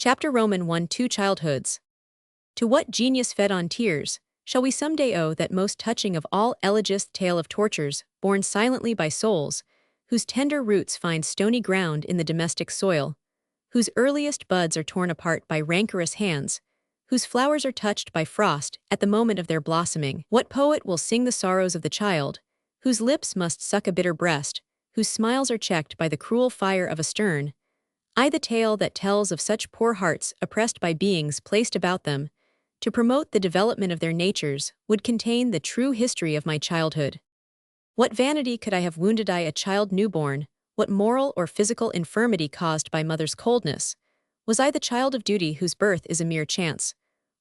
Chapter Roman 1-2 Childhoods. To what genius fed on tears shall we someday owe that most touching of all elegist tale of tortures, borne silently by souls, whose tender roots find stony ground in the domestic soil, whose earliest buds are torn apart by rancorous hands, whose flowers are touched by frost at the moment of their blossoming? What poet will sing the sorrows of the child, whose lips must suck a bitter breast, whose smiles are checked by the cruel fire of a stern? The tale that tells of such poor hearts oppressed by beings placed about them, to promote the development of their natures, would contain the true history of my childhood. What vanity could I have wounded a child newborn? What moral or physical infirmity caused by mother's coldness? Was I the child of duty whose birth is a mere chance?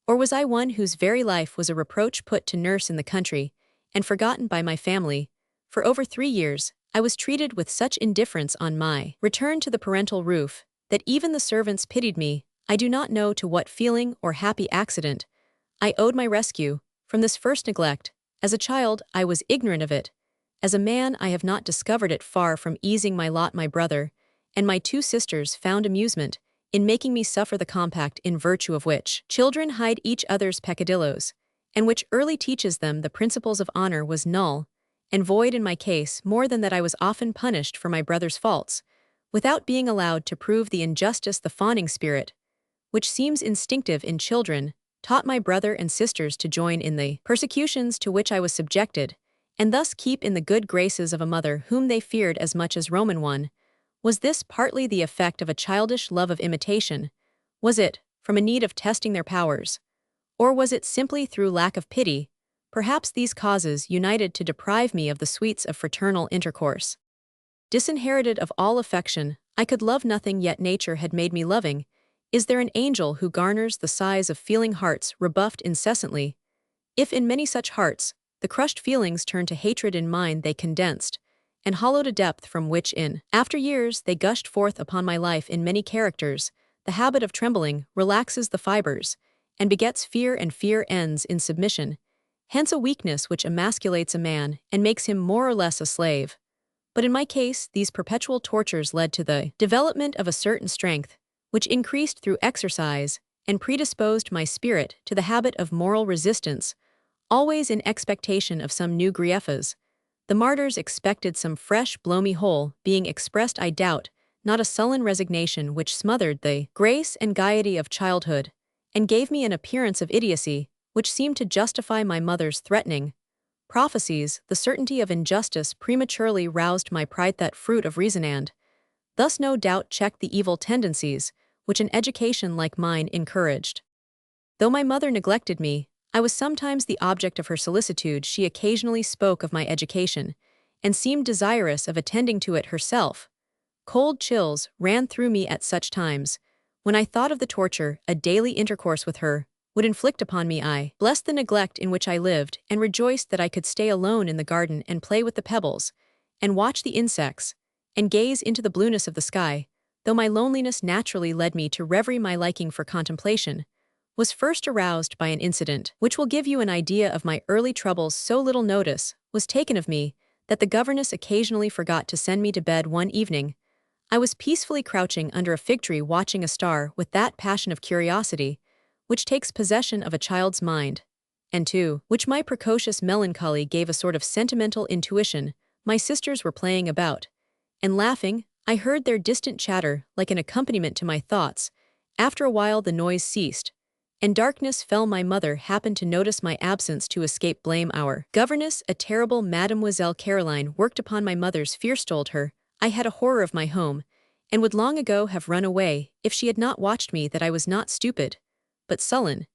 Or was I one whose very life was a reproach put to nurse in the country, and forgotten by my family? For over 3 years, I was treated with such indifference on my return to the parental roof, that even the servants pitied me. I do not know to what feeling or happy accident I owed my rescue from this first neglect. As a child, I was ignorant of it. As a man, I have not discovered it. Far from easing my lot, my brother and my 2 sisters found amusement in making me suffer the compact in virtue of which children hide each other's peccadillos, and which early teaches them the principles of honor, was null and void in my case, more than that I was often punished for my brother's faults, without being allowed to prove the injustice. The fawning spirit, which seems instinctive in children, taught my brother and sisters to join in the persecutions to which I was subjected, and thus keep in the good graces of a mother whom they feared as much as Roman one. Was this partly the effect of a childish love of imitation? Was it from a need of testing their powers? Or was it simply through lack of pity? Perhaps these causes united to deprive me of the sweets of fraternal intercourse. Disinherited of all affection, I could love nothing, yet nature had made me loving. Is there an angel who garners the sighs of feeling hearts rebuffed incessantly? If in many such hearts, the crushed feelings turned to hatred, in mine they condensed, and hollowed a depth from which in after years they gushed forth upon my life in many characters, the habit of trembling relaxes the fibers, and begets fear, and fear ends in submission. Hence a weakness which emasculates a man and makes him more or less a slave. But in my case, these perpetual tortures led to the development of a certain strength, which increased through exercise, and predisposed my spirit to the habit of moral resistance, always in expectation of some new griefs. The martyrs expected some fresh bloamy hole being expressed, I doubt, not a sullen resignation which smothered the grace and gaiety of childhood, and gave me an appearance of idiocy, which seemed to justify my mother's threatening prophecies. The certainty of injustice prematurely roused my pride, that fruit of resigned. Thus no doubt checked the evil tendencies which an education like mine encouraged. Though my mother neglected me, I was sometimes the object of her solicitude. She occasionally spoke of my education, and seemed desirous of attending to it herself. Cold chills ran through me at such times, when I thought of the torture a daily intercourse with her would inflict upon me. I blessed the neglect in which I lived, and rejoiced that I could stay alone in the garden and play with the pebbles, and watch the insects, and gaze into the blueness of the sky. Though my loneliness naturally led me to reverie, my liking for contemplation was first aroused by an incident which will give you an idea of my early troubles. So little notice was taken of me that the governess occasionally forgot to send me to bed one evening. I was peacefully crouching under a fig tree watching a star with that passion of curiosity which takes possession of a child's mind, and to which my precocious melancholy gave a sort of sentimental intuition. My sisters were playing about and laughing. I heard their distant chatter like an accompaniment to my thoughts. After a while the noise ceased, and darkness fell. My mother happened to notice my absence to escape blame. Our governess, a terrible Mademoiselle Caroline, worked upon my mother's fears. Told her I had a horror of my home, and would long ago have run away if she had not watched me, that I was not stupid, but sullen,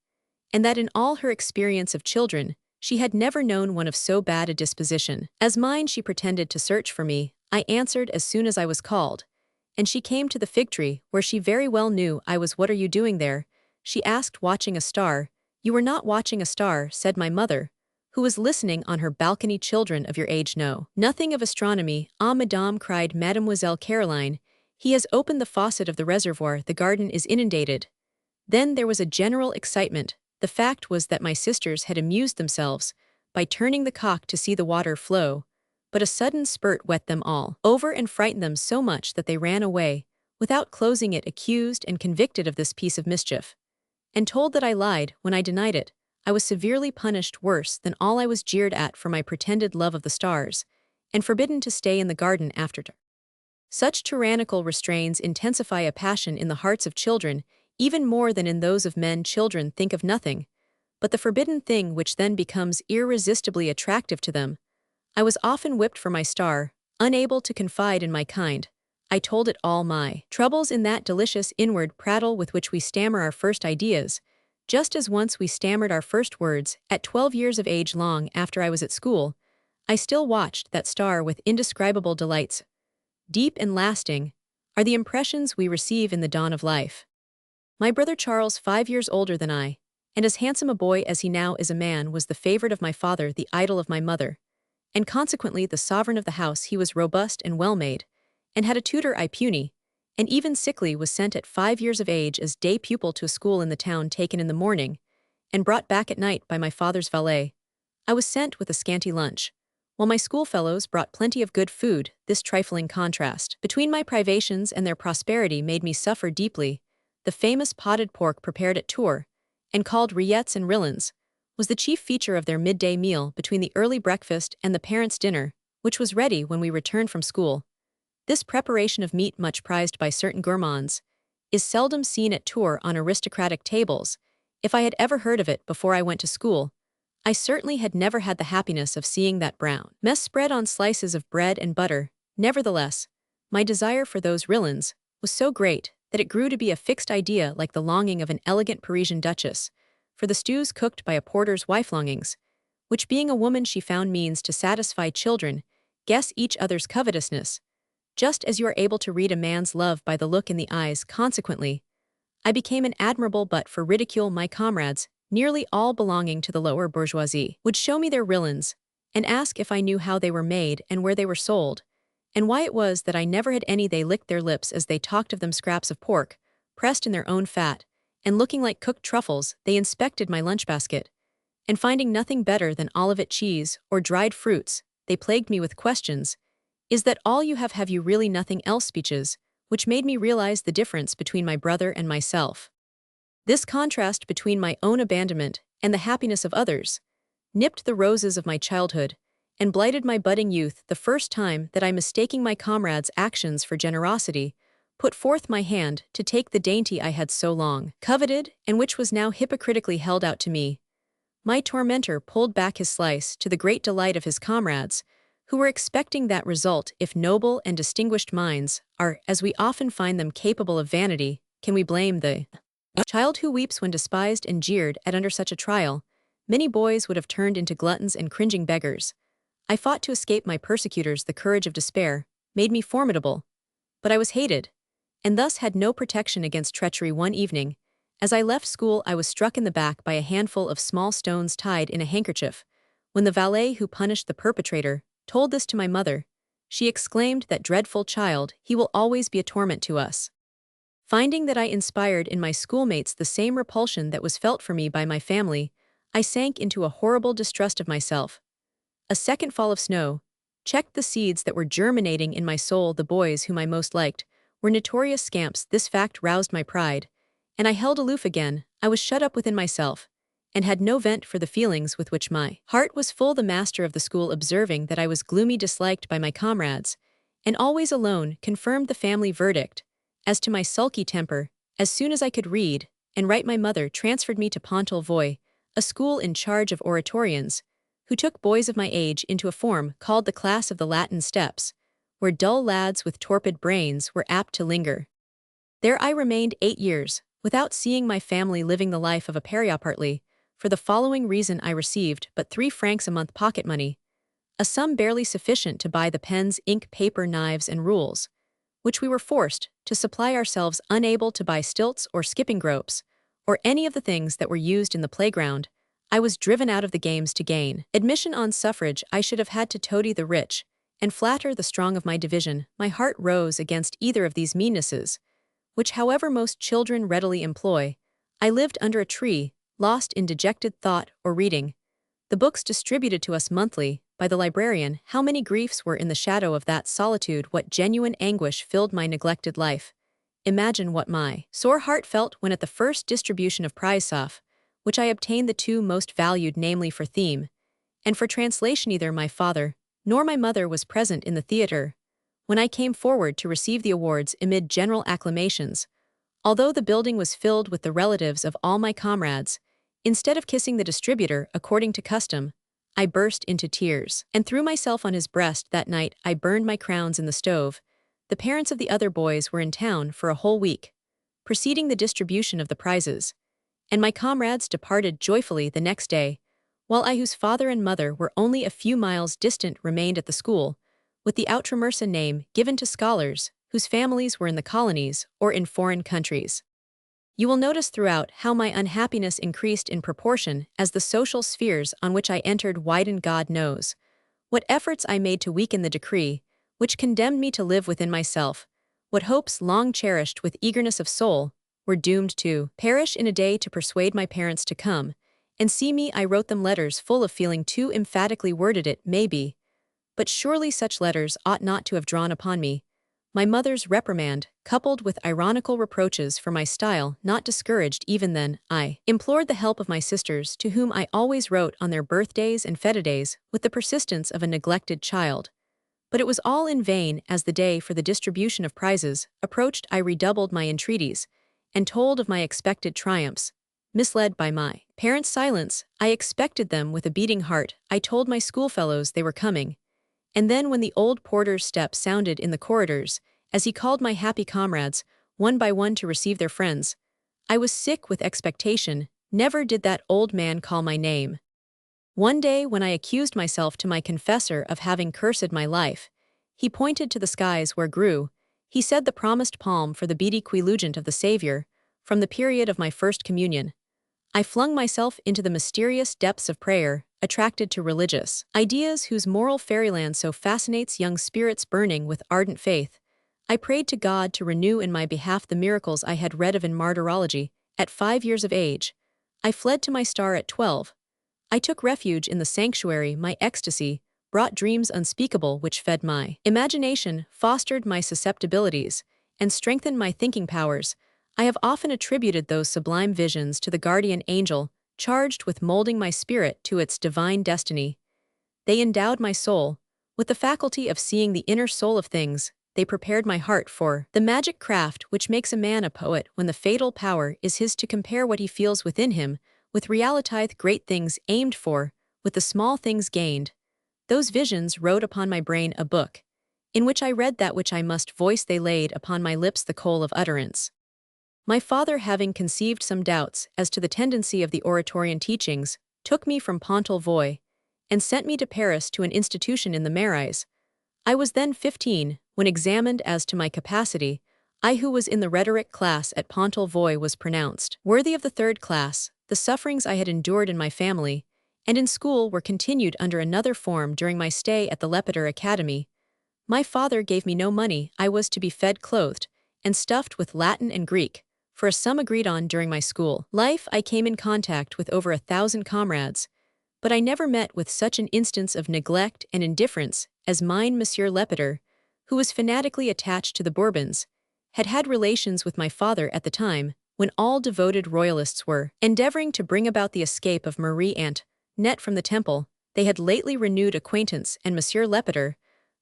and that in all her experience of children, she had never known one of so bad a disposition as mine. She pretended to search for me. I answered as soon as I was called, and she came to the fig tree, where she very well knew I was. What are you doing there? She asked. Watching a star. You were not watching a star, said my mother, who was listening on her balcony. Children of your age know nothing of astronomy. Ah, madame, cried Mademoiselle Caroline, he has opened the faucet of the reservoir, the garden is inundated. Then there was a general excitement. The fact was that my sisters had amused themselves by turning the cock to see the water flow, but a sudden spurt wet them all over and frightened them so much that they ran away, without closing it, accused and convicted of this piece of mischief, and told that I lied when I denied it. I was severely punished, worse than all. I was jeered at for my pretended love of the stars, and forbidden to stay in the garden after dark. Such tyrannical restraints intensify a passion in the hearts of children even more than in those of men. Children think of nothing but the forbidden thing, which then becomes irresistibly attractive to them. I was often whipped for my star, unable to confide in my kind. I told it all my troubles in that delicious inward prattle with which we stammer our first ideas, just as once we stammered our first words at 12 years of age. Long after I was at school, I still watched that star with indescribable delights. Deep and lasting are the impressions we receive in the dawn of life. My brother Charles, 5 years older than I, and as handsome a boy as he now is a man, was the favorite of my father, the idol of my mother, and consequently the sovereign of the house. He was robust and well-made, and had a tutor, I puny, and even sickly. Was sent at 5 years of age as day pupil to a school in the town, taken in the morning, and brought back at night by my father's valet. I was sent with a scanty lunch, while my schoolfellows brought plenty of good food. This trifling contrast between my privations and their prosperity made me suffer deeply. The famous potted pork prepared at Tours, and called rillettes and rillons, was the chief feature of their midday meal between the early breakfast and the parents' dinner, which was ready when we returned from school. This preparation of meat, much prized by certain gourmands, is seldom seen at Tours on aristocratic tables. If I had ever heard of it before I went to school, I certainly had never had the happiness of seeing that brown mess spread on slices of bread and butter. Nevertheless, my desire for those rillons was so great that it grew to be a fixed idea, like the longing of an elegant Parisian duchess for the stews cooked by a porter's wife, longings which, being a woman, she found means to satisfy. Children guess each other's covetousness, just as you are able to read a man's love by the look in the eyes. Consequently, I became an admirable butt for ridicule. My comrades, nearly all belonging to the lower bourgeoisie, would show me their rillons, and ask if I knew how they were made and where they were sold, and why it was that I never had any. They licked their lips as they talked of them, scraps of pork, pressed in their own fat, and looking like cooked truffles. They inspected my lunch-basket, and finding nothing better than olivet cheese or dried fruits, they plagued me with questions. Is that all you have? Have you really nothing else? Speeches, which made me realize the difference between my brother and myself. This contrast between my own abandonment and the happiness of others nipped the roses of my childhood and blighted my budding youth. The first time that I, mistaking my comrades' actions for generosity, put forth my hand to take the dainty I had so long coveted, and which was now hypocritically held out to me, my tormentor pulled back his slice, to the great delight of his comrades, who were expecting that result. If noble and distinguished minds are, as we often find them, capable of vanity, can we blame the child who weeps when despised and jeered at under such a trial? Many boys would have turned into gluttons and cringing beggars. I fought to escape my persecutors. The courage of despair made me formidable, but I was hated, and thus had no protection against treachery. One evening, as I left school, I was struck in the back by a handful of small stones tied in a handkerchief. When the valet who punished the perpetrator told this to my mother, she exclaimed, "That dreadful child, he will always be a torment to us." Finding that I inspired in my schoolmates the same repulsion that was felt for me by my family, I sank into a horrible distrust of myself. A second fall of snow checked the seeds that were germinating in my soul. The boys whom I most liked were notorious scamps. This fact roused my pride, and I held aloof again. I was shut up within myself, and had no vent for the feelings with which my heart was full. The master of the school, observing that I was gloomy, disliked by my comrades, and always alone, confirmed the family verdict as to my sulky temper. As soon as I could read and write, my mother transferred me to Pontelvoy, a school in charge of oratorians, who took boys of my age into a form called the class of the Latin steps, where dull lads with torpid brains were apt to linger. There I remained 8 years, without seeing my family, living the life of a pariah. Partly for the following reason: I received but 3 francs a month pocket money, a sum barely sufficient to buy the pens, ink, paper, knives, and rules, which we were forced to supply ourselves, unable to buy stilts or skipping ropes, or any of the things that were used in the playground. I was driven out of the games. To gain admission on suffrage, I should have had to toady the rich and flatter the strong of my division. My heart rose against either of these meannesses, which, however, most children readily employ. I lived under a tree, lost in dejected thought or reading the books distributed to us monthly by the librarian. How many griefs were in the shadow of that solitude! What genuine anguish filled my neglected life! Imagine what my sore heart felt when at the first distribution of prose, which I obtained the two most valued, namely for theme, and for translation, neither my father nor my mother was present in the theatre, when I came forward to receive the awards amid general acclamations. Although the building was filled with the relatives of all my comrades, instead of kissing the distributor according to custom, I burst into tears and threw myself on his breast. That night I burned my crowns in the stove. The parents of the other boys were in town for a whole week, preceding the distribution of the prizes, and my comrades departed joyfully the next day, while I, whose father and mother were only a few miles distant, remained at the school, with the Outremersa name given to scholars whose families were in the colonies or in foreign countries. You will notice throughout how my unhappiness increased in proportion as the social spheres on which I entered widened. God knows what efforts I made to weaken the decree, which condemned me to live within myself, what hopes long cherished with eagerness of soul were doomed to perish in a day. To persuade my parents to come and see me, I wrote them letters full of feeling. Too emphatically worded, it may be, but surely such letters ought not to have drawn upon me my mother's reprimand, coupled with ironical reproaches for my style. Not discouraged even then, I implored the help of my sisters, to whom I always wrote on their birthdays and fete days with the persistence of a neglected child. But it was all in vain. As the day for the distribution of prizes approached, I redoubled my entreaties and told of my expected triumphs. Misled by my parents' silence, I expected them with a beating heart. I told my schoolfellows they were coming. And then when the old porter's step sounded in the corridors, as he called my happy comrades, one by one, to receive their friends, I was sick with expectation. Never did that old man call my name. One day when I accused myself to my confessor of having cursed my life, he pointed to the skies where grew, he said, the promised palm for the beady quilugent of the Savior, from the period of my first communion. I flung myself into the mysterious depths of prayer, attracted to religious ideas whose moral fairyland so fascinates young spirits burning with ardent faith. I prayed to God to renew in my behalf the miracles I had read of in martyrology. At 5 years of age, I fled to my star. At 12, I took refuge in the sanctuary. My ecstasy brought dreams unspeakable which fed my imagination, fostered my susceptibilities, and strengthened my thinking powers. I have often attributed those sublime visions to the guardian angel, charged with molding my spirit to its divine destiny. They endowed my soul with the faculty of seeing the inner soul of things. They prepared my heart for the magic craft which makes a man a poet, when the fatal power is his to compare what he feels within him with reality. Great things aimed for, with the small things gained. Those visions wrote upon my brain a book, in which I read that which I must voice. They laid upon my lips the coal of utterance. My father, having conceived some doubts as to the tendency of the Oratorian teachings, took me from Pontelvoy and sent me to Paris to an institution in the Marais. I was then 15, when examined as to my capacity. I, who was in the rhetoric class at Pontelvoy, was pronounced worthy of the 3rd class. The sufferings I had endured in my family and in school were continued under another form during my stay at the Lepideur Academy. My father gave me no money. I was to be fed, clothed, and stuffed with Latin and Greek, for a sum agreed on during my school life. I came in contact with over 1,000 comrades, but I never met with such an instance of neglect and indifference as mine. Monsieur Lepideur, who was fanatically attached to the Bourbons, had had relations with my father at the time when all devoted royalists were endeavoring to bring about the escape of Marie Antoinette from the Temple. They had lately renewed acquaintance, and Monsieur Lepideur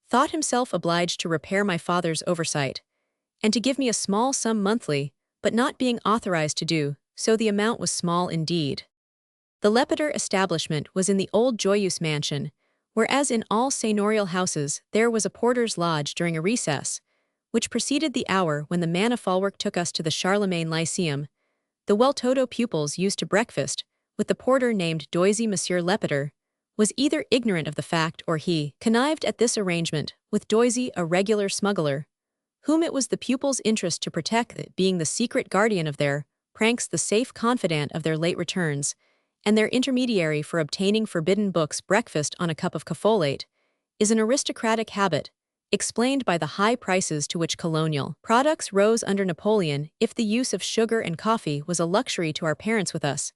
thought himself obliged to repair my father's oversight and to give me a small sum monthly, but not being authorized to do so, the amount was small indeed. The Lepideur establishment was in the old Joyeuse mansion, whereas in all seigneurial houses there was a porter's lodge during a recess, which preceded the hour when the man of Falwork took us to the Charlemagne Lyceum. The well-to-do pupils used to breakfast with the porter named Doisy. Monsieur Lepideur was either ignorant of the fact, or he connived at this arrangement with Doisy, a regular smuggler, whom it was the pupils' interest to protect, being the secret guardian of their pranks, the safe confidant of their late returns, and their intermediary for obtaining forbidden books. Breakfast on a cup of caffeolate is an aristocratic habit, explained by the high prices to which colonial products rose under Napoleon. If the use of sugar and coffee was a luxury to our parents, with us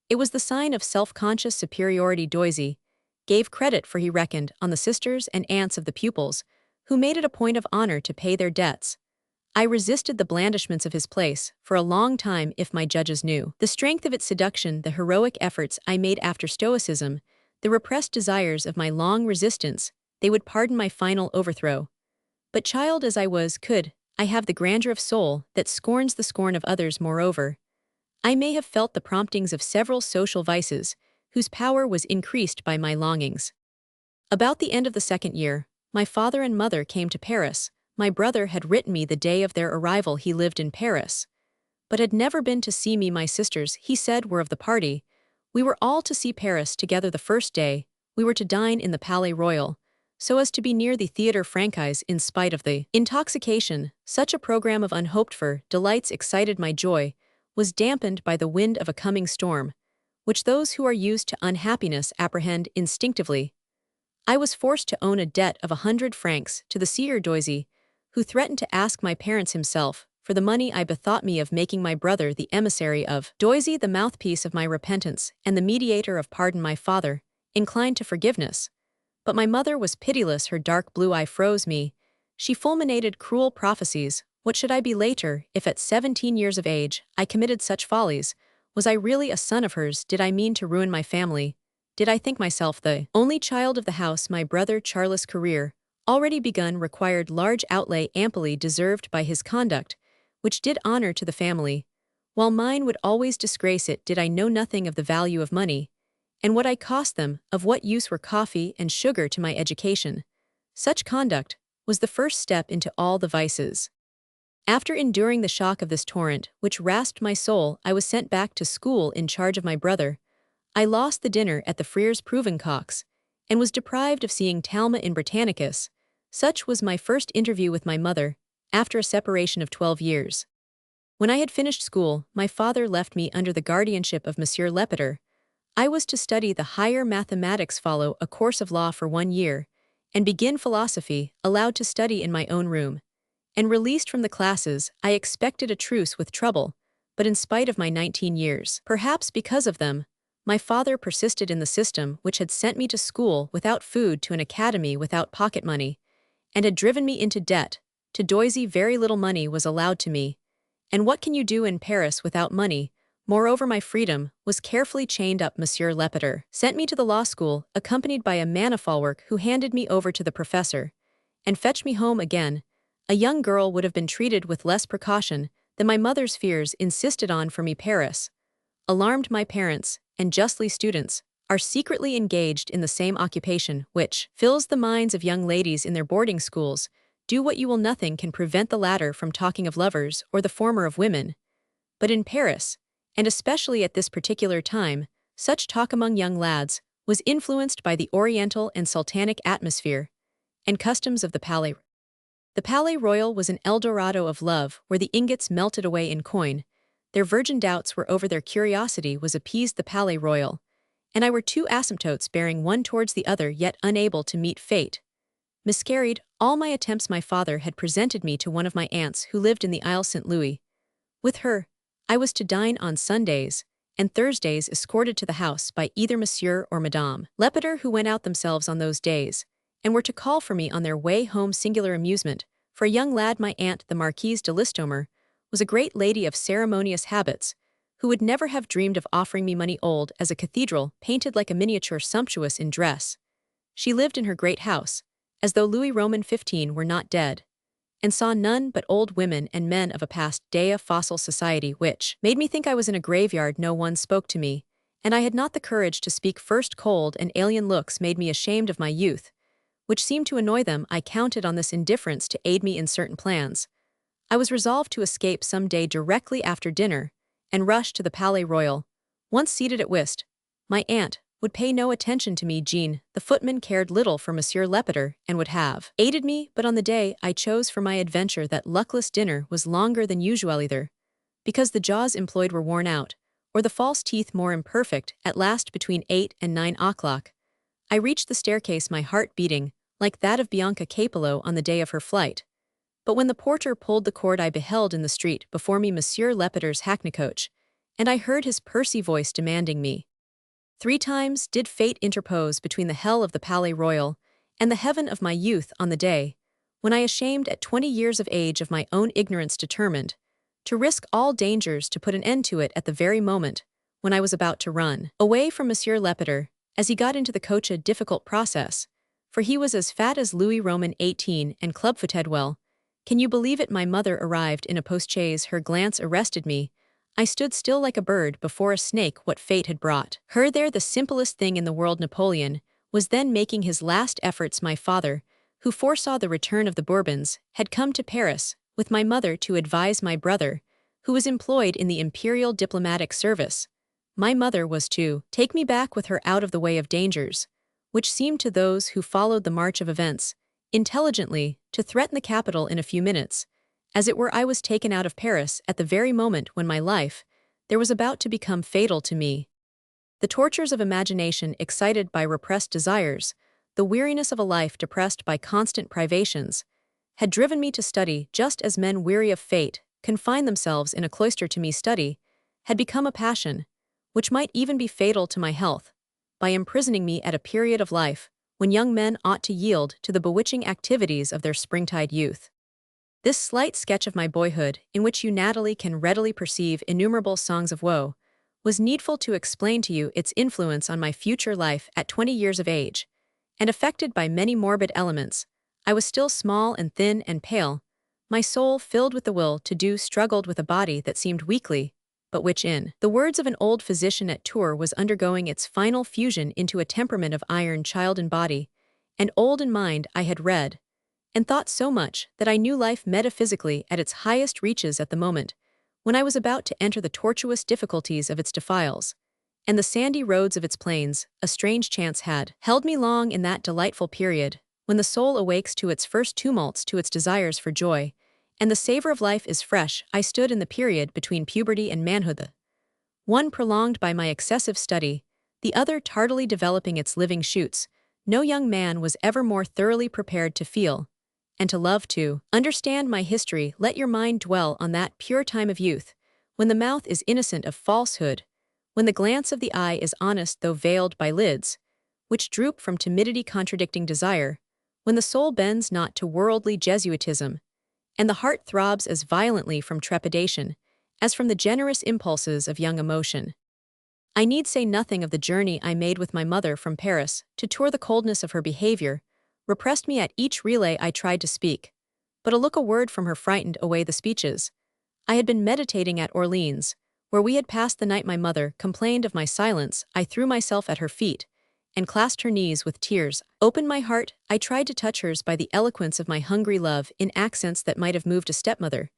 it was the sign of self-conscious superiority. Doisy gave credit, for he reckoned on the sisters and aunts of the pupils, who made it a point of honor to pay their debts. I resisted the blandishments of his place, for a long time if my judges knew the strength of its seduction, the heroic efforts I made after stoicism, the repressed desires of my long resistance, they would pardon my final overthrow. But child as I was, could I have the grandeur of soul that scorns the scorn of others? Moreover, I may have felt the promptings of several social vices, whose power was increased by my longings. About the end of the second year, my father and mother came to Paris. My brother had written me the day of their arrival. He lived in Paris, but had never been to see me. My sisters, he said, were of the party. We were all to see Paris together the first day. We were to dine in the Palais Royal, so as to be near the Theatre Francais. In spite of the intoxication, such a program of unhoped-for delights excited my joy, was dampened by the wind of a coming storm, which those who are used to unhappiness apprehend instinctively. I was forced to own a debt of 100 francs to the Sieur Doisy, who threatened to ask my parents himself for the money. I bethought me of making my brother the emissary of Doisy, the mouthpiece of my repentance and the mediator of pardon. My father inclined to forgiveness, but my mother was pitiless. Her dark blue eye froze me. She fulminated cruel prophecies. What should I be later, if at 17 years of age I committed such follies? Was I really a son of hers? Did I mean to ruin my family? Did I think myself the only child of the house? My brother Charles' career, already begun, required large outlay amply deserved by his conduct, which did honor to the family, while mine would always disgrace it. Did I know nothing of the value of money, and what I cost them? Of what use were coffee and sugar to my education? Such conduct was the first step into all the vices. After enduring the shock of this torrent, which rasped my soul, I was sent back to school in charge of my brother. I lost the dinner at the Freres Provencox, and was deprived of seeing Talma in Britannicus. Such was my first interview with my mother, after a separation of 12 years. When I had finished school, my father left me under the guardianship of Monsieur Lepiter. I was to study the higher mathematics, follow a course of law for 1 year, and begin philosophy, allowed to study in my own room. And released from the classes, I expected a truce with trouble, but in spite of my 19 years, perhaps because of them, my father persisted in the system which had sent me to school without food, to an academy without pocket money, and had driven me into debt. To Doisy very little money was allowed to me. And what can you do in Paris without money? Moreover, my freedom was carefully chained up. Monsieur Lepiter sent me to the law school, accompanied by a man of folwork who handed me over to the professor, and fetched me home again. A young girl would have been treated with less precaution than my mother's fears insisted on for me. Paris alarmed my parents, and justly. Students are secretly engaged in the same occupation which fills the minds of young ladies in their boarding schools. Do what you will, nothing can prevent the latter from talking of lovers or the former of women. But in Paris, and especially at this particular time, such talk among young lads was influenced by the oriental and sultanic atmosphere and customs of the Palais. The Palais Royal was an Eldorado of love, where the ingots melted away in coin. Their virgin doubts were over, their curiosity was appeased. The Palais Royal and I were two asymptotes bearing one towards the other, yet unable to meet fate. Miscarried all my attempts. My father had presented me to one of my aunts who lived in the Isle St. Louis. With her, I was to dine on Sundays, and Thursdays escorted to the house by either Monsieur or Madame Lepiter, who went out themselves on those days, and were to call for me on their way home. Singular amusement for a young lad. My aunt, the Marquise de Listomere, was a great lady of ceremonious habits, who would never have dreamed of offering me money. Old as a cathedral, painted like a miniature, sumptuous in dress, she lived in her great house, as though Louis Roman XV were not dead, and saw none but old women and men of a past day, a fossil society which made me think I was in a graveyard. No one spoke to me, and I had not the courage to speak. First, cold and alien looks made me ashamed of my youth, which seemed to annoy them. I counted on this indifference to aid me in certain plans. I was resolved to escape some day directly after dinner, and rush to the Palais Royal. Once seated at whist, my aunt would pay no attention to me. Jean, the footman, cared little for Monsieur Lepiter, and would have aided me, but on the day I chose for my adventure that luckless dinner was longer than usual, either because the jaws employed were worn out, or the false teeth more imperfect. At last, between 8 and 9 o'clock, I reached the staircase, my heart beating like that of Bianca Capello on the day of her flight. But when the porter pulled the cord, I beheld in the street before me Monsieur Lepiter's hackney coach, and I heard his pursy voice demanding me. 3 times did fate interpose between the hell of the Palais Royal and the heaven of my youth on the day when I ashamed at 20 years of age of my own ignorance determined to risk all dangers to put an end to it at the very moment when I was about to run away from Monsieur Lepiter, as he got into the coach a difficult process, for he was as fat as Louis Roman 18 and club-footed well. Can you believe it? My mother arrived in a post-chaise. Her glance arrested me. I stood still like a bird before a snake. What fate had brought her there? The simplest thing in the world. Napoleon was then making his last efforts. My father, who foresaw the return of the Bourbons, had come to Paris with my mother to advise my brother, who was employed in the imperial diplomatic service. My mother was to take me back with her out of the way of dangers, which seemed to those who followed the march of events, intelligently, to threaten the capital in a few minutes. As it were, I was taken out of Paris at the very moment when my life there was about to become fatal to me. The tortures of imagination excited by repressed desires, the weariness of a life depressed by constant privations, had driven me to study just as men weary of fate confine themselves in a cloister. To me, study had become a passion, which might even be fatal to my health, by imprisoning me at a period of life when young men ought to yield to the bewitching activities of their springtide youth. This slight sketch of my boyhood, in which you, Natalie, can readily perceive innumerable songs of woe, was needful to explain to you its influence on my future life at 20 years of age, and affected by many morbid elements. I was still small and thin and pale. My soul, filled with the will to do, struggled with a body that seemed weakly, but which, in the words of an old physician at Tours, was undergoing its final fusion into a temperament of iron. Child in body, and old in mind, I had read and thought so much that I knew life metaphysically at its highest reaches at the moment when I was about to enter the tortuous difficulties of its defiles and the sandy roads of its plains. A strange chance had held me long in that delightful period when the soul awakes to its first tumults, to its desires for joy, and the savor of life is fresh. I stood in the period between puberty and manhood, the one prolonged by my excessive study, the other tardily developing its living shoots. No young man was ever more thoroughly prepared to feel and to love. To understand my history, let your mind dwell on that pure time of youth, when the mouth is innocent of falsehood, when the glance of the eye is honest though veiled by lids which droop from timidity contradicting desire, when the soul bends not to worldly Jesuitism, and the heart throbs as violently from trepidation as from the generous impulses of young emotion. I need say nothing of the journey I made with my mother from Paris to Tours. The coldness of her behavior repressed me at each relay I tried to speak, but a word from her frightened away the speeches. I had been meditating at Orleans, where we had passed the night. My mother complained of my silence. I threw myself at her feet and clasped her knees with tears. Opened my heart, I tried to touch hers by the eloquence of my hungry love in accents that might have moved a stepmother.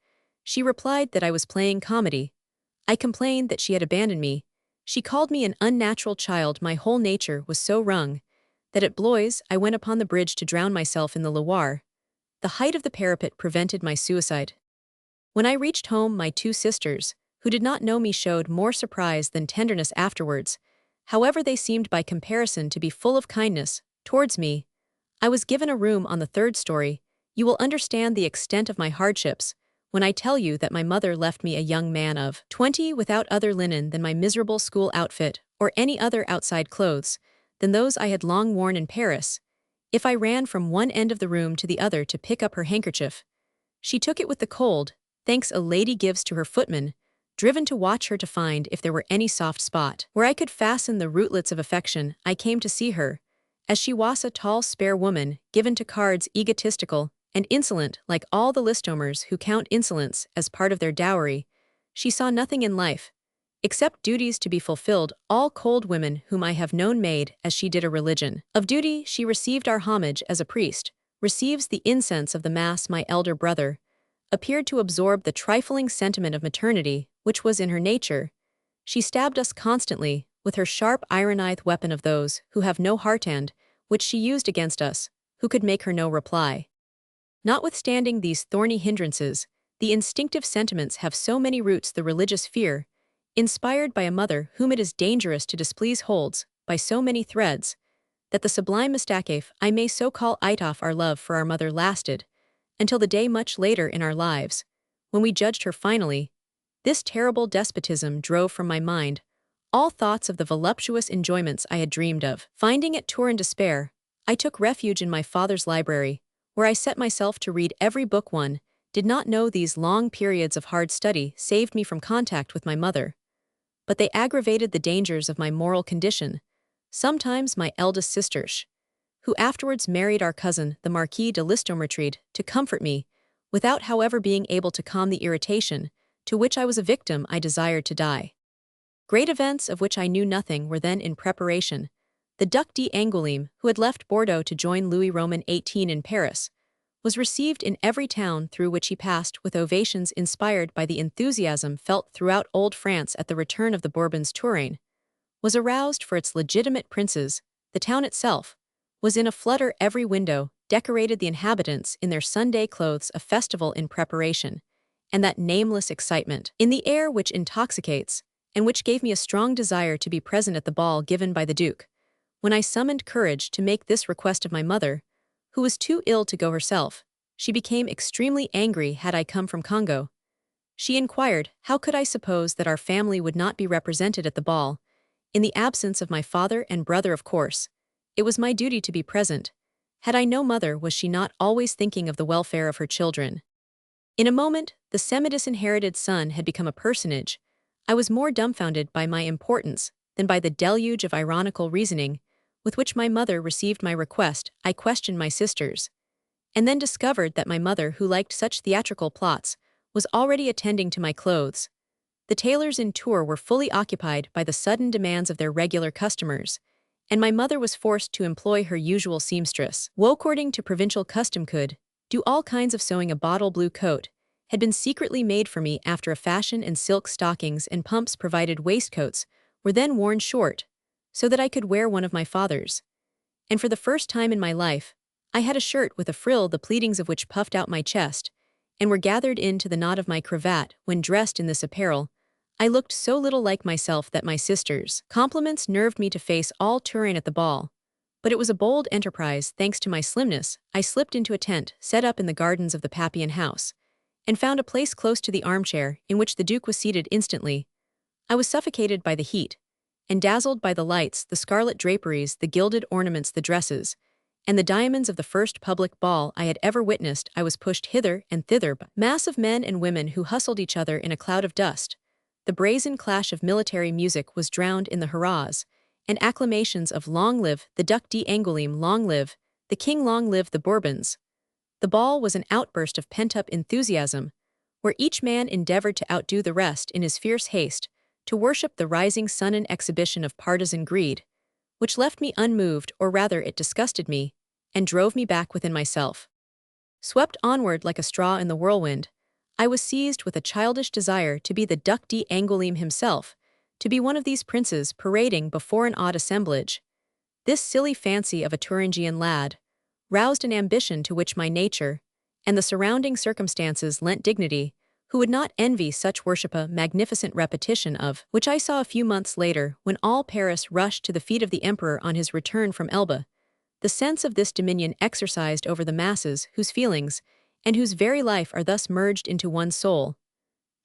She replied that I was playing comedy. I complained that she had abandoned me. She called me an unnatural child. My whole nature was so wrung that at Blois I went upon the bridge to drown myself in the Loire. The height of the parapet prevented my suicide. When I reached home, my two sisters, who did not know me, showed more surprise than tenderness afterwards. However, they seemed by comparison to be full of kindness towards me. I was given a room on the third story. You will understand the extent of my hardships when I tell you that my mother left me a young man of 20 without other linen than my miserable school outfit or any other outside clothes than those I had long worn in Paris. If I ran from one end of the room to the other to pick up her handkerchief, she took it with the cold thanks a lady gives to her footman, driven to watch her to find if there were any soft spot where I could fasten the rootlets of affection. I came to see her, as she was a tall, spare woman, given to cards, egotistical and insolent like all the Listomers who count insolence as part of their dowry. She saw nothing in life except duties to be fulfilled. All cold women whom I have known made, as she did, a religion of duty. She received our homage as a priest receives the incense of the Mass. My elder brother appeared to absorb the trifling sentiment of maternity which was in her nature. She stabbed us constantly with her sharp ironized weapon of those who have no heart, and which she used against us, who could make her no reply. Notwithstanding these thorny hindrances, the instinctive sentiments have so many roots. The religious fear, inspired by a mother whom it is dangerous to displease, holds, by so many threads, that the sublime mistake, I may so call it, of our love for our mother lasted until the day much later in our lives, when we judged her finally. This terrible despotism drove from my mind all thoughts of the voluptuous enjoyments I had dreamed of. Finding at Tours in despair, I took refuge in my father's library, where I set myself to read every book one, did not know these long periods of hard study saved me from contact with my mother. But they aggravated the dangers of my moral condition. Sometimes my eldest sister, who afterwards married our cousin, the Marquis de Listomértride, to comfort me, without however being able to calm the irritation, to which I was a victim, I desired to die. Great events of which I knew nothing were then in preparation. The Duc d'Angoulême, who had left Bordeaux to join Louis Roman XVIII in Paris, was received in every town through which he passed with ovations inspired by the enthusiasm felt throughout old France at the return of the Bourbons Touraine, was aroused for its legitimate princes, the town itself, was in a flutter, every window decorated the inhabitants in their Sunday clothes, a festival in preparation, and that nameless excitement in the air which intoxicates, and which gave me a strong desire to be present at the ball given by the Duke, when I summoned courage to make this request of my mother, who was too ill to go herself. She became extremely angry had I come from Congo. She inquired, how could I suppose that our family would not be represented at the ball? In the absence of my father and brother, of course, it was my duty to be present. Had I no mother, was she not always thinking of the welfare of her children? In a moment, the semi-disinherited son had become a personage. I was more dumbfounded by my importance than by the deluge of ironical reasoning with which my mother received my request. I questioned my sisters, and then discovered that my mother, who liked such theatrical plots, was already attending to my clothes. The tailors in Tours were fully occupied by the sudden demands of their regular customers, and my mother was forced to employ her usual seamstress, who, according to provincial custom, could do all kinds of sewing. A bottle blue coat had been secretly made for me after a fashion, and silk stockings and pumps provided waistcoats were then worn short, so that I could wear one of my father's. And for the first time in my life, I had a shirt with a frill, the pleatings of which puffed out my chest, and were gathered into the knot of my cravat. When dressed in this apparel, I looked so little like myself that my sisters' compliments nerved me to face all Touraine at the ball. But it was a bold enterprise. Thanks to my slimness, I slipped into a tent set up in the gardens of the Papillon house, and found a place close to the armchair in which the Duke was seated. Instantly, I was suffocated by the heat, and dazzled by the lights, the scarlet draperies, the gilded ornaments, the dresses, and the diamonds of the first public ball I had ever witnessed. I was pushed hither and thither by a mass of men and women who hustled each other in a cloud of dust. The brazen clash of military music was drowned in the hurrahs and acclamations of "Long live the Duc d'Angoulême, long live the King, long live the Bourbons." The ball was an outburst of pent-up enthusiasm, where each man endeavored to outdo the rest in his fierce haste to worship the rising sun, an exhibition of partisan greed, which left me unmoved, or rather it disgusted me, and drove me back within myself. Swept onward like a straw in the whirlwind, I was seized with a childish desire to be the Duc d'Angoulême himself, to be one of these princes parading before an odd assemblage. This silly fancy of a Thuringian lad roused an ambition to which my nature and the surrounding circumstances lent dignity. Who would not envy such worship? A magnificent repetition of which I saw a few months later when all Paris rushed to the feet of the emperor on his return from Elba. The sense of this dominion exercised over the masses, whose feelings and whose very life are thus merged into one soul,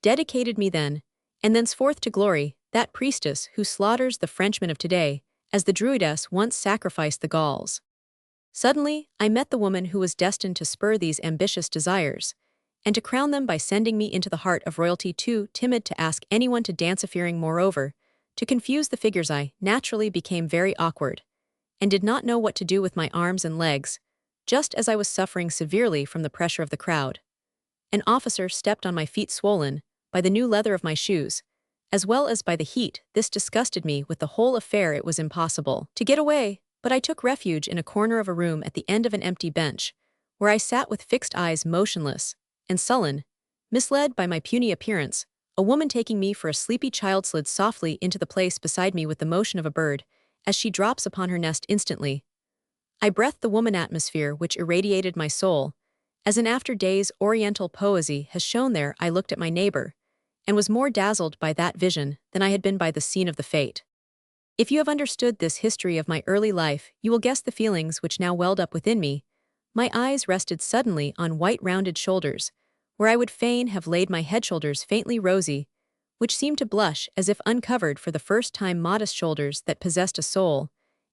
dedicated me then, and thenceforth, to glory, that priestess who slaughters the Frenchmen of today, as the Druidess once sacrificed the Gauls. Suddenly, I met the woman who was destined to spur these ambitious desires, and to crown them by sending me into the heart of royalty. Too timid to ask anyone to dance, fearing moreover to confuse the figures, I naturally became very awkward, and did not know what to do with my arms and legs, just as I was suffering severely from the pressure of the crowd. An officer stepped on my feet, swollen by the new leather of my shoes, as well as by the heat. This disgusted me with the whole affair. It was impossible to get away, but I took refuge in a corner of a room at the end of an empty bench, where I sat with fixed eyes, motionless and sullen. Misled by my puny appearance, a woman taking me for a sleepy child slid softly into the place beside me with the motion of a bird as she drops upon her nest. Instantly, I breathed the woman atmosphere which irradiated my soul, as in after days Oriental poesy has shown. There I looked at my neighbor, and was more dazzled by that vision than I had been by the scene of the fete. If you have understood this history of my early life, you will guess the feelings which now welled up within me. My eyes rested suddenly on white rounded shoulders, where I would fain have laid my head, shoulders faintly rosy, which seemed to blush as if uncovered for the first time, modest shoulders that possessed a soul,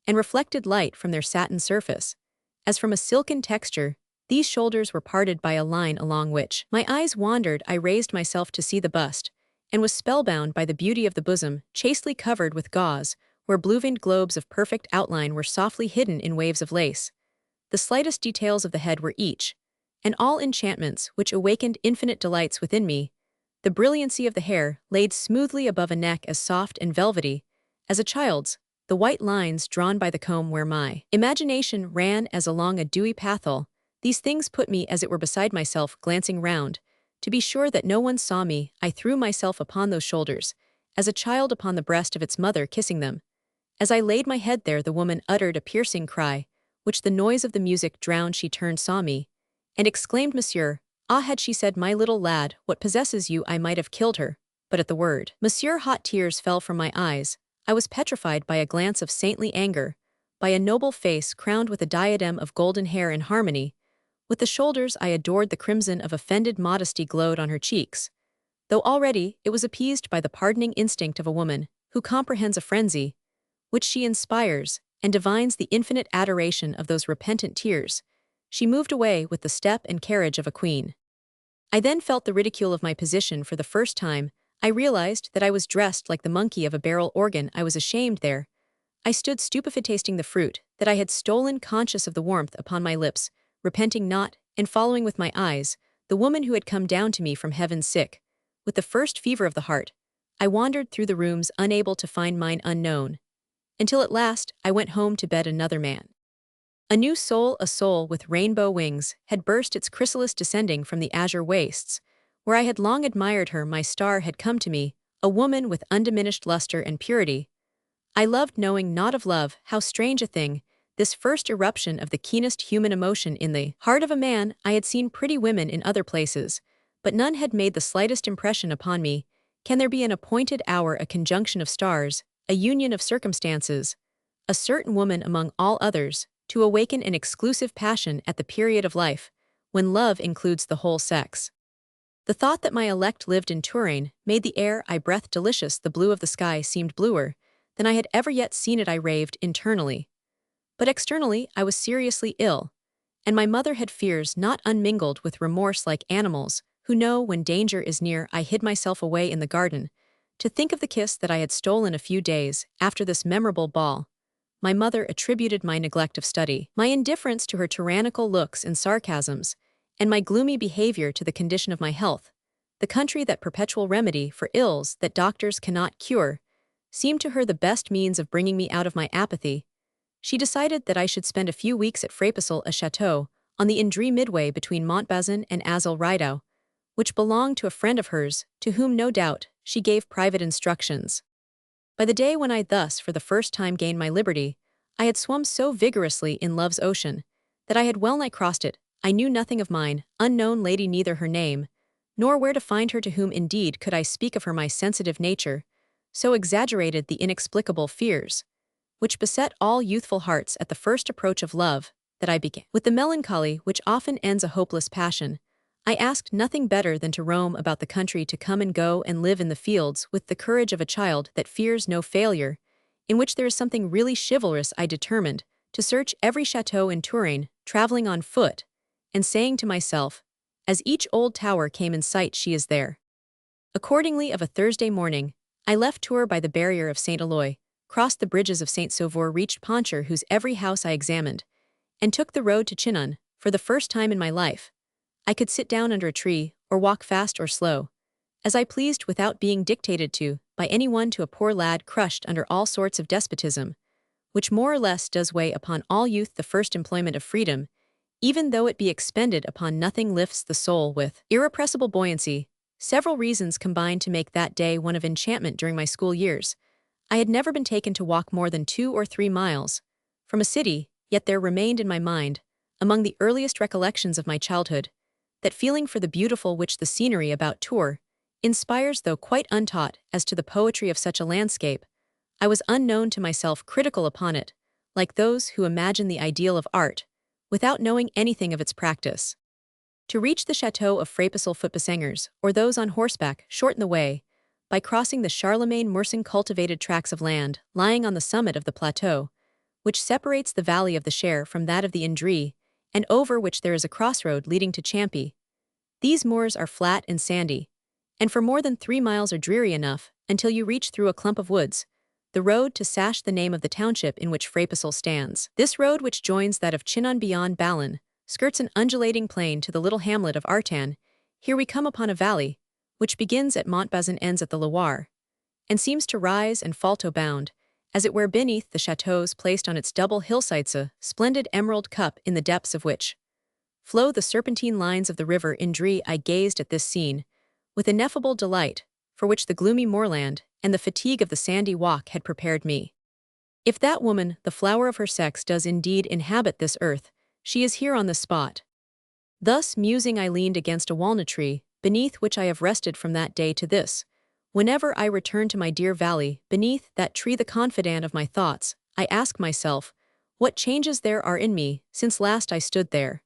and reflected light from their satin surface, as from a silken texture. These shoulders were parted by a line along which my eyes wandered. I raised myself to see the bust, and was spellbound by the beauty of the bosom, chastely covered with gauze, where blue-veined globes of perfect outline were softly hidden in waves of lace. The slightest details of the head were each, and all enchantments which awakened infinite delights within me. The brilliancy of the hair, laid smoothly above a neck as soft and velvety as a child's, the white lines drawn by the comb where my imagination ran as along a dewy pathway. These things put me as it were beside myself, glancing round. To be sure that no one saw me, I threw myself upon those shoulders, as a child upon the breast of its mother, kissing them. As I laid my head there, the woman uttered a piercing cry, which the noise of the music drowned. She turned, saw me, and exclaimed, "Monsieur." Ah, had she said, "My little lad, what possesses you?" I might have killed her. But at the word "Monsieur," hot tears fell from my eyes. I was petrified by a glance of saintly anger, by a noble face crowned with a diadem of golden hair in harmony with the shoulders I adored. The crimson of offended modesty glowed on her cheeks, though already it was appeased by the pardoning instinct of a woman who comprehends a frenzy which she inspires and divines the infinite adoration of those repentant tears. She moved away with the step and carriage of a queen. I then felt the ridicule of my position for the first time. I realized that I was dressed like the monkey of a barrel organ. I was ashamed there. I stood stupefied, tasting the fruit that I had stolen, conscious of the warmth upon my lips, repenting not, and following with my eyes the woman who had come down to me from heaven sick with the first fever of the heart. I wandered through the rooms, unable to find mine unknown, until at last I went home to bed another man. A new soul, a soul with rainbow wings, had burst its chrysalis, descending from the azure wastes, where I had long admired her. My star had come to me, a woman with undiminished luster and purity. I loved, knowing not of love. How strange a thing, this first eruption of the keenest human emotion in the heart of a man. I had seen pretty women in other places, but none had made the slightest impression upon me. Can there be an appointed hour, a conjunction of stars, a union of circumstances, a certain woman among all others, to awaken an exclusive passion at the period of life, when love includes the whole sex? The thought that my elect lived in Touraine made the air I breathed delicious. The blue of the sky seemed bluer than I had ever yet seen it. I raved internally, but externally I was seriously ill, and my mother had fears not unmingled with remorse. Like animals who know when danger is near, I hid myself away in the garden, to think of the kiss that I had stolen a few days after this memorable ball. My mother attributed my neglect of study, my indifference to her tyrannical looks and sarcasms, and my gloomy behavior to the condition of my health. The country, that perpetual remedy for ills that doctors cannot cure, seemed to her the best means of bringing me out of my apathy. She decided that I should spend a few weeks at Frépissel, a chateau on the Indre midway between Montbazon and Azul-Rideau, which belonged to a friend of hers, to whom, no doubt, she gave private instructions. By the day when I thus for the first time gained my liberty, I had swum so vigorously in love's ocean that I had well nigh crossed it. I knew nothing of mine unknown lady, neither her name, nor where to find her. To whom indeed could I speak of her? My sensitive nature so exaggerated the inexplicable fears which beset all youthful hearts at the first approach of love, that I began, with the melancholy which often ends a hopeless passion. I asked nothing better than to roam about the country, to come and go and live in the fields with the courage of a child that fears no failure, in which there is something really chivalrous. I determined to search every chateau in Touraine, traveling on foot, and saying to myself, as each old tower came in sight, "She is there." Accordingly, of a Thursday morning, I left Tours by the barrier of Saint Eloi, crossed the bridges of Saint Sauveur, reached Poncher, whose every house I examined, and took the road to Chinon. For the first time in my life, I could sit down under a tree, or walk fast or slow, as I pleased, without being dictated to by any one. To a poor lad crushed under all sorts of despotism, which more or less does weigh upon all youth, the first employment of freedom, even though it be expended upon nothing, lifts the soul with irrepressible buoyancy. Several reasons combined to make that day one of enchantment. During my school years, I had never been taken to walk more than 2 or 3 miles from a city, yet there remained in my mind, among the earliest recollections of my childhood, that feeling for the beautiful which the scenery about Tours inspires. Though quite untaught as to the poetry of such a landscape, I was unknown to myself critical upon it, like those who imagine the ideal of art, without knowing anything of its practice. To reach the chateau of Frépissel, footpassengers, or those on horseback, shorten the way by crossing the Charlemagne-Meursin cultivated tracts of land lying on the summit of the plateau, which separates the valley of the Cher from that of the Indre, and over which there is a crossroad leading to Champy. These moors are flat and sandy, and for more than 3 miles are dreary enough until you reach through a clump of woods, the road to Sash, the name of the township in which Frapesal stands. This road, which joins that of Chinon beyond Ballon, skirts an undulating plain to the little hamlet of Artan. Here we come upon a valley, which begins at Montbazon and ends at the Loire, and seems to rise and fall to bound, as it were beneath the chateaux placed on its double hillsides, a splendid emerald cup in the depths of which flow the serpentine lines of the river Indre. I gazed at this scene with ineffable delight, for which the gloomy moorland and the fatigue of the sandy walk had prepared me. If that woman, the flower of her sex, does indeed inhabit this earth, she is here on this spot. Thus musing, I leaned against a walnut tree, beneath which I have rested from that day to this. Whenever I return to my dear valley, beneath that tree the confidant of my thoughts, I ask myself, what changes there are in me since last I stood there.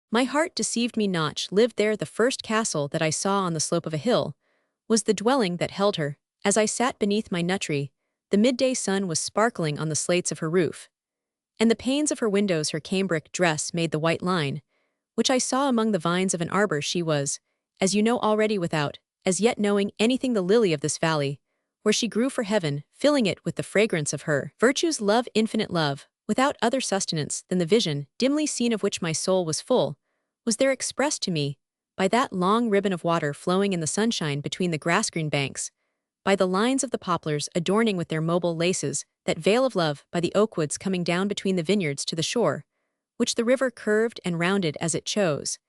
My heart deceived me not. Lived there the first castle that I saw on the slope of a hill, was the dwelling that held her. As I sat beneath my nut tree, the midday sun was sparkling on the slates of her roof, and the panes of her windows her cambric dress made the white line, which I saw among the vines of an arbor. She was, as you know already, without as yet knowing anything, the lily of this valley, where she grew for heaven, filling it with the fragrance of her virtues, love, infinite love, without other sustenance than the vision, dimly seen, of which my soul was full, was there expressed to me, by that long ribbon of water flowing in the sunshine between the grass-green banks, by the lines of the poplars adorning with their mobile laces that veil of love, by the oakwoods coming down between the vineyards to the shore, which the river curved and rounded as it chose,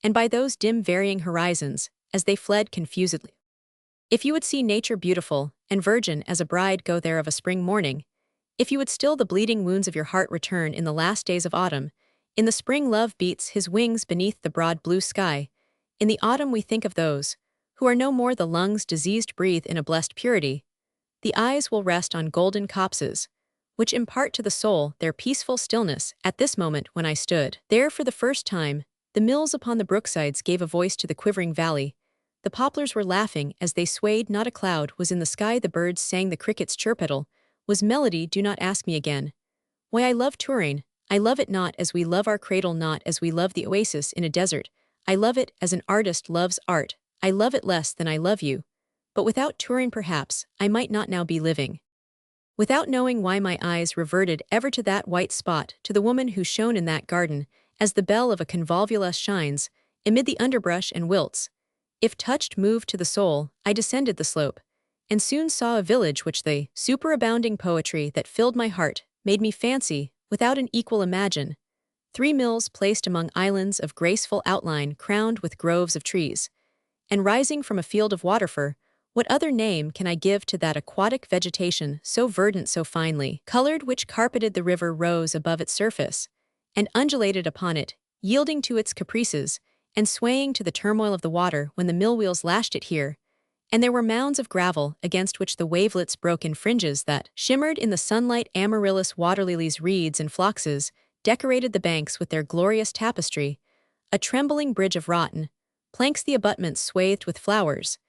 and by those dim varying horizons, as they fled confusedly. If you would see nature beautiful and virgin as a bride, go there of a spring morning. If you would still the bleeding wounds of your heart, return in the last days of autumn. In the spring love beats his wings beneath the broad blue sky. In the autumn we think of those who are no more. The lungs diseased breathe in a blessed purity. The eyes will rest on golden copses, which impart to the soul their peaceful stillness. At this moment, when I stood there for the first time, the mills upon the brooksides gave a voice to the quivering valley. The poplars were laughing as they swayed. Not a cloud was in the sky. The birds sang. The crickets chirpittle was melody. Do not ask me again why I love Touraine. I love it not as we love our cradle, not as we love the oasis in a desert. I love it as an artist loves art. I love it less than I love you. But without Touraine perhaps I might not now be living. Without knowing why my eyes reverted ever to that white spot, to the woman who shone in that garden, as the bell of a convolvulus shines, amid the underbrush and wilts. If touched, moved to the soul, I descended the slope, and soon saw a village which the superabounding poetry that filled my heart made me fancy, without an equal imagine. 3 mills placed among islands of graceful outline, crowned with groves of trees, and rising from a field of waterfur. What other name can I give to that aquatic vegetation, so verdant, so finely colored, which carpeted the river, rose above its surface, and undulated upon it, yielding to its caprices, and swaying to the turmoil of the water when the mill wheels lashed it here? And there were mounds of gravel against which the wavelets broke in fringes that shimmered in the sunlight. Amaryllis, waterlilies, reeds, and phloxes decorated the banks with their glorious tapestry. A trembling bridge of rotten planks, the abutments swathed with flowers,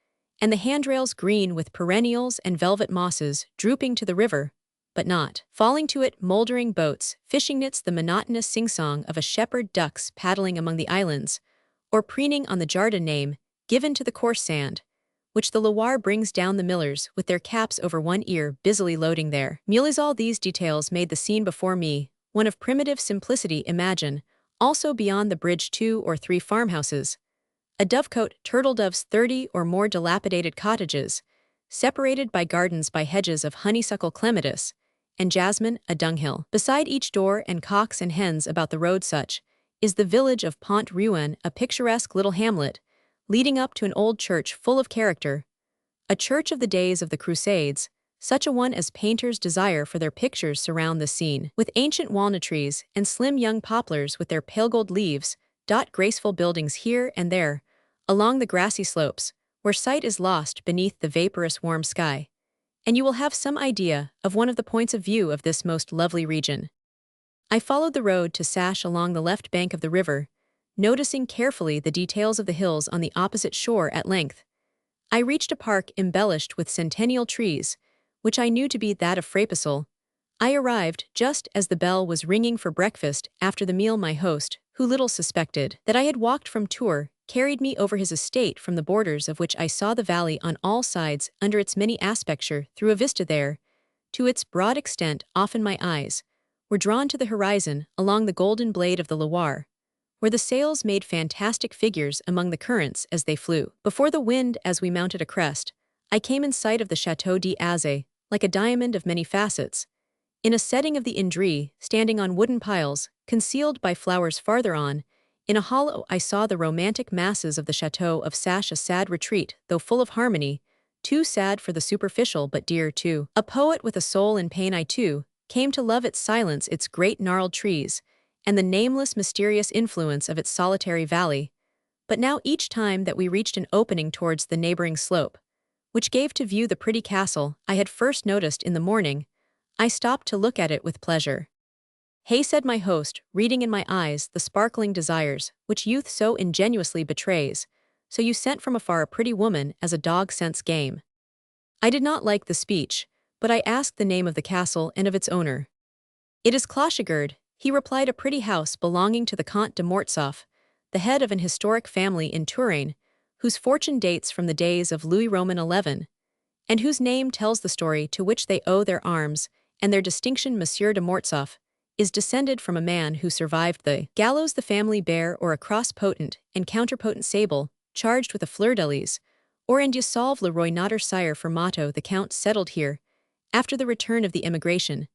and the handrails green with perennials and velvet mosses, drooping to the river, but not falling to it. Mouldering boats, fishing nets, the monotonous sing-song of a shepherd, ducks paddling among the islands, or preening on the Jardin name given to the coarse sand, which the Loire brings down. The millers, with their caps over one ear, busily loading their mules. All these details made the scene before me one of primitive simplicity. Imagine, also beyond the bridge, 2 or 3 farmhouses, a dovecote, turtle doves, 30 or more dilapidated cottages, separated by gardens, by hedges of honeysuckle, clematis, and jasmine, a dunghill beside each door, and cocks and hens about the road. Such is the village of Pont-Rouen, a picturesque little hamlet, leading up to an old church full of character, a church of the days of the Crusades, such a one as painters desire for their pictures. Surround the scene with ancient walnut trees and slim young poplars with their pale gold leaves, dot graceful buildings here and there, along the grassy slopes, where sight is lost beneath the vaporous warm sky, and you will have some idea of one of the points of view of this most lovely region. I followed the road to Sash along the left bank of the river, noticing carefully the details of the hills on the opposite shore. At length, I reached a park embellished with centennial trees, which I knew to be that of Frapesal. I arrived just as the bell was ringing for breakfast. After the meal, my host, who little suspected that I had walked from Tours, carried me over his estate from the borders of which I saw the valley on all sides under its many aspecture through a vista there, to its broad extent often my eyes were drawn to the horizon along the golden blade of the Loire, where the sails made fantastic figures among the currents as they flew. Before the wind as we mounted a crest, I came in sight of the Château d'Azay, like a diamond of many facets, in a setting of the Indre, standing on wooden piles, concealed by flowers farther on. In a hollow I saw the romantic masses of the Chateau of Sache, a sad retreat, though full of harmony, too sad for the superficial but dear too. A poet with a soul in pain, I too came to love its silence, its great gnarled trees, and the nameless mysterious influence of its solitary valley. But now each time that we reached an opening towards the neighboring slope, which gave to view the pretty castle I had first noticed in the morning, I stopped to look at it with pleasure. "Hey," said my host, reading in my eyes the sparkling desires which youth so ingenuously betrays, "so you sent from afar a pretty woman as a dog scents game." I did not like the speech, but I asked the name of the castle and of its owner. "It is Clochegard," he replied, "a pretty house belonging to the Comte de Mortsauf, the head of an historic family in Touraine, whose fortune dates from the days of Louis Roman XI, and whose name tells the story to which they owe their arms and their distinction. Monsieur de Mortsauf is descended from a man who survived the gallows. The family bear or a cross potent and counterpotent sable, charged with a fleur-de-lis, or and Dissolve le Roi Notre Sire for motto. The Count settled here after the return of the emigration.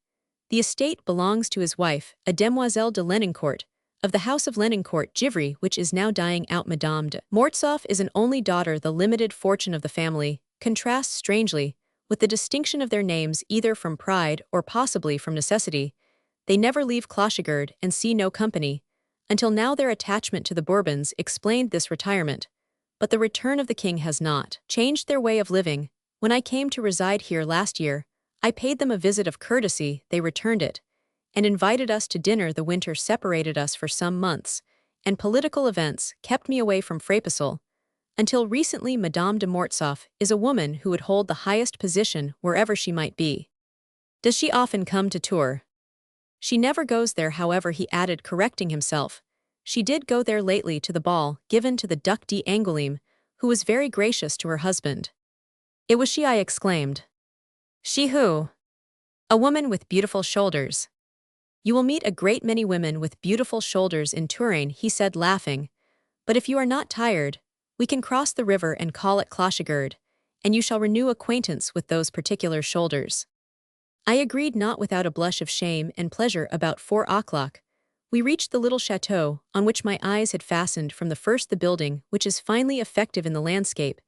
The estate belongs to his wife, a demoiselle de Lenoncourt, of the house of Lenoncourt Givry, which is now dying out. Madame de Mortsauf is an only daughter. The limited fortune of the family contrasts strangely with the distinction of their names, either from pride or possibly from necessity. They never leave Clochegard and see no company. Until now their attachment to the Bourbons explained this retirement, but the return of the king has not changed their way of living. When I came to reside here last year, I paid them a visit of courtesy. They returned it, and invited us to dinner. The winter separated us for some months, and political events kept me away from Frapesle. Until recently, Madame de Mortsauf is a woman who would hold the highest position wherever she might be. Does she often come to Tours? She never goes there, however, he added, correcting himself. She did go there lately to the ball given to the Duc d'Angoulême, who was very gracious to her husband. It was she, I exclaimed. She who? A woman with beautiful shoulders. You will meet a great many women with beautiful shoulders in Touraine, he said, laughing. But if you are not tired, we can cross the river and call at Clochegard, and you shall renew acquaintance with those particular shoulders. I agreed, not without a blush of shame and pleasure. About 4 o'clock, we reached the little chateau on which my eyes had fastened from the first. The building, which is finely effective in the landscape,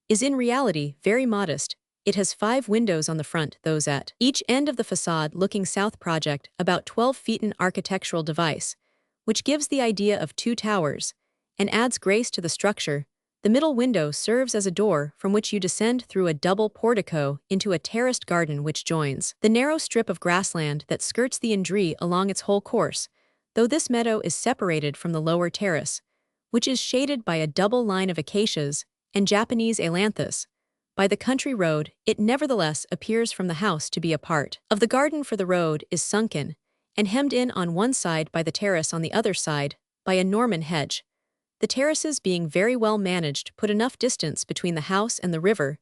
is in reality very modest. It has 5 windows on the front, those at each end of the facade looking south. Project about 12 feet, an architectural device, which gives the idea of 2 towers, and adds grace to the structure. The middle window serves as a door from which you descend through a double portico into a terraced garden which joins the narrow strip of grassland that skirts the Indre along its whole course, though this meadow is separated from the lower terrace, which is shaded by a double line of acacias and Japanese ailanthus. By the country road, it nevertheless appears from the house to be a part of the garden, for the road is sunken and hemmed in on one side by the terrace, on the other side by a Norman hedge. The terraces, being very well managed, put enough distance between the house and the river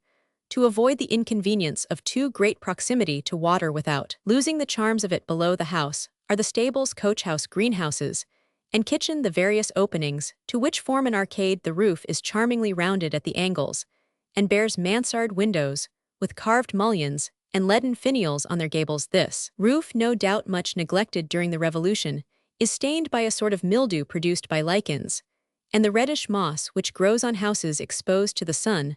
to avoid the inconvenience of too great proximity to water without losing the charms of it. Below the house are the stables, coachhouse, greenhouses, and kitchen, the various openings to which form an arcade. The roof is charmingly rounded at the angles, and bears mansard windows, with carved mullions and leaden finials on their gables. This roof, no doubt much neglected during the Revolution, is stained by a sort of mildew produced by lichens, and the reddish moss which grows on houses exposed to the sun.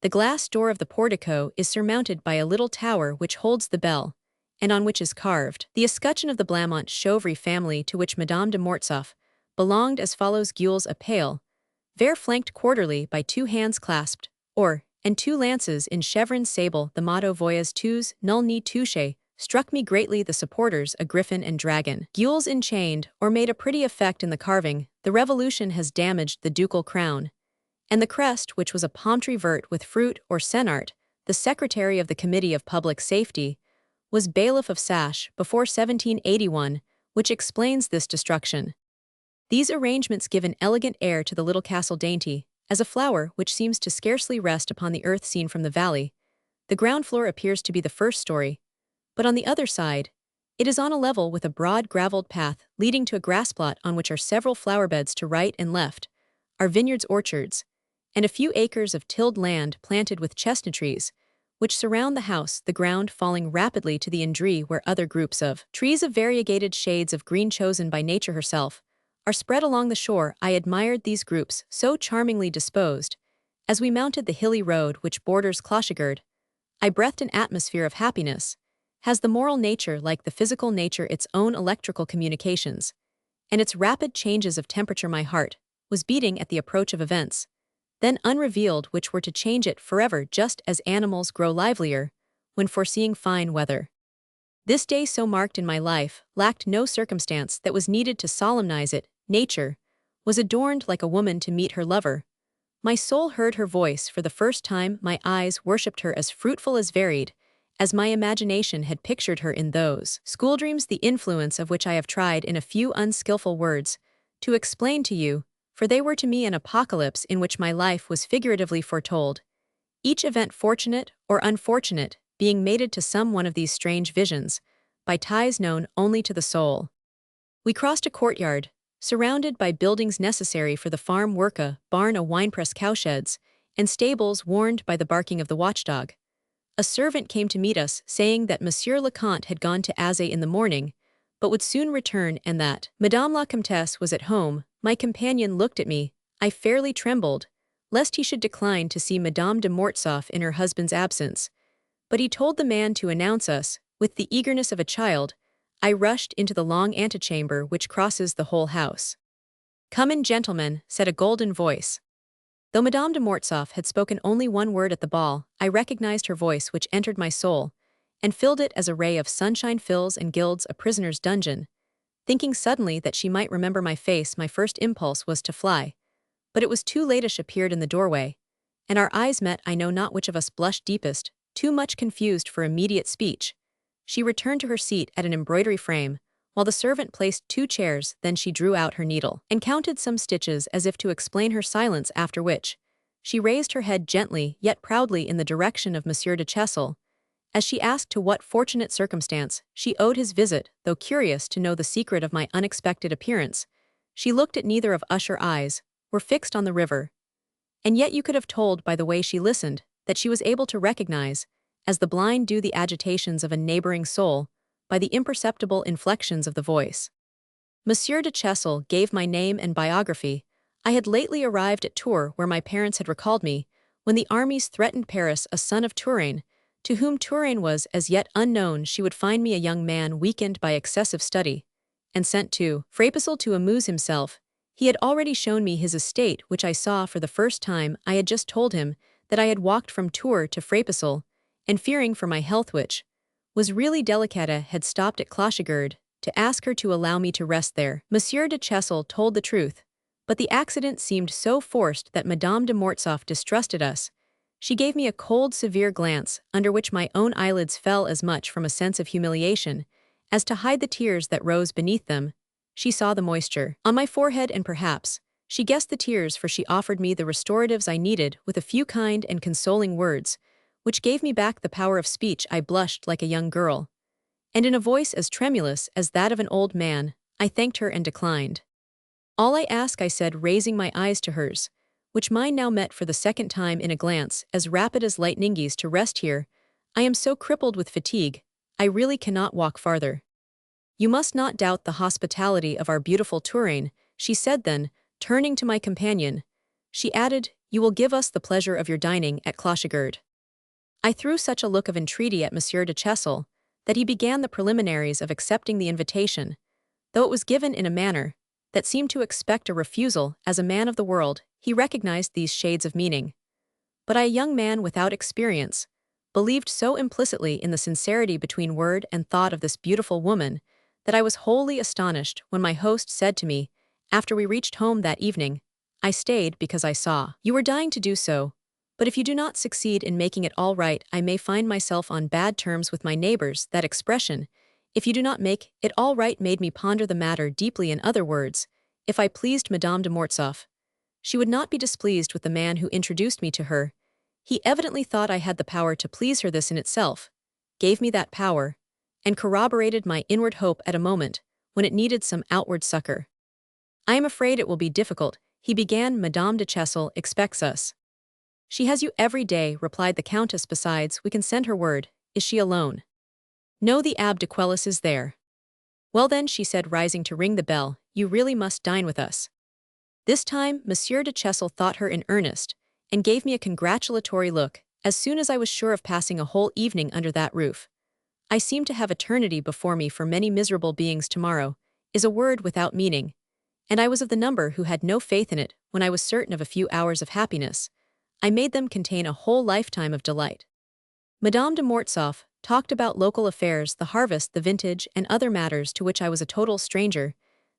The glass door of the portico is surmounted by a little tower which holds the bell, and on which is carved the escutcheon of the Blamont Chauvry family, to which Madame de Mortsauf belonged, as follows: gules a pale, vert, flanked quarterly by 2 hands clasped, or, and 2 lances in chevron sable. The motto Voyez tous, nul ni touche struck me greatly. The supporters, a griffin and dragon, gules enchained, or made a pretty effect in the carving. The Revolution has damaged the ducal crown, and the crest, which was a palm tree vert with fruit or senart. The secretary of the Committee of Public Safety was bailiff of Sache before 1781, which explains this destruction. These arrangements give an elegant air to the little castle dainty, as a flower which seems to scarcely rest upon the earth seen from the valley. The ground floor appears to be the first story, but on the other side, it is on a level with a broad gravelled path leading to a grass plot on which are several flower beds to right and left, are vineyards, orchards, and a few acres of tilled land planted with chestnut trees, which surround the house, the ground falling rapidly to the indre where other groups of trees of variegated shades of green chosen by nature herself are spread along the shore. I admired these groups, so charmingly disposed. As we mounted the hilly road which borders Clochegard, I breathed an atmosphere of happiness. Has the moral nature, like the physical nature, its own electrical communications? And its rapid changes of temperature, my heart was beating at the approach of events, then unrevealed, which were to change it forever, just as animals grow livelier when foreseeing fine weather. This day, so marked in my life, lacked no circumstance that was needed to solemnize it. Nature was adorned like a woman to meet her lover. My soul heard her voice for the first time, my eyes worshipped her, as fruitful, as varied, as my imagination had pictured her in those schooldreams, the influence of which I have tried in a few unskillful words to explain to you, for they were to me an apocalypse in which my life was figuratively foretold, each event, fortunate or unfortunate, being mated to some one of these strange visions, by ties known only to the soul. We crossed a courtyard, surrounded by buildings necessary for the farm work, a barn, a winepress, cowsheds, and stables warned by the barking of the watchdog. A servant came to meet us, saying that Monsieur le Comte had gone to Azay in the morning, but would soon return, and that Madame la Comtesse was at home. My companion looked at me. I fairly trembled, lest he should decline to see Madame de Mortsauf in her husband's absence. But he told the man to announce us. With the eagerness of a child, I rushed into the long antechamber which crosses the whole house. "Come in, gentlemen," said a golden voice. Though Madame de Mortsauf had spoken only one word at the ball, I recognized her voice, which entered my soul, and filled it as a ray of sunshine fills and gilds a prisoner's dungeon. Thinking suddenly that she might remember my face, my first impulse was to fly. But it was too late. She appeared in the doorway, and our eyes met. I know not which of us blushed deepest, too much confused for immediate speech. She returned to her seat at an embroidery frame, while the servant placed 2 chairs. Then she drew out her needle and counted some stitches as if to explain her silence, after which she raised her head gently yet proudly in the direction of Monsieur de Chessel, as she asked to what fortunate circumstance she owed his visit. Though curious to know the secret of my unexpected appearance, she looked at neither of us. Her eyes were fixed on the river, and yet you could have told by the way she listened that she was able to recognize, as the blind do the agitations of a neighboring soul, by the imperceptible inflections of the voice. Monsieur de Chessel gave my name and biography. I had lately arrived at Tours, where my parents had recalled me, when the armies threatened Paris. A son of Touraine, to whom Touraine was as yet unknown, she would find me a young man weakened by excessive study, and sent to Frapesle to amuse himself. He had already shown me his estate, which I saw for the first time. I had just told him that I had walked from Tours to Frapesle, and fearing for my health, which was really delicate, had stopped at Clochegard to ask her to allow me to rest there. Monsieur de Chessel told the truth, but the accident seemed so forced that Madame de Mortsauf distrusted us. She gave me a cold, severe glance, under which my own eyelids fell, as much from a sense of humiliation as to hide the tears that rose beneath them. She saw the moisture on my forehead, and perhaps she guessed the tears, for she offered me the restoratives I needed with a few kind and consoling words, which gave me back the power of speech. I blushed like a young girl, and in a voice as tremulous as that of an old man, I thanked her and declined. "All I ask," I said, raising my eyes to hers, which mine now met for the second time in a glance as rapid as lightning's, to rest here. I am so crippled with fatigue, I really cannot walk farther. "You must not doubt the hospitality of our beautiful Touraine," she said. Then, turning to my companion, she added, "You will give us the pleasure of your dining at Clochegard." I threw such a look of entreaty at Monsieur de Chessel that he began the preliminaries of accepting the invitation, though it was given in a manner that seemed to expect a refusal. As a man of the world, he recognized these shades of meaning. But I, a young man without experience, believed so implicitly in the sincerity between word and thought of this beautiful woman that I was wholly astonished when my host said to me, after we reached home that evening, "I stayed because I saw you were dying to do so. But if you do not succeed in making it all right, I may find myself on bad terms with my neighbors." That expression, "if you do not make it all right," made me ponder the matter deeply. In other words, if I pleased Madame de Mortsauf, she would not be displeased with the man who introduced me to her. He evidently thought I had the power to please her. This in itself gave me that power, and corroborated my inward hope at a moment when it needed some outward succor. I am afraid it will be difficult, he began. Madame de Chessel expects us. She has you every day, replied the Countess. Besides, we can send her word. Is she alone? No, the Abbe de Quelus is there. Well then, she said, rising to ring the bell, you really must dine with us. This time, Monsieur de Chessel thought her in earnest, and gave me a congratulatory look, as soon as I was sure of passing a whole evening under that roof. I seem to have eternity before me. For many miserable beings tomorrow is a word without meaning, and I was of the number who had no faith in it. When I was certain of a few hours of happiness, I made them contain a whole lifetime of delight. Madame de Mortsauf talked about local affairs, the harvest, the vintage, and other matters to which I was a total stranger.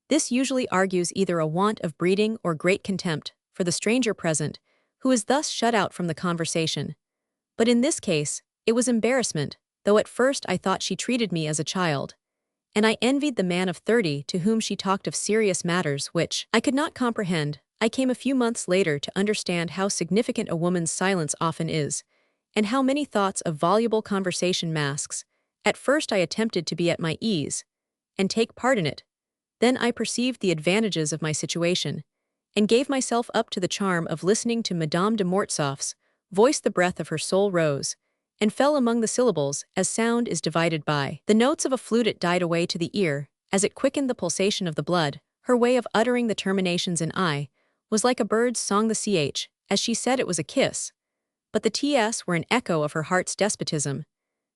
This usually argues either a want of breeding or great contempt for the stranger present, who is thus shut out from the conversation. But in this case, it was embarrassment, though at first I thought she treated me as a child, and I envied the man of 30 to whom she talked of serious matters which I could not comprehend. I came a few months later to understand how significant a woman's silence often is, and how many thoughts of voluble conversation masks. At first I attempted to be at my ease, and take part in it. Then I perceived the advantages of my situation, and gave myself up to the charm of listening to Madame de Mortsauf's voice. The breath of her soul rose, and fell among the syllables as sound is divided by the notes of a flute. It died away to the ear, as it quickened the pulsation of the blood. Her way of uttering the terminations in I was like a bird's song. The ch, as she said it was a kiss, but the ts were an echo of her heart's despotism.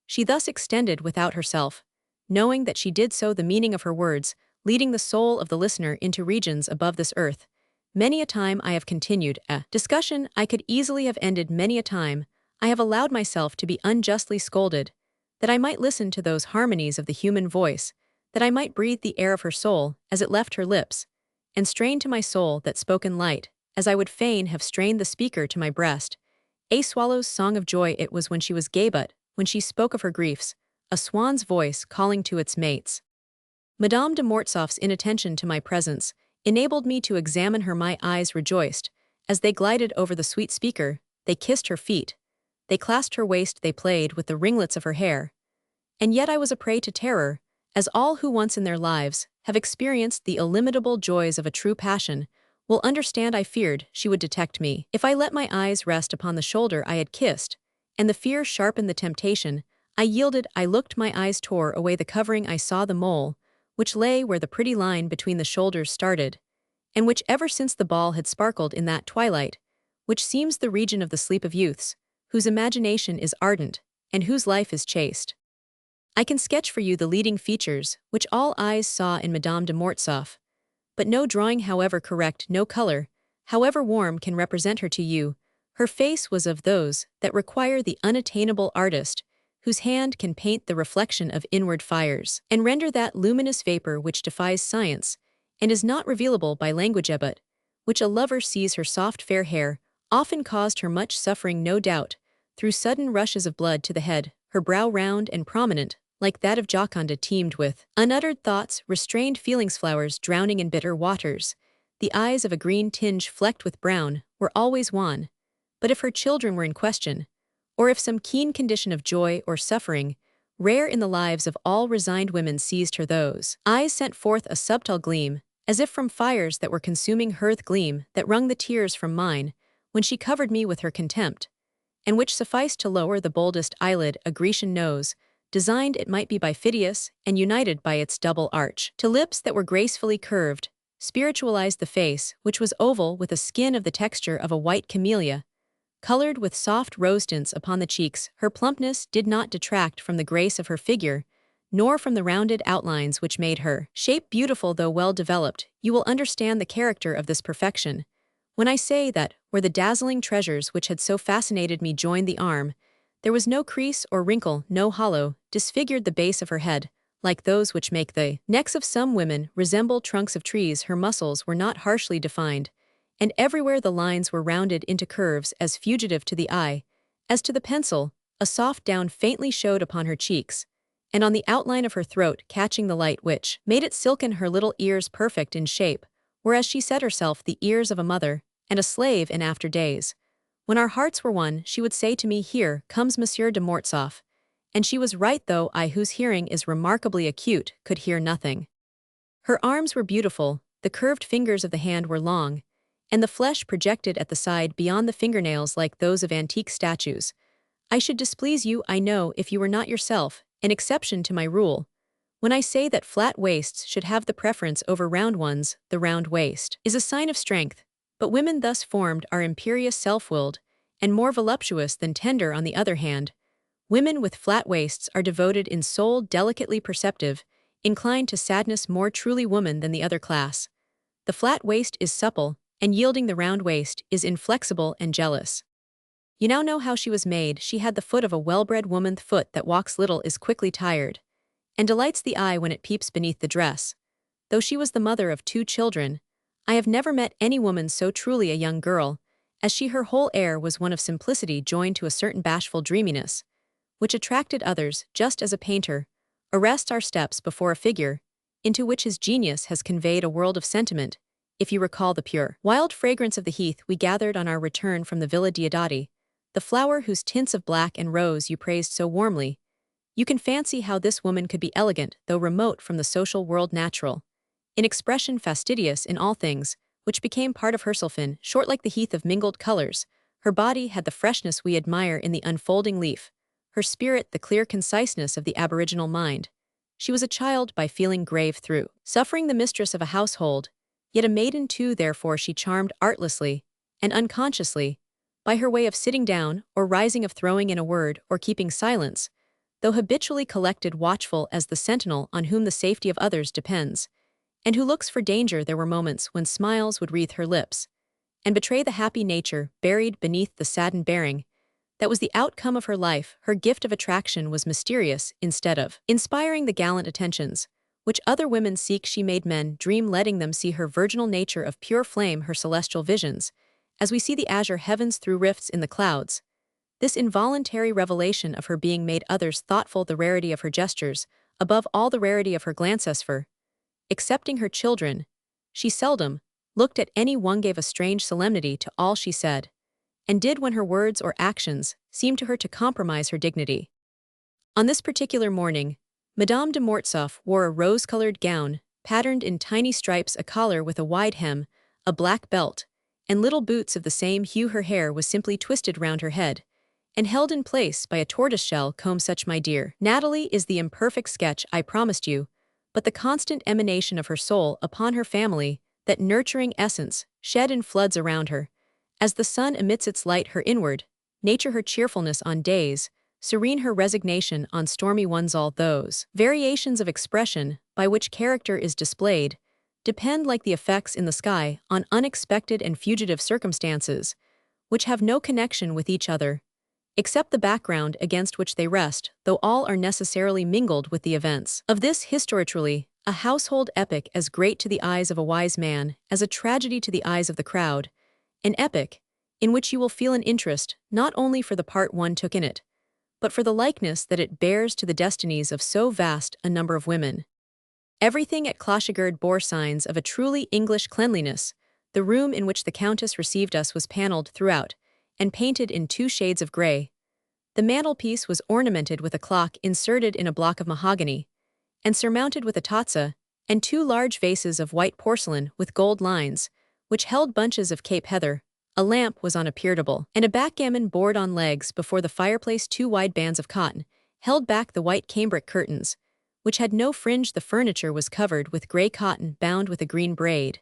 She thus extended without herself, knowing that she did so, the meaning of her words, leading the soul of the listener into regions above this earth. Many a time I have continued a discussion I could easily have ended. Many a time I have allowed myself to be unjustly scolded, that I might listen to those harmonies of the human voice, that I might breathe the air of her soul as it left her lips, and strain to my soul that spoken light, as I would fain have strained the speaker to my breast. A swallow's song of joy it was when she was gay, but when she spoke of her griefs, a swan's voice calling to its mates. Madame de Mortsauf's inattention to my presence enabled me to examine her. My eyes rejoiced as they glided over the sweet speaker. They kissed her feet, they clasped her waist, they played with the ringlets of her hair. And yet I was a prey to terror, as all who once in their lives have experienced the illimitable joys of a true passion will understand. I feared she would detect me if I let my eyes rest upon the shoulder I had kissed, and the fear sharpened the temptation. I yielded. I looked. My eyes tore away the covering. I saw the mole, which lay where the pretty line between the shoulders started, and which ever since the ball had sparkled in that twilight, which seems the region of the sleep of youths, whose imagination is ardent, and whose life is chaste. I can sketch for you the leading features, which all eyes saw in Madame de Mortsauf, but no drawing, however correct, no color, however warm, can represent her to you. Her face was of those that require the unattainable artist, whose hand can paint the reflection of inward fires, and render that luminous vapor which defies science, and is not revealable by language, but which a lover sees. Her soft fair hair often caused her much suffering, no doubt, through sudden rushes of blood to the head. Her brow round and prominent, like that of Gioconda, teemed with unuttered thoughts, restrained feelings, flowers drowning in bitter waters. The eyes, of a green tinge flecked with brown, were always wan. But if her children were in question, or if some keen condition of joy or suffering, rare in the lives of all resigned women, seized her, those eyes sent forth a subtle gleam, as if from fires that were consuming her, the gleam that wrung the tears from mine when she covered me with her contempt, and which sufficed to lower the boldest eyelid. A Grecian nose, designed it might be by Phidias, and united by its double arch to lips that were gracefully curved, spiritualized the face, which was oval with a skin of the texture of a white camellia, colored with soft rose tints upon the cheeks. Her plumpness did not detract from the grace of her figure, nor from the rounded outlines which made her shape beautiful. Though well developed, you will understand the character of this perfection when I say that, where the dazzling treasures which had so fascinated me joined the arm, there was no crease or wrinkle, no hollow, disfigured the base of her head, like those which make the necks of some women resemble trunks of trees. Her muscles were not harshly defined, and everywhere the lines were rounded into curves as fugitive to the eye as to the pencil. A soft down faintly showed upon her cheeks, and on the outline of her throat, catching the light which made it silken. Her little ears, perfect in shape, whereas she set herself the ears of a mother, and a slave in after days. When our hearts were one, she would say to me, "Here comes Monsieur de Mortsauf." And she was right, though I, whose hearing is remarkably acute, could hear nothing. Her arms were beautiful, the curved fingers of the hand were long, and the flesh projected at the side beyond the fingernails like those of antique statues. I should displease you, I know, if you were not yourself an exception to my rule. When I say that flat waists should have the preference over round ones, the round waist is a sign of strength, but women thus formed are imperious, self-willed, and more voluptuous than tender. On the other hand, women with flat waists are devoted in soul, delicately perceptive, inclined to sadness, more truly woman than the other class. The flat waist is supple, and yielding; the round waist is inflexible and jealous. You now know how she was made. She had the foot of a well-bred woman. The foot that walks little is quickly tired, and delights the eye when it peeps beneath the dress. Though she was the mother of 2 children, I have never met any woman so truly a young girl, as she. Her whole air was one of simplicity joined to a certain bashful dreaminess, which attracted others, just as a painter arrests our steps before a figure, into which his genius has conveyed a world of sentiment. If you recall the pure, wild fragrance of the heath we gathered on our return from the Villa Diodati, the flower whose tints of black and rose you praised so warmly, you can fancy how this woman could be elegant, though remote from the social world, natural in expression, fastidious in all things, which became part of herself. Short like the heath of mingled colors, her body had the freshness we admire in the unfolding leaf, her spirit the clear conciseness of the aboriginal mind. She was a child by feeling, grave through suffering, the mistress of a household, yet a maiden too. Therefore she charmed artlessly and unconsciously, by her way of sitting down or rising, of throwing in a word or keeping silence, though habitually collected, watchful as the sentinel on whom the safety of others depends, and who looks for danger. There were moments when smiles would wreathe her lips and betray the happy nature buried beneath the saddened bearing. That was the outcome of her life. Her gift of attraction was mysterious. Instead of inspiring the gallant attentions which other women seek, she made men dream, letting them see her virginal nature of pure flame, her celestial visions, as we see the azure heavens through rifts in the clouds. This involuntary revelation of her being made others thoughtful. The rarity of her gestures, above all the rarity of her glances, for, excepting her children, she seldom looked at any one, gave a strange solemnity to all she said and did when her words or actions seemed to her to compromise her dignity. On this particular morning, Madame de Mortsauf wore a rose-colored gown, patterned in tiny stripes, a collar with a wide hem, a black belt, and little boots of the same hue. Her hair was simply twisted round her head, and held in place by a tortoiseshell comb. Such, my dear Natalie, is the imperfect sketch I promised you, but the constant emanation of her soul upon her family, that nurturing essence, shed in floods around her, as the sun emits its light. Her inward nature, her cheerfulness on days serene, her resignation on stormy ones, all those variations of expression by which character is displayed, depend, like the effects in the sky, on unexpected and fugitive circumstances, which have no connection with each other, except the background against which they rest, though all are necessarily mingled with the events of this historically, a household epic, as great to the eyes of a wise man as a tragedy to the eyes of the crowd, an epic in which you will feel an interest not only for the part one took in it, but for the likeness that it bears to the destinies of so vast a number of women. Everything at Clochegard bore signs of a truly English cleanliness. The room in which the Countess received us was paneled throughout, and painted in 2 shades of grey. The mantelpiece was ornamented with a clock inserted in a block of mahogany, and surmounted with a tazza, and 2 large vases of white porcelain with gold lines, which held bunches of Cape heather. A lamp was on a pier-table, and a backgammon board on legs before the fireplace. 2 wide bands of cotton held back the white cambric curtains, which had no fringe. The furniture was covered with grey cotton bound with a green braid,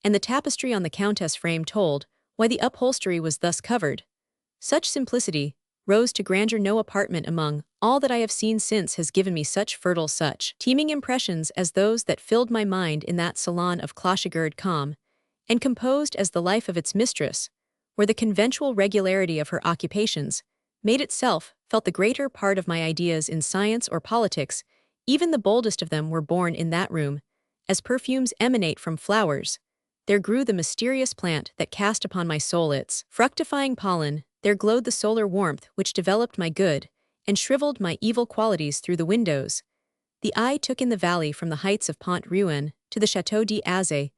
and the tapestry on the Countess' frame told why the upholstery was thus covered. Such simplicity rose to grandeur. No apartment among all that I have seen since has given me such fertile, such teeming impressions as those that filled my mind in that salon of Clochegard, calm and composed as the life of its mistress, where the conventual regularity of her occupations made itself felt. The greater part of my ideas in science or politics, even the boldest of them, were born in that room. As perfumes emanate from flowers, there grew the mysterious plant that cast upon my soul its fructifying pollen. There glowed the solar warmth which developed my good and shriveled my evil qualities. Through the windows, the eye took in the valley from the heights of Pont Rouen to the Château d'Azay,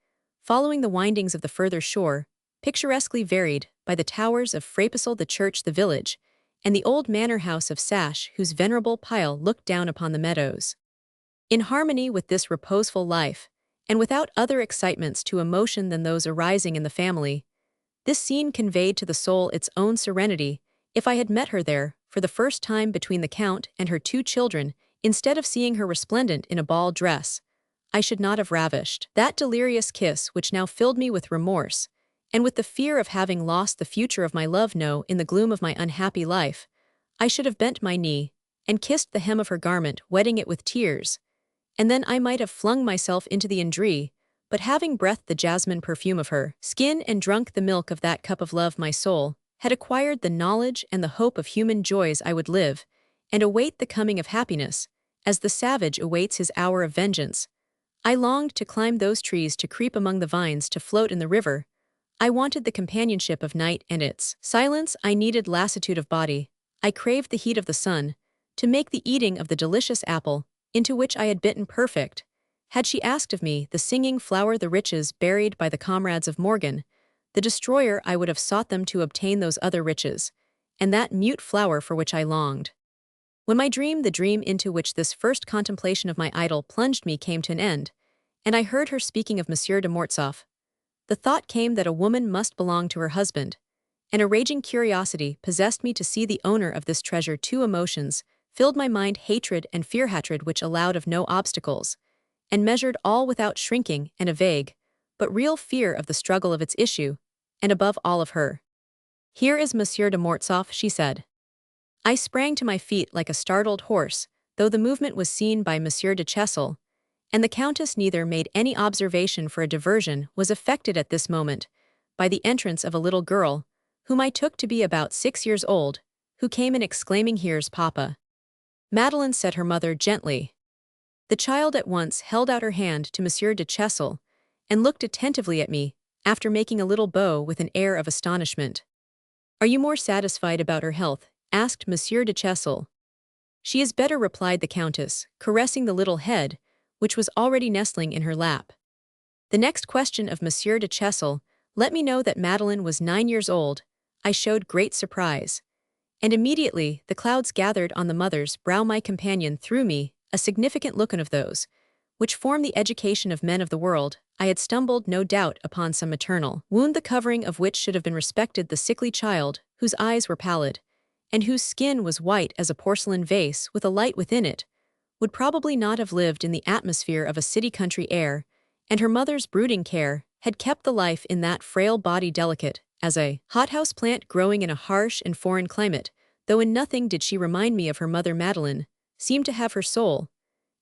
following the windings of the further shore, picturesquely varied by the towers of Frapisal the church the village, and the old manor house of Sash whose venerable pile looked down upon the meadows. In harmony with this reposeful life, and without other excitements to emotion than those arising in the family, this scene conveyed to the soul its own serenity. If I had met her there, for the first time between the Count and her two children, instead of seeing her resplendent in a ball dress, I should not have ravished. That delirious kiss which now filled me with remorse, and with the fear of having lost the future of my love in the gloom of my unhappy life, I should have bent my knee, and kissed the hem of her garment, wetting it with tears, and then I might have flung myself into the Indre, but having breathed the jasmine perfume of her skin and drunk the milk of that cup of love, my soul had acquired the knowledge and the hope of human joys. I would live, and await the coming of happiness, as the savage awaits his hour of vengeance. I longed to climb those trees, to creep among the vines, to float in the river. I wanted the companionship of night and its silence. I needed lassitude of body. I craved the heat of the sun, to make the eating of the delicious apple, into which I had bitten perfect. Had she asked of me the singing flower, the riches buried by the comrades of Morgan, the destroyer, I would have sought them to obtain those other riches, and that mute flower for which I longed. When my dream, the dream into which this first contemplation of my idol plunged me, came to an end, and I heard her speaking of Monsieur de Mortsauf, the thought came that a woman must belong to her husband, and a raging curiosity possessed me to see the owner of this treasure. Two emotions filled my mind, hatred and fear, hatred which allowed of no obstacles, and measured all without shrinking, and a vague, but real fear of the struggle of its issue, and above all of her. "Here is Monsieur de Mortsauf," she said. I sprang to my feet like a startled horse, though the movement was seen by Monsieur de Chessel, and the Countess neither made any observation, for a diversion was effected at this moment by the entrance of a little girl, whom I took to be about 6 years old, who came in exclaiming, "Here's Papa." "Madeleine," said her mother gently. The child at once held out her hand to Monsieur de Chessel, and looked attentively at me, after making a little bow with an air of astonishment. "Are you more satisfied about her health?" asked Monsieur de Chessel. "She is better," replied the Countess, caressing the little head, which was already nestling in her lap. The next question of Monsieur de Chessel let me know that Madeleine was 9 years old. I showed great surprise, and immediately the clouds gathered on the mother's brow. My companion threw me a significant look, of those which form the education of men of the world. I had stumbled, no doubt, upon some maternal wound, the covering of which should have been respected. The sickly child, whose eyes were pallid, and whose skin was white as a porcelain vase with a light within it, would probably not have lived in the atmosphere of a city-country air, and her mother's brooding care had kept the life in that frail body delicate as a hothouse plant growing in a harsh and foreign climate, though in nothing did she remind me of her mother. Madeleine seemed to have her soul,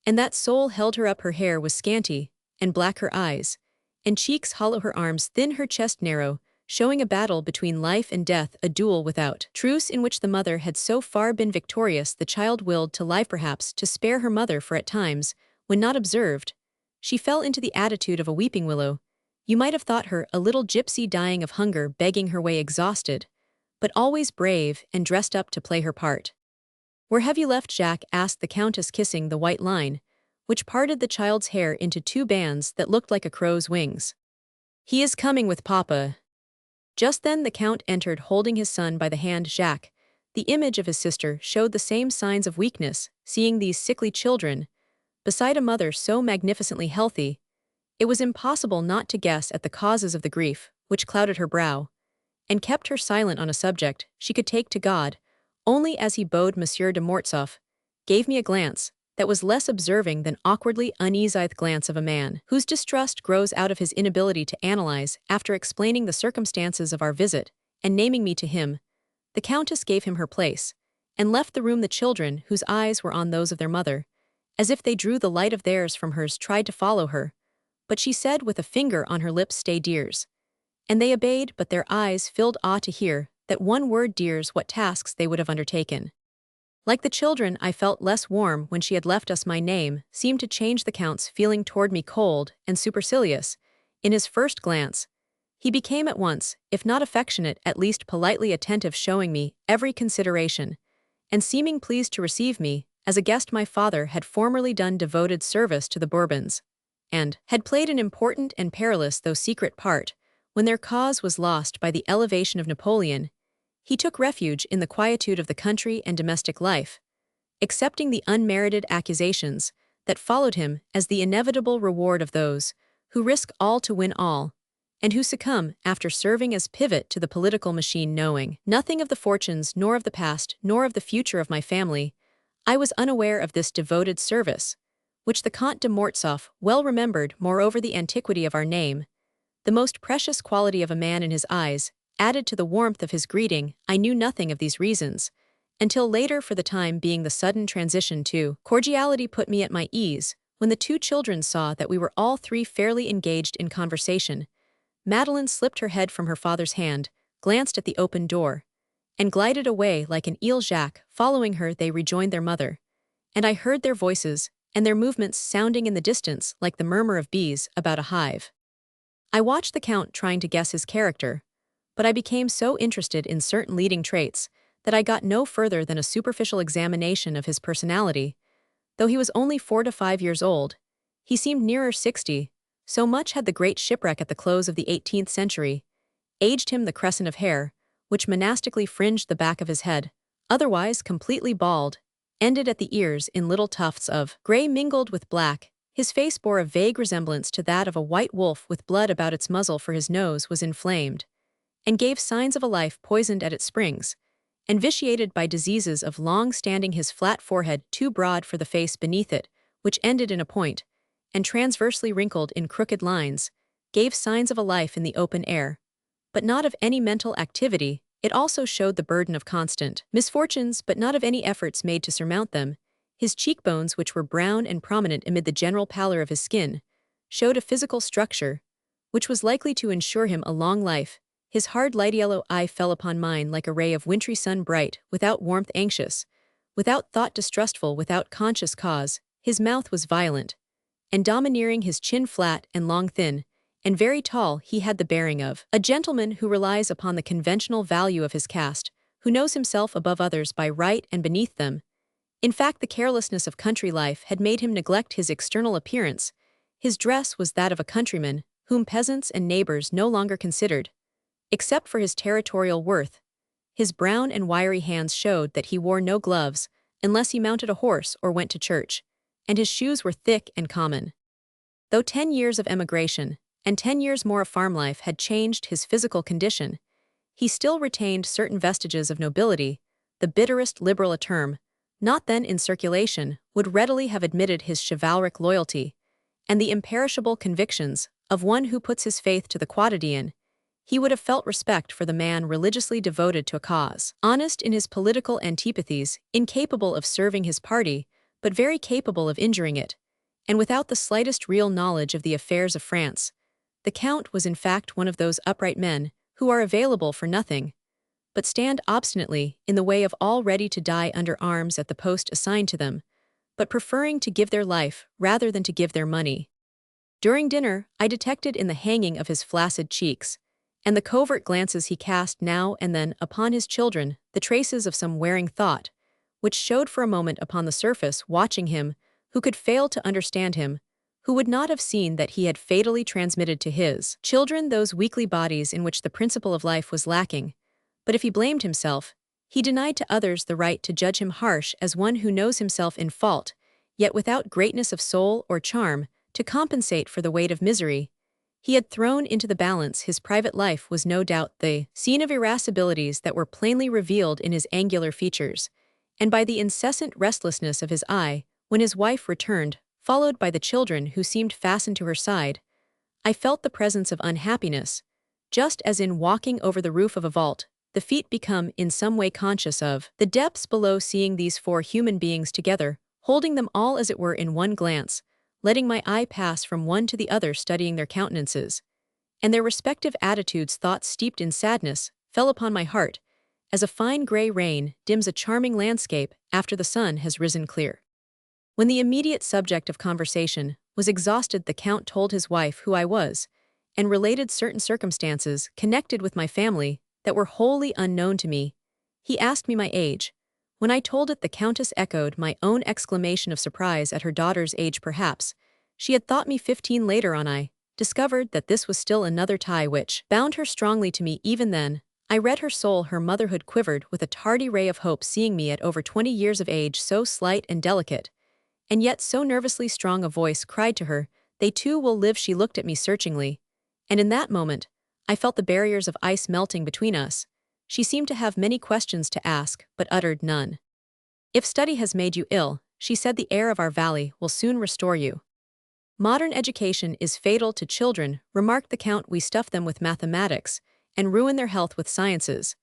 and that soul held her up. Her hair was scanty, and black her eyes, and cheeks hollow, her arms thin, her chest narrow, showing a battle between life and death, a duel without truce in which the mother had so far been victorious. The child willed to live, perhaps to spare her mother, for at times, when not observed, she fell into the attitude of a weeping willow. You might have thought her a little gypsy dying of hunger, begging her way, exhausted, but always brave and dressed up to play her part. "Where have you left Jacques?" asked the Countess, kissing the white line, which parted the child's hair into two bands that looked like a crow's wings. "He is coming with Papa." Just then the Count entered, holding his son by the hand. Jacques, the image of his sister, showed the same signs of weakness. Seeing these sickly children beside a mother so magnificently healthy, it was impossible not to guess at the causes of the grief which clouded her brow, and kept her silent on a subject she could take to God. Only as he bowed, Monsieur de Mortsauf gave me a glance that was less observing than awkwardly uneasy glance of a man whose distrust grows out of his inability to analyze. After explaining the circumstances of our visit and naming me to him, the Countess gave him her place, and left the room. The children, whose eyes were on those of their mother, as if they drew the light of theirs from hers, tried to follow her, but she said with a finger on her lips, "Stay, dears." And they obeyed, but their eyes filled awe to hear that one word, dears, what tasks they would have undertaken. Like the children, I felt less warm when she had left us. My name seemed to change the Count's feeling toward me. Cold and supercilious in his first glance, he became at once, if not affectionate, at least politely attentive, showing me every consideration, and seeming pleased to receive me as a guest. My father had formerly done devoted service to the Bourbons, and had played an important and perilous though secret part, when their cause was lost by the elevation of Napoleon, he took refuge in the quietude of the country and domestic life, accepting the unmerited accusations that followed him as the inevitable reward of those who risk all to win all, and who succumb after serving as pivot to the political machine. Knowing nothing of the fortunes nor of the past nor of the future of my family, I was unaware of this devoted service, which the Comte de Mortsauf well remembered. Moreover, the antiquity of our name, the most precious quality of a man in his eyes, added to the warmth of his greeting. I knew nothing of these reasons, until later. For the time being, the sudden transition to cordiality put me at my ease. When the two children saw that we were all three fairly engaged in conversation, Madeleine slipped her head from her father's hand, glanced at the open door, and glided away like an eel. Jacques, following her, they rejoined their mother, and I heard their voices and their movements sounding in the distance like the murmur of bees about a hive. I watched the Count trying to guess his character, but I became so interested in certain leading traits that I got no further than a superficial examination of his personality. Though he was only 4 to 5 years old, he seemed nearer 60, so much had the great shipwreck at the close of the 18th century aged him. The crescent of hair, which monastically fringed the back of his head, otherwise completely bald, ended at the ears in little tufts of gray mingled with black. His face bore a vague resemblance to that of a white wolf with blood about its muzzle, for his nose was inflamed, and gave signs of a life poisoned at its springs, and vitiated by diseases of long-standing. His flat forehead, too broad for the face beneath it, which ended in a point, and transversely wrinkled in crooked lines, gave signs of a life in the open air, but not of any mental activity. It also showed the burden of constant misfortunes, but not of any efforts made to surmount them. His cheekbones, which were brown and prominent amid the general pallor of his skin, showed a physical structure which was likely to ensure him a long life. His hard light yellow eye fell upon mine like a ray of wintry sun, bright, without warmth, anxious, without thought, distrustful, without conscious cause. His mouth was violent and domineering, his chin flat and long, thin, and very tall. He had the bearing of a gentleman who relies upon the conventional value of his caste, who knows himself above others by right and beneath them. In fact, the carelessness of country life had made him neglect his external appearance. His dress was that of a countryman, whom peasants and neighbors no longer considered, except for his territorial worth. His brown and wiry hands showed that he wore no gloves, unless he mounted a horse or went to church, and his shoes were thick and common. Though 10 years of emigration, and 10 years more of farm life had changed his physical condition, he still retained certain vestiges of nobility. The bitterest liberal a term, not then in circulation, would readily have admitted his chivalric loyalty, and the imperishable convictions of one who puts his faith to the quotidian. He would have felt respect for the man religiously devoted to a cause, honest in his political antipathies, incapable of serving his party, but very capable of injuring it, and without the slightest real knowledge of the affairs of France. The Count was in fact one of those upright men who are available for nothing, but stand obstinately in the way of all, ready to die under arms at the post assigned to them, but preferring to give their life rather than to give their money. During dinner, I detected in the hanging of his flaccid cheeks, and the covert glances he cast now and then upon his children, the traces of some wearing thought, which showed for a moment upon the surface. Watching him, who could fail to understand him, who would not have seen that he had fatally transmitted to his children those weakly bodies in which the principle of life was lacking. But if he blamed himself, he denied to others the right to judge him harsh as one who knows himself in fault, yet without greatness of soul or charm to compensate for the weight of misery he had thrown into the balance. His private life was no doubt the scene of irascibilities that were plainly revealed in his angular features, and by the incessant restlessness of his eye when his wife returned, followed by the children who seemed fastened to her side. I felt the presence of unhappiness, just as in walking over the roof of a vault, the feet become in some way conscious of the depths below. Seeing these 4 human beings together, holding them all as it were in one glance, letting my eye pass from one to the other, studying their countenances and their respective attitudes, thoughts steeped in sadness fell upon my heart, as a fine gray rain dims a charming landscape after the sun has risen clear. When the immediate subject of conversation was exhausted, the Count told his wife who I was, and related certain circumstances connected with my family that were wholly unknown to me. He asked me my age. When I told it, the Countess echoed my own exclamation of surprise at her daughter's age. Perhaps She had thought me 15 later on. I discovered that this was still another tie which bound her strongly to me even then. I read her soul. Her motherhood quivered with a tardy ray of hope, seeing me at over 20 years of age, so slight and delicate, and yet so nervously strong. A voice cried to her, "They too will live." She looked at me searchingly, and in that moment, I felt the barriers of ice melting between us. She seemed to have many questions to ask, but uttered none. "If study has made you ill," she said, "the air of our valley will soon restore you." "Modern education is fatal to children," remarked the Count. "We stuff them with mathematics, and ruin their health with sciences,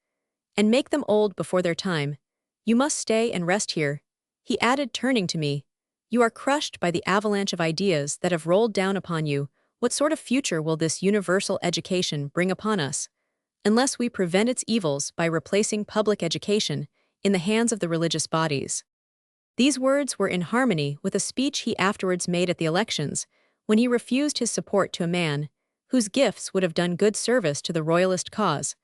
and make them old before their time. You must stay and rest here," he added, turning to me. "You are crushed by the avalanche of ideas that have rolled down upon you. What sort of future will this universal education bring upon us, unless we prevent its evils by replacing public education in the hands of the religious bodies?" These words were in harmony with a speech he afterwards made at the elections, when he refused his support to a man whose gifts would have done good service to the royalist cause.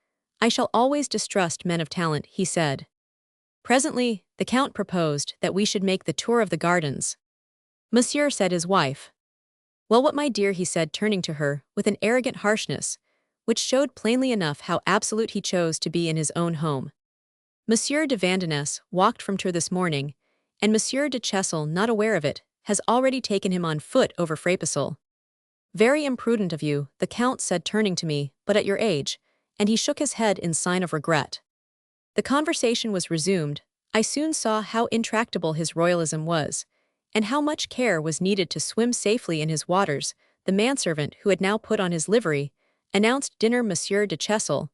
"I shall always distrust men of talent," he said. Presently, the Count proposed that we should make the tour of the gardens. "Monsieur," said his wife. "Well, what, my dear?" he said, turning to her with an arrogant harshness, which showed plainly enough how absolute he chose to be in his own home. "Monsieur de Vandenesse walked from Tours this morning, and Monsieur de Chessel, not aware of it, has already taken him on foot over Frapesle." "Very imprudent of you," the Count said, turning to me, "but at your age," and he shook his head in sign of regret. The conversation was resumed. I soon saw how intractable his royalism was, and how much care was needed to swim safely in his waters. The manservant, who had now put on his livery, announced dinner. Monsieur de Chessel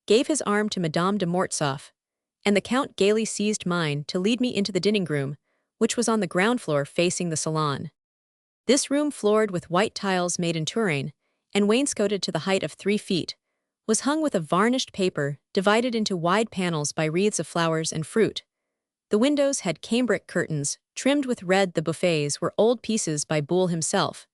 gave his arm to Madame de Mortsauf, and the Count gaily seized mine to lead me into the dining-room, which was on the ground floor facing the salon. This room, floored with white tiles made in Touraine, and wainscoted to the height of 3 feet, was hung with a varnished paper divided into wide panels by wreaths of flowers and fruit. The windows had cambric curtains, trimmed with red. The buffets were old pieces by Boule himself,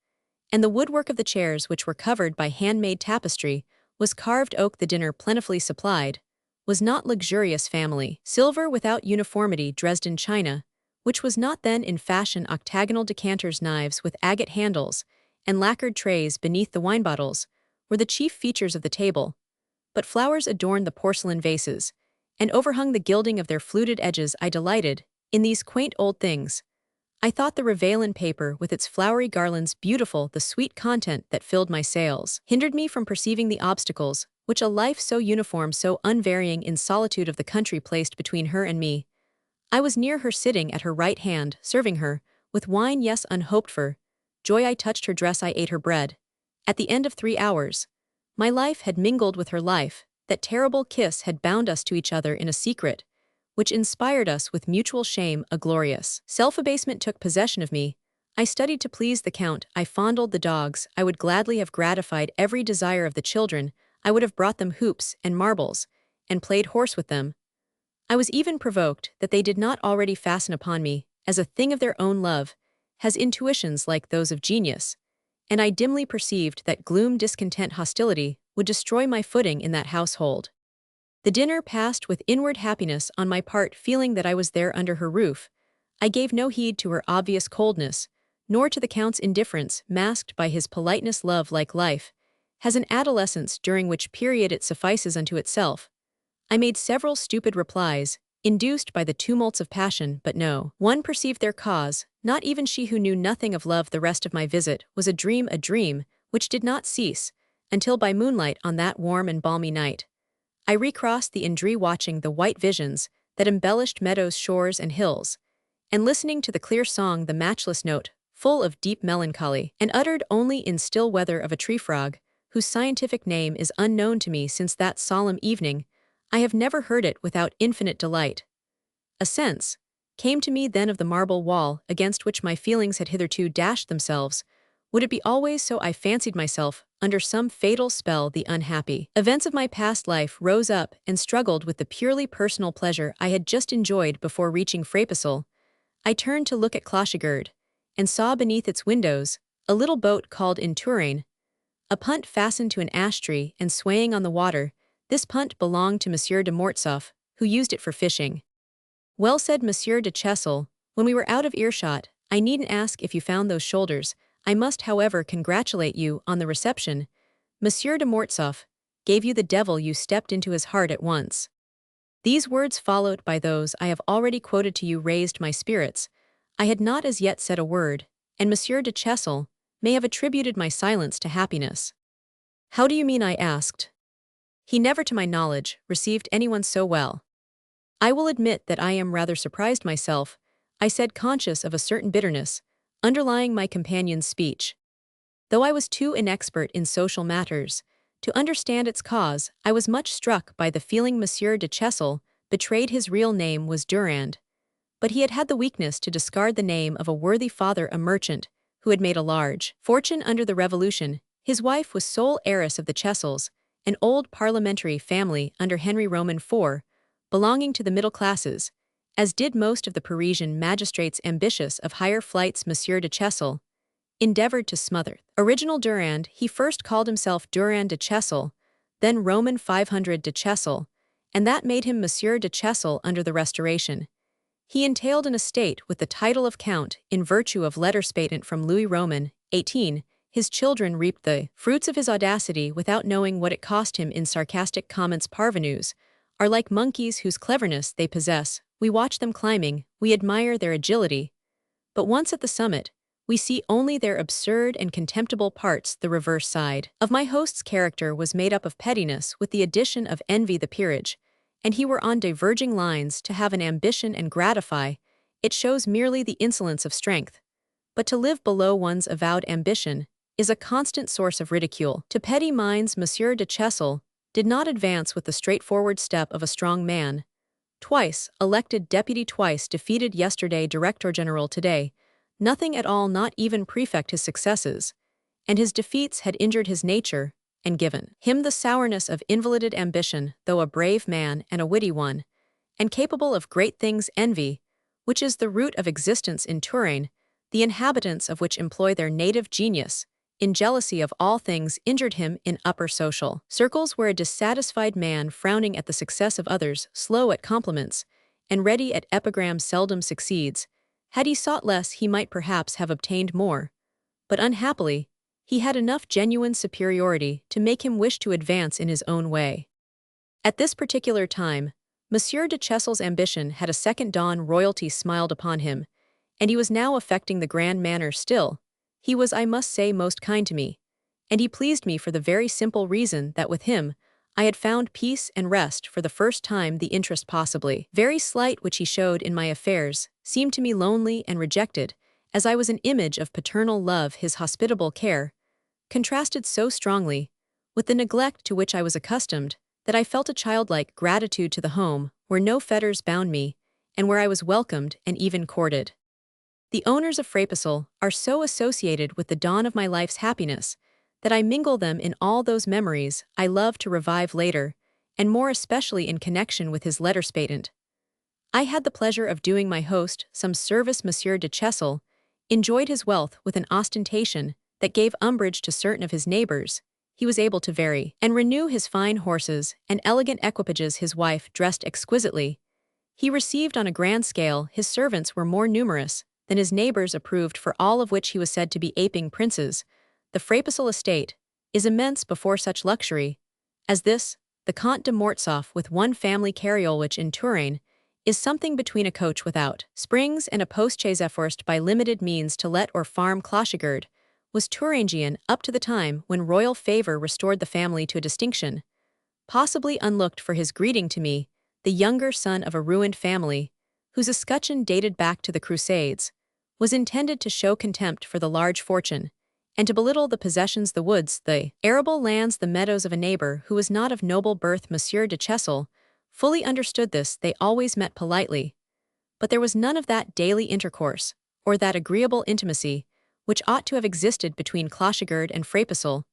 and the woodwork of the chairs, which were covered by handmade tapestry, was carved oak. The dinner, plentifully supplied, was not luxurious family silver without uniformity, Dresden china, which was not then in fashion, octagonal decanters, knives with agate handles, and lacquered trays beneath the wine bottles, were the chief features of the table, but flowers adorned the porcelain vases, and overhung the gilding of their fluted edges. I delighted in these quaint old things. I thought the Revelin paper with its flowery garlands beautiful. The sweet content that filled my sails hindered me from perceiving the obstacles which a life so uniform, so unvarying in solitude of the country, placed between her and me. I was near her, sitting at her right hand, serving her with wine. Yes, unhoped for joy, I touched her dress, I ate her bread. At the end of 3 hours, my life had mingled with her life. That terrible kiss had bound us to each other in a secret, which inspired us with mutual shame. A glorious self-abasement took possession of me. I studied to please the Count. I fondled the dogs. I would gladly have gratified every desire of the children. I would have brought them hoops and marbles, and played horse with them. I was even provoked that they did not already fasten upon me, as a thing of their own. Love has intuitions like those of genius, and I dimly perceived that gloom, discontent, hostility would destroy my footing in that household. The dinner passed with inward happiness on my part, feeling that I was there under her roof. I gave no heed to her obvious coldness, nor to the Count's indifference, masked by his politeness. Love, like life, has an adolescence, during which period it suffices unto itself. I made several stupid replies, induced by the tumults of passion, but no one perceived their cause, not even she who knew nothing of love. The rest of my visit was a dream which did not cease, until by moonlight on that warm and balmy night, I recrossed the Indre, watching the white visions that embellished meadows, shores, and hills, and listening to the clear song, the matchless note, full of deep melancholy, and uttered only in still weather, of a tree frog, whose scientific name is unknown to me. Since that solemn evening, I have never heard it without infinite delight. A sense came to me then of the marble wall against which my feelings had hitherto dashed themselves. Would it be always so? I fancied myself under some fatal spell. The unhappy events of my past life rose up and struggled with the purely personal pleasure I had just enjoyed. Before reaching Frapesle, I turned to look at Clochegourde, and saw beneath its windows a little boat called in Touraine a punt, fastened to an ash tree and swaying on the water. This punt belonged to Monsieur de Mortsauf, who used it for fishing. "Well," said Monsieur de Chessel, when we were out of earshot, "I needn't ask if you found those shoulders. I must, however, congratulate you on the reception. Monsieur de Mortsauf gave you the devil, you stepped into his heart at once. These words, followed by those I have already quoted to you, raised my spirits. I had not as yet said a word, and Monsieur de Chessel may have attributed my silence to happiness. How do you mean? I asked. He never, to my knowledge, received anyone so well. I will admit that I am rather surprised myself, I said, conscious of a certain bitterness underlying my companion's speech. Though I was too inexpert in social matters to understand its cause, I was much struck by the feeling Monsieur de Chessel betrayed. His real name was Durand, but he had had the weakness to discard the name of a worthy father, a merchant, who had made a large fortune under the Revolution. His wife was sole heiress of the Chessels, an old parliamentary family under Henry Roman IV, belonging to the middle classes, as did most of the Parisian magistrates ambitious of higher flights. Monsieur de Chessel endeavored to smother original Durand. He first called himself Durand de Chessel, then Roman 500 de Chessel, and that made him Monsieur de Chessel under the Restoration. He entailed an estate with the title of Count in virtue of letters patent from Louis Roman 18. His children reaped the fruits of his audacity without knowing what it cost him. In sarcastic comments, parvenus are like monkeys whose cleverness they possess. We watch them climbing, we admire their agility, but once at the summit, we see only their absurd and contemptible parts. The reverse side of my host's character was made up of pettiness with the addition of envy. The peerage and he were on diverging lines. To have an ambition and gratify it shows merely the insolence of strength, but to live below one's avowed ambition is a constant source of ridicule. To petty minds, Monsieur de Chessel did not advance with the straightforward step of a strong man. Twice elected deputy, twice defeated, yesterday director general, today nothing at all, not even prefect. His successes and his defeats had injured his nature and given him the sourness of invalided ambition. Though a brave man and a witty one, and capable of great things, envy, which is the root of existence in Touraine, the inhabitants of which employ their native genius in jealousy of all things, injured him in upper social circles, where a dissatisfied man, frowning at the success of others, slow at compliments, and ready at epigrams, seldom succeeds. Had he sought less, he might perhaps have obtained more, but unhappily, he had enough genuine superiority to make him wish to advance in his own way. At this particular time, Monsieur de Chessel's ambition had a second dawn. Royalty smiled upon him, and he was now affecting the grand manner still. He was, I must say, most kind to me, and he pleased me for the very simple reason that with him I had found peace and rest for the first time. The interest, possibly very slight, which he showed in my affairs seemed to me lonely and rejected, as I was an image of paternal love. His hospitable care contrasted so strongly with the neglect to which I was accustomed that I felt a childlike gratitude to the home where no fetters bound me and where I was welcomed and even courted. The owners of Frapesle are so associated with the dawn of my life's happiness that I mingle them in all those memories I love to revive later, and more especially in connection with his letters patent. I had the pleasure of doing my host some service. Monsieur de Chessel enjoyed his wealth with an ostentation that gave umbrage to certain of his neighbors. He was able to vary and renew his fine horses and elegant equipages. His wife dressed exquisitely. He received on a grand scale. His servants were more numerous than his neighbors approved, for all of which he was said to be aping princes. The Frapesle estate is immense before such luxury as this. The Comte de Mortsauf, with one family carriole, which in Touraine is something between a coach without springs and a post-chaise forced by limited means to let or farm clochegard, was Thuringian up to the time when royal favor restored the family to a distinction, possibly unlooked for. His greeting to me, the younger son of a ruined family, whose escutcheon dated back to the Crusades, was intended to show contempt for the large fortune, and to belittle the possessions, the woods, the arable lands, the meadows of a neighbor who was not of noble birth. Monsieur de Chessel fully understood this. They always met politely, but there was none of that daily intercourse, or that agreeable intimacy, which ought to have existed between Clochegard and Frapesle,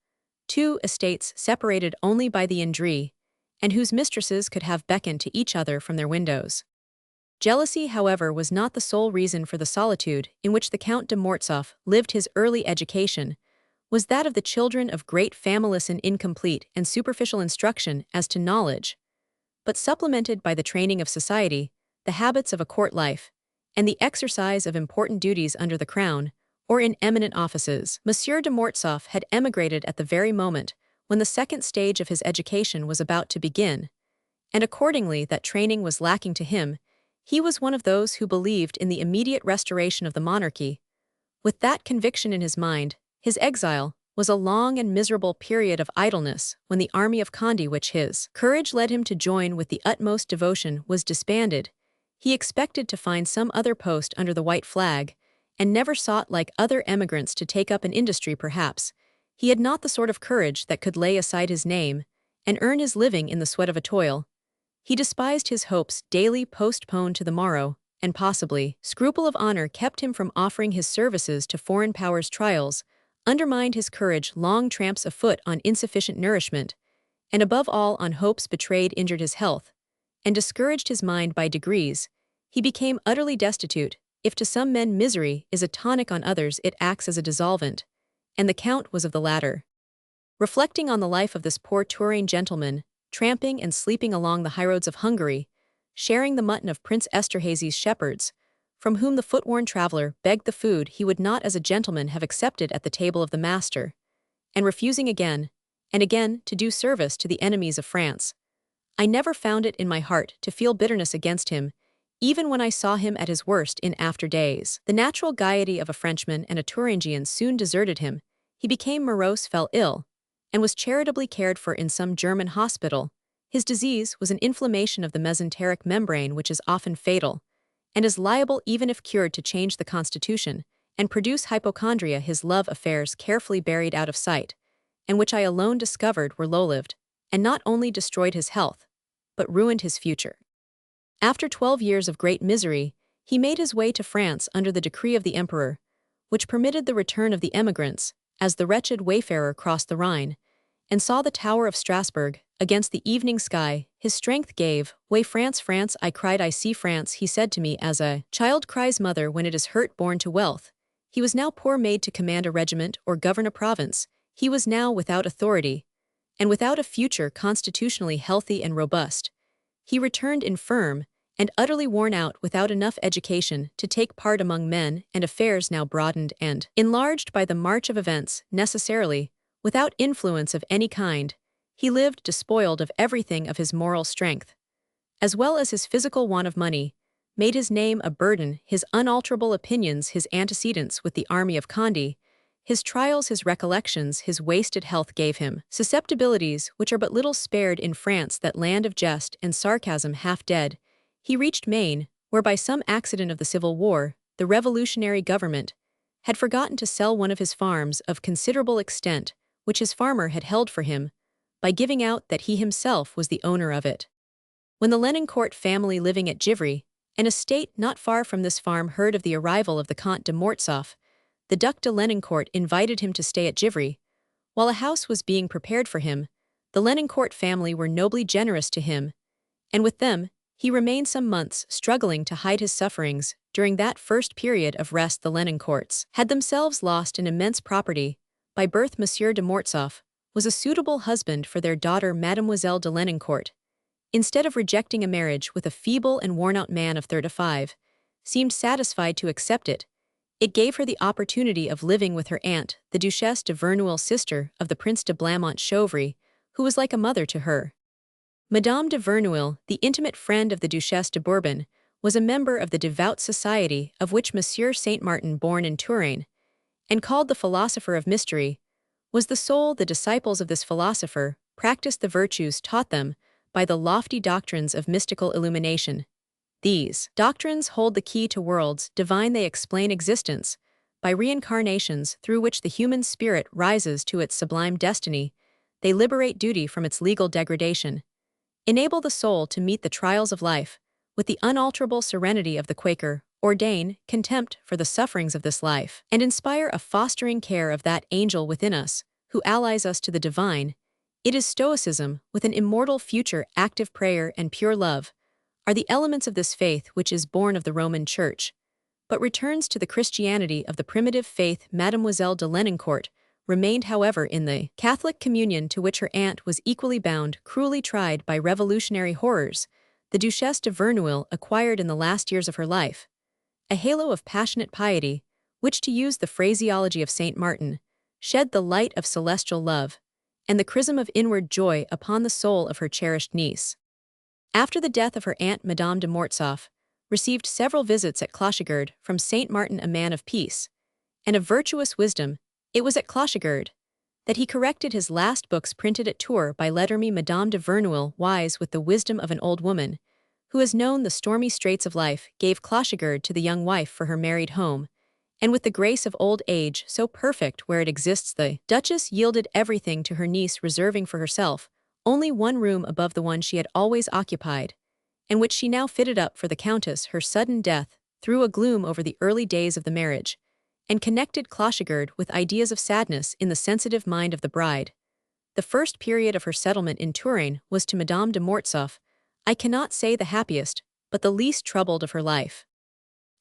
two estates separated only by the Indre, and whose mistresses could have beckoned to each other from their windows. Jealousy, however, was not the sole reason for the solitude in which the Count de Mortsauf lived. His early education was that of the children of great families, an incomplete and superficial instruction as to knowledge, but supplemented by the training of society, the habits of a court life, and the exercise of important duties under the crown, or in eminent offices. Monsieur de Mortsauf had emigrated at the very moment when the second stage of his education was about to begin, and accordingly that training was lacking to him. He was one of those who believed in the immediate restoration of the monarchy. With that conviction in his mind, his exile was a long and miserable period of idleness when the army of Condé, which his courage led him to join with the utmost devotion, was disbanded. He expected to find some other post under the white flag, and never sought like other emigrants to take up an industry perhaps. He had not the sort of courage that could lay aside his name and earn his living in the sweat of a toil. He despised his hopes daily postponed to the morrow, and possibly scruple of honor kept him from offering his services to foreign powers. Trials undermined his courage, long tramps afoot on insufficient nourishment, and above all on hopes betrayed injured his health, and discouraged his mind by degrees. He became utterly destitute. If to some men misery is a tonic, on others it acts as a dissolvent, and the Count was of the latter. Reflecting on the life of this poor Touraine gentleman, tramping and sleeping along the highroads of Hungary, sharing the mutton of Prince Esterhazy's shepherds, from whom the foot-worn traveller begged the food he would not as a gentleman have accepted at the table of the master, and refusing again and again to do service to the enemies of France, I never found it in my heart to feel bitterness against him, even when I saw him at his worst in after days. The natural gaiety of a Frenchman and a Thuringian soon deserted him. He became morose, fell ill, and was charitably cared for in some German hospital. His disease was an inflammation of the mesenteric membrane, which is often fatal, and is liable, even if cured, to change the constitution and produce hypochondria. His love affairs carefully buried out of sight, and which I alone discovered, were low-lived, and not only destroyed his health, but ruined his future. After 12 years of great misery, he made his way to France under the decree of the emperor, which permitted the return of the emigrants. As the wretched wayfarer crossed the Rhine, and saw the tower of Strasbourg against the evening sky, his strength gave way. France, France, I cried, I see France, he said to me, as a child cries mother when it is hurt born to wealth. He was now poor, made to command a regiment or govern a province. He was now without authority, and without a future, constitutionally healthy and robust. He returned infirm and utterly worn out, without enough education to take part among men and affairs now broadened and enlarged by the march of events, necessarily without influence of any kind. He lived despoiled of everything of his moral strength, as well as his physical want of money, made his name a burden, his unalterable opinions, his antecedents with the army of Condé, his trials, his recollections, his wasted health gave him susceptibilities which are but little spared in France, that land of jest and sarcasm. Half dead, he reached Maine, where by some accident of the Civil War, the revolutionary government had forgotten to sell one of his farms of considerable extent, which his farmer had held for him, by giving out that he himself was the owner of it. When the Lenoncourt family living at Givry, an estate not far from this farm, heard of the arrival of the Comte de Mortsauf, the Duc de Lenoncourt invited him to stay at Givry. While a house was being prepared for him, the Lenoncourt family were nobly generous to him, and with them he remained some months, struggling to hide his sufferings. During that first period of rest, the Lenoncourts had themselves lost an immense property. By birth, Monsieur de Mortsauf was a suitable husband for their daughter Mademoiselle de Lenoncourt. Instead of rejecting a marriage with a feeble and worn-out man of 35, seemed satisfied to accept it. It gave her the opportunity of living with her aunt, the Duchesse de Verneuil, sister of the Prince de Blamont-Chauvry, who was like a mother to her. Madame de Verneuil, the intimate friend of the Duchesse de Bourbon, was a member of the devout society of which Monsieur Saint-Martin, born in Touraine, and called the philosopher of mystery, was the soul. The disciples of this philosopher practiced the virtues taught them by the lofty doctrines of mystical illumination. These doctrines hold the key to worlds divine. They explain existence by reincarnations through which the human spirit rises to its sublime destiny. They liberate duty from its legal degradation, enable the soul to meet the trials of life with the unalterable serenity of the Quaker, ordain contempt for the sufferings of this life, and inspire a fostering care of that angel within us who allies us to the divine. It is Stoicism, with an immortal future, active prayer, and pure love, are the elements of this faith, which is born of the Roman Church, but returns to the Christianity of the primitive faith. Mademoiselle de Lenoncourt remained, however, in the Catholic communion to which her aunt was equally bound. Cruelly tried by revolutionary horrors, the Duchesse de Verneuil acquired in the last years of her life a halo of passionate piety, which, to use the phraseology of Saint Martin, shed the light of celestial love, and the chrism of inward joy upon the soul of her cherished niece. After the death of her aunt Madame de Mortsauf, received several visits at Clochegird from Saint Martin, a man of peace, and of virtuous wisdom. It was at Clochegird that he corrected his last books printed at Tours by lettermy Madame de Verneuil, wise with the wisdom of an old woman, who has known the stormy straits of life, gave Clochegird to the young wife for her married home, and with the grace of old age so perfect where it exists, the Duchess yielded everything to her niece, reserving for herself only one room above the one she had always occupied, and which she now fitted up for the Countess. Her sudden death threw a gloom over the early days of the marriage, and connected Clochegird with ideas of sadness in the sensitive mind of the bride. The first period of her settlement in Touraine was to Madame de Mortsauf, I cannot say the happiest, but the least troubled of her life.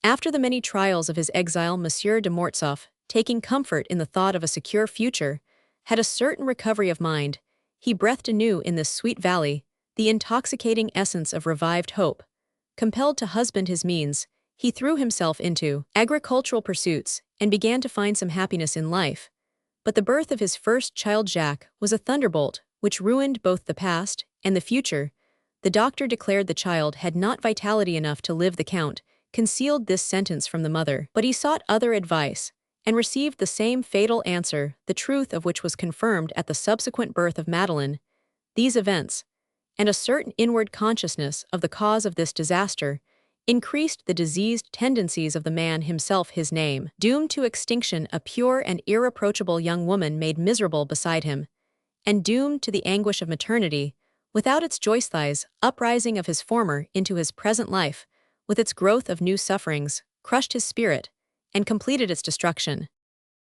After the many trials of his exile, Monsieur de Mortsauf, taking comfort in the thought of a secure future, had a certain recovery of mind. He breathed anew in this sweet valley the intoxicating essence of revived hope. Compelled to husband his means, he threw himself into agricultural pursuits and began to find some happiness in life. But the birth of his first child Jacques was a thunderbolt which ruined both the past and the future. The doctor declared the child had not vitality enough to live. The Count concealed this sentence from the mother, but he sought other advice, and received the same fatal answer, the truth of which was confirmed at the subsequent birth of Madeleine. These events, and a certain inward consciousness of the cause of this disaster, increased the diseased tendencies of the man himself. His name, doomed to extinction, a pure and irreproachable young woman made miserable beside him, and doomed to the anguish of maternity, without its joyous uprising of his former into his present life, with its growth of new sufferings, crushed his spirit, and completed its destruction.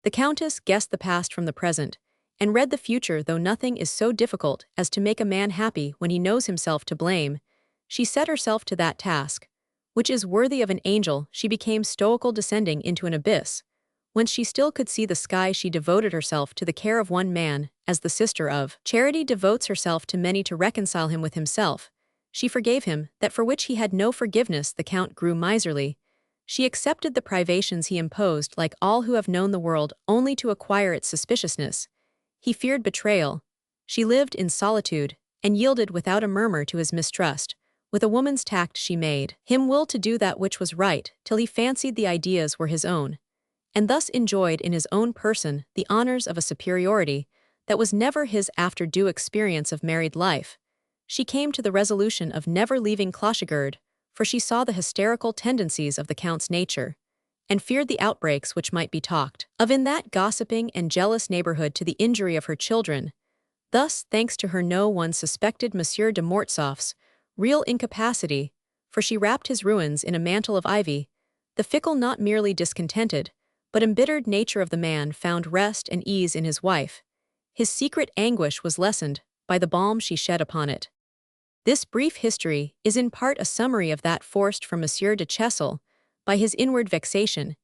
The Countess guessed the past from the present, and read the future. Though nothing is so difficult as to make a man happy when he knows himself to blame, she set herself to that task, which is worthy of an angel. She became stoical, descending into an abyss, whence she still could see the sky. She devoted herself to the care of one man, as the sister of charity devotes herself to many to reconcile him with himself. She forgave him that for which he had no forgiveness. The Count grew miserly. She accepted the privations he imposed, like all who have known the world, only to acquire its suspiciousness. He feared betrayal. She lived in solitude, and yielded without a murmur to his mistrust. With a woman's tact she made him will to do that which was right, till he fancied the ideas were his own, and thus enjoyed in his own person the honors of a superiority that was never his. After due experience of married life, she came to the resolution of never leaving Clochegird, for she saw the hysterical tendencies of the Count's nature, and feared the outbreaks which might be talked of in that gossiping and jealous neighborhood to the injury of her children. Thus, thanks to her, no one suspected Monsieur de Mortsauf's real incapacity, for she wrapped his ruins in a mantle of ivy. The fickle, not merely discontented, but embittered nature of the man found rest and ease in his wife. His secret anguish was lessened by the balm she shed upon it. This brief history is in part a summary of that forced from Monsieur de Chessel by his inward vexation.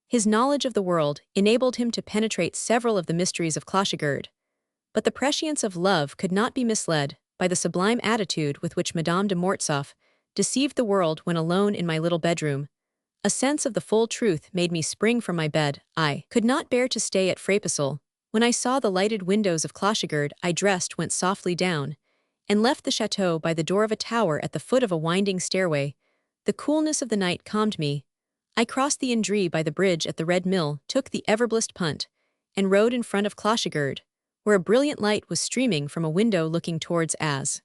His knowledge of the world enabled him to penetrate several of the mysteries of Clochegird, but the prescience of love could not be misled by the sublime attitude with which Madame de Mortsauf deceived the world when alone in my little bedroom. A sense of the full truth made me spring from my bed. I could not bear to stay at Frapesle. When I saw the lighted windows of Clochegird, I dressed, went softly down, and left the chateau by the door of a tower at the foot of a winding stairway. The coolness of the night calmed me. I crossed the Indre by the bridge at the Red Mill, took the Everblist punt, and rode in front of Clochegird, where a brilliant light was streaming from a window looking towards Az.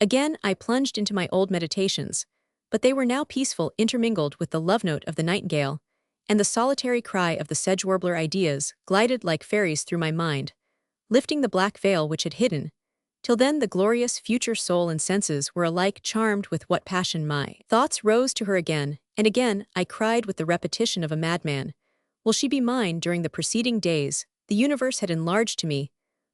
Again I plunged into my old meditations, but they were now peaceful, intermingled with the love note of the nightingale, and the solitary cry of the sedge warbler. Ideas glided like fairies through my mind, lifting the black veil which had hidden. Till then the glorious future soul and senses were alike charmed with what passion my thoughts rose to her again, and again I cried with the repetition of a madman, will she be mine? During the preceding days, the universe had enlarged to me,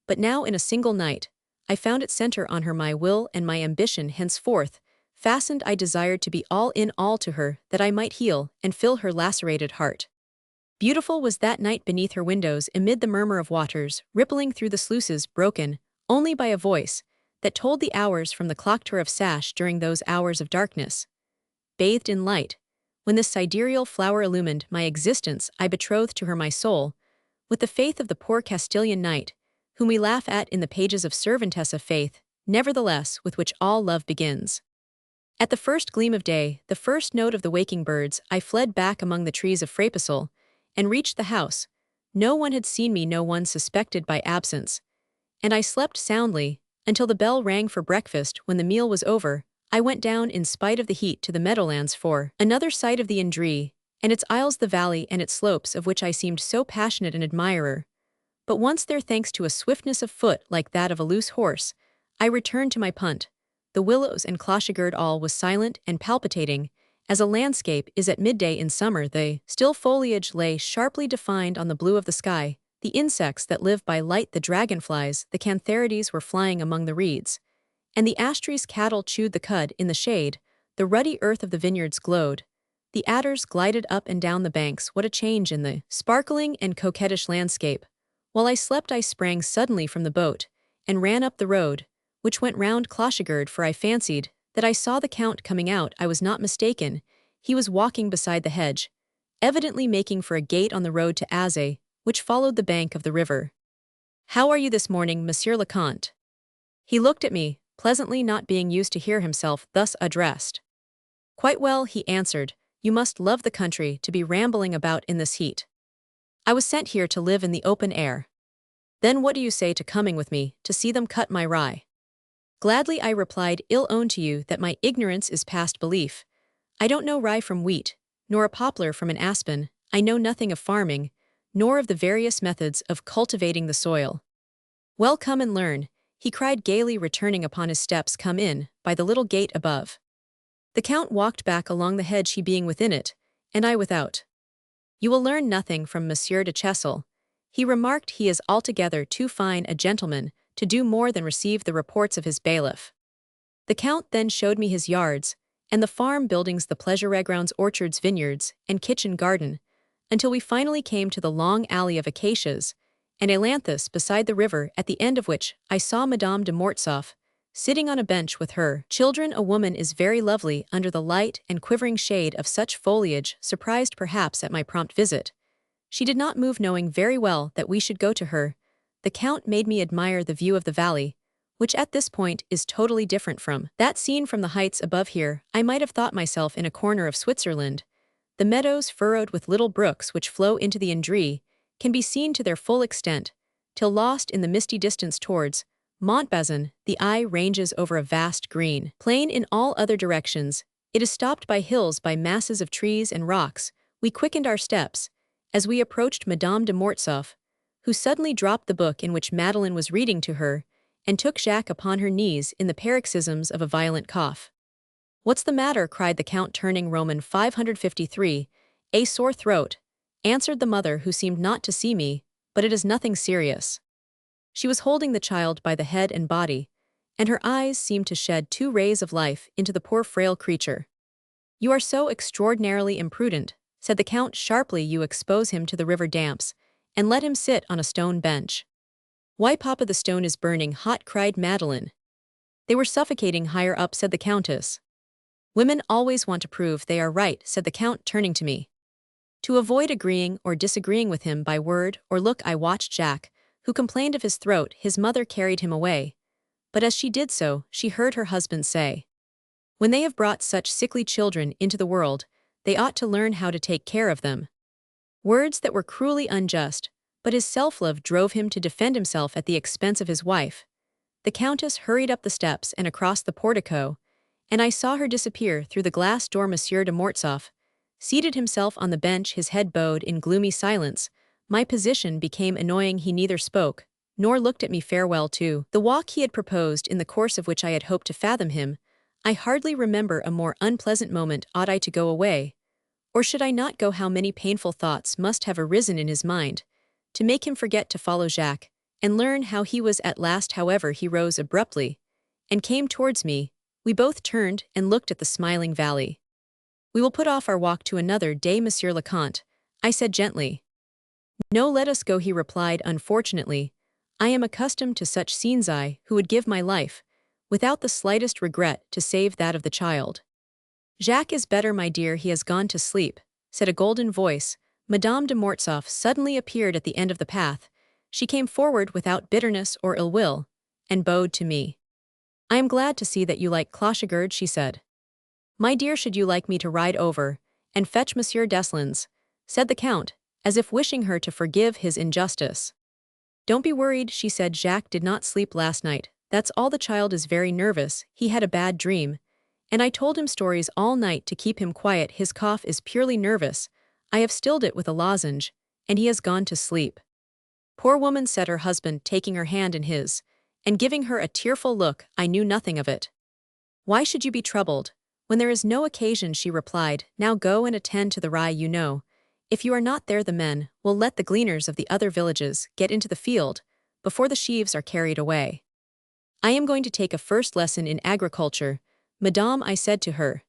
but now in a single night, I found it center on her. My will and my ambition henceforth fastened. I desired to be all in all to her, that I might heal and fill her lacerated heart. Beautiful was that night beneath her windows, amid the murmur of waters, rippling through the sluices, broken only by a voice that told the hours from the clock tower of Sash. During those hours of darkness, bathed in light, When this sidereal flower illumined my existence, I betrothed to her my soul, with the faith of the poor Castilian knight, whom we laugh at in the pages of Cervantesa faith, nevertheless with which all love begins. At the first gleam of day, the first note of the waking birds, I fled back among the trees of Frapesal, and reached the house. No one had seen me, no one suspected by absence, and I slept soundly, until the bell rang for breakfast. When the meal was over, I went down in spite of the heat to the meadowlands for another sight of the Indre, and its isles, the valley and its slopes of which I seemed so passionate an admirer. But once there, thanks to a swiftness of foot like that of a loose horse, I returned to my punt. The willows and clochegird, all was silent and palpitating, as a landscape is at midday in summer. The still foliage lay sharply defined on the blue of the sky. The insects that live by light, the dragonflies, the cantharides, were flying among the reeds, and the Astries cattle chewed the cud in the shade. The ruddy earth of the vineyards glowed. The adders glided up and down the banks. What a change in the sparkling and coquettish landscape! While I slept, I sprang suddenly from the boat, and ran up the road, which went round Clochegird, for I fancied that I saw the Count coming out. I was not mistaken. He was walking beside the hedge, evidently making for a gate on the road to Azay, which followed the bank of the river. "How are you this morning, Monsieur le Comte?" He looked at me, pleasantly, not being used to hear himself thus addressed. "Quite well," he answered. "You must love the country to be rambling about in this heat." "I was sent here to live in the open air." "Then what do you say to coming with me, to see them cut my rye?" "Gladly," I replied. "Ill own to you that my ignorance is past belief. I don't know rye from wheat, nor a poplar from an aspen. I know nothing of farming, nor of the various methods of cultivating the soil." "Well, come and learn," he cried gaily, returning upon his steps. "Come in, by the little gate above." The Count walked back along the hedge, he being within it, and I without. "You will learn nothing from Monsieur de Chessel," he remarked. "He is altogether too fine a gentleman to do more than receive the reports of his bailiff." The Count then showed me his yards, and the farm buildings, the pleasure grounds, orchards, vineyards, and kitchen garden, until we finally came to the long alley of acacias and ailanthus beside the river, at the end of which I saw Madame de Mortsauf, sitting on a bench with her children. A woman is very lovely under the light and quivering shade of such foliage. Surprised perhaps at my prompt visit, she did not move, knowing very well that we should go to her. The Count made me admire the view of the valley, which at this point is totally different from that seen from the heights above. Here I might have thought myself in a corner of Switzerland. The meadows, furrowed with little brooks which flow into the Indre, can be seen to their full extent, till lost in the misty distance towards Montbazon, the eye ranges over a vast green plain in all other directions. It is stopped by hills, by masses of trees and rocks. We quickened our steps as we approached Madame de Mortsauf, who suddenly dropped the book in which Madeleine was reading to her, and took Jacques upon her knees in the paroxysms of a violent cough. "What's the matter?" cried the Count, turning. Roman 553, "A sore throat," answered the mother, who seemed not to see me, "but it is nothing serious." She was holding the child by the head and body, and her eyes seemed to shed 2 rays of life into the poor frail creature. "You are so extraordinarily imprudent," said the Count sharply. "You expose him to the river damps, and let him sit on a stone bench." "Why, papa, the stone is burning hot," cried Madeleine. "They were suffocating higher up," said the Countess. "Women always want to prove they are right," said the Count, turning to me. To avoid agreeing or disagreeing with him by word or look, I watched Jacques, who complained of his throat. His mother carried him away, but as she did so, she heard her husband say, "When they have brought such sickly children into the world, they ought to learn how to take care of them." Words that were cruelly unjust, but his self-love drove him to defend himself at the expense of his wife. The Countess hurried up the steps and across the portico, and I saw her disappear through the glass door. Monsieur de Mortsauf seated himself on the bench, his head bowed in gloomy silence. My position became annoying. He neither spoke nor looked at me. Farewell to the walk he had proposed, in the course of which I had hoped to fathom him. I hardly remember a more unpleasant moment. Ought I to go away, or should I not go? How many painful thoughts must have arisen in his mind to make him forget to follow Jacques, and learn how he was at last. However, he rose abruptly and came towards me. We both turned and looked at the smiling valley. "We will put off our walk to another day, Monsieur le Comte," I said gently. "No, let us go," he replied. "Unfortunately, I am accustomed to such scenes. I, who would give my life, without the slightest regret, to save that of the child." Jacques is better, my dear, he has gone to sleep, said a golden voice. Madame de Mortsauf suddenly appeared at the end of the path. She came forward without bitterness or ill will, and bowed to me. I am glad to see that you like clochegird, she said. My dear, should you like me to ride over and fetch Monsieur Deslins, said the Count, as if wishing her to forgive his injustice. Don't be worried, she said. Jacques did not sleep last night. That's all. The child is very nervous. He had a bad dream. And I told him stories all night to keep him quiet. His cough is purely nervous. I have stilled it with a lozenge, and he has gone to sleep. Poor woman, said her husband, taking her hand in his, and giving her a tearful look. I knew nothing of it. Why should you be troubled, when there is no occasion, she replied. Now go and attend to the rye. You know, if you are not there, the men will let the gleaners of the other villages get into the field before the sheaves are carried away. I am going to take a first lesson in agriculture, Madame, I said to her.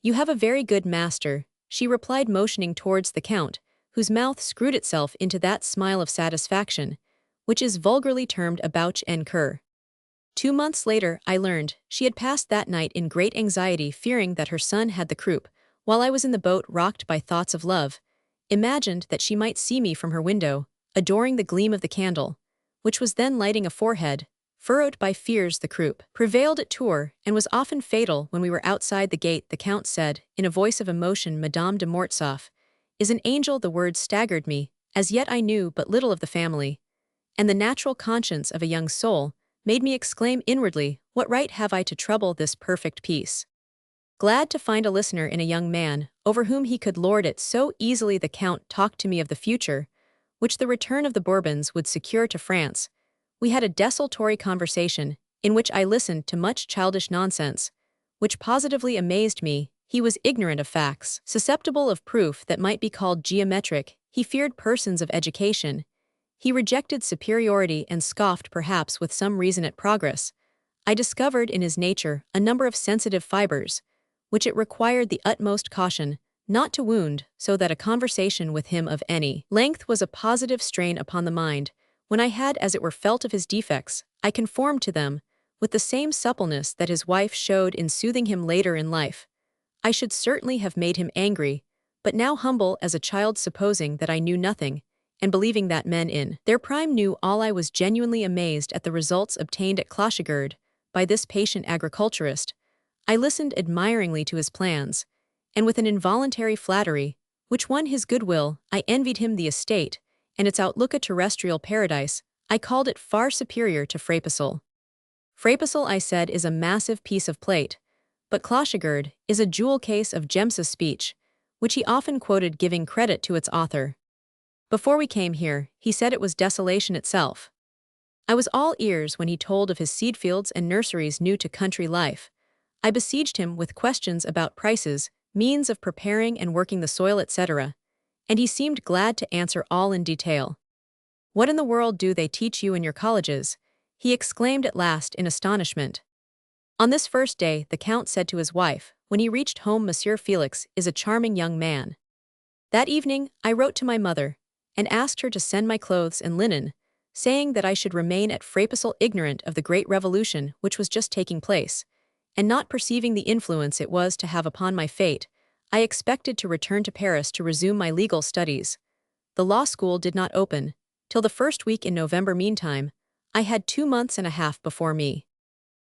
You have a very good master, she replied, motioning towards the Count, whose mouth screwed itself into that smile of satisfaction, which is vulgarly termed a bouche en coeur. 2 months later, I learned, she had passed that night in great anxiety, fearing that her son had the croup, while I was in the boat rocked by thoughts of love, imagined that she might see me from her window, adoring the gleam of the candle, which was then lighting a forehead, furrowed by fears. The croup prevailed at Tours, and was often fatal when we were outside the gate. The Count said, in a voice of emotion, Madame de Mortsauf is an angel. The words staggered me. As yet I knew but little of the family, and the natural conscience of a young soul made me exclaim inwardly, what right have I to trouble this perfect peace? Glad to find a listener in a young man, over whom he could lord it so easily, the Count talked to me of the future, which the return of the Bourbons would secure to France. We had a desultory conversation, in which I listened to much childish nonsense, which positively amazed me. He was ignorant of facts, susceptible of proof that might be called geometric. He feared persons of education. He rejected superiority and scoffed, perhaps with some reason, at progress. I discovered in his nature a number of sensitive fibers, which it required the utmost caution not to wound, so that a conversation with him of any length was a positive strain upon the mind. When I had, as it were, felt of his defects, I conformed to them, with the same suppleness that his wife showed in soothing him later in life. I should certainly have made him angry, but now humble as a child, supposing that I knew nothing, and believing that men in their prime knew all. I was genuinely amazed at the results obtained at Clochegird by this patient agriculturist. I listened admiringly to his plans, and with an involuntary flattery, which won his goodwill, I envied him the estate, and its outlook, a terrestrial paradise. I called it far superior to Frapesle. Frapesle, I said, is a massive piece of plate, but Clochegird is a jewel case of Jemsa's speech, which he often quoted, giving credit to its author. Before we came here, he said it was desolation itself. I was all ears when he told of his seed fields and nurseries new to country life. I besieged him with questions about prices, means of preparing and working the soil, etc., and he seemed glad to answer all in detail. What in the world do they teach you in your colleges? He exclaimed at last in astonishment. On this first day, the Count said to his wife, when he reached home, Monsieur Félix is a charming young man. That evening, I wrote to my mother, and asked her to send my clothes and linen, saying that I should remain at Frapesle, ignorant of the great revolution which was just taking place, and not perceiving the influence it was to have upon my fate. I expected to return to Paris to resume my legal studies. The law school did not open till the first week in November. Meantime, I had 2 months and a half before me.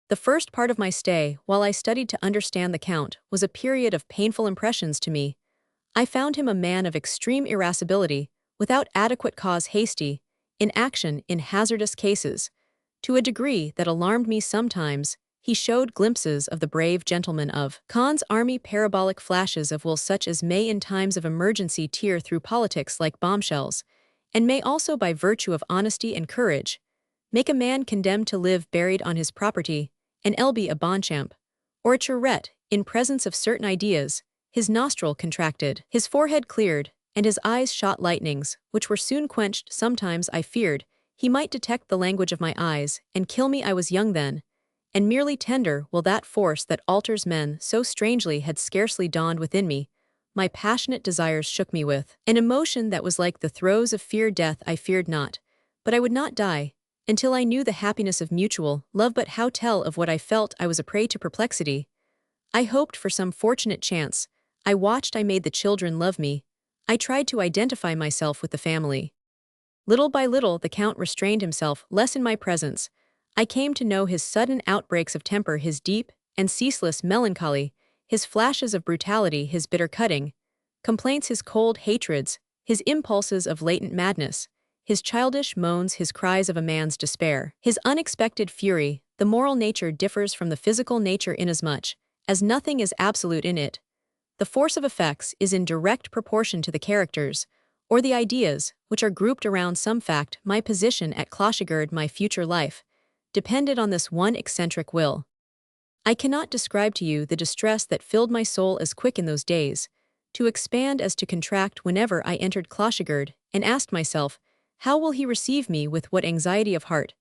The first part of my stay, while I studied to understand the Count, was a period of painful impressions to me. I found him a man of extreme irascibility, without adequate cause, hasty in action in hazardous cases, to a degree that alarmed me sometimes. He showed glimpses of the brave gentleman of Caen's army, parabolic flashes of will such as may in times of emergency tear through politics like bombshells, and may also, by virtue of honesty and courage, make a man condemned to live buried on his property, an Elbe a Bonchamp, or a Charette, in presence of certain ideas. His nostril contracted, his forehead cleared, and his eyes shot lightnings, which were soon quenched. Sometimes I feared he might detect the language of my eyes, and kill me. I was young then, and merely tender, while that force that alters men so strangely had scarcely dawned within me. My passionate desires shook me with an emotion that was like the throes of fear. Death I feared not, but I would not die until I knew the happiness of mutual love. But how tell of what I felt? I was a prey to perplexity. I hoped for some fortunate chance. I watched I made the children love me. I tried to identify myself with the family. Little by little, the Count restrained himself less in my presence. I came to know his sudden outbreaks of temper, his deep and ceaseless melancholy, his flashes of brutality, his bitter cutting, complaints, his cold hatreds, his impulses of latent madness, his childish moans, his cries of a man's despair, his unexpected fury. The moral nature differs from the physical nature inasmuch as nothing is absolute in it. The force of effects is in direct proportion to the characters, or the ideas, which are grouped around some fact. My position at Clochigerd, my future life, depended on this one eccentric will. I cannot describe to you the distress that filled my soul as quick in those days, to expand as to contract whenever I entered Clochigerd, and asked myself, how will he receive me, with what anxiety of heart?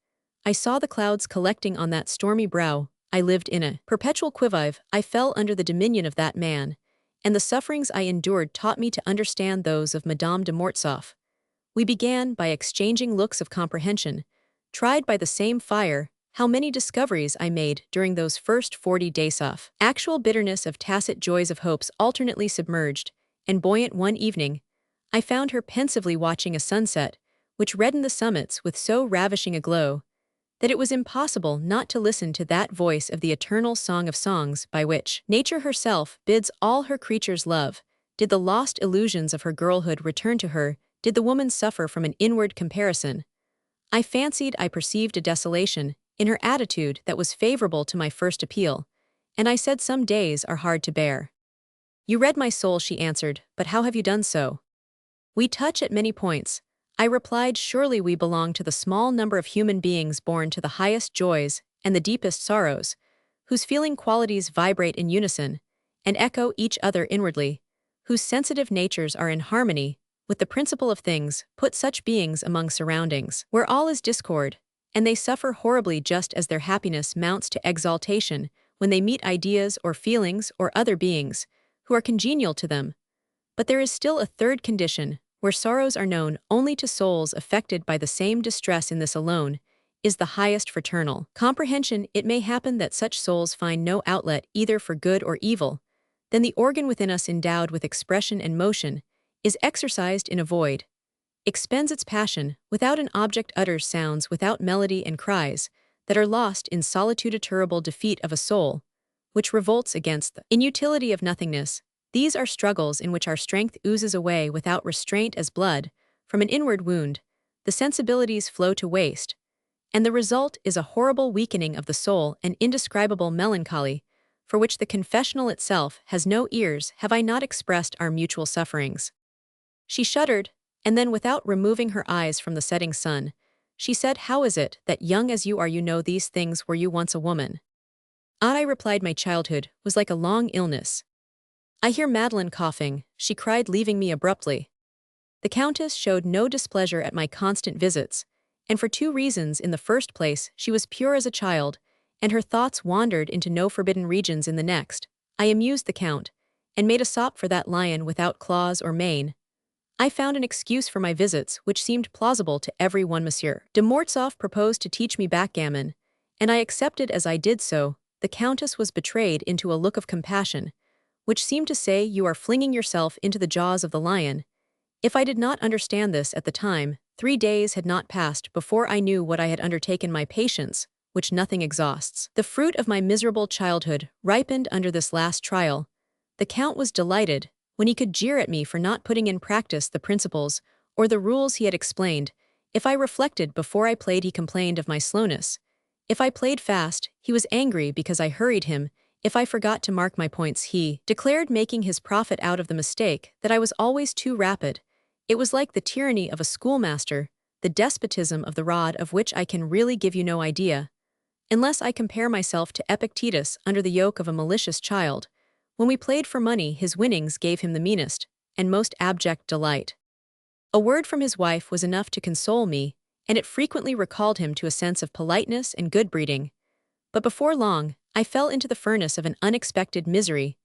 I saw the clouds collecting on that stormy brow. I lived in a perpetual quivive. I fell under the dominion of that man, and the sufferings I endured taught me to understand those of Madame de Mortsauf. We began by exchanging looks of comprehension. Tried by the same fire, how many discoveries I made during those first 40 days of actual bitterness, of tacit joys, of hopes alternately submerged and buoyant. One evening, I found her pensively watching a sunset, which reddened the summits with so ravishing a glow, that it was impossible not to listen to that voice of the eternal song of songs by which nature herself bids all her creatures love. Did the lost illusions of her girlhood return to her? Did the woman suffer from an inward comparison? I fancied I perceived a desolation in her attitude that was favorable to my first appeal, and I said, some days are hard to bear. You read my soul, she answered, but how have you done so? We touch at many points. I replied, surely we belong to the small number of human beings born to the highest joys and the deepest sorrows, whose feeling qualities vibrate in unison and echo each other inwardly, whose sensitive natures are in harmony with the principle of things. Put such beings among surroundings where all is discord, and they suffer horribly, just as their happiness mounts to exaltation when they meet ideas or feelings or other beings who are congenial to them. But there is still a third condition, where sorrows are known only to souls affected by the same distress. In this alone is the highest fraternal comprehension. It may happen that such souls find no outlet either for good or evil. Then the organ within us, endowed with expression and motion, is exercised in a void, expends its passion without an object, utters sounds without melody, and cries that are lost in solitude. A terrible defeat of a soul, which revolts against the inutility of nothingness. These are struggles in which our strength oozes away without restraint as blood from an inward wound. The sensibilities flow to waste, and the result is a horrible weakening of the soul, an indescribable melancholy, for which the confessional itself has no ears. Have I not expressed our mutual sufferings? She shuddered, and then, without removing her eyes from the setting sun, she said, how is it that, young as you are, you know these things? Were you once a woman? Ah, I replied, my childhood was like a long illness. I hear Madeline coughing, she cried, leaving me abruptly. The Countess showed no displeasure at my constant visits, and for two reasons. In the first place, she was pure as a child, and her thoughts wandered into no forbidden regions. In the next, I amused the Count, and made a sop for that lion without claws or mane. I found an excuse for my visits which seemed plausible to every one. Monsieur de Mortsauf proposed to teach me backgammon, and I accepted. As I did so, the Countess was betrayed into a look of compassion, which seemed to say, you are flinging yourself into the jaws of the lion. If I did not understand this at the time, 3 days had not passed before I knew what I had undertaken. My patience, which nothing exhausts, the fruit of my miserable childhood, ripened under this last trial. The Count was delighted when he could jeer at me for not putting in practice the principles or the rules he had explained. If I reflected before I played, he complained of my slowness. If I played fast, he was angry because I hurried him. If I forgot to mark my points, he declared, making his profit out of the mistake, that I was always too rapid. It was like the tyranny of a schoolmaster, the despotism of the rod, of which I can really give you no idea, unless I compare myself to Epictetus under the yoke of a malicious child. When we played for money, his winnings gave him the meanest and most abject delight. A word from his wife was enough to console me, and it frequently recalled him to a sense of politeness and good breeding. But before long, I fell into the furnace of an unexpected misery.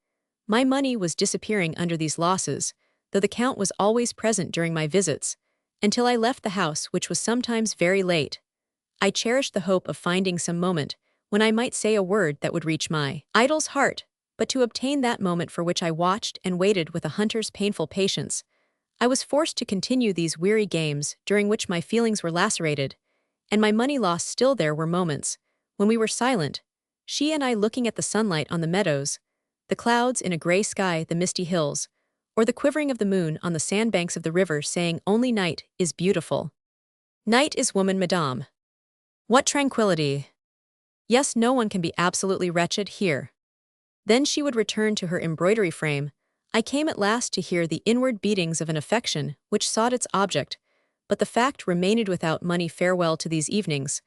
My money was disappearing under these losses, though the Count was always present during my visits, until I left the house, which was sometimes very late. I cherished the hope of finding some moment when I might say a word that would reach my idol's heart, But to obtain that moment for which I watched and waited with a hunter's painful patience, I was forced to continue these weary games during which my feelings were lacerated, and my money lost. Still there were moments when we were silent, she and I looking at the sunlight on the meadows, the clouds in a gray sky, the misty hills, or the quivering of the moon on the sandbanks of the river, saying only night is beautiful. Night is woman, madame. What tranquility! Yes, no one can be absolutely wretched here. Then she would return to her embroidery frame. I came at last to hear the inward beatings of an affection which sought its object, but the fact remained. Without money, farewell to these evenings.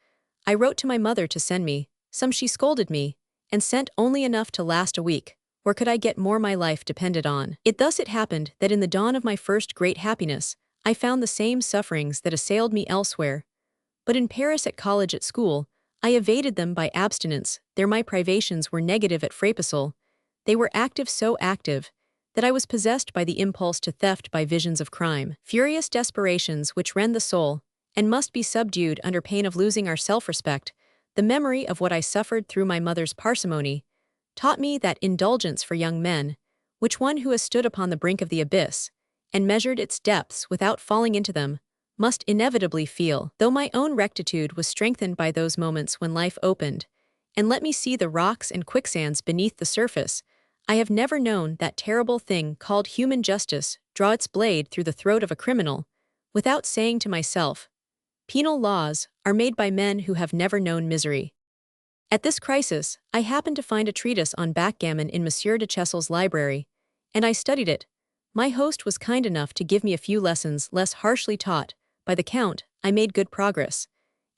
I wrote to my mother to send me some. She scolded me, and sent only enough to last a week. Where could I get more? My life depended on it. Thus it happened that in the dawn of my first great happiness, I found the same sufferings that assailed me elsewhere. But in Paris, at college, at school, I evaded them by abstinence. There my privations were negative. At Frapesle, they were active, so active that I was possessed by the impulse to theft, by visions of crime, furious desperations which rend the soul, and must be subdued under pain of losing our self-respect. The memory of what I suffered through my mother's parsimony taught me that indulgence for young men, which one who has stood upon the brink of the abyss, and measured its depths without falling into them, must inevitably feel. Though my own rectitude was strengthened by those moments when life opened, and let me see the rocks and quicksands beneath the surface, I have never known that terrible thing called human justice draw its blade through the throat of a criminal, without saying to myself, penal laws are made by men who have never known misery. At this crisis, I happened to find a treatise on backgammon in Monsieur de Chessel's library, and I studied it. My host was kind enough to give me a few lessons less harshly taught by the Count. I made good progress,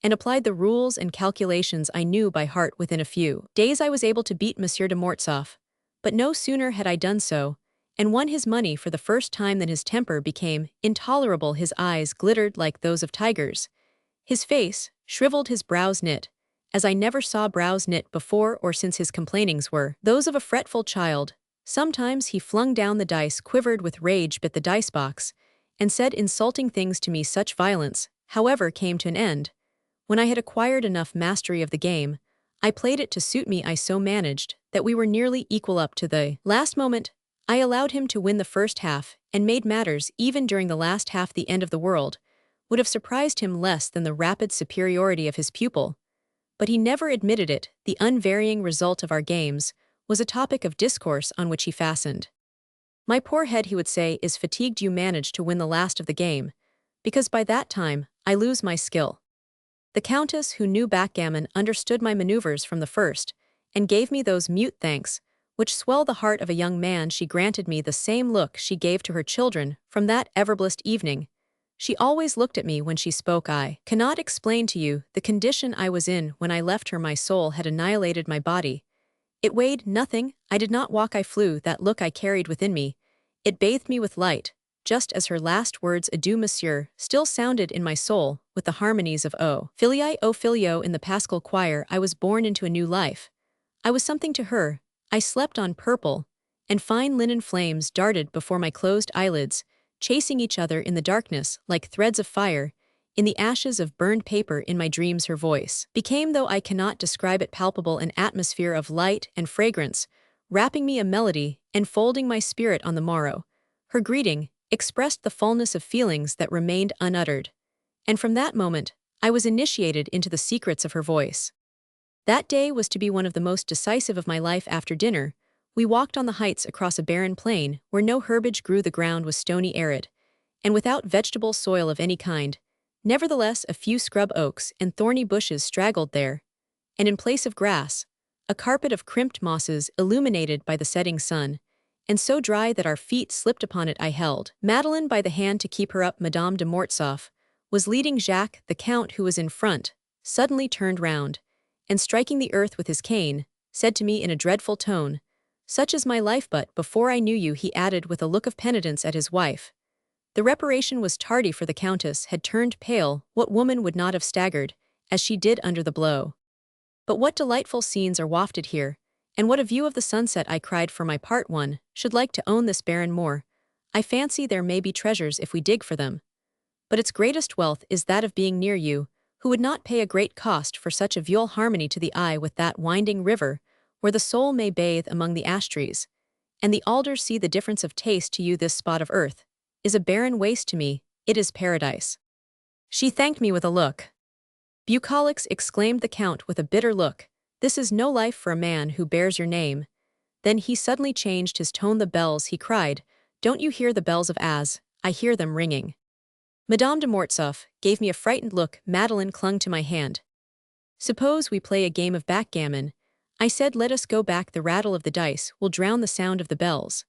and applied the rules and calculations I knew by heart. Within a few days I was able to beat Monsieur de Mortsauf, but no sooner had I done so, and won his money for the first time, than his temper became intolerable. His eyes glittered like those of tigers. His face shriveled, his brows knit, as I never saw brows knit before or since. His complainings were those of a fretful child. Sometimes he flung down the dice, quivered with rage, bit the dice box, and said insulting things to me. Such violence, however, came to an end. When I had acquired enough mastery of the game, I played it to suit me. I so managed that we were nearly equal. Up to the last moment, I allowed him to win the first half, and made matters even during the last half. The end of the world would have surprised him less than the rapid superiority of his pupil, but he never admitted it. The unvarying result of our games was a topic of discourse on which he fastened. My poor head, he would say, is fatigued. You managed to win the last of the game, because by that time I lose my skill. The Countess, who knew backgammon, understood my maneuvers from the first, and gave me those mute thanks which swell the heart of a young man. She granted me the same look she gave to her children. From that ever-blessed evening, she always looked at me when she spoke. I cannot explain to you the condition I was in when I left her. My soul had annihilated my body. It weighed nothing. I did not walk, I flew. That look I carried within me. It bathed me with light, just as her last words, adieu, monsieur, still sounded in my soul with the harmonies of O Filio in the Paschal choir. I was born into a new life. I was something to her. I slept on purple, and fine linen. Flames darted before my closed eyelids, chasing each other in the darkness like threads of fire, in the ashes of burned paper. In my dreams her voice became, though I cannot describe it, palpable, an atmosphere of light and fragrance, wrapping me a melody, enfolding my spirit. On the morrow, her greeting expressed the fullness of feelings that remained unuttered, and from that moment I was initiated into the secrets of her voice. That day was to be one of the most decisive of my life. After dinner, we walked on the heights across a barren plain where no herbage grew. The ground was stony, arid, and without vegetable soil of any kind. Nevertheless, a few scrub oaks and thorny bushes straggled there, and in place of grass, a carpet of crimped mosses illuminated by the setting sun, and so dry that our feet slipped upon it. I held Madeleine by the hand to keep her up. Madame de Mortsauf was leading Jacques. The Count, who was in front, suddenly turned round, and striking the earth with his cane, said to me in a dreadful tone, "Such is my life, but before I knew you," he added with a look of penitence at his wife. The reparation was tardy, for the Countess had turned pale. What woman would not have staggered, as she did, under the blow? "But what delightful scenes are wafted here, and what a view of the sunset!" I cried. For my part, one should like to own this barren moor. I fancy there may be treasures if we dig for them. But its greatest wealth is that of being near you, who would not pay a great cost for such a viol harmony to the eye with that winding river, where the soul may bathe among the ash trees, and the alders see the difference of taste to you. This spot of earth is a barren waste to me, it is paradise." She thanked me with a look. "Bucolics," exclaimed the Count with a bitter look, "this is no life for a man who bears your name." Then he suddenly changed his tone. "The bells," he cried, "don't you hear the bells of Az? I hear them ringing." Madame de Mortsauf gave me a frightened look. Madeleine clung to my hand. "Suppose we play a game of backgammon," I said. "Let us go back. The rattle of the dice will drown the sound of the bells."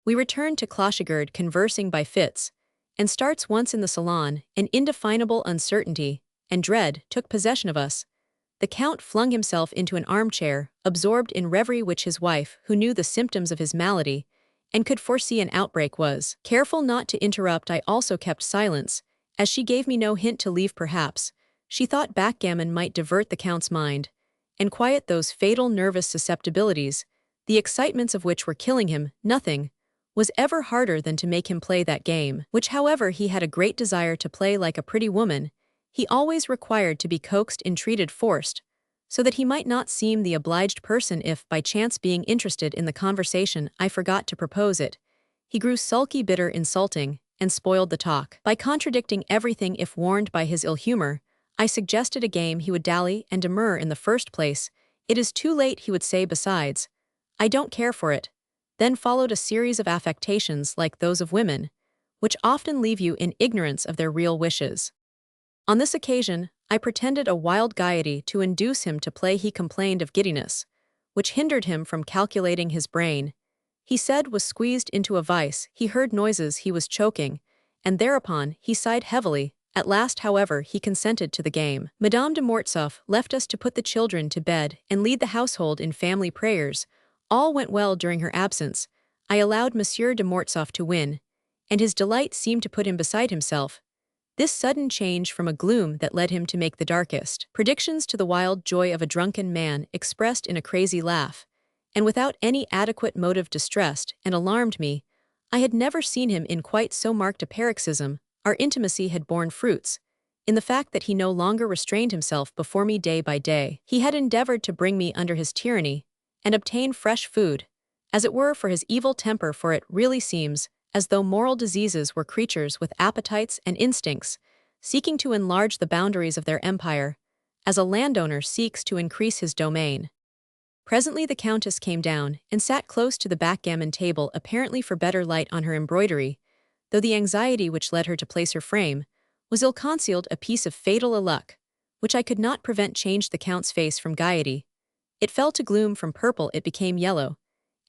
We returned to clochegard, conversing by fits, and starts. Once in the salon, an indefinable uncertainty and dread took possession of us. The Count flung himself into an armchair, absorbed in reverie, which his wife, who knew the symptoms of his malady and could foresee an outbreak, was careful not to interrupt. I also kept silence, as she gave me no hint to leave. Perhaps she thought backgammon might divert the Count's mind and quiet those fatal nervous susceptibilities, the excitements of which were killing him. Nothing was ever harder than to make him play that game, which, however, he had a great desire to play. Like a pretty woman, he always required to be coaxed, entreated, forced, so that he might not seem the obliged person. If, by chance being interested in the conversation, I forgot to propose it, he grew sulky, bitter, insulting, and spoiled the talk by contradicting everything. If warned by his ill humor, I suggested a game. He would dally and demur. In the first place, "It is too late," he would say. "Besides, I don't care for it." Then followed a series of affectations like those of women, which often leave you in ignorance of their real wishes. On this occasion, I pretended a wild gaiety to induce him to play. He complained of giddiness, which hindered him from calculating. His brain, he said, was squeezed into a vice. He heard noises. He was choking, and thereupon he sighed heavily. At last, however, he consented to the game. Madame de Mortsauf left us to put the children to bed and lead the household in family prayers. All went well during her absence. I allowed Monsieur de Mortsauf to win, and his delight seemed to put him beside himself. This sudden change from a gloom that led him to make the darkest predictions to the wild joy of a drunken man expressed in a crazy laugh, and without any adequate motive, distressed and alarmed me. I had never seen him in quite so marked a paroxysm. Our intimacy had borne fruits in the fact that he no longer restrained himself before me. Day by day, he had endeavored to bring me under his tyranny and obtain fresh food, as it were, for his evil temper. For it really seems as though moral diseases were creatures with appetites and instincts, seeking to enlarge the boundaries of their empire, as a landowner seeks to increase his domain. Presently the Countess came down and sat close to the backgammon table, apparently for better light on her embroidery, though the anxiety which led her to place her frame was ill-concealed. A piece of fatal ill luck, which I could not prevent, changed the Count's face from gaiety. It fell to gloom. From purple it became yellow,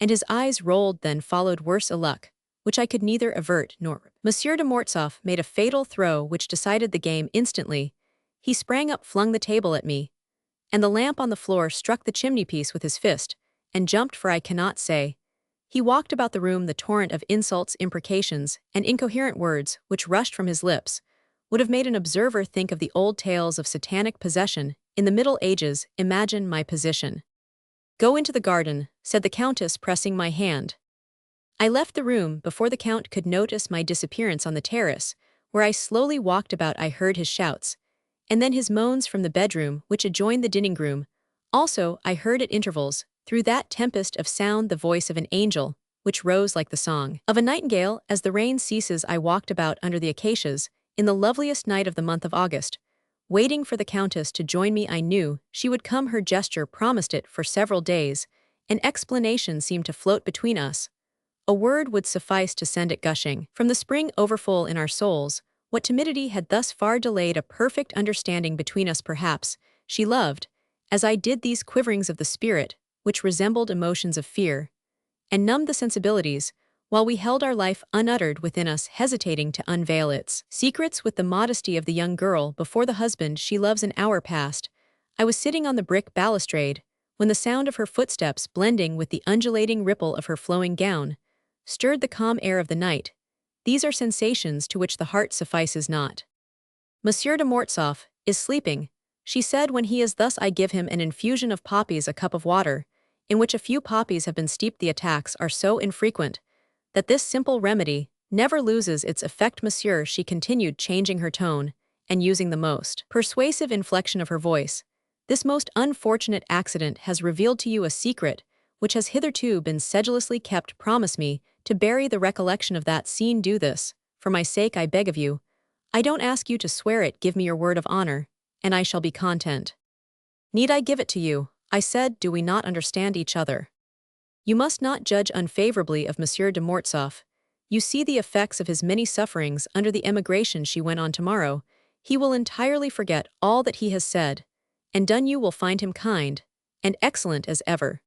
and his eyes rolled. Then followed worse ill luck, which I could neither avert nor. Monsieur de Mortsauf made a fatal throw which decided the game instantly. He sprang up, flung the table at me, and the lamp on the floor, struck the chimney-piece with his fist, and jumped, for I cannot say. He walked about the room. The torrent of insults, imprecations, and incoherent words which rushed from his lips would have made an observer think of the old tales of satanic possession in the Middle Ages. Imagine my position. "Go into the garden," said the Countess, pressing my hand. I left the room before the Count could notice my disappearance. On the terrace, where I slowly walked about, I heard his shouts, and then his moans from the bedroom which adjoined the dining room. Also, I heard at intervals, through that tempest of sound, the voice of an angel, which rose like the song of a nightingale. As the rain ceases, I walked about under the acacias, in the loveliest night of the month of August, waiting for the Countess to join me. I knew she would come. Her gesture promised it. For several days, an explanation seemed to float between us. A word would suffice to send it gushing from the spring overfull in our souls. What timidity had thus far delayed a perfect understanding between us? Perhaps she loved, as I did, these quiverings of the spirit, which resembled emotions of fear, and numbed the sensibilities, while we held our life unuttered within us, hesitating to unveil its secrets with the modesty of the young girl before the husband she loves. An hour passed. I was sitting on the brick balustrade, when the sound of her footsteps, blending with the undulating ripple of her flowing gown, stirred the calm air of the night. These are sensations to which the heart suffices not. "Monsieur de Mortsauf is sleeping," she said. "When he is thus, I give him an infusion of poppies, a cup of water, in which a few poppies have been steeped. The attacks are so infrequent that this simple remedy never loses its effect. Monsieur," she continued, changing her tone and using the most persuasive inflection of her voice, This most unfortunate accident has revealed to you a secret which has hitherto been sedulously kept. Promise me to bury the recollection of that scene. Do this, for my sake, I beg of you. I don't ask you to swear it. Give me your word of honor, and I shall be content. Need I give it to you? I said. Do we not understand each other? You must not judge unfavorably of Monsieur de Mortsauf. You see the effects of his many sufferings under the emigration. She went on tomorrow. He will entirely forget all that he has said, and done. You will find him kind and excellent as ever.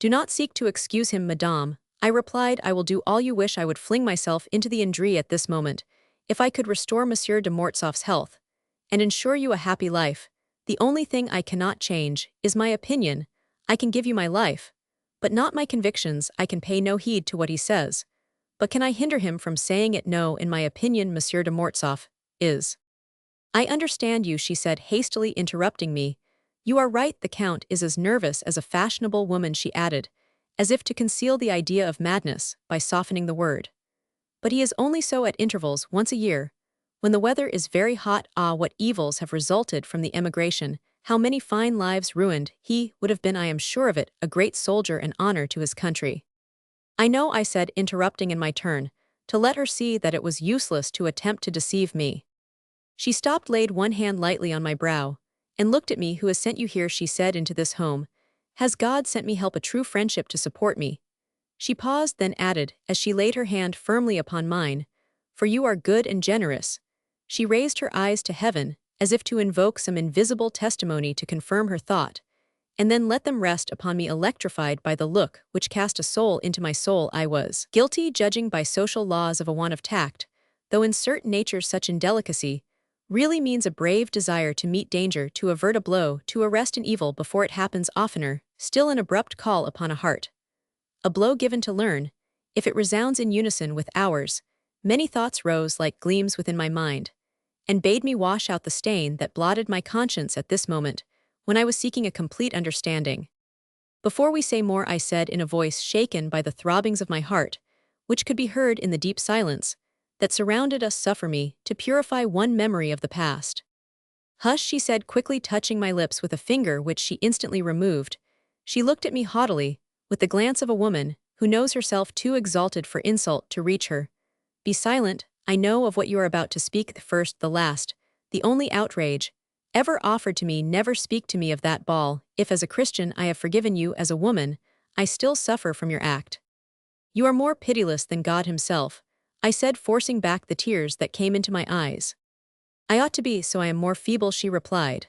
Do not seek to excuse him, madame. I replied. I will do all you wish. I would fling myself into the Indre at this moment, if I could restore Monsieur de Mortsauf's health, and ensure you a happy life. The only thing I cannot change is my opinion. I can give you my life, but not my convictions. I can pay no heed to what he says. But can I hinder him from saying it? No, in my opinion, Monsieur de Mortsauf is. I understand you, she said, hastily interrupting me. You are right, the Count is as nervous as a fashionable woman, she added, as if to conceal the idea of madness by softening the word. But he is only so at intervals, once a year, when the weather is very hot. Ah, what evils have resulted from the emigration, how many fine lives ruined. He would have been, I am sure of it, a great soldier and honor to his country. I know, I said, interrupting in my turn, to let her see that it was useless to attempt to deceive me. She stopped, laid one hand lightly on my brow, and looked at me. Who has sent you here, she said, into this home? Has God sent me help, a true friendship to support me? She paused, then added, as she laid her hand firmly upon mine, for you are good and generous. She raised her eyes to heaven, as if to invoke some invisible testimony to confirm her thought, and then let them rest upon me, electrified by the look which cast a soul into my soul. I was guilty, judging by social laws, of a want of tact, though in certain natures such indelicacy really means a brave desire to meet danger, to avert a blow, to arrest an evil before it happens. Oftener, still an abrupt call upon a heart. A blow given to learn, if it resounds in unison with ours. Many thoughts rose like gleams within my mind, and bade me wash out the stain that blotted my conscience at this moment, when I was seeking a complete understanding. Before we say more, I said in a voice shaken by the throbbings of my heart, which could be heard in the deep silence that surrounded us, suffer me to purify one memory of the past. Hush, she said, quickly touching my lips with a finger which she instantly removed. She looked at me haughtily, with the glance of a woman who knows herself too exalted for insult to reach her. Be silent. I know of what you are about to speak, the first, the last, the only outrage ever offered to me. Never speak to me of that ball. If as a Christian I have forgiven you, as a woman, I still suffer from your act. You are more pitiless than God himself, I said, forcing back the tears that came into my eyes. I ought to be, so I am more feeble, she replied.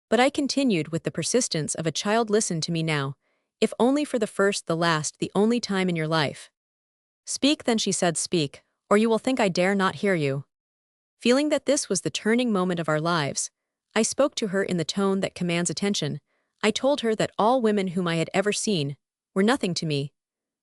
But I continued with the persistence of a child. Listen to me now, if only for the first, the last, the only time in your life. Speak then, she said, speak, or you will think I dare not hear you. Feeling that this was the turning moment of our lives, I spoke to her in the tone that commands attention. I told her that all women whom I had ever seen were nothing to me.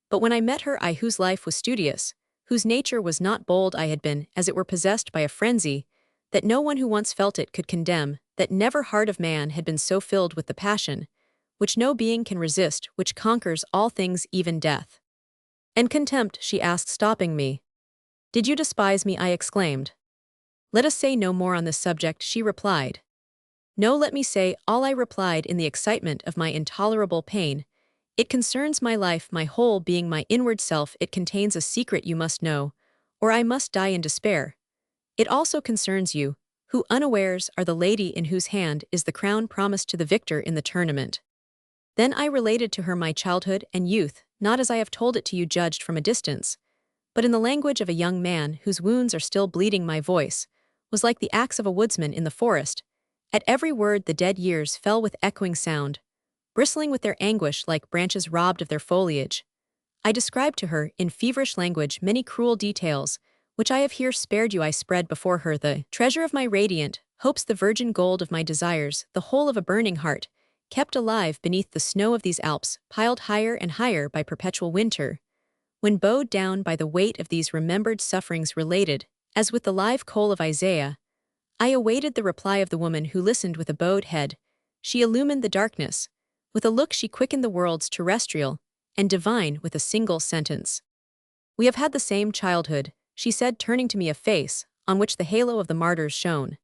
But when I met her, I, whose life was studious, whose nature was not bold, I had been, as it were, possessed by a frenzy that no one who once felt it could condemn, that never heart of man had been so filled with the passion, which no being can resist, which conquers all things, even death. And contempt, she asked, stopping me. Did you despise me? I exclaimed. Let us say no more on this subject, she replied. No, let me say all, I replied in the excitement of my intolerable pain. It concerns my life, my whole being, my inward self. It contains a secret you must know, or I must die in despair. It also concerns you, who unawares are the lady in whose hand is the crown promised to the victor in the tournament. Then I related to her my childhood and youth, not as I have told it to you judged from a distance, but in the language of a young man whose wounds are still bleeding. My voice was like the axe of a woodsman in the forest. At every word the dead years fell with echoing sound, bristling with their anguish like branches robbed of their foliage. I described to her, in feverish language, many cruel details, which I have here spared you. I spread before her the treasure of my radiant hopes, the virgin gold of my desires, the whole of a burning heart, kept alive beneath the snow of these Alps, piled higher and higher by perpetual winter. When bowed down by the weight of these remembered sufferings, related, as with the live coal of Isaiah, I awaited the reply of the woman who listened with a bowed head. She illumined the darkness. With a look she quickened the worlds terrestrial and divine with a single sentence. We have had the same childhood, she said, turning to me, a face on which the halo of the martyrs shone.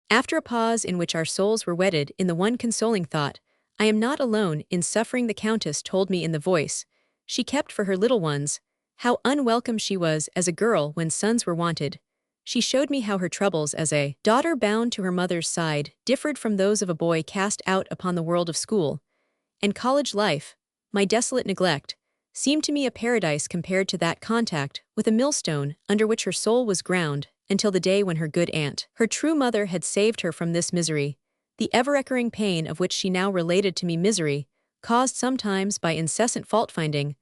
After a pause in which our souls were wedded in the one consoling thought, I am not alone in suffering, the Countess told me in the voice she kept for her little ones, how unwelcome she was as a girl when sons were wanted. She showed me how her troubles as a daughter bound to her mother's side differed from those of a boy cast out upon the world of school and college life. My desolate neglect seemed to me a paradise compared to that contact with a millstone under which her soul was ground, until the day when her good aunt, her true mother, had saved her from this misery, the ever-recurring pain of which she now related to me, misery caused sometimes by incessant fault-finding,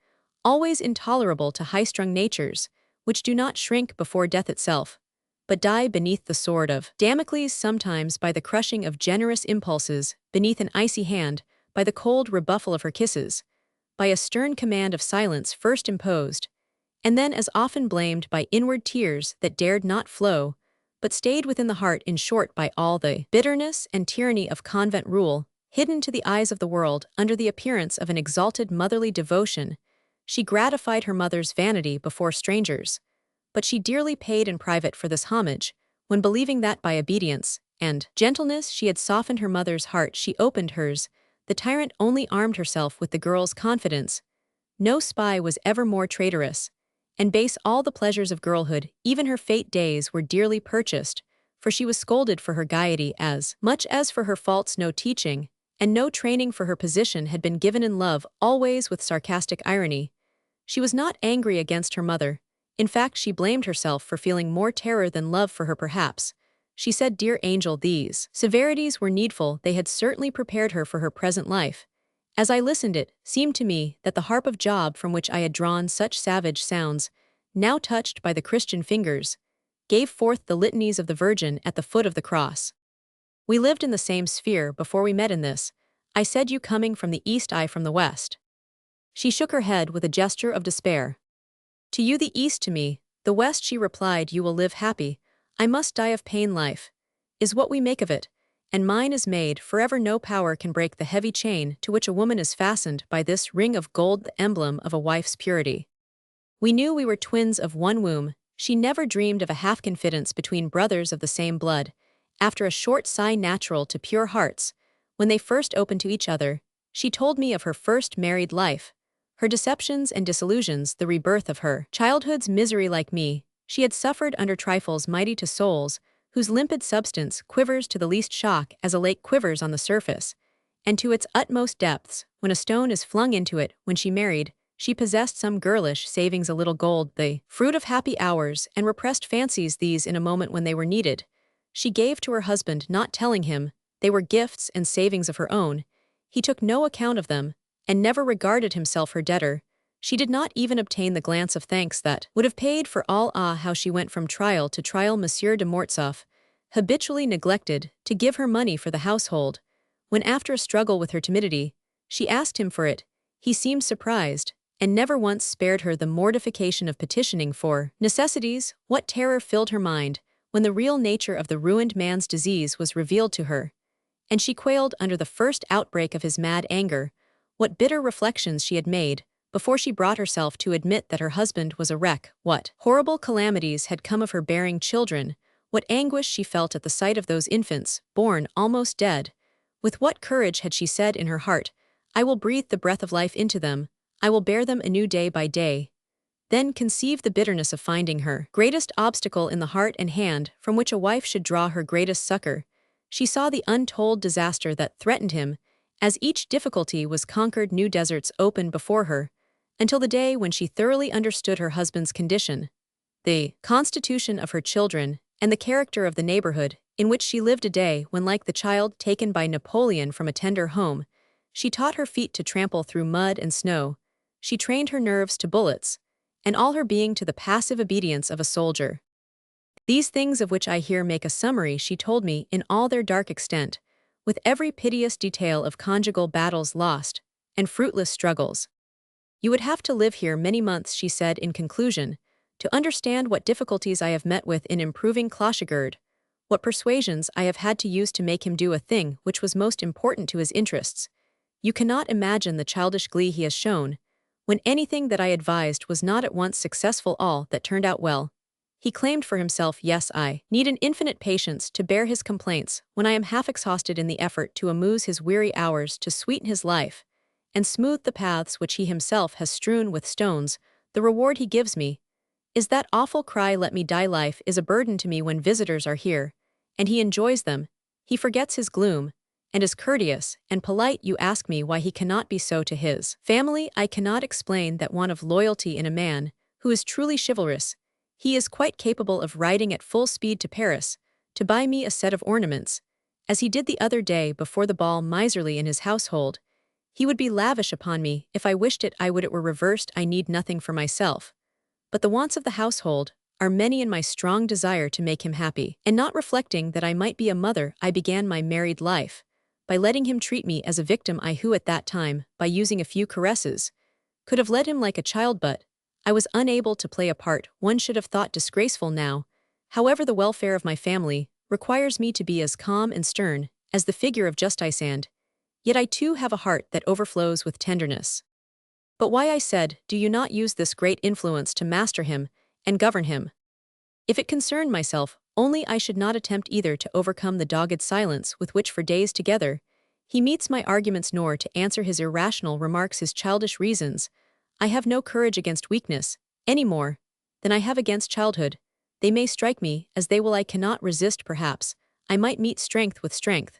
always intolerable to high-strung natures, which do not shrink before death itself, but die beneath the sword of Damocles, sometimes by the crushing of generous impulses, beneath an icy hand, by the cold rebuffal of her kisses, by a stern command of silence first imposed, and then as often blamed by inward tears that dared not flow, but stayed within the heart, in short, by all the bitterness and tyranny of convent rule, hidden to the eyes of the world under the appearance of an exalted motherly devotion. She gratified her mother's vanity before strangers, but she dearly paid in private for this homage, when believing that by obedience and gentleness she had softened her mother's heart, she opened hers. The tyrant only armed herself with the girl's confidence. No spy was ever more traitorous, and base all the pleasures of girlhood, even her fete days, were dearly purchased, for she was scolded for her gaiety as much as for her faults. No teaching, and no training for her position had been given in love, always with sarcastic irony. She was not angry against her mother. In fact, she blamed herself for feeling more terror than love for her, perhaps. She said, "Dear angel, these severities were needful, they had certainly prepared her for her present life." As I listened, it seemed to me that the harp of Job, from which I had drawn such savage sounds, now touched by the Christian fingers, gave forth the litanies of the Virgin at the foot of the cross. "We lived in the same sphere before we met in this. I said, you coming from the east, I from the west." She shook her head with a gesture of despair. "To you the east, to me the west," she replied. "You will live happy. I must die of pain. Life is what we make of it, and mine is made forever. No power can break the heavy chain to which a woman is fastened by this ring of gold, the emblem of a wife's purity." We knew we were twins of one womb. She never dreamed of a half-confidence between brothers of the same blood. After a short sigh natural to pure hearts, when they first opened to each other, she told me of her first married life, her deceptions and disillusions, the rebirth of her childhood's misery. Like me, she had suffered under trifles mighty to souls whose limpid substance quivers to the least shock as a lake quivers on the surface, and to its utmost depths when a stone is flung into it. When she married, she possessed some girlish savings, a little gold, the fruit of happy hours and repressed fancies. These, in a moment when they were needed, she gave to her husband, not telling him they were gifts and savings of her own. He took no account of them, and never regarded himself her debtor. She did not even obtain the glance of thanks that would have paid for all. Ah, how she went from trial to trial. Monsieur de Mortsauf habitually neglected to give her money for the household. When, after a struggle with her timidity, she asked him for it, he seemed surprised, and never once spared her the mortification of petitioning for necessities. What terror filled her mind when the real nature of the ruined man's disease was revealed to her, and she quailed under the first outbreak of his mad anger. What bitter reflections she had made before she brought herself to admit that her husband was a wreck. What horrible calamities had come of her bearing children. What anguish she felt at the sight of those infants, born almost dead. With what courage had she said in her heart, "I will breathe the breath of life into them, I will bear them anew day by day." Then conceive the bitterness of finding her greatest obstacle in the heart and hand from which a wife should draw her greatest succor. She saw the untold disaster that threatened him. As each difficulty was conquered, new deserts opened before her, until the day when she thoroughly understood her husband's condition, the constitution of her children, and the character of the neighborhood in which she lived. A day when, like the child taken by Napoleon from a tender home, she taught her feet to trample through mud and snow. She trained her nerves to bullets, and all her being to the passive obedience of a soldier. "These things of which I here make a summary," she told me, "in all their dark extent, with every piteous detail of conjugal battles lost, and fruitless struggles. You would have to live here many months," she said in conclusion, "to understand what difficulties I have met with in improving Clochegird, what persuasions I have had to use to make him do a thing which was most important to his interests. You cannot imagine the childish glee he has shown, when anything that I advised was not at once successful, all that turned out well. He claimed for himself, "Yes, I need an infinite patience to bear his complaints when I am half exhausted in the effort to amuse his weary hours, to sweeten his life, and smooth the paths which he himself has strewn with stones. The reward he gives me is that awful cry, 'Let me die.' Life is a burden to me when visitors are here, and he enjoys them. He forgets his gloom, and is courteous and polite. You ask me why he cannot be so to his family. I cannot explain that want of loyalty in a man who is truly chivalrous. He is quite capable of riding at full speed to Paris to buy me a set of ornaments, as he did the other day before the ball. Miserly in his household, he would be lavish upon me. If I wished it, I would. It were reversed. I need nothing for myself, but the wants of the household are many, in my strong desire to make him happy. And not reflecting that I might be a mother, I began my married life by letting him treat me as a victim. I who at that time, by using a few caresses, could have led him like a child, but I was unable to play a part one should have thought disgraceful. Now, however, the welfare of my family requires me to be as calm and stern as the figure of justice, and yet I too have a heart that overflows with tenderness. But why, I said, do you not use this great influence to master him and govern him? If it concerned myself only, I should not attempt either to overcome the dogged silence with which for days together he meets my arguments, nor to answer his irrational remarks, his childish reasons. I have no courage against weakness, any more than I have against childhood. They may strike me as they will. I cannot resist. Perhaps I might meet strength with strength,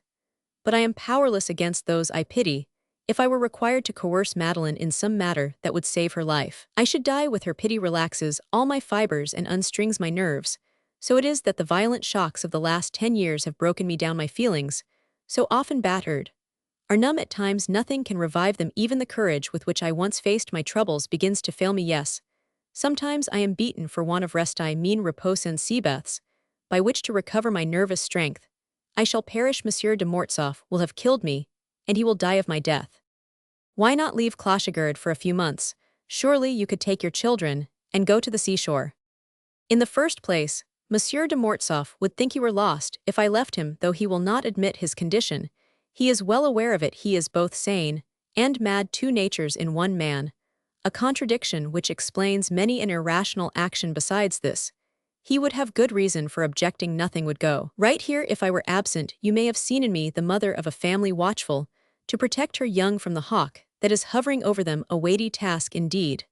but I am powerless against those I pity. If I were required to coerce Madeline in some matter that would save her life, I should die with her. Pity relaxes all my fibers and unstrings my nerves. So it is that the violent shocks of the last 10 years have broken me down. My feelings, so often battered, are numb at times. Nothing can revive them. Even the courage with which I once faced my troubles begins to fail me. Yes, sometimes I am beaten for want of rest. I mean repose and sea baths, by which to recover my nervous strength. I shall perish. Monsieur de Mortsauf will have killed me, and he will die of my death. Why not leave Clochegard for a few months? Surely you could take your children and go to the seashore. In the first place, Monsieur de Mortsauf would think you were lost if I left him, though he will not admit his condition. He is well aware of it. He is both sane and mad, two natures in one man, a contradiction which explains many an irrational action. Besides this, he would have good reason for objecting. Nothing would go right here if I were absent. You may have seen in me the mother of a family, watchful to protect her young from the hawk that is hovering over them. A weighty task indeed,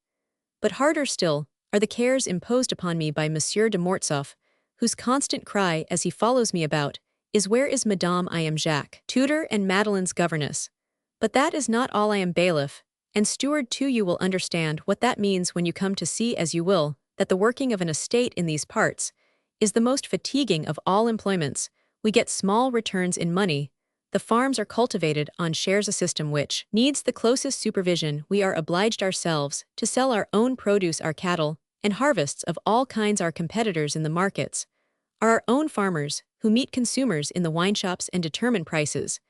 but harder still are the cares imposed upon me by Monsieur de Mortsauf, whose constant cry as he follows me about is, "Where is Madame?" I am Jacques, tutor and Madeline's governess. But that is not all. I am bailiff and steward too. You will understand what that means when you come to see, as you will, that the working of an estate in these parts is the most fatiguing of all employments. We get small returns in money. The farms are cultivated on shares, a system which needs the closest supervision. We are obliged ourselves to sell our own produce. Our cattle and harvests of all kinds. Our competitors in the markets are our own farmers, who meet consumers in the wine shops and determine prices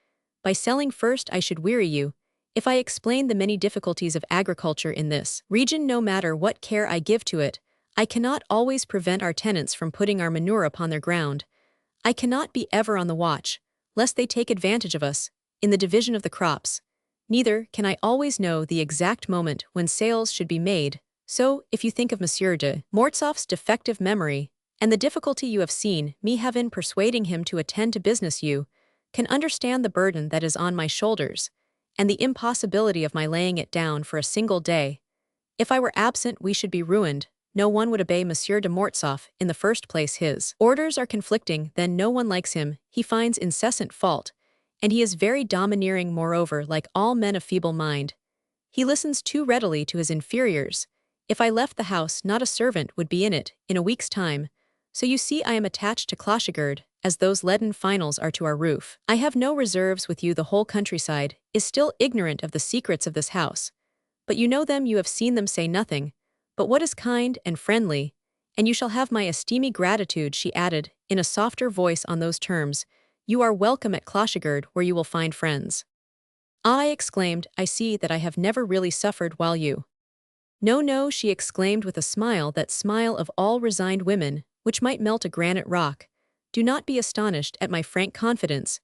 by selling first. I should weary you if I explained the many difficulties of agriculture in this region. No matter what care I give to it, I cannot always prevent our tenants from putting our manure upon their ground. I cannot be ever on the watch, lest they take advantage of us in the division of the crops. Neither can I always know the exact moment when sales should be made. So, if you think of Monsieur de Mortsauf's defective memory, and the difficulty you have seen me have in persuading him to attend to business, you can understand the burden that is on my shoulders, and the impossibility of my laying it down for a single day. If I were absent, we should be ruined. No one would obey Monsieur de Mortsauf. In the first place, his orders are conflicting, then no one likes him, he finds incessant fault, and he is very domineering. Moreover, like all men of feeble mind, he listens too readily to his inferiors. If I left the house, not a servant would be in it in a week's time. So you see, I am attached to Clochegard, as those leaden finals are to our roof. I have no reserves with you. The whole countryside is still ignorant of the secrets of this house, but you know them, you have seen them. Say nothing but what is kind and friendly, and you shall have my esteemy gratitude," she added, in a softer voice. On those terms, you are welcome at Clochegard, where you will find friends. I exclaimed, "I see that I have never really suffered while you—" "No, no," she exclaimed with a smile, that smile of all resigned women, which might melt a granite rock. "Do not be astonished at my frank confidence.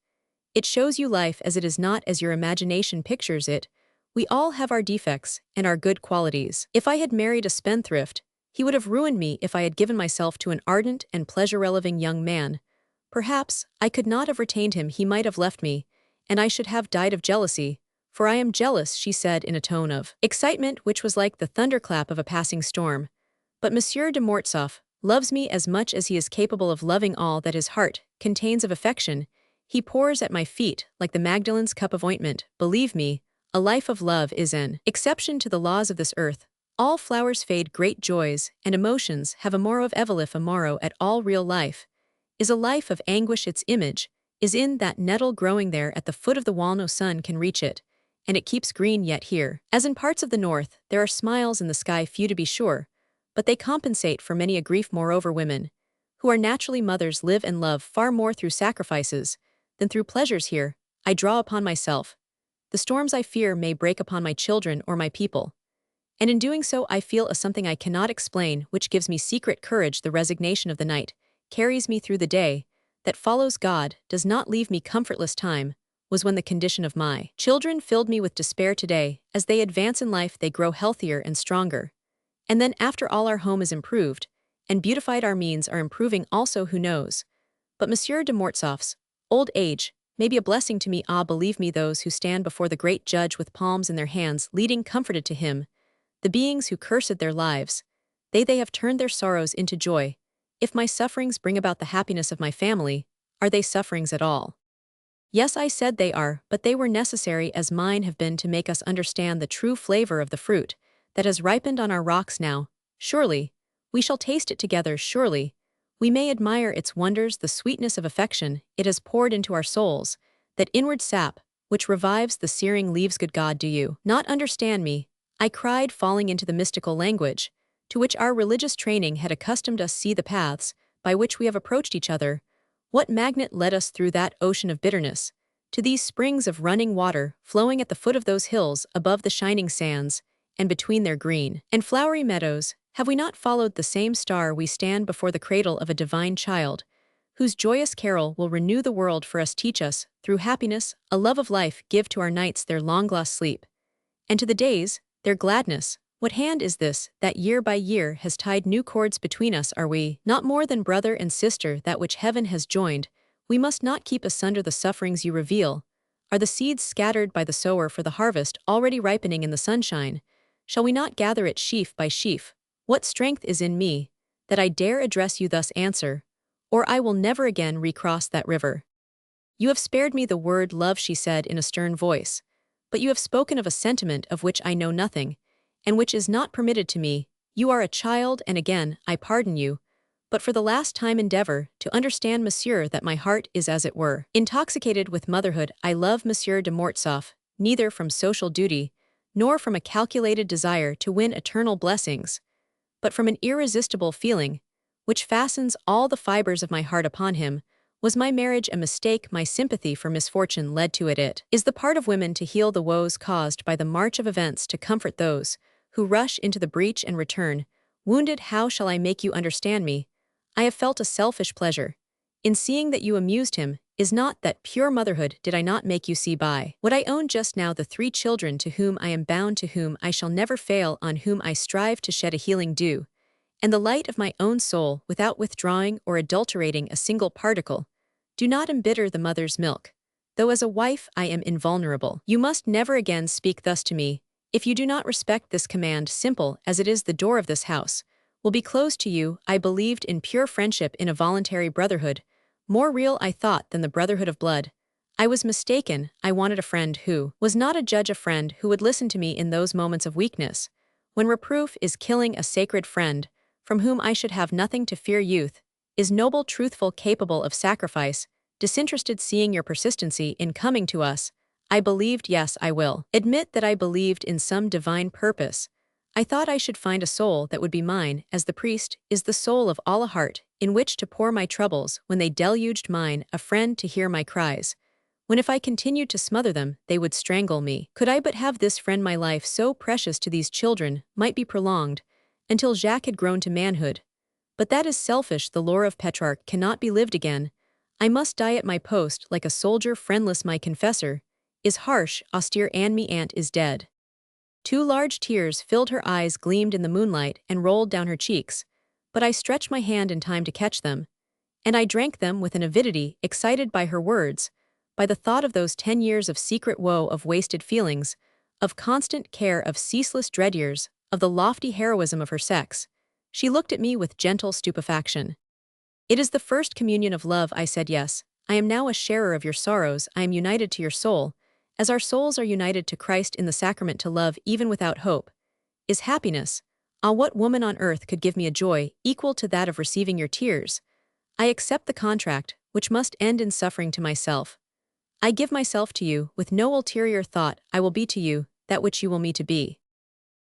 It shows you life as it is, not as your imagination pictures it. We all have our defects and our good qualities. If I had married a spendthrift, He would have ruined me if I had given myself to an ardent and pleasure-loving young man. Perhaps I could not have retained him, he might have left me, and I should have died of jealousy. For I am jealous, she said in a tone of excitement which was like the thunderclap of a passing storm. But Monsieur de Mortsauf loves me as much as he is capable of loving all that his heart contains of affection. He pours at my feet like the Magdalen's cup of ointment. Believe me, a life of love is an exception to the laws of this earth. All flowers fade, great joys and emotions have a morrow of evelif. A morrow at all real life is a life of anguish. Its image is in that nettle growing there at the foot of the wall. No sun can reach it, and it keeps green. Yet here, as in parts of the north, there are smiles in the sky, few to be sure, but they compensate for many a grief. Moreover, women, who are naturally mothers, live and love far more through sacrifices than through pleasures. Here, I draw upon myself. The storms I fear may break upon my children or my people, and in doing so I feel a something I cannot explain which gives me secret courage. The resignation of the night carries me through the day that follows. God does not leave me comfortless. Time was when the condition of my children filled me with despair. Today, as they advance in life, they grow healthier and stronger. And then after all, our home is improved and beautified. Our means are improving also, who knows? But Monsieur de Mortsauf's old age may be a blessing to me. Ah, believe me, those who stand before the great judge with palms in their hands, leading comforted to him the beings who cursed their lives, they have turned their sorrows into joy. If my sufferings bring about the happiness of my family, are they sufferings at all? Yes, I said they are, but they were necessary as mine have been to make us understand the true flavor of the fruit that has ripened on our rocks. Now, surely, we shall taste it together. Surely, we may admire its wonders, the sweetness of affection it has poured into our souls, that inward sap which revives the searing leaves. Good God, do you not understand me? I cried, falling into the mystical language to which our religious training had accustomed us. See the paths by which we have approached each other. What magnet led us through that ocean of bitterness to these springs of running water flowing at the foot of those hills above the shining sands and between their green and flowery meadows? Have we not followed the same star? We stand before the cradle of a divine child, whose joyous carol will renew the world for us. Teach us, through happiness, a love of life. Give to our nights their long lost sleep, and to the days their gladness. What hand is this that year by year has tied new cords between us? Are we not more than brother and sister? That which heaven has joined, we must not keep asunder. The sufferings you reveal are the seeds scattered by the sower for the harvest already ripening in the sunshine. Shall we not gather it sheaf by sheaf? What strength is in me that I dare address you thus? Answer, or I will never again recross that river. You have spared me the word love, she said in a stern voice, but you have spoken of a sentiment of which I know nothing, and which is not permitted to me. You are a child, and again, I pardon you, but for the last time endeavor to understand, monsieur, that my heart is as it were intoxicated with motherhood. I love Monsieur de Mortsauf, neither from social duty, nor from a calculated desire to win eternal blessings, but from an irresistible feeling, which fastens all the fibers of my heart upon him. Was my marriage a mistake? My sympathy for misfortune led to it. It is the part of women to heal the woes caused by the march of events, to comfort those who rush into the breach and return wounded. How shall I make you understand me? I have felt a selfish pleasure in seeing that you amused him. Is not that pure motherhood? Did I not make you see by what I own just now the 3 children to whom I am bound, to whom I shall never fail, on whom I strive to shed a healing dew, and the light of my own soul, without withdrawing or adulterating a single particle? Do not embitter the mother's milk, though as a wife I am invulnerable. You must never again speak thus to me. If you do not respect this command, simple as it is, the door of this house will be closed to you. I believed in pure friendship, in a voluntary brotherhood, more real, I thought, than the brotherhood of blood. I was mistaken. I wanted a friend who was not a judge, a friend who would listen to me in those moments of weakness, when reproof is killing, a sacred friend from whom I should have nothing to fear. Youth is noble, truthful, capable of sacrifice, disinterested. Seeing your persistency in coming to us, I believed, yes, I will admit that I believed in some divine purpose. I thought I should find a soul that would be mine, as the priest is the soul of all, a heart in which to pour my troubles when they deluged mine, a friend to hear my cries, when if I continued to smother them, they would strangle me. Could I but have this friend, my life, so precious to these children, might be prolonged until Jacques had grown to manhood. But that is selfish. The lore of Petrarch cannot be lived again. I must die at my post like a soldier friendless. My confessor is harsh, austere, and me aunt is dead. 2 large tears filled her eyes, gleamed in the moonlight, and rolled down her cheeks, but I stretched my hand in time to catch them, and I drank them with an avidity excited by her words, by the thought of those 10 years of secret woe, of wasted feelings, of constant care, of ceaseless dread years, of the lofty heroism of her sex. She looked at me with gentle stupefaction. "It is the first communion of love," I said. "Yes, I am now a sharer of your sorrows, I am united to your soul, as our souls are united to Christ in the sacrament. To love, even without hope, is happiness. Ah, what woman on earth could give me a joy equal to that of receiving your tears? I accept the contract, which must end in suffering to myself. I give myself to you, with no ulterior thought. I will be to you that which you will me to be."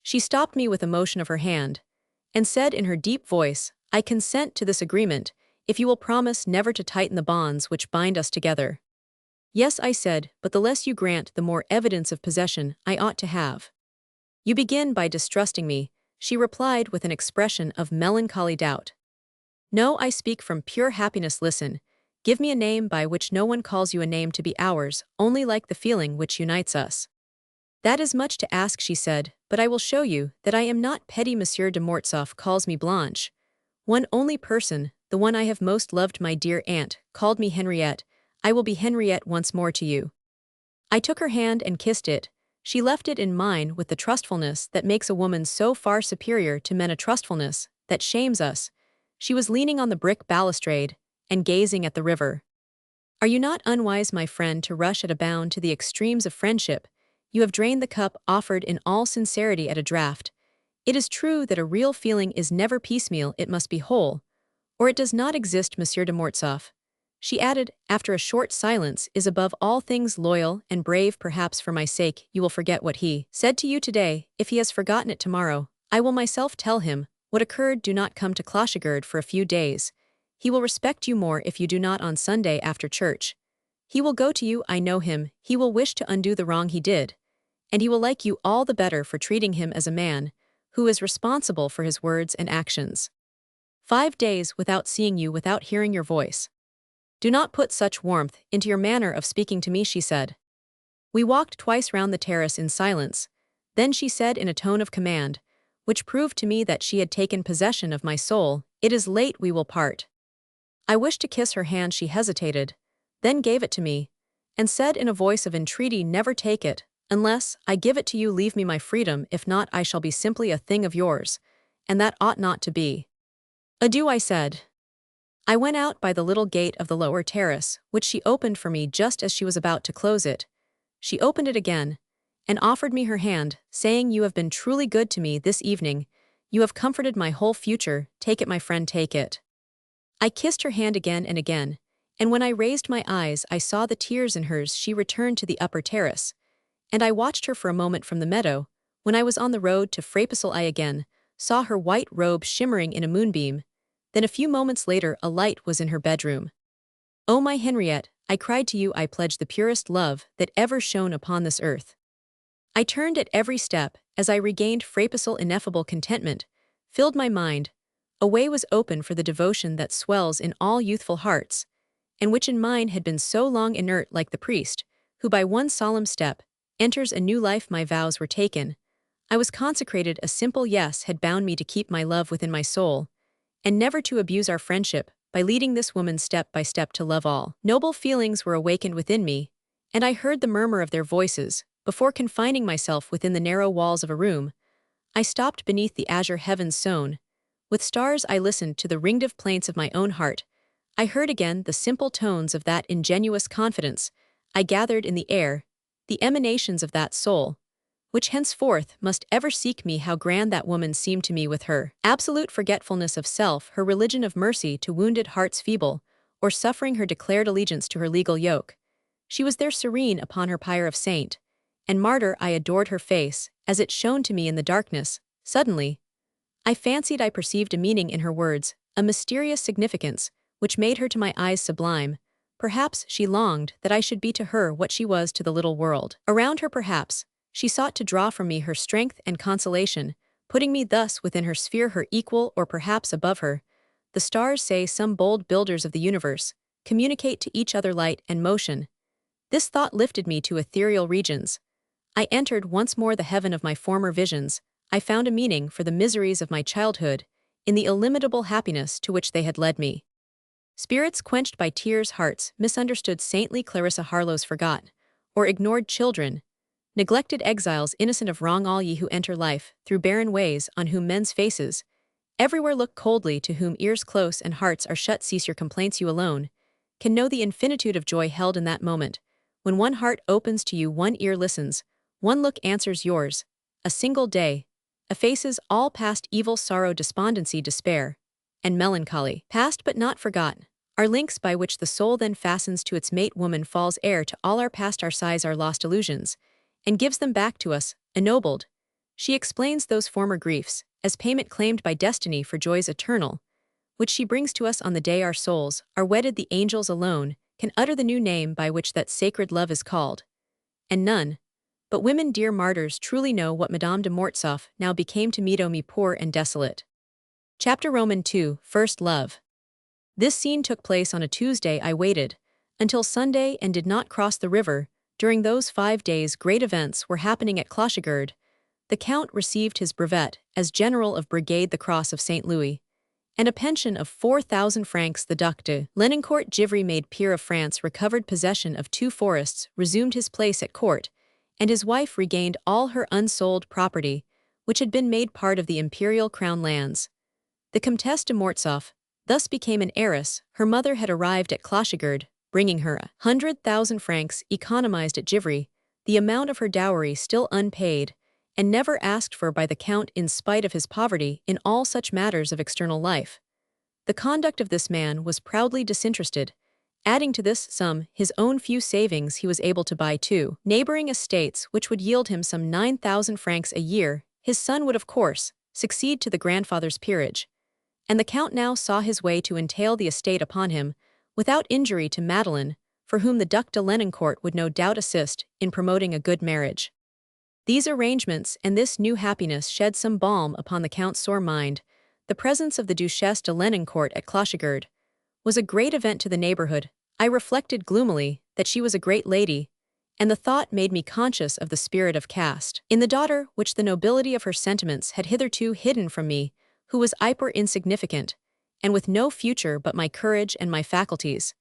She stopped me with a motion of her hand, and said in her deep voice, "I consent to this agreement, if you will promise never to tighten the bonds which bind us together." "Yes," I said, "but the less you grant, the more evidence of possession I ought to have." "You begin by distrusting me," she replied with an expression of melancholy doubt. "No, I speak from pure happiness. Listen, give me a name by which no one calls you, a name to be ours, only like the feeling which unites us." "That is much to ask," she said, "but I will show you that I am not petty. Monsieur de Mortsauf calls me Blanche. One only person, the one I have most loved, my dear aunt, called me Henriette. I will be Henriette once more to you." I took her hand and kissed it. She left it in mine with the trustfulness that makes a woman so far superior to men, a trustfulness that shames us. She was leaning on the brick balustrade and gazing at the river. "Are you not unwise, my friend, to rush at a bound to the extremes of friendship? You have drained the cup offered in all sincerity at a draught. It is true that a real feeling is never piecemeal, it must be whole, or it does not exist. Monsieur de Mortsauf," she added, after a short silence, "is above all things loyal and brave. Perhaps for my sake you will forget what he said to you today. If he has forgotten it tomorrow, I will myself tell him what occurred. Do not come to Clochegard for a few days. He will respect you more if you do not on Sunday after church. He will go to you, I know him, he will wish to undo the wrong he did, and he will like you all the better for treating him as a man who is responsible for his words and actions. 5 days without seeing you, without hearing your voice. Do not put such warmth into your manner of speaking to me," she said. We walked twice round the terrace in silence. Then she said in a tone of command, which proved to me that she had taken possession of my soul, "It is late, we will part." I wished to kiss her hand. She hesitated, then gave it to me, and said in a voice of entreaty, "Never take it. Unless I give it to you, leave me my freedom. If not, I shall be simply a thing of yours, and that ought not to be." "Adieu," I said. I went out by the little gate of the lower terrace, which she opened for me just as she was about to close it. She opened it again, and offered me her hand, saying, "You have been truly good to me this evening. You have comforted my whole future. Take it, my friend, take it." I kissed her hand again and again, and when I raised my eyes I saw the tears in hers. She returned to the upper terrace, and I watched her for a moment from the meadow. When I was on the road to Frapesal I again saw her white robe shimmering in a moonbeam. Then a few moments later a light was in her bedroom. "Oh, my Henriette," I cried, "to you I pledge the purest love that ever shone upon this earth." I turned at every step as I regained Frapesal. Ineffable contentment filled my mind. A way was open for the devotion that swells in all youthful hearts, and which in mine had been so long inert, like the priest, who by one solemn step enters a new life. My vows were taken. I was consecrated. A simple yes had bound me to keep my love within my soul, and never to abuse our friendship by leading this woman step by step to love all. Noble feelings were awakened within me, and I heard the murmur of their voices. Before confining myself within the narrow walls of a room, I stopped beneath the azure heavens sown with stars. I listened to the ringed plaints of my own heart. I heard again the simple tones of that ingenuous confidence I gathered in the air, the emanations of that soul which henceforth must ever seek me. How grand that woman seemed to me, with her absolute forgetfulness of self, her religion of mercy to wounded hearts feeble or suffering, her declared allegiance to her legal yoke. She was there serene upon her pyre of saint and martyr. I adored her face as it shone to me in the darkness. Suddenly, I fancied I perceived a meaning in her words, a mysterious significance, which made her to my eyes sublime. Perhaps she longed that I should be to her what she was to the little world around her. Perhaps she sought to draw from me her strength and consolation, putting me thus within her sphere, her equal, or perhaps above her. The stars, say some bold builders of the universe, communicate to each other light and motion. This thought lifted me to ethereal regions. I entered once more the heaven of my former visions. I found a meaning for the miseries of my childhood in the illimitable happiness to which they had led me. Spirits quenched by tears, hearts misunderstood saintly Clarissa Harlowe's forgot, or ignored children, neglected exiles innocent of wrong, all ye who enter life through barren ways, on whom men's faces everywhere look coldly, to whom ears close and hearts are shut, cease your complaints, you alone can know the infinitude of joy held in that moment, when one heart opens to you, one ear listens, one look answers yours, a single day effaces all past evil, sorrow, despondency, despair, and melancholy. Past but not forgotten are links by which the soul then fastens to its mate. Woman falls heir to all our past, our sighs, our lost illusions, and gives them back to us, ennobled. She explains those former griefs as payment claimed by destiny for joys eternal, which she brings to us on the day our souls are wedded. The angels alone can utter the new name by which that sacred love is called, and none but women, dear martyrs, truly know what Madame de Mortsauf now became to me poor and desolate. Chapter Roman 2, First Love. This scene took place on a Tuesday. I waited until Sunday and did not cross the river. During those 5 days great events were happening at Clochegard. The Count received his brevet as General of Brigade, the Cross of St. Louis, and a pension of 4,000 francs. The Duc de Lenoncourt Givry, made peer of France, recovered possession of 2 forests, resumed his place at court, and his wife regained all her unsold property, which had been made part of the imperial crown lands. The Comtesse de Mortsauf thus became an heiress. Her mother had arrived at Clochegard, bringing her 100,000 francs economized at Givry, the amount of her dowry still unpaid, and never asked for by the Count in spite of his poverty in all such matters of external life. The conduct of this man was proudly disinterested. Adding to this sum his own few savings, he was able to buy 2 neighboring estates which would yield him some 9,000 francs a year. His son would, of course, succeed to the grandfather's peerage, and the Count now saw his way to entail the estate upon him, without injury to Madeleine, for whom the Duc de Lenoncourt would no doubt assist in promoting a good marriage. These arrangements and this new happiness shed some balm upon the Count's sore mind. The presence of the Duchesse de Lenoncourt at Clochegard was a great event to the neighborhood. I reflected gloomily that she was a great lady, and the thought made me conscious of the spirit of caste in the daughter which the nobility of her sentiments had hitherto hidden from me, who was hyper insignificant, and with no future but my courage and my faculties.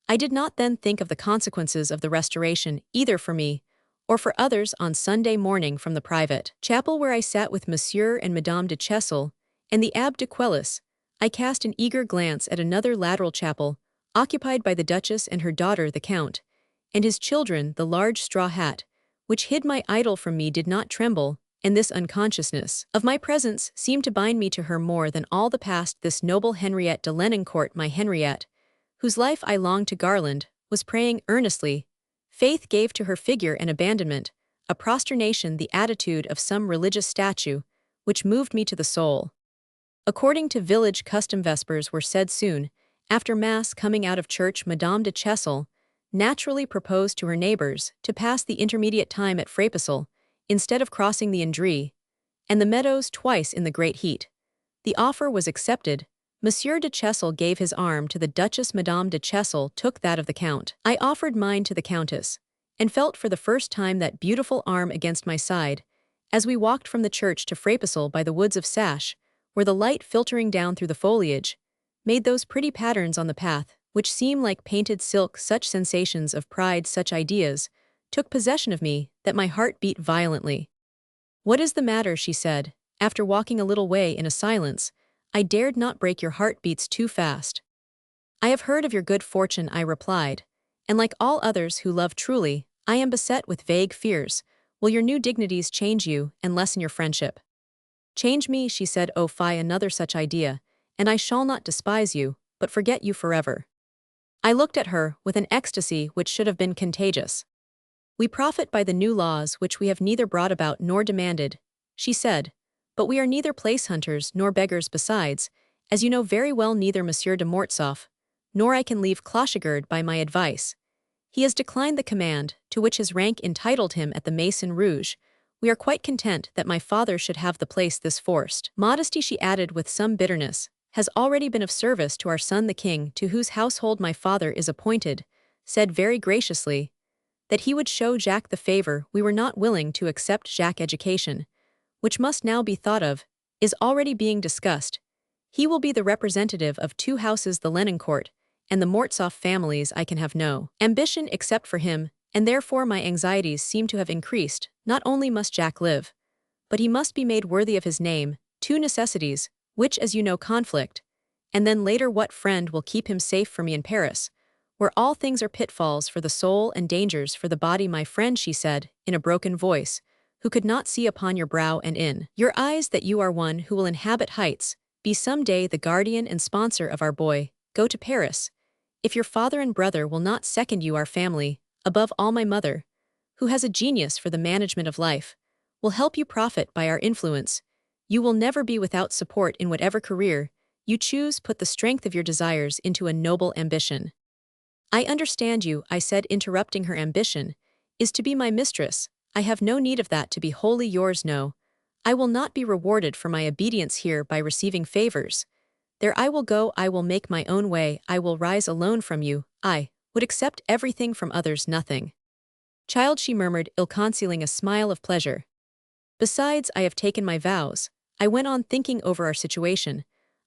I did not then think of the consequences of the Restoration, either for me or for others. On Sunday morning, from the private chapel where I sat with Monsieur and Madame de Chessel and the Abbé de Quelus, I cast an eager glance at another lateral chapel, occupied by the Duchess and her daughter the Count, and his children. The large straw hat, which hid my idol from me, did not tremble, and this unconsciousness of my presence seemed to bind me to her more than all the past. This noble Henriette de Lenoncourt, my Henriette, whose life I longed to garland, was praying earnestly. Faith gave to her figure an abandonment, a prosternation, the attitude of some religious statue, which moved me to the soul. According to village custom, vespers were said soon after Mass. Coming out of church, Madame de Chessel naturally proposed to her neighbors to pass the intermediate time at Frapesle, instead of crossing the Indre and the meadows twice in the great heat. The offer was accepted. Monsieur de Chessel gave his arm to the Duchess. Madame de Chessel took that of the Count. I offered mine to the Countess, and felt for the first time that beautiful arm against my side, as we walked from the church to Frapesle by the woods of Sash, where the light filtering down through the foliage made those pretty patterns on the path, which seem like painted silk. Such sensations of pride, such ideas, took possession of me, that my heart beat violently. "What is the matter?" she said, after walking a little way in a silence. "I dared not break your heart beats too fast." "I have heard of your good fortune," I replied, "and like all others who love truly, I am beset with vague fears. Will your new dignities change you and lessen your friendship?" "Change me," she said. "Oh, fie, another such idea, and I shall not despise you, but forget you forever." I looked at her with an ecstasy which should have been contagious. "We profit by the new laws which we have neither brought about nor demanded," she said, "but we are neither place hunters nor beggars. Besides, as you know very well, neither Monsieur de Mortsauf nor I can leave Clochegard by my advice. He has declined the command to which his rank entitled him at the Maison Rouge. We are quite content that my father should have the place. This forced modesty," she added with some bitterness, "has already been of service to our son the king, to whose household my father is appointed," said very graciously, that he would show Jacques the favor we were not willing to accept. Jacques' education, which must now be thought of, is already being discussed. He will be the representative of two houses, the Lenoncourt and the Mortsauf families. I can have no ambition except for him, and therefore my anxieties seem to have increased. Not only must Jacques live, but he must be made worthy of his name, two necessities, which as you know conflict. And then later, what friend will keep him safe for me in Paris, where all things are pitfalls for the soul and dangers for the body? My friend, she said, in a broken voice, who could not see upon your brow and in your eyes that you are one who will inhabit heights, be some day the guardian and sponsor of our boy, go to Paris. If your father and brother will not second you, our family, above all my mother, who has a genius for the management of life, will help you profit by our influence, you will never be without support in whatever career you choose. Put the strength of your desires into a noble ambition. I understand you, I said, interrupting her. Ambition is to be my mistress. I have no need of that to be wholly yours. No, I will not be rewarded for my obedience here by receiving favors. There I will go, I will make my own way, I will rise alone from you, I would accept everything from others, nothing. Child, she murmured, ill-concealing a smile of pleasure. Besides, I have taken my vows, I went on, thinking over our situation.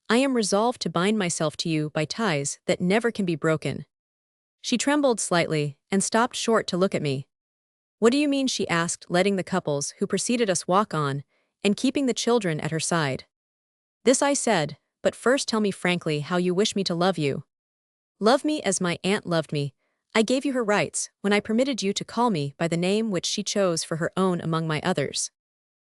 I am resolved to bind myself to you by ties that never can be broken. She trembled slightly and stopped short to look at me. What do you mean? She asked, letting the couples who preceded us walk on and keeping the children at her side. This I said, but first tell me frankly how you wish me to love you. Love me as my aunt loved me. I gave you her rights when I permitted you to call me by the name which she chose for her own among my others.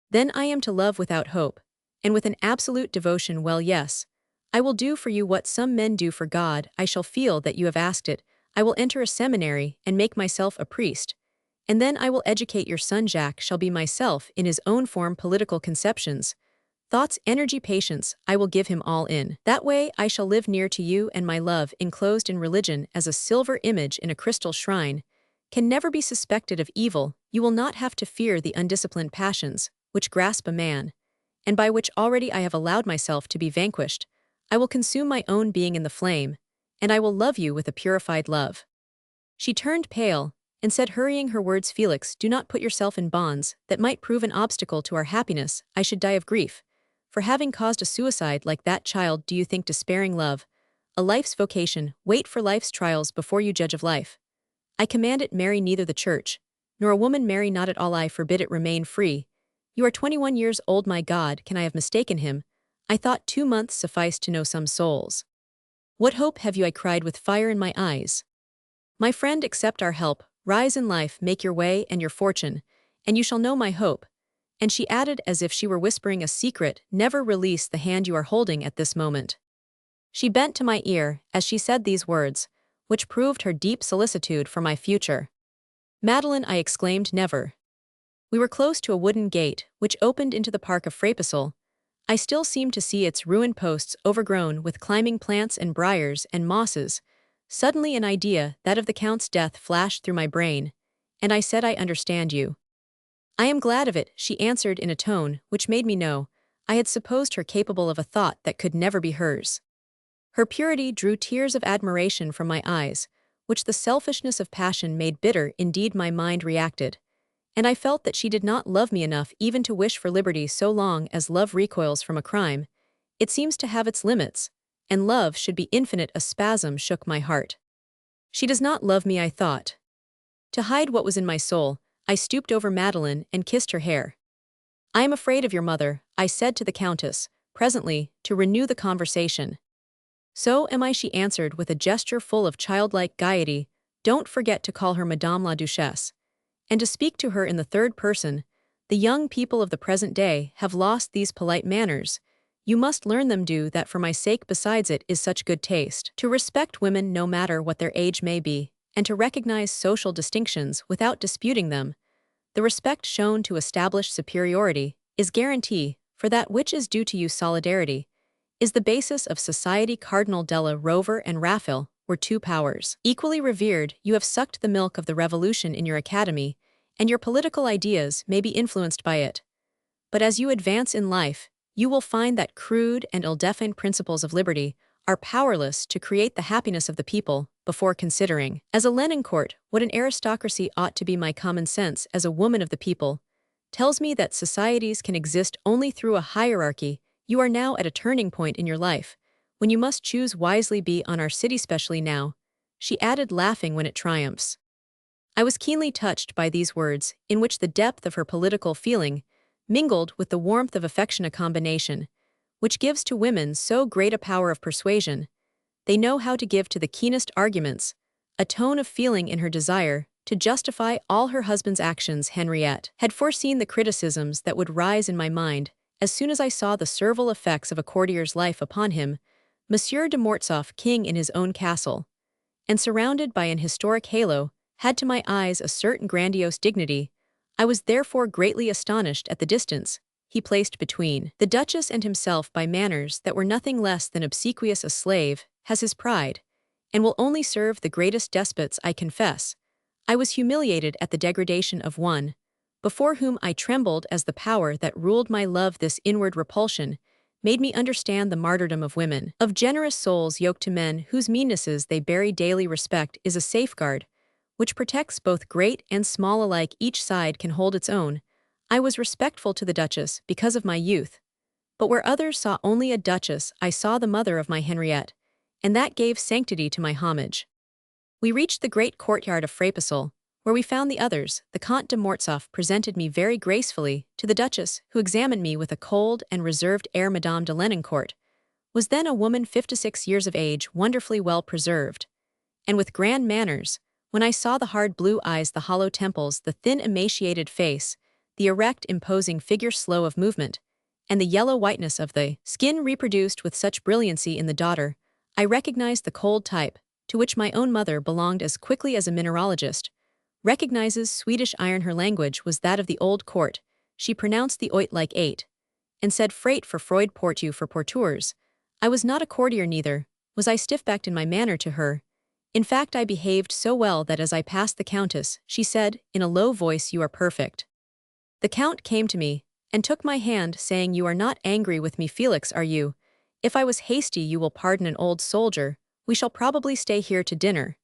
Then I am to love without hope, and with an absolute devotion. Well, yes, I will do for you what some men do for God. I shall feel that you have asked it. I will enter a seminary and make myself a priest, and then I will educate your son. Jacques shall be myself in his own form. Political conceptions, thoughts, energy, patience, I will give him all in. That way I shall live near to you, and my love, enclosed in religion as a silver image in a crystal shrine, can never be suspected of evil. You will not have to fear the undisciplined passions which grasp a man, and by which already I have allowed myself to be vanquished. I will consume my own being in the flame, and I will love you with a purified love. She turned pale and said, hurrying her words, Felix, do not put yourself in bonds that might prove an obstacle to our happiness. I should die of grief for having caused a suicide like that. Child, do you think despairing love a life's vocation? Wait for life's trials before you judge of life. I command it, marry neither the church nor a woman, marry not at all. I forbid it, remain free. You are 21 years old. My God, can I have mistaken him? I thought 2 months sufficed to know some souls. What hope have you? I cried with fire in my eyes. My friend, accept our help, rise in life, make your way and your fortune, and you shall know my hope. And she added, as if she were whispering a secret, never release the hand you are holding at this moment. She bent to my ear as she said these words, which proved her deep solicitude for my future. Madeleine, I exclaimed, never. We were close to a wooden gate which opened into the park of Frapesle. I still seemed to see its ruined posts overgrown with climbing plants and briars and mosses. Suddenly an idea, that of the Count's death, flashed through my brain, and I said, I understand you. I am glad of it, she answered in a tone which made me know I had supposed her capable of a thought that could never be hers. Her purity drew tears of admiration from my eyes, which the selfishness of passion made bitter. Indeed, my mind reacted, and I felt that she did not love me enough even to wish for liberty. So long as love recoils from a crime, it seems to have its limits, and love should be infinite. A spasm shook my heart. She does not love me, I thought. To hide what was in my soul, I stooped over Madeleine and kissed her hair. I am afraid of your mother, I said to the Countess, presently, to renew the conversation. So am I, she answered with a gesture full of childlike gaiety. Don't forget to call her Madame la Duchesse, and to speak to her in the third person. The young people of the present day have lost these polite manners. You must learn them. Do that for my sake. Besides, it is such good taste to respect women no matter what their age may be, and to recognize social distinctions without disputing them. The respect shown to established superiority is guarantee for that which is due to you. Solidarity is the basis of society. Cardinal Della Rover and Raphael were two powers equally revered. You have sucked the milk of the revolution in your academy, and your political ideas may be influenced by it. But as you advance in life, you will find that crude and ill-defined principles of liberty are powerless to create the happiness of the people. before considering. As a Lenoncourt, what an aristocracy ought to be my common sense as a woman of the people, tells me that societies can exist only through a hierarchy. You are now at a turning point in your life, when you must choose wisely. Be on our city specially now, she added, laughing when it triumphs. I was keenly touched by these words, in which the depth of her political feeling mingled with the warmth of affection, a combination which gives to women so great a power of persuasion. They know how to give to the keenest arguments a tone of feeling in her desire to justify all her husband's actions. Henriette had foreseen the criticisms that would rise in my mind as soon as I saw the servile effects of a courtier's life upon him, Monsieur de Mortsauf, king in his own castle, and surrounded by an historic halo, had to my eyes a certain grandiose dignity. I was therefore greatly astonished at the distance he placed between the Duchess and himself by manners that were nothing less than obsequious. A slave has his pride, and will only serve the greatest despots. I confess, I was humiliated at the degradation of one, before whom I trembled as the power that ruled my love. This inward repulsion made me understand the martyrdom of women, of generous souls yoked to men whose meannesses they bury daily. Respect is a safeguard which protects both great and small alike. Each side can hold its own. I was respectful to the Duchess because of my youth, but where others saw only a Duchess, I saw the mother of my Henriette, and that gave sanctity to my homage. We reached the great courtyard of Frapesle, where we found the others. The Comte de Mortsauf presented me very gracefully to the Duchess, who examined me with a cold and reserved air. Madame de Lenoncourt was then a woman 56 years of age, wonderfully well preserved, and with grand manners. When I saw the hard blue eyes, the hollow temples, the thin emaciated face, the erect imposing figure slow of movement, and the yellow whiteness of the skin reproduced with such brilliancy in the daughter, I recognized the cold type, to which my own mother belonged as quickly as a mineralogist recognizes Swedish iron. Her language was that of the old court. She pronounced the oit like 8, and said freight for Freud, portu for porteurs. I was not a courtier, neither was I stiff-backed in my manner to her. In fact, I behaved so well that as I passed the Countess, she said, in a low voice, "You are perfect." The Count came to me, and took my hand, saying, "You are not angry with me, Felix, are you? If I was hasty, you will pardon an old soldier. We shall probably stay here to dinner,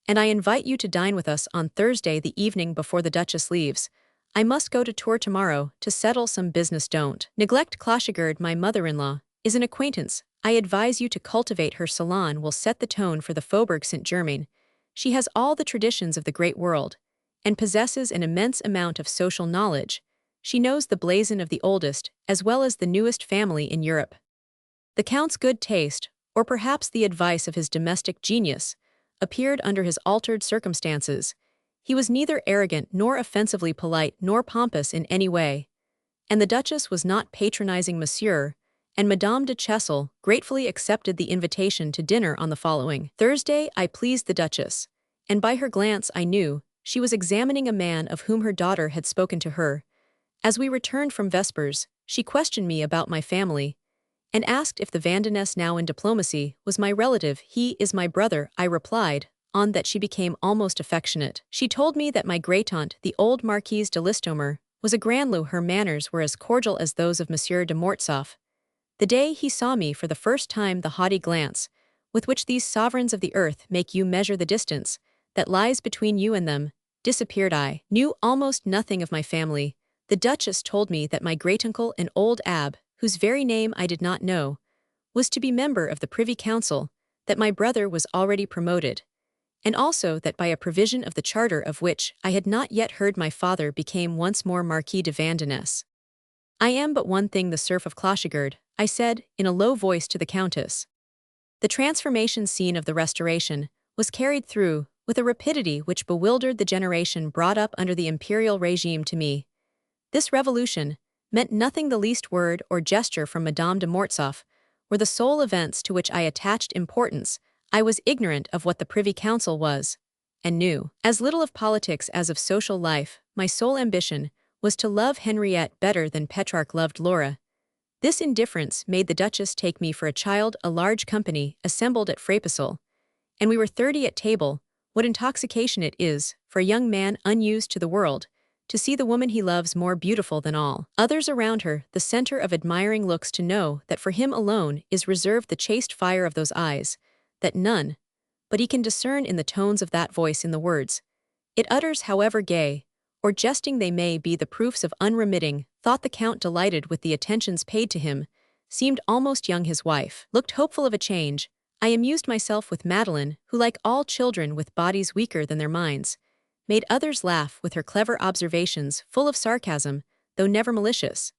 and I invite you to dine with us on Thursday, the evening before the Duchess leaves. I must go to Tours tomorrow to settle some business. Don't neglect Clochigard. My mother-in-law is an acquaintance. I advise you to cultivate her. Salon will set the tone for the Faubourg Saint-Germain. She has all the traditions of the great world, and possesses an immense amount of social knowledge. She knows the blazon of the oldest as well as the newest family in Europe." The Count's good taste, or perhaps the advice of his domestic genius, appeared under his altered circumstances. He was neither arrogant nor offensively polite nor pompous in any way, and the Duchess was not patronizing. Monsieur and Madame de Chessel gratefully accepted the invitation to dinner on the following Thursday. I pleased the Duchess, and by her glance I knew she was examining a man of whom her daughter had spoken to her. As we returned from vespers, she questioned me about my family, and asked if the Vandenesse, now in diplomacy, was my relative. "He is my brother," I replied, on that she became almost affectionate. She told me that my great-aunt, the old Marquise de Listomere, was a Grandlou. Her manners were as cordial as those of Monsieur de Mortsauf. The day he saw me for the first time, the haughty glance with which these sovereigns of the earth make you measure the distance that lies between you and them, disappeared. I knew almost nothing of my family. The Duchess told me that my great-uncle, an old abbe, whose very name I did not know, was to be member of the Privy Council, that my brother was already promoted, and also that by a provision of the charter of which I had not yet heard, my father became once more Marquis de Vandenesse. "I am but one thing, the serf of Clochigard," I said, in a low voice to the Countess. The transformation scene of the Restoration was carried through with a rapidity which bewildered the generation brought up under the imperial regime. To me, this revolution meant nothing. The least word or gesture from Madame de Mortsauf were the sole events to which I attached importance. I was ignorant of what the Privy Council was, and knew as little of politics as of social life. My sole ambition was to love Henriette better than Petrarch loved Laura. This indifference made the Duchess take me for a child. A large company assembled at Frapesle, and we were 30 at table. What intoxication it is, for a young man unused to the world, to see the woman he loves more beautiful than all others around her, the center of admiring looks, to know that for him alone is reserved the chaste fire of those eyes, that none but he can discern in the tones of that voice in the words it utters, however gay or jesting they may be, the proofs of unremitting thought. The Count, delighted with the attentions paid to him, seemed almost young. His wife looked hopeful of a change. I amused myself with Madeline, who, like all children with bodies weaker than their minds, made others laugh with her clever observations full of sarcasm, though never malicious,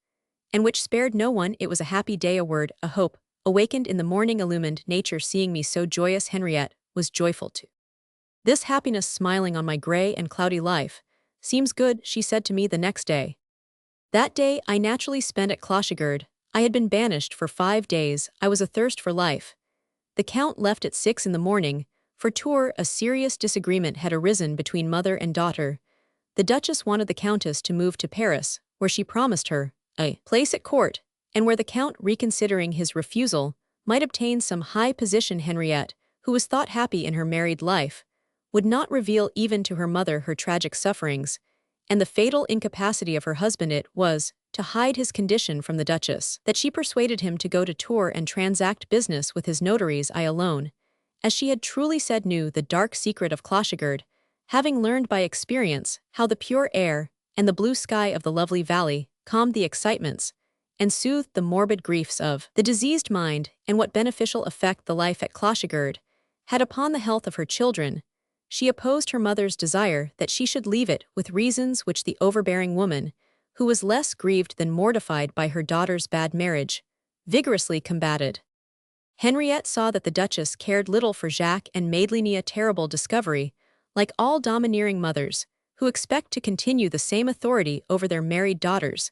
and which spared no one. It was a happy day. A word, a hope, awakened in the morning illumined nature. Seeing me so joyous, Henriette was joyful too. This happiness, smiling on my gray and cloudy life, seems good, she said to me the next day. That day I naturally spent at Clochegard. I had been banished for 5 days. I was athirst for life. The Count left at 6 in the morning. For Tours, a serious disagreement had arisen between mother and daughter. The Duchess wanted the Countess to move to Paris, where she promised her a place at court, and where the Count, reconsidering his refusal, might obtain some high position. Henriette, who was thought happy in her married life, would not reveal even to her mother her tragic sufferings, and the fatal incapacity of her husband. It was to hide his condition from the Duchess that she persuaded him to go to Tours and transact business with his notaries. I alone, as she had truly said, knew the dark secret of Clochegard, having learned by experience how the pure air and the blue sky of the lovely valley calmed the excitements and soothed the morbid griefs of the diseased mind, and what beneficial effect the life at Clochegard had upon the health of her children. She opposed her mother's desire that she should leave it with reasons which the overbearing woman, who was less grieved than mortified by her daughter's bad marriage, vigorously combated. Henriette saw that the Duchess cared little for Jacques and Madeleine, a terrible discovery, like all domineering mothers, who expect to continue the same authority over their married daughters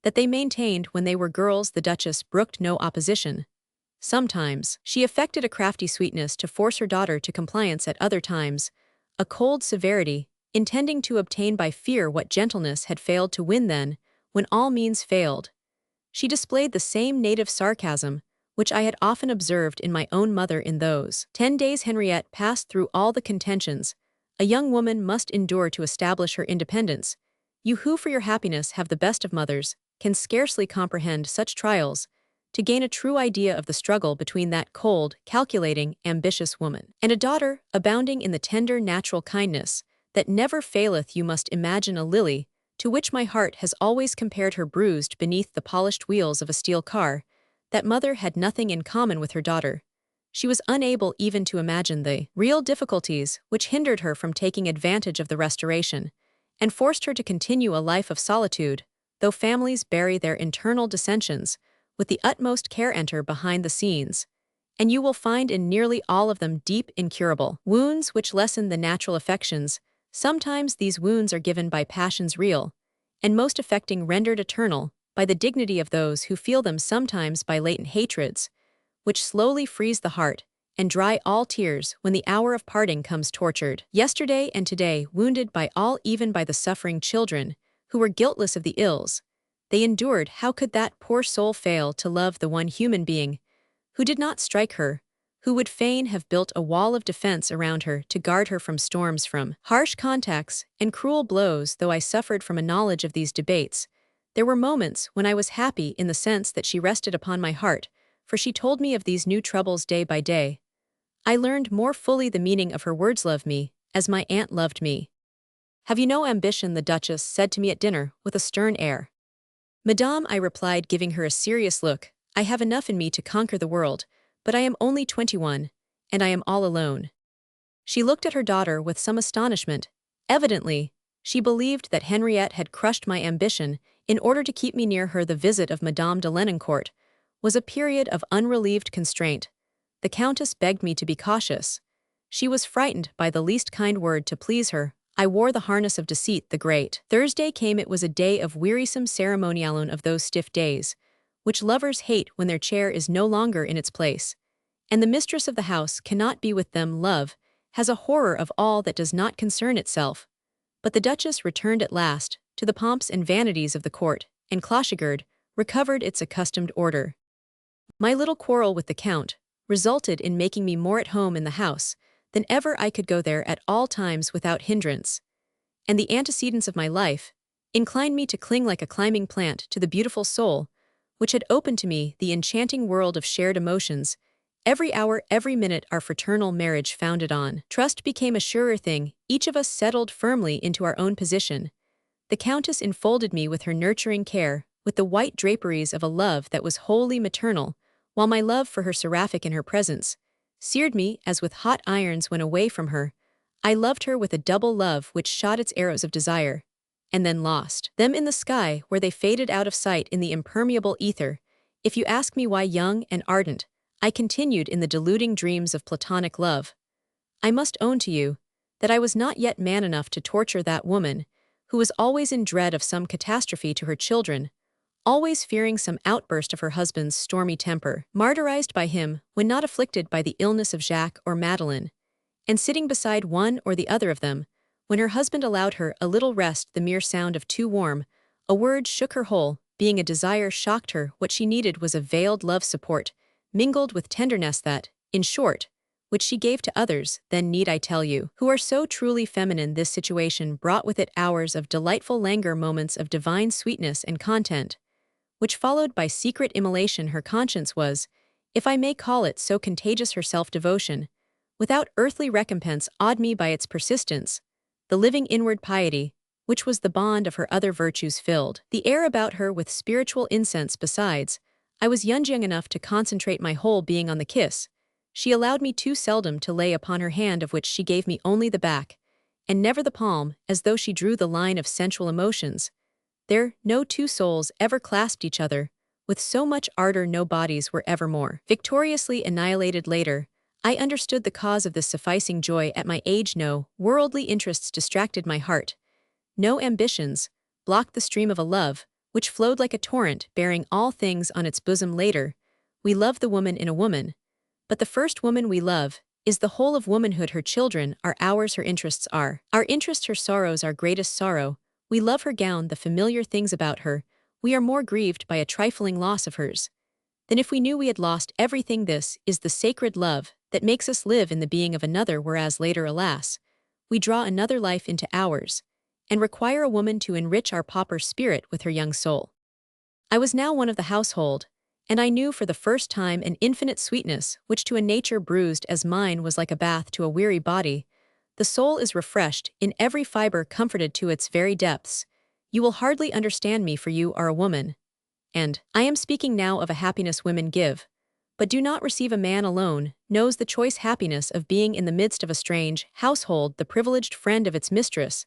that they maintained when they were girls. The Duchess brooked no opposition. Sometimes she affected a crafty sweetness to force her daughter to compliance. At other times, a cold severity, intending to obtain by fear what gentleness had failed to win. Then, when all means failed, she displayed the same native sarcasm which I had often observed in my own mother. In those 10 days Henriette passed through all the contentions a young woman must endure to establish her independence. You who for your happiness have the best of mothers can scarcely comprehend such trials, to gain a true idea of the struggle between that cold, calculating, ambitious woman and a daughter abounding in the tender natural kindness that never faileth. You must imagine a lily, to which my heart has always compared her, bruised beneath the polished wheels of a steel car. That mother had nothing in common with her daughter. She was unable even to imagine the real difficulties which hindered her from taking advantage of the Restoration, and forced her to continue a life of solitude. Though families bury their internal dissensions, with the utmost care enter behind the scenes, and you will find in nearly all of them deep, incurable wounds which lessen the natural affections. Sometimes these wounds are given by passions real, and most affecting, rendered eternal by the dignity of those who feel them, sometimes by latent hatreds, which slowly freeze the heart and dry all tears when the hour of parting comes. Tortured yesterday and today, wounded by all, even by the suffering children, who were guiltless of the ills they endured, how could that poor soul fail to love the one human being who did not strike her, who would fain have built a wall of defense around her to guard her from storms, from harsh contacts and cruel blows? Though I suffered from a knowledge of these debates, there were moments when I was happy in the sense that she rested upon my heart, for she told me of these new troubles day by day. I learned more fully the meaning of her words, "Love me, as my aunt loved me." "Have you no ambition?" the Duchess said to me at dinner, with a stern air. "Madame," I replied, giving her a serious look, "I have enough in me to conquer the world, but I am only 21, and I am all alone." She looked at her daughter with some astonishment. Evidently, she believed that Henriette had crushed my ambition in order to keep me near her. The visit of Madame de Lenoncourt was a period of unrelieved constraint. The Countess begged me to be cautious. She was frightened by the least kind word to please her. I wore the harness of deceit. The great Thursday came. It was a day of wearisome ceremonial, one of those stiff days which lovers hate when their chair is no longer in its place, and the mistress of the house cannot be with them. Love has a horror of all that does not concern itself. But the Duchess returned at last to the pomps and vanities of the court, and Clochegard recovered its accustomed order. My little quarrel with the Count resulted in making me more at home in the house than ever. I could go there at all times without hindrance, and the antecedents of my life inclined me to cling like a climbing plant to the beautiful soul which had opened to me the enchanting world of shared emotions Every hour, every minute our fraternal marriage founded on trust became a surer thing, each of us settled firmly into our own position. The Countess enfolded me with her nurturing care, with the white draperies of a love that was wholly maternal, while my love for her seraphic in her presence seared me as with hot irons when away from her. I loved her with a double love which shot its arrows of desire, and then lost them in the sky where they faded out of sight in the impermeable ether. If you ask me why young and ardent, I continued in the deluding dreams of platonic love, I must own to you that I was not yet man enough to torture that woman, who was always in dread of some catastrophe to her children, always fearing some outburst of her husband's stormy temper, martyrized by him when not afflicted by the illness of Jacques or Madeleine, and sitting beside one or the other of them, when her husband allowed her a little rest. The mere sound of too warm a word shook her whole being, a desire shocked her. What she needed was a veiled love support, mingled with tenderness that, in short, which she gave to others. Then need I tell you, who are so truly feminine, this situation brought with it hours of delightful languor, moments of divine sweetness and content, which followed by secret immolation. Her conscience was, if I may call it so, contagious. Her self-devotion, without earthly recompense, awed me by its persistence. The living inward piety, which was the bond of her other virtues, filled the air about her with spiritual incense. Besides, I was young enough to concentrate my whole being on the kiss she allowed me too seldom to lay upon her hand, of which she gave me only the back, and never the palm, as though she drew the line of sensual emotions. There, no two souls ever clasped each other with so much ardor, no bodies were ever more victoriously annihilated. Later, I understood the cause of this sufficing joy. At my age, no worldly interests distracted my heart, no ambitions blocked the stream of a love which flowed like a torrent, bearing all things on its bosom. Later, we love the woman in a woman, but the first woman we love is the whole of womanhood. Her children are ours, her interests are our interest, her sorrows our greatest sorrow. We love her gown, the familiar things about her. We are more grieved by a trifling loss of hers than if we knew we had lost everything. This is the sacred love that makes us live in the being of another, whereas later, alas, we draw another life into ours and require a woman to enrich our pauper spirit with her young soul. I was now one of the household, and I knew for the first time an infinite sweetness which to a nature bruised as mine was like a bath to a weary body. The soul is refreshed, in every fiber comforted to its very depths. You will hardly understand me, for you are a woman, and I am speaking now of a happiness women give, but do not receive. A man alone knows the choice happiness of being in the midst of a strange household, the privileged friend of its mistress,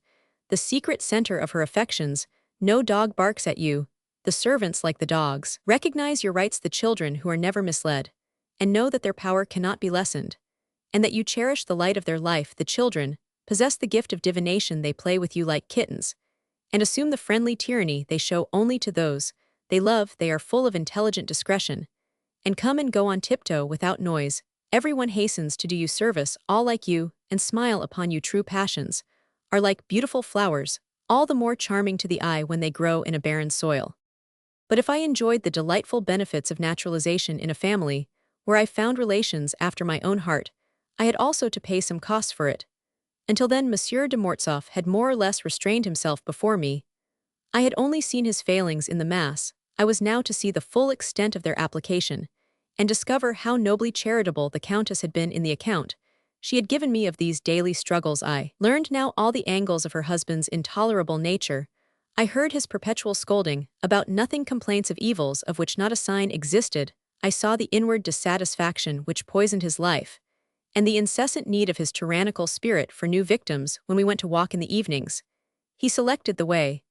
the secret center of her affections. No dog barks at you, the servants, like the dogs, recognize your rights. The children who are never misled, and know that their power cannot be lessened, and that you cherish the light of their life. The children possess the gift of divination. They play with you like kittens, and assume the friendly tyranny they show only to those they love. They are full of intelligent discretion, and come and go on tiptoe without noise. Everyone hastens to do you service, all like you, and smile upon you. True passions are like beautiful flowers, all the more charming to the eye when they grow in a barren soil. But if I enjoyed the delightful benefits of naturalization in a family where I found relations after my own heart, I had also to pay some costs for it. Until then, Monsieur de Mortsauf had more or less restrained himself before me. I had only seen his failings in the mass. I was now to see the full extent of their application, and discover how nobly charitable the Countess had been in the account she had given me of these daily struggles. I learned now all the angles of her husband's intolerable nature. I heard his perpetual scolding about nothing, complaints of evils of which not a sign existed. I saw the inward dissatisfaction which poisoned his life, and the incessant need of his tyrannical spirit for new victims. When we went to walk in the evenings, he selected the way,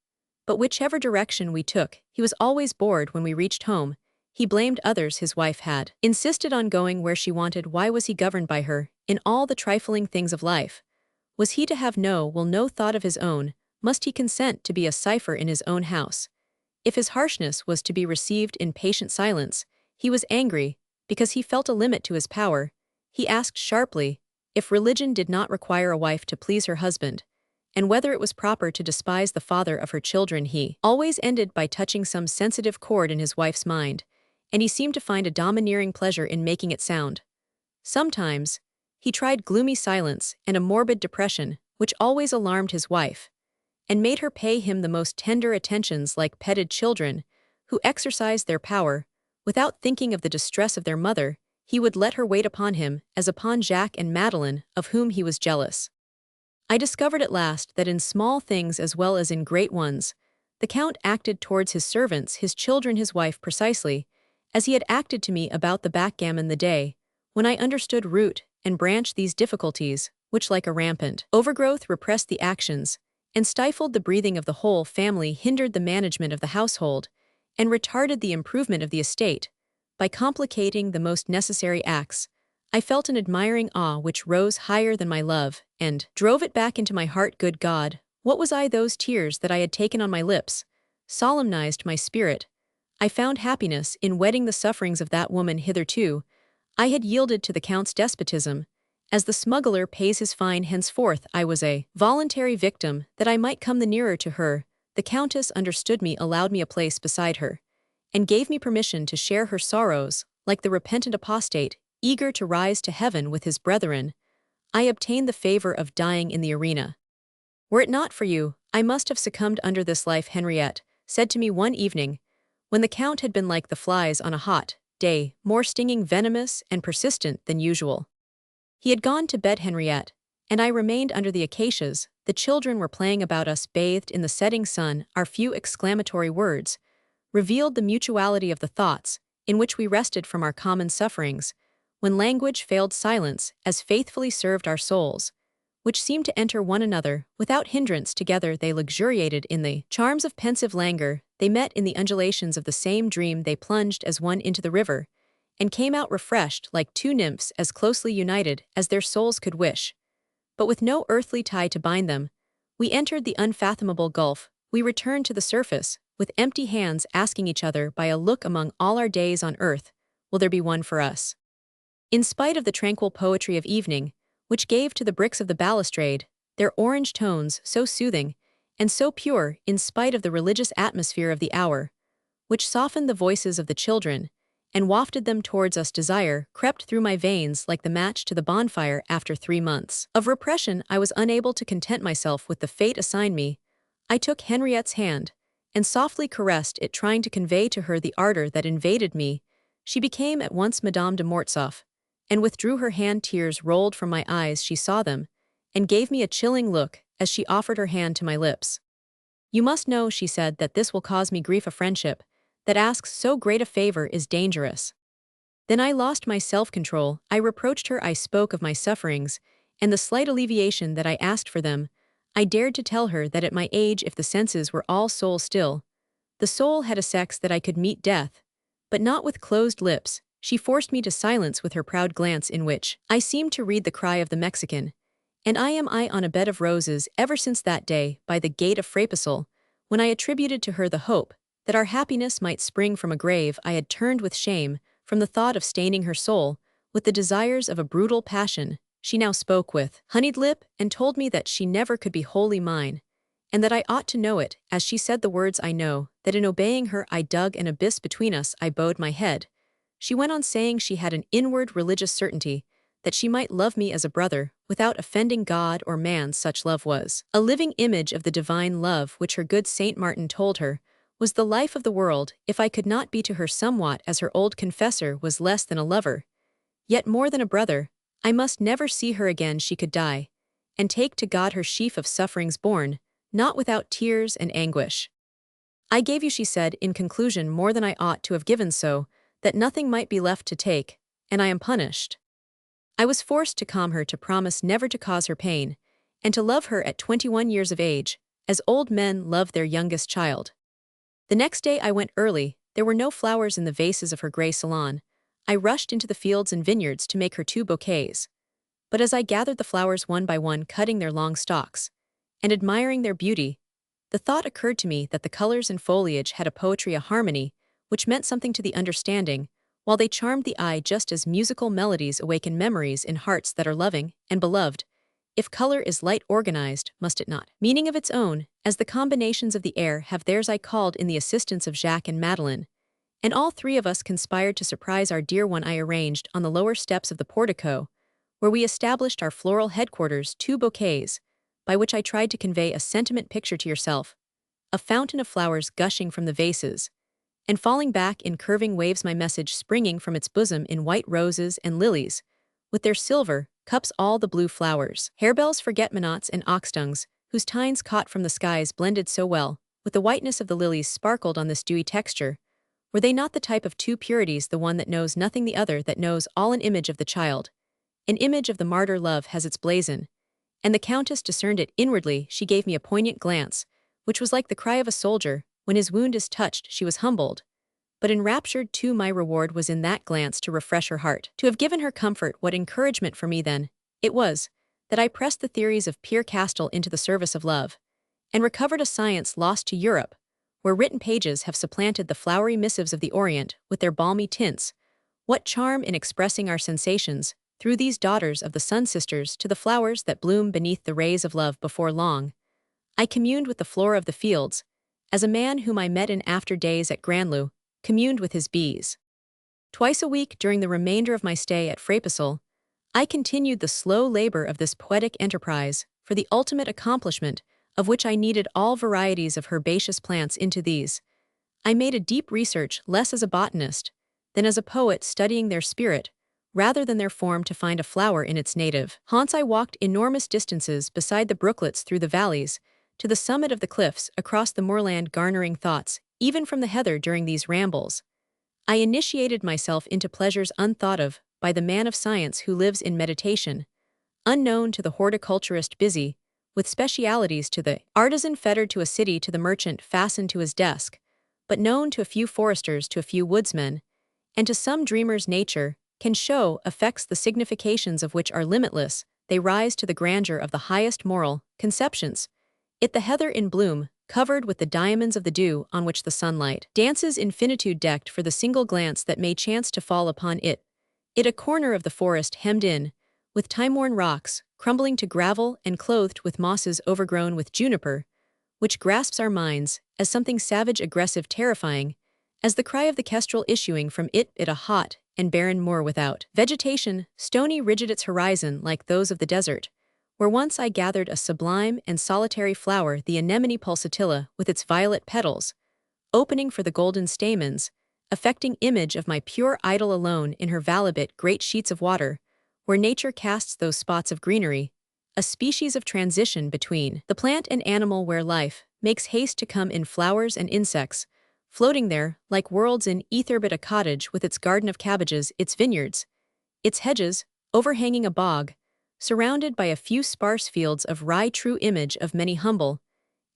but whichever direction we took, he was always bored when we reached home. He blamed others. His wife had insisted on going where she wanted. Why was he governed by her in all the trifling things of life? Was he to have no thought of his own? Must he consent to be a cipher in his own house? If his harshness was to be received in patient silence, he was angry, because he felt a limit to his power. He asked sharply if religion did not require a wife to please her husband, and whether it was proper to despise the father of her children. He always ended by touching some sensitive chord in his wife's mind, and he seemed to find a domineering pleasure in making it sound. Sometimes, he tried gloomy silence and a morbid depression, which always alarmed his wife, and made her pay him the most tender attentions, like petted children, who exercised their power, without thinking of the distress of their mother. he would let her wait upon him as upon Jacques and Madeleine, of whom he was jealous. I discovered at last that in small things as well as in great ones, the Count acted towards his servants, his children, his wife precisely, as he had acted to me about the backgammon the day, when I understood root and branch these difficulties, which like a rampant overgrowth repressed the actions, and stifled the breathing of the whole family, hindered the management of the household, and retarded the improvement of the estate, by complicating the most necessary acts. I felt an admiring awe which rose higher than my love, and drove it back into my heart. Good God, what was I? Those tears that I had taken on my lips solemnized my spirit. I found happiness in wedding the sufferings of that woman. Hitherto I had yielded to the Count's despotism. As the smuggler pays his fine, henceforth I was a voluntary victim, that I might come the nearer to her. The Countess understood me, allowed me a place beside her, and gave me permission to share her sorrows. Like the repentant apostate, eager to rise to heaven with his brethren, I obtained the favor of dying in the arena. Were it not for you, I must have succumbed under this life, Henriette said to me one evening, when the Count had been like the flies on a hot day, more stinging, venomous, and persistent than usual. He had gone to bed, Henriette, and I remained under the acacias. The children were playing about us, bathed in the setting sun. Our few exclamatory words revealed the mutuality of the thoughts in which we rested from our common sufferings. When language failed, silence as faithfully served our souls, which seemed to enter one another without hindrance. Together they luxuriated in the charms of pensive languor, they met in the undulations of the same dream, they plunged as one into the river, and came out refreshed like two nymphs, as closely united as their souls could wish. But with no earthly tie to bind them, we entered the unfathomable gulf. We returned to the surface, with empty hands, asking each other by a look, among all our days on earth, will there be one for us? In spite of the tranquil poetry of evening, which gave to the bricks of the balustrade their orange tones, so soothing and so pure, in spite of the religious atmosphere of the hour, which softened the voices of the children and wafted them towards us, desire crept through my veins like the match to the bonfire. After 3 months of repression, I was unable to content myself with the fate assigned me. I took Henriette's hand and softly caressed it, trying to convey to her the ardor that invaded me. She became at once Madame de Mortsauf, and withdrew her hand. Tears rolled from my eyes. She saw them, and gave me a chilling look as she offered her hand to my lips. You must know, she said, that this will cause me grief. A friendship that asks so great a favor is dangerous. Then I lost my self-control. I reproached her. I spoke of my sufferings, and the slight alleviation that I asked for them. I dared to tell her that at my age, if the senses were all soul still, the soul had a sex that I could meet death, but not with closed lips. She forced me to silence with her proud glance, in which I seemed to read the cry of the Mexican. And I am I on a bed of roses. Ever since that day, by the gate of Frapesal, when I attributed to her the hope that our happiness might spring from a grave, I had turned with shame from the thought of staining her soul with the desires of a brutal passion. She now spoke with honeyed lip, and told me that she never could be wholly mine, and that I ought to know it. As she said the words, I know that in obeying her I dug an abyss between us. I bowed my head. She went on saying she had an inward religious certainty that she might love me as a brother, without offending God or man. Such love was a living image of the divine love which her good Saint Martin told her was the life of the world. If I could not be to her somewhat as her old confessor was less than a lover, yet more than a brother, I must never see her again. She could die, and take to God her sheaf of sufferings borne, not without tears and anguish. I gave you, she said, in conclusion, more than I ought to have given, so that nothing might be left to take, and I am punished. I was forced to calm her, to promise never to cause her pain, and to love her at 21 years of age, as old men love their youngest child. The next day I went early. There were no flowers in the vases of her grey salon. I rushed into the fields and vineyards to make her 2 bouquets. But as I gathered the flowers one by one, cutting their long stalks, and admiring their beauty, the thought occurred to me that the colors and foliage had a poetry, a harmony, which meant something to the understanding, while they charmed the eye, just as musical melodies awaken memories in hearts that are loving and beloved. If color is light organized, must it not meaning of its own, as the combinations of the air have theirs? I called in the assistance of Jacques and Madeleine, and all 3 of us conspired to surprise our dear one. I arranged on the lower steps of the portico, where we established our floral headquarters, 2 bouquets, by which I tried to convey a sentiment. Picture to yourself a fountain of flowers gushing from the vases, and falling back in curving waves my message springing from its bosom in white roses and lilies, with their silver, cups all the blue flowers. Harebells, forget-me-nots, and oxtongues, whose tines caught from the skies blended so well, with the whiteness of the lilies sparkled on this dewy texture. Were they not the type of two purities, the one that knows nothing, the other that knows all, an image of the child? An image of the martyr love has its blazon. And the Countess discerned it inwardly. She gave me a poignant glance, which was like the cry of a soldier, when his wound is touched. She was humbled, but enraptured too. My reward was in that glance to refresh her heart. To have given her comfort, what encouragement for me then! It was, that I pressed the theories of Pierre Castell into the service of love, and recovered a science lost to Europe, where written pages have supplanted the flowery missives of the Orient with their balmy tints. What charm in expressing our sensations, through these daughters of the sun sisters, to the flowers that bloom beneath the rays of love. Before long, I communed with the flora of the fields, as a man whom I met in after days at Granlou communed with his bees. Twice a week during the remainder of my stay at Frapesle, I continued the slow labor of this poetic enterprise, for the ultimate accomplishment of which I needed all varieties of herbaceous plants. Into these I made a deep research, less as a botanist than as a poet, studying their spirit rather than their form, to find a flower in its native haunts. I walked enormous distances beside the brooklets, through the valleys, to the summit of the cliffs, across the moorland, garnering thoughts even from the heather. During these rambles, I initiated myself into pleasures unthought of by the man of science who lives in meditation, unknown to the horticulturist busy with specialities, to the artisan fettered to a city, to the merchant fastened to his desk, but known to a few foresters, to a few woodsmen, and to some dreamers. Nature can show effects the significations of which are limitless. They rise to the grandeur of the highest moral conceptions. It, the heather in bloom, covered with the diamonds of the dew, on which the sunlight dances in finitude, decked for the single glance that may chance to fall upon it. It, a corner of the forest hemmed in with time-worn rocks, crumbling to gravel and clothed with mosses overgrown with juniper, which grasps our minds as something savage, aggressive, terrifying, as the cry of the kestrel issuing from it. It, a hot and barren moor without vegetation, stony, rigid, its horizon like those of the desert, where once I gathered a sublime and solitary flower, the anemone pulsatilla, with its violet petals, opening for the golden stamens, affecting image of my pure idol alone in her valibit, great sheets of water, where nature casts those spots of greenery, a species of transition between the plant and animal, where life makes haste to come in, flowers and insects, floating there like worlds in ether. But a cottage with its garden of cabbages, its vineyards, its hedges, overhanging a bog, surrounded by a few sparse fields of rye, true image of many humble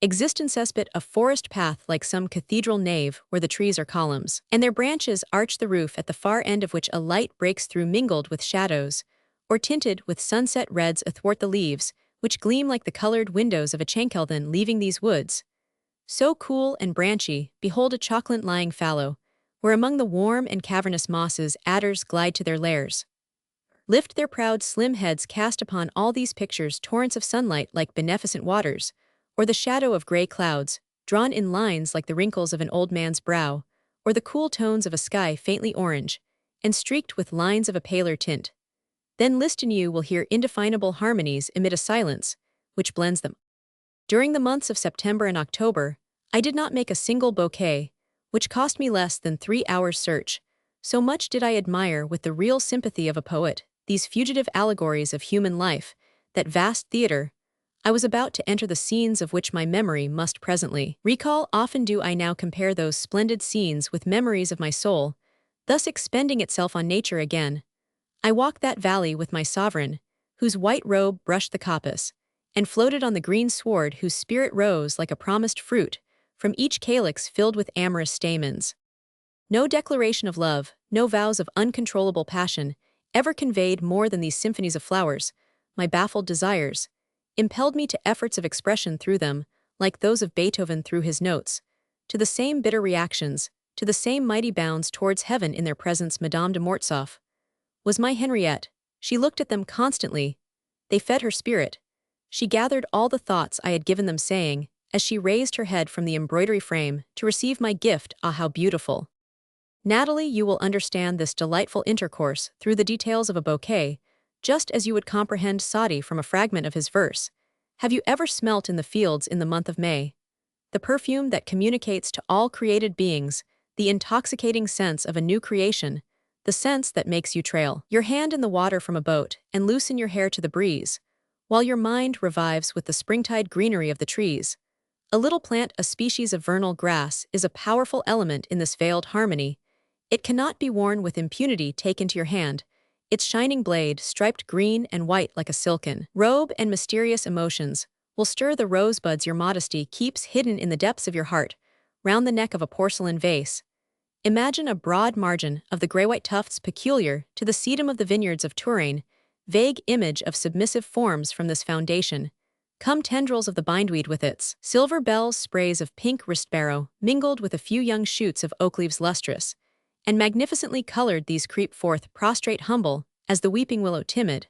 existences. But a forest path like some cathedral nave, where the trees are columns, and their branches arch the roof, at the far end of which a light breaks through, mingled with shadows, or tinted with sunset reds athwart the leaves, which gleam like the colored windows of a chankel. Then, leaving these woods, so cool and branchy, behold a chocolate lying fallow, where among the warm and cavernous mosses adders glide to their lairs, lift their proud slim heads, cast upon all these pictures torrents of sunlight like beneficent waters, or the shadow of gray clouds, drawn in lines like the wrinkles of an old man's brow, or the cool tones of a sky faintly orange, and streaked with lines of a paler tint. Then list, and you will hear indefinable harmonies amid a silence which blends them. During the months of September and October, I did not make a single bouquet, which cost me less than 3 hours' search. So much did I admire, with the real sympathy of a poet, these fugitive allegories of human life, that vast theater. I was about to enter the scenes of which my memory must presently recall. Often do I now compare those splendid scenes with memories of my soul, thus expending itself on nature again. I walked that valley with my sovereign, whose white robe brushed the coppice, and floated on the green sward, whose spirit rose like a promised fruit from each calyx filled with amorous stamens. No declaration of love, no vows of uncontrollable passion, ever conveyed more than these symphonies of flowers. My baffled desires impelled me to efforts of expression through them, like those of Beethoven through his notes, to the same bitter reactions, to the same mighty bounds towards heaven in their presence. Madame de Mortsauf was my Henriette. She looked at them constantly. They fed her spirit. She gathered all the thoughts I had given them, saying, as she raised her head from the embroidery frame to receive my gift, "Ah, how beautiful! Natalie, you will understand this delightful intercourse through the details of a bouquet, just as you would comprehend Saadi from a fragment of his verse. Have you ever smelt in the fields in the month of May the perfume that communicates to all created beings the intoxicating sense of a new creation, the sense that makes you trail your hand in the water from a boat and loosen your hair to the breeze, while your mind revives with the springtide greenery of the trees. A little plant, a species of vernal grass, is a powerful element in this veiled harmony. It cannot be worn with impunity. Take into your hand its shining blade, striped green and white like a silken robe, and mysterious emotions will stir the rosebuds your modesty keeps hidden in the depths of your heart, round the neck of a porcelain vase. Imagine a broad margin of the gray-white tufts peculiar to the sedum of the vineyards of Touraine, vague image of submissive forms from this foundation. Come tendrils of the bindweed with its silver bells, sprays of pink wristbarrow, mingled with a few young shoots of oak leaves lustrous, and magnificently colored these creep forth prostrate humble as the weeping willow timid,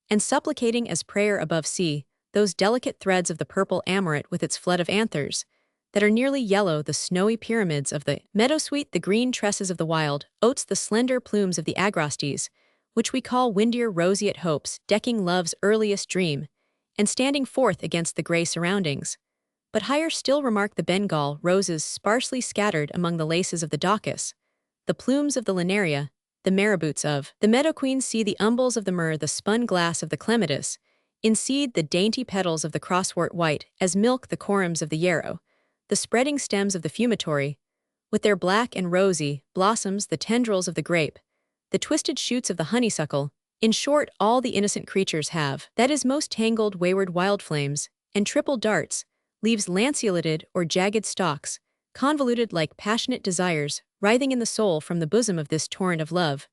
and supplicating as prayer above sea, those delicate threads of the purple amoret with its flood of anthers, that are nearly yellow, the snowy pyramids of the meadowsweet, the green tresses of the wild oats, the slender plumes of the agrostes, which we call windier roseate hopes, decking love's earliest dream, and standing forth against the gray surroundings. But higher still remark the Bengal roses sparsely scattered among the laces of the daucus, the plumes of the linaria, the marabouts of the meadowqueen, see the umbels of the myrrh, the spun glass of the clematis, in seed the dainty petals of the crosswort white as milk, the corums of the yarrow, the spreading stems of the fumitory, with their black and rosy blossoms, the tendrils of the grape, the twisted shoots of the honeysuckle, in short, all the innocent creatures have, that is most tangled wayward wild flames, and triple darts, leaves lanceolated or jagged stalks, convoluted like passionate desires, writhing in the soul from the bosom of this torrent of love.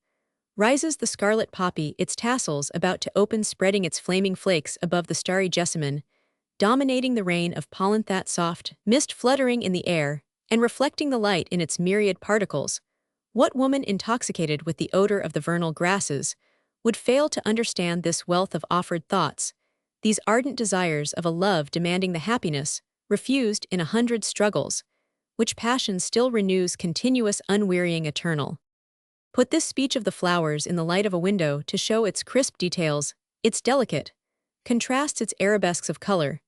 Rises the scarlet poppy, its tassels about to open, spreading its flaming flakes above the starry jessamine, dominating the rain of pollen, that soft mist fluttering in the air, and reflecting the light in its myriad particles. What woman intoxicated with the odor of the vernal grasses would fail to understand this wealth of offered thoughts, these ardent desires of a love demanding the happiness, refused in 100 struggles, which passion still renews, continuous, unwearying, eternal. Put this speech of the flowers in the light of a window to show its crisp details, its delicate contrasts, its arabesques of color,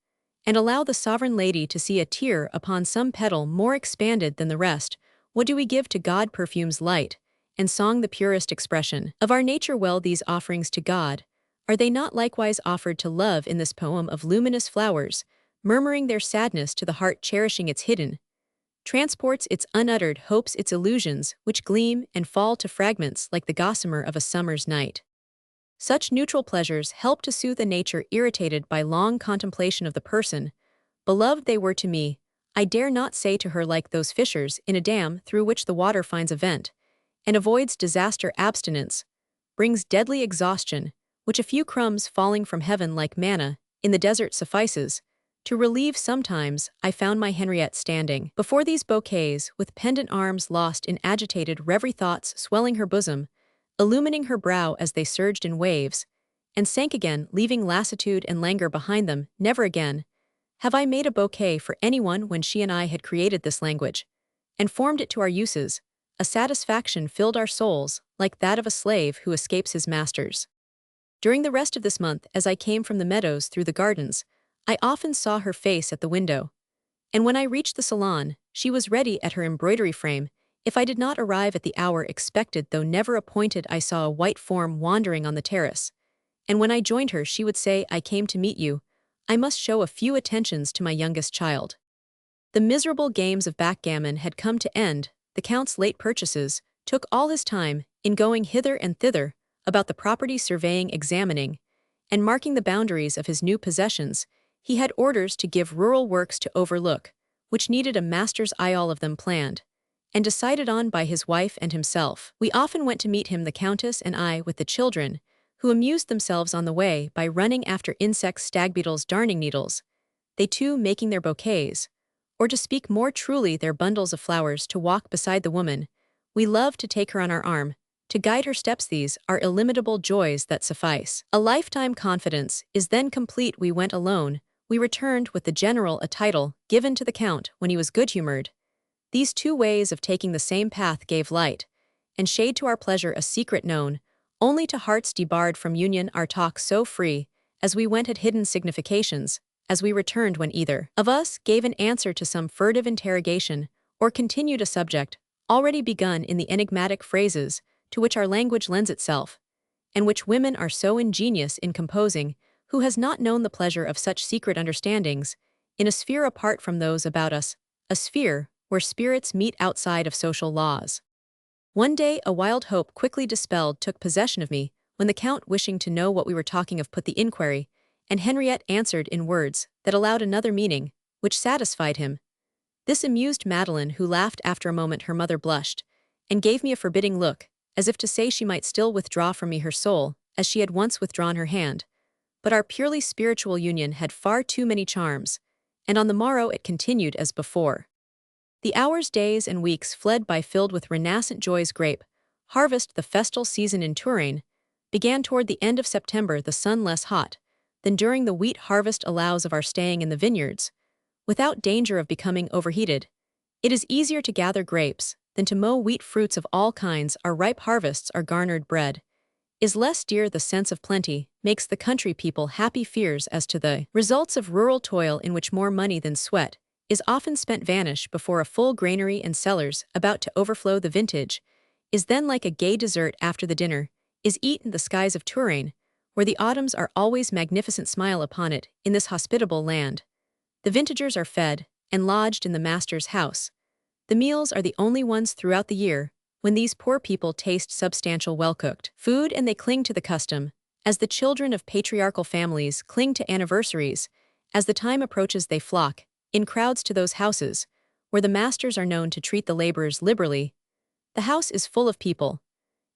and allow the sovereign lady to see a tear upon some petal more expanded than the rest. What do we give to God? Perfumes, light, and song, the purest expression of our nature. Well, these offerings to God, are they not likewise offered to love in this poem of luminous flowers, murmuring their sadness to the heart, cherishing its hidden transports, its unuttered hopes, its illusions, which gleam and fall to fragments like the gossamer of a summer's night? Such neutral pleasures help to soothe a nature irritated by long contemplation of the person. Beloved they were to me, I dare not say to her, like those fissures in a dam through which the water finds a vent, and avoids disaster. Abstinence brings deadly exhaustion, which a few crumbs falling from heaven like manna in the desert suffices to relieve. Sometimes I found my Henriette standing before these bouquets with pendant arms, lost in agitated reverie, thoughts swelling her bosom, illumining her brow as they surged in waves, and sank again, leaving lassitude and languor behind them. Never again have I made a bouquet for anyone. When she and I had created this language and formed it to our uses, a satisfaction filled our souls like that of a slave who escapes his masters. During the rest of this month, as I came from the meadows through the gardens, I often saw her face at the window, and when I reached the salon, she was ready at her embroidery frame. If I did not arrive at the hour expected, though never appointed, I saw a white form wandering on the terrace, and when I joined her, she would say, "I came to meet you. I must show a few attentions to my youngest child." The miserable games of backgammon had come to end. The Count's late purchases took all his time in going hither and thither about the property, surveying, examining, and marking the boundaries of his new possessions. He had orders to give rural works to overlook, which needed a master's eye, all of them planned and decided on by his wife and himself. We often went to meet him, the Countess and I, with the children, who amused themselves on the way by running after insects, stag beetles, darning needles, they too making their bouquets, or to speak more truly, their bundles of flowers, to walk beside the woman. We loved to take her on our arm, to guide her steps. These are illimitable joys that suffice. A lifetime confidence is then complete. We went alone. We returned with the general, a title given to the Count when he was good-humored. These two ways of taking the same path gave light and shade to our pleasure, a secret known only to hearts debarred from union. Our talk so free as we went had hidden significations. As we returned, when either of us gave an answer to some furtive interrogation or continued a subject, already begun in the enigmatic phrases to which our language lends itself, and which women are so ingenious in composing, who has not known the pleasure of such secret understandings, in a sphere apart from those about us, a sphere where spirits meet outside of social laws. One day a wild hope quickly dispelled took possession of me, when the Count, wishing to know what we were talking of, put the inquiry, and Henriette answered in words that allowed another meaning, which satisfied him. This amused Madeleine, who laughed. After a moment her mother blushed, and gave me a forbidding look, as if to say she might still withdraw from me her soul, as she had once withdrawn her hand. But our purely spiritual union had far too many charms, and on the morrow it continued as before. The hours, days, and weeks fled by, filled with renascent joys. Grape harvest, the festal season in Touraine, began toward the end of September, the sun less hot than during the wheat harvest allows of our staying in the vineyards, without danger of becoming overheated. It is easier to gather grapes than to mow wheat. Fruits of all kinds, our ripe harvests are garnered. Bread is less dear. The sense of plenty makes the country people happy. Fears as to the results of rural toil, in which more money than sweat is often spent, vanish before a full granary and cellars about to overflow. The vintage is then like a gay dessert after the dinner is eaten. The skies of Touraine, where the autumns are always magnificent, smile upon it. In this hospitable land, the vintagers are fed and lodged in the master's house. The meals are the only ones throughout the year when these poor people taste substantial, well-cooked food, and they cling to the custom, as the children of patriarchal families cling to anniversaries. As the time approaches, they flock in crowds to those houses where the masters are known to treat the laborers liberally. The house is full of people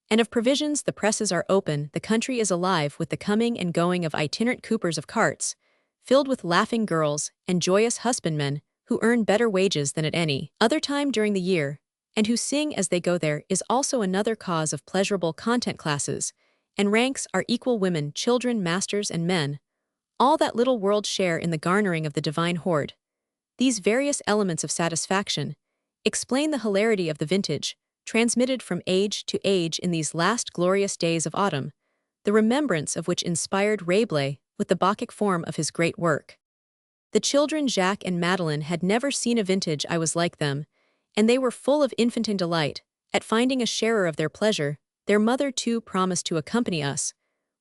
and of provisions. The presses are open. The country is alive with the coming and going of itinerant coopers of carts, filled with laughing girls and joyous husbandmen who earn better wages than at any other time during the year, and who sing as they go. There is also another cause of pleasurable content. Classes and ranks are equal: women, children, masters, and men. All that little world share in the garnering of the divine hoard. These various elements of satisfaction explain the hilarity of the vintage, transmitted from age to age in these last glorious days of autumn, the remembrance of which inspired Rabelais with the Bacchic form of his great work. The children, Jacques and Madeleine, had never seen a vintage. I was like them, and they were full of infantine delight at finding a sharer of their pleasure. Their mother, too, promised to accompany us.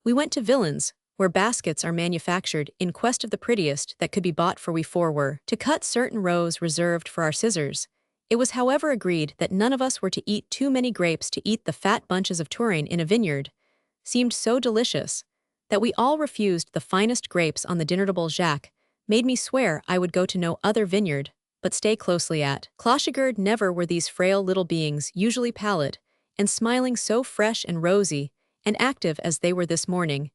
We went to Villens, where baskets are manufactured, in quest of the prettiest that could be bought, for we four were to cut certain rows reserved for our scissors. It was, however, agreed that none of us were to eat too many grapes. To eat the fat bunches of Touraine in a vineyard seemed so delicious that we all refused the finest grapes on the dinner table. Jacques made me swear I would go to no other vineyard, but stay closely at clochegard. Never were these frail little beings, usually pallid and smiling, so fresh and rosy and active as they were this morning.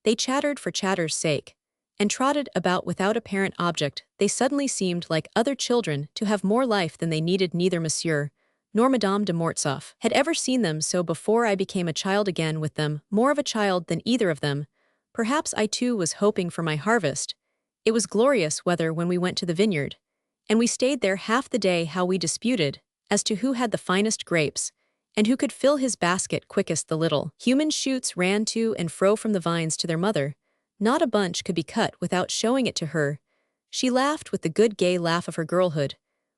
They chattered for chatter's sake, and trotted about without apparent object. They suddenly seemed, like other children, to have more life than they needed. Neither Monsieur nor Madame de Mortsauf had ever seen them so before. I became a child again with them, more of a child than either of them. Perhaps I too was hoping for my harvest. It was glorious weather when we went to the vineyard, and we stayed there half the day. How we disputed as to who had the finest grapes, and who could fill his basket quickest. The little human shoots ran to and fro from the vines to their mother. Not a bunch could be cut without showing it to her. She laughed with the good gay laugh of her girlhood,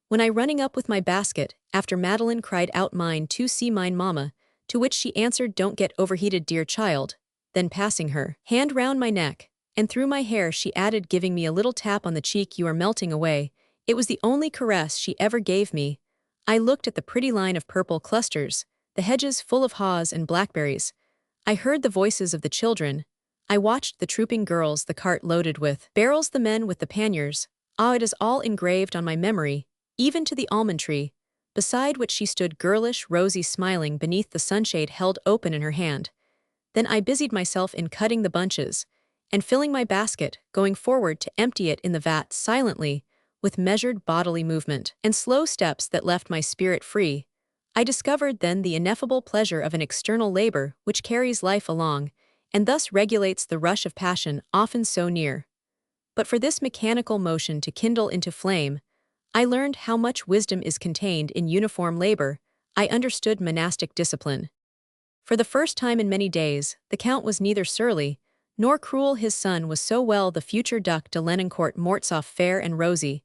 when I, running up with my basket, after Madeleine cried out, "Mine too, see mine, mamma," to which she answered, "Don't get overheated, dear child." Then, passing her hand round my neck and through my hair, she added, giving me a little tap on the cheek, "You are melting away." It was the only caress she ever gave me. I looked at the pretty line of purple clusters, the hedges full of haws and blackberries. I heard the voices of the children. I watched the trooping girls, the cart loaded with barrels, the men with the panniers. Ah, it is all engraved on my memory, even to the almond tree, beside which she stood, girlish, rosy, smiling beneath the sunshade held open in her hand. Then I busied myself in cutting the bunches and filling my basket, going forward to empty it in the vat silently, with measured bodily movement and slow steps that left my spirit free. I discovered then the ineffable pleasure of an external labor which carries life along, and thus regulates the rush of passion often so near. But for this mechanical motion to kindle into flame, I learned how much wisdom is contained in uniform labor. I understood monastic discipline. For the first time in many days, the Count was neither surly nor cruel. His son was so well, the future Duc de Lenoncourt Mortsauf, fair and rosy,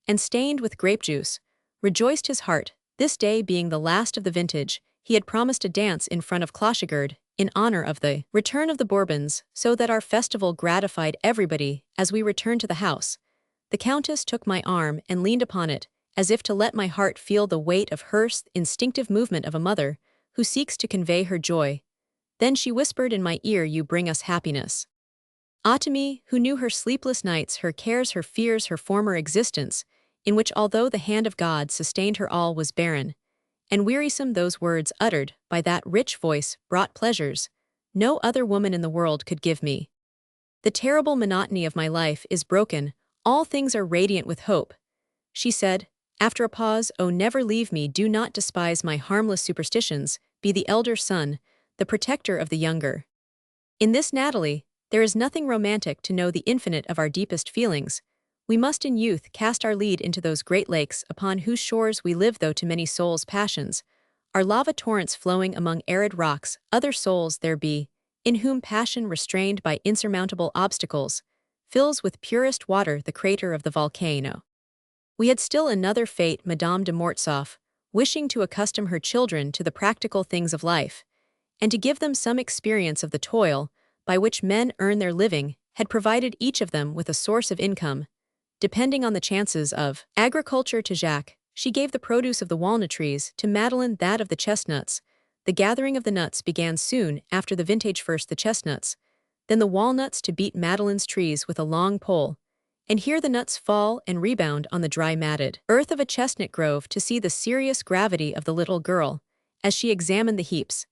and stained with grape juice, rejoiced his heart This day being the last of the vintage, he had promised a dance in front of Clochigard, in honor of the return of the Bourbons, so that our festival gratified everybody. As we returned to the house, the Countess took my arm and leaned upon it, as if to let my heart feel the weight of her instinctive movement of a mother who seeks to convey her joy. Then she whispered in my ear, "You bring us happiness." Ah, to me, who knew her sleepless nights, her cares, her fears, her former existence, in which although the hand of God sustained her all was barren, and wearisome, those words uttered by that rich voice brought pleasures no other woman in the world could give me. "The terrible monotony of my life is broken, all things are radiant with hope," she said, after a pause. "Oh, never leave me, do not despise my harmless superstitions, be the elder son, the protector of the younger." In this, Natalie, there is nothing romantic to know the infinite of our deepest feelings. We must in youth cast our lead into those great lakes upon whose shores we live, though to many souls' passions are lava torrents flowing among arid rocks. Other souls there be, in whom passion, restrained by insurmountable obstacles, fills with purest water the crater of the volcano. We had still another fate. Madame de Mortsauf, wishing to accustom her children to the practical things of life, and to give them some experience of the toil by which men earn their living, had provided each of them with a source of income, depending on the chances of agriculture. To Jacques, she gave the produce of the walnut trees, to Madeleine that of the chestnuts. The gathering of the nuts began soon after the vintage, first the chestnuts, then the walnuts, to beat Madeleine's trees with a long pole, and hear the nuts fall and rebound on the dry matted earth of a chestnut grove, to see the serious gravity of the little girl, as she examined the heaps,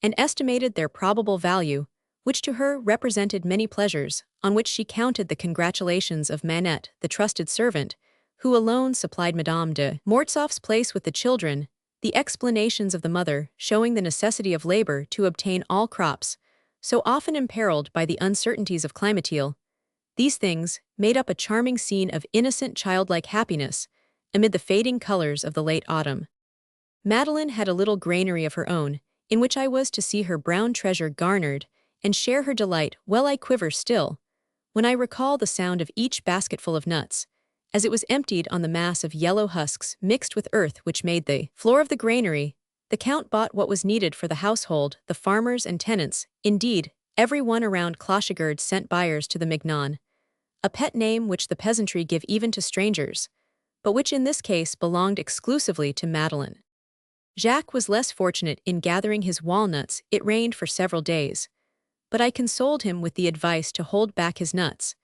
and estimated their probable value, which to her represented many pleasures, on which she counted the congratulations of Manette, the trusted servant, who alone supplied Madame de Mortsauf's place with the children, the explanations of the mother showing the necessity of labor to obtain all crops, so often imperiled by the uncertainties of clientele. These things made up a charming scene of innocent childlike happiness amid the fading colors of the late autumn. Madeleine had a little granary of her own, in which I was to see her brown treasure garnered and share her delight. Well, I quiver still when I recall the sound of each basketful of nuts, as it was emptied on the mass of yellow husks mixed with earth which made the floor of the granary. The Count bought what was needed for the household, the farmers and tenants, indeed, every one around Clochigard sent buyers to the Mignon, a pet name which the peasantry give even to strangers, but which in this case belonged exclusively to Madeleine. Jacques was less fortunate in gathering his walnuts. It rained for several days, but I consoled him with the advice to hold back his nuts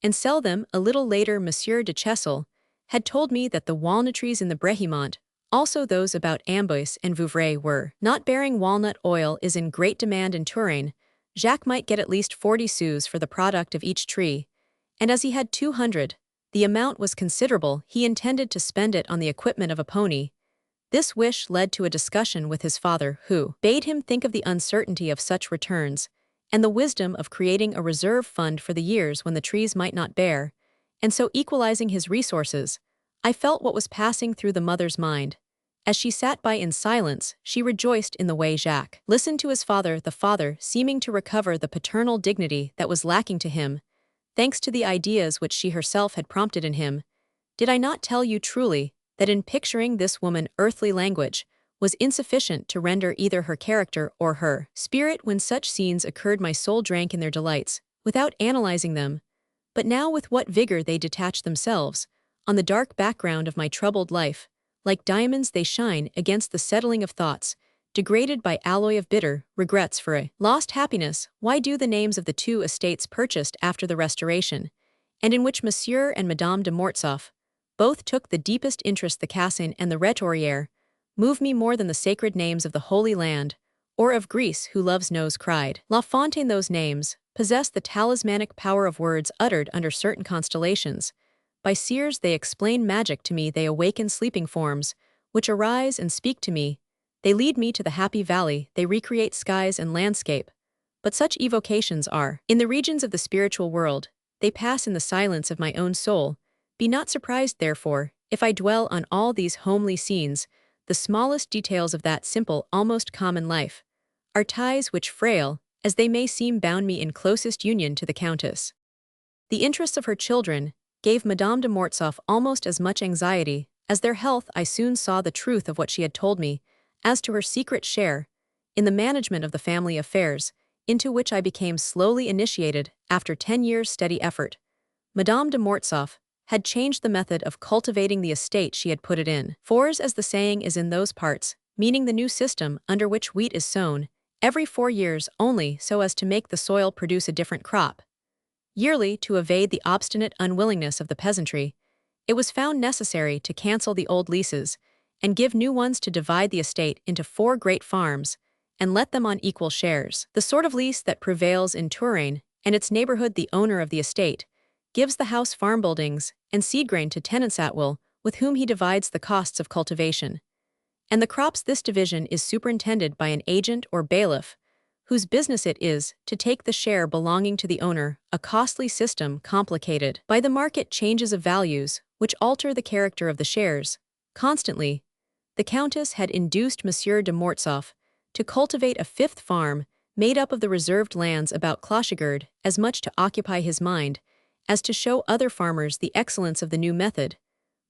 and sell them. A little later, Monsieur de Chessel had told me that the walnut trees in the Brehimont, also those about Amboise and Vouvray, were not bearing. Walnut oil is in great demand in Touraine. Jacques might get at least 40 sous for the product of each tree, and as he had 200, the amount was considerable. He intended to spend it on the equipment of a pony. This wish led to a discussion with his father, who bade him think of the uncertainty of such returns, and the wisdom of creating a reserve fund for the years when the trees might not bear, and so equalizing his resources. I felt what was passing through the mother's mind. As she sat by in silence, she rejoiced in the way Jacques listened to his father, the father seeming to recover the paternal dignity that was lacking to him, thanks to the ideas which she herself had prompted in him. Did I not tell you truly that in picturing this woman earthly language was insufficient to render either her character or her spirit? When such scenes occurred, my soul drank in their delights, without analyzing them. But now with what vigor they detach themselves on the dark background of my troubled life. Like diamonds they shine against the settling of thoughts, degraded by alloy of bitter regrets for a lost happiness. Why do the names of the two estates purchased after the Restoration, and in which Monsieur and Madame de Mortsauf both took the deepest interest, the Cassin and the Rhetorière, move me more than the sacred names of the Holy Land, or of Greece who loves knows cried La Fontaine? Those names possess the talismanic power of words uttered under certain constellations. By seers they explain magic to me, they awaken sleeping forms, which arise and speak to me. They lead me to the happy valley, they recreate skies and landscape. But such evocations are in the regions of the spiritual world, they pass in the silence of my own soul. Be not surprised, therefore, if I dwell on all these homely scenes. The smallest details of that simple, almost common life are ties which, frail as they may seem, bound me in closest union to the Countess. The interests of her children gave Madame de Mortsauf almost as much anxiety As their health, I soon saw the truth of what she had told me, as to her secret share in the management of the family affairs, into which I became slowly initiated after 10 years' steady effort. Madame de Mortsauf had changed the method of cultivating the estate she had put it in. Fours, as the saying is in those parts, meaning the new system under which wheat is sown, every 4 years only, so as to make the soil produce a different crop. Yearly, to evade the obstinate unwillingness of the peasantry, it was found necessary to cancel the old leases and give new ones, to divide the estate into 4 great farms and let them on equal shares. The sort of lease that prevails in Touraine and its neighborhood. The owner of the estate gives the house farm buildings and seed grain to tenants at will, with whom he divides the costs of cultivation and the crops. This division is superintended by an agent or bailiff, whose business it is to take the share belonging to the owner, a costly system complicated by the market changes of values, which alter the character of the shares. Constantly, the Countess had induced Monsieur de Mortsauf to cultivate a 5th farm, made up of the reserved lands about Clochegard, as much to occupy his mind as to show other farmers the excellence of the new method.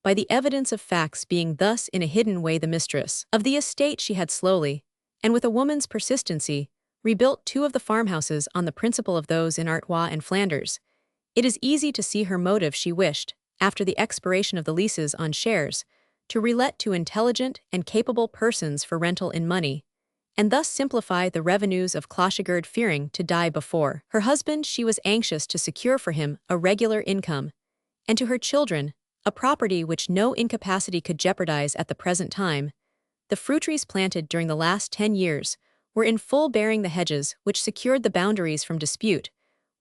By the evidence of facts, being thus in a hidden way the mistress of the estate, she had slowly, and with a woman's persistency, rebuilt 2 of the farmhouses on the principle of those in Artois and Flanders. It is easy to see her motive. She wished, after the expiration of the leases on shares, to relet to intelligent and capable persons for rental in money, and thus simplify the revenues of Clochegard. Fearing to die before her husband, she was anxious to secure for him a regular income, and to her children a property which no incapacity could jeopardize at the present time. The fruit trees planted during the last 10 years were in full bearing. The hedges, which secured the boundaries from dispute,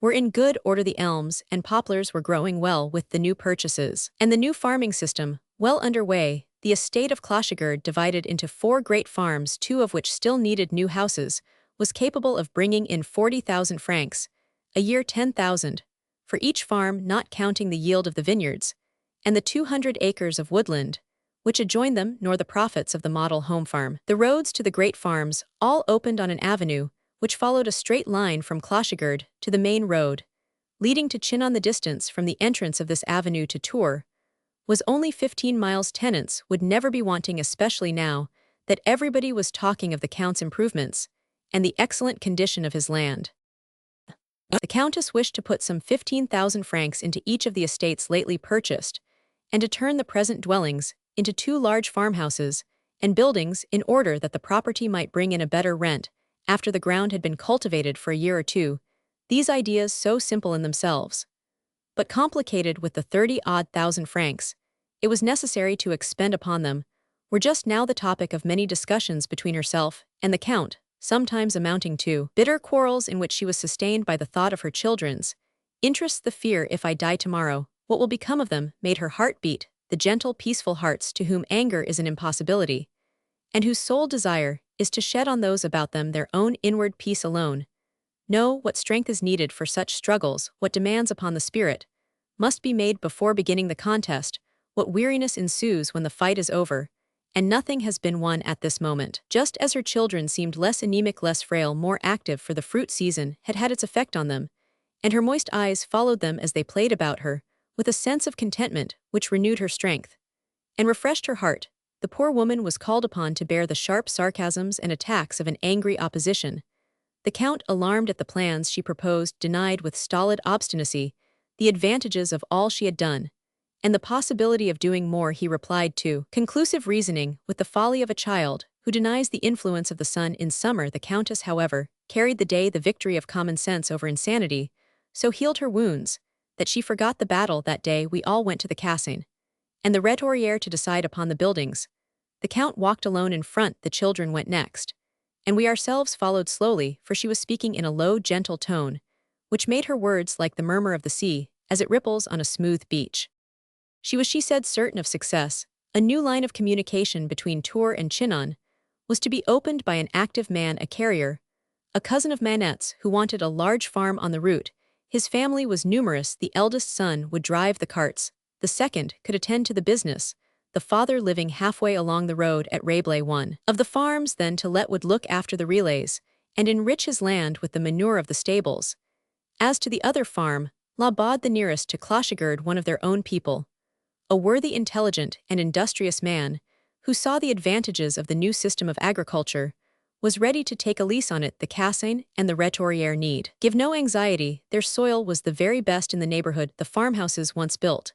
were in good order. The elms and poplars were growing well with the new purchases, and the new farming system well under way. The estate of Clochegard, divided into 4 great farms, 2 of which still needed new houses, was capable of bringing in 40,000 francs a year, 10,000 for each farm, not counting the yield of the vineyards and the 200 acres of woodland which adjoined them, nor the profits of the model home farm. The roads to the great farms all opened on an avenue which followed a straight line from Clochegard to the main road, leading to Chinon. The distance from the entrance of this avenue to Tours was only 15 miles. Tenants would never be wanting, especially now that everybody was talking of the Count's improvements and the excellent condition of his land. The Countess wished to put some 15,000 francs into each of the estates lately purchased, and to turn the present dwellings into 2 large farmhouses and buildings, in order that the property might bring in a better rent after the ground had been cultivated for a year or 2. These ideas, so simple in themselves, but complicated with the 30-odd thousand francs it was necessary to expend upon them, were just now the topic of many discussions between herself and the Count, sometimes amounting to bitter quarrels, in which she was sustained by the thought of her children's interests. The fear, if I die tomorrow, what will become of them, made her heart beat. The gentle, peaceful hearts, to whom anger is an impossibility, and whose sole desire is to shed on those about them their own inward peace alone, know what strength is needed for such struggles, what demands upon the spirit must be made before beginning the contest, what weariness ensues when the fight is over, and nothing has been won at this moment. Just as her children seemed less anemic, less frail, more active, for the fruit season had had its effect on them, and her moist eyes followed them as they played about her, with a sense of contentment which renewed her strength and refreshed her heart. The poor woman was called upon to bear the sharp sarcasms and attacks of an angry opposition. The Count, alarmed at the plans she proposed, denied with stolid obstinacy the advantages of all she had done, and the possibility of doing more. He replied to conclusive reasoning with the folly of a child who denies the influence of the sun in summer. The Countess, however, carried the day the victory of common sense over insanity, so healed her wounds that she forgot the battle. That day we all went to the Cassin and the rhetorière to decide upon the buildings. The Count walked alone in front, the children went next, and we ourselves followed slowly, for she was speaking in a low, gentle tone, which made her words like the murmur of the sea as it ripples on a smooth beach. She said, certain of success. A new line of communication between Tours and Chinon was to be opened by an active man, a carrier, a cousin of Manette's, who wanted a large farm on the route. His family was numerous. The eldest son would drive the carts, the second could attend to the business, the father living halfway along the road at Rabelais. One of the farms then to let would look after the relays and enrich his land with the manure of the stables. As to the other farm, La Baude, the nearest to Clochegard, one of their own people, a worthy, intelligent, and industrious man, who saw the advantages of the new system of agriculture, was ready to take a lease on it the Cassagne and the retourier need. Give no anxiety, their soil was the very best in the neighborhood the farmhouses once built,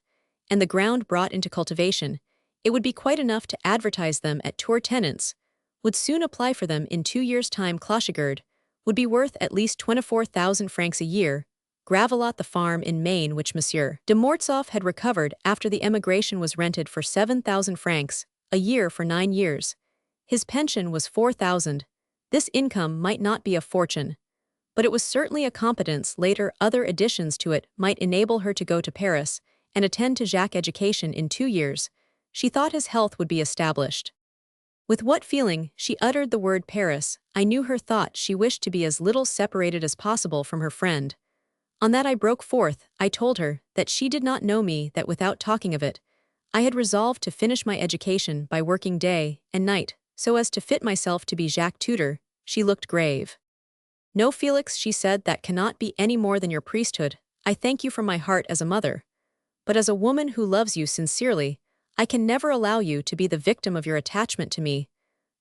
and the ground brought into cultivation. It would be quite enough to advertise them at tour tenants, would soon apply for them in 2 years' time. Clochegard would be worth at least 24,000 francs a year, Gravelot the farm in Maine which Monsieur de Mortsauf had recovered after the emigration was rented for 7,000 francs a year for 9 years. His pension was 4,000. This income might not be a fortune, but it was certainly a competence. Later, other additions to it might enable her to go to Paris and attend to Jacques' education in 2 years. She thought his health would be established. With what feeling she uttered the word Paris, I knew her thought she wished to be as little separated as possible from her friend. On that I broke forth. I told her that she did not know me, that without talking of it, I had resolved to finish my education by working day and night, so as to fit myself to be Jacques' tutor. She looked grave. No, Felix, she said, that cannot be any more than your priesthood. I thank you from my heart as a mother. But as a woman who loves you sincerely, I can never allow you to be the victim of your attachment to me.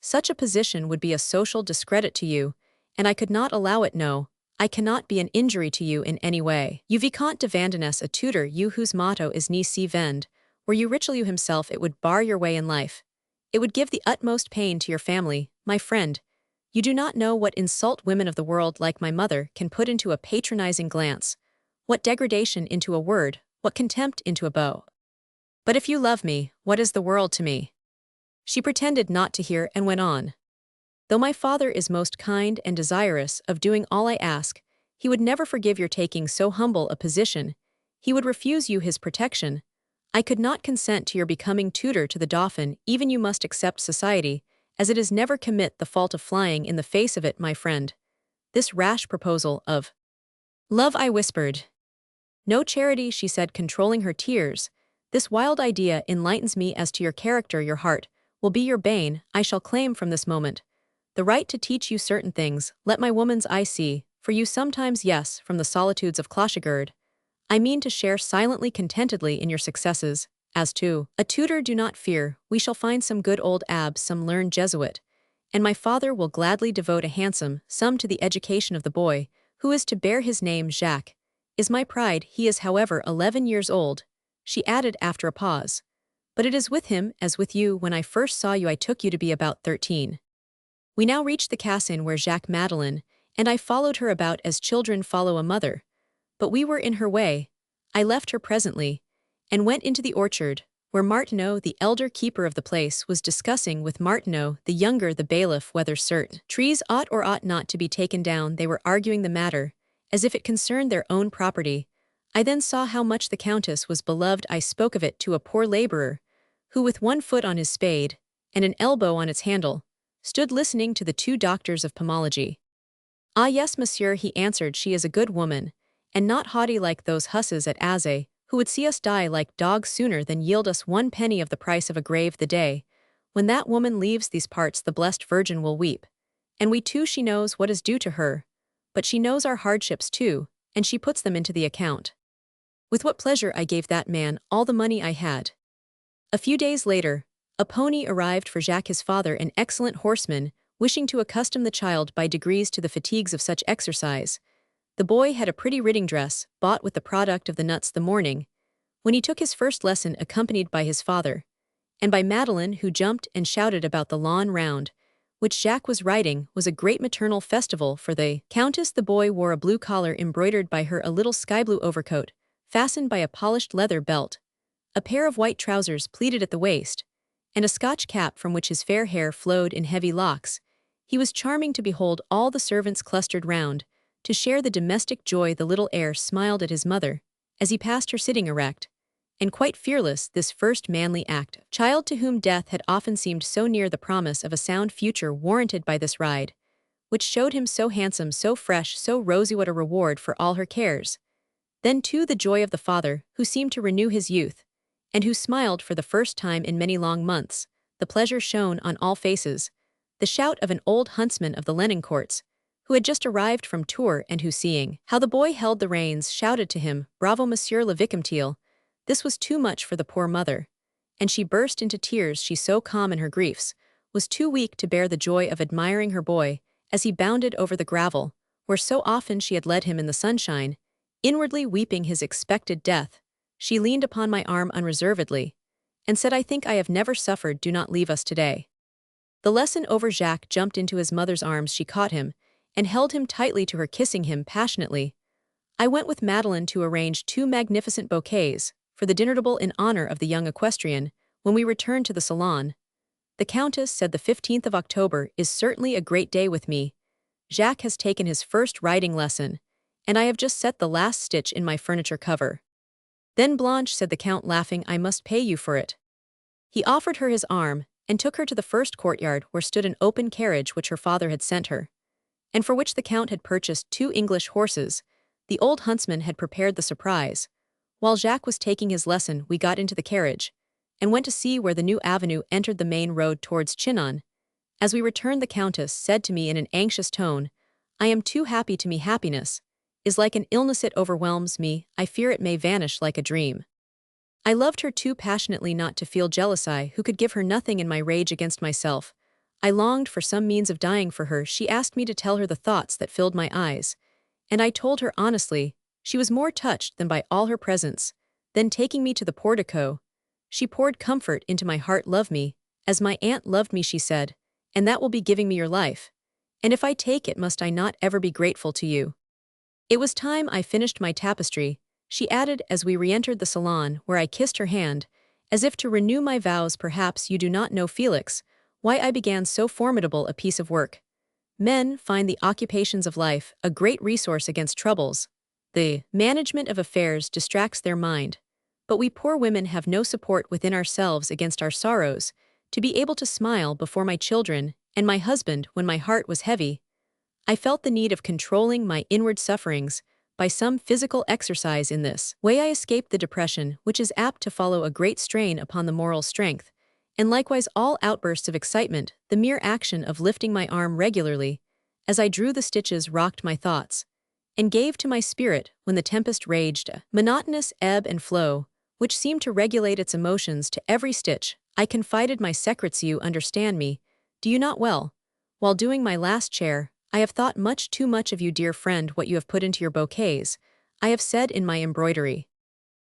Such a position would be a social discredit to you, and I could not allow it. No, I cannot be an injury to you in any way. You Vicomte de Vandenesse, a tutor, you whose motto is Ni si vend, were you Richelieu himself, it would bar your way in life. It would give the utmost pain to your family, my friend. You do not know what insult women of the world like my mother can put into a patronizing glance, what degradation into a word, what contempt into a bow. But if you love me, what is the world to me? She pretended not to hear and went on. Though my father is most kind and desirous of doing all I ask, he would never forgive your taking so humble a position. He would refuse you his protection. I could not consent to your becoming tutor to the Dauphin. Even you must accept society, as it is never commit the fault of flying in the face of it, my friend. This rash proposal of love, I whispered. No charity, she said, controlling her tears. This wild idea enlightens me as to your character. Your heart will be your bane. I shall claim from this moment the right to teach you certain things. Let my woman's eye see, for you sometimes, yes, from the solitudes of Clochegard. I mean to share silently, contentedly in your successes. As to a tutor, do not fear, we shall find some good old abbe, some learned Jesuit, and my father will gladly devote a handsome sum to the education of the boy, who is to bear his name. Jacques is my pride. He is, however, 11 years old, she added after a pause. But it is with him as with you. When I first saw you I took you to be about 13. We now reached the Cassagne where Jacques Madeleine and I followed her about as children follow a mother. But we were in her way. I left her presently, and went into the orchard, where Martineau, the elder keeper of the place, was discussing with Martineau, the younger, the bailiff, whether certain trees ought or ought not to be taken down. They were arguing the matter, as if it concerned their own property. I then saw how much the Countess was beloved. I spoke of it to a poor laborer, who with one foot on his spade, and an elbow on its handle, stood listening to the 2 doctors of pomology. Ah yes, monsieur, he answered, she is a good woman, and not haughty like those hussies at Azay, who would see us die like dogs sooner than yield us 1 penny of the price of a grave. The day when that woman leaves these parts the blessed Virgin will weep. And we too, she knows what is due to her, but she knows our hardships too, and she puts them into the account. With what pleasure I gave that man all the money I had. A few days later, a pony arrived for Jacques, his father, an excellent horseman, wishing to accustom the child by degrees to the fatigues of such exercise. The boy had a pretty riding dress, bought with the product of the nuts the morning, when he took his first lesson, accompanied by his father, and by Madeleine, who jumped and shouted about the lawn round, which Jacques was riding. Was a great maternal festival for the Countess. The boy wore a blue collar embroidered by her, a little sky-blue overcoat, fastened by a polished leather belt, a pair of white trousers pleated at the waist, and a Scotch cap from which his fair hair flowed in heavy locks. He was charming to behold. All the servants clustered round, to share the domestic joy. The little heir smiled at his mother, as he passed her sitting erect, and quite fearless, this first manly act. Child to whom death had often seemed so near, the promise of a sound future warranted by this ride, which showed him so handsome, so fresh, so rosy. What a reward for all her cares! Then too the joy of the father, who seemed to renew his youth, and who smiled for the first time in many long months. The pleasure shone on all faces. The shout of an old huntsman of the Lenoncourts, who had just arrived from Tours and who, seeing how the boy held the reins, shouted to him, "Bravo, Monsieur le Vicomte!" This was too much for the poor mother, and she burst into tears. She, so calm in her griefs, was too weak to bear the joy of admiring her boy as he bounded over the gravel, where so often she had led him in the sunshine, inwardly weeping his expected death. She leaned upon my arm unreservedly, and said, "I think I have never suffered. Do not leave us today." The lesson over, Jacques jumped into his mother's arms. She caught him, and held him tightly to her, kissing him passionately. I went with Madeleine to arrange 2 magnificent bouquets for the dinner table in honor of the young equestrian. When we returned to the salon, the Countess said, "The 15th of October is certainly a great day with me. Jacques has taken his first riding lesson, and I have just set the last stitch in my furniture cover." "Then, Blanche," said the Count, laughing, "I must pay you for it." He offered her his arm, and took her to the first courtyard, where stood an open carriage which her father had sent her, and for which the Count had purchased 2 English horses. The old huntsman had prepared the surprise. While Jacques was taking his lesson, we got into the carriage, and went to see where the new avenue entered the main road towards Chinon. As we returned, the Countess said to me in an anxious tone, "I am too happy. To me happiness is like an illness. It overwhelms me. I fear it may vanish like a dream." I loved her too passionately not to feel jealous. I, who could give her nothing in my rage against myself, I longed for some means of dying for her. She asked me to tell her the thoughts that filled my eyes, and I told her honestly. She was more touched than by all her presents. Then, taking me to the portico, she poured comfort into my heart. "Love me, as my aunt loved me," she said, "and that will be giving me your life. And if I take it, must I not ever be grateful to you?" It was time I finished my tapestry, she added as we re-entered the salon, where I kissed her hand, as if to renew my vows. "Perhaps you do not know, Félix, why I began so formidable a piece of work. Men find the occupations of life a great resource against troubles. The management of affairs distracts their mind, but we poor women have no support within ourselves against our sorrows. To be able to smile before my children and my husband when my heart was heavy, I felt the need of controlling my inward sufferings by some physical exercise. In this way I escaped the depression which is apt to follow a great strain upon the moral strength, and likewise all outbursts of excitement. The mere action of lifting my arm regularly, as I drew the stitches, rocked my thoughts, and gave to my spirit, when the tempest raged, a monotonous ebb and flow, which seemed to regulate its emotions to every stitch. I confided my secrets. "You understand me, do you not? Well, while doing my last chair, I have thought much too much of you, dear friend. What you have put into your bouquets, I have said in my embroidery."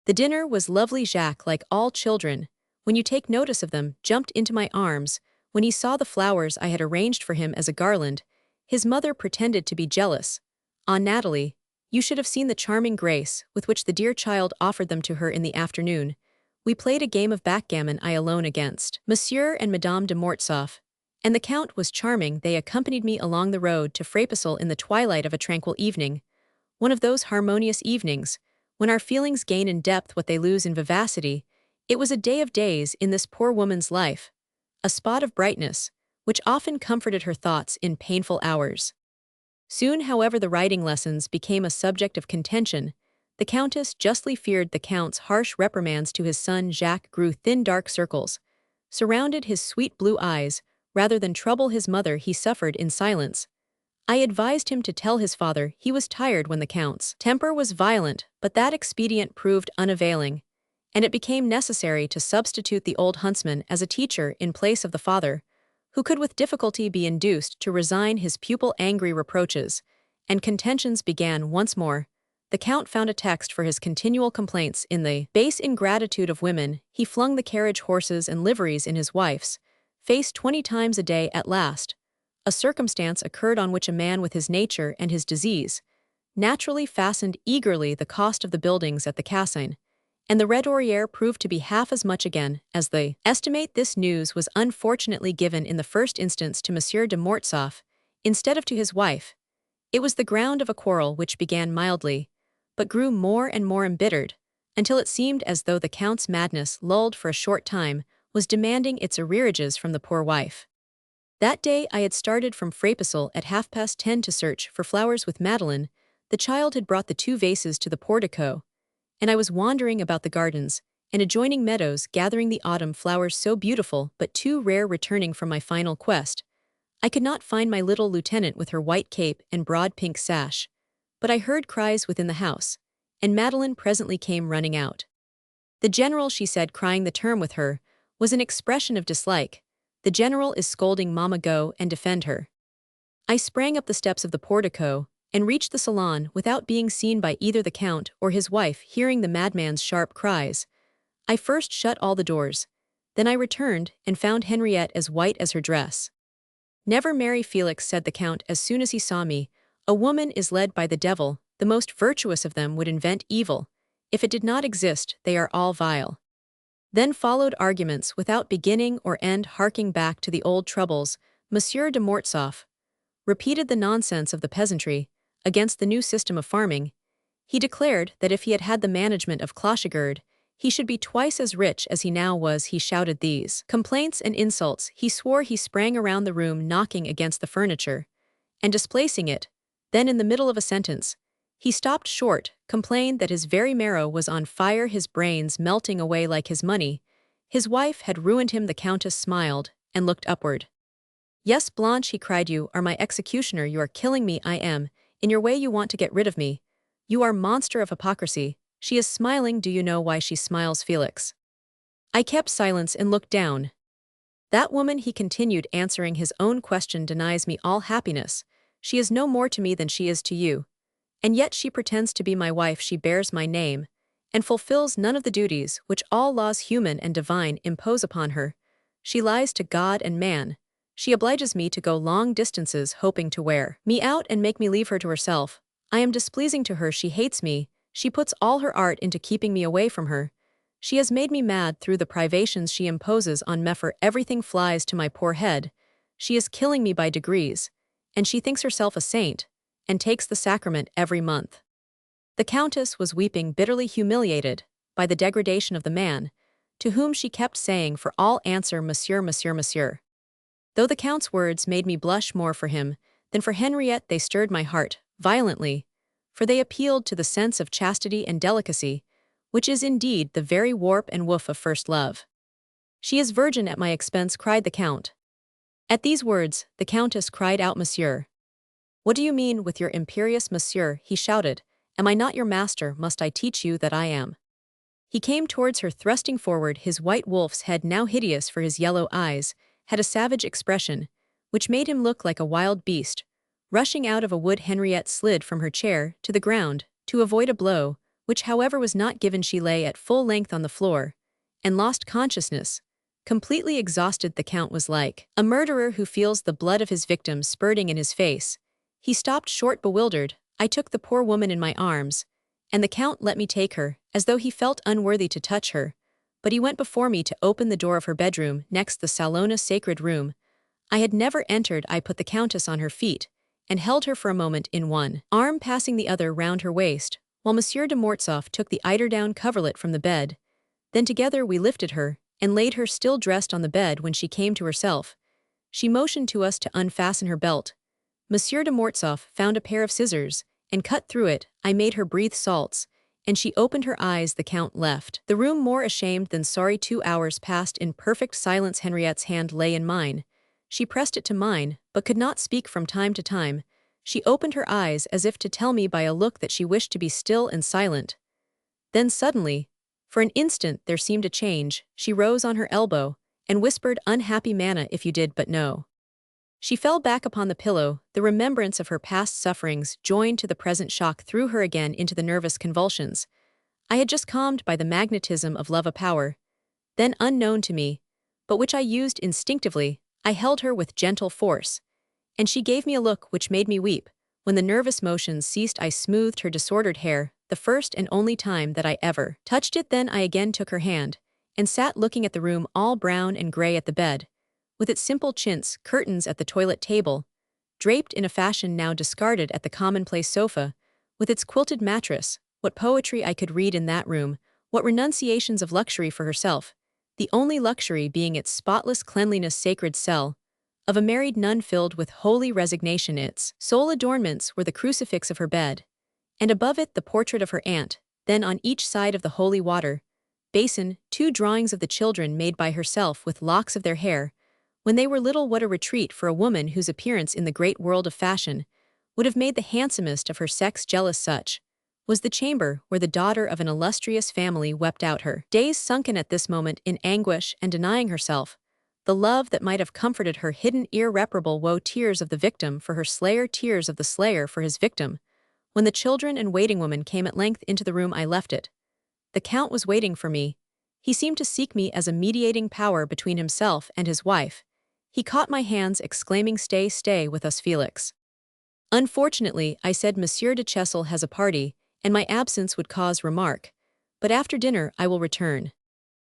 The dinner was lovely. Jacques, like all children, when you take notice of them, jumped into my arms. When he saw the flowers I had arranged for him as a garland, his mother pretended to be jealous. "Ah, Natalie, you should have seen the charming grace with which the dear child offered them to her in the afternoon. We played a game of backgammon, I alone against Monsieur and Madame de Mortsauf, and the Count was charming. They accompanied me along the road to Frépissel in the twilight of a tranquil evening, one of those harmonious evenings when our feelings gain in depth what they lose in vivacity. It was a day of days in this poor woman's life, a spot of brightness, which often comforted her thoughts in painful hours. Soon, however, the riding lessons became a subject of contention. The Countess justly feared the Count's harsh reprimands to his son. Jacques grew thin. Dark circles surrounded his sweet blue eyes. Rather than trouble his mother, he suffered in silence. I advised him to tell his father he was tired when the Count's temper was violent, but that expedient proved unavailing, and it became necessary to substitute the old huntsman as a teacher in place of the father, who could with difficulty be induced to resign his pupil. Angry reproaches and contentions began once more. The Count found a text for his continual complaints in the base ingratitude of women. He flung the carriage, horses, and liveries in his wife's face 20 times a day. At last, a circumstance occurred on which a man with his nature and his disease naturally fastened eagerly. The cost of the buildings at the Cassin and the Red Oriere proved to be half as much again as they estimate. This news was unfortunately given in the first instance to Monsieur de Mortsauf instead of to his wife. It was the ground of a quarrel which began mildly, but grew more and more embittered, until it seemed as though the Count's madness, lulled for a short time, was demanding its arrearages from the poor wife. That day I had started from Frépissel at 10:30 to search for flowers with Madeleine. The child had brought the 2 vases to the portico, and I was wandering about the gardens and adjoining meadows, gathering the autumn flowers, so beautiful but too rare. Returning from my final quest, I could not find my little lieutenant with her white cape and broad pink sash, but I heard cries within the house, and Madeleine presently came running out. The general, she said, crying the term with her, was an expression of dislike. The general is scolding Mama, go and defend her. I sprang up the steps of the portico and reached the salon without being seen by either the count or his wife. Hearing the madman's sharp cries, I first shut all the doors. Then I returned and found Henriette as white as her dress. "Never marry Felix," said the count as soon as he saw me. "A woman is led by the devil. The most virtuous of them would invent evil. If it did not exist, they are all vile." Then followed arguments without beginning or end, harking back to the old troubles. Monsieur de Mortsauf repeated the nonsense of the peasantry against the new system of farming. He declared that if he had had the management of Clochegird, he should be twice as rich as he now was. He shouted these complaints and insults. He swore. He sprang around the room, knocking against the furniture and displacing it. Then, in the middle of a sentence, he stopped short, complained that his very marrow was on fire, his brains melting away like his money. His wife had ruined him. The countess smiled and looked upward. "Yes, Blanche," he cried, "you are my executioner. You are killing me. I am. In your way you want to get rid of me. You are monster of hypocrisy." She is smiling. Do you know why she smiles, Felix? I kept silence and looked down. "That woman," he continued, answering his own question, "denies me all happiness. She is no more to me than she is to you. And yet she pretends to be my wife. She bears my name, and fulfills none of the duties which all laws human and divine impose upon her. She lies to God and man. She obliges me to go long distances, hoping to wear me out and make me leave her to herself. I am displeasing to her. She hates me. She puts all her art into keeping me away from her. She has made me mad through the privations she imposes on me, for everything flies to my poor head. She is killing me by degrees, and she thinks herself a saint, and takes the sacrament every month." The countess was weeping bitterly, humiliated by the degradation of the man, to whom she kept saying for all answer, "Monsieur, monsieur, monsieur." Though the count's words made me blush more for him than for Henriette, they stirred my heart violently, for they appealed to the sense of chastity and delicacy, which is indeed the very warp and woof of first love. "She is virgin at my expense," cried the count. At these words, the countess cried out, "Monsieur! What do you mean with your imperious monsieur?" he shouted. "Am I not your master? Must I teach you that I am?" He came towards her, thrusting forward his white wolf's head, now hideous, for his yellow eyes had a savage expression, which made him look like a wild beast. Rushing out of a wood, Henriette slid from her chair to the ground to avoid a blow, which however was not given. She lay at full length on the floor and lost consciousness. Completely exhausted, the count was like a murderer who feels the blood of his victim spurting in his face. He stopped short, bewildered. I took the poor woman in my arms, and the count let me take her, as though he felt unworthy to touch her. But he went before me to open the door of her bedroom, next the salona, sacred room. I had never entered. I put the countess on her feet and held her for a moment in one arm, passing the other round her waist, while Monsieur de Mortsauf took the eiderdown coverlet from the bed. Then together we lifted her and laid her still dressed on the bed. When she came to herself, she motioned to us to unfasten her belt. Monsieur de Mortsauf found a pair of scissors and cut through it. I made her breathe salts, and she opened her eyes. The count left the room more ashamed than sorry. 2 hours passed in perfect silence. Henriette's hand lay in mine. She pressed it to mine, but could not speak. From time to time, she opened her eyes as if to tell me by a look that she wished to be still and silent. Then suddenly, for an instant there seemed a change. She rose on her elbow and whispered, "Unhappy Manna, if you did but know." She fell back upon the pillow. The remembrance of her past sufferings, joined to the present shock, threw her again into the nervous convulsions. I had just calmed by the magnetism of love, a power then unknown to me, but which I used instinctively. I held her with gentle force, and she gave me a look which made me weep. When the nervous motions ceased, I smoothed her disordered hair, the first and only time that I ever touched it. Then I again took her hand, and sat looking at the room, all brown and gray, at the bed, with its simple chintz curtains, at the toilet table, draped in a fashion now discarded, at the commonplace sofa, with its quilted mattress. What poetry I could read in that room, what renunciations of luxury for herself, the only luxury being its spotless cleanliness, sacred cell of a married nun filled with holy resignation. Its sole adornments were the crucifix of her bed, and above it the portrait of her aunt. Then on each side of the holy water basin, 2 drawings of the children made by herself with locks of their hair when they were little. What a retreat for a woman whose appearance in the great world of fashion would have made the handsomest of her sex jealous! Such was the chamber where the daughter of an illustrious family wept out her days, sunken at this moment in anguish and denying herself the love that might have comforted her hidden irreparable woe, tears of the victim for her slayer, tears of the slayer for his victim. When the children and waiting woman came at length into the room, I left it. The Count was waiting for me. He seemed to seek me as a mediating power between himself and his wife. He caught my hands, exclaiming, "Stay, stay with us, Félix." "Unfortunately," I said, "Monsieur de Chessel has a party, and my absence would cause remark. But after dinner I will return."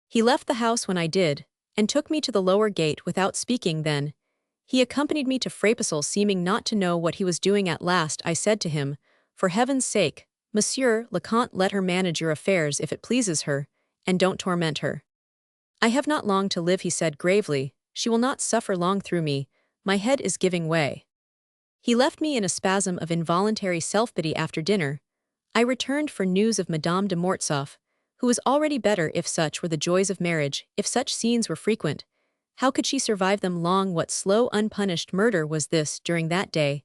He left the house when I did, and took me to the lower gate without speaking. Then he accompanied me to Frapesle, seeming not to know what he was doing. At last I said to him, "For heaven's sake, Monsieur le Comte, let her manage your affairs if it pleases her, and don't torment her." "I have not long to live," he said gravely. "She will not suffer long through me. My head is giving way." He left me in a spasm of involuntary self-pity. After dinner I returned for news of Madame de Mortsauf, who was already better. If such were the joys of marriage, if such scenes were frequent, how could she survive them long? What slow, unpunished murder was this during that day?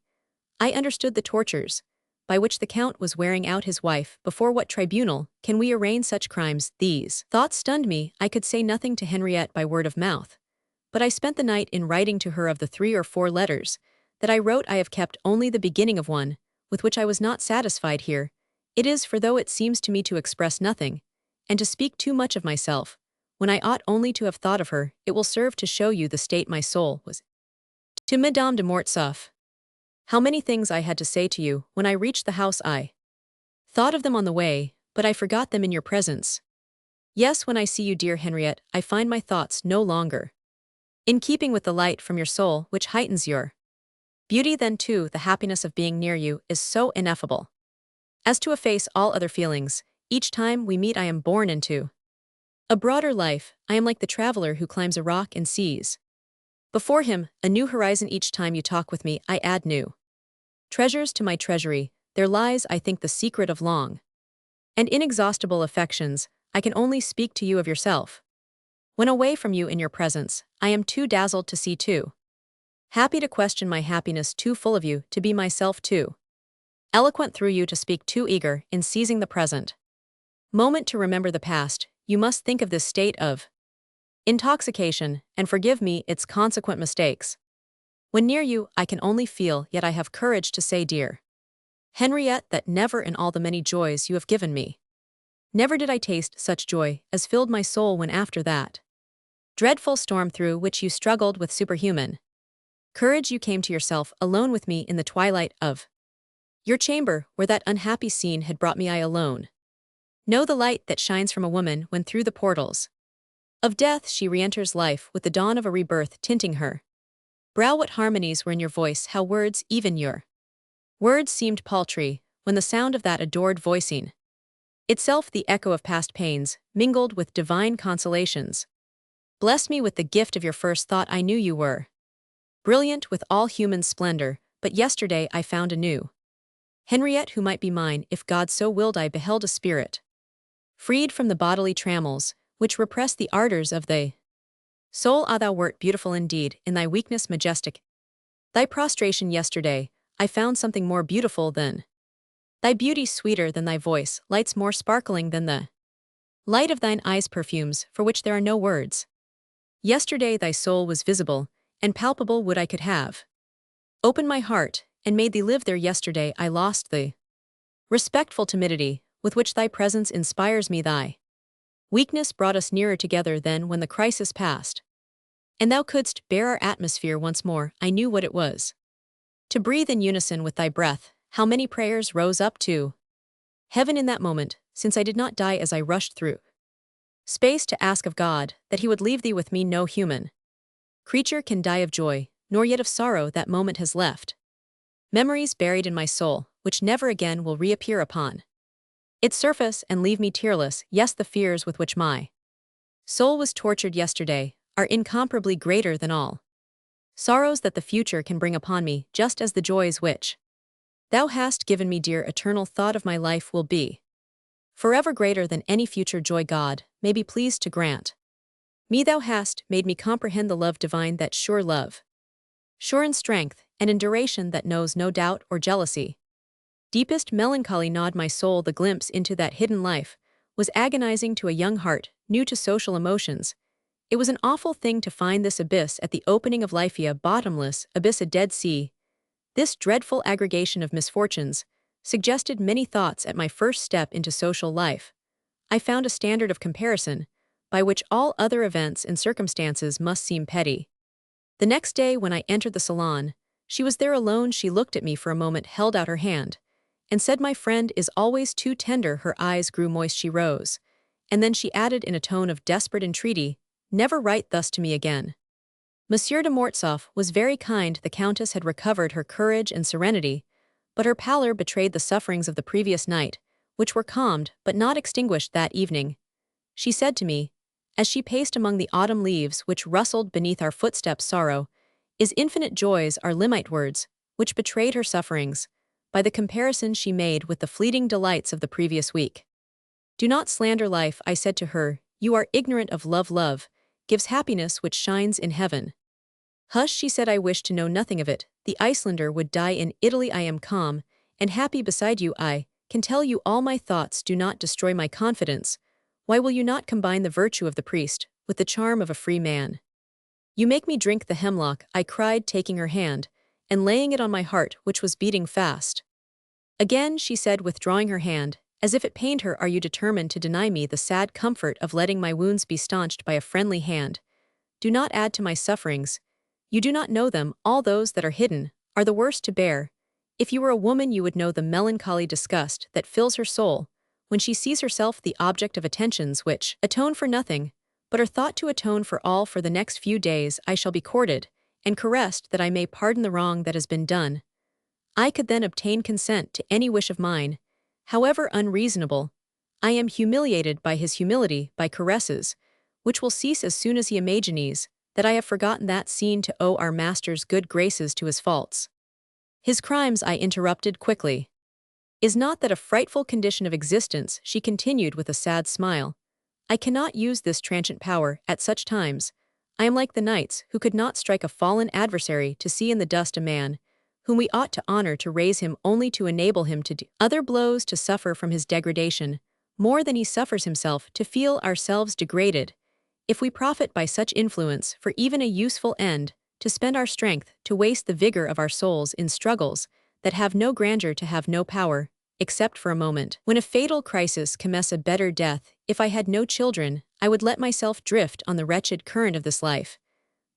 I understood the tortures by which the Count was wearing out his wife. Before what tribunal can we arraign such crimes? These thoughts stunned me. I could say nothing to Henriette by word of mouth, but I spent the night in writing to her. Of the 3 or 4 letters that I wrote, I have kept only the beginning of one, with which I was not satisfied. Here it is, for though it seems to me to express nothing, and to speak too much of myself, when I ought only to have thought of her, it will serve to show you the state my soul was. To Madame de Mortsauf. How many things I had to say to you. When I reached the house I thought of them on the way, but I forgot them in your presence. Yes, when I see you, dear Henriette, I find my thoughts no longer in keeping with the light from your soul, which heightens your beauty. Then too, the happiness of being near you is so ineffable as to efface all other feelings. Each time we meet I am born into a broader life. I am like the traveler who climbs a rock and sees before him a new horizon. Each time you talk with me I add new treasures to my treasury. There lies, I think, the secret of long and inexhaustible affections. I can only speak to you of yourself. When away from you in your presence, I am too dazzled to see, too happy to question my happiness, too full of you to be myself, too eloquent through you to speak, too eager in seizing the present moment to remember the past. You must think of this state of intoxication, and forgive me its consequent mistakes. When near you, I can only feel, yet I have courage to say, dear Henriette, that never in all the many joys you have given me, never did I taste such joy as filled my soul when after that dreadful storm through which you struggled with superhuman courage you came to yourself alone with me in the twilight of your chamber, where that unhappy scene had brought me. I alone know the light that shines from a woman when through the portals of death she re-enters life, with the dawn of a rebirth tinting her brow. What harmonies were in your voice, how words, even your words, seemed paltry, when the sound of that adored voicing itself, the echo of past pains, mingled with divine consolations, blessed me with the gift of your first thought. I knew you were brilliant with all human splendor, but yesterday I found a new Henriette who might be mine if God so willed. I beheld a spirit freed from the bodily trammels which repress the ardors of the soul. Ah, thou wert beautiful indeed, in thy weakness majestic. Thy prostration yesterday, I found something more beautiful than thy beauty, sweeter than thy voice, lights more sparkling than the light of thine eyes, perfumes for which there are no words. Yesterday thy soul was visible and palpable. Would I could have opened my heart and made thee live there. Yesterday I lost the respectful timidity with which thy presence inspires me. Thy weakness brought us nearer together. Then, when the crisis passed, and thou couldst bear our atmosphere once more, I knew what it was to breathe in unison with thy breath. How many prayers rose up to heaven in that moment, since I did not die as I rushed through space to ask of God that he would leave thee with me. No human creature can die of joy, nor yet of sorrow. That moment has left memories buried in my soul, which never again will reappear upon its surface and leave me tearless. Yes, the fears with which my soul was tortured yesterday are incomparably greater than all sorrows that the future can bring upon me, just as the joys which thou hast given me, dear eternal thought of my life, will be forever greater than any future joy God may be pleased to grant me. Thou hast made me comprehend the love divine, that sure love, sure in strength and in duration, that knows no doubt or jealousy. Deepest melancholy gnawed my soul. The glimpse into that hidden life was agonizing to a young heart, new to social emotions. It was an awful thing to find this abyss at the opening of life, a bottomless abyss, a dead sea. This dreadful aggregation of misfortunes suggested many thoughts at my first step into social life. I found a standard of comparison, by which all other events and circumstances must seem petty. The next day when I entered the salon, she was there alone. She looked at me for a moment, held out her hand, and said, "My friend is always too tender." Her eyes grew moist. She rose, and then she added in a tone of desperate entreaty, "Never write thus to me again." Monsieur de Mortsauf was very kind. The Countess had recovered her courage and serenity, but her pallor betrayed the sufferings of the previous night, which were calmed but not extinguished that evening. She said to me, as she paced among the autumn leaves which rustled beneath our footsteps, "Sorrow is infinite, joys are limite." Words which betrayed her sufferings by the comparison she made with the fleeting delights of the previous week. "Do not slander life," I said to her. "You are ignorant of love. Love gives happiness which shines in heaven." "Hush," she said, "I wish to know nothing of it. The Icelander would die in Italy. I am calm and happy beside you. I can tell you all my thoughts. Do not destroy my confidence. Why will you not combine the virtue of the priest with the charm of a free man?" "You make me drink the hemlock," I cried, taking her hand and laying it on my heart, which was beating fast. Again she said, withdrawing her hand, as if it pained her, "Are you determined to deny me the sad comfort of letting my wounds be staunched by a friendly hand? Do not add to my sufferings. You do not know them. All those that are hidden are the worst to bear. If you were a woman, you would know the melancholy disgust that fills her soul when she sees herself the object of attentions which atone for nothing, but are thought to atone for all. For the next few days I shall be courted and caressed, that I may pardon the wrong that has been done. I could then obtain consent to any wish of mine, however unreasonable. I am humiliated by his humility, by caresses, which will cease as soon as he imagines that I have forgotten that scene to owe our master's good graces to his faults. His crimes," I interrupted quickly. "Is not that a frightful condition of existence?" she continued with a sad smile. "I cannot use this transient power at such times. I am like the knights who could not strike a fallen adversary, to see in the dust a man whom we ought to honor, to raise him only to enable him to do other blows, to suffer from his degradation more than he suffers himself, to feel ourselves degraded, if we profit by such influence for even a useful end, to spend our strength, to waste the vigor of our souls in struggles that have no grandeur, to have no power, except for a moment, when a fatal crisis commence a better death. If I had no children, I would let myself drift on the wretched current of this life.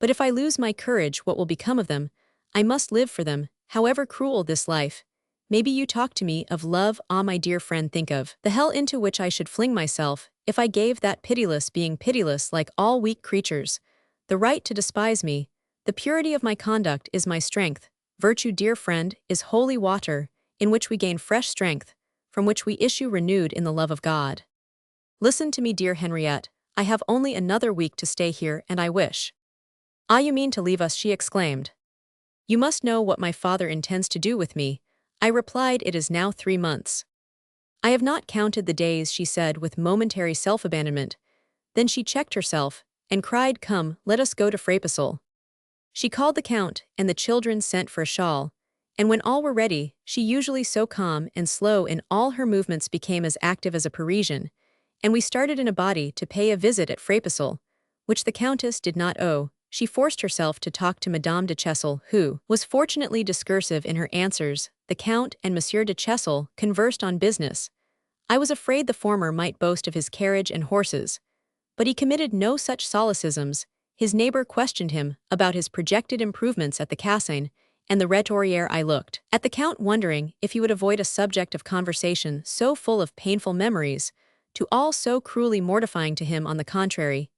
But if I lose my courage, what will become of them? I must live for them, however cruel this life. Maybe you talk to me of love. Ah, my dear friend, think of the hell into which I should fling myself if I gave that pitiless being, pitiless like all weak creatures, the right to despise me. The purity of my conduct is my strength. Virtue, dear friend, is holy water, in which we gain fresh strength, from which we issue renewed in the love of God. Listen to me, dear Henriette. I have only another week to stay here, and I wish—" "Ah, you mean to leave us?" she exclaimed. "You must know what my father intends to do with me," I replied. "It is now 3 months. I have not counted the days," she said with momentary self-abandonment. Then she checked herself and cried, "Come, let us go to Frapesle." She called the Count, and the children sent for a shawl, and when all were ready, she, usually so calm and slow in all her movements, became as active as a Parisian, and we started in a body to pay a visit at Frapesle, which the Countess did not owe. She forced herself to talk to Madame de Chessel, who was fortunately discursive in her answers. The Count and Monsieur de Chessel conversed on business. I was afraid the former might boast of his carriage and horses, but he committed no such solecisms. His neighbor questioned him about his projected improvements at the Cassagne and the Retourière. I looked at the Count, wondering if he would avoid a subject of conversation so full of painful memories, to all so cruelly mortifying to him. On the contrary,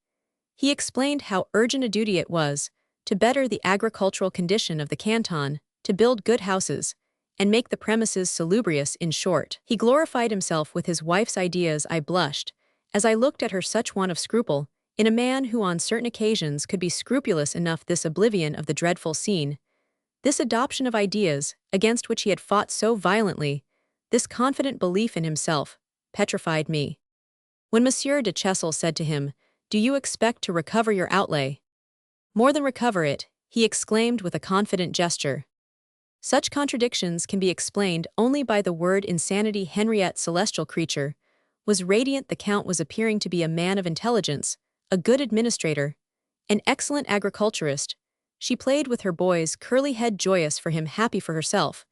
he explained how urgent a duty it was to better the agricultural condition of the canton, to build good houses, and make the premises salubrious. In short, he glorified himself with his wife's ideas. I blushed as I looked at her. Such want of scruple in a man who on certain occasions could be scrupulous enough, this oblivion of the dreadful scene, this adoption of ideas against which he had fought so violently, this confident belief in himself, petrified me. When Monsieur de Chessel said to him, "Do you expect to recover your outlay?" "More than recover it," he exclaimed with a confident gesture. Such contradictions can be explained only by the word insanity. Henriette, celestial creature, was radiant. The Count was appearing to be a man of intelligence, a good administrator, an excellent agriculturist. She played with her boy's curly head, joyous for him, happy for herself.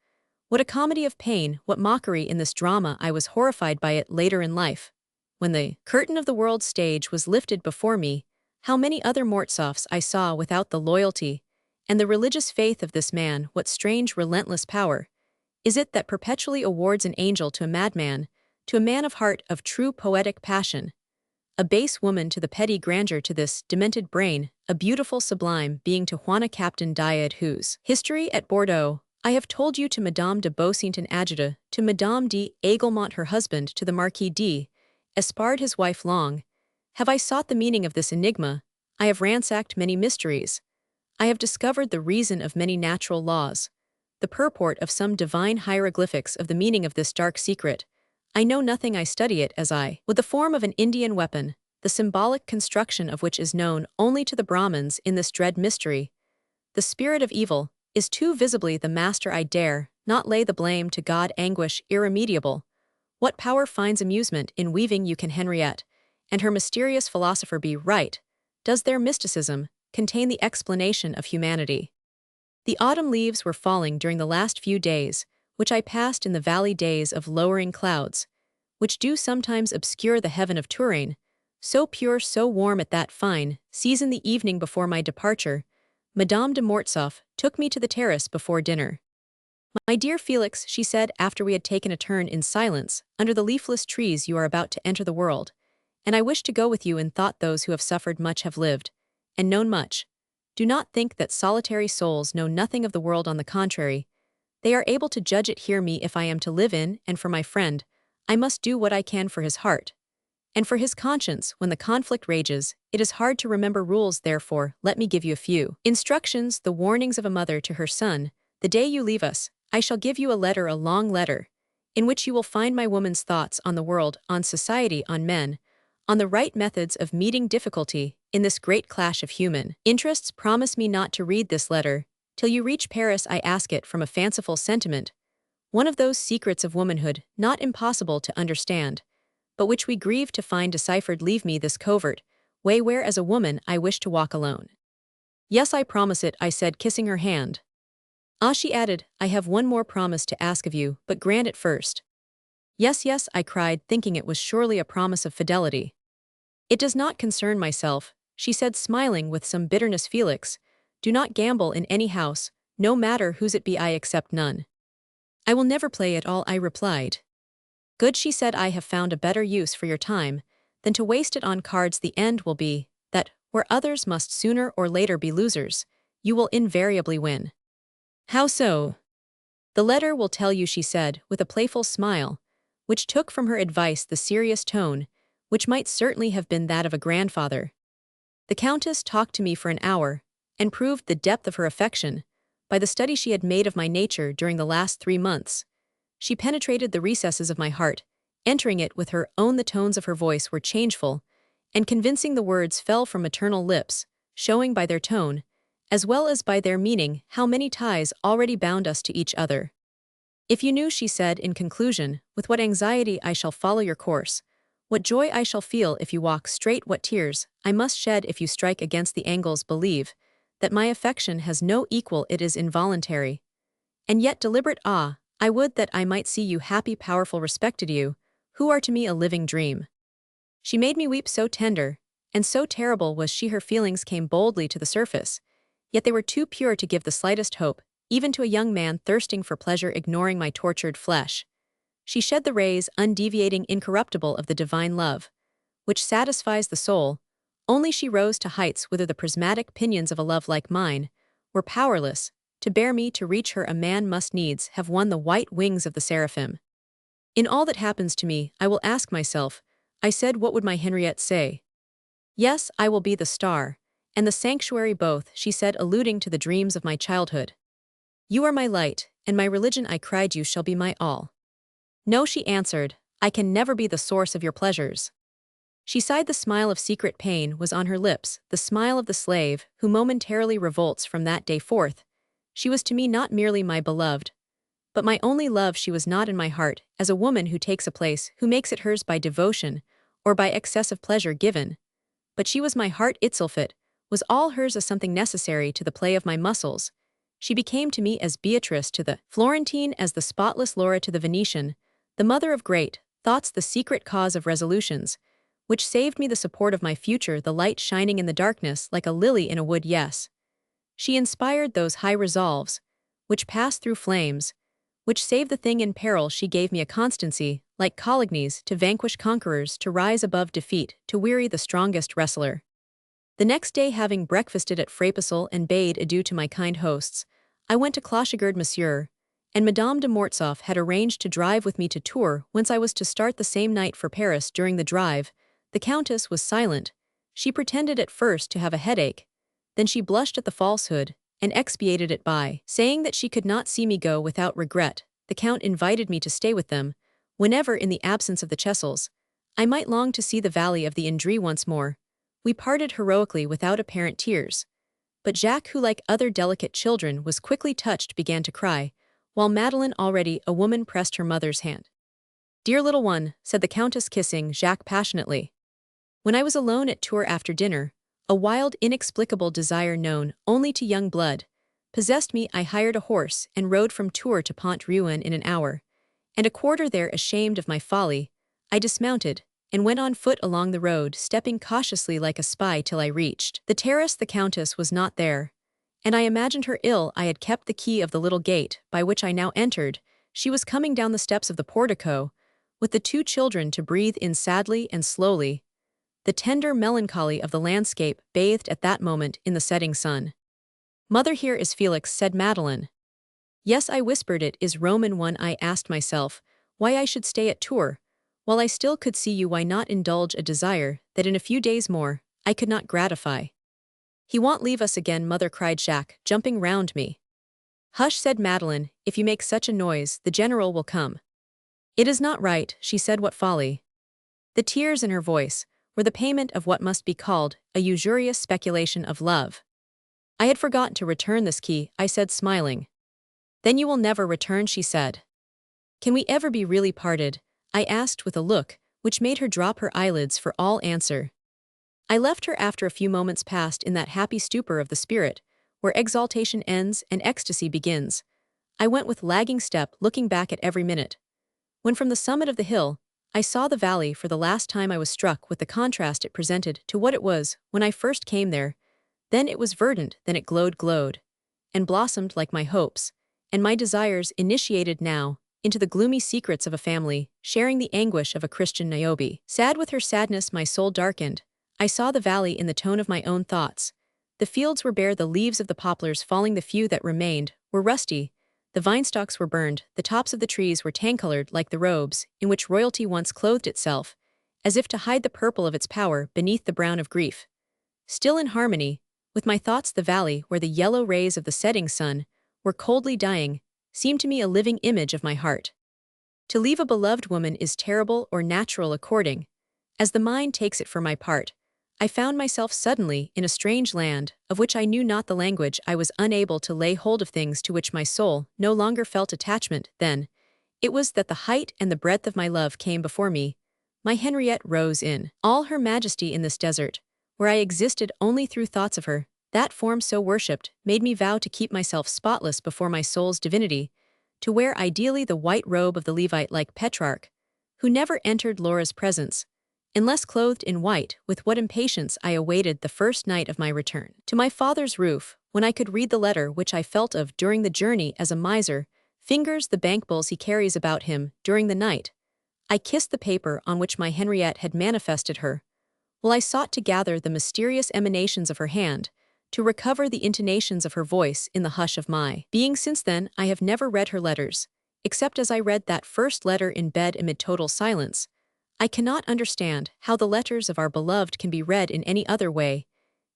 What a comedy of pain, what mockery in this drama! I was horrified by it later in life. When the curtain of the world's stage was lifted before me, how many other Mortsaufs I saw without the loyalty and the religious faith of this man! What strange, relentless power is it that perpetually awards an angel to a madman, to a man of heart, of true poetic passion, a base woman to the petty grandeur, to this demented brain, a beautiful sublime being, to Juana Captain Diade, whose history at Bordeaux I have told you, to Madame de Beauseant Adjuda, to Madame d'Aiglemont her husband, to the Marquis d'Espard his wife. Long have I sought the meaning of this enigma, I have ransacked many mysteries, I have discovered the reason of many natural laws, the purport of some divine hieroglyphics of the meaning of this dark secret. I know nothing, I study it as I would the form of an Indian weapon, the symbolic construction of which is known only to the Brahmins. In this dread mystery, the spirit of evil is too visibly the master. I dare not lay the blame to God. Anguish irremediable. What power finds amusement in weaving? You can Henriette and her mysterious philosopher be right? Does their mysticism contain the explanation of humanity? The autumn leaves were falling during the last few days, which I passed in the valley, days of lowering clouds, which do sometimes obscure the heaven of Touraine, so pure, so warm at that fine season. The evening before my departure, Madame de Mortsauf took me to the terrace before dinner. "My dear Felix," she said, after we had taken a turn in silence under the leafless trees, "you are about to enter the world, and I wish to go with you in thought. Those who have suffered much have lived, and known much. Do not think that solitary souls know nothing of the world. On the contrary, they are able to judge it. Hear me, if I am to live in and for my friend, I must do what I can for his heart and for his conscience. When the conflict rages, it is hard to remember rules. Therefore, let me give you a few instructions, the warnings of a mother to her son. The day you leave us, I shall give you a letter, a long letter, in which you will find my woman's thoughts on the world, on society, on men, on the right methods of meeting difficulty in this great clash of human interests. Promise me not to read this letter till you reach Paris. I ask it from a fanciful sentiment, one of those secrets of womanhood not impossible to understand, but which we grieve to find deciphered. Leave me this covert way where as a woman I wish to walk alone." "Yes, I promise it," I said, kissing her hand. "Ah," she added, "I have one more promise to ask of you, but grant it first." "Yes, yes," I cried, thinking it was surely a promise of fidelity. "It does not concern myself," she said, smiling with some bitterness. "Felix, do not gamble in any house, no matter whose it be. I accept none." "I will never play at all," I replied. "Good," she said, "I have found a better use for your time than to waste it on cards. The end will be that, where others must sooner or later be losers, you will invariably win." "How so?" "The letter will tell you," she said, with a playful smile, which took from her advice the serious tone, which might certainly have been that of a grandfather. The Countess talked to me for an hour, and proved the depth of her affection by the study she had made of my nature during the last 3 months. She penetrated the recesses of my heart, entering it with her own. The tones of her voice were changeful, and convincing. The words fell from maternal lips, showing by their tone, as well as by their meaning, how many ties already bound us to each other. "If you knew," she said in conclusion, "with what anxiety I shall follow your course, what joy I shall feel if you walk straight, what tears I must shed if you strike against the angles. Believe that my affection has no equal. It is involuntary, and yet deliberate. Ah, I would that I might see you happy, powerful, respected, you, who are to me a living dream." She made me weep. So tender and so terrible was she. Her feelings came boldly to the surface, yet they were too pure to give the slightest hope, even to a young man thirsting for pleasure. Ignoring my tortured flesh, she shed the rays, undeviating, incorruptible, of the divine love, which satisfies the soul. Only she rose to heights whither the prismatic pinions of a love like mine were powerless to bear me. To reach her, a man must needs have won the white wings of the seraphim. "In all that happens to me, I will ask myself," I said, "what would my Henriette say?" "Yes, I will be the star and the sanctuary both," she said, alluding to the dreams of my childhood. "You are my light, and my religion," I cried. "You shall be my all." "No," she answered, "I can never be the source of your pleasures." She sighed. The smile of secret pain was on her lips, the smile of the slave who momentarily revolts from that day forth. She was to me not merely my beloved, but my only love. She was not in my heart as a woman who takes a place, who makes it hers by devotion or by excessive pleasure given, but she was my heart itself. It was all hers as something necessary to the play of my muscles. She became to me as Beatrice to the Florentine, as the spotless Laura to the Venetian, the mother of great thoughts, the secret cause of resolutions, which saved me the support of my future, the light shining in the darkness like a lily in a wood. Yes, she inspired those high resolves, which pass through flames, which save the thing in peril. She gave me a constancy, like Coligny's, to vanquish conquerors, to rise above defeat, to weary the strongest wrestler. The next day, having breakfasted at Frapesle and bade adieu to my kind hosts, I went to Clochegourde. Monsieur and Madame de Mortsauf had arranged to drive with me to Tours, whence I was to start the same night for Paris. During the drive, the Countess was silent. She pretended at first to have a headache, then she blushed at the falsehood, and expiated it by saying that she could not see me go without regret. The Count invited me to stay with them, whenever, in the absence of the Chessels, I might long to see the valley of the Indre once more. We parted heroically without apparent tears, but Jacques, who like other delicate children was quickly touched, began to cry, while Madeleine, already a woman, pressed her mother's hand. "Dear little one," said the Countess, kissing Jacques passionately. When I was alone at Tours after dinner, a wild, inexplicable desire known only to young blood possessed me. I hired a horse and rode from Tours to Pont-Rouen in an hour, and a quarter there. Ashamed of my folly, I dismounted and went on foot along the road, stepping cautiously like a spy till I reached the terrace. The Countess was not there, and I imagined her ill. I had kept the key of the little gate by which I now entered. She was coming down the steps of the portico, with the two children, to breathe in sadly and slowly the tender melancholy of the landscape bathed at that moment in the setting sun. "Mother, here is Felix," said Madeleine. "Yes," I whispered, "it is Roman one." I asked myself why I should stay at Tours, while I still could see you. Why not indulge a desire that in a few days more I could not gratify? "He won't leave us again, mother," cried Jacques, jumping round me. "Hush," said Madeleine, "if you make such a noise, the general will come." "It is not right," she said. "What folly!" The tears in her voice were the payment of what must be called a usurious speculation of love. "I had forgotten to return this key," I said, smiling. "Then you will never return," she said. "Can we ever be really parted?" I asked with a look which made her drop her eyelids for all answer. I left her after a few moments passed in that happy stupor of the spirit, where exaltation ends and ecstasy begins. I went with lagging step, looking back at every minute. When from the summit of the hill I saw the valley for the last time, I was struck with the contrast it presented to what it was when I first came there. Then it was verdant, then it glowed, and blossomed like my hopes, and my desires, initiated now into the gloomy secrets of a family, sharing the anguish of a Christian Niobe. Sad with her sadness, my soul darkened. I saw the valley in the tone of my own thoughts. The fields were bare, the leaves of the poplars falling, the few that remained were rusty, the vine-stalks were burned, the tops of the trees were tan-colored like the robes in which royalty once clothed itself, as if to hide the purple of its power beneath the brown of grief. Still in harmony with my thoughts, the valley, where the yellow rays of the setting sun were coldly dying, seemed to me a living image of my heart. To leave a beloved woman is terrible or natural according as the mind takes it. For my part, I found myself suddenly in a strange land, of which I knew not the language. I was unable to lay hold of things to which my soul no longer felt attachment. Then it was that the height and the breadth of my love came before me. My Henriette rose in all her majesty in this desert, where I existed only through thoughts of her. That form so worshipped made me vow to keep myself spotless before my soul's divinity, to wear ideally the white robe of the Levite like Petrarch, who never entered Laura's presence, unless clothed in white. With what impatience I awaited the first night of my return to my father's roof, when I could read the letter which I felt of during the journey as a miser fingers the bankbills he carries about him during the night. I kissed the paper on which my Henriette had manifested her, while I sought to gather the mysterious emanations of her hand, to recover the intonations of her voice in the hush of my being. Since then, I have never read her letters, except as I read that first letter in bed amid total silence. I cannot understand how the letters of our beloved can be read in any other way,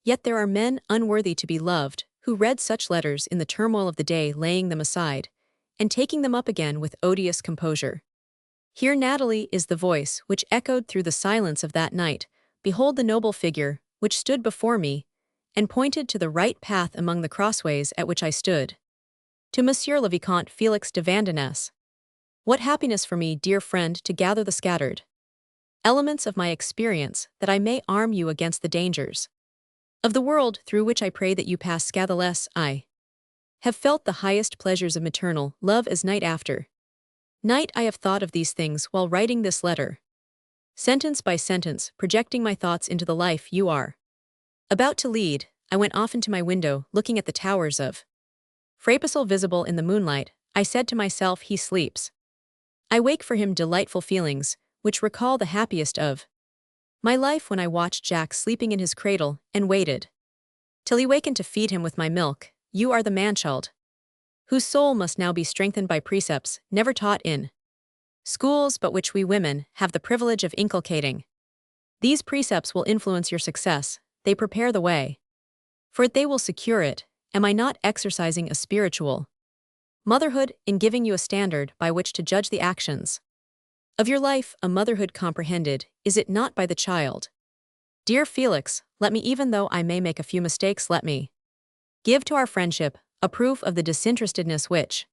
yet there are men unworthy to be loved who read such letters in the turmoil of the day, laying them aside and taking them up again with odious composure. Here, Natalie, is the voice which echoed through the silence of that night. Behold the noble figure which stood before me and pointed to the right path among the crossways at which I stood. To Monsieur le Vicomte Félix de Vandenesse. What happiness for me, dear friend, to gather the scattered elements of my experience, that I may arm you against the dangers of the world through which I pray that you pass scatheless. I have felt the highest pleasures of maternal love as night after night I have thought of these things while writing this letter, sentence by sentence, projecting my thoughts into the life you are about to lead. I went often to my window, looking at the towers of Frapesal visible in the moonlight. I said to myself, he sleeps. I wake for him, delightful feelings, which recall the happiest of my life, when I watched Jack sleeping in his cradle, and waited till he wakened to feed him with my milk. You are the manchild whose soul must now be strengthened by precepts never taught in schools, but which we women have the privilege of inculcating. These precepts will influence your success, they prepare the way for it, they will secure it. Am I not exercising a spiritual motherhood in giving you a standard by which to judge the actions of your life, a motherhood comprehended, is it not, by the child? Dear Felix, let me, even though I may make a few mistakes, let me give to our friendship a proof of the disinterestedness which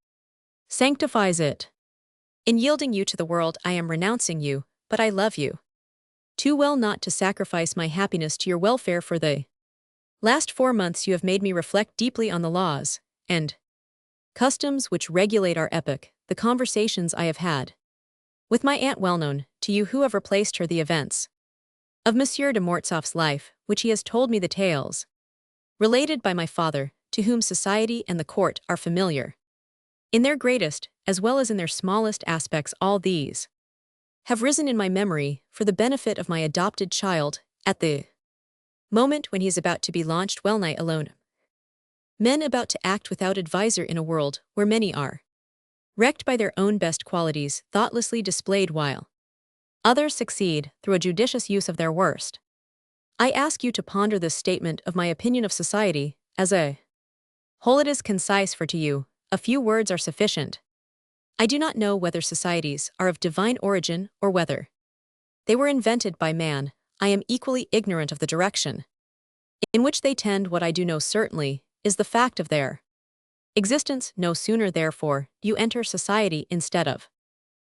sanctifies it. In yielding you to the world, I am renouncing you, but I love you too well not to sacrifice my happiness to your welfare. For the last 4 months you have made me reflect deeply on the laws and customs which regulate our epoch, the conversations I have had with my aunt, well known to you who have replaced her, the events of Monsieur de Mortsauf's life, which he has told me, the tales related by my father, to whom society and the court are familiar in their greatest as well as in their smallest aspects. All these have risen in my memory for the benefit of my adopted child at the moment when he is about to be launched, well-nigh alone. Men about to act without adviser in a world where many are wrecked by their own best qualities thoughtlessly displayed, while others succeed through a judicious use of their worst. I ask you to ponder this statement of my opinion of society as a whole. It is concise, for to you a few words are sufficient. I do not know whether societies are of divine origin or whether they were invented by man. I am equally ignorant of the direction in which they tend. What I do know certainly is the fact of their existence. No sooner, therefore, do you enter society instead of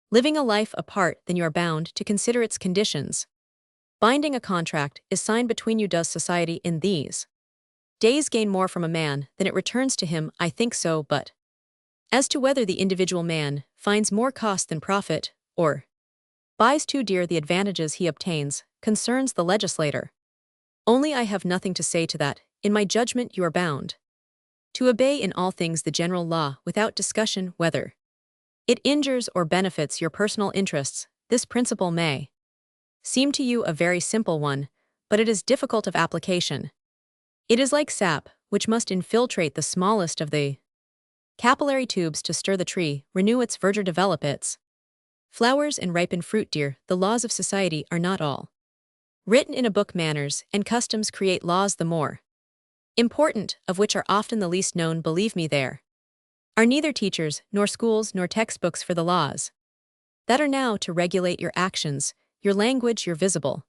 living a life apart than you are bound to consider its conditions. Binding a contract is signed between you. Does society in these days gain more from a man than it returns to him? I think so, but as to whether the individual man finds more cost than profit, or buys too dear the advantages he obtains, concerns the legislator only. I have nothing to say to that. In my judgment, you are bound to obey in all things the general law without discussion, whether it injures or benefits your personal interests. This principle may seem to you a very simple one, but it is difficult of application. It is like sap, which must infiltrate the smallest of the capillary tubes to stir the tree, renew its verdure, develop its flowers, and ripen fruit. Dear, the laws of society are not all written in a book. Manners and customs create laws, the more important of which are often the least known. Believe me, there are neither teachers, nor schools, nor textbooks for the laws that are now to regulate your actions, your language, your visible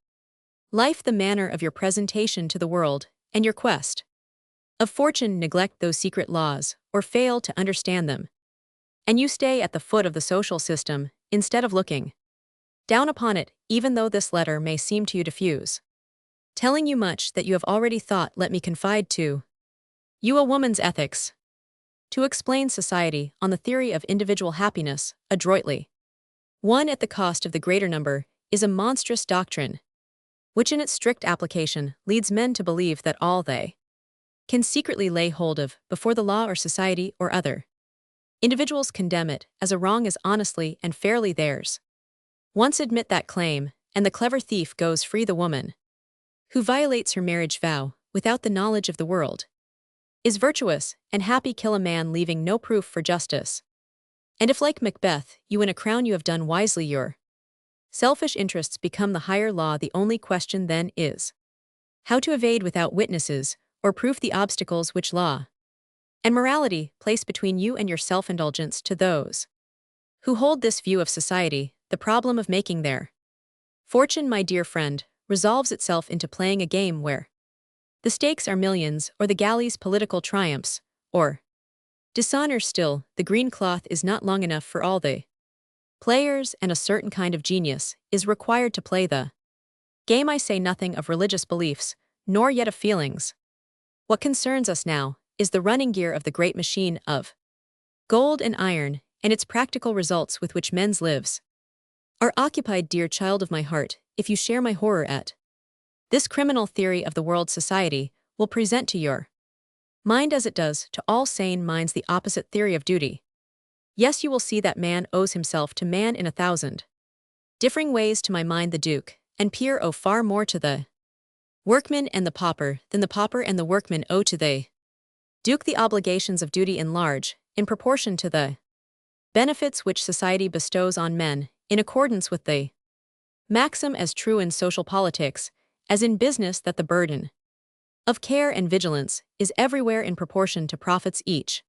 life, the manner of your presentation to the world, and your quest of fortune. Neglect those secret laws, or fail to understand them, and you stay at the foot of the social system, instead of looking down upon it. Even though this letter may seem to you diffuse, telling you much that you have already thought, let me confide to you a woman's ethics to explain society on the theory of individual happiness adroitly. One at the cost of the greater number is a monstrous doctrine, which in its strict application leads men to believe that all they can secretly lay hold of before the law or society or other individuals condemn it as a wrong as honestly and fairly theirs. Once admit that claim, and the clever thief goes free. The woman who violates her marriage vow without the knowledge of the world is virtuous and happy. Kill a man leaving no proof for justice, and if, like Macbeth, you win a crown, you have done wisely. Your selfish interests become the higher law. The only question then is how to evade without witnesses or proof the obstacles which law and morality place between you and your self-indulgence. To those who hold this view of society, the problem of making their fortune, my dear friend, resolves itself into playing a game where the stakes are millions, or the galleys political triumphs, or Dishonor still, the green cloth is not long enough for all the players, and a certain kind of genius is required to play the game. I say nothing of religious beliefs, nor yet of feelings. What concerns us now is the running gear of the great machine of gold and iron, and its practical results with which men's lives are occupied. Dear child of my heart, if you share my horror at this criminal theory of the world's society, will present to your mind, as it does to all sane minds, the opposite theory of duty. Yes, you will see that man owes himself to man in 1,000 differing ways. To my mind, the duke and peer owe far more to the workman and the pauper than the pauper and the workman owe to the duke. The obligations of duty enlarge in proportion to the benefits which society bestows on men, in accordance with the maxim as true in social politics as in business, that the burden of care and vigilance is everywhere in proportion to profits. Each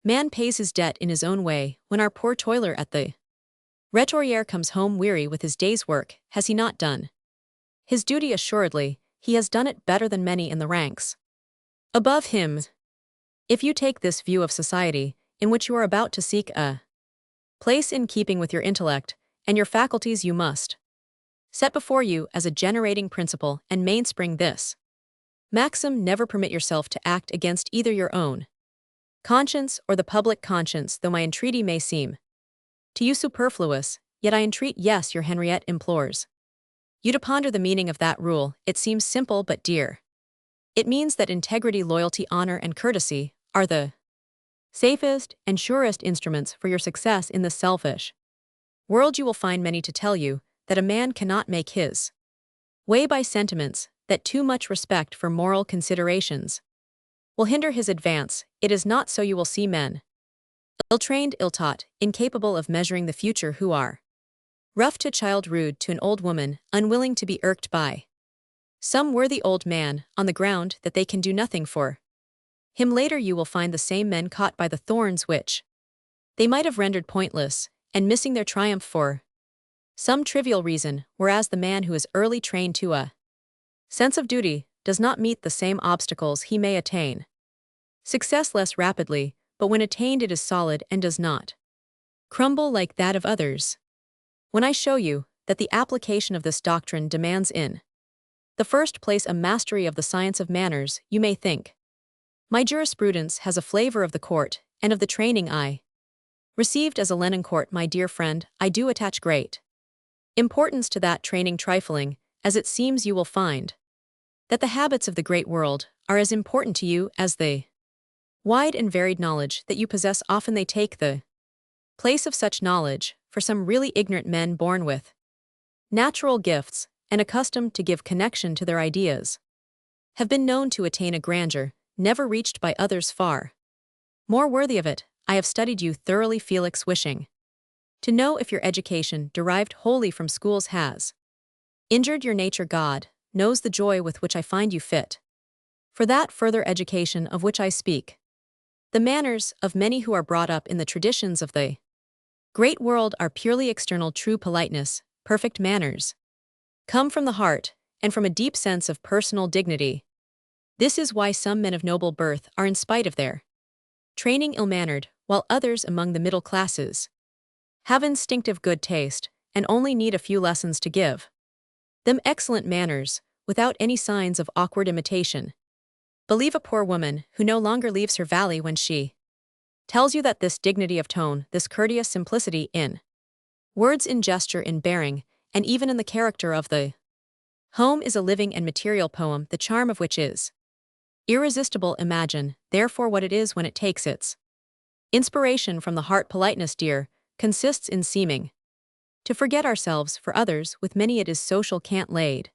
man pays his debt in his own way. When our poor toiler at the retourier comes home weary with his day's work, has he not done his duty? Assuredly, he has done it better than many in the ranks above him. If you take this view of society, in which you are about to seek a place in keeping with your intellect and your faculties, you must set before you as a generating principle and mainspring this maxim: never permit yourself to act against either your own conscience or the public conscience. Though my entreaty may seem to you superfluous, yet I entreat, yes, your Henriette implores you to ponder the meaning of that rule. It seems simple but dear. It means that integrity, loyalty, honor, and courtesy are the safest and surest instruments for your success in this selfish world. You will find many to tell you that a man cannot make his way by sentiments, that too much respect for moral considerations will hinder his advance. It is not so. You will see men ill-trained, ill-taught, incapable of measuring the future, who are rough to a child, rude to an old woman, unwilling to be irked by some worthy old man, on the ground that they can do nothing for him. Later you will find the same men caught by the thorns which they might have rendered pointless, and missing their triumph for some trivial reason, whereas the man who is early trained to a sense of duty does not meet the same obstacles. He may attain success less rapidly, but when attained it is solid and does not crumble like that of others. When I show you that the application of this doctrine demands in the first place a mastery of the science of manners, you may think my jurisprudence has a flavor of the court and of the training I received as a Lenoncourt. My dear friend, I do attach great importance to that training, trifling as it seems. You will find that the habits of the great world are as important to you as the wide and varied knowledge that you possess. Often they take the place of such knowledge, for some really ignorant men born with natural gifts and accustomed to give connection to their ideas have been known to attain a grandeur never reached by others far more worthy of it. I have studied you thoroughly, Felix, wishing to know if your education, derived wholly from schools, has injured your nature. God knows the joy with which I find you fit for that further education of which I speak. The manners of many who are brought up in the traditions of the great world are purely external. True politeness, perfect manners, come from the heart and from a deep sense of personal dignity. This is why some men of noble birth are, in spite of their training, ill-mannered, while others among the middle classes have instinctive good taste and only need a few lessons to give them excellent manners, without any signs of awkward imitation. Believe a poor woman who no longer leaves her valley when she tells you that this dignity of tone, this courteous simplicity in words, in gesture, in bearing, and even in the character of the home is a living and material poem, the charm of which is irresistible. Imagine, therefore, what it is when it takes its inspiration from the heart. Politeness, dear, consists in seeming to forget ourselves for others. With many it is social cant laid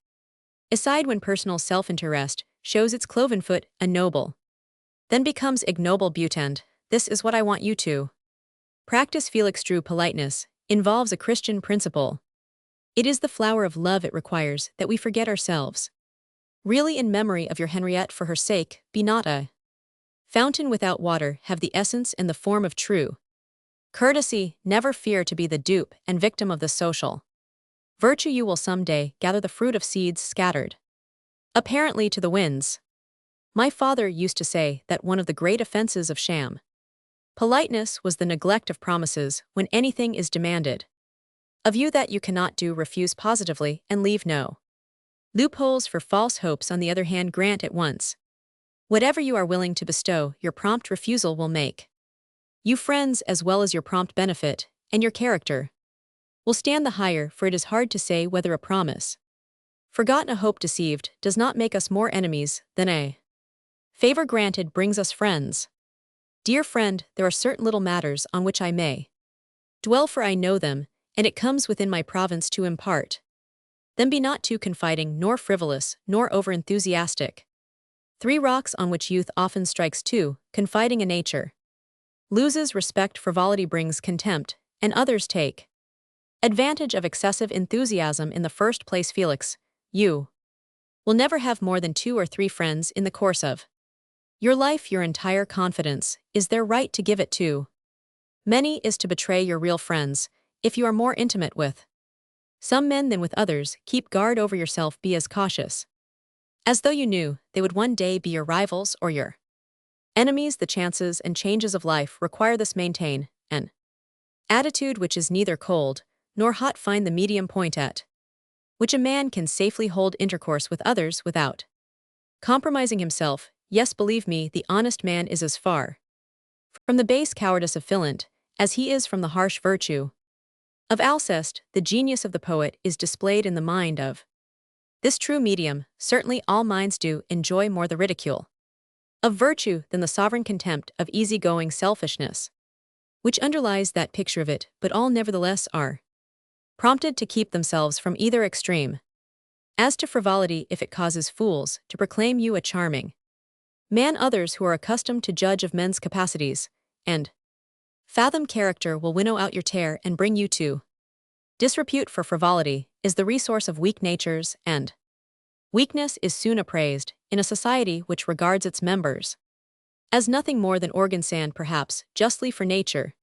aside when personal self-interest shows its cloven foot, a noble then becomes ignoble. Butend, this is what I want you to practice. Felix, true politeness involves a Christian principle. It is the flower of love. It requires that we forget ourselves. Really, in memory of your Henriette, for her sake, be not a fountain without water. Have the essence and the form of true courtesy. Never fear to be the dupe and victim of the social virtue. You will some day gather the fruit of seeds scattered apparently to the winds. My father used to say that one of the great offenses of sham Politeness was the neglect of promises when anything is demanded. Of you that you cannot do, refuse positively and leave no loopholes for false hopes. On the other hand, grant at once. Whatever you are willing to bestow, your prompt refusal will make you friends as well as your prompt benefit, and your character will stand the higher, for it is hard to say whether a promise forgotten, a hope deceived, does not make us more enemies than a favor granted brings us friends. Dear friend, there are certain little matters on which I may dwell, for I know them, and it comes within my province to impart them. Be not too confiding, nor frivolous, nor over-enthusiastic. 3 rocks on which youth often strikes. 2. Confiding a nature loses respect. Frivolity brings contempt, and others take advantage of excessive enthusiasm. In the first place, Felix, you will never have more than 2 or 3 friends in the course of your life. Your entire confidence is their right to give it to many is to betray your real friends. If you are more intimate with some men than with others, keep guard over yourself. Be as cautious as though you knew they would one day be your rivals or your enemies. The chances and changes of life require this. Maintain an attitude which is neither cold nor hot. Find the medium point at which a man can safely hold intercourse with others without compromising himself. Yes, believe me, the honest man is as far from the base cowardice of Philint as he is from the harsh virtue of Alceste. The genius of the poet is displayed in the mind of this true medium. Certainly all minds do enjoy more the ridicule of virtue than the sovereign contempt of easy-going selfishness, which underlies that picture of it, but all nevertheless are prompted to keep themselves from either extreme. As to frivolity, if it causes fools to proclaim you a charming man, others who are accustomed to judge of men's capacities and fathom character will winnow out your tear and bring you to disrepute. For frivolity is the resource of weak natures, and weakness is soon appraised in a society which regards its members as nothing more than organ sand. Perhaps justly, for nature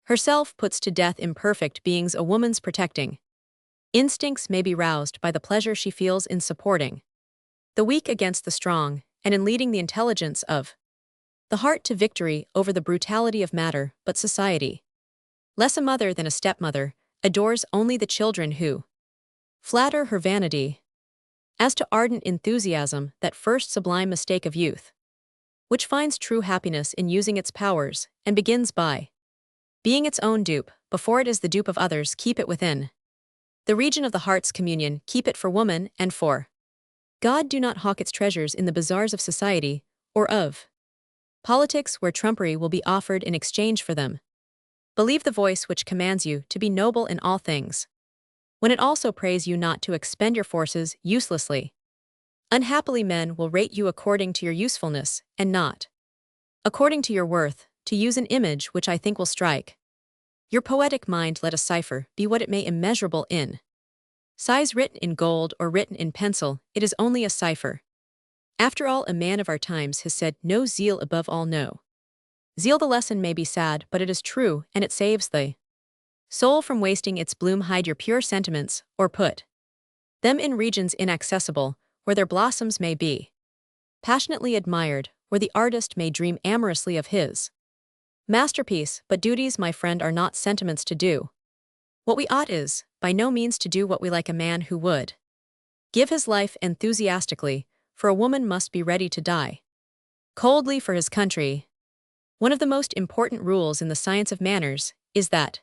herself puts to death imperfect beings. A woman's protecting instincts may be roused by the pleasure she feels in supporting the weak against the strong, and in leading the intelligence of the heart to victory over the brutality of matter. But society, less a mother than a stepmother, adores only the children who flatter her vanity. As to ardent enthusiasm, that first sublime mistake of youth, which finds true happiness in using its powers, and begins by being its own dupe, before it is the dupe of others, keep it within the region of the heart's communion. Keep it for woman and for God. Do not hawk its treasures in the bazaars of society, or of politics, where trumpery will be offered in exchange for them. Believe the voice which commands you to be noble in all things, when it also prays you not to expend your forces uselessly. Unhappily, men will rate you according to your usefulness, and not according to your worth. To use an image which I think will strike your poetic mind, let a cipher be what it may immeasurable in size, written in gold or written in pencil, it is only a cipher. After all, a man of our times has said, "No zeal above all no zeal." The lesson may be sad, but it is true, and it saves the soul from wasting its bloom. Hide your pure sentiments, or put them in regions inaccessible, where their blossoms may be passionately admired, where the artist may dream amorously of his masterpiece. But duties, my friend, are not sentiments. To do what we ought is, by no means, to do what we like. A man who would give his life enthusiastically for a woman must be ready to die coldly for his country. One of the most important rules in the science of manners is that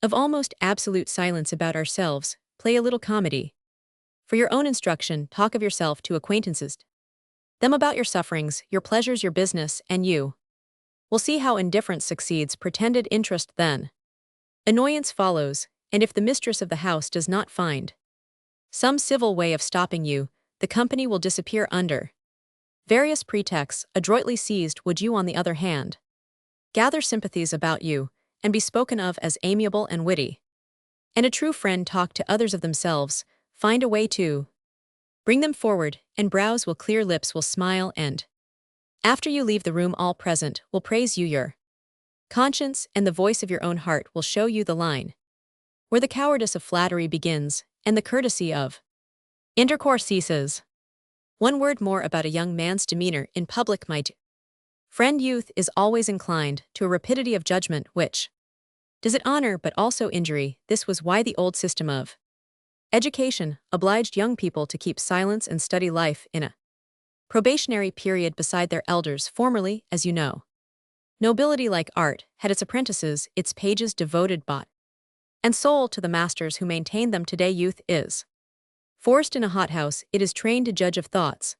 of almost absolute silence about ourselves. Play a little comedy. For your own instruction, talk of yourself to acquaintances, them about your sufferings, your pleasures, your business, and you will see how indifference succeeds pretended interest. Then annoyance follows, and if the mistress of the house does not find some civil way of stopping you, the company will disappear under various pretexts adroitly seized. Would you, on the other hand, gather sympathies about you, and be spoken of as amiable and witty, and a true friend talk to others of themselves, find a way to bring them forward, and brows will clear, lips will smile, and after you leave the room all present will praise you. Your conscience and the voice of your own heart will show you the line where the cowardice of flattery begins, and the courtesy of intercourse ceases. One word more about a young man's demeanor in public. My Friend youth is always inclined to a rapidity of judgment which does it honor but also injury. This was why the old system of education obliged young people to keep silence and study life in a probationary period beside their elders. Formerly, as you know, nobility, like art, had its apprentices, its pages devoted bought and soul to the masters who maintained them. Today youth is forced in a hothouse. It is trained to judge of thoughts,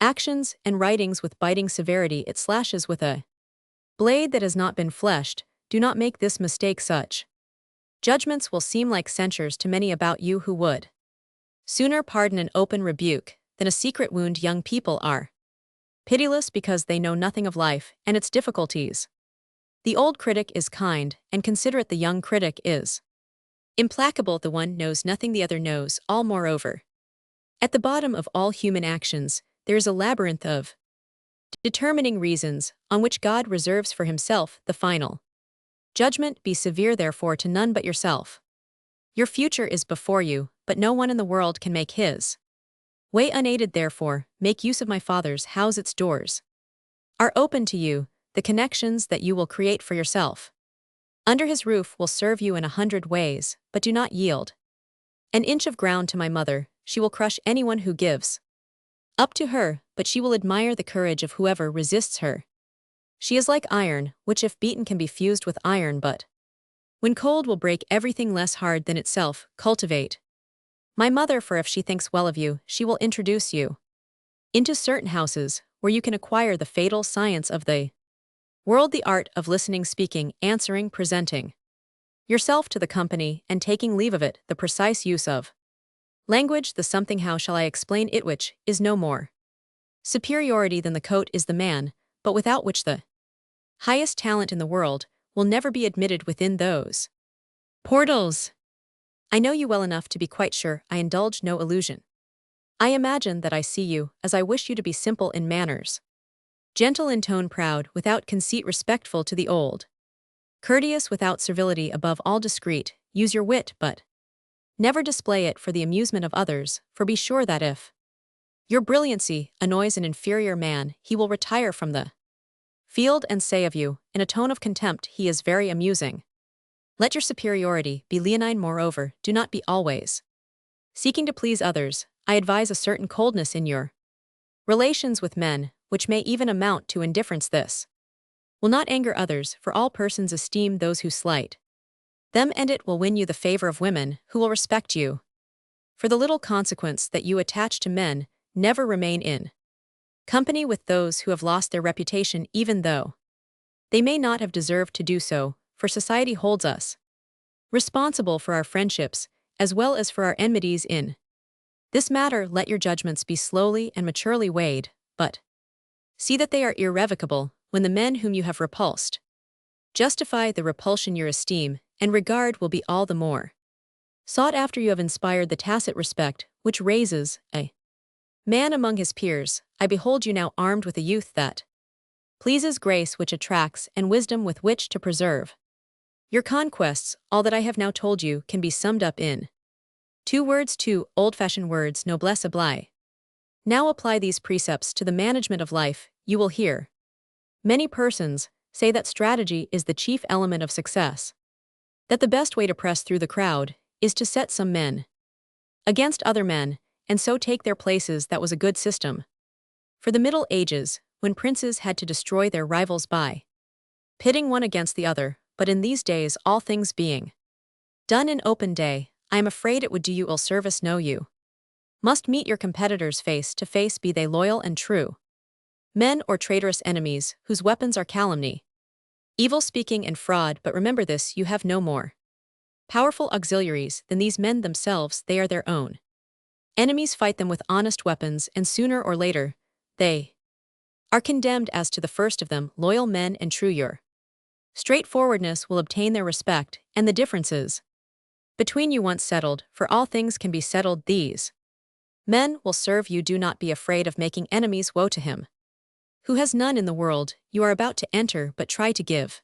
actions, and writings with biting severity. It slashes with a blade that has not been fleshed. Do not make this mistake. Such judgments will seem like censures to many about you who would sooner pardon an open rebuke than a secret wound. Young people are pitiless because they know nothing of life and its difficulties. The old critic is kind and considerate. The young critic is implacable. The one knows nothing, the other knows all. Moreover, at the bottom of all human actions, there is a labyrinth of determining reasons on which God reserves for himself the final judgment. Be severe, therefore, to none but yourself. Your future is before you, but no one in the world can make his way unaided. Therefore, make use of my Father's house. Its doors are open to you. The connections that you will create for yourself under his roof will serve you in 100 ways, but do not yield an inch of ground to my mother. She will crush anyone who gives up to her, but she will admire the courage of whoever resists her. She is like iron, which if beaten can be fused with iron, but when cold will break everything less hard than itself. Cultivate my mother, for if she thinks well of you, she will introduce you into certain houses where you can acquire the fatal science of the world, the art of listening, speaking, answering, presenting yourself to the company, and taking leave of it, the precise use of language, the something. How shall I explain it? Which is no more superiority than the coat is the man, but without which the highest talent in the world will never be admitted within those portals. I know you well enough to be quite sure I indulge no illusion. I imagine that I see you as I wish you to be, simple in manners, gentle in tone, proud without conceit, respectful to the old, courteous without servility, above all discreet. Use your wit, but never display it for the amusement of others, for be sure that if your brilliancy annoys an inferior man, he will retire from the field and say of you, in a tone of contempt, he is very amusing. Let your superiority be leonine. Moreover, do not be always seeking to please others. I advise a certain coldness in your relations with men, which may even amount to indifference. This will not anger others, for all persons esteem those who slight them, and it will win you the favor of women, who will respect you for the little consequence that you attach to men. Never remain in company with those who have lost their reputation, even though they may not have deserved to do so, for society holds us responsible for our friendships as well as for our enmities. In this matter, let your judgments be slowly and maturely weighed, but see that they are irrevocable. When the men whom you have repulsed justify the repulsion, your esteem and regard will be all the more sought after. You have inspired the tacit respect which raises a man among his peers. I behold you now armed with a youth that pleases, grace which attracts, and wisdom with which to preserve your conquests. All that I have now told you can be summed up in 2 words, 2 old-fashioned words: noblesse oblige. Now apply these precepts to the management of life. You will hear many persons say that strategy is the chief element of success, that the best way to press through the crowd is to set some men against other men, and so take their places. That was a good system for the Middle Ages, when princes had to destroy their rivals by pitting one against the other. But in these days, all things being done in open day, I am afraid it would do you ill service. No, you must meet your competitors face to face, be they loyal and true men or traitorous enemies whose weapons are calumny, evil speaking, and fraud. But remember this: you have no more powerful auxiliaries than these men themselves. They are their own enemies. Fight them with honest weapons, and sooner or later they are condemned. As to the first of them, loyal men and true, your straightforwardness will obtain their respect, and the differences between you once settled, for all things can be settled, these men will serve you. Do not be afraid of making enemies. Woe to him who has none in the world you are about to enter, but try to give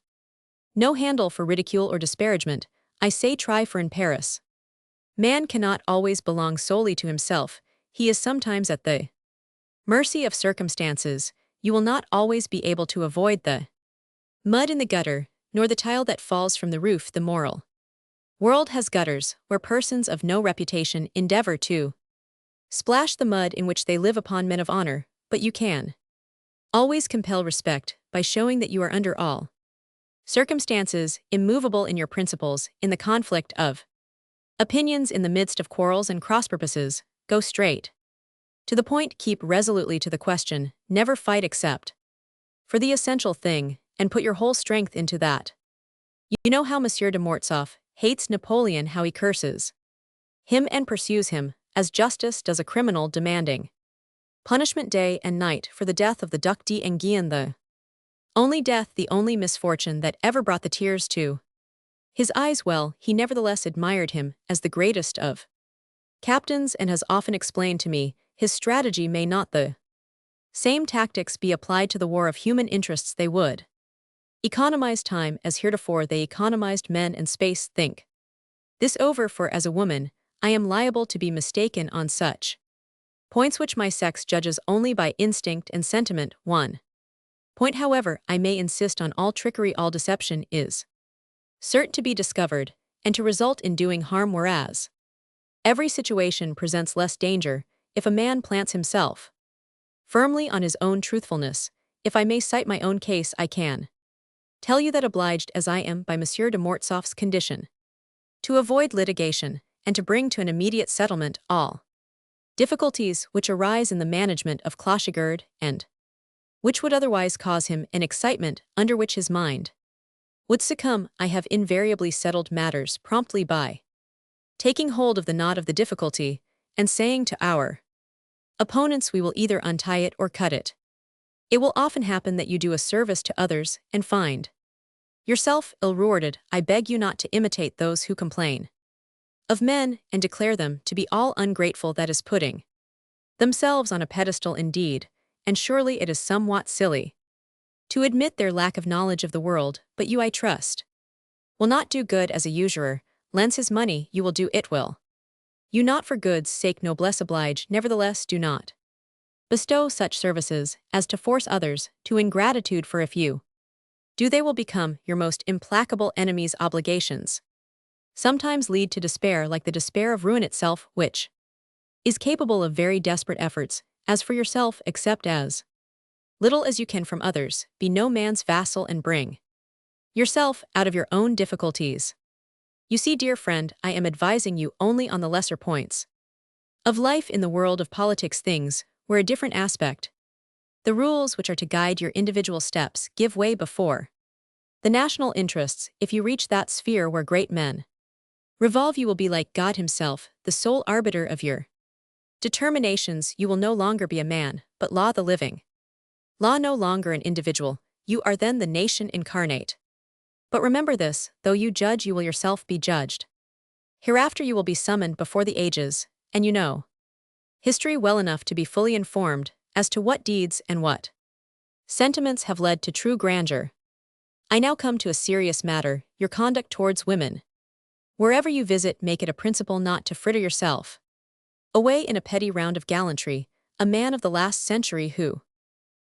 no handle for ridicule or disparagement. I say try, for in Paris man cannot always belong solely to himself. He is sometimes at the mercy of circumstances. you will not always be able to avoid the mud in the gutter, nor the tile that falls from the roof. The moral world has gutters, where persons of no reputation endeavor to splash the mud in which they live upon men of honor, but you can always compel respect by showing that you are under all circumstances immovable in your principles. In the conflict of opinions, in the midst of quarrels and cross-purposes, go straight to the point, keep resolutely to the question, never fight except for the essential thing, and put your whole strength into that. You know how Monsieur de Mortsauf hates Napoleon, how he curses him and pursues him, as justice does a criminal demanding punishment day and night for the death of the Duc d'Enghien, the only death, the only misfortune that ever brought the tears to his eyes. Well, he nevertheless admired him as the greatest of captains, and has often explained to me his strategy may not the same tactics be applied to the war of human interests. They would economize time as heretofore they economized men and space. Think this over, for as a woman, I am liable to be mistaken on such points which my sex judges only by instinct and sentiment. One point, however, I may insist on: all trickery, all deception is certain to be discovered, and to result in doing harm, whereas every situation presents less danger if a man plants himself firmly on his own truthfulness. If I may cite my own case, I can tell you that, obliged as I am by Monsieur de Mortsauf's condition to avoid litigation, and to bring to an immediate settlement all difficulties which arise in the management of clochigerd, and which would otherwise cause him an excitement under which his mind would succumb, I have invariably settled matters promptly by taking hold of the knot of the difficulty, and saying to our opponents, we will either untie it or cut it. It will often happen that you do a service to others, and find yourself ill-rewarded. I beg you not to imitate those who complain of men, and declare them to be all ungrateful. That is putting themselves on a pedestal indeed, and surely it is somewhat silly to admit their lack of knowledge of the world. But you, I trust, will not do good as a usurer lends his money. You will do it will you not for good's sake. Noblesse oblige. Nevertheless, do not bestow such services as to force others to ingratitude, for if you do, they will become your most implacable enemies. Obligations sometimes lead to despair, like the despair of ruin itself, which is capable of very desperate efforts. As for yourself, accept as little as you can from others, be no man's vassal, and bring yourself out of your own difficulties. You see, dear friend, I am advising you only on the lesser points of life. In the world of politics, things wear a different aspect. The rules which are to guide your individual steps give way before the national interests. If you reach that sphere where great men revolve, you will be like God himself, the sole arbiter of your determinations. You will no longer be a man, but law, the living law, no longer an individual. You are then the nation incarnate. But remember this, though you judge, you will yourself be judged. Hereafter you will be summoned before the ages, and you know history well enough to be fully informed as to what deeds and what sentiments have led to true grandeur. I now come to a serious matter, your conduct towards women. Wherever you visit, make it a principle not to fritter yourself away in a petty round of gallantry. A man of the last century who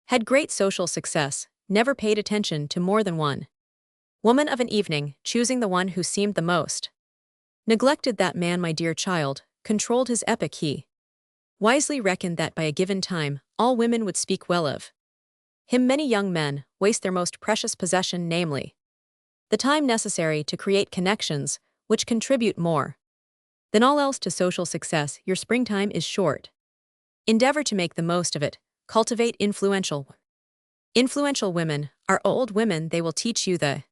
had great social success never paid attention to more than one woman of an evening, choosing the one who seemed the most neglected. That man, my dear child, controlled his epoch. He wisely reckoned that by a given time, all women would speak well of him. Many young men waste their most precious possession, namely the time necessary to create connections which contribute more than all else to social success. Your springtime is short. Endeavor to make the most of it. Cultivate influential women are old women. They will teach you the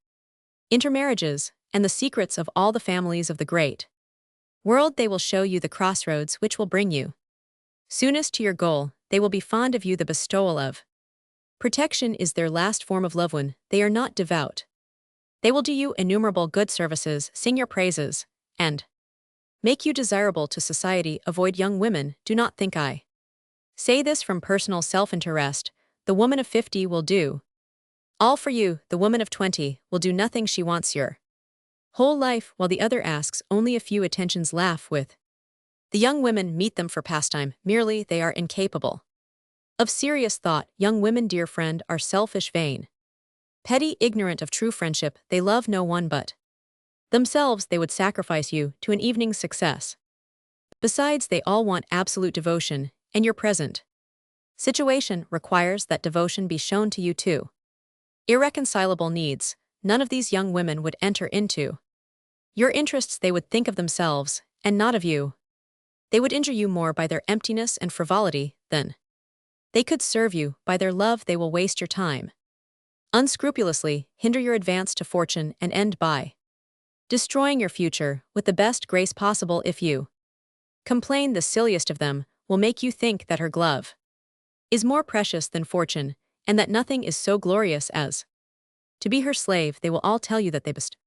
intermarriages and the secrets of all the families of the great world. They will show you the crossroads which will bring you soonest to your goal. They will be fond of you. The bestowal of protection is their last form of love. When they are not devout, they will do you innumerable good services, sing your praises, and make you desirable to society. Avoid young women. Do not think I say this from personal self-interest. The woman of 50 will do all for you. The woman of 20 will do nothing. She wants your whole life, while the other asks only a few attentions. Laugh with the young women, meet them for pastime. Merely they are incapable Of serious thought, young women, dear friend, are selfish, vain. Petty, ignorant of true friendship, they love no one but themselves. They would sacrifice you to an evening's success. Besides, they all want absolute devotion, and your present situation requires that devotion be shown to you too. Irreconcilable needs, none of these young women would enter into. Your interests, they would think of themselves, and not of you. They would injure you more by their emptiness and frivolity than they could serve you. By their love they will waste your time unscrupulously, hinder your advance to fortune, and end by destroying your future with the best grace possible. If you complain, the silliest of them will make you think that her glove is more precious than fortune, and that nothing is so glorious as to be her slave. They will all tell you that they bestow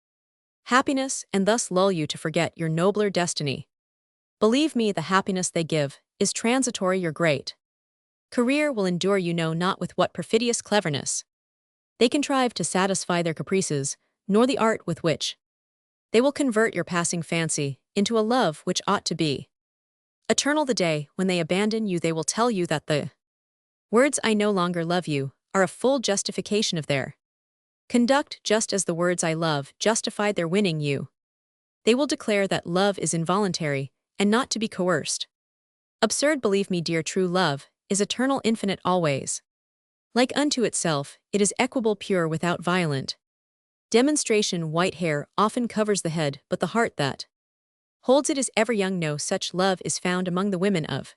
happiness, and thus lull you to forget your nobler destiny. Believe me, the happiness they give is transitory. Your great career will endure. You know not with what perfidious cleverness they contrive to satisfy their caprices, nor the art with which they will convert your passing fancy into a love which ought to be eternal. The day when they abandon you, they will tell you that the words "I no longer love you" are a full justification of their conduct, just as the words "I love" justified their winning you. They will declare that love is involuntary and not to be coerced. Absurd, believe me, dear. True love is eternal, infinite, always like unto itself. It is equable, pure, without violent demonstration. White hair often covers the head, but the heart that holds it is ever young. No such love is found among the women of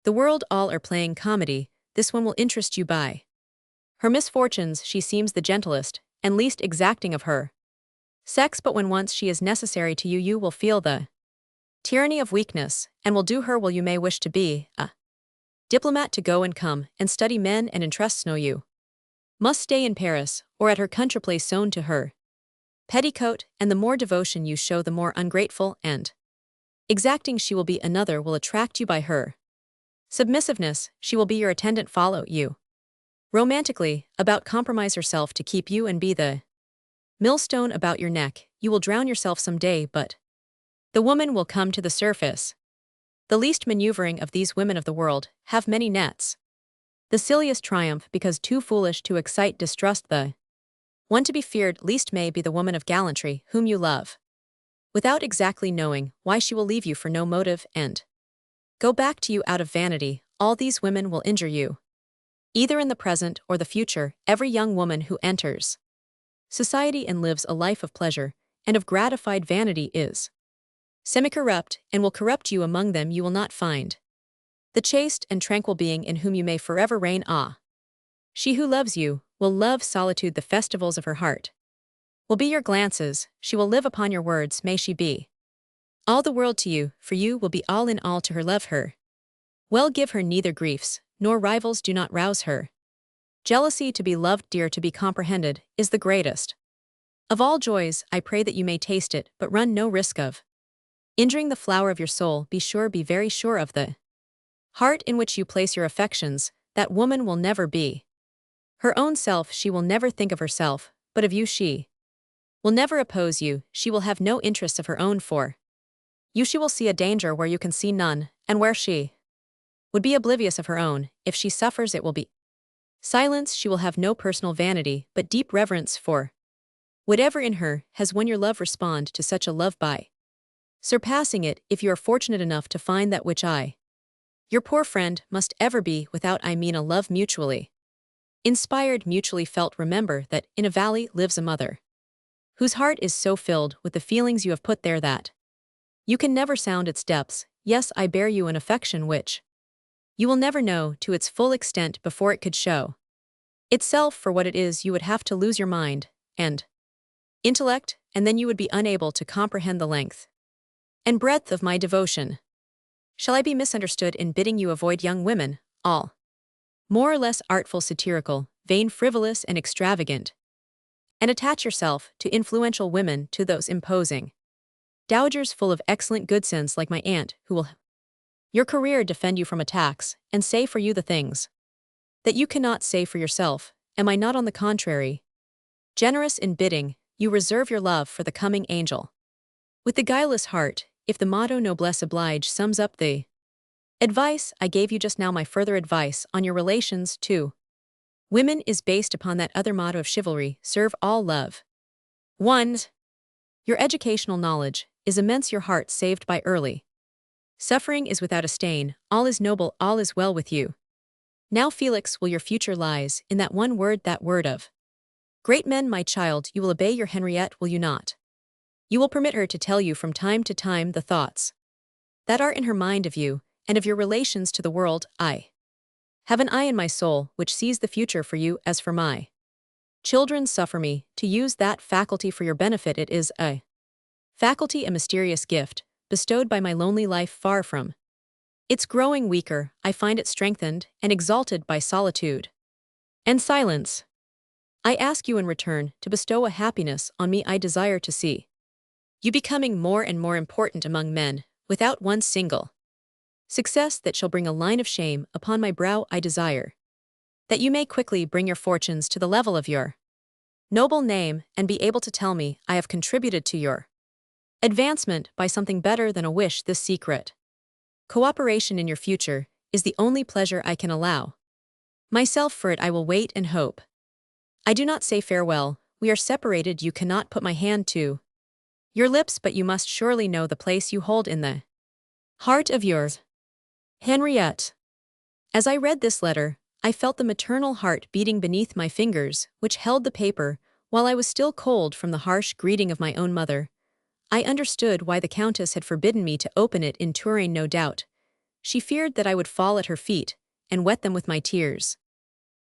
the world. All are playing comedy. This one will interest you. By her misfortunes she seems the gentlest and least exacting of her sex, but when once she is necessary to you, you will feel the tyranny of weakness, and will do her will. You may wish to be a diplomat, to go and come and study men and entrusts. No, you must stay in Paris or at her country place, sewn to her petticoat, and the more devotion you show, the more ungrateful and exacting she will be. Another will attract you by her submissiveness. She will be your attendant, follow you romantically about, compromise herself to keep you, and be the millstone about your neck. You will drown yourself some day, but the woman will come to the surface. The least maneuvering of these women of the world have many nets. The silliest triumph, because too foolish to excite distrust. The one to be feared least may be the woman of gallantry whom you love, without exactly knowing why she will leave you for no motive, and go back to you out of vanity. All these women will injure you, either in the present or the future. Every young woman who enters society and lives a life of pleasure and of gratified vanity is semi-corrupt, and will corrupt you. Among them you will not find the chaste and tranquil being in whom you may forever reign. Ah! She who loves you will love solitude. The festivals of her heart will be your glances. She will live upon your words. May she be all the world to you, for you will be all in all to her. Love her well, give her neither griefs nor rivals. Do not rouse her jealousy. To be loved, dear, to be comprehended, is the greatest of all joys. I pray that you may taste it, but run no risk of injuring the flower of your soul. Be sure, be very sure of the heart in which you place your affections. That woman will never be her own self. She will never think of herself, but of you. She will never oppose you. She will have no interests of her own for you. She will see a danger where you can see none, and where she would be oblivious of her own. If she suffers, it will be silence. She will have no personal vanity, but deep reverence for whatever in her has won your love. Respond to such a love by surpassing it, if you are fortunate enough to find that which I, your poor friend, must ever be without. I mean a love mutually inspired, mutually felt. Remember that in a valley lives a mother whose heart is so filled with the feelings you have put there that you can never sound its depths. Yes, I bear you an affection which you will never know to its full extent before it could show itself for what it is. You would have to lose your mind and intellect, and then you would be unable to comprehend the length and breadth of my devotion. Shall I be misunderstood in bidding you avoid young women, all more or less artful, satirical, vain, frivolous, and extravagant, and attach yourself to influential women, to those imposing dowagers full of excellent good sense like my aunt, who will your career defend you from attacks, and say for you the things that you cannot say for yourself? Am I not, on the contrary, generous in bidding you reserve your love for the coming angel with the guileless heart? If the motto noblesse oblige sums up the Advice I gave you just now, my further advice on your relations to women is based upon that other motto of chivalry, serve all love. 1. Your educational knowledge is immense, your heart saved by early suffering is without a stain, all is noble, all is well with you. Now, Felix, will your future lies in that one word, that word of great men, my child, you will obey your Henriette, will you not? You will permit her to tell you from time to time the thoughts that are in her mind of you, and of your relations to the world. I have an eye in my soul which sees the future for you as for my children. Suffer me to use that faculty for your benefit. It is a faculty, a mysterious gift, bestowed by my lonely life far from its growing weaker. I find it strengthened and exalted by solitude and silence. I ask you in return to bestow a happiness on me. I desire to see you becoming more and more important among men, without one single success that shall bring a line of shame upon my brow. I desire that you may quickly bring your fortunes to the level of your noble name, and be able to tell me I have contributed to your advancement by something better than a wish. This secret cooperation in your future is the only pleasure I can allow myself. For it I will wait and hope. I do not say farewell, we are separated. You cannot put my hand to your lips, but you must surely know the place you hold in the heart of yours, Henriette. As I read this letter, I felt the maternal heart beating beneath my fingers, which held the paper, while I was still cold from the harsh greeting of my own mother. I understood why the Countess had forbidden me to open it in Touraine, no doubt. She feared that I would fall at her feet and wet them with my tears.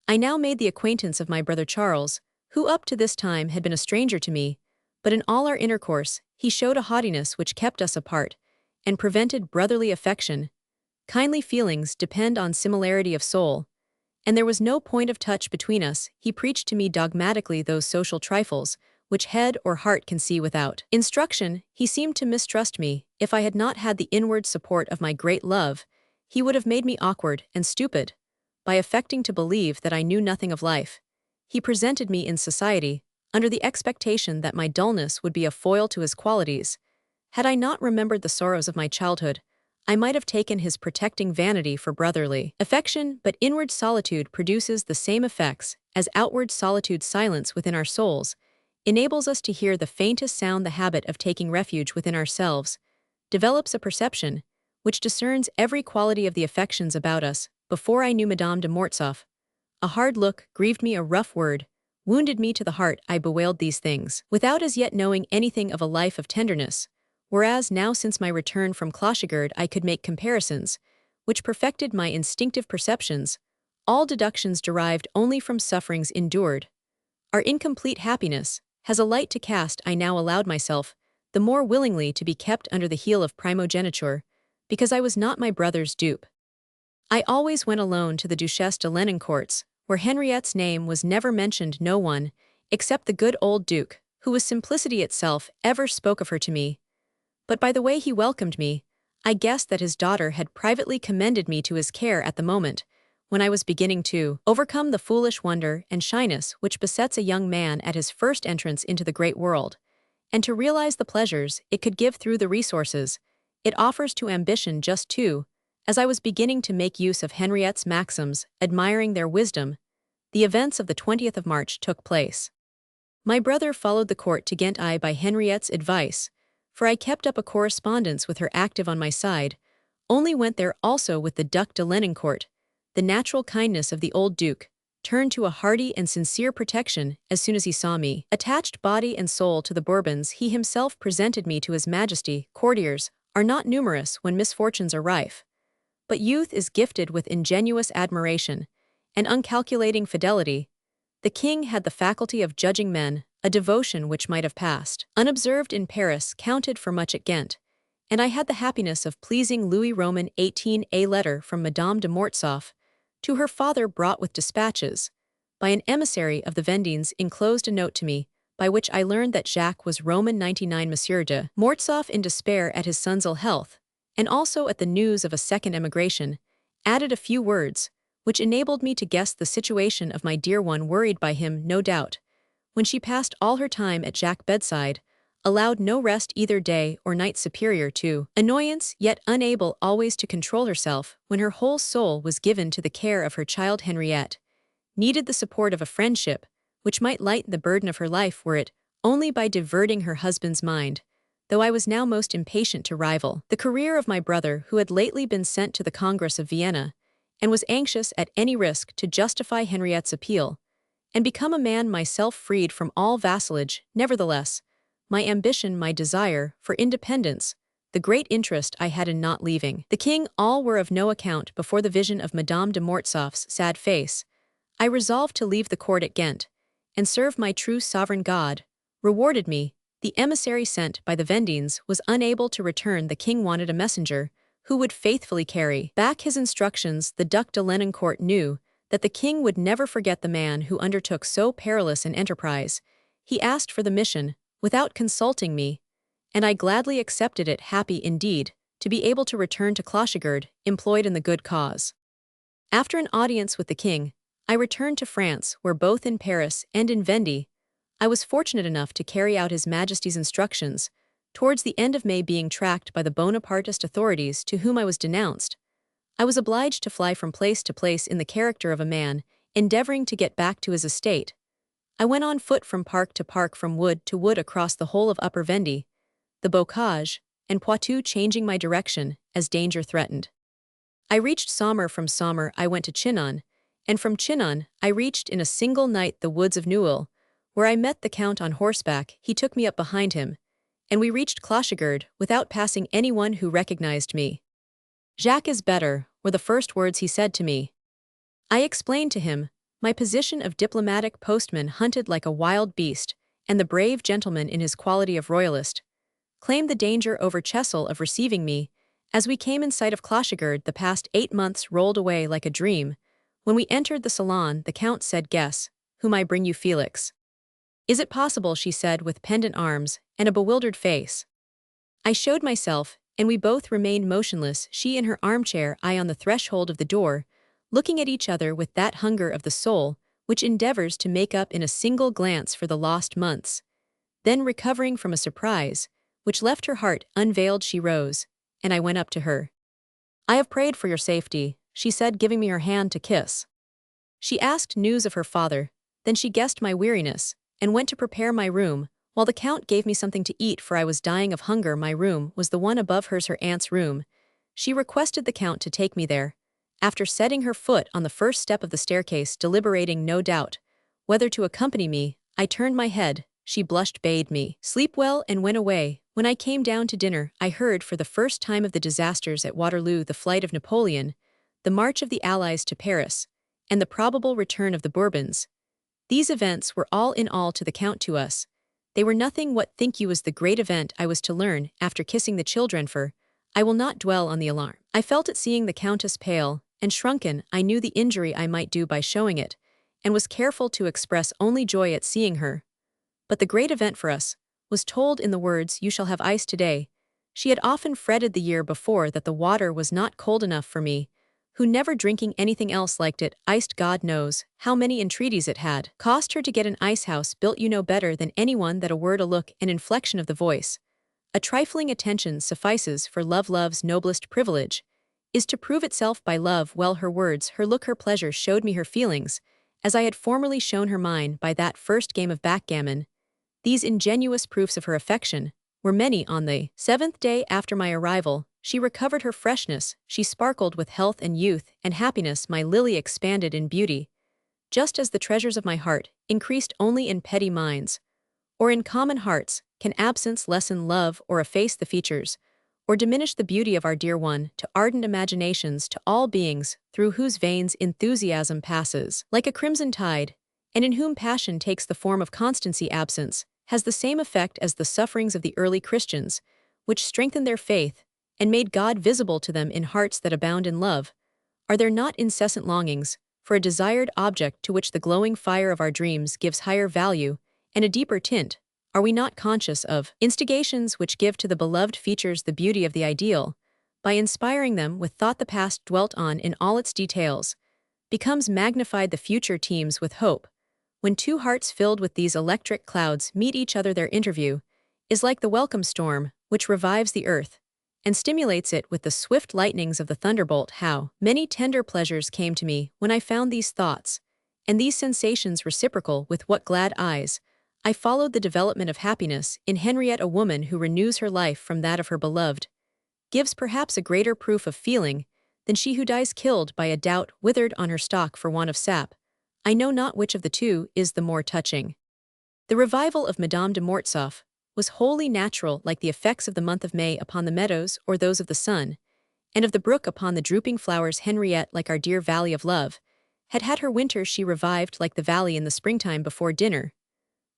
I now made the acquaintance of my brother Charles, who up to this time had been a stranger to me, but in all our intercourse he showed a haughtiness which kept us apart and prevented brotherly affection. Kindly feelings depend on similarity of soul, and there was no point of touch between us. He preached to me dogmatically those social trifles which head or heart can see without instruction. He seemed to mistrust me. If I had not had the inward support of my great love, he would have made me awkward and stupid by affecting to believe that I knew nothing of life. He presented me in society under the expectation that my dullness would be a foil to his qualities. Had I not remembered the sorrows of my childhood, I might have taken his protecting vanity for brotherly affection, but inward solitude produces the same effects as outward solitude. Silence within our souls enables us to hear the faintest sound. The habit of taking refuge within ourselves develops a perception which discerns every quality of the affections about us. Before I knew Madame de Mortsauf, a hard look grieved me, a rough word wounded me to the heart. I bewailed these things without as yet knowing anything of a life of tenderness, whereas now, since my return from Clochigerd, I could make comparisons which perfected my instinctive perceptions, all deductions derived only from sufferings endured. Our incomplete happiness has a light to cast. I now allowed myself the more willingly to be kept under the heel of primogeniture, because I was not my brother's dupe. I always went alone to the Duchesse de Lenoncourt's, where Henriette's name was never mentioned. No one, except the good old Duke, who was simplicity itself, ever spoke of her to me. But by the way he welcomed me, I guessed that his daughter had privately commended me to his care at the moment when I was beginning to overcome the foolish wonder and shyness which besets a young man at his first entrance into the great world, and to realize the pleasures it could give through the resources it offers to ambition. Just too, as I was beginning to make use of Henriette's maxims, admiring their wisdom, the events of the 20th of March took place. My brother followed the court to Ghent, I by Henriette's advice, for I kept up a correspondence with her active on my side, only went there also with the Duc de Lenoncourt. The natural kindness of the old Duke turned to a hearty and sincere protection as soon as he saw me. Attached body and soul to the Bourbons, he himself presented me to His Majesty. Courtiers are not numerous when misfortunes are rife, but youth is gifted with ingenuous admiration and uncalculating fidelity. The king had the faculty of judging men, a devotion which might have passed unobserved in Paris counted for much at Ghent, and I had the happiness of pleasing Louis Roman 18. A letter from Madame de Mortsauf to her father, brought with dispatches by an emissary of the Vendines, enclosed a note to me, by which I learned that Jacques was Roman 99. Monsieur de Mortsauf, in despair at his son's ill health, and also at the news of a second emigration, added a few words, which enabled me to guess the situation of my dear one, worried by him, no doubt. When she passed all her time at Jacques' bedside, allowed no rest either day or night, superior to annoyance, yet unable always to control herself when her whole soul was given to the care of her child Henriette, needed the support of a friendship which might lighten the burden of her life were it only by diverting her husband's mind, though I was now most impatient to rival the career of my brother, who had lately been sent to the Congress of Vienna, and was anxious at any risk to justify Henriette's appeal, and become a man myself freed from all vassalage. Nevertheless, my ambition, my desire for independence, the great interest I had in not leaving the king, all were of no account before the vision of Madame de Mortsauf's sad face. I resolved to leave the court at Ghent, and serve my true sovereign. God rewarded me. The emissary sent by the Vendines was unable to return. The king wanted a messenger who would faithfully carry back his instructions. The Duc de Lenoncourt knew that the king would never forget the man who undertook so perilous an enterprise. He asked for the mission without consulting me, and I gladly accepted it, happy indeed to be able to return to Clochegourde, employed in the good cause. After an audience with the king, I returned to France, where both in Paris and in Vendée, I was fortunate enough to carry out His Majesty's instructions. Towards the end of May, being tracked by the Bonapartist authorities to whom I was denounced, I was obliged to fly from place to place in the character of a man endeavoring to get back to his estate. I went on foot from park to park, from wood to wood across the whole of Upper Vendée, the Bocage, and Poitou, changing my direction as danger threatened. I reached Saumur. From Saumur I went to Chinon, and from Chinon I reached in a single night the woods of Neuilly, where I met the Count on horseback. He took me up behind him, and we reached Clochegourde without passing anyone who recognized me. "Jacques is better," were the first words he said to me. I explained to him my position of diplomatic postman hunted like a wild beast, and the brave gentleman, in his quality of royalist, claimed the danger over Chessel of receiving me. As we came in sight of Clochegourde, the past 8 months rolled away like a dream. When we entered the salon, the Count said, "Guess whom I bring you, Félix." "Is it possible?" she said, with pendant arms and a bewildered face. I showed myself, and we both remained motionless, she in her armchair, I on the threshold of the door, looking at each other with that hunger of the soul which endeavors to make up in a single glance for the lost months. Then, recovering from a surprise which left her heart unveiled, she rose, and I went up to her. "I have prayed for your safety," she said, giving me her hand to kiss. She asked news of her father, then she guessed my weariness, and went to prepare my room, while the Count gave me something to eat, for I was dying of hunger. My room was the one above hers, her aunt's room. She requested the Count to take me there. After setting her foot on the first step of the staircase, deliberating no doubt whether to accompany me, I turned my head. She blushed, bade me sleep well, and went away. When I came down to dinner, I heard for the first time of the disasters at Waterloo, the flight of Napoleon, the march of the Allies to Paris, and the probable return of the Bourbons. These events were all in all to the Count, to us. They were nothing. What think you was the great event I was to learn after kissing the children? For I will not dwell on the alarm I felt at seeing the Countess pale and shrunken. I knew the injury I might do by showing it, and was careful to express only joy at seeing her. But the great event for us was told in the words, "You shall have ice today." She had often fretted the year before that the water was not cold enough for me, who, never drinking anything else, liked it iced. God knows how many entreaties it had cost her to get an ice house built. You know better than anyone that a word, a look, an inflection of the voice, a trifling attention suffices for love. Love's noblest privilege is to prove itself by love. Well, her words, her look, her pleasure showed me her feelings, as I had formerly shown her mine by that first game of backgammon. These ingenuous proofs of her affection were many. On the 7th day after my arrival, she recovered her freshness, she sparkled with health and youth and happiness. My lily expanded in beauty, just as the treasures of my heart increased. Only in petty minds, or in common hearts, can absence lessen love, or efface the features, or diminish the beauty of our dear one. To ardent imaginations, to all beings through whose veins enthusiasm passes like a crimson tide, and in whom passion takes the form of constancy, absence has the same effect as the sufferings of the early Christians, which strengthened their faith and made God visible to them. In hearts that abound in love, are there not incessant longings for a desired object, to which the glowing fire of our dreams gives higher value and a deeper tint? Are we not conscious of instigations which give to the beloved features the beauty of the ideal? By inspiring them with thought, the past, dwelt on in all its details, becomes magnified, the future teems with hope. When two hearts filled with these electric clouds meet each other, their interview is like the welcome storm, which revives the earth and stimulates it with the swift lightnings of the thunderbolt. How many tender pleasures came to me when I found these thoughts, and these sensations reciprocal with what glad eyes I followed the development of happiness in Henriette. A woman who renews her life from that of her beloved gives perhaps a greater proof of feeling than she who dies killed by a doubt withered on her stalk for want of sap. I know not which of the two is the more touching. The revival of Madame de Mortsauf was wholly natural, like the effects of the month of May upon the meadows or those of the sun, and of the brook upon the drooping flowers. Henriette, like our dear valley of love, had had her winter. She revived like the valley in the springtime before dinner.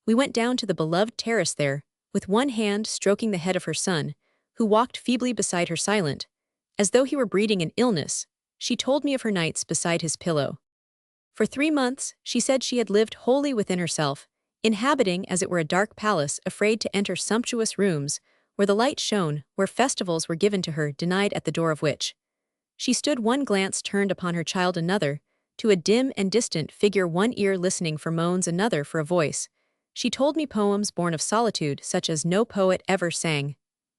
We went down to the beloved terrace there, with one hand stroking the head of her son, who walked feebly beside her silent, as though he were breeding an illness. She told me of her nights beside his pillow. For 3 months, she said, she had lived wholly within herself, inhabiting as it were a dark palace, afraid to enter sumptuous rooms, where the light shone, where festivals were given to her, denied at the door of which she stood, one glance turned upon her child, another to a dim and distant figure, one ear listening for moans, another for a voice. She told me poems born of solitude, such as no poet ever sang,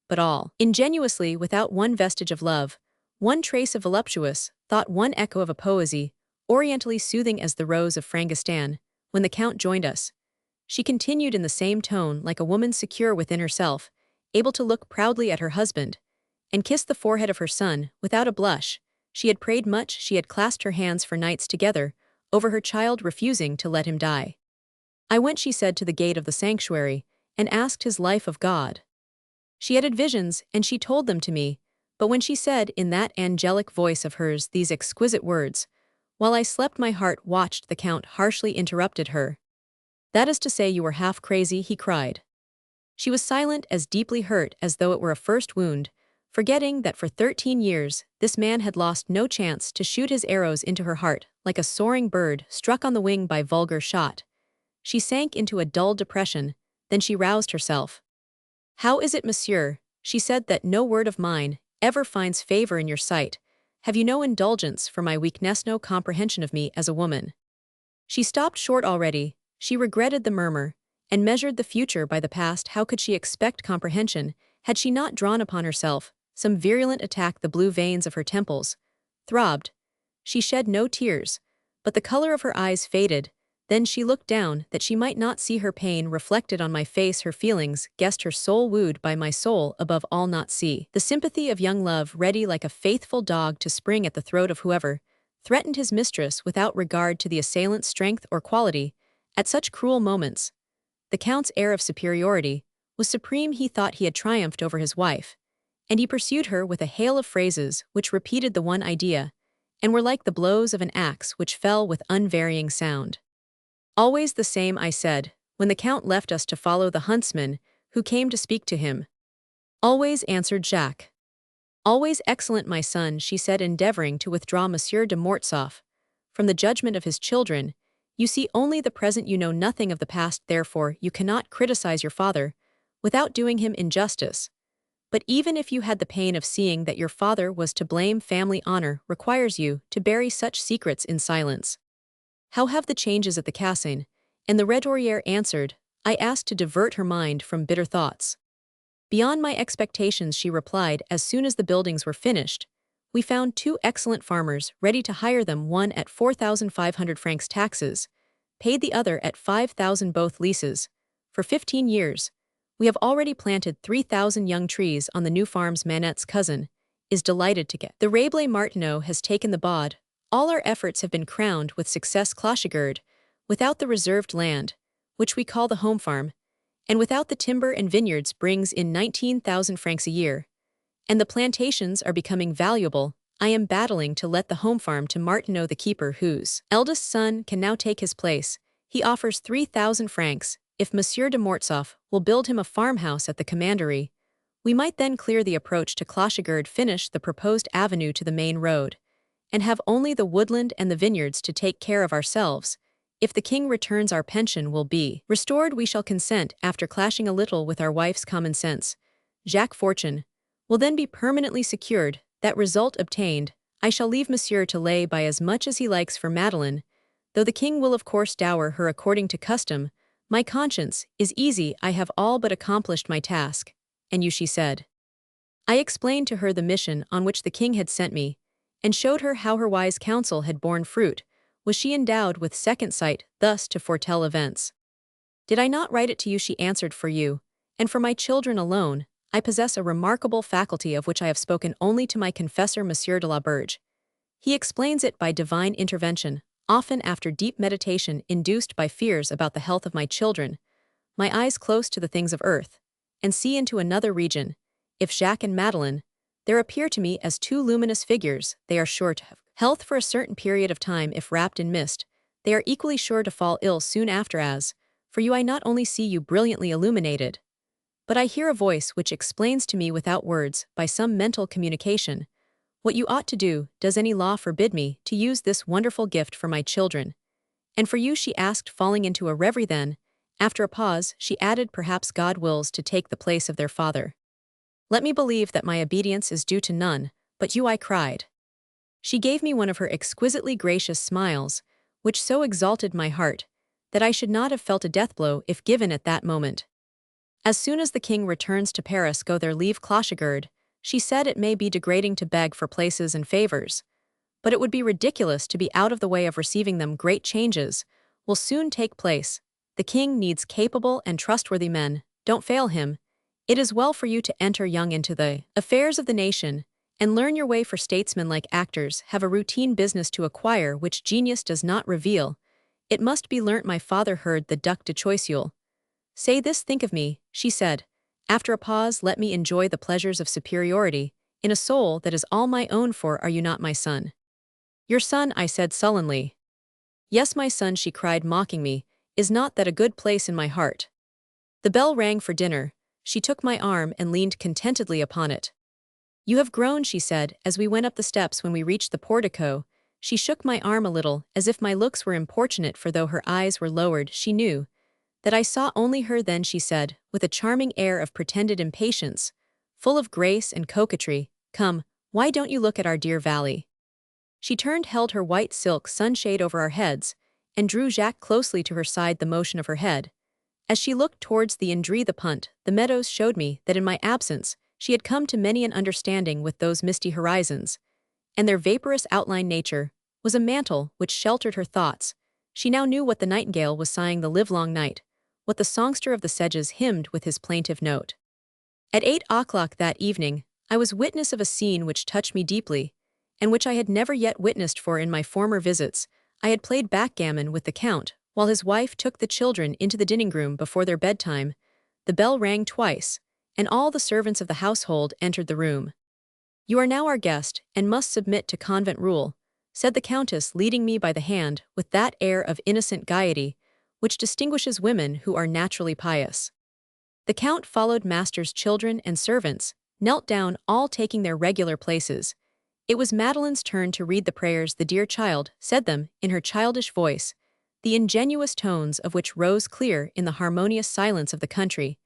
but all ingenuously, without one vestige of love, one trace of voluptuous thought, one echo of a poesy, orientally soothing as the rose of Frangistan. When the Count joined us, she continued in the same tone, like a woman secure within herself, able to look proudly at her husband, and kiss the forehead of her son, without a blush. She had prayed much, she had clasped her hands for nights together, over her child, refusing to let him die. I went, she said, to the gate of the sanctuary, and asked his life of God. She had visions, and she told them to me, but when she said, in that angelic voice of hers, these exquisite words, while I slept my heart watched, the Count harshly interrupted her. That is to say, you were half crazy, he cried. She was silent, as deeply hurt as though it were a first wound, forgetting that for 13 years this man had lost no chance to shoot his arrows into her heart. Like a soaring bird struck on the wing by vulgar shot, she sank into a dull depression. Then she roused herself. How is it, monsieur, she said, that no word of mine ever finds favor in your sight? Have you no indulgence for my weakness, no comprehension of me as a woman? She stopped short already. She regretted the murmur, and measured the future by the past. How could she expect comprehension, had she not drawn upon herself some virulent attack? The blue veins of her temples throbbed. She shed no tears, but the color of her eyes faded. Then she looked down, that she might not see her pain reflected on my face. Her feelings guessed, her soul wooed by my soul, above all not see. The sympathy of young love, ready like a faithful dog to spring at the throat of whoever threatened his mistress, without regard to the assailant's strength or quality. At such cruel moments, the Count's air of superiority was supreme. He thought he had triumphed over his wife, and he pursued her with a hail of phrases which repeated the one idea, and were like the blows of an axe which fell with unvarying sound. Always the same, I said, when the Count left us to follow the huntsman who came to speak to him. Always, answered Jacques. Always excellent, my son, she said, endeavoring to withdraw Monsieur de Mortsauf from the judgment of his children. You see only the present, you know nothing of the past, therefore you cannot criticize your father without doing him injustice. But even if you had the pain of seeing that your father was to blame, family honor requires you to bury such secrets in silence. How have the changes at the Cassin and the Redoriere answered? I asked, to divert her mind from bitter thoughts. Beyond my expectations, she replied. As soon as the buildings were finished, we found 2 excellent farmers ready to hire them, one at 4,500 francs taxes, paid, the other at 5,000, both leases, for 15 years. We have already planted 3,000 young trees on the new farms. Manette's cousin is delighted to get. The Rabelais Martineau has taken the bod. All our efforts have been crowned with success. Clochegard, without the reserved land, which we call the home farm, and without the timber and vineyards, brings in 19,000 francs a year. And the plantations are becoming valuable. I am battling to let the home farm to Martineau, the keeper, whose eldest son can now take his place. He offers 3,000 francs. If Monsieur de Mortsauf will build him a farmhouse at the commandery, we might then clear the approach to Clochegard, finish the proposed avenue to the main road, and have only the woodland and the vineyards to take care of ourselves. If the king returns, our pension will be restored. We shall consent, after clashing a little with our wife's common sense. Jacques' fortune will then be permanently secured. That result obtained, I shall leave Monsieur to lay by as much as he likes for Madeleine, though the king will of course dower her according to custom. My conscience is easy, I have all but accomplished my task. And you, she said. I explained to her the mission on which the king had sent me, and showed her how her wise counsel had borne fruit. Was she endowed with second sight, thus to foretell events? Did I not write it to you, she answered, for you, and for my children alone. I possess a remarkable faculty of which I have spoken only to my confessor, Monsieur de la Berge. He explains it by divine intervention, often after deep meditation induced by fears about the health of my children, my eyes close to the things of earth, and see into another region. If Jacques and Madeleine, there appear to me as two luminous figures, they are sure to have health for a certain period of time if wrapped in mist. They are equally sure to fall ill soon after as, for you I not only see you brilliantly illuminated, but I hear a voice which explains to me without words, by some mental communication, what you ought to do. Does any law forbid me to use this wonderful gift for my children? And for you, she asked, falling into a reverie. Then, after a pause, she added, perhaps God wills to take the place of their father. Let me believe that my obedience is due to none but you, I cried. She gave me one of her exquisitely gracious smiles, which so exalted my heart, that I should not have felt a death blow if given at that moment. As soon as the king returns to Paris, go there, leave Clochegourde. She said, it may be degrading to beg for places and favors, but it would be ridiculous to be out of the way of receiving them. Great changes will soon take place. The king needs capable and trustworthy men. Don't fail him. It is well for you to enter young into the affairs of the nation, and learn your way, for statesmen like actors have a routine business to acquire which genius does not reveal. It must be learnt. My father heard the Duc de Choiseul say this. Think of me, she said, after a pause, let me enjoy the pleasures of superiority, in a soul that is all my own. For are you not my son? Your son, I said sullenly. Yes, my son, she cried, mocking me. Is not that a good place in my heart? The bell rang for dinner. She took my arm and leaned contentedly upon it. You have grown, she said, as we went up the steps. When we reached the portico, she shook my arm a little, as if my looks were importunate, for though her eyes were lowered, she knew that I saw only her. Then she said, with a charming air of pretended impatience, full of grace and coquetry, come, why don't you look at our dear valley? She turned, held her white silk sunshade over our heads, and drew Jacques closely to her side. The motion of her head, as she looked towards the Indre the Punt, the meadows, showed me that in my absence she had come to many an understanding with those misty horizons, and their vaporous outline. Nature was a mantle which sheltered her thoughts. She now knew what the nightingale was sighing the livelong night, what the songster of the sedges hymned with his plaintive note. At 8 o'clock that evening, I was witness of a scene which touched me deeply, and which I had never yet witnessed. For in my former visits, I had played backgammon with the Count, while his wife took the children into the dining-room before their bedtime. The bell rang twice, and all the servants of the household entered the room. You are now our guest, and must submit to convent rule, said the Countess, leading me by the hand with that air of innocent gaiety which distinguishes women who are naturally pious. The Count followed. Masters, children, and servants knelt down, all taking their regular places. It was Madeleine's turn to read the prayers. The dear child said them in her childish voice, the ingenuous tones of which rose clear in the harmonious silence of the country,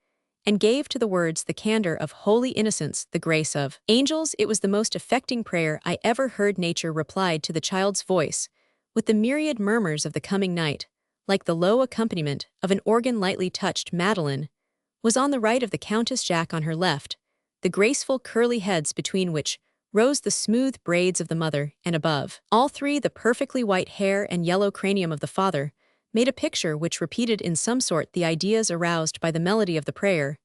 and gave to the words the candor of holy innocence, the grace of angels. It was the most affecting prayer I ever heard. Nature replied to the child's voice with the myriad murmurs of the coming night, like the low accompaniment of an organ lightly touched. Madeleine was on the right of the Countess, Jacques on her left, the graceful curly heads between which rose the smooth braids of the mother, and above all three the perfectly white hair and yellow cranium of the father, made a picture which repeated in some sort the ideas aroused by the melody of the prayer,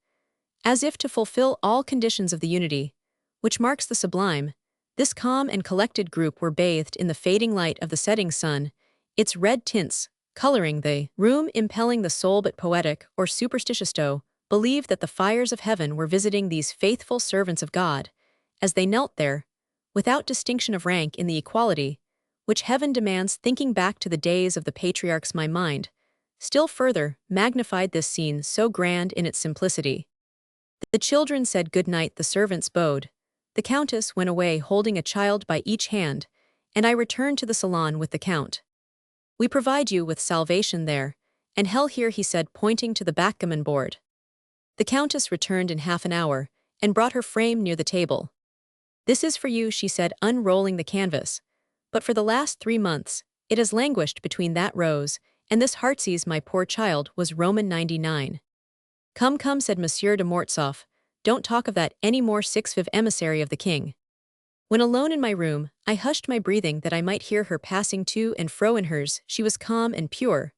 as if to fulfill all conditions of the unity which marks the sublime. This calm and collected group were bathed in the fading light of the setting sun, its red tints coloring the room, impelling the soul. But poetic or superstitious Stowe believed that the fires of heaven were visiting these faithful servants of God, as they knelt there, without distinction of rank, in the equality which heaven demands. Thinking back to the days of the patriarchs, my mind still further magnified this scene, so grand in its simplicity. The children said good night, the servants bowed. The Countess went away holding a child by each hand, and I returned to the salon with the Count. We provide you with salvation there, and hell here, he said, pointing to the backgammon board. The Countess returned in half an hour, and brought her frame near the table. This is for you, she said, unrolling the canvas, but for the last 3 months, it has languished between that rose And this heartsease, my poor child, was Roman 99. Come, come, said Monsieur de Mortsauf, don't talk of that any more, 6th emissary of the king. When alone in my room, I hushed my breathing that I might hear her passing to and fro in hers. She was calm and pure.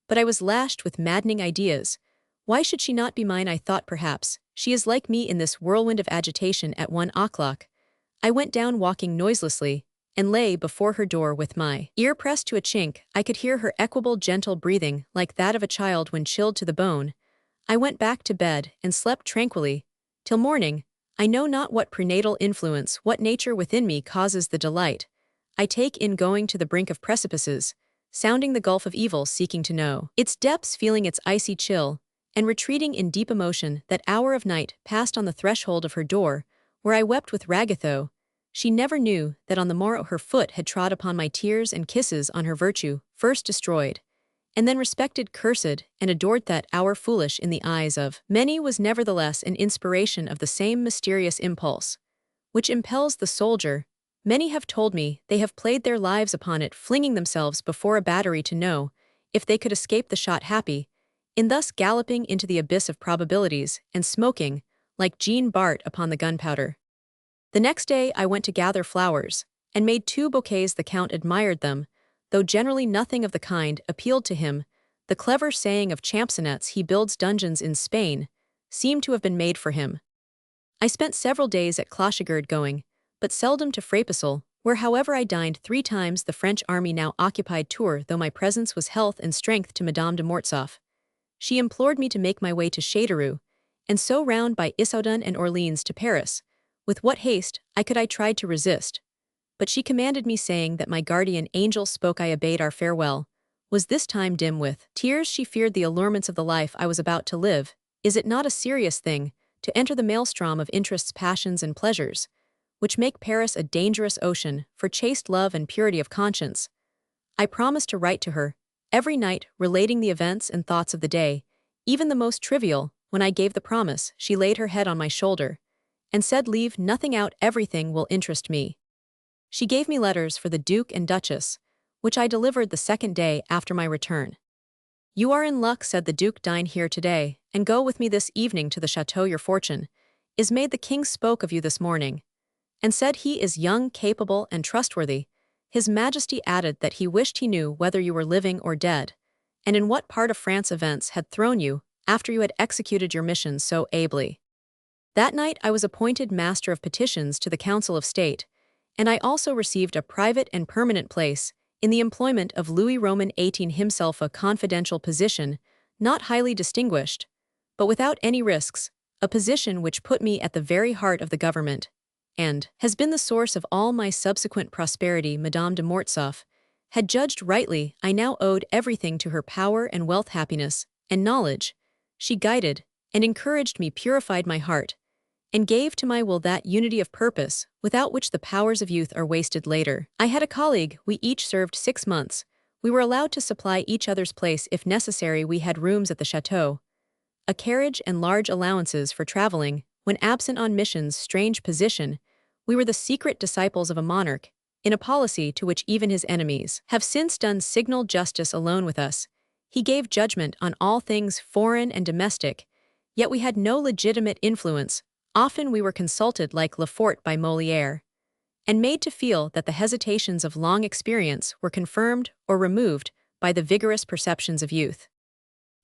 But I was lashed with maddening ideas. Why should she not be mine? I thought, perhaps she is like me in this whirlwind of agitation. At 1 o'clock, I went down walking noiselessly, and lay before her door with my ear pressed to a chink. I could hear her equable, gentle breathing, like that of a child when chilled to the bone. I went back to bed and slept tranquilly, till morning. I know not what prenatal influence, what nature within me causes the delight I take in going to the brink of precipices, sounding the gulf of evil, seeking to know its depths, feeling its icy chill, and retreating in deep emotion. That hour of night passed on the threshold of her door, where I wept with Ragatho. She never knew that on the morrow her foot had trod upon my tears and kisses on her virtue, first destroyed, and then respected, cursed, and adored. That hour, foolish in the eyes of many, was nevertheless an inspiration of the same mysterious impulse which impels the soldier. Many have told me they have played their lives upon it, flinging themselves before a battery to know if they could escape the shot, happy in thus galloping into the abyss of probabilities, and smoking, like Jean Bart upon the gunpowder. The next day I went to gather flowers, and made 2 bouquets. The Count admired them, though generally nothing of the kind appealed to him. The clever saying of Champsonet's, he builds dungeons in Spain, seemed to have been made for him. I spent several days at Clochegard, going but seldom to Frapesle, where however I dined 3 times. The French army now occupied Tours, though my presence was health and strength to Madame de Mortsauf. She implored me to make my way to Châteauroux, and so round by Issoudun and Orleans to Paris. With what haste I tried to resist, but she commanded me, saying that my guardian angel spoke. I obeyed. Our farewell was this time dim with tears. She feared the allurements of the life I was about to live. Is it not a serious thing to enter the maelstrom of interests, passions, and pleasures, which make Paris a dangerous ocean for chaste love and purity of conscience? I promised to write to her every night, relating the events and thoughts of the day, even the most trivial. When I gave the promise, she laid her head on my shoulder and said, leave nothing out, everything will interest me. She gave me letters for the Duke and Duchess, which I delivered the 2nd day after my return. You are in luck, said the Duke. Dine here today, and go with me this evening to the chateau. Your fortune is made. The king spoke of you this morning, and said he is young, capable, and trustworthy. His Majesty added that he wished he knew whether you were living or dead, and in what part of France events had thrown you, after you had executed your mission so ably. That night I was appointed Master of Petitions to the Council of State, and I also received a private and permanent place in the employment of Louis Roman 18 himself, a confidential position, not highly distinguished, but without any risks, a position which put me at the very heart of the government, and has been the source of all my subsequent prosperity. Madame de Mortsauf had judged rightly. I now owed everything to her power and wealth, happiness and knowledge. She guided and encouraged me, purified my heart, and gave to my will that unity of purpose without which the powers of youth are wasted later. I had a colleague. We each served 6 months. We were allowed to supply each other's place if necessary. We had rooms at the chateau, a carriage, and large allowances for traveling when absent on missions. Strange position. We were the secret disciples of a monarch, in a policy to which even his enemies have since done signal justice. Alone with us, he gave judgment on all things foreign and domestic, yet we had no legitimate influence. Often we were consulted like Lefort by Molière, and made to feel that the hesitations of long experience were confirmed or removed by the vigorous perceptions of youth.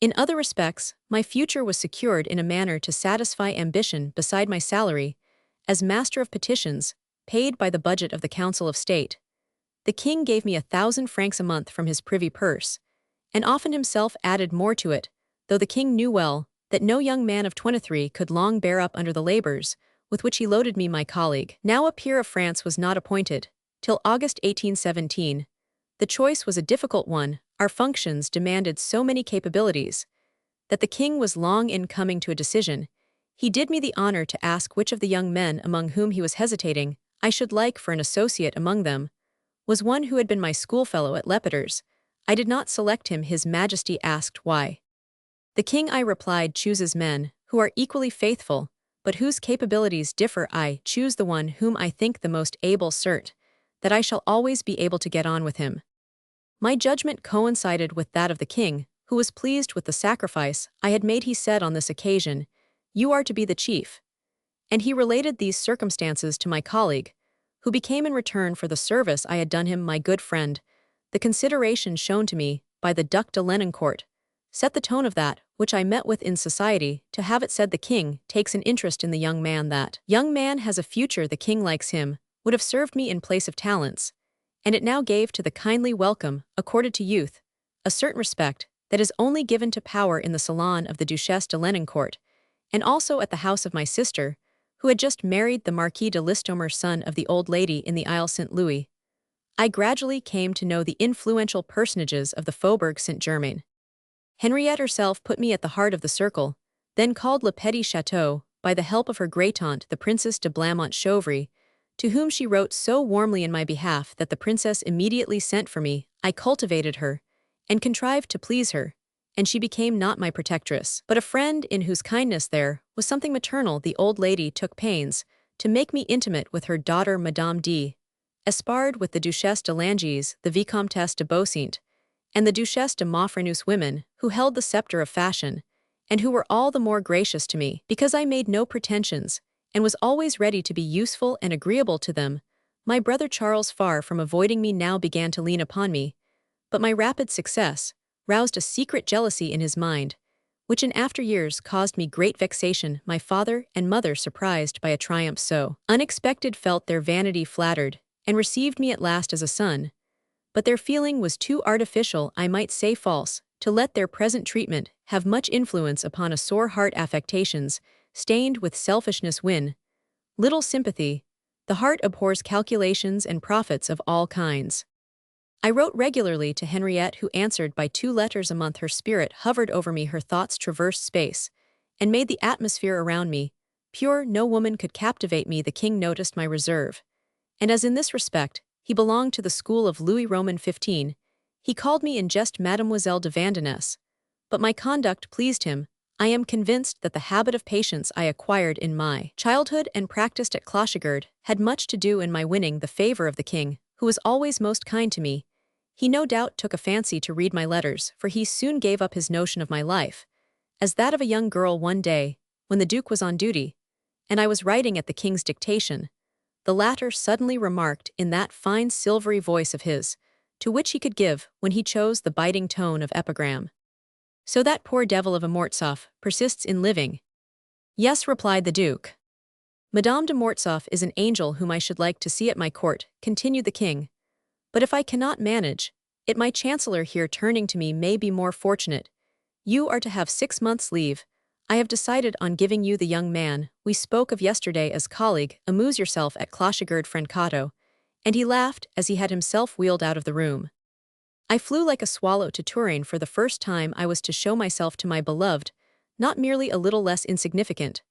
In other respects, my future was secured in a manner to satisfy ambition. Beside my salary, as Master of Petitions, paid by the budget of the Council of State, the king gave me 1,000 francs a month from his privy purse, and often himself added more to it, though the king knew well that no young man of 23 could long bear up under the labors with which he loaded me. My colleague, now a peer of France, was not appointed till August 1817. The choice was a difficult one. Our functions demanded so many capabilities that the king was long in coming to a decision. He did me the honor to ask which of the young men among whom he was hesitating I should like for an associate. Among them was one who had been my schoolfellow at Lepeters. I did not select him. His Majesty asked why. The king, I replied, chooses men who are equally faithful, but whose capabilities differ. I choose the one whom I think the most able, cert that I shall always be able to get on with him. My judgment coincided with that of the king, who was pleased with the sacrifice I had made. He said on this occasion, "You are to be the chief." And he related these circumstances to my colleague, who became in return for the service I had done him my good friend. The consideration shown to me by the Duc de Lenoncourt set the tone of that which I met with in society. To have it said the king takes an interest in the young man, that young man has a future, the king likes him, would have served me in place of talents, and it now gave to the kindly welcome accorded to youth a certain respect that is only given to power in the salon of the Duchesse de Lenoncourt, and also at the house of my sister, who had just married the Marquis de Listomere, son of the old lady in the Isle St. Louis. I gradually came to know the influential personages of the Faubourg Saint-Germain. Henriette herself put me at the heart of the circle, then called Le Petit Chateau, by the help of her great-aunt, the Princess de Blamont-Chauvry, to whom she wrote so warmly in my behalf that the princess immediately sent for me. I cultivated her, and contrived to please her, and she became not my protectress, but a friend in whose kindness there was something maternal. The old lady took pains to make me intimate with her daughter Madame d'Espard, with the Duchesse de Langeais, the Vicomtesse de Beausint, and the Duchesse de Maufrigneuse, women who held the scepter of fashion, and who were all the more gracious to me, because I made no pretensions, and was always ready to be useful and agreeable to them. My brother Charles, far from avoiding me, now began to lean upon me, but my rapid success roused a secret jealousy in his mind, which in after years caused me great vexation. My father and mother, surprised by a triumph so unexpected, felt their vanity flattered, and received me at last as a son, but their feeling was too artificial, I might say false, to let their present treatment have much influence upon a sore heart. Affectations, stained with selfishness, win little sympathy. The heart abhors calculations and profits of all kinds. I wrote regularly to Henriette, who answered by 2 letters a month. Her spirit hovered over me, her thoughts traversed space, and made the atmosphere around me pure. No woman could captivate me. The king noticed my reserve, and as in this respect he belonged to the school of Louis Roman 15, he called me in jest Mademoiselle de Vandenesse, but my conduct pleased him. I am convinced that the habit of patience I acquired in my childhood and practiced at Clochegard had much to do in my winning the favor of the king, who was always most kind to me. He no doubt took a fancy to read my letters, for he soon gave up his notion of my life as that of a young girl. One day, when the Duke was on duty, and I was writing at the king's dictation, the latter suddenly remarked in that fine silvery voice of his, to which he could give, when he chose, the biting tone of epigram, "So that poor devil of a Mortsauf persists in living?" "Yes," replied the Duke. "Madame de Mortsauf is an angel whom I should like to see at my court," continued the king. "But if I cannot manage it, my chancellor here," turning to me, "may be more fortunate. You are to have 6 months' leave. I have decided on giving you the young man we spoke of yesterday as colleague. Amuse yourself at Clochegard, Francato," and he laughed as he had himself wheeled out of the room. I flew like a swallow to Touraine. For the first time I was to show myself to my beloved, not merely a little less insignificant,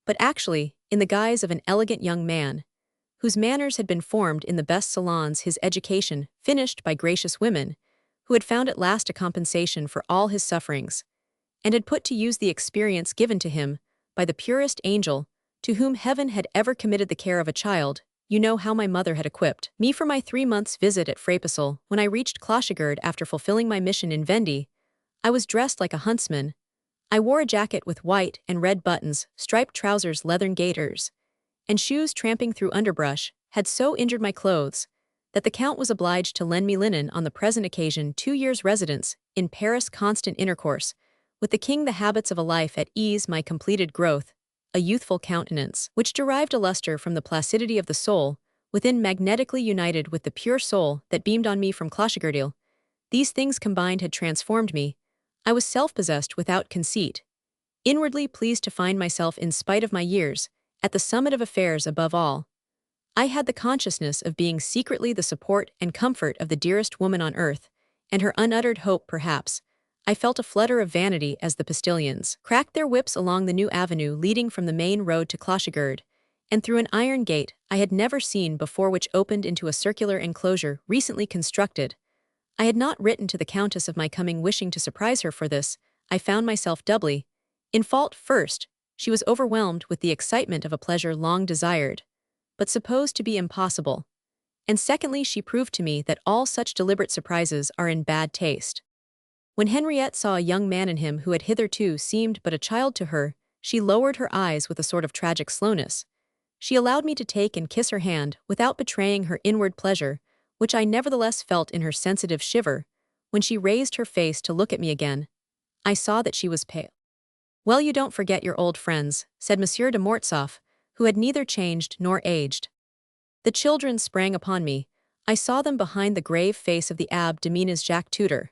but actually in the guise of an elegant young man, whose manners had been formed in the best salons, his education finished by gracious women, who had found at last a compensation for all his sufferings, and had put to use the experience given to him by the purest angel, to whom heaven had ever committed the care of a child. You know how my mother had equipped me for my 3 months' visit at Frapesle. When I reached Clochegard after fulfilling my mission in Vendée, I was dressed like a huntsman. I wore a jacket with white and red buttons, striped trousers, leathern gaiters, and shoes. Tramping through underbrush had so injured my clothes that the Count was obliged to lend me linen. On the present occasion, 2 years' residence in Paris, constant intercourse with the king, the habits of a life at ease, my completed growth, a youthful countenance, which derived a luster from the placidity of the soul, within magnetically united with the pure soul that beamed on me from Clochegardil. These things combined had transformed me. I was self-possessed without conceit, inwardly pleased to find myself, in spite of my years, at the summit of affairs. Above all, I had the consciousness of being secretly the support and comfort of the dearest woman on earth, and her unuttered hope. Perhaps I felt a flutter of vanity as the postilions cracked their whips along the new avenue leading from the main road to Clochegard, and through an iron gate I had never seen before, which opened into a circular enclosure recently constructed. I had not written to the Countess of my coming, wishing to surprise her. For this I found myself doubly in fault. First, she was overwhelmed with the excitement of a pleasure long desired, but supposed to be impossible, and secondly she proved to me that all such deliberate surprises are in bad taste. When Henriette saw a young man in him who had hitherto seemed but a child to her, she lowered her eyes with a sort of tragic slowness. She allowed me to take and kiss her hand without betraying her inward pleasure, which I nevertheless felt in her sensitive shiver. When she raised her face to look at me again, I saw that she was pale. "Well, you don't forget your old friends," said Monsieur de Mortsauf, who had neither changed nor aged. The children sprang upon me. I saw them behind the grave face of the Abbé de Mina's Jacques tutor.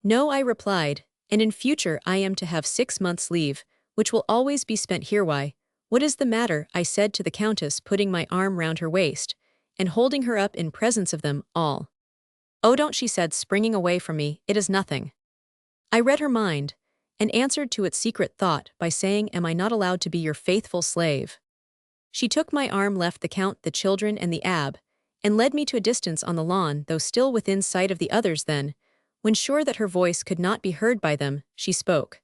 "No," I replied, "and in future I am to have 6 months' leave, which will always be spent here." "Why, what is the matter?" I said to the Countess, putting my arm round her waist, and holding her up in presence of them all. "Oh, don't," she said, springing away from me, "it is nothing." I read her mind, and answered to its secret thought by saying, "Am I not allowed to be your faithful slave?" She took my arm, left the Count, the children, and the Abbé, and led me to a distance on the lawn, though still within sight of the others. Then, when sure that her voice could not be heard by them, she spoke.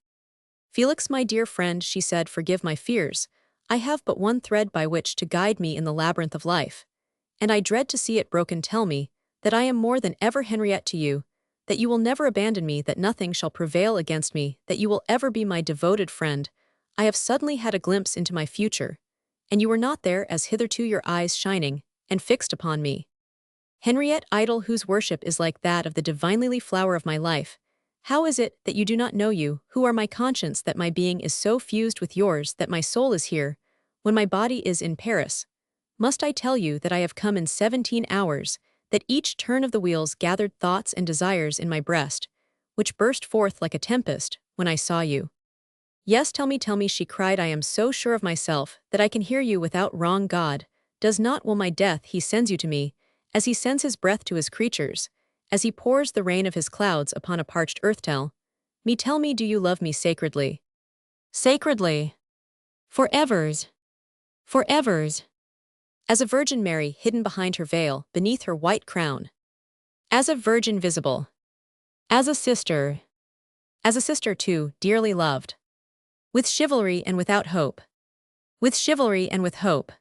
"Felix, my dear friend," she said, "forgive my fears. I have but one thread by which to guide me in the labyrinth of life, and I dread to see it broken. Tell me that I am more than ever Henriette to you, that you will never abandon me, that nothing shall prevail against me, that you will ever be my devoted friend. I have suddenly had a glimpse into my future, and you were not there, as hitherto your eyes shining and fixed upon me. Henriette, idol whose worship is like that of the divine lily flower of my life, how is it that you do not know, you, who are my conscience, that my being is so fused with yours, that my soul is here, when my body is in Paris? Must I tell you that I have come in 17 hours, that each turn of the wheels gathered thoughts and desires in my breast, which burst forth like a tempest when I saw you? Yes, tell me, she cried. I am so sure of myself that I can hear you without wrong. God does not will my death, he sends you to me, as he sends his breath to his creatures, as he pours the rain of his clouds upon a parched earth. Tell me, do you love me sacredly? Sacredly. Forevers. Forevers. As a Virgin Mary hidden behind her veil, beneath her white crown. As a virgin visible. As a sister. As a sister too, dearly loved. With chivalry and without hope. With chivalry and with hope.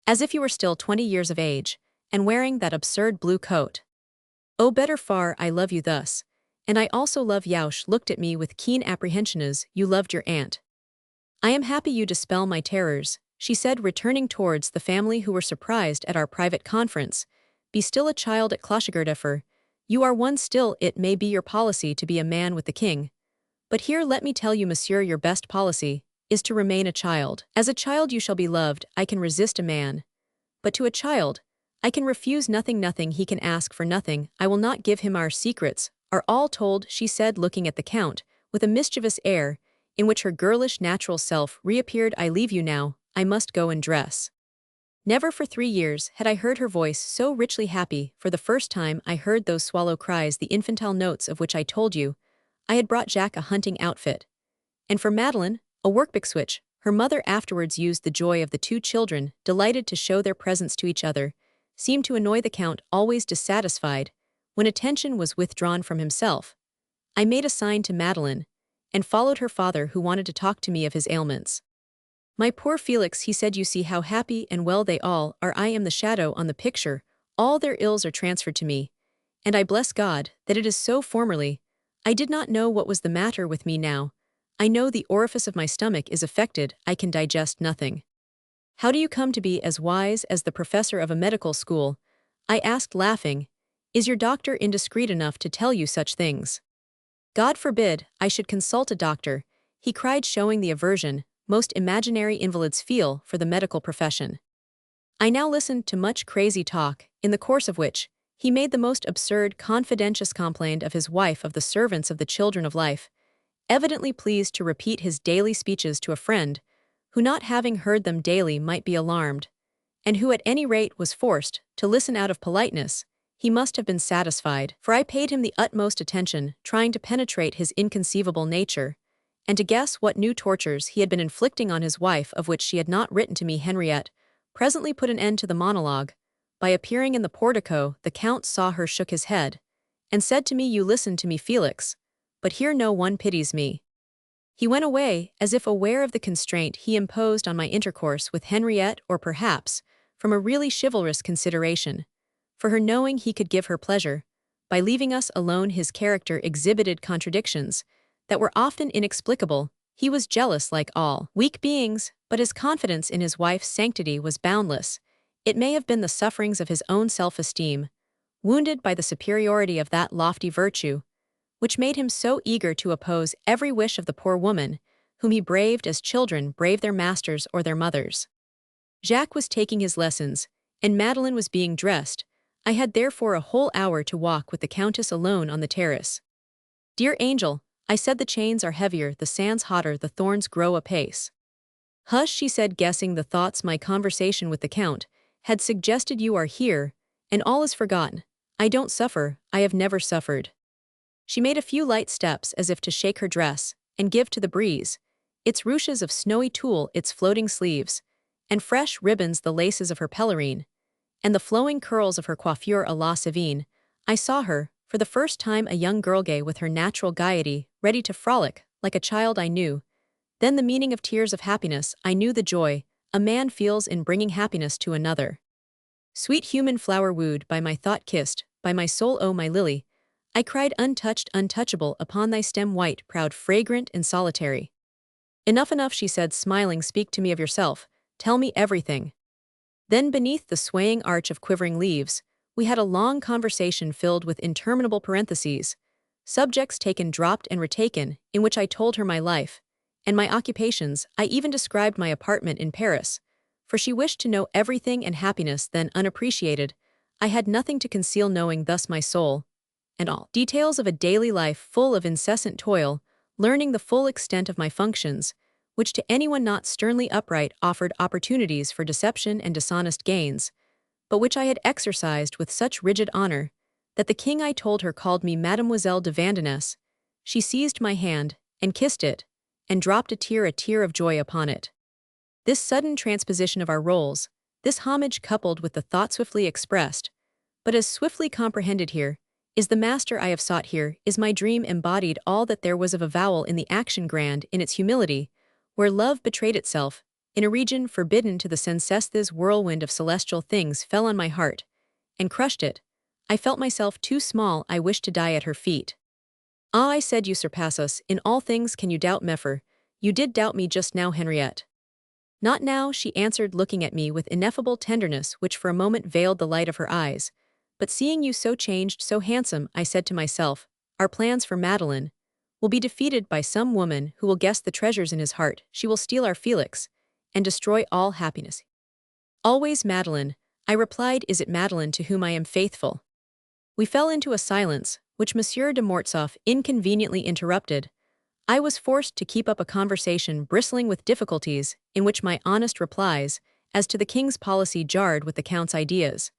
As if you were still 20 years of age, and wearing that absurd blue coat. Oh, better far, I love you thus, and I also love Yaush looked at me with keen apprehension. As you loved your aunt. I am happy you dispel my terrors, she said, returning towards the family, who were surprised at our private conference. Be still a child at Clochegourdefer. You are one still. It may be your policy to be a man with the king. But here let me tell you, monsieur, your best policy is to remain a child. As a child you shall be loved. I can resist a man. But to a child, I can refuse nothing. Nothing he can ask for, nothing. I will not give him. Our secrets are all told, she said, looking at the Count, with a mischievous air, in which her girlish natural self reappeared. I leave you now, I must go and dress. Never for 3 years had I heard her voice so richly happy. For the first time I heard those swallow cries, the infantile notes of which I told you. I had brought Jacques a hunting outfit. And for Madeleine, a workbox, her mother afterwards used. The joy of the 2 children, delighted to show their presents to each other, seemed to annoy the Count, always dissatisfied, when attention was withdrawn from himself. I made a sign to Madeleine, and followed her father, who wanted to talk to me of his ailments. My poor Felix, he said, you see how happy and well they all are. I am the shadow on the picture, all their ills are transferred to me, and I bless God that it is so. Formerly, I did not know what was the matter with me. Now I know the orifice of my stomach is affected, I can digest nothing. How do you come to be as wise as the professor of a medical school? I asked, laughing. Is your doctor indiscreet enough to tell you such things? God forbid I should consult a doctor, he cried, showing the aversion most imaginary invalids feel for the medical profession. I now listened to much crazy talk, in the course of which he made the most absurd confidentious complaint of his wife, of the servants, of the children of life, evidently pleased to repeat his daily speeches to a friend, who not having heard them daily might be alarmed, and who at any rate was forced to listen out of politeness. He must have been satisfied, for I paid him the utmost attention, trying to penetrate his inconceivable nature, and to guess what new tortures he had been inflicting on his wife, of which she had not written to me. Henriette presently put an end to the monologue by appearing in the portico. The Count saw her, shook his head, and said to me, you listen to me, Felix, but here no one pities me. He went away, as if aware of the constraint he imposed on my intercourse with Henriette, or perhaps from a really chivalrous consideration. for her knowing he could give her pleasure. By leaving us alone, his character exhibited contradictions that were often inexplicable. He was jealous like all weak beings, but his confidence in his wife's sanctity was boundless. It may have been the sufferings of his own self-esteem, wounded by the superiority of that lofty virtue, which made him so eager to oppose every wish of the poor woman, whom he braved as children brave their masters or their mothers. Jacques was taking his lessons, and Madeleine was being dressed. I had therefore a whole hour to walk with the Countess alone on the terrace. "Dear angel," I said, "the chains are heavier, the sands hotter, the thorns grow apace." "Hush," she said, guessing the thoughts my conversation with the Count had suggested. "You are here, and all is forgotten. I don't suffer, I have never suffered." She made a few light steps as if to shake her dress and give to the breeze its ruches of snowy tulle, its floating sleeves, and fresh ribbons, the laces of her pelerine, and the flowing curls of her coiffure à la Savine. I saw her, for the first time, a young girl, gay with her natural gaiety, ready to frolic, like a child. I knew then the meaning of tears of happiness. I knew the joy a man feels in bringing happiness to another. "Sweet human flower, wooed by my thought, kissed by my soul, oh my lily," I cried, "untouched, untouchable, upon thy stem white, proud, fragrant, and solitary." "Enough, enough," she said, smiling, "speak to me of yourself, tell me everything." Then, beneath the swaying arch of quivering leaves, we had a long conversation filled with interminable parentheses, subjects taken, dropped, and retaken, in which I told her my life and my occupations. I even described my apartment in Paris, for she wished to know everything, and happiness then unappreciated. I had nothing to conceal, knowing thus my soul, and all details of a daily life full of incessant toil, learning the full extent of my functions, which to anyone not sternly upright offered opportunities for deception and dishonest gains, but which I had exercised with such rigid honor that the king, I told her, called me Mademoiselle de Vandenesse. She seized my hand and kissed it, and dropped a tear of joy upon it. This sudden transposition of our roles, this homage coupled with the thought swiftly expressed, but as swiftly comprehended here, is the master I have sought. Here is my dream embodied, all that there was of avowal in the action, grand in its humility, where love betrayed itself, in a region forbidden to the senses. This whirlwind of celestial things fell on my heart, and crushed it. I felt myself too small, I wished to die at her feet. "Ah," I said, "you surpass us in all things. Can you doubt Meffer? You did doubt me just now, Henriette." "Not now," she answered, looking at me with ineffable tenderness which for a moment veiled the light of her eyes. "But seeing you so changed, so handsome," I said to myself, "our plans for Madeleine will be defeated by some woman who will guess the treasures in his heart. She will steal our Félix and destroy all happiness." "Always Madeleine," I replied. "Is it Madeleine to whom I am faithful?" We fell into a silence, which Monsieur de Mortsauf inconveniently interrupted. I was forced to keep up a conversation bristling with difficulties, in which my honest replies as to the king's policy jarred with the count's ideas,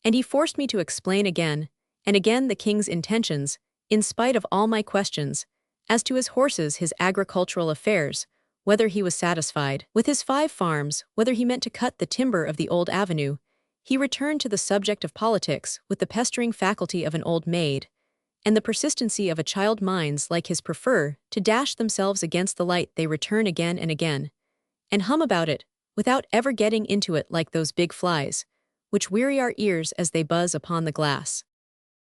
and he forced me to explain again and again the king's intentions, in spite of all my questions, as to his horses, his agricultural affairs, whether he was satisfied with his 5 farms, whether he meant to cut the timber of the old avenue. He returned to the subject of politics with the pestering faculty of an old maid, and the persistency of a child. Minds like his prefer to dash themselves against the light. They return again and again, and hum about it, without ever getting into it, like those big flies, which weary our ears as they buzz upon the glass.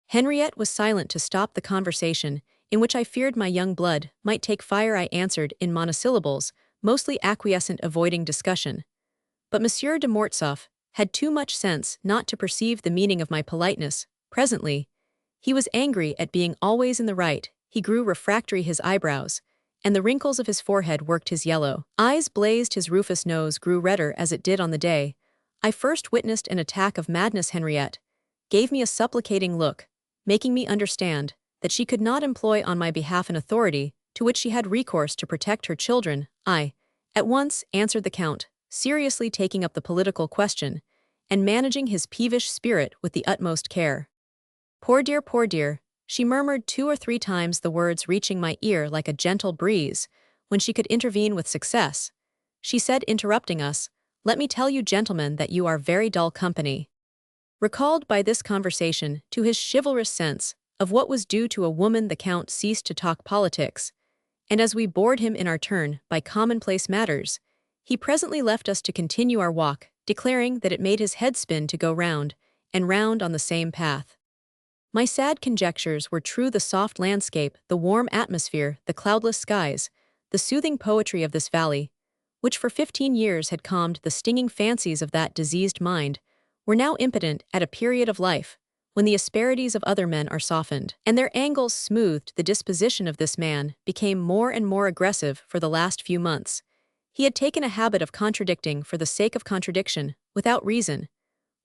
Henriette was silent to stop the conversation, in which I feared my young blood might take fire. I answered in monosyllables, mostly acquiescent, avoiding discussion. But Monsieur de Mortsauf had too much sense not to perceive the meaning of my politeness. Presently, he was angry at being always in the right. He grew refractory, his eyebrows and the wrinkles of his forehead worked, his yellow eyes blazed, his rufous nose grew redder as it did on the day I first witnessed an attack of madness. Henriette gave me a supplicating look, making me understand that she could not employ on my behalf an authority to which she had recourse to protect her children. I at once answered the Count, seriously taking up the political question, and managing his peevish spirit with the utmost care. Poor dear," she murmured 2 or 3 times, the words reaching my ear like a gentle breeze. When she could intervene with success, she said, interrupting us, "Let me tell you, gentlemen, that you are very dull company." Recalled by this conversation to his chivalrous sense of what was due to a woman, the Count ceased to talk politics, and as we bored him in our turn by commonplace matters, he presently left us to continue our walk, declaring that it made his head spin to go round, and round on the same path. My sad conjectures were true. The soft landscape, the warm atmosphere, the cloudless skies, the soothing poetry of this valley, which for 15 years had calmed the stinging fancies of that diseased mind, were now impotent at a period of life when the asperities of other men are softened, and their angles smoothed. The disposition of this man became more and more aggressive for the last few months. He had taken a habit of contradicting for the sake of contradiction, without reason.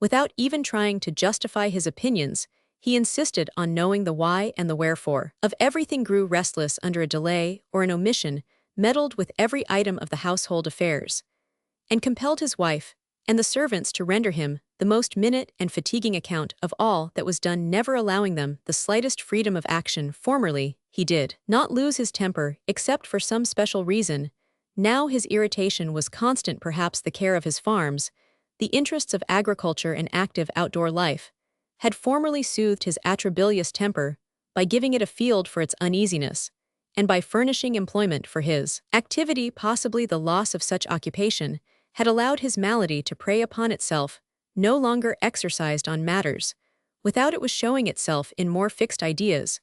Without even trying to justify his opinions, he insisted on knowing the why and the wherefore of everything, grew restless under a delay or an omission, meddled with every item of the household affairs, and compelled his wife and the servants to render him the most minute and fatiguing account of all that was done, never allowing them the slightest freedom of action. Formerly, he did not lose his temper except for some special reason. Now his irritation was constant. Perhaps the care of his farms, the interests of agriculture and active outdoor life, had formerly soothed his atrabilious temper by giving it a field for its uneasiness, and by furnishing employment for his activity. Possibly the loss of such occupation had allowed his malady to prey upon itself, no longer exercised on matters. Without it was showing itself in more fixed ideas.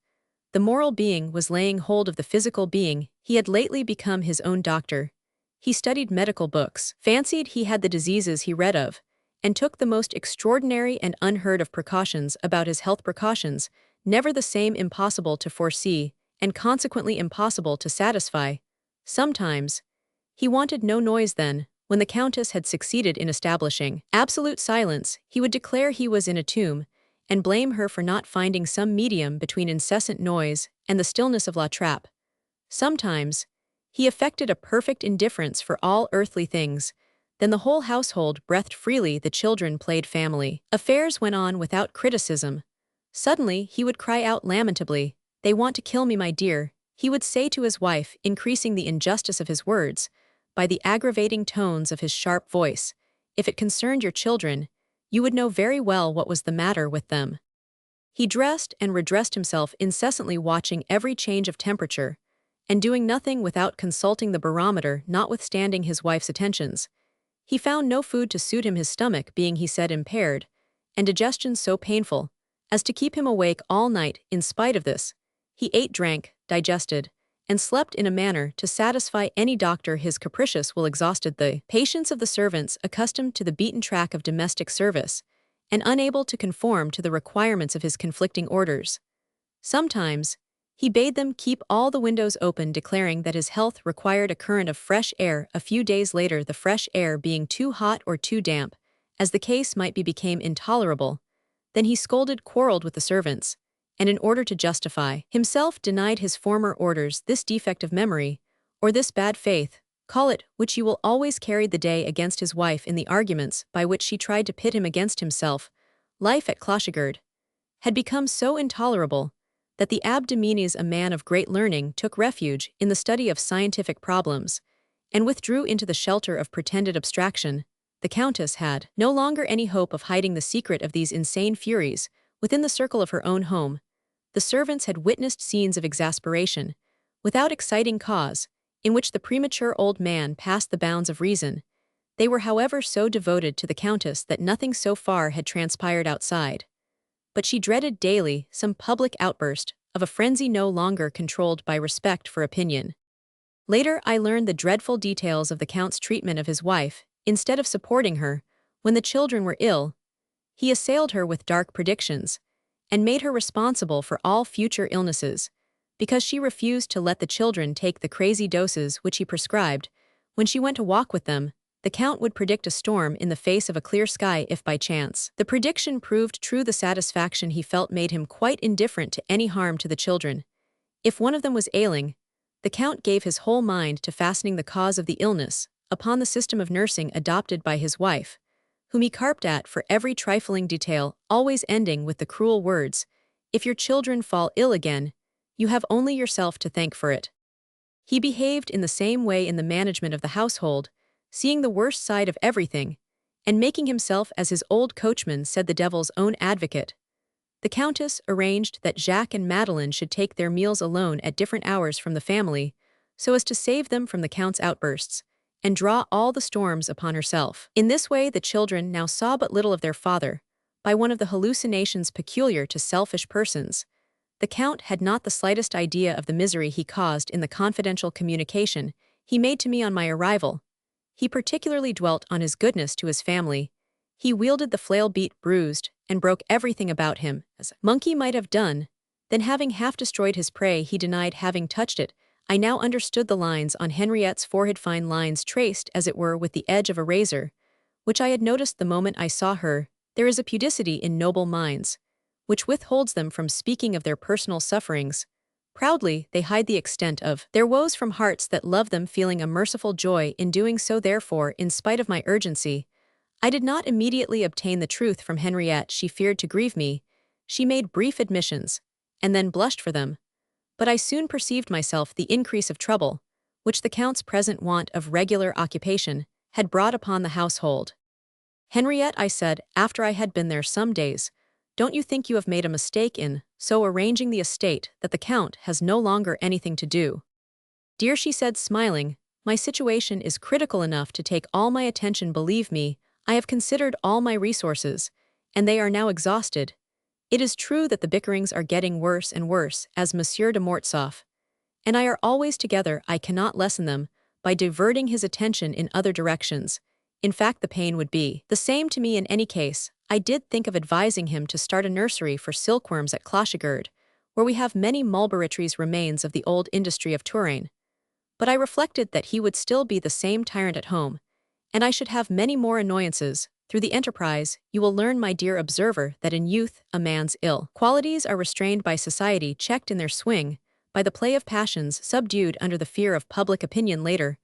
The moral being was laying hold of the physical being. He had lately become his own doctor. He studied medical books, fancied he had the diseases he read of, and took the most extraordinary and unheard of precautions about his health. Precautions, never the same, impossible to foresee, and consequently impossible to satisfy. Sometimes he wanted no noise. Then, when the Countess had succeeded in establishing absolute silence, he would declare he was in a tomb, and blame her for not finding some medium between incessant noise and the stillness of La Trappe. Sometimes he affected a perfect indifference for all earthly things. Then the whole household breathed freely. The children played, family affairs went on without criticism. Suddenly he would cry out lamentably, "They want to kill me, my dear," he would say to his wife, increasing the injustice of his words by the aggravating tones of his sharp voice. "If it concerned your children, you would know very well what was the matter with them." He dressed and redressed himself incessantly, watching every change of temperature, and doing nothing without consulting the barometer. Notwithstanding his wife's attentions, he found no food to suit him, his stomach being, he said, impaired, and digestion so painful as to keep him awake all night. In spite of this, he ate, drank, digested, and slept in a manner to satisfy any doctor. His capricious will exhausted the patience of the servants, accustomed to the beaten track of domestic service, and unable to conform to the requirements of his conflicting orders. Sometimes he bade them keep all the windows open, declaring that his health required a current of fresh air. A few days later, the fresh air being too hot or too damp, as the case might be, became intolerable. Then he scolded, quarreled with the servants, and in order to justify himself denied his former orders. This defect of memory, or this bad faith, call it which you will, always carried the day against his wife in the arguments by which she tried to pit him against himself. Life at Clochigard had become so intolerable that the Abbé de Menez, a man of great learning, took refuge in the study of scientific problems, and withdrew into the shelter of pretended abstraction. The Countess had no longer any hope of hiding the secret of these insane furies within the circle of her own home. The servants had witnessed scenes of exasperation, without exciting cause, in which the premature old man passed the bounds of reason. They were, however, so devoted to the Countess that nothing so far had transpired outside. But she dreaded daily some public outburst of a frenzy no longer controlled by respect for opinion. Later I learned the dreadful details of the Count's treatment of his wife. Instead of supporting her, when the children were ill, he assailed her with dark predictions, and made her responsible for all future illnesses, because she refused to let the children take the crazy doses which he prescribed. When she went to walk with them, the Count would predict a storm in the face of a clear sky if by chance the prediction proved true. The satisfaction he felt made him quite indifferent to any harm to the children. If one of them was ailing, the Count gave his whole mind to fastening the cause of the illness upon the system of nursing adopted by his wife, whom he carped at for every trifling detail, always ending with the cruel words, "If your children fall ill again, you have only yourself to thank for it." He behaved in the same way in the management of the household, seeing the worst side of everything, and making himself, as his old coachman said, the devil's own advocate. The Countess arranged that Jacques and Madeleine should take their meals alone at different hours from the family, so as to save them from the Count's outbursts, and draw all the storms upon herself. In this way the children now saw but little of their father, by one of the hallucinations peculiar to selfish persons. The Count had not the slightest idea of the misery he caused in the confidential communication he made to me on my arrival. He particularly dwelt on his goodness to his family. He wielded the flail beat bruised and broke everything about him, as a monkey might have done. Then having half destroyed his prey he denied having touched it. I now understood the lines on Henriette's forehead, fine lines traced as it were with the edge of a razor, which I had noticed the moment I saw her. There is a pudicity in noble minds, which withholds them from speaking of their personal sufferings. Proudly, they hide the extent of their woes from hearts that love them, feeling a merciful joy in doing so. Therefore, in spite of my urgency, I did not immediately obtain the truth from Henriette. She feared to grieve me. She made brief admissions, and then blushed for them. But I soon perceived myself the increase of trouble, which the Count's present want of regular occupation had brought upon the household. "Henriette," I said, after I had been there some days, "don't you think you have made a mistake in so arranging the estate that the Count has no longer anything to do?" "Dear," she said, smiling, "my situation is critical enough to take all my attention. Believe me, I have considered all my resources, and they are now exhausted. It is true that the bickerings are getting worse and worse, as Monsieur de Mortsauf and I are always together. I cannot lessen them by diverting his attention in other directions. In fact, the pain would be the same to me in any case. I did think of advising him to start a nursery for silkworms at Clochegird, where we have many mulberry trees, remains of the old industry of Touraine. But I reflected that he would still be the same tyrant at home, and I should have many more annoyances. Through the enterprise, you will learn, my dear observer, that in youth a man's ill qualities are restrained by society, checked in their swing, by the play of passions, subdued under the fear of public opinion. Later,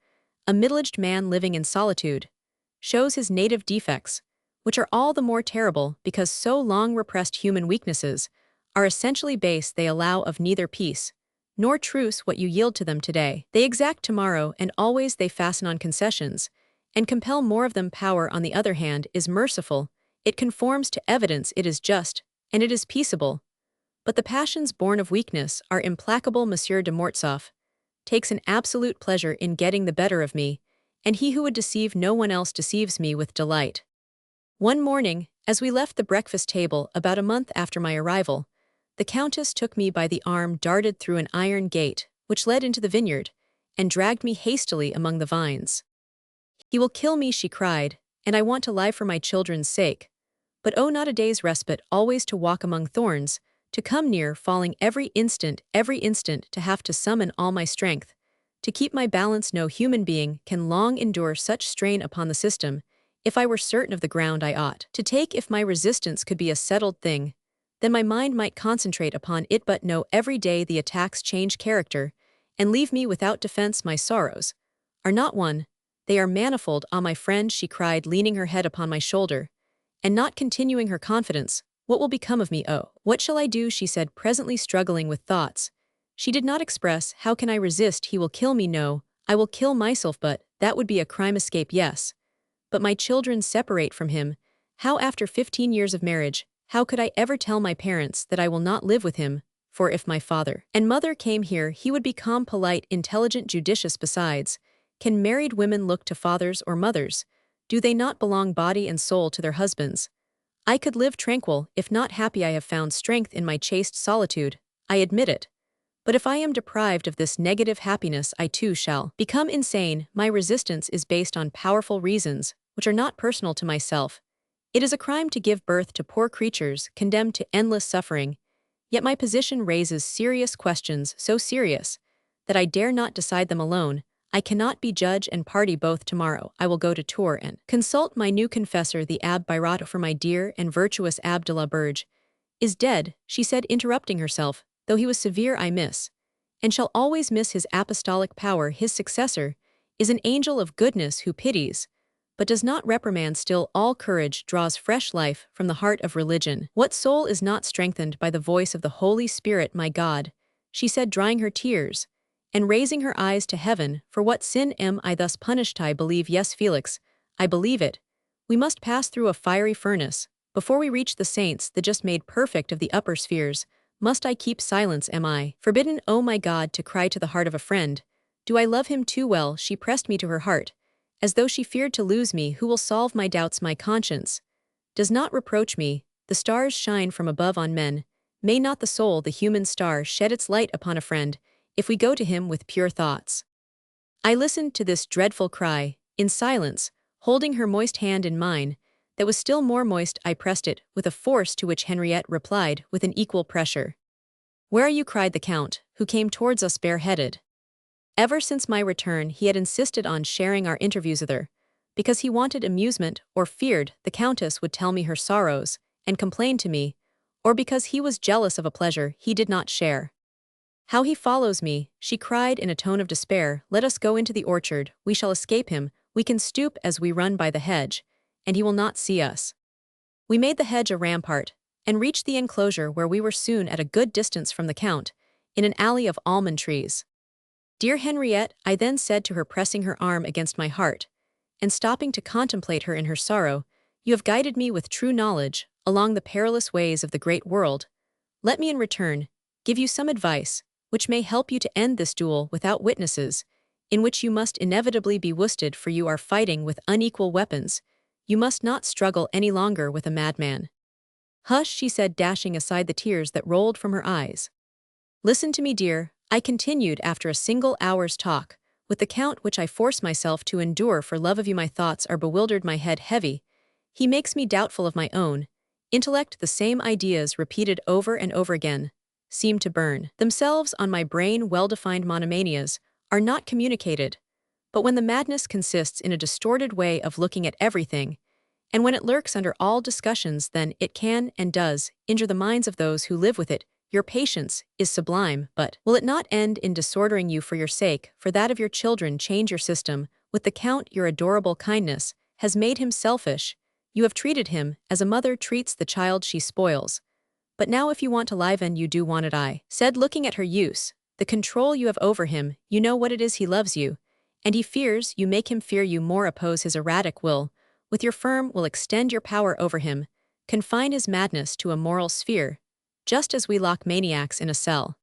a middle-aged man living in solitude shows his native defects, which are all the more terrible because so long repressed human weaknesses are essentially base. They allow of neither peace nor truce. What you yield to them today, they exact tomorrow, and always they fasten on concessions and compel more of them. Power, on the other hand, is merciful. It conforms to evidence, it is just, and it is peaceable. But the passions born of weakness are implacable. Monsieur de Mortsauf takes an absolute pleasure in getting the better of me, and he who would deceive no one else deceives me with delight. One morning, as we left the breakfast table about a month after my arrival, the Countess took me by the arm, darted through an iron gate, which led into the vineyard, and dragged me hastily among the vines. "He will kill me," she cried, "and I want to lie for my children's sake. But oh, not a day's respite, always to walk among thorns, to come near falling every instant, to have to summon all my strength to keep my balance. No human being can long endure such strain upon the system. If I were certain of the ground I ought to take, if my resistance could be a settled thing, then my mind might concentrate upon it. But no, every day the attacks change character and leave me without defense. My sorrows are not one, they are manifold. Ah, my friend," she cried, leaning her head upon my shoulder, and not continuing her confidence, "what will become of me? Oh, what shall I do?" she said, presently struggling with thoughts. She did not express, "How can I resist? He will kill me." "No, I will kill myself, but that would be a crime." "Escape, yes. But my children separate from him. How, after 15 years of marriage, how could I ever tell my parents that I will not live with him? For if my father and mother came here, he would be calm, polite, intelligent, judicious. Besides, can married women look to fathers or mothers? Do they not belong body and soul to their husbands? I could live tranquil, if not happy. I have found strength in my chaste solitude, I admit it. But if I am deprived of this negative happiness, I too shall become insane. My resistance is based on powerful reasons, which are not personal to myself. It is a crime to give birth to poor creatures condemned to endless suffering. Yet my position raises serious questions, so serious that I dare not decide them alone. I cannot be judge and party both. Tomorrow I will go to Tours and consult my new confessor, the Abbé Birot. For my dear and virtuous Abbé de la Berge is dead," she said, interrupting herself. "Though he was severe, I miss, and shall always miss, his apostolic power. His successor is an angel of goodness who pities, but does not reprimand. Still, all courage draws fresh life from the heart of religion. What soul is not strengthened by the voice of the Holy Spirit? My God," she said, drying her tears, and raising her eyes to heaven, "for what sin am I thus punished? I believe, yes, Félix, I believe it. We must pass through a fiery furnace before we reach the saints, the just made perfect of the upper spheres. Must I keep silence? Am I forbidden, oh my God, to cry to the heart of a friend? Do I love him too well?" She pressed me to her heart, as though she feared to lose me. "Who will solve my doubts? My conscience does not reproach me. the stars shine from above on men, may not the soul, the human star, shed its light upon a friend, if we go to him with pure thoughts? I listened to this dreadful cry, in silence, holding her moist hand in mine, that was still more moist. I pressed it, with a force to which Henriette replied with an equal pressure. "Where are you?" cried the Count, who came towards us bareheaded. Ever since my return he had insisted on sharing our interviews with her, because he wanted amusement or feared the Countess would tell me her sorrows, and complain to me, or because he was jealous of a pleasure he did not share. "How he follows me," she cried in a tone of despair. "Let us go into the orchard, we shall escape him, we can stoop as we run by the hedge, and he will not see us." We made the hedge a rampart, and reached the enclosure where we were soon at a good distance from the Count, in an alley of almond trees. "Dear Henriette," I then said to her, pressing her arm against my heart, and stopping to contemplate her in her sorrow, "you have guided me with true knowledge along the perilous ways of the great world. Let me in return give you some advice, which may help you to end this duel without witnesses, in which you must inevitably be worsted, for you are fighting with unequal weapons. You must not struggle any longer with a madman." "Hush," she said, dashing aside the tears that rolled from her eyes. "Listen to me, dear," I continued after a single hour's talk with the Count, which I force myself to endure for love of you. My thoughts are bewildered, my head heavy. He makes me doubtful of my own intellect. The same ideas, repeated over and over again, seem to burn themselves on my brain. Well-defined monomanias are not communicated, but when the madness consists in a distorted way of looking at everything, and when it lurks under all discussions, then it can and does injure the minds of those who live with it. Your patience is sublime, but will it not end in disordering you for your sake, for that of your children? Change your system. With the Count, your adorable kindness has made him selfish. You have treated him as a mother treats the child she spoils. But now if you want to liven, you do want it," I said, looking at her. "Use the control you have over him. You know what it is. He loves you, and he fears you. Make him fear you more. Oppose his erratic will. With your firm will extend your power over him. Confine his madness to a moral sphere, just as we lock maniacs in a cell."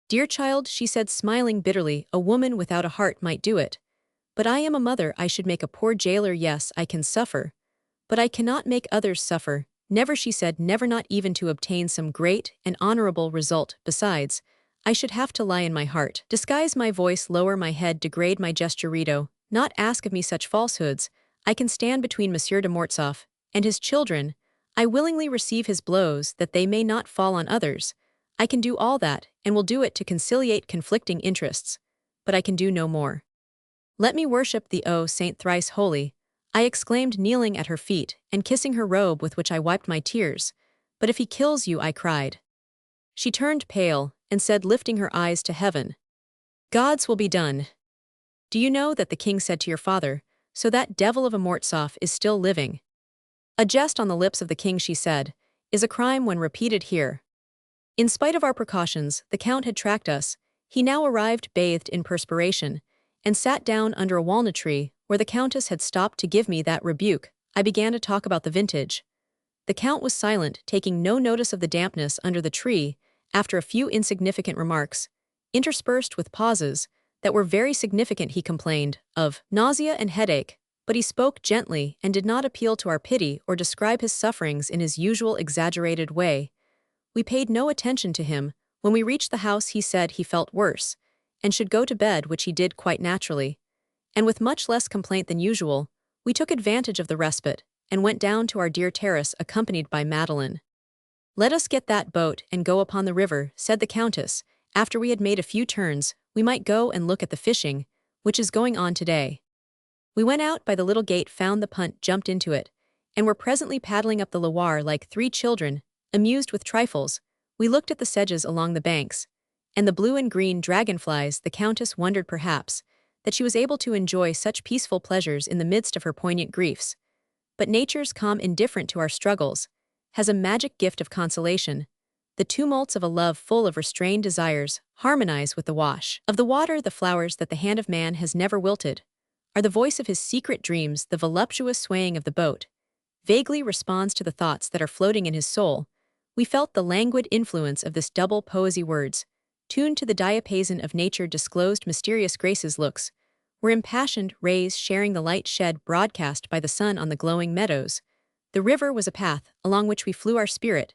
"Dear child," she said, smiling bitterly, "a woman without a heart might do it. But I am a mother. I should make a poor jailer. Yes, I can suffer, but I cannot make others suffer. Never," she said, "never, not even to obtain some great and honorable result. Besides, I should have to lie in my heart, disguise my voice, lower my head, degrade my gesture. Rito, not ask of me such falsehoods. I can stand between Monsieur de Mortsauf and his children. I willingly receive his blows that they may not fall on others. I can do all that, and will do it to conciliate conflicting interests. But I can do no more. Let me worship thee, O Saint thrice holy," I exclaimed, kneeling at her feet and kissing her robe with which I wiped my tears. "But if he kills you," I cried. She turned pale and said, lifting her eyes to heaven, "God's will be done. Do you know that the king said to your father, 'So that devil of a Mortsauf is still living?'" A jest on the lips of the king, she said, is a crime when repeated here. In spite of our precautions, the Count had tracked us. He now arrived bathed in perspiration, and sat down under a walnut tree where the Countess had stopped to give me that rebuke. I began to talk about the vintage. The Count was silent, taking no notice of the dampness under the tree. After a few insignificant remarks, interspersed with pauses that were very significant, he complained of nausea and headache, but he spoke gently and did not appeal to our pity or describe his sufferings in his usual exaggerated way. We paid no attention to him. When we reached the house, he said he felt worse and should go to bed, which he did quite naturally. And with much less complaint than usual, we took advantage of the respite and went down to our dear terrace, accompanied by Madeleine. "Let us get that boat and go upon the river," said the Countess. After we had made a few turns, "we might go and look at the fishing, which is going on today." We went out by the little gate, found the punt, jumped into it, and were presently paddling up the Loire like three children, amused with trifles. We looked at the sedges along the banks, and the blue and green dragonflies. The Countess wondered perhaps that she was able to enjoy such peaceful pleasures in the midst of her poignant griefs. But nature's calm, indifferent to our struggles, has a magic gift of consolation. The tumults of a love full of restrained desires harmonize with the wash of the water. The flowers that the hand of man has never wilted are the voice of his secret dreams. The voluptuous swaying of the boat vaguely responds to the thoughts that are floating in his soul. We felt the languid influence of this double poesy. Words, tuned to the diapason of nature, disclosed mysterious graces. Looks were impassioned rays sharing the light shed broadcast by the sun on the glowing meadows. The river was a path along which we flew our spirit,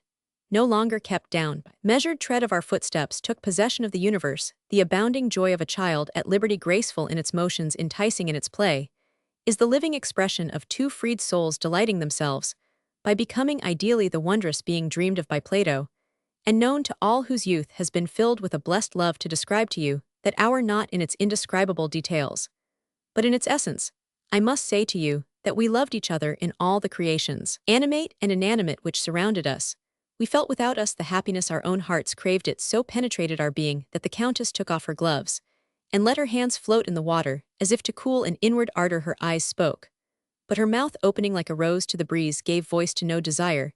no longer kept down. Measured tread of our footsteps took possession of the universe, the abounding joy of a child at liberty, graceful in its motions, enticing in its play, is the living expression of two freed souls delighting themselves, by becoming ideally the wondrous being dreamed of by Plato, and known to all whose youth has been filled with a blessed love to describe to you that hour, not in its indescribable details, but in its essence. I must say to you that we loved each other in all the creations, animate and inanimate, which surrounded us. We felt without us the happiness our own hearts craved. It so penetrated our being that the Countess took off her gloves and let her hands float in the water, as if to cool an inward ardor. Her eyes spoke, but her mouth, opening like a rose to the breeze, gave voice to no desire.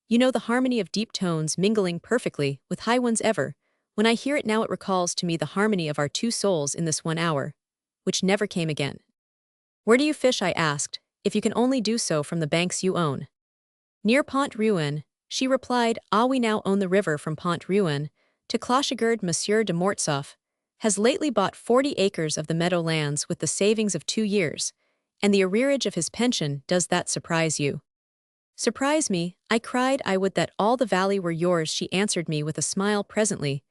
You know the harmony of deep tones mingling perfectly with high ones ever. When I hear it now, it recalls to me the harmony of our two souls in this one hour, which never came again. Where do you fish? I asked, if you can only do so from the banks you own. Near Pont Rouen, she replied. Ah, we now own the river from Pont Rouen to Clochegard. Monsieur de Mortsauf has lately bought 40 acres of the meadow lands with the savings of 2 years, and the arrearage of his pension. Does that surprise you? Surprise me, I cried. I would that all the valley were yours, she answered me with a smile. Presently,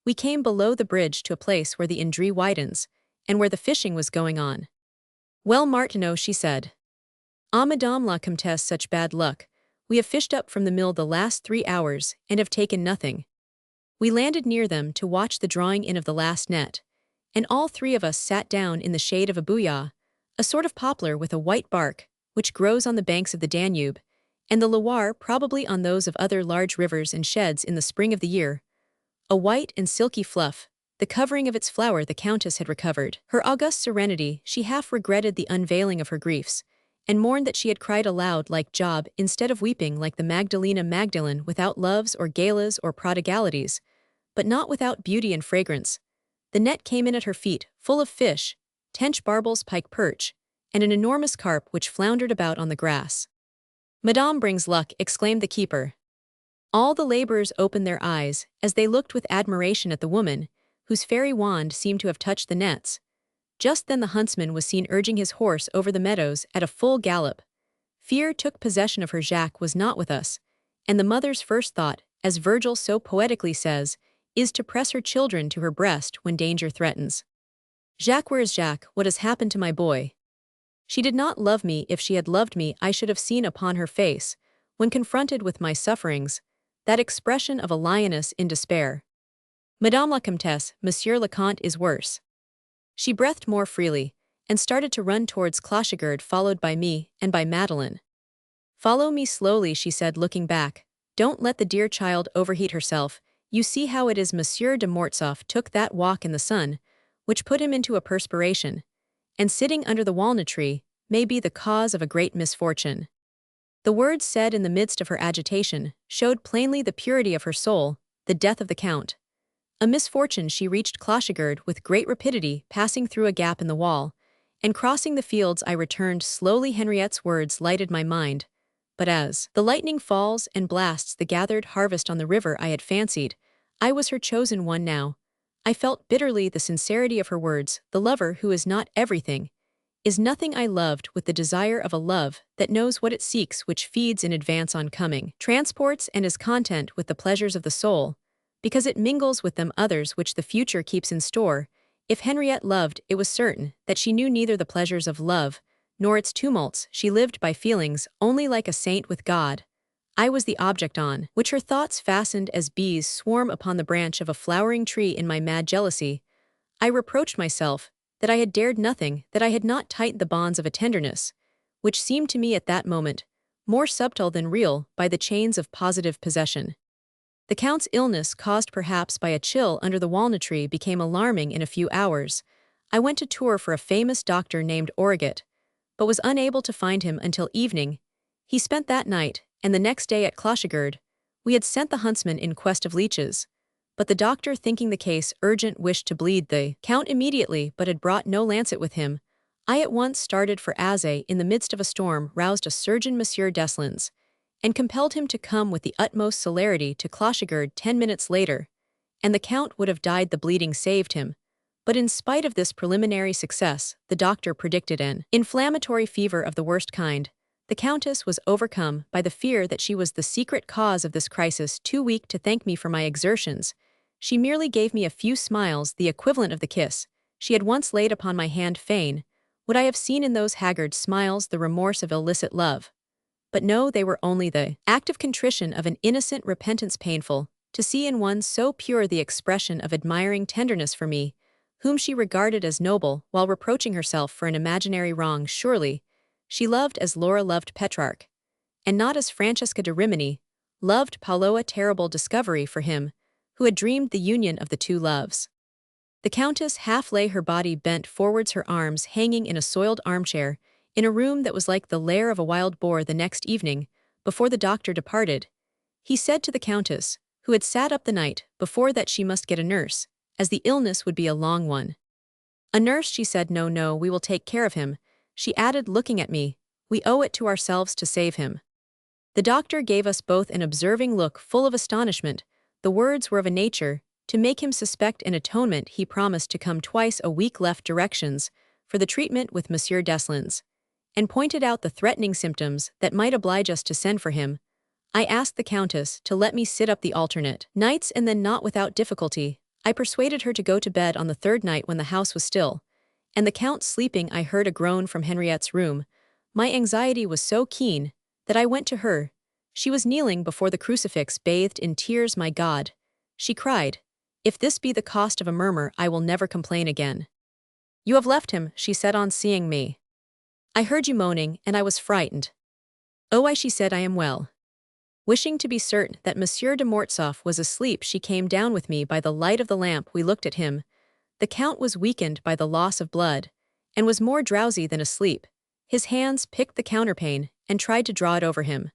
we came below the bridge to a place where the Indre widens, and where the fishing was going on. Well, Martineau, she said. Ah, Madame la Comtesse, such bad luck. We have fished up from the mill the last 3 hours, and have taken nothing. We landed near them to watch the drawing in of the last net, and all 3 of us sat down in the shade of a bouillat, a sort of poplar with a white bark, which grows on the banks of the Danube, and the Loire, probably on those of other large rivers, and sheds in the spring of the year a white and silky fluff, the covering of its flower. The Countess had recovered her august serenity. She half regretted the unveiling of her griefs, and mourned that she had cried aloud like Job instead of weeping like the Magdalena Magdalene, without loves or galas or prodigalities, but not without beauty and fragrance. The net came in at her feet, full of fish, tench barbels, pike, perch, and an enormous carp which floundered about on the grass. Madame brings luck, exclaimed the keeper. All the laborers opened their eyes as they looked with admiration at the woman, whose fairy wand seemed to have touched the nets. Just then the huntsman was seen urging his horse over the meadows at a full gallop. Fear took possession of her. Jacques was not with us, and the mother's first thought, as Virgil so poetically says, is to press her children to her breast when danger threatens. Jacques, where is Jacques? What has happened to my boy? She did not love me. If she had loved me, I should have seen upon her face, when confronted with my sufferings, that expression of a lioness in despair. Madame la Comtesse, Monsieur le Comte is worse. She breathed more freely, and started to run towards Clochegard, followed by me and by Madeleine. Follow me slowly, she said, looking back. Don't let the dear child overheat herself. You see how it is. Monsieur de Mortsauf took that walk in the sun, which put him into a perspiration, and sitting under the walnut tree may be the cause of a great misfortune. The words said in the midst of her agitation showed plainly the purity of her soul, the death of the Count. A misfortune. She reached Clochegard with great rapidity, passing through a gap in the wall, and crossing the fields. I returned slowly. Henriette's words lighted my mind, but as the lightning falls and blasts the gathered harvest on the river, I had fancied I was her chosen one now. I felt bitterly the sincerity of her words. The lover who is not everything is nothing. I loved with the desire of a love that knows what it seeks, which feeds in advance on coming transports, and is content with the pleasures of the soul, because it mingles with them others which the future keeps in store. If Henriette loved, it was certain that she knew neither the pleasures of love nor its tumults. She lived by feelings only, like a saint with God. I was the object on which her thoughts fastened, as bees swarm upon the branch of a flowering tree. In my mad jealousy, I reproached myself that I had dared nothing, that I had not tightened the bonds of a tenderness, which seemed to me at that moment more subtle than real, by the chains of positive possession. The Count's illness, caused perhaps by a chill under the walnut tree, became alarming in a few hours. I went to Tours for a famous doctor named Origet, but was unable to find him until evening. He spent that night and the next day at Clochegard. We had sent the huntsman in quest of leeches, but the doctor, thinking the case urgent, wished to bleed the Count immediately, but had brought no lancet with him. I at once started for Azay in the midst of a storm, roused a surgeon, Monsieur Deslins, and compelled him to come with the utmost celerity to Clochegard. 10 minutes later, and the Count would have died. The bleeding saved him, but in spite of this preliminary success, the doctor predicted an inflammatory fever of the worst kind. The Countess was overcome by the fear that she was the secret cause of this crisis, too weak to thank me for my exertions. She merely gave me a few smiles, the equivalent of the kiss she had once laid upon my hand. Fain would I have seen in those haggard smiles the remorse of illicit love. But no, they were only the active contrition of an innocent repentance, painful to see in one so pure, the expression of admiring tenderness for me, whom she regarded as noble, while reproaching herself for an imaginary wrong. Surely she loved as Laura loved Petrarch, and not as Francesca de Rimini loved Paolo. A terrible discovery for him who had dreamed the union of the two loves. The Countess half lay, her body bent forwards, her arms hanging in a soiled armchair, in a room that was like the lair of a wild boar. The next evening, before the doctor departed, he said to the Countess, who had sat up the night before, that she must get a nurse, as the illness would be a long one. A nurse, she said. No, no, we will take care of him, she added, looking at me. We owe it to ourselves to save him. The doctor gave us both an observing look full of astonishment. The words were of a nature to make him suspect an atonement. He promised to come twice a week, left directions for the treatment with Monsieur Deslandes, and pointed out the threatening symptoms that might oblige us to send for him. I asked the Countess to let me sit up the alternate nights, and then, not without difficulty, I persuaded her to go to bed on the third night when the house was still, and the Count sleeping. I heard a groan from Henriette's room. My anxiety was so keen that I went to her. She was kneeling before the crucifix, bathed in tears. My God, she cried, if this be the cost of a murmur, I will never complain again. You have left him, she said on seeing me. I heard you moaning, and I was frightened. Oh, she said, I am well. Wishing to be certain that Monsieur de Mortsauf was asleep, she came down with me by the light of the lamp. We looked at him. The Count was weakened by the loss of blood, and was more drowsy than asleep. His hands picked the counterpane and tried to draw it over him.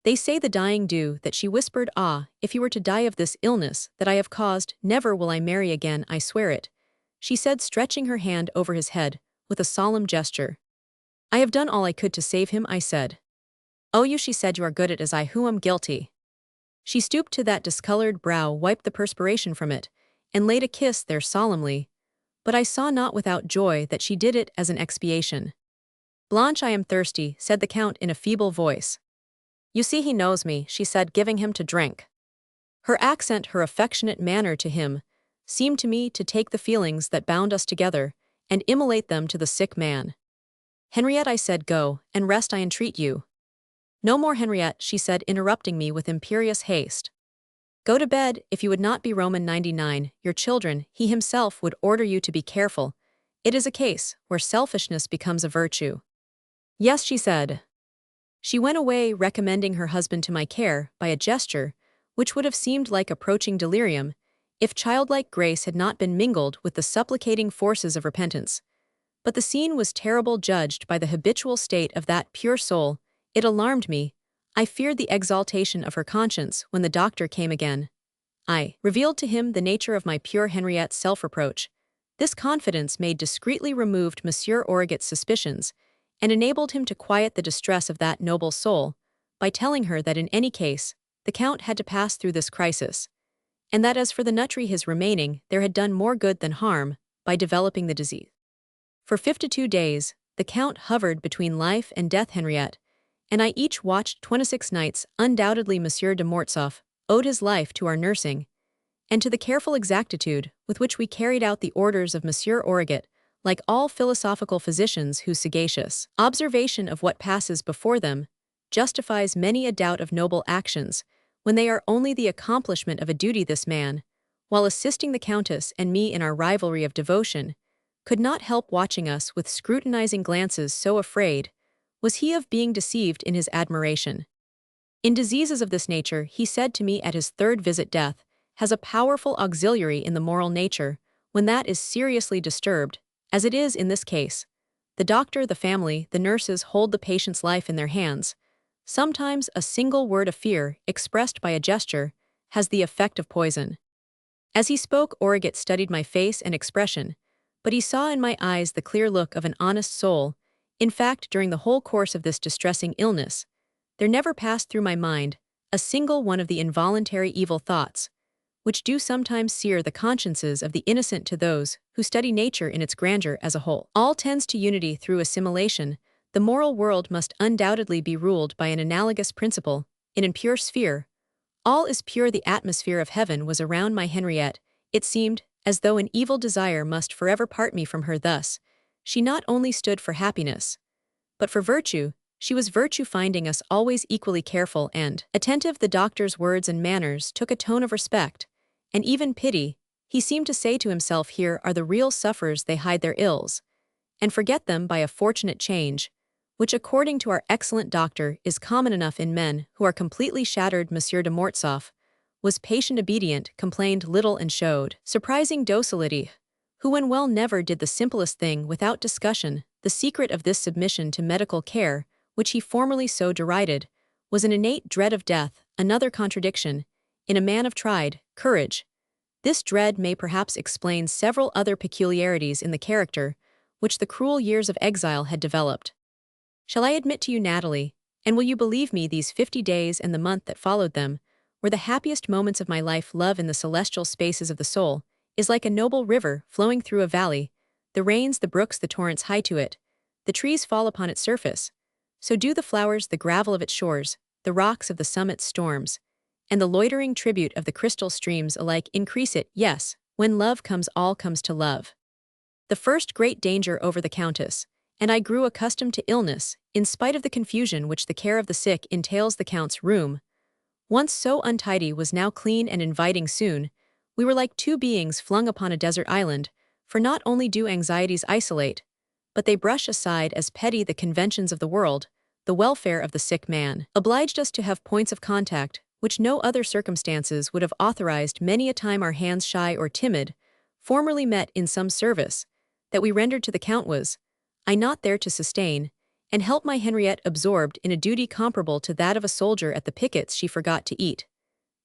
They say the dying do that, she whispered. Ah, if he were to die of this illness that I have caused, never will I marry again, I swear it, she said, stretching her hand over his head with a solemn gesture. I have done all I could to save him, I said. Oh, you, she said, you are good at as I who am guilty. She stooped to that discolored brow, wiped the perspiration from it, and laid a kiss there solemnly, but I saw not without joy that she did it as an expiation. Blanche, I am thirsty, said the Count in a feeble voice. You see, he knows me, she said, giving him to drink. Her accent, her affectionate manner to him, seemed to me to take the feelings that bound us together and immolate them to the sick man. Henriette, I said, go and rest, I entreat you. No more, Henriette, she said, interrupting me with imperious haste. Go to bed, if you would not be Roman 99, your children, he himself would order you to be careful. It is a case where selfishness becomes a virtue. Yes, she said. She went away, recommending her husband to my care by a gesture which would have seemed like approaching delirium if childlike grace had not been mingled with the supplicating forces of repentance. But the scene was terrible, judged by the habitual state of that pure soul. It alarmed me. I feared the exaltation of her conscience when the doctor came again. I revealed to him the nature of my pure Henriette's self-reproach. This confidence made discreetly removed Monsieur Origet's suspicions, and enabled him to quiet the distress of that noble soul by telling her that in any case, the Count had to pass through this crisis, and that as for the nutry, his remaining there had done more good than harm by developing the disease. For 52 days, the Count hovered between life and death. Henriette and I each watched 26 nights. Undoubtedly Monsieur de Mortsauf owed his life to our nursing, and to the careful exactitude with which we carried out the orders of Monsieur Origet, like all philosophical physicians whose sagacious observation of what passes before them justifies many a doubt of noble actions when they are only the accomplishment of a duty. This man, while assisting the Countess and me in our rivalry of devotion, could not help watching us with scrutinizing glances. So afraid was he of being deceived in his admiration. In diseases of this nature, he said to me at his third visit, death has a powerful auxiliary in the moral nature when that is seriously disturbed, as it is in this case. The doctor, the family, the nurses hold the patient's life in their hands. Sometimes a single word of fear, expressed by a gesture, has the effect of poison. As he spoke, Origet studied my face and expression, but he saw in my eyes the clear look of an honest soul. In fact, during the whole course of this distressing illness, there never passed through my mind a single one of the involuntary evil thoughts, which do sometimes sear the consciences of the innocent to those who study nature in its grandeur as a whole. All tends to unity through assimilation. The moral world must undoubtedly be ruled by an analogous principle, in an pure sphere. All is pure, the atmosphere of heaven was around my Henriette. It seemed as though an evil desire must forever part me from her thus. She not only stood for happiness, but for virtue. She was virtue, finding us always equally careful and attentive. The doctor's words and manners took a tone of respect, and even pity. He seemed to say to himself, here are the real sufferers, they hide their ills, and forget them by a fortunate change, which according to our excellent doctor is common enough in men who are completely shattered. Monsieur de Mortsauf was patient, obedient, complained little, and showed surprising docility, who when well never did the simplest thing without discussion. The secret of this submission to medical care, which he formerly so derided, was an innate dread of death, another contradiction, in a man of tried courage. This dread may perhaps explain several other peculiarities in the character, which the cruel years of exile had developed. Shall I admit to you, Natalie, and will you believe me, these 50 days and the month that followed them were the happiest moments of my life. Love in the celestial spaces of the soul is like a noble river flowing through a valley. The rains, the brooks, the torrents hie to it. The trees fall upon its surface. So do the flowers, the gravel of its shores, the rocks of the summit's storms, and the loitering tribute of the crystal streams alike increase it. Yes, when love comes, all comes to love. The first great danger over the Countess, and I grew accustomed to illness, in spite of the confusion which the care of the sick entails. The Count's room, once so untidy, was now clean and inviting. Soon, we were like two beings flung upon a desert island, for not only do anxieties isolate, but they brush aside as petty the conventions of the world. The welfare of the sick man obliged us to have points of contact which no other circumstances would have authorized. Many a time our hands, shy or timid, formerly met in some service that we rendered to the Count, was I not there to sustain and help my Henriette, absorbed in a duty comparable to that of a soldier at the pickets. She forgot to eat.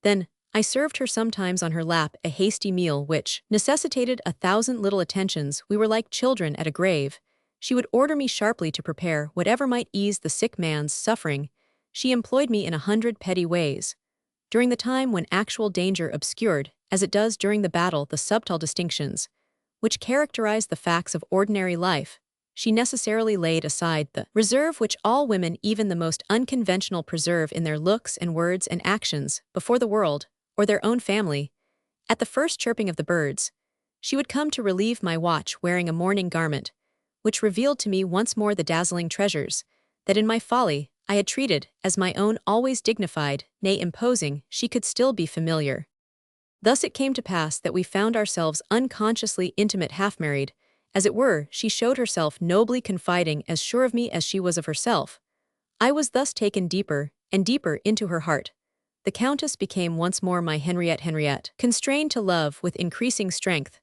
Then I served her sometimes on her lap a hasty meal which necessitated 1,000 little attentions. We were like children at a grave. She would order me sharply to prepare whatever might ease the sick man's suffering. She employed me in 100 petty ways. During the time when actual danger obscured, as it does during the battle, the subtle distinctions which characterize the facts of ordinary life, she necessarily laid aside the reserve which all women, even the most unconventional, preserve in their looks and words and actions before the world or their own family. At the first chirping of the birds, she would come to relieve my watch, wearing a mourning garment, which revealed to me once more the dazzling treasures that in my folly I had treated as my own. Always dignified, nay imposing, she could still be familiar. Thus it came to pass that we found ourselves unconsciously intimate, half-married. As it were, she showed herself nobly confiding, as sure of me as she was of herself. I was thus taken deeper and deeper into her heart. The Countess became once more my Henriette, constrained to love with increasing strength.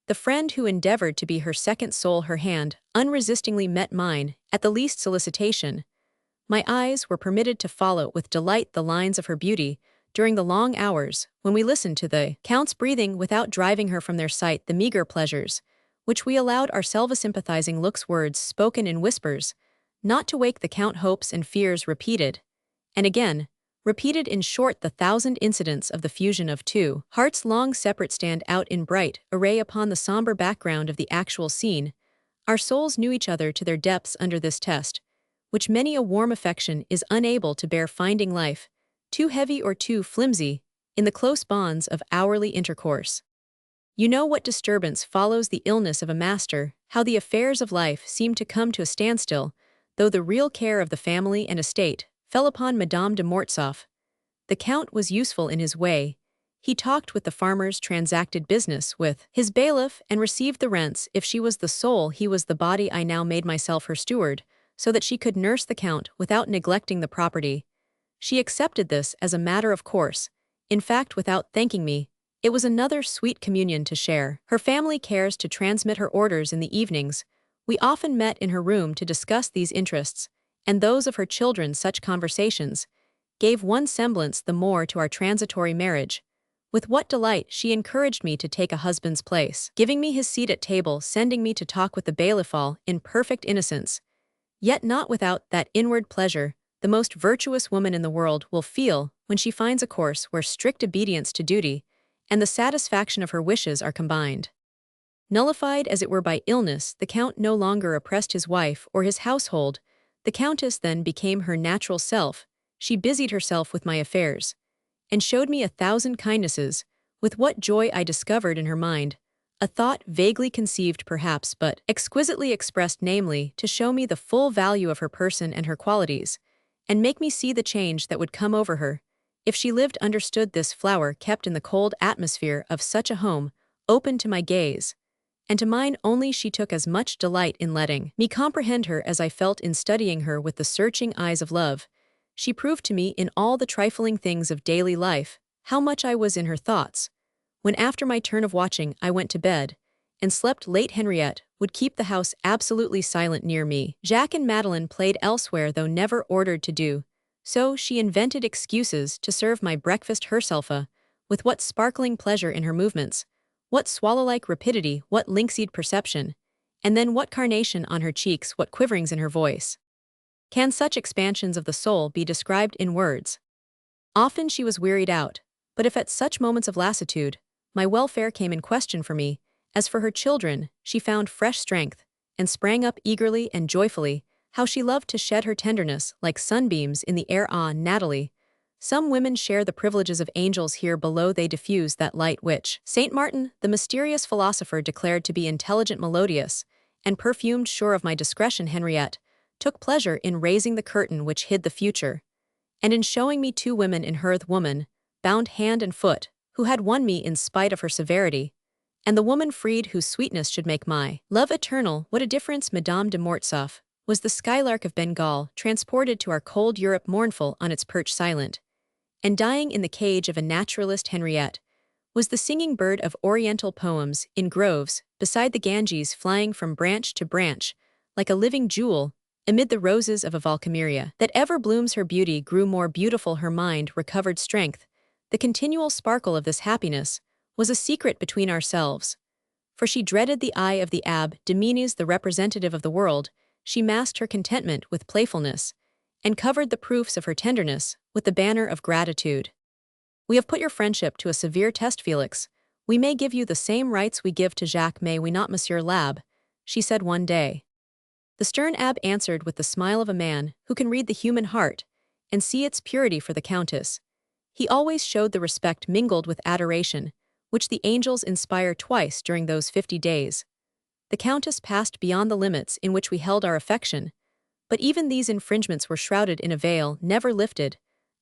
The friend who endeavored to be her second soul, her hand unresistingly met mine at the least solicitation. My eyes were permitted to follow with delight the lines of her beauty during the long hours when we listened to the Count's breathing without driving her from their sight. The meager pleasures which we allowed ourselves, sympathizing looks, words spoken in whispers, not to wake the Count, hopes and fears repeated, and again, repeated, in short, the 1,000 incidents of the fusion of two hearts long separate stand out in bright array upon the somber background of the actual scene. Our souls knew each other to their depths under this test, which many a warm affection is unable to bear, finding life too heavy or too flimsy in the close bonds of hourly intercourse. You know what disturbance follows the illness of a master, how the affairs of life seem to come to a standstill, though the real care of the family and estate fell upon Madame de Mortsauf. The Count was useful in his way. He talked with the farmers, transacted business with his bailiff, and received the rents. If she was the soul, he was the body. I now made myself her steward, so that she could nurse the Count without neglecting the property. She accepted this as a matter of course, in fact without thanking me. It was another sweet communion to share her family cares, to transmit her orders in the evenings. We often met in her room to discuss these interests, and those of her children. Such conversations gave one semblance the more to our transitory marriage. With what delight she encouraged me to take a husband's place, giving me his seat at table, sending me to talk with the bailiff, all in perfect innocence, yet not without that inward pleasure the most virtuous woman in the world will feel when she finds a course where strict obedience to duty and the satisfaction of her wishes are combined. Nullified as it were by illness, the Count no longer oppressed his wife or his household. The Countess then became her natural self. She busied herself with my affairs, and showed me 1,000 kindnesses. With what joy I discovered in her mind a thought vaguely conceived perhaps, but exquisitely expressed, namely, to show me the full value of her person and her qualities, and make me see the change that would come over her if she lived. Understood this flower kept in the cold atmosphere of such a home, open to my gaze, and to mine only. She took as much delight in letting me comprehend her as I felt in studying her with the searching eyes of love. She proved to me in all the trifling things of daily life how much I was in her thoughts. When after my turn of watching I went to bed and slept late, Henriette would keep the house absolutely silent near me. Jacques and Madeleine played elsewhere, though never ordered to do so. She invented excuses to serve my breakfast herself. With what sparkling pleasure in her movements, what swallow-like rapidity, what lynx-eyed perception, and then what carnation on her cheeks, what quiverings in her voice. Can such expansions of the soul be described in words? Often she was wearied out, but if at such moments of lassitude my welfare came in question for me, as for her children, she found fresh strength, and sprang up eagerly and joyfully. How she loved to shed her tenderness like sunbeams in the air. Ah, Natalie, some women share the privileges of angels here below. They diffuse that light which Saint Martin, the mysterious philosopher, declared to be intelligent, melodious, and perfumed. Sure of my discretion, Henriette took pleasure in raising the curtain which hid the future, and in showing me 2 women in her, the woman, bound hand and foot, who had won me in spite of her severity, and the woman freed whose sweetness should make my love eternal. What a difference! Madame de Mortsauf was the skylark of Bengal, transported to our cold Europe, mournful on its perch, silent, and dying in the cage of a naturalist. Henriette was the singing bird of Oriental poems in groves, beside the Ganges, flying from branch to branch, like a living jewel, amid the roses of a Valkyria. That ever blooms, her beauty grew more beautiful, her mind recovered strength. The continual sparkle of this happiness was a secret between ourselves, for she dreaded the eye of the Abbé de Menez, the representative of the world. She masked her contentment with playfulness, and covered the proofs of her tenderness with the banner of gratitude. We have put your friendship to a severe test, Felix. We may give you the same rights we give to Jacques, may we not, Monsieur l'Abbé? She said one day. The stern Abbé answered with the smile of a man who can read the human heart and see its purity. For the Countess, he always showed the respect mingled with adoration which the angels inspire twice during those 50 days. The Countess passed beyond the limits in which we held our affection, but even these infringements were shrouded in a veil never lifted,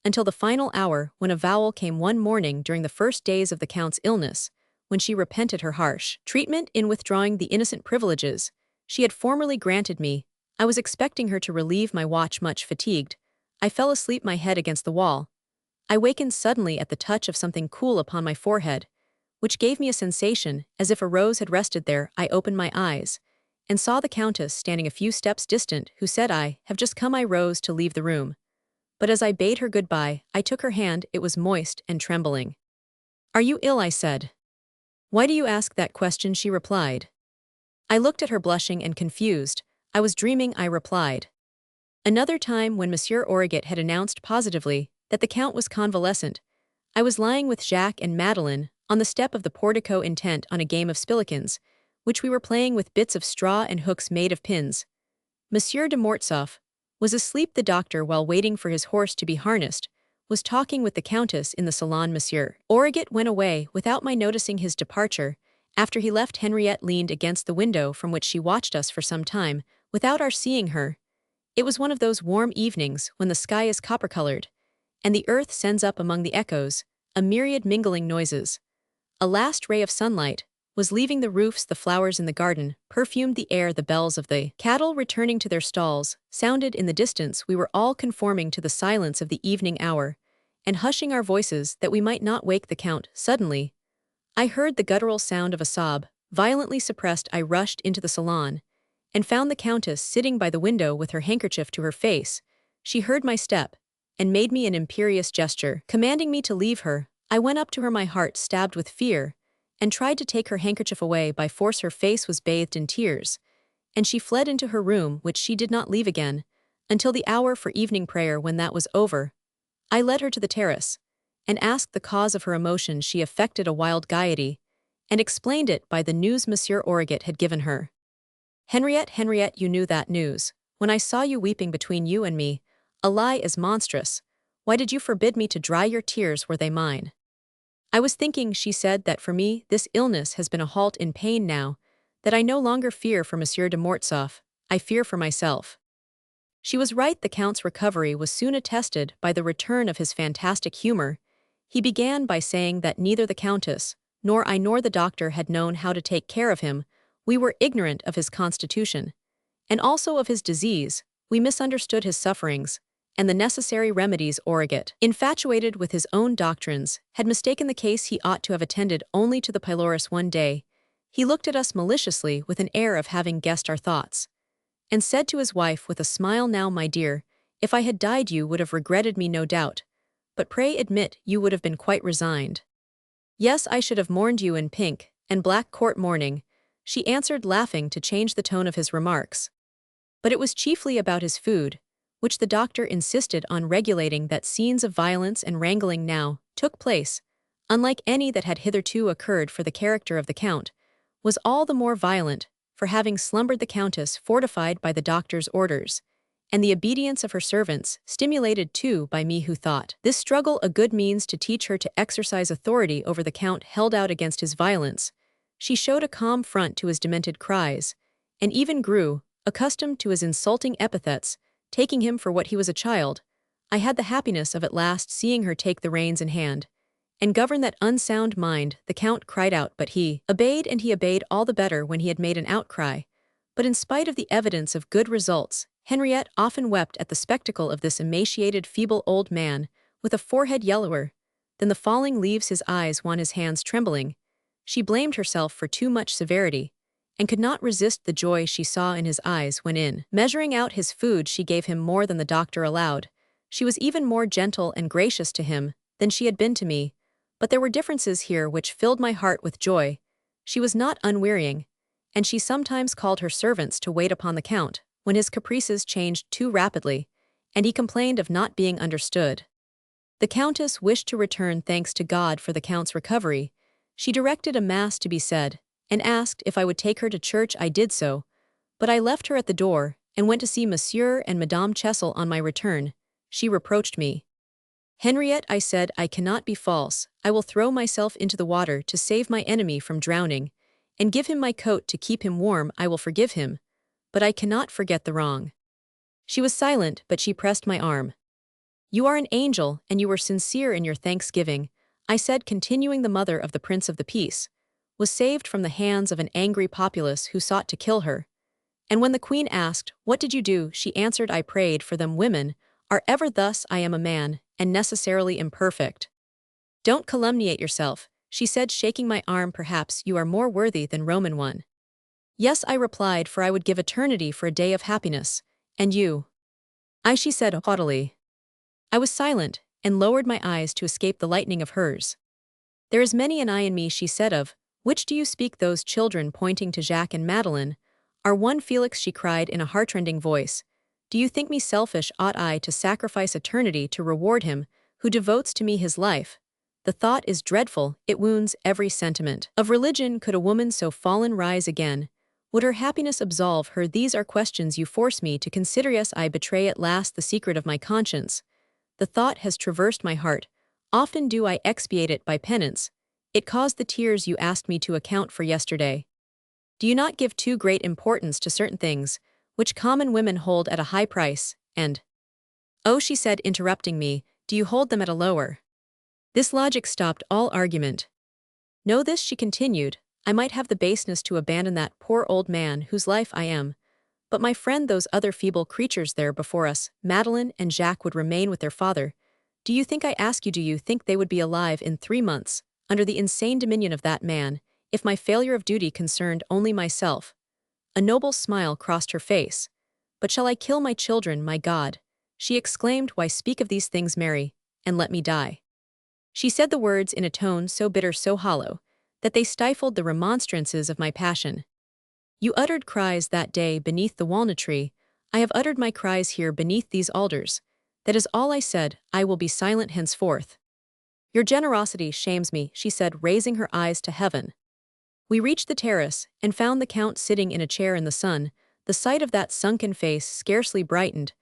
until the final hour, when avowal came one morning during the first days of the Count's illness, when she repented her harsh treatment in withdrawing the innocent privileges she had formerly granted me. I was expecting her to relieve my watch. Much fatigued, I fell asleep, my head against the wall. I wakened suddenly at the touch of something cool upon my forehead, which gave me a sensation as if a rose had rested there. I opened my eyes and saw the Countess standing a few steps distant, who said, "I have just come." I rose to leave the room, but as I bade her goodbye, I took her hand. It was moist and trembling. "Are you ill?" I said. "Why do you ask that question?" she replied. I looked at her, blushing and confused. "I was dreaming," I replied. Another time, when Monsieur Origet had announced positively that the Count was convalescent, I was lying with Jacques and Madeleine on the step of the portico, intent on a game of spillikins, which we were playing with bits of straw and hooks made of pins. Monsieur de Mortsauf was asleep. The doctor, while waiting for his horse to be harnessed, was talking with the Countess in the salon. Monsieur Origet went away without my noticing his departure. After he left, Henriette leaned against the window from which she watched us for some time, without our seeing her. It was one of those warm evenings when the sky is copper-colored, and the earth sends up among the echoes a myriad mingling noises. A last ray of sunlight was leaving the roofs. The flowers in the garden perfumed the air. The bells of the cattle returning to their stalls sounded in the distance. We were all conforming to the silence of the evening hour, and hushing our voices that we might not wake the Count. Suddenly, I heard the guttural sound of a sob, violently suppressed. I rushed into the salon, and found the Countess sitting by the window with her handkerchief to her face. She heard my step, and made me an imperious gesture, commanding me to leave her. I went up to her, my heart stabbed with fear, and tried to take her handkerchief away by force. Her face was bathed in tears, and she fled into her room, which she did not leave again until the hour for evening prayer. When that was over, I led her to the terrace, and asked the cause of her emotion. She affected a wild gaiety, and explained it by the news Monsieur Origet had given her. Henriette, you knew that news. when I saw you weeping between you and me, a lie is monstrous. Why did you forbid me to dry your tears were they mine? I was thinking, she said, that for me this illness has been a halt in pain now, that I no longer fear for Monsieur de Mortsauf, I fear for myself. She was right. The Count's recovery was soon attested by the return of his fantastic humor. He began by saying that neither the Countess, nor I nor the doctor had known how to take care of him. We were ignorant of his constitution, and also of his disease. We misunderstood his sufferings, and the necessary remedies Origet, infatuated with his own doctrines, had mistaken the case. He ought to have attended only to the pylorus one day. He looked at us maliciously with an air of having guessed our thoughts, and said to his wife with a smile, "Now, my dear, if I had died you would have regretted me no doubt, but pray admit you would have been quite resigned." "Yes, I should have mourned you in pink and black court mourning," she answered, laughing to change the tone of his remarks. But it was chiefly about his food, which the doctor insisted on regulating, that scenes of violence and wrangling now took place, unlike any that had hitherto occurred, for the character of the Count was all the more violent for having slumbered the Countess, fortified by the doctor's orders, and the obedience of her servants, stimulated too by me, who thought this struggle a good means to teach her to exercise authority over the Count, held out against his violence. She showed a calm front to his demented cries, and even grew accustomed to his insulting epithets, taking him for what he was, a child. I had the happiness of at last seeing her take the reins in hand and govern that unsound mind. The Count cried out, but he obeyed, and he obeyed all the better when he had made an outcry. But in spite of the evidence of good results, Henriette often wept at the spectacle of this emaciated, feeble old man, with a forehead yellower than the falling leaves, his eyes wan, his hands trembling. She blamed herself for too much severity, and could not resist the joy she saw in his eyes when, in measuring out his food, she gave him more than the doctor allowed. She was even more gentle and gracious to him than she had been to me. But there were differences here which filled my heart with joy. She was not unwearying, and she sometimes called her servants to wait upon the Count when his caprices changed too rapidly, and he complained of not being understood. The Countess wished to return thanks to God for the Count's recovery. She directed a mass to be said, and asked if I would take her to church. I did so, but I left her at the door and went to see Monsieur and Madame Chessel. On my return, she reproached me. "Henriette," I said, "I cannot be false. I will throw myself into the water to save my enemy from drowning, and give him my coat to keep him warm. I will forgive him, but I cannot forget the wrong." She was silent, but she pressed my arm. "You are an angel, and you were sincere in your thanksgiving," I said, continuing. "The mother of the Prince of the Peace was saved from the hands of an angry populace who sought to kill her. And when the Queen asked, 'What did you do?' she answered, 'I prayed for them.' Women are ever thus. I am a man, and necessarily imperfect." "Don't calumniate yourself," she said, shaking my arm. "Perhaps you are more worthy than Roman one." "Yes," I replied, "for I would give eternity for a day of happiness. And you?" She said haughtily. I was silent, and lowered my eyes to escape the lightning of hers. "There is many an eye in me," she said. "Of which do you speak?" "Those children," pointing to Jacques and Madeleine, "are one." "Felix," she cried in a heartrending voice, "do you think me selfish? Ought I to sacrifice eternity to reward him who devotes to me his life? The thought is dreadful, it wounds every sentiment of religion. Could a woman so fallen rise again? Would her happiness absolve her? These are questions you force me to consider. Yes, I betray at last the secret of my conscience. The thought has traversed my heart. Often do I expiate it by penance. It caused the tears you asked me to account for yesterday. Do you not give too great importance to certain things, which common women hold at a high price, and—" "Oh," she said, interrupting me, "do you hold them at a lower?" This logic stopped all argument. "Know this," she continued, "I might have the baseness to abandon that poor old man whose life I am. But my friend, those other feeble creatures there before us, Madeleine and Jacques, would remain with their father. Do you think, I ask you, do you think they would be alive in 3 months, under the insane dominion of that man, if my failure of duty concerned only myself?" A noble smile crossed her face. "But shall I kill my children, my God?" she exclaimed. "Why speak of these things, Mary, and let me die?" She said the words in a tone so bitter, so hollow, that they stifled the remonstrances of my passion. "You uttered cries that day beneath the walnut tree. I have uttered my cries here beneath these alders. That is all I said. I will be silent henceforth." "Your generosity shames me," she said, raising her eyes to heaven. We reached the terrace, and found the Count sitting in a chair in the sun. the sight of that sunken face scarcely brightened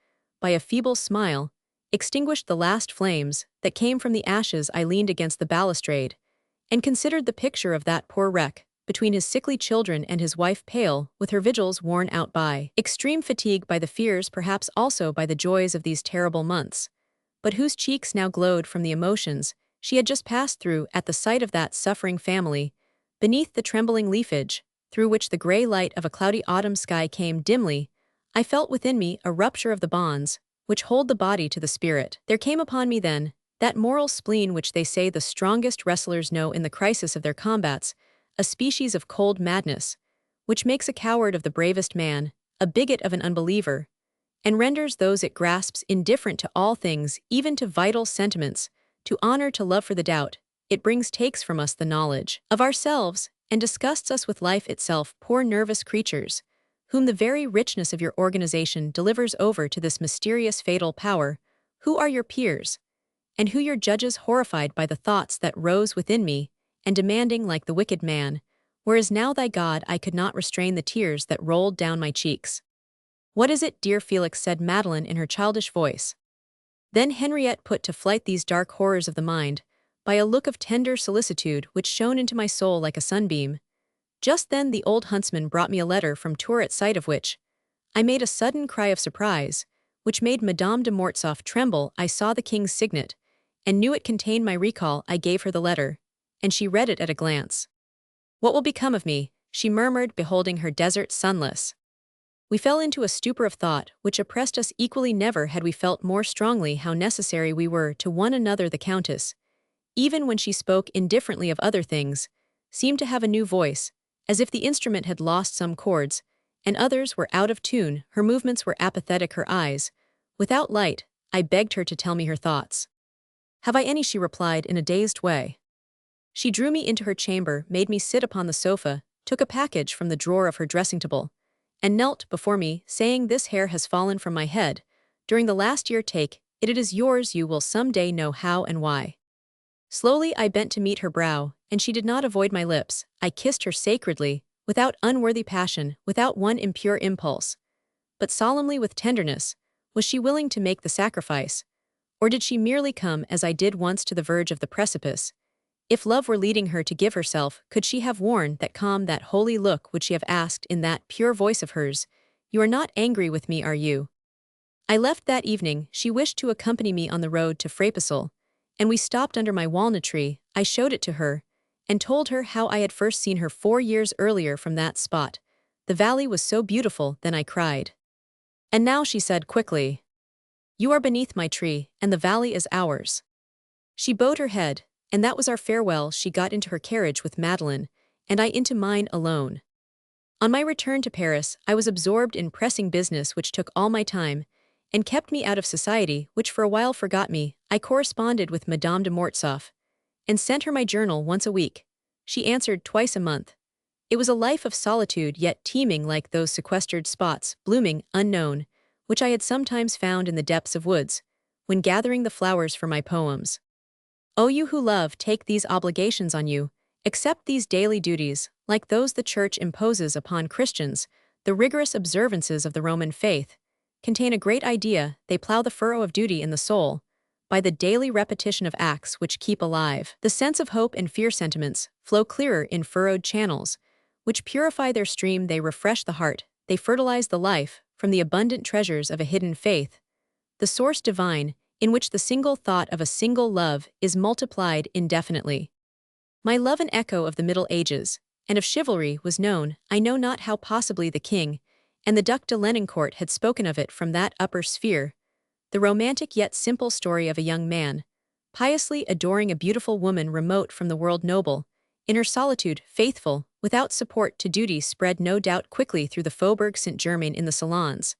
by a feeble smile, extinguished the last flames that came from the ashes. I leaned against the balustrade and considered the picture of that poor wreck, between his sickly children and his wife pale, with her vigils worn out by extreme fatigue, by the fears, perhaps also by the joys of these terrible months, but whose cheeks now glowed from the emotions she had just passed through at the sight of that suffering family, beneath the trembling leafage, through which the gray light of a cloudy autumn sky came dimly. I felt within me a rupture of the bonds which hold the body to the spirit. There came upon me then that moral spleen which they say the strongest wrestlers know in the crisis of their combats, a species of cold madness, which makes a coward of the bravest man, a bigot of an unbeliever, and renders those it grasps indifferent to all things, even to vital sentiments, to honor, to love. For the doubt it brings takes from us the knowledge of ourselves, and disgusts us with life itself, poor nervous creatures, whom the very richness of your organization delivers over to this mysterious fatal power. Who are your peers, and who your judges? Horrified by the thoughts that rose within me, and demanding like the wicked man, "Where is now thy God?" I could not restrain the tears that rolled down my cheeks. "What is it, dear Felix?" said Madeline in her childish voice. Then Henriette put to flight these dark horrors of the mind, by a look of tender solicitude which shone into my soul like a sunbeam. Just then the old huntsman brought me a letter from Tours, at sight of which I made a sudden cry of surprise, which made Madame de Mortsauf tremble. I saw the king's signet, and knew it contained my recall. I gave her the letter, and she read it at a glance. "What will become of me?" she murmured, beholding her desert sunless. We fell into a stupor of thought, which oppressed us equally. Never had we felt more strongly how necessary we were to one another. The Countess, even when she spoke indifferently of other things, seemed to have a new voice, as if the instrument had lost some chords, and others were out of tune. Her movements were apathetic, her eyes without light. I begged her to tell me her thoughts. "Have I any?" she replied in a dazed way. She drew me into her chamber, made me sit upon the sofa, took a package from the drawer of her dressing table, and knelt before me, saying, "This hair has fallen from my head during the last year. Take it, it is yours. You will some day know how and why." Slowly I bent to meet her brow, and she did not avoid my lips. I kissed her sacredly, without unworthy passion, without one impure impulse, but solemnly, with tenderness. Was she willing to make the sacrifice, or did she merely come, as I did once, to the verge of the precipice? If love were leading her to give herself, could she have worn that calm, that holy look? Would she have asked in that pure voice of hers, "You are not angry with me, are you?" I left that evening. She wished to accompany me on the road to Frapesle, and we stopped under my walnut tree. I showed it to her, and told her how I had first seen her 4 years earlier from that spot. The valley was so beautiful. Then I cried. "And now," she said quickly, "you are beneath my tree, and the valley is ours." She bowed her head, and that was our farewell. She got into her carriage with Madeline, and I into mine alone. On my return to Paris, I was absorbed in pressing business which took all my time, and kept me out of society, which for a while forgot me. I corresponded with Madame de Mortsauf, and sent her my journal once a week. She answered twice a month. It was a life of solitude, yet teeming like those sequestered spots, blooming, unknown, which I had sometimes found in the depths of woods, when gathering the flowers for my poems. O you who love, take these obligations on you, accept these daily duties, like those the Church imposes upon Christians. The rigorous observances of the Roman faith contain a great idea. They plow the furrow of duty in the soul, by the daily repetition of acts which keep alive the sense of hope, and fear sentiments flow clearer in furrowed channels, which purify their stream. They refresh the heart, they fertilize the life, from the abundant treasures of a hidden faith, the source divine, in which the single thought of a single love is multiplied indefinitely. My love, an echo of the Middle Ages, and of chivalry, was known. I know not how. Possibly the king and the Duc de Lenoncourt had spoken of it from that upper sphere. The romantic yet simple story of a young man, piously adoring a beautiful woman, remote from the world, noble, in her solitude, faithful, without support to duty, spread no doubt quickly through the Faubourg Saint-Germain. In the salons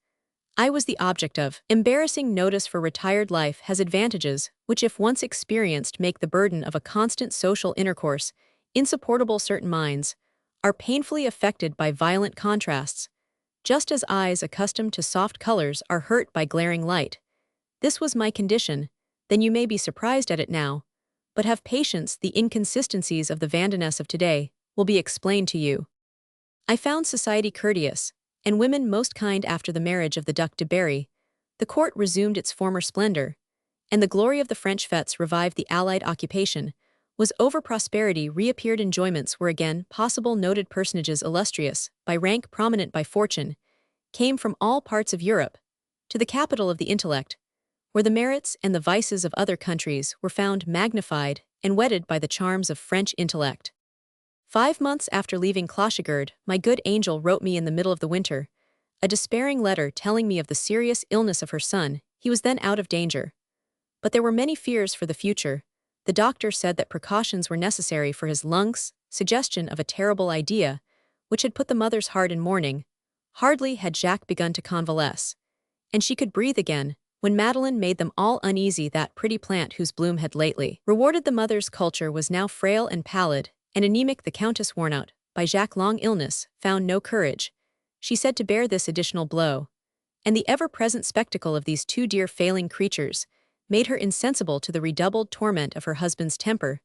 I was the object of embarrassing notice, for retired life has advantages which, if once experienced, make the burden of a constant social intercourse insupportable. Certain minds are painfully affected by violent contrasts, just as eyes accustomed to soft colors are hurt by glaring light. This was my condition. Then you may be surprised at it now, but have patience. The inconsistencies of the Vandenesse of today will be explained to you. I found society courteous, and women most kind after the marriage of the Duc de Berry, the court resumed its former splendor, and the glory of the French fêtes revived the Allied occupation, was over prosperity reappeared enjoyments were again possible noted personages illustrious, by rank prominent by fortune, came from all parts of Europe, to the capital of the intellect, where the merits and the vices of other countries were found magnified and wedded by the charms of French intellect. 5 months after leaving Clochegard, my good angel wrote me in the middle of the winter, a despairing letter telling me of the serious illness of her son. He was then out of danger. But there were many fears for the future. The doctor said that precautions were necessary for his lungs, suggestion of a terrible idea, which had put the mother's heart in mourning. Hardly had Jacques begun to convalesce, and she could breathe again, when Madeleine made them all uneasy. That pretty plant whose bloom had lately rewarded the mother's culture was now frail and pallid, and anemic. The Countess, worn out by Jacques' long illness, found no courage, she said, to bear this additional blow, and the ever-present spectacle of these two dear failing creatures made her insensible to the redoubled torment of her husband's temper.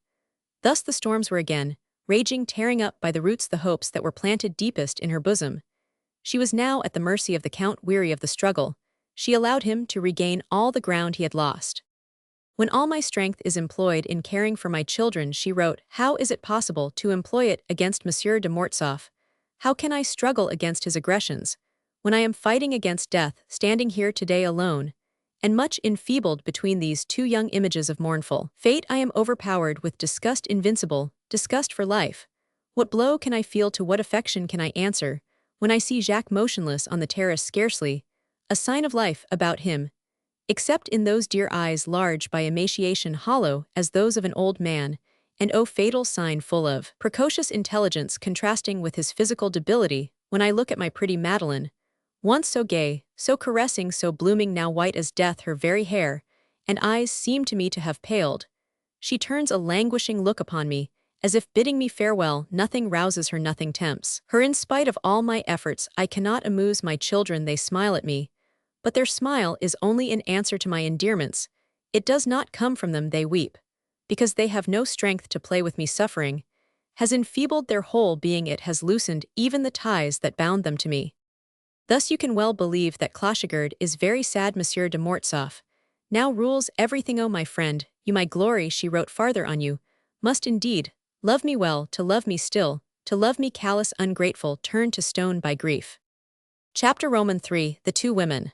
Thus the storms were again raging, tearing up by the roots the hopes that were planted deepest in her bosom. She was now at the mercy of the Count. Weary of the struggle, she allowed him to regain all the ground he had lost. When all my strength is employed in caring for my children, she wrote, how is it possible to employ it against Monsieur de Mortsauf? How can I struggle against his aggressions, when I am fighting against death, standing here today alone, and much enfeebled between these two young images of mournful fate? I am overpowered with disgust invincible, disgust for life. What blow can I feel, to what affection can I answer, when I see Jacques motionless on the terrace, scarcely a sign of life about him, except in those dear eyes, large by emaciation, hollow as those of an old man, and oh fatal sign, full of precocious intelligence, contrasting with his physical debility. When I look at my pretty Madeleine, once so gay, so caressing, so blooming, now white as death, her very hair and eyes seem to me to have paled. She turns a languishing look upon me, as if bidding me farewell. Nothing rouses her, nothing tempts her. In spite of all my efforts, I cannot amuse my children. They smile at me, but their smile is only in answer to my endearments. It does not come from them. They weep, because they have no strength to play with me. Suffering has enfeebled their whole being. It has loosened even the ties that bound them to me. Thus you can well believe that Clochegard is very sad. Monsieur de Mortsauf now rules everything. Oh, my friend, you my glory, she wrote farther, on you must indeed love me well, to love me still, to love me callous, ungrateful, turned to stone by grief. Chapter Roman 3, The Two Women.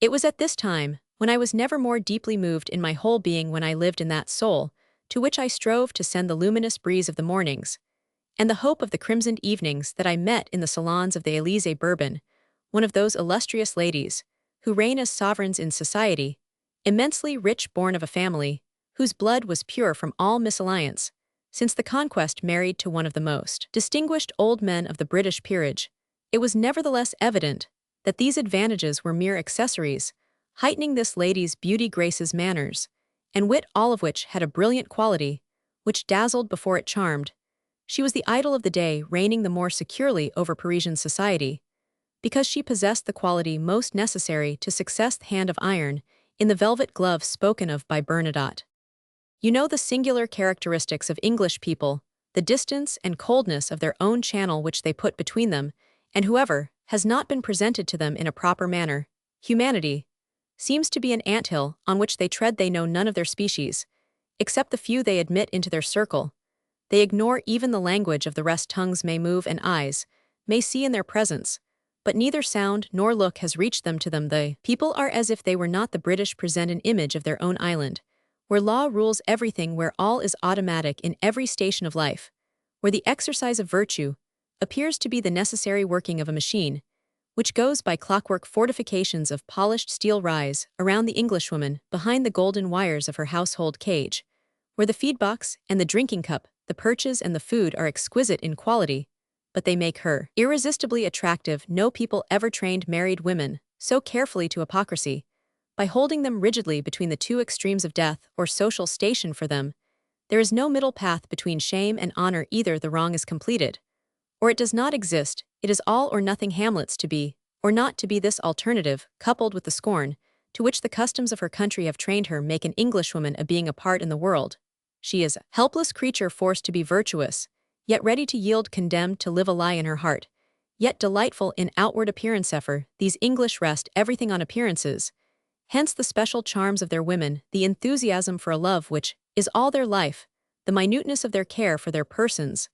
It was at this time, when I was never more deeply moved in my whole being, when I lived in that soul, to which I strove to send the luminous breeze of the mornings, and the hope of the crimsoned evenings, that I met in the salons of the Élysée Bourbon, one of those illustrious ladies, who reign as sovereigns in society, immensely rich, born of a family, whose blood was pure from all misalliance, since the conquest, married to one of the most distinguished old men of the British peerage. It was nevertheless evident that these advantages were mere accessories, heightening this lady's beauty, graces, manners, and wit, all of which had a brilliant quality, which dazzled before it charmed. She was the idol of the day, reigning the more securely over Parisian society, because she possessed the quality most necessary to success, the hand of iron, in the velvet glove spoken of by Bernadotte. You know the singular characteristics of English people, the distance and coldness of their own channel which they put between them, and whoever has not been presented to them in a proper manner. Humanity seems to be an anthill on which they tread. They know none of their species, except the few they admit into their circle. They ignore even the language of the rest. Tongues may move and eyes may see in their presence, but neither sound nor look has reached them. To them the people are as if they were not. The British present an image of their own island, where law rules everything, where all is automatic in every station of life, where the exercise of virtue appears to be the necessary working of a machine, which goes by clockwork. Fortifications of polished steel rise around the Englishwoman behind the golden wires of her household cage, where the feed-box and the drinking cup, the perches and the food are exquisite in quality, but they make her irresistibly attractive. No people ever trained married women so carefully to hypocrisy, by holding them rigidly between the two extremes of death or social station. For them, there is no middle path between shame and honor. Either the wrong is completed, or it does not exist. It is all or nothing. Hamlet's to be or not to be. This alternative, coupled with the scorn to which the customs of her country have trained her, make an Englishwoman a being apart in the world. She is a helpless creature, forced to be virtuous, yet ready to yield, condemned to live a lie in her heart, yet delightful in outward appearance. These English rest everything on appearances. Hence the special charms of their women, the enthusiasm for a love which is all their life, the minuteness of their care for their persons,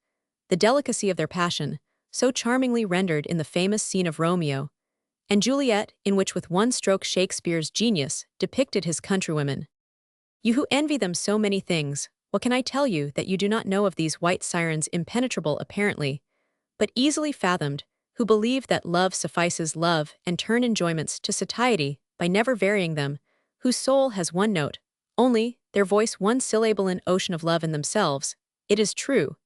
the delicacy of their passion, so charmingly rendered in the famous scene of Romeo and Juliet, in which with one stroke Shakespeare's genius depicted his countrywomen. You who envy them so many things, what can I tell you that you do not know of these white sirens, impenetrable apparently, but easily fathomed, who believe that love suffices love and turn enjoyments to satiety by never varying them, whose soul has one note, only, their voice one syllable in ocean of love in themselves, it is true,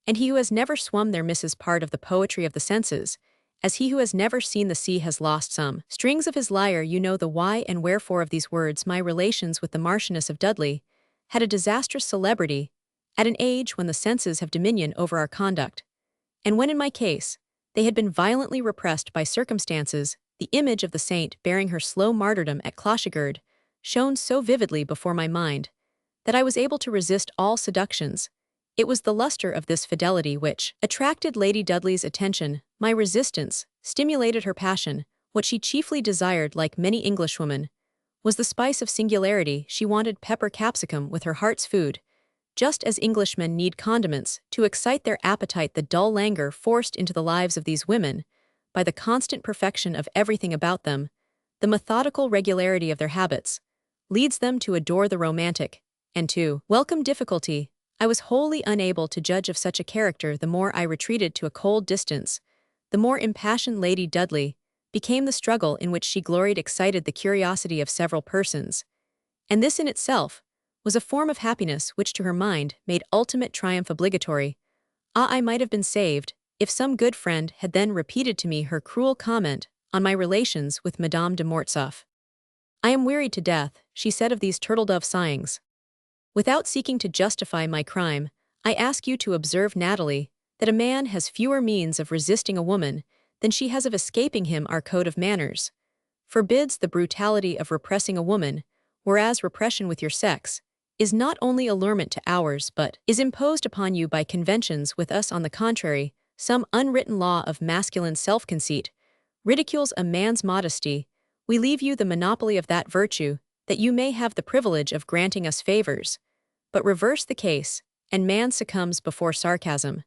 and he who has never swum there misses part of the poetry of the senses, as he who has never seen the sea has lost some strings of his lyre. You know the why and wherefore of these words. My relations with the Marchioness of Dudley had a disastrous celebrity at an age when the senses have dominion over our conduct, and when in my case they had been violently repressed by circumstances. The image of the saint bearing her slow martyrdom at Clochigerd shone so vividly before my mind that I was able to resist all seductions. It was the luster of this fidelity which attracted Lady Dudley's attention. My resistance stimulated her passion. What she chiefly desired, like many Englishwomen, was the spice of singularity. She wanted pepper capsicum with her heart's food, just as Englishmen need condiments to excite their appetite. The dull languor forced into the lives of these women by the constant perfection of everything about them, the methodical regularity of their habits, leads them to adore the romantic and to welcome difficulty. I was wholly unable to judge of such a character. The more I retreated to a cold distance, the more impassioned Lady Dudley became. The struggle in which she gloried excited the curiosity of several persons, and this in itself was a form of happiness which to her mind made ultimate triumph obligatory. Ah, I might have been saved if some good friend had then repeated to me her cruel comment on my relations with Madame de Mortsauf. I am wearied to death, she said of these turtle-dove sighings. Without seeking to justify my crime, I ask you to observe, Natalie, that a man has fewer means of resisting a woman than she has of escaping him. Our code of manners forbids the brutality of repressing a woman, whereas repression with your sex is not only allurement to ours but is imposed upon you by conventions. With us, on the contrary, some unwritten law of masculine self-conceit ridicules a man's modesty. We leave you the monopoly of that virtue, that you may have the privilege of granting us favors. But reverse the case, and man succumbs before sarcasm.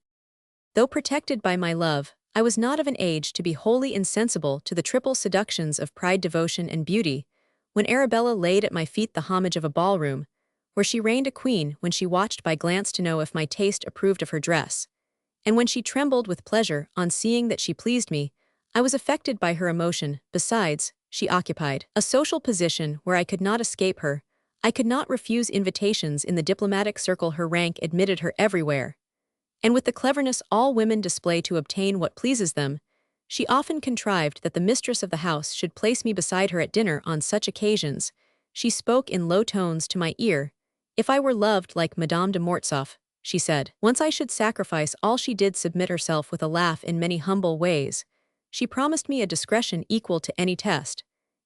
Though protected by my love, I was not of an age to be wholly insensible to the triple seductions of pride, devotion, and beauty. When Arabella laid at my feet the homage of a ballroom, where she reigned a queen, when she watched by glance to know if my taste approved of her dress, and when she trembled with pleasure on seeing that she pleased me, I was affected by her emotion. Besides, she occupied a social position where I could not escape her. I could not refuse invitations in the diplomatic circle. Her rank admitted her everywhere, and with the cleverness all women display to obtain what pleases them, she often contrived that the mistress of the house should place me beside her at dinner. On such occasions, she spoke in low tones to my ear. If I were loved like Madame de Mortsauf, she said, once I should sacrifice all. She did submit herself with a laugh in many humble ways. She promised me a discretion equal to any test,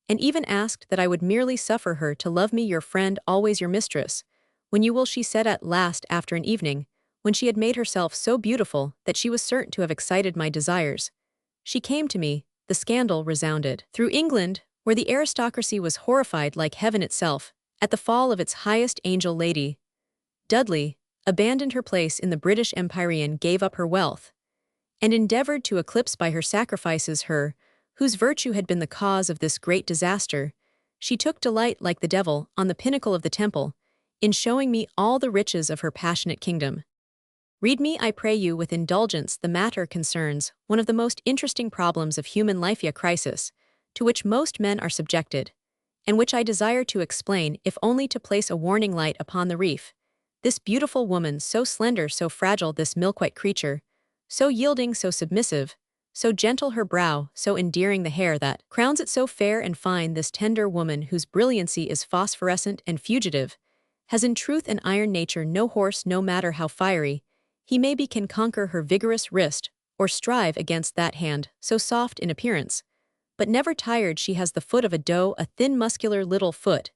and even asked that I would merely suffer her to love me. Your friend, always your mistress. When you will, she said at last after an evening, when she had made herself so beautiful that she was certain to have excited my desires. She came to me. The scandal resounded through England, where the aristocracy was horrified like heaven itself at the fall of its highest angel. Lady Dudley abandoned her place in the British Empire and gave up her wealth, and endeavored to eclipse by her sacrifices her whose virtue had been the cause of this great disaster. She took delight, like the devil, on the pinnacle of the temple, in showing me all the riches of her passionate kingdom. Read me, I pray you, with indulgence. The matter concerns one of the most interesting problems of human life, a crisis to which most men are subjected, and which I desire to explain, if only to place a warning light upon the reef. This beautiful woman, so slender, so fragile, this milk-white creature, so yielding, so submissive, so gentle her brow, so endearing the hair that crowns it, so fair and fine, this tender woman whose brilliancy is phosphorescent and fugitive, has in truth an iron nature. No horse, no matter how fiery he may be, can conquer her vigorous wrist, or strive against that hand, so soft in appearance, but never tired. She has the foot of a doe, a thin muscular little foot,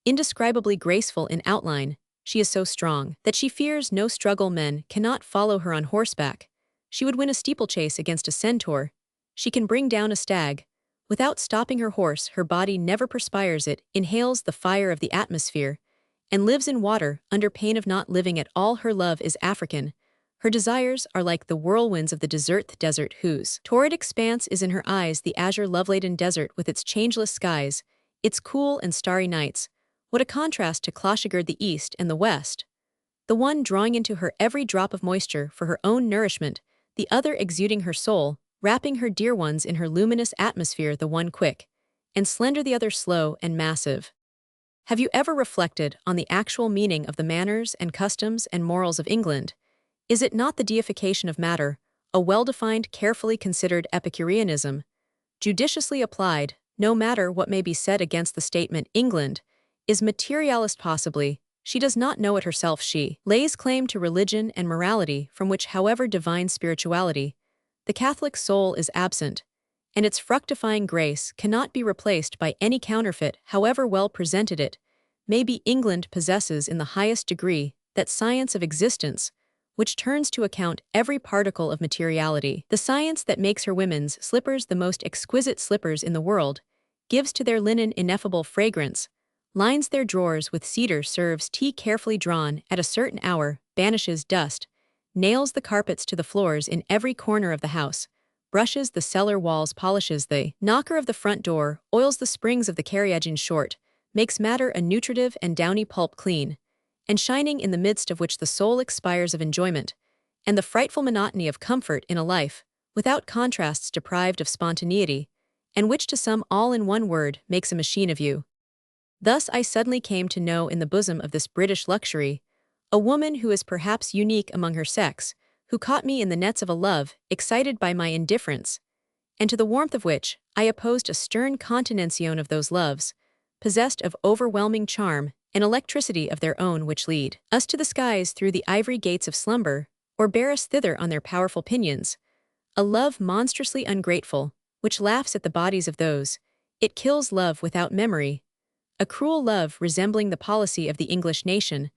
indescribably graceful in outline. She is so strong that she fears no struggle. Men cannot follow her on horseback. She would win a steeplechase against a centaur. She can bring down a stag. Without stopping her horse, her body never perspires, it inhales the fire of the atmosphere, and lives in water under pain of not living at all. Her love is African. Her desires are like the whirlwinds of the desert whose torrid expanse is in her eyes, the azure love-laden desert with its changeless skies, its cool and starry nights. What a contrast to Clochigerd, the east and the west! The one drawing into her every drop of moisture for her own nourishment, the other exuding her soul, wrapping her dear ones in her luminous atmosphere, the one quick and slender, the other slow and massive. Have you ever reflected on the actual meaning of the manners and customs and morals of England? Is it not the deification of matter, a well-defined, carefully considered Epicureanism, judiciously applied, no matter what may be said against the statement? England is materialist. Possibly, she does not know it herself. She lays claim to religion and morality from which, however divine spirituality, the Catholic soul is absent, and its fructifying grace cannot be replaced by any counterfeit, however well presented it may be. England possesses in the highest degree that science of existence which turns to account every particle of materiality. The science that makes her women's slippers the most exquisite slippers in the world, gives to their linen ineffable fragrance, lines their drawers with cedar, serves tea carefully drawn at a certain hour, banishes dust, nails the carpets to the floors in every corner of the house, brushes the cellar walls, polishes the knocker of the front door, oils the springs of the carriage, in short, makes matter a nutritive and downy pulp, clean and shining, in the midst of which the soul expires of enjoyment, and the frightful monotony of comfort in a life, without contrasts, deprived of spontaneity, and which, to sum all in one word, makes a machine of you. Thus I suddenly came to know in the bosom of this British luxury a woman who is perhaps unique among her sex, who caught me in the nets of a love excited by my indifference, and to the warmth of which I opposed a stern continuation of those loves, possessed of overwhelming charm and electricity of their own, which lead us to the skies through the ivory gates of slumber, or bear us thither on their powerful pinions. A love monstrously ungrateful, which laughs at the bodies of those it kills, love without memory, a cruel love resembling the policy of the English nation,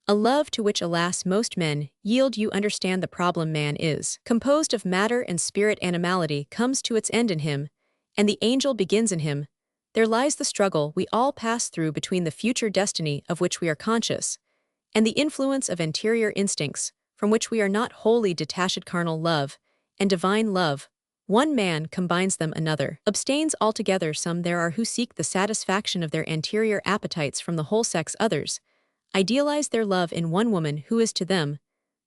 a love to which, alas, most men yield. You understand the problem. Man is composed of matter and spirit. Animality comes to its end in him, and the angel begins in him. There lies the struggle we all pass through between the future destiny of which we are conscious, and the influence of anterior instincts from which we are not wholly detached. Carnal love and divine love, one man combines them, another abstains altogether. Some there are who seek the satisfaction of their anterior appetites from the whole sex. Others idealize their love in one woman who is to them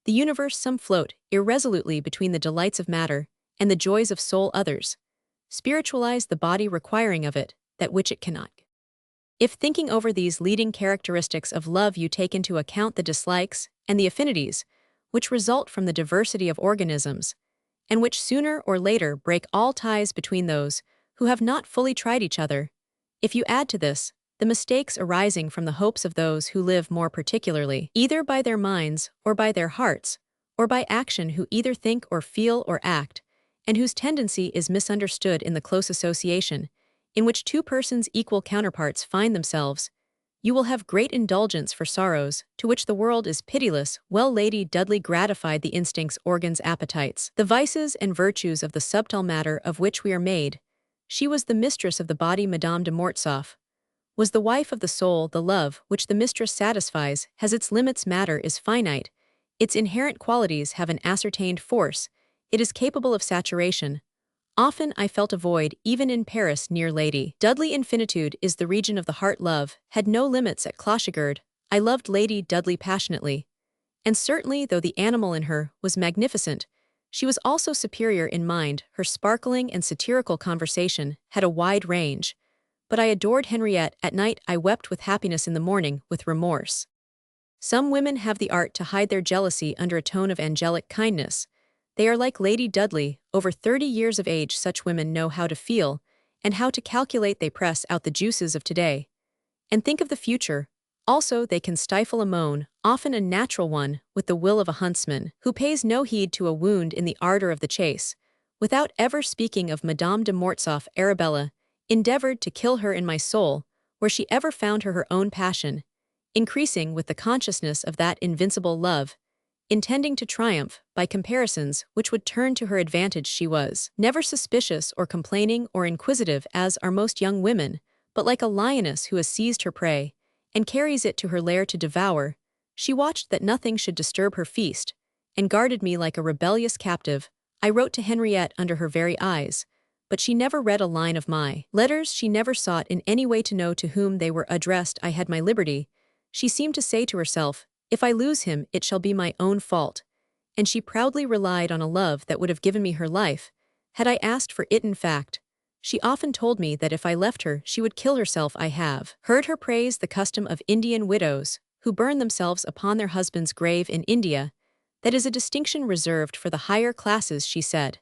the universe. Some float irresolutely between the delights of matter and the joys of soul. Others spiritualize the body, requiring of it that which it cannot. If, thinking over these leading characteristics of love, you take into account the dislikes and the affinities which result from the diversity of organisms, and which sooner or later break all ties between those who have not fully tried each other, if you add to this the mistakes arising from the hopes of those who live more particularly, either by their minds or by their hearts, or by action, who either think or feel or act, and whose tendency is misunderstood in the close association in which two persons equal counterparts find themselves, you will have great indulgence for sorrows to which the world is pitiless. Well, Lady Dudley gratified the instincts, organs, appetites, the vices and virtues of the subtle matter of which we are made. She was the mistress of the body. Madame de Mortsauf was the wife of the soul. The love which the mistress satisfies has its limits. Matter is finite. Its inherent qualities have an ascertained force. It is capable of saturation. Often I felt a void, even in Paris, near Lady Dudley. Infinitude is the region of the heart. Love had no limits at Clochigerd. I loved Lady Dudley passionately, and certainly, though the animal in her was magnificent, she was also superior in mind. Her sparkling and satirical conversation had a wide range, but I adored Henriette. At night I wept with happiness, in the morning with remorse. Some women have the art to hide their jealousy under a tone of angelic kindness. They are like Lady Dudley, over 30 years of age. Such women know how to feel and how to calculate. They press out the juices of today and think of the future. Also, they can stifle a moan, often a natural one, with the will of a huntsman who pays no heed to a wound in the ardor of the chase. Without ever speaking of Madame de Mortsauf, Arabella endeavored to kill her in my soul, where she ever found her own passion, increasing with the consciousness of that invincible love, intending to triumph by comparisons which would turn to her advantage. She was never suspicious or complaining or inquisitive as are most young women, but like a lioness who has seized her prey and carries it to her lair to devour, she watched that nothing should disturb her feast, and guarded me like a rebellious captive. I wrote to Henriette under her very eyes, but she never read a line of my letters. She never sought in any way to know to whom they were addressed. I had my liberty. She seemed to say to herself, if I lose him, it shall be my own fault. And she proudly relied on a love that would have given me her life, had I asked for it. In fact, she often told me that if I left her, she would kill herself. I have heard her praise the custom of Indian widows, who burn themselves upon their husband's grave in India. That is a distinction reserved for the higher classes, she said,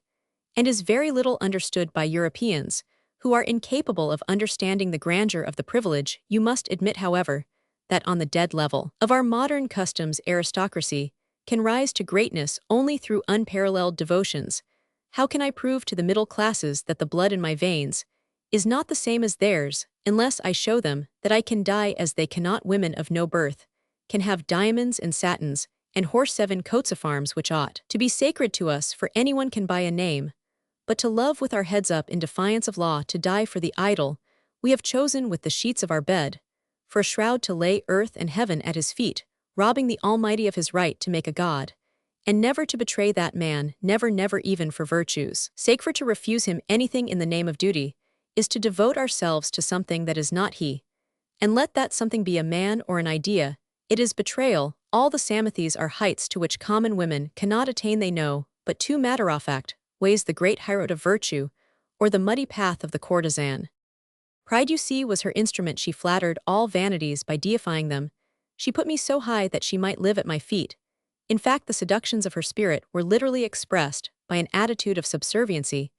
and is very little understood by Europeans, who are incapable of understanding the grandeur of the privilege. You must admit, however, that on the dead level of our modern customs, aristocracy can rise to greatness only through unparalleled devotions. How can I prove to the middle classes that the blood in my veins is not the same as theirs, unless I show them that I can die as they cannot? Women of no birth can have diamonds and satins and horse 7 coats of arms which ought to be sacred to us, for anyone can buy a name. But to love with our heads up in defiance of law, to die for the idol we have chosen with the sheets of our bed, for a shroud to lay earth and heaven at his feet, robbing the Almighty of his right to make a god, and never to betray that man, never, never even for virtue's sake. For to refuse him anything in the name of duty is to devote ourselves to something that is not he, and let that something be a man or an idea, it is betrayal. All the Samathes are heights to which common women cannot attain. They know but too matter-of-fact ways the great highroad of virtue, or the muddy path of the courtesan. Pride, you see, was her instrument. She flattered all vanities by deifying them. She put me so high that she might live at my feet. In fact, the seductions of her spirit were literally expressed by an attitude of subserviency,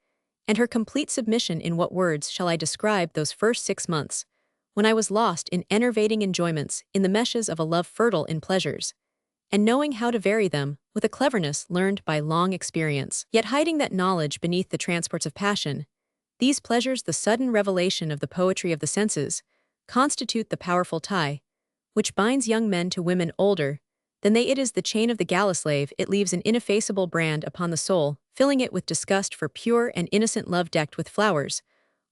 and her complete submission. In what words shall I describe those first 6 months, when I was lost in enervating enjoyments, in the meshes of a love fertile in pleasures, and knowing how to vary them with a cleverness learned by long experience, yet hiding that knowledge beneath the transports of passion? These pleasures, the sudden revelation of the poetry of the senses, constitute the powerful tie which binds young men to women older than they. It is the chain of the galley slave. It leaves an ineffaceable brand upon the soul, filling it with disgust for pure and innocent love, decked with flowers,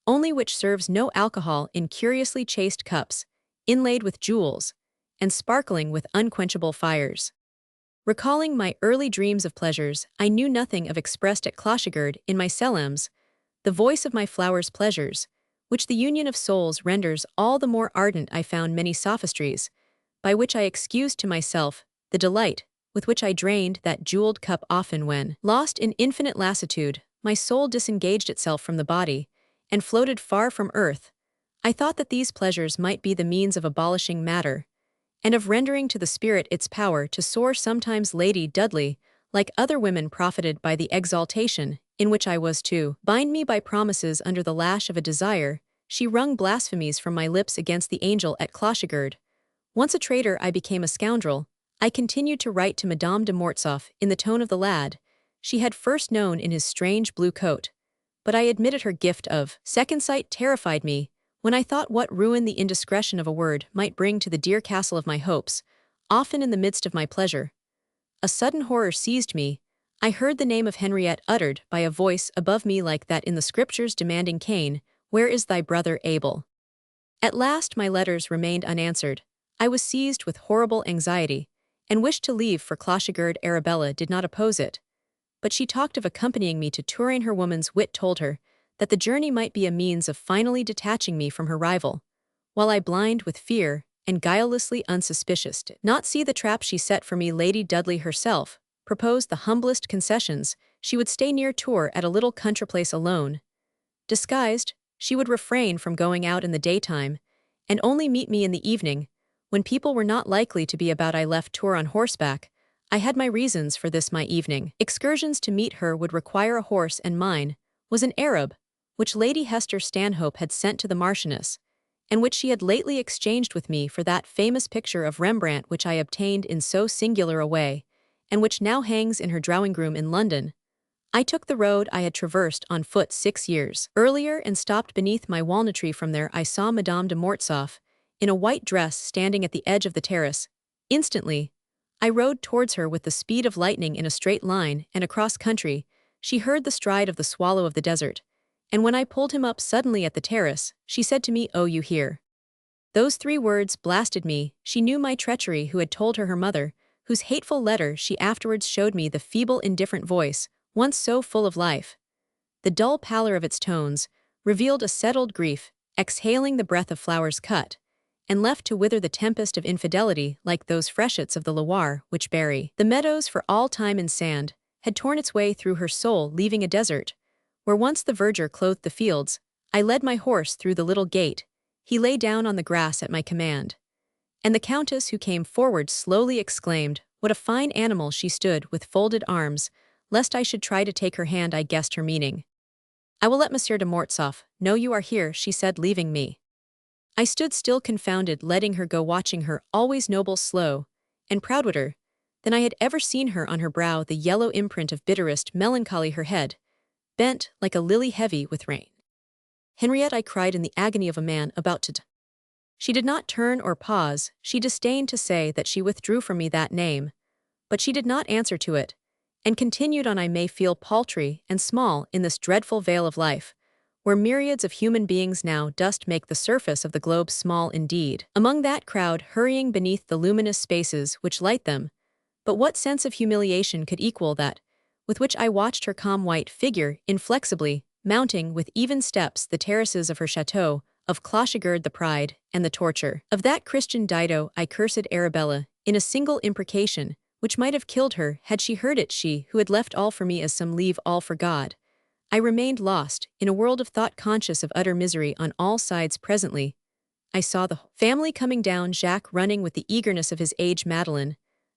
only which serves no alcohol, in curiously chased cups, inlaid with jewels, and sparkling with unquenchable fires. Recalling my early dreams of pleasures I knew nothing of, expressed at Clochigerd in my Selems, the voice of my flowers' pleasures, which the union of souls renders all the more ardent, I found many sophistries, by which I excused to myself the delight with which I drained that jeweled cup. Often, when, lost in infinite lassitude, my soul disengaged itself from the body, and floated far from earth, I thought that these pleasures might be the means of abolishing matter, and of rendering to the spirit its power to soar. Sometimes Lady Dudley, like other women, profited by the exaltation in which I was to bind me by promises under the lash of a desire. She wrung blasphemies from my lips against the angel at Clochigerd. Once a traitor, I became a scoundrel. I continued to write to Madame de Mortsauf in the tone of the lad she had first known in his strange blue coat, but I admitted her gift of second sight terrified me when I thought what ruin the indiscretion of a word might bring to the dear castle of my hopes. Often in the midst of my pleasure, a sudden horror seized me. I heard the name of Henriette uttered by a voice above me, like that in the scriptures demanding, Cain, where is thy brother Abel? At last my letters remained unanswered. I was seized with horrible anxiety, and wished to leave for Clochigerd. Arabella did not oppose it, but she talked of accompanying me to Touraine. Her woman's wit told her that the journey might be a means of finally detaching me from her rival, while I, blind with fear and guilelessly unsuspicious, did not see the trap she set for me. Lady Dudley herself proposed the humblest concessions. She would stay near Tours at a little country place alone. Disguised, she would refrain from going out in the daytime, and only meet me in the evening, when people were not likely to be about. I left Tours on horseback. I had my reasons for this. My evening excursions to meet her would require a horse, and mine was an Arab, which Lady Hester Stanhope had sent to the Marchioness, and which she had lately exchanged with me for that famous picture of Rembrandt which I obtained in so singular a way, and which now hangs in her drawing-room in London. I took the road I had traversed on foot 6 years earlier, and stopped beneath my walnut tree. From there I saw Madame de Mortsauf, in a white dress, standing at the edge of the terrace. Instantly, I rode towards her with the speed of lightning in a straight line, and across country, she heard the stride of the swallow of the desert. And when I pulled him up suddenly at the terrace, she said to me, "Oh, you hear?" Those 3 words blasted me. She knew my treachery, who had told her mother, whose hateful letter she afterwards showed me, the feeble, indifferent voice, once so full of life. The dull pallor of its tones revealed a settled grief, exhaling the breath of flowers cut and left to wither the tempest of infidelity, like those freshets of the Loire which bury the meadows for all time in sand, had torn its way through her soul, leaving a desert. Where once the verdure clothed the fields, I led my horse through the little gate. He lay down on the grass at my command. And the countess, who came forward slowly, exclaimed, "What a fine animal!" She stood with folded arms, lest I should try to take her hand. I guessed her meaning. "I will let Monsieur de Mortsauf know you are here," she said, leaving me. I stood still, confounded, letting her go, watching her, always noble, slow, and proudwooder than I had ever seen her, on her brow the yellow imprint of bitterest melancholy, her head bent like a lily heavy with rain. "Henriette," I cried in the agony of a man about to die. She did not turn or pause. She disdained to say that she withdrew from me that name, but she did not answer to it, and continued on. "I may feel paltry and small in this dreadful vale of life, where myriads of human beings now dost make the surface of the globe small indeed, among that crowd hurrying beneath the luminous spaces which light them. But what sense of humiliation could equal that with which I watched her calm white figure inflexibly mounting with even steps the terraces of her chateau of Clochegard, the pride and the torture of that Christian Dido?" I cursed Arabella in a single imprecation, which might have killed her had she heard it, she who had left all for me as some leave all for God. I remained lost in a world of thought, conscious of utter misery on all sides. Presently, I saw the family coming down, Jacques running with the eagerness of his age, Madeleine,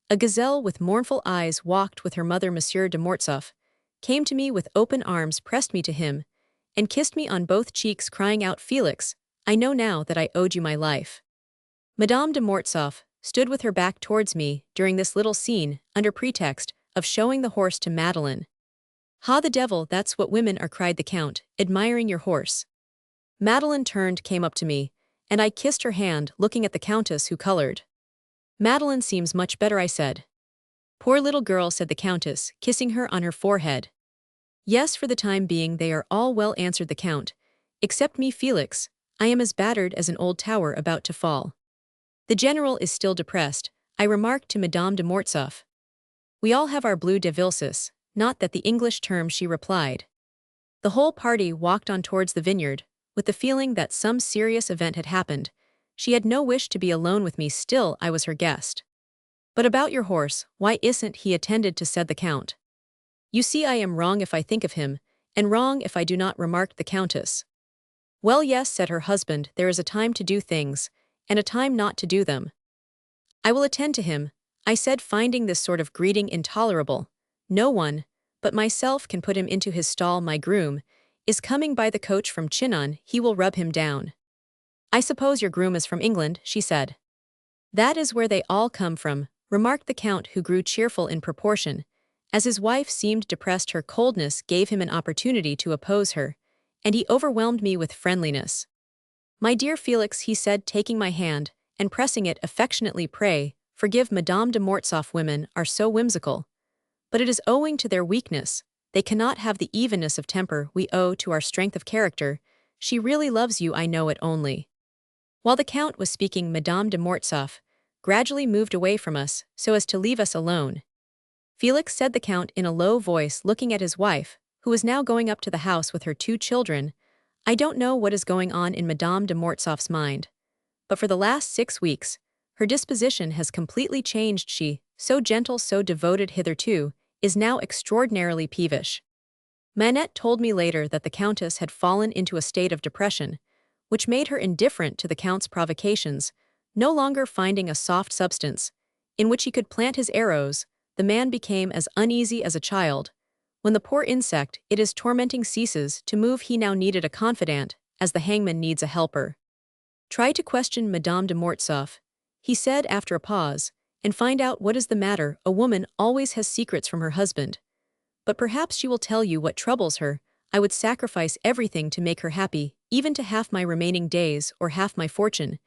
a gazelle with mournful eyes, walked with her mother. Monsieur de Mortsauf came to me with open arms, pressed me to him, and kissed me on both cheeks, crying out, "Félix, I know now that I owed you my life." Madame de Mortsauf stood with her back towards me during this little scene, under pretext of showing the horse to Madeleine. "Ha, the devil, that's what women are," cried the Count, admiring your horse. Madeleine turned, came up to me, and I kissed her hand, looking at the Countess, who colored. "Madeleine seems much better," I said. "Poor little girl," said the Countess, kissing her on her forehead. "Yes, for the time being they are all well," answered the Count. "Except me, Félix. I am as battered as an old tower about to fall." "The General is still depressed," I remarked to Madame de Mortsauf. "We all have our blue de Vilsis, not that the English term," she replied. The whole party walked on towards the vineyard, with the feeling that some serious event had happened. She had no wish to be alone with me, still I was her guest. "But about your horse, why isn't he attended to?" said the Count. "You see, I am wrong if I think of him, and wrong if I do not," remarked the Countess. "Well, yes," said her husband, "there is a time to do things, and a time not to do them." "I will attend to him," I said, finding this sort of greeting intolerable. "No one but myself can put him into his stall. My groom is coming by the coach from Chinon, he will rub him down." "I suppose your groom is from England?" she said. "That is where they all come from," remarked the Count, who grew cheerful in proportion as his wife seemed depressed. Her coldness gave him an opportunity to oppose her, and he overwhelmed me with friendliness. "My dear Félix," he said, taking my hand and pressing it affectionately, "pray forgive Madame de Mortsauf. Women are so whimsical, but it is owing to their weakness. They cannot have the evenness of temper we owe to our strength of character. She really loves you, I know it only." While the Count was speaking, Madame de Mortsauf gradually moved away from us, so as to leave us alone. "Félix," said the Count in a low voice, looking at his wife, who was now going up to the house with her 2 children, "I don't know what is going on in Madame de Mortsauf's mind, but for the last 6 weeks, her disposition has completely changed. She, so gentle, so devoted hitherto, is now extraordinarily peevish." Manette told me later that the Countess had fallen into a state of depression, which made her indifferent to the Count's provocations, no longer finding a soft substance in which he could plant his arrows. The man became as uneasy as a child. When the poor insect it is tormenting ceases to move, he now needed a confidant, as the hangman needs a helper. "Try to question Madame de Mortsauf," he said after a pause, "and find out what is the matter. A woman always has secrets from her husband. But perhaps she will tell you what troubles her. I would sacrifice everything to make her happy, even to half my remaining days or half my fortune.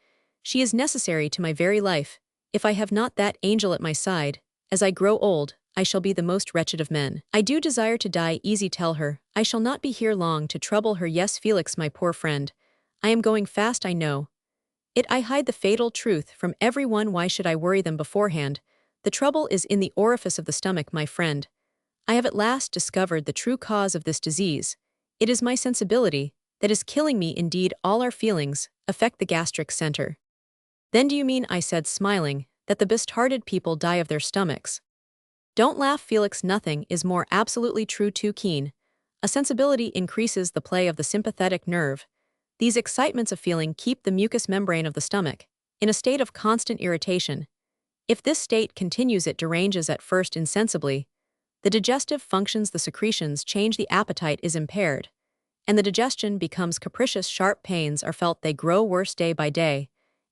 She is necessary to my very life, if I have not that angel at my side, as I grow old, I shall be the most wretched of men. I do desire to die easy, tell her, I shall not be here long to trouble her. Yes, Felix, my poor friend, I am going fast, I know. I hide the fatal truth from everyone. Why should I worry them beforehand? The trouble is in the orifice of the stomach, my friend. I have at last discovered the true cause of this disease. It is my sensibility that is killing me. Indeed, all our feelings affect the gastric center. Then do you mean, I said, smiling, that the best-hearted people die of their stomachs? Don't laugh, Felix, nothing is more absolutely true. Too keen a sensibility increases the play of the sympathetic nerve. These excitements of feeling keep the mucous membrane of the stomach in a state of constant irritation. If this state continues, it deranges at first insensibly. The digestive functions, the secretions change, the appetite is impaired, and the digestion becomes capricious. Sharp pains are felt, they grow worse day by day,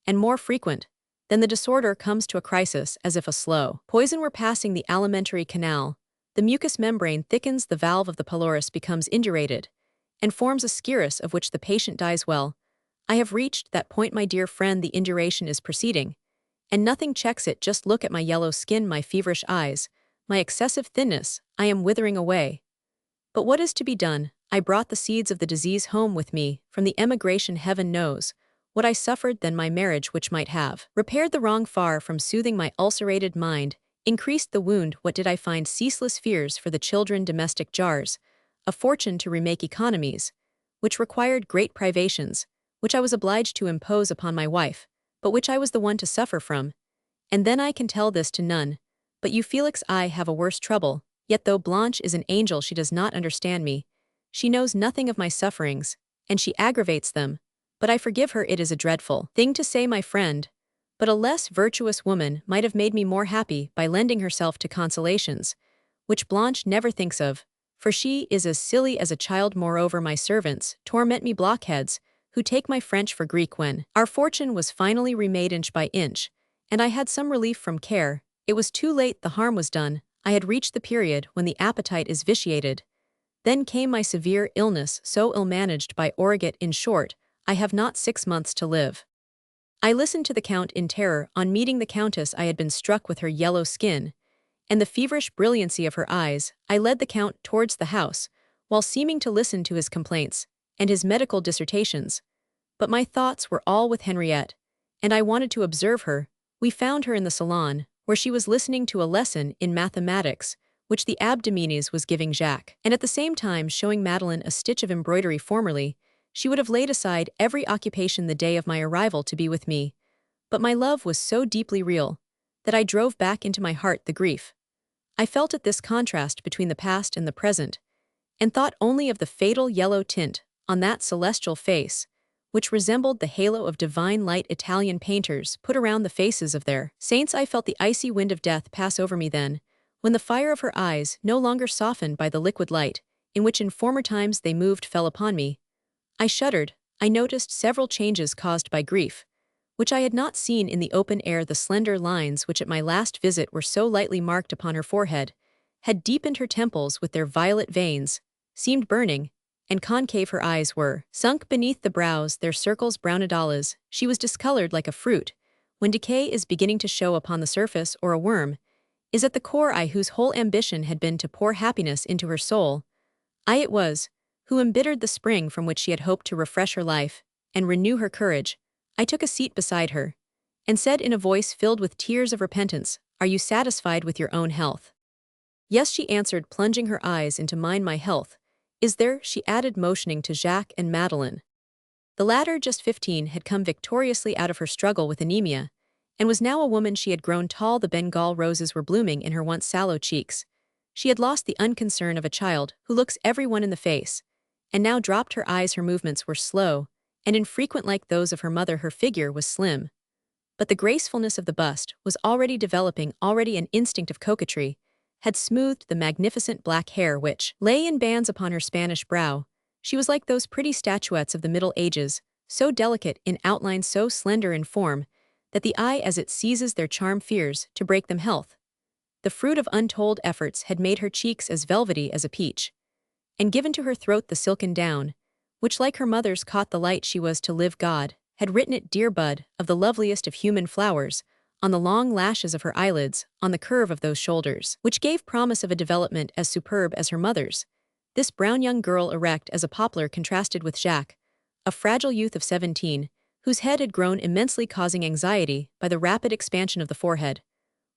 and more frequent. Then the disorder comes to a crisis, as if a slow poison were passing the alimentary canal. The mucous membrane thickens, the valve of the pylorus becomes indurated, and forms a scirrhus of which the patient dies. Well, I have reached that point, my dear friend. The induration is proceeding, and nothing checks it. Just look at my yellow skin, my feverish eyes, my excessive thinness. I am withering away. But what is to be done? I brought the seeds of the disease home with me from the emigration. Heaven knows what I suffered. Then my marriage, which might have repaired the wrong, far from soothing my ulcerated mind, increased the wound. What did I find? Ceaseless fears for the children, domestic jars, a fortune to remake, economies, which required great privations, which I was obliged to impose upon my wife, but which I was the one to suffer from. And then I can tell this to none but you, Felix. I have a worse trouble, yet though Blanche is an angel, she does not understand me. She knows nothing of my sufferings, and she aggravates them, but I forgive her. It is a dreadful thing to say, my friend, but a less virtuous woman might have made me more happy by lending herself to consolations, which Blanche never thinks of, for she is as silly as a child. Moreover, my servants torment me, blockheads, who take my French for Greek. When our fortune was finally remade inch by inch, and I had some relief from care, it was too late. The harm was done. I had reached the period when the appetite is vitiated. Then came my severe illness, so ill-managed by Orgeat. In short, I have not 6 months to live. I listened to the Count in terror. On meeting the Countess, I had been struck with her yellow skin and the feverish brilliancy of her eyes. I led the Count towards the house, while seeming to listen to his complaints and his medical dissertations. But my thoughts were all with Henriette, and I wanted to observe her. We found her in the salon, where she was listening to a lesson in mathematics, which the Abbé Dominis was giving Jacques, and at the same time showing Madeleine a stitch of embroidery. Formerly, she would have laid aside every occupation the day of my arrival to be with me, but my love was so deeply real that I drove back into my heart the grief I felt at this contrast between the past and the present, and thought only of the fatal yellow tint on that celestial face, which resembled the halo of divine light Italian painters put around the faces of their saints. I felt the icy wind of death pass over me then, when the fire of her eyes, no longer softened by the liquid light, in which in former times they moved, fell upon me. I shuddered. I noticed several changes caused by grief, which I had not seen in the open air. The slender lines which at my last visit were so lightly marked upon her forehead had deepened. Her temples, with their violet veins, seemed burning, and concave. Her eyes were sunk beneath the brows, their circles brown adalas. She was discolored like a fruit when decay is beginning to show upon the surface, or a worm is at the core. I, whose whole ambition had been to pour happiness into her soul, I it was who embittered the spring from which she had hoped to refresh her life and renew her courage. I took a seat beside her, and said in a voice filled with tears of repentance, "Are you satisfied with your own health?" "Yes," she answered, plunging her eyes into mine. "My health is there," she added, motioning to Jacques and Madeleine. The latter, just 15, had come victoriously out of her struggle with anemia, and was now a woman. She had grown tall, the Bengal roses were blooming in her once sallow cheeks. She had lost the unconcern of a child who looks everyone in the face, and now dropped her eyes. Her movements were slow and infrequent like those of her mother. Her figure was slim, but the gracefulness of the bust was already developing. Already an instinct of coquetry had smoothed the magnificent black hair which lay in bands upon her Spanish brow. She was like those pretty statuettes of the Middle Ages, so delicate in outline, so slender in form, that the eye as it seizes their charm fears to break them. Health, the fruit of untold efforts, had made her cheeks as velvety as a peach, and given to her throat the silken down, which like her mother's caught the light she was to live. God had written it, dear bud of the loveliest of human flowers, on the long lashes of her eyelids, on the curve of those shoulders, which gave promise of a development as superb as her mother's. This brown young girl erect as a poplar contrasted with Jacques, a fragile youth of 17, whose head had grown immensely, causing anxiety by the rapid expansion of the forehead,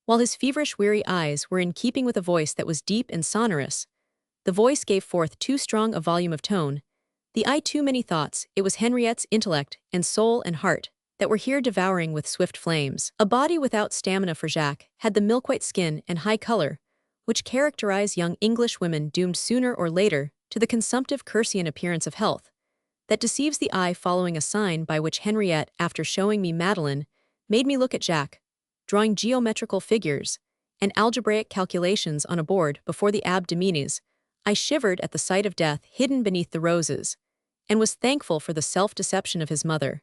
while his feverish, weary eyes were in keeping with a voice that was deep and sonorous. The voice gave forth too strong a volume of tone, the eye too many thoughts. It was Henriette's intellect and soul and heart that were here devouring with swift flames. A body without stamina for Jacques had the milk-white skin and high color, which characterize young English women doomed sooner or later to the consumptive Circean appearance of health, that deceives the eye, following a sign by which Henriette, after showing me Madeleine, made me look at Jacques, drawing geometrical figures and algebraic calculations on a board before the Abbe de Menez. I shivered at the sight of death hidden beneath the roses, and was thankful for the self-deception of his mother.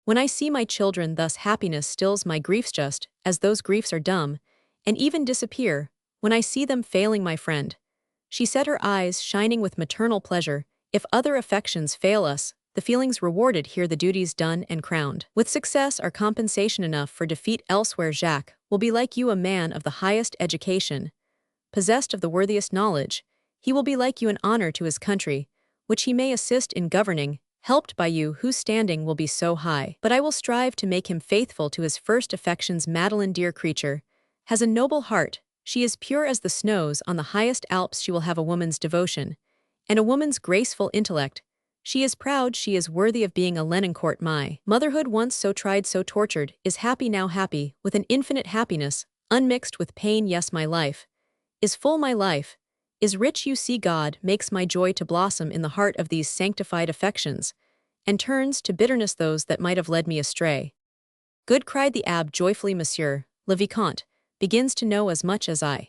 When I see my children thus, happiness stills my griefs, just as those griefs are dumb, and even disappear, when I see them failing my friend. She said, her eyes shining with maternal pleasure. If other affections fail us, the feelings rewarded here, the duties done and crowned with success, are compensation enough for defeat elsewhere. Jacques will be like you, a man of the highest education, possessed of the worthiest knowledge. He will be like you, an honor to his country, which he may assist in governing, helped by you, whose standing will be so high. But I will strive to make him faithful to his first affections. Madeleine, dear creature, has a noble heart. She is pure as the snows on the highest Alps. She will have a woman's devotion and a woman's graceful intellect. She is proud, she is worthy of being a Lenoncourt. My motherhood, once so tried, so tortured, is happy now, happy with an infinite happiness, unmixed with pain. Yes, my life is full, my life is rich. You see, God makes my joy to blossom in the heart of these sanctified affections, and turns to bitterness those that might have led me astray. Good, cried the Abbe joyfully. Monsieur le Vicomte begins to know as much as I.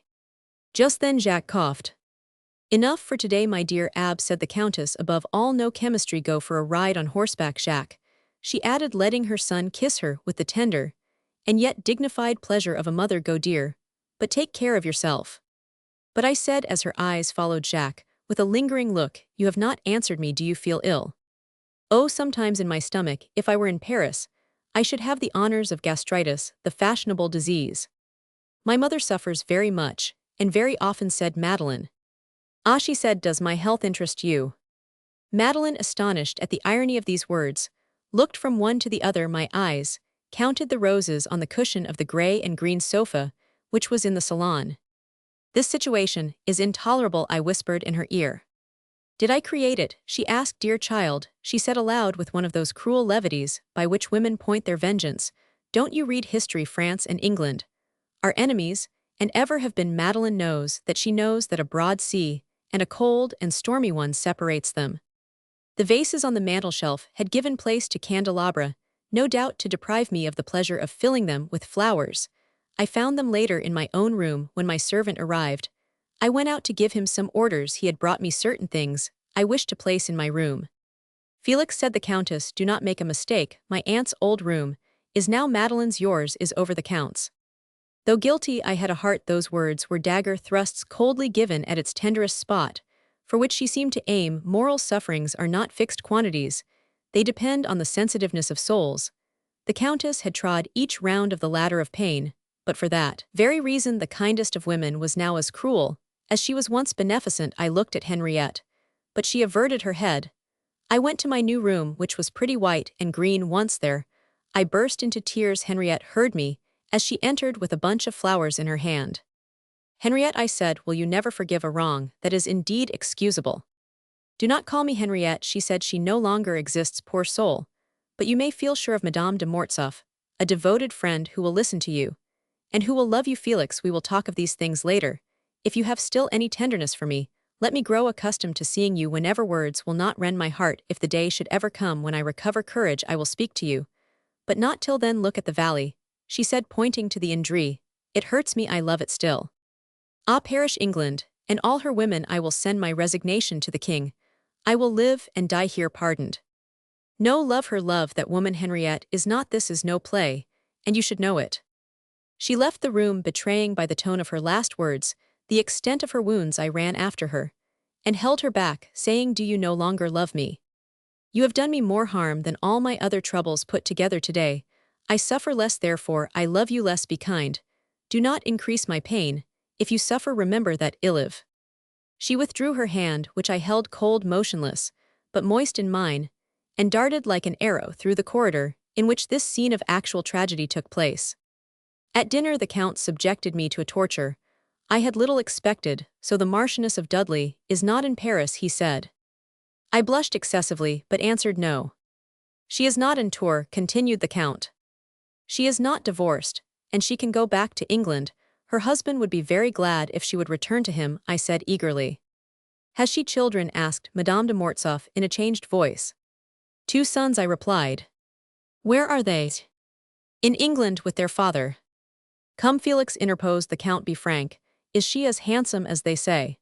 Just then Jacques coughed. Enough for today, my dear Abbe, said the Countess. Above all, no chemistry. Go for a ride on horseback, Jacques, she added, letting her son kiss her with the tender and yet dignified pleasure of a mother. Go, dear, but take care of yourself. But I said, as her eyes followed Jacques with a lingering look, you have not answered me. Do you feel ill? Oh, sometimes in my stomach. If I were in Paris, I should have the honors of gastritis, the fashionable disease. My mother suffers very much, and very often, said Madeleine. Ah, she said, does my health interest you? Madeleine, astonished at the irony of these words, looked from one to the other. My eyes counted the roses on the cushion of the gray and green sofa, which was in the salon. This situation is intolerable, I whispered in her ear. Did I create it? She asked. Dear child, she said aloud with one of those cruel levities by which women point their vengeance, don't you read history? France and England are enemies, and ever have been. Madeleine knows that a broad sea and a cold and stormy one separates them. The vases on the mantelshelf had given place to candelabra, no doubt to deprive me of the pleasure of filling them with flowers. I found them later in my own room when my servant arrived. I went out to give him some orders. He had brought me certain things I wished to place in my room. Felix, said the Countess, do not make a mistake. My aunt's old room is now Madeleine's. Yours is over the Count's. Though guilty, I had a heart. Those words were dagger thrusts coldly given at its tenderest spot, for which she seemed to aim. Moral sufferings are not fixed quantities. They depend on the sensitiveness of souls. The Countess had trod each round of the ladder of pain, but for that very reason the kindest of women was now as cruel as she was once beneficent. I looked at Henriette, but she averted her head. I went to my new room, which was pretty white and green. Once there, I burst into tears. Henriette heard me as she entered with a bunch of flowers in her hand. Henriette, I said, will you never forgive a wrong that is indeed excusable? Do not call me Henriette, she said. She no longer exists, poor soul, but you may feel sure of Madame de Mortsauf, a devoted friend who will listen to you, and who will love you. Felix, we will talk of these things later. If you have still any tenderness for me, let me grow accustomed to seeing you whenever. Words will not rend my heart. If the day should ever come when I recover courage, I will speak to you. But not till then. Look at the valley, she said, pointing to the Indre. It hurts me, I love it still. Ah, perish England, and all her women. I will send my resignation to the king. I will live and die here pardoned. No, love her, love that woman. Henriette, is not this is no play, and you should know it. She left the room, betraying by the tone of her last words the extent of her wounds. I ran after her and held her back, saying, do you no longer love me? You have done me more harm than all my other troubles put together today. I suffer less, therefore I love you less. Be kind. Do not increase my pain. If you suffer, remember that I live. She withdrew her hand, which I held cold, motionless, but moist in mine, and darted like an arrow through the corridor in which this scene of actual tragedy took place. At dinner the Count subjected me to a torture I had little expected. So the Marchioness of Dudley is not in Paris, he said. I blushed excessively, but answered no. She is not in Tours, continued the Count. She is not divorced, and she can go back to England. Her husband would be very glad if she would return to him, I said eagerly. Has she children? Asked Madame de Mortsauf in a changed voice. 2 sons, I replied. Where are they? In England with their father. Come, Felix, interposed the Count, be frank. Is she as handsome as they say?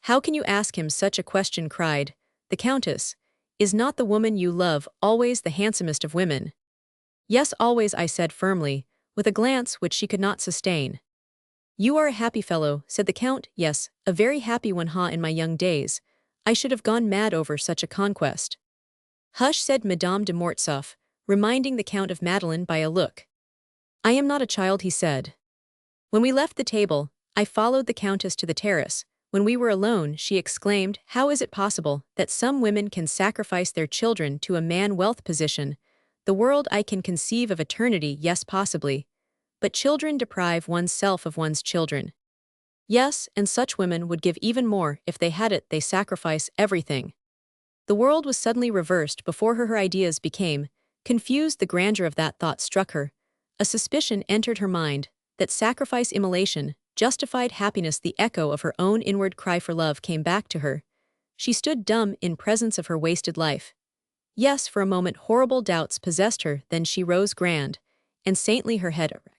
How can you ask him such a question? Cried the Countess. Is not the woman you love always the handsomest of women? Yes, always, I said firmly, with a glance which she could not sustain. You are a happy fellow, said the Count. Yes, a very happy one. In my young days, I should have gone mad over such a conquest. Hush, said Madame de Mortsauf, reminding the Count of Madeleine by a look. I am not a child, he said. When we left the table, I followed the Countess to the terrace. When we were alone, she exclaimed, how is it possible that some women can sacrifice their children to a man wealth position? The world I can conceive of eternity, yes, possibly. But children deprive oneself of one's children. Yes, and such women would give even more if they had it. They sacrifice everything. The world was suddenly reversed before her. Her ideas became confused. The grandeur of that thought struck her. A suspicion entered her mind that sacrifice, immolation, justified happiness. The echo of her own inward cry for love came back to her. She stood dumb in presence of her wasted life. Yes, for a moment horrible doubts possessed her, then she rose grand and saintly, her head erect.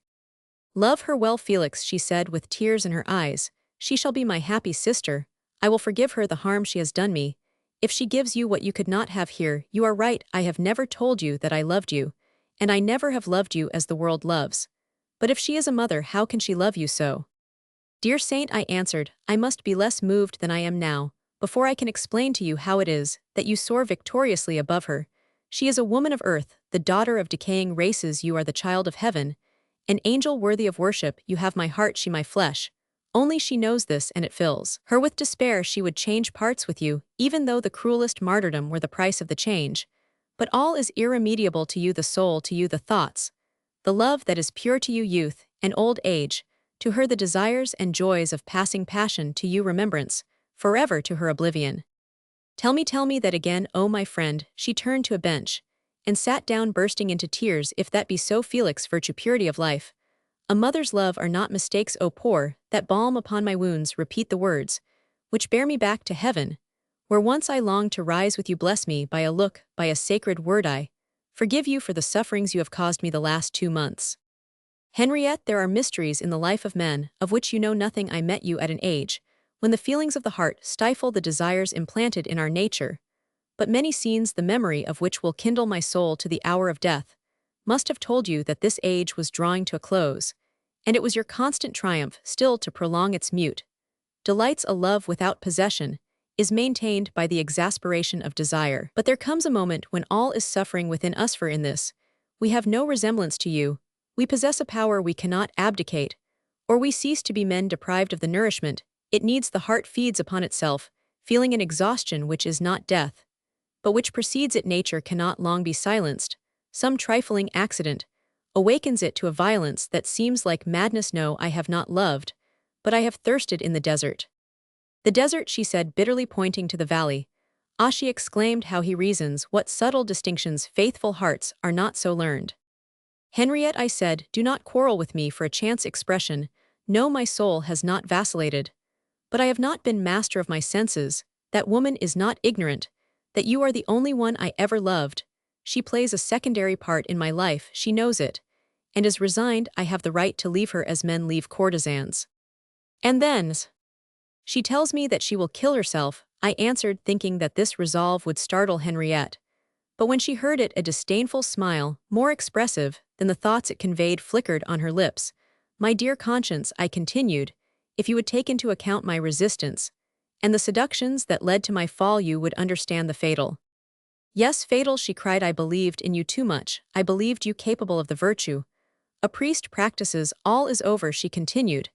Love her well, Felix, she said with tears in her eyes. She shall be my happy sister. I will forgive her the harm she has done me. If she gives you what you could not have here, you are right. I have never told you that I loved you, and I never have loved you as the world loves. But if she is a mother, how can she love you so? Dear saint, I answered, I must be less moved than I am now, before I can explain to you how it is that you soar victoriously above her. She is a woman of earth, the daughter of decaying races. You are the child of heaven, an angel worthy of worship. You have my heart, she my flesh. Only she knows this, and it fills her with despair. She would change parts with you, even though the cruelest martyrdom were the price of the change. But all is irremediable to you, the soul, to you the thoughts, the love that is pure, to you youth and old age, to her the desires and joys of passing passion, to you remembrance, forever, to her oblivion. Tell me that again, oh my friend. She turned to a bench and sat down, bursting into tears. If that be so, Felix, virtue, purity of life, a mother's love are not mistakes. Oh, pour that balm upon my wounds. Repeat the words which bear me back to heaven, where once I longed to rise with you. Bless me by a look, by a sacred word. I forgive you for the sufferings you have caused me the last 2 months. Henriette, there are mysteries in the life of men of which you know nothing. I met you at an age when the feelings of the heart stifle the desires implanted in our nature, but many scenes, the memory of which will kindle my soul to the hour of death, must have told you that this age was drawing to a close, and it was your constant triumph still to prolong its mute delights. A love without possession is maintained by the exasperation of desire. But there comes a moment when all is suffering within us, for in this we have no resemblance to you. We possess a power we cannot abdicate, or we cease to be men deprived of the nourishment it needs. The heart feeds upon itself, feeling an exhaustion which is not death, but which precedes it. Nature cannot long be silenced. Some trifling accident awakens it to a violence that seems like madness. No, I have not loved, but I have thirsted in the desert. The desert, she said bitterly, pointing to the valley. Ah, she exclaimed, how he reasons, what subtle distinctions! Faithful hearts are not so learned. Henriette, I said, do not quarrel with me for a chance expression. No, my soul has not vacillated, but I have not been master of my senses. That woman is not ignorant that you are the only one I ever loved. She plays a secondary part in my life. She knows it, and is resigned. I have the right to leave her as men leave courtesans. And then she tells me that she will kill herself. I answered, thinking that this resolve would startle Henriette. But when she heard it, a disdainful smile, more expressive than the thoughts it conveyed, flickered on her lips. My dear conscience, I continued, if you would take into account my resistance and the seductions that led to my fall, you would understand the fatal Yes, fatal, she cried, I believed in you too much, I believed you capable of the virtue. A priest practices, all is over, she continued.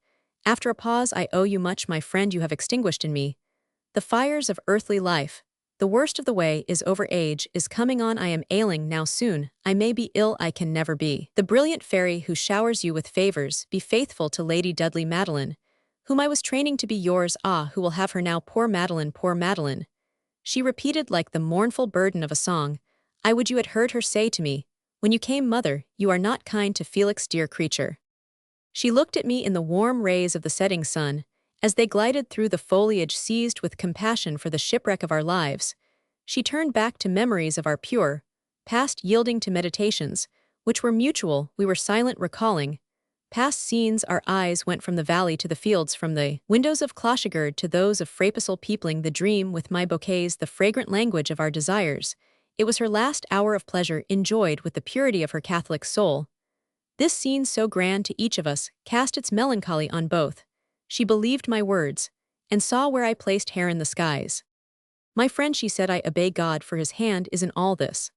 After a pause, I owe you much, my friend, you have extinguished in me the fires of earthly life. The worst of the way is over, age is coming on, I am ailing now soon, I may be ill, I can never be the brilliant fairy who showers you with favors, be faithful to Lady Dudley Madeline, whom I was training to be yours, ah, who will have her now, poor Madeline, poor Madeline. She repeated like the mournful burden of a song, I would you had heard her say to me, when you came, mother, you are not kind to Felix, dear creature. She looked at me in the warm rays of the setting sun, as they glided through the foliage, seized with compassion for the shipwreck of our lives. She turned back to memories of our pure past, yielding to meditations, which were mutual, we were silent, recalling past scenes. Our eyes went from the valley to the fields, from the windows of Clochigerd to those of Frapesle, peopling the dream with my bouquets, the fragrant language of our desires. It was her last hour of pleasure, enjoyed with the purity of her Catholic soul. This scene, so grand to each of us, cast its melancholy on both. She believed my words, and saw where I placed hair in the skies. My friend, she said, I obey God, for his hand is in all this.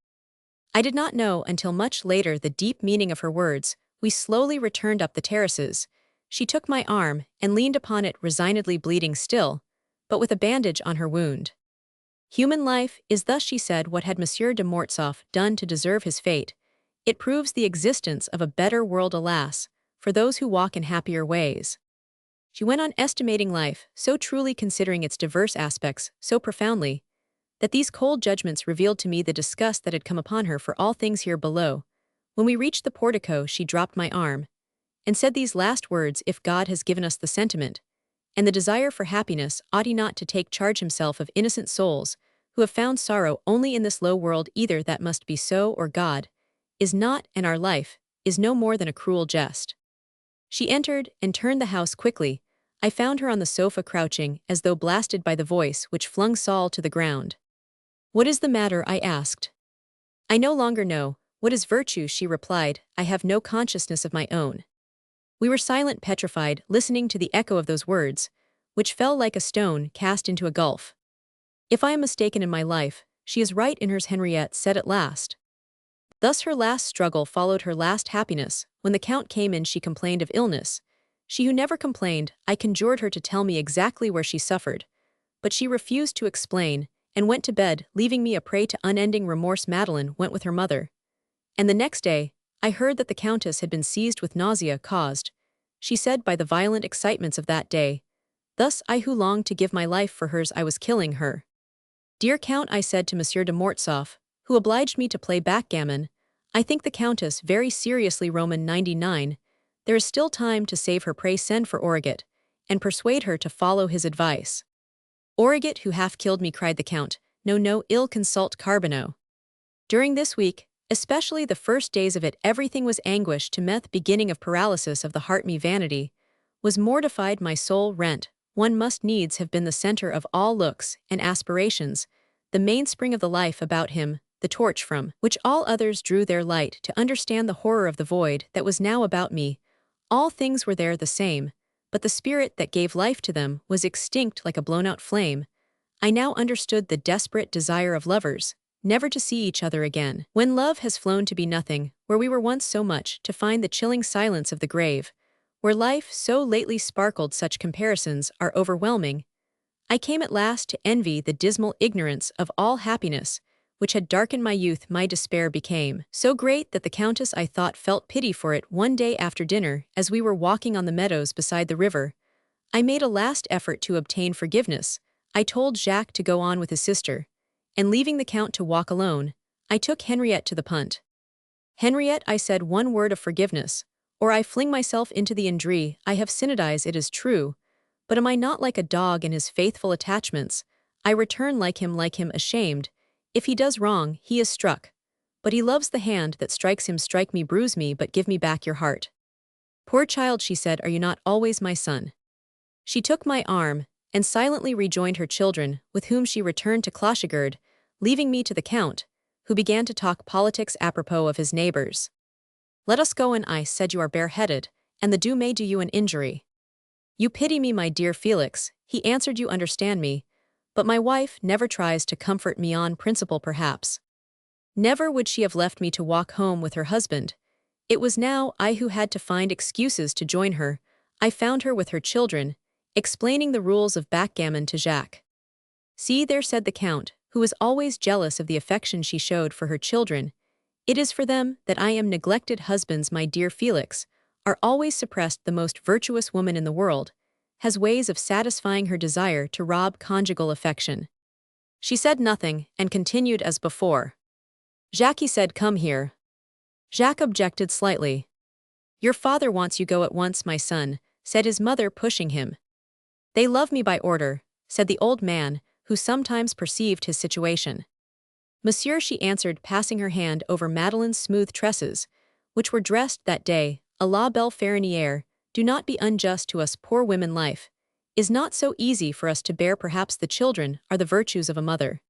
I did not know until much later the deep meaning of her words. We slowly returned up the terraces. She took my arm and leaned upon it, resignedly, bleeding still, but with a bandage on her wound. Human life is thus, she said, what had Monsieur de Mortsauf done to deserve his fate? It proves the existence of a better world, alas, for those who walk in happier ways. She went on, estimating life, so truly, considering its diverse aspects so profoundly, that these cold judgments revealed to me the disgust that had come upon her for all things here below. When we reached the portico, she dropped my arm and said these last words, if God has given us the sentiment and the desire for happiness, ought he not to take charge himself of innocent souls who have found sorrow only in this low world? Either that must be so, or God is not, and our life is no more than a cruel jest. She entered and turned the house quickly. I found her on the sofa, crouching, as though blasted by the voice which flung Saul to the ground. What is the matter? I asked. I no longer know. What is virtue? She replied. I have no consciousness of my own. We were silent, petrified, listening to the echo of those words, which fell like a stone cast into a gulf. If I am mistaken in my life, she is right in hers, Henriette said at last. Thus her last struggle followed her last happiness. When the Count came in, she complained of illness. She who never complained, I conjured her to tell me exactly where she suffered. But she refused to explain, and went to bed, leaving me a prey to unending remorse. Madeline went with her mother. And the next day, I heard that the Countess had been seized with nausea caused, she said, by the violent excitements of that day. Thus I, who longed to give my life for hers, I was killing her. Dear Count, I said to Monsieur de Mortsauf, who obliged me to play backgammon, I think the Countess very seriously. Roman 99. There is still time to save her. Pray send for Origet, and persuade her to follow his advice. Origet, who half killed me, cried the Count. No, no, ill consult Carbonneau. During this week, especially the first days of it, everything was anguish to meth, beginning of paralysis of the heart. Me vanity was mortified, my soul rent. One must needs have been the center of all looks and aspirations, the mainspring of the life about him, the torch from which all others drew their light to understand the horror of the void that was now about me. All things were there the same, but the spirit that gave life to them was extinct like a blown-out flame. I now understood the desperate desire of lovers, never to see each other again. When love has flown to be nothing, where we were once so much, to find the chilling silence of the grave, where life so lately sparkled, such comparisons are overwhelming. I came at last to envy the dismal ignorance of all happiness, which had darkened my youth. My despair became so great that the Countess, I thought, felt pity for it. One day after dinner, as we were walking on the meadows beside the river, I made a last effort to obtain forgiveness. I told Jacques to go on with his sister, and leaving the Count to walk alone, I took Henriette to the punt. Henriette, I said, one word of forgiveness, or I fling myself into the Indre. I have sinned, it is true, but am I not like a dog in his faithful attachments? I return like him, ashamed. If he does wrong, he is struck. But he loves the hand that strikes him. Strike me, bruise me, but give me back your heart. Poor child, she said, are you not always my son? She took my arm, and silently rejoined her children, with whom she returned to Clochigerd, leaving me to the Count, who began to talk politics apropos of his neighbors. Let us go in, I said, you are bareheaded, and the dew may do you an injury. You pity me, my dear Felix, he answered, you understand me, but my wife never tries to comfort me on principle perhaps. Never would she have left me to walk home with her husband. It was now I who had to find excuses to join her. I found her with her children, explaining the rules of backgammon to Jacques. "See there," said the Count, who was always jealous of the affection she showed for her children. "It is for them that I am neglected. Husbands, my dear Félix, are always suppressed. The most virtuous woman in the world has ways of satisfying her desire to rob conjugal affection." She said nothing and continued as before. "Jacques," he said, "come here." Jacques objected slightly. "Your father wants you go at once, my son," said his mother, pushing him. "They love me by order," said the old man, who sometimes perceived his situation. "Monsieur," she answered, passing her hand over Madeleine's smooth tresses, which were dressed that day, "a la belle ferronnière, do not be unjust to us poor women. Life is not so easy for us to bear. Perhaps the children are the virtues of a mother."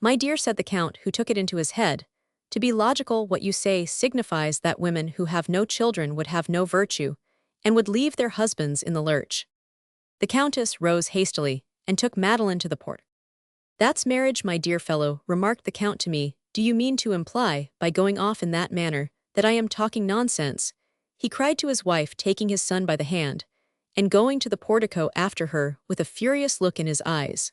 "My dear," said the Count, who took it into his head, "to be logical, what you say signifies that women who have no children would have no virtue, and would leave their husbands in the lurch." The Countess rose hastily, and took Madeleine to the port. "That's marriage, my dear fellow," remarked the Count to me. "Do you mean to imply, by going off in that manner, that I am talking nonsense?" he cried to his wife, taking his son by the hand, and going to the portico after her, with a furious look in his eyes.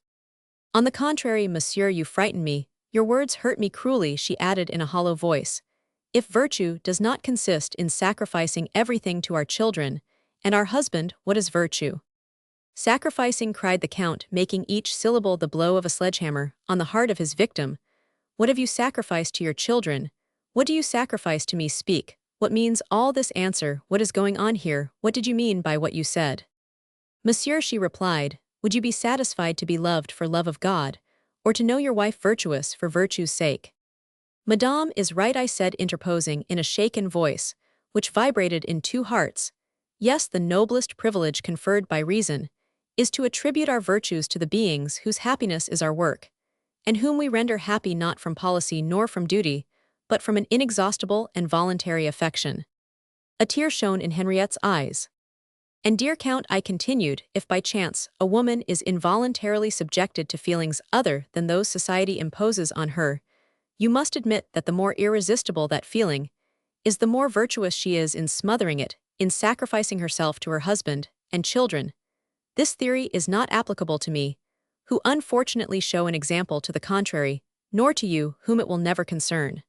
"On the contrary, monsieur, you frighten me. Your words hurt me cruelly," she added in a hollow voice. "If virtue does not consist in sacrificing everything to our children and our husband, what is virtue?" "Sacrificing," cried the Count, making each syllable the blow of a sledgehammer on the heart of his victim. "What have you sacrificed to your children? What do you sacrifice to me? Speak. What means all this? Answer. What is going on here? What did you mean by what you said?" "Monsieur," she replied, "would you be satisfied to be loved for love of God, or to know your wife virtuous for virtue's sake?" "Madame is right," I said, interposing in a shaken voice, which vibrated in two hearts. "Yes, the noblest privilege conferred by reason is to attribute our virtues to the beings whose happiness is our work, and whom we render happy not from policy nor from duty, but from an inexhaustible and voluntary affection." A tear shone in Henriette's eyes. "And dear Count," I continued, "if by chance a woman is involuntarily subjected to feelings other than those society imposes on her, you must admit that the more irresistible that feeling is, the more virtuous she is in smothering it, in sacrificing herself to her husband and children. This theory is not applicable to me, who unfortunately show an example to the contrary, nor to you, whom it will never concern."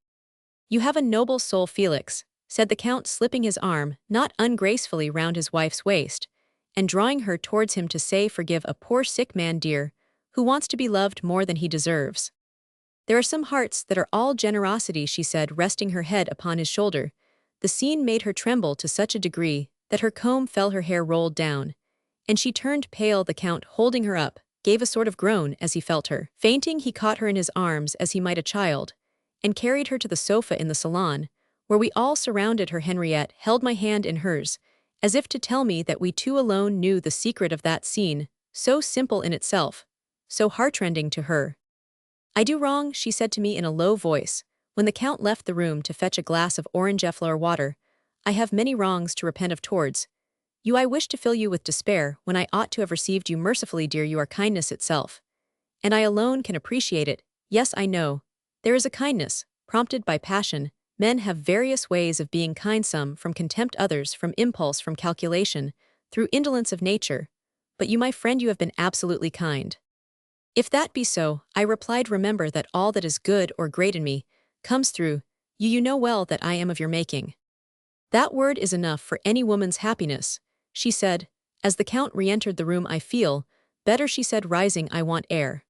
"You have a noble soul, Félix," said the Count, slipping his arm not ungracefully round his wife's waist, and drawing her towards him to say, "Forgive a poor sick man, dear, who wants to be loved more than he deserves." "There are some hearts that are all generosity," she said, resting her head upon his shoulder. The scene made her tremble to such a degree that her comb fell, her hair rolled down, and she turned pale. The Count, holding her up, gave a sort of groan as he felt her. Fainting, he caught her in his arms as he might a child, and carried her to the sofa in the salon, where we all surrounded her. Henriette held my hand in hers, as if to tell me that we two alone knew the secret of that scene, so simple in itself, so heartrending to her. "I do wrong," she said to me in a low voice, when the Count left the room to fetch a glass of orangefleur water. "I have many wrongs to repent of towards you. I wish to fill you with despair when I ought to have received you mercifully, dear. You are kindness itself, and I alone can appreciate it. Yes, I know there is a kindness prompted by passion. Men have various ways of being kind, some from contempt, others from impulse, from calculation, through indolence of nature. But you, my friend, you have been absolutely kind." "If that be so," I replied, "remember that all that is good or great in me comes through you. You know well that I am of your making." "That word is enough for any woman's happiness," she said, as the Count re-entered the room. "I feel better," she said, rising. "I want air."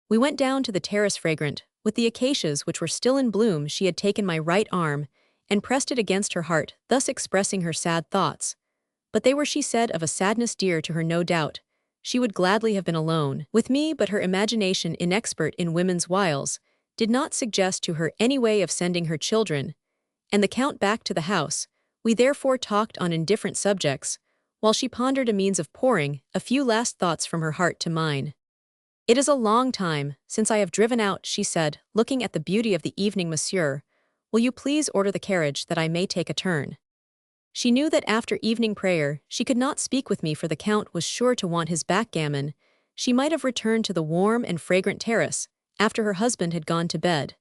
We went down to the terrace. Fragrant with the acacias which were still in bloom, she had taken my right arm and pressed it against her heart, thus expressing her sad thoughts. But they were, she said, of a sadness dear to her. No doubt she would gladly have been alone with me, but her imagination, inexpert in women's wiles, did not suggest to her any way of sending her children and the Count back to the house. We therefore talked on indifferent subjects, while she pondered a means of pouring a few last thoughts from her heart to mine. "It is a long time since I have driven out," she said, looking at the beauty of the evening. "Monsieur, will you please order the carriage that I may take a turn?" She knew that after evening prayer she could not speak with me, for the Count was sure to want his backgammon. She might have returned to the warm and fragrant terrace after her husband had gone to bed.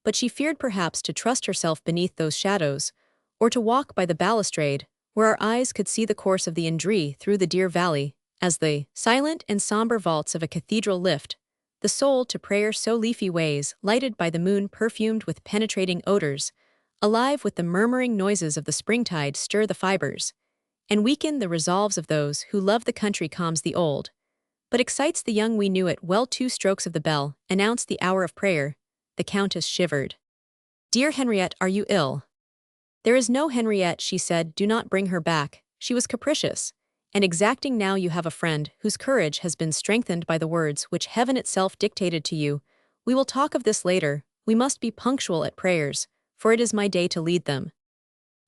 but she feared perhaps to trust herself beneath those shadows, or to walk by the balustrade, where our eyes could see the course of the Indre through the Deer Valley, as the silent and somber vaults of a cathedral lift, the soul to prayer so leafy ways, lighted by the moon perfumed with penetrating odors, alive with the murmuring noises of the springtide stir the fibers, and weaken the resolves of those who love the country calms the old, but excites the young we knew it well. 2 strokes of the bell announced the hour of prayer. The Countess shivered. "Dear Henriette, are you ill?" "There is no Henriette," she said. "Do not bring her back. She was capricious and exacting. Now you have a friend whose courage has been strengthened by the words which heaven itself dictated to you. We will talk of this later. We must be punctual at prayers, for it is my day to lead them."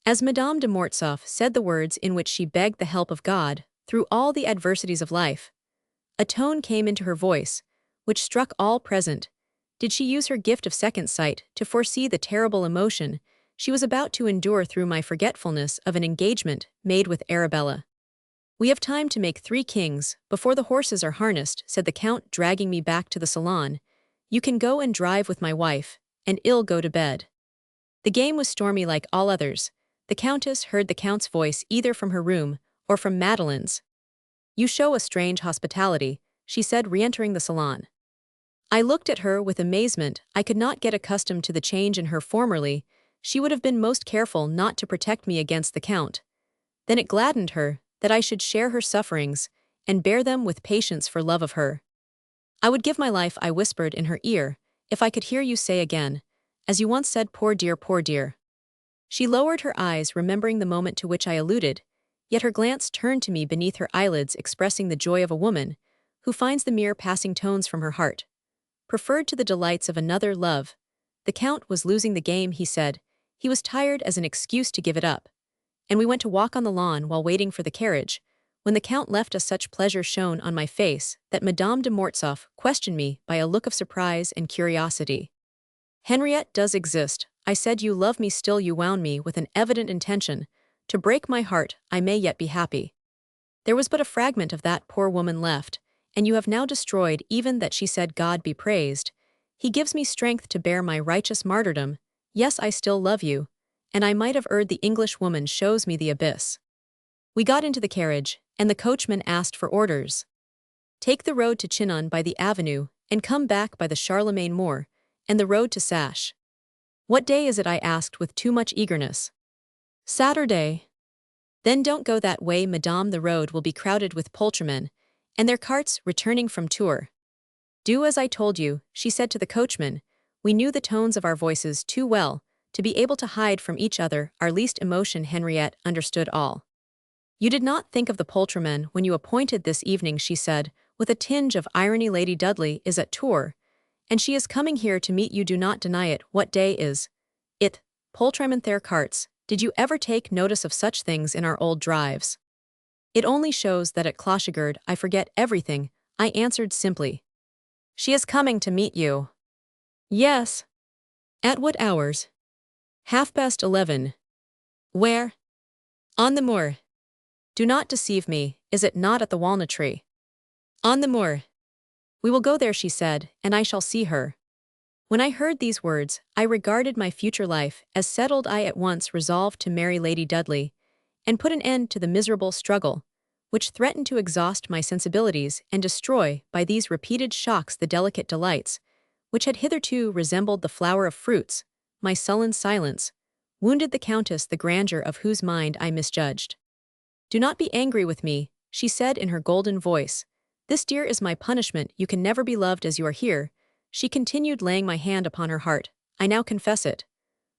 As Madame de Mortsauf said the words in which she begged the help of God through all the adversities of life, a tone came into her voice, which struck all present. Did she use her gift of second sight to foresee the terrible emotion she was about to endure through my forgetfulness of an engagement made with Arabella? "We have time to make 3 kings before the horses are harnessed," said the Count, dragging me back to the salon. "You can go and drive with my wife, and I'll go to bed." The game was stormy like all others. The Countess heard the Count's voice either from her room or from Madeleine's. "You show a strange hospitality," she said, re-entering the salon. I looked at her with amazement. I could not get accustomed to the change in her. Formerly, she would have been most careful not to protect me against the Count. Then it gladdened her that I should share her sufferings and bear them with patience for love of her. "I would give my life," I whispered in her ear, "if I could hear you say again, as you once said, 'Poor dear, poor dear.'" She lowered her eyes, remembering the moment to which I alluded, yet her glance turned to me beneath her eyelids, expressing the joy of a woman who finds the mere passing tones from her heart preferred to the delights of another love. The Count was losing the game, he said. He was tired as an excuse to give it up. And we went to walk on the lawn while waiting for the carriage. When the Count left us, such pleasure shone on my face that Madame de Mortsauf questioned me by a look of surprise and curiosity. "Henriette does exist," I said. "You love me still." You wound me with an evident intention to break my heart. "I may yet be happy. There was but a fragment of that poor woman left, and you have now destroyed even that," she said. "God be praised. He gives me strength to bear my righteous martyrdom. Yes, I still love you, and I might have erred. The Englishwoman shows me the abyss." We got into the carriage, and the coachman asked for orders. "Take the road to Chinon by the avenue, and come back by the Charlemagne Moor, and the road to Sash." "What day is it?" I asked with too much eagerness. "Saturday." "Then don't go that way, madame. The road will be crowded with poultrymen, and their carts returning from Tours." "Do as I told you," she said to the coachman. We knew the tones of our voices too well to be able to hide from each other our least emotion. Henriette understood all. "You did not think of the poultrymen when you appointed this evening," she said, with a tinge of irony. "Lady Dudley is at Tours, and she is coming here to meet you. Do not deny it." "What day is it?" "Poultrymen, their carts. Did you ever take notice of such things in our old drives?" "It only shows that at Clochigard I forget everything," I answered simply. "She is coming to meet you." "Yes." "At what hours?" 11:30. "Where?" "On the moor." "Do not deceive me. Is it not at the walnut tree?" "On the moor." "We will go there," she said, "and I shall see her." When I heard these words, I regarded my future life as settled. I at once resolved to marry Lady Dudley, and put an end to the miserable struggle, which threatened to exhaust my sensibilities and destroy, by these repeated shocks, the delicate delights, which had hitherto resembled the flower of fruits. My sullen silence wounded the Countess, the grandeur of whose mind I misjudged. "Do not be angry with me," she said in her golden voice. "This, dear, is my punishment. You can never be loved as you are here," she continued, laying my hand upon her heart. "I now confess it.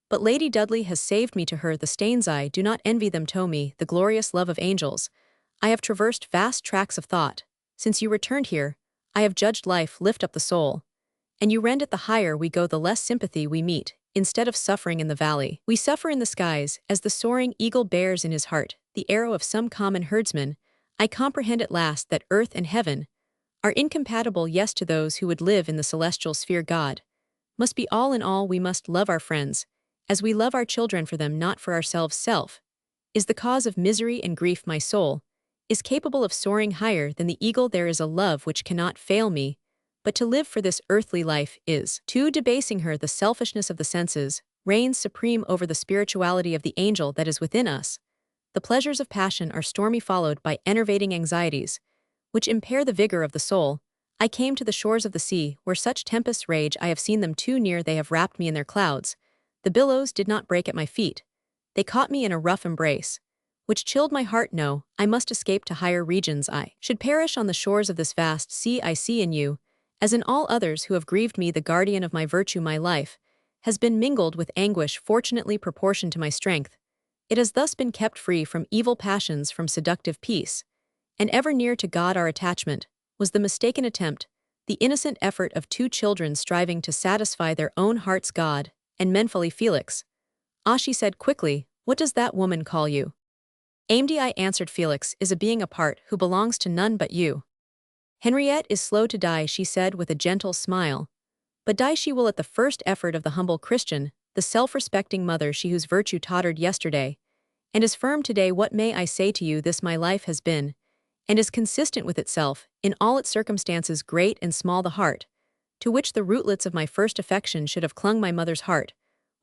But Lady Dudley has saved me to her. The stains, I do not envy them. To me, the glorious love of angels. I have traversed vast tracts of thought. Since you returned here, I have judged life lift up the soul. And you rend it. The higher we go, the less sympathy we meet. Instead of suffering in the valley, we suffer in the skies, as the soaring eagle bears in his heart the arrow of some common herdsman. I comprehend at last that earth and heaven are incompatible. Yes, to those who would live in the celestial sphere, God must be all in all. We must love our friends as we love our children, for them, not for ourselves. Self is the cause of misery and grief. My soul is capable of soaring higher than the eagle. There is a love which cannot fail me, but to live for this earthly life is. To debasing her, the selfishness of the senses reigns supreme over the spirituality of the angel that is within us. The pleasures of passion are stormy, followed by enervating anxieties, which impair the vigor of the soul. I came to the shores of the sea, where such tempests rage. I have seen them too near, they have wrapped me in their clouds. The billows did not break at my feet. They caught me in a rough embrace, which chilled my heart. No, I must escape to higher regions. I should perish on the shores of this vast sea. I see in you, as in all others who have grieved me, the guardian of my virtue. My life has been mingled with anguish, fortunately proportioned to my strength. It has thus been kept free from evil passions, from seductive peace, and ever near to God. Our attachment was the mistaken attempt, the innocent effort of two children striving to satisfy their own heart's God, and menfully. Felix. Ah, she said quickly, what does that woman call you? Amd, I answered. Felix is a being apart who belongs to none but you. Henriette is slow to die, she said with a gentle smile. But die she will at the first effort of the humble Christian, the self-respecting mother, she whose virtue tottered yesterday, and is firm today. What may I say to you? This my life has been, and is consistent with itself, in all its circumstances, great and small. The heart, to which the rootlets of my first affection should have clung, my mother's heart,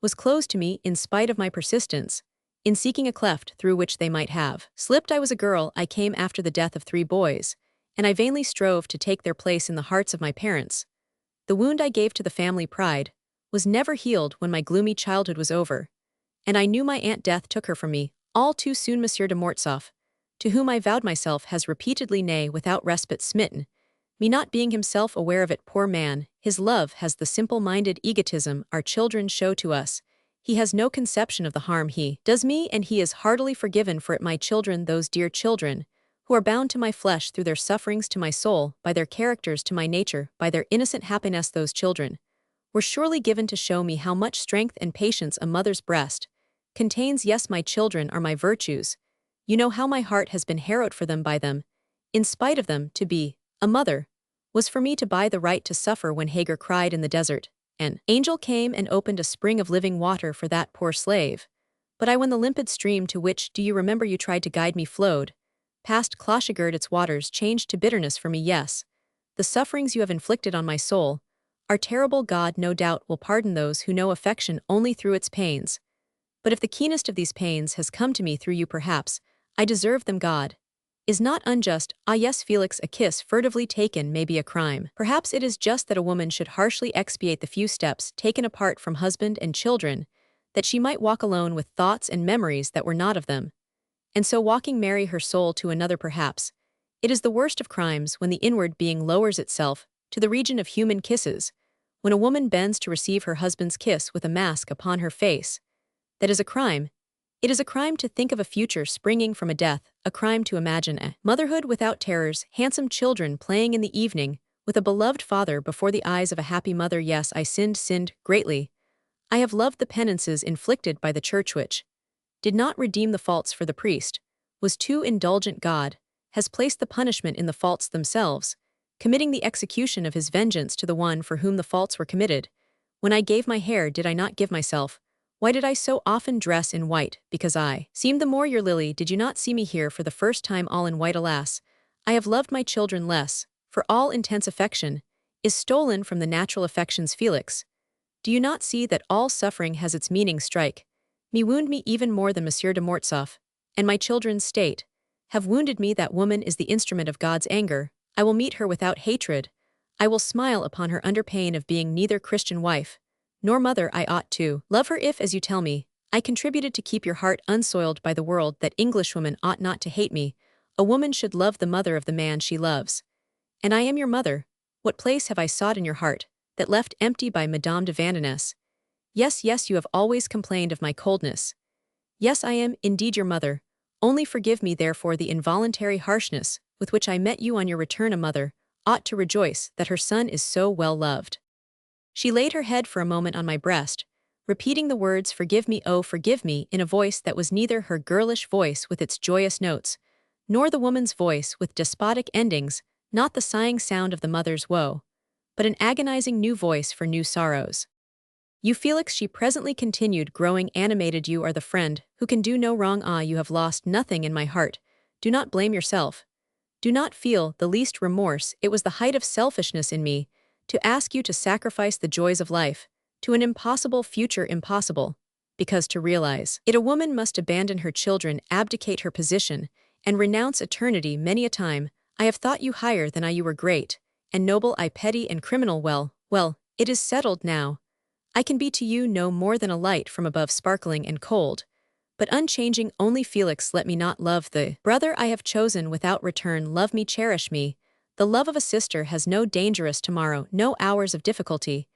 was closed to me in spite of my persistence, in seeking a cleft through which they might have slipped. I was a girl, I came after the death of 3 boys, and I vainly strove to take their place in the hearts of my parents. The wound I gave to the family pride was never healed when my gloomy childhood was over, and I knew my aunt Death took her from me all too soon. Monsieur de Mortsauf, to whom I vowed myself, has repeatedly, nay, without respite, smitten me, not being himself aware of it. Poor man, his love has the simple-minded egotism our children show to us. He has no conception of the harm he does me, and he is heartily forgiven for it. My children, those dear children, who are bound to my flesh through their sufferings to my soul, by their characters to my nature, by their innocent happiness, those children were surely given to show me how much strength and patience a mother's breast contains. Yes, my children are my virtues. You know how my heart has been harrowed for them, by them, in spite of them. To be a mother was for me to buy the right to suffer. When Hagar cried in the desert, an angel came and opened a spring of living water for that poor slave. But I, when the limpid stream to which, do you remember, you tried to guide me, flowed past Clochegird, its waters changed to bitterness for me. Yes, the sufferings you have inflicted on my soul are terrible. God, no doubt, will pardon those who know affection only through its pains. But if the keenest of these pains has come to me through you, perhaps I deserve them. God is not unjust. Ah, yes, Felix, a kiss furtively taken may be a crime. Perhaps it is just that a woman should harshly expiate the few steps taken apart from husband and children, that she might walk alone with thoughts and memories that were not of them, and so walking marry her soul to another. Perhaps it is the worst of crimes when the inward being lowers itself to the region of human kisses, when a woman bends to receive her husband's kiss with a mask upon her face. That is a crime. It is a crime to think of a future springing from a death, a crime to imagine a motherhood without terrors, handsome children playing in the evening, with a beloved father before the eyes of a happy mother. Yes, I sinned greatly. I have loved the penances inflicted by the church, which did not redeem the faults, for the priest was too indulgent. God has placed the punishment in the faults themselves, committing the execution of his vengeance to the one for whom the faults were committed. When I gave my hair, did I not give myself? Why did I so often dress in white? Because I seemed the more your lily. Did you not see me here for the first time all in white? Alas, I have loved my children less, for all intense affection is stolen from the natural affections. Felix, do you not see that all suffering has its meaning? Strike me, wound me even more than Monsieur de Mortsauf and my children's state have wounded me. That woman is the instrument of God's anger. I will meet her without hatred. I will smile upon her under pain of being neither Christian wife nor mother. I ought to love her if, as you tell me, I contributed to keep your heart unsoiled by the world. That Englishwoman ought not to hate me. A woman should love the mother of the man she loves. And I am your mother. What place have I sought in your heart, that left empty by Madame de Vandenesse? Yes, you have always complained of my coldness. Yes, I am indeed your mother. Only forgive me therefore the involuntary harshness with which I met you on your return. A mother ought to rejoice that her son is so well loved. She laid her head for a moment on my breast, repeating the words, "Forgive me, oh, forgive me," in a voice that was neither her girlish voice with its joyous notes, nor the woman's voice with despotic endings, not the sighing sound of the mother's woe, but an agonizing new voice for new sorrows. You, Felix, she presently continued, growing animated, you are the friend who can do no wrong. Ah, you have lost nothing in my heart. Do not blame yourself. Do not feel the least remorse. It was the height of selfishness in me to ask you to sacrifice the joys of life, to an impossible future impossible, because to realize it a woman must abandon her children, abdicate her position, and renounce eternity. Many a time, I have thought you higher than you were great, and noble I petty and criminal. Well, it is settled now. I can be to you no more than a light from above, sparkling and cold, but unchanging. Only Felix, let me not love the brother I have chosen without return. Love me, cherish me. The love of a sister has no dangerous tomorrow, no hours of difficulty.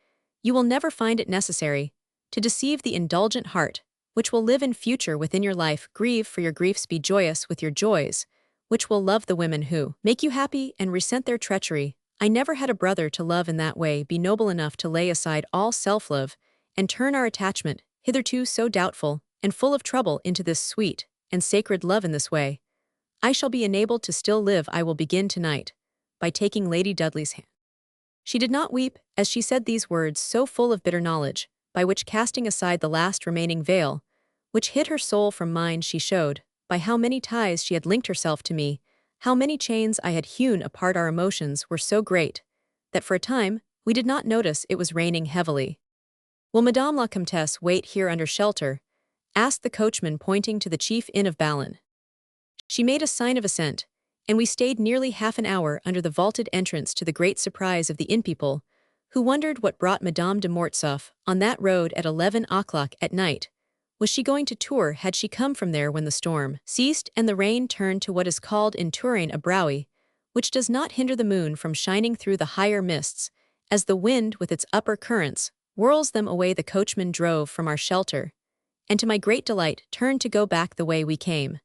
You will never find it necessary to deceive the indulgent heart, which will live in future within your life. Grieve for your griefs, be joyous with your joys, which will love the women who make you happy and resent their treachery. I never had a brother to love in that way. Be noble enough to lay aside all self-love and turn our attachment, hitherto so doubtful and full of trouble, into this sweet and sacred love. In this way, I shall be enabled to still live. I will begin tonight by taking Lady Dudley's hand. She did not weep as she said these words, so full of bitter knowledge, by which, casting aside the last remaining veil, which hid her soul from mine, she showed by how many ties she had linked herself to me, how many chains I had hewn apart. Our emotions were so great that for a time we did not notice it was raining heavily. Will Madame la Comtesse wait here under shelter? Asked the coachman, pointing to the chief inn of Ballon. She made a sign of assent, and we stayed nearly half an hour under the vaulted entrance, to the great surprise of the inn people, who wondered what brought Madame de Mortsauf on that road at 11 o'clock at night. Was she going to Tours? Had she come from there when the storm ceased and the rain turned to what is called in Touraine a brouille, which does not hinder the moon from shining through the higher mists, as the wind with its upper currents whirls them away? The coachman drove from our shelter, and to my great delight turned to go back the way we came.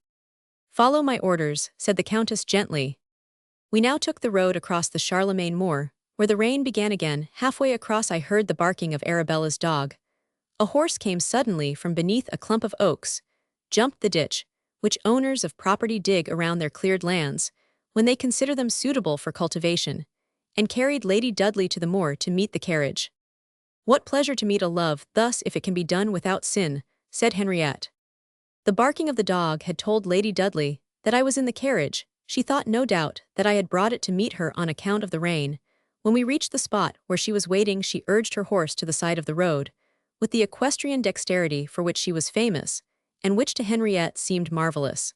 Follow my orders, said the Countess gently. We now took the road across the Charlemagne moor, where the rain began again. Halfway across I heard the barking of Arabella's dog. A horse came suddenly from beneath a clump of oaks, jumped the ditch, which owners of property dig around their cleared lands, when they consider them suitable for cultivation, and carried Lady Dudley to the moor to meet the carriage. What pleasure to meet a love thus, if it can be done without sin, said Henriette. The barking of the dog had told Lady Dudley that I was in the carriage. She thought no doubt that I had brought it to meet her on account of the rain. When we reached the spot where she was waiting, she urged her horse to the side of the road, with the equestrian dexterity for which she was famous, and which to Henriette seemed marvelous.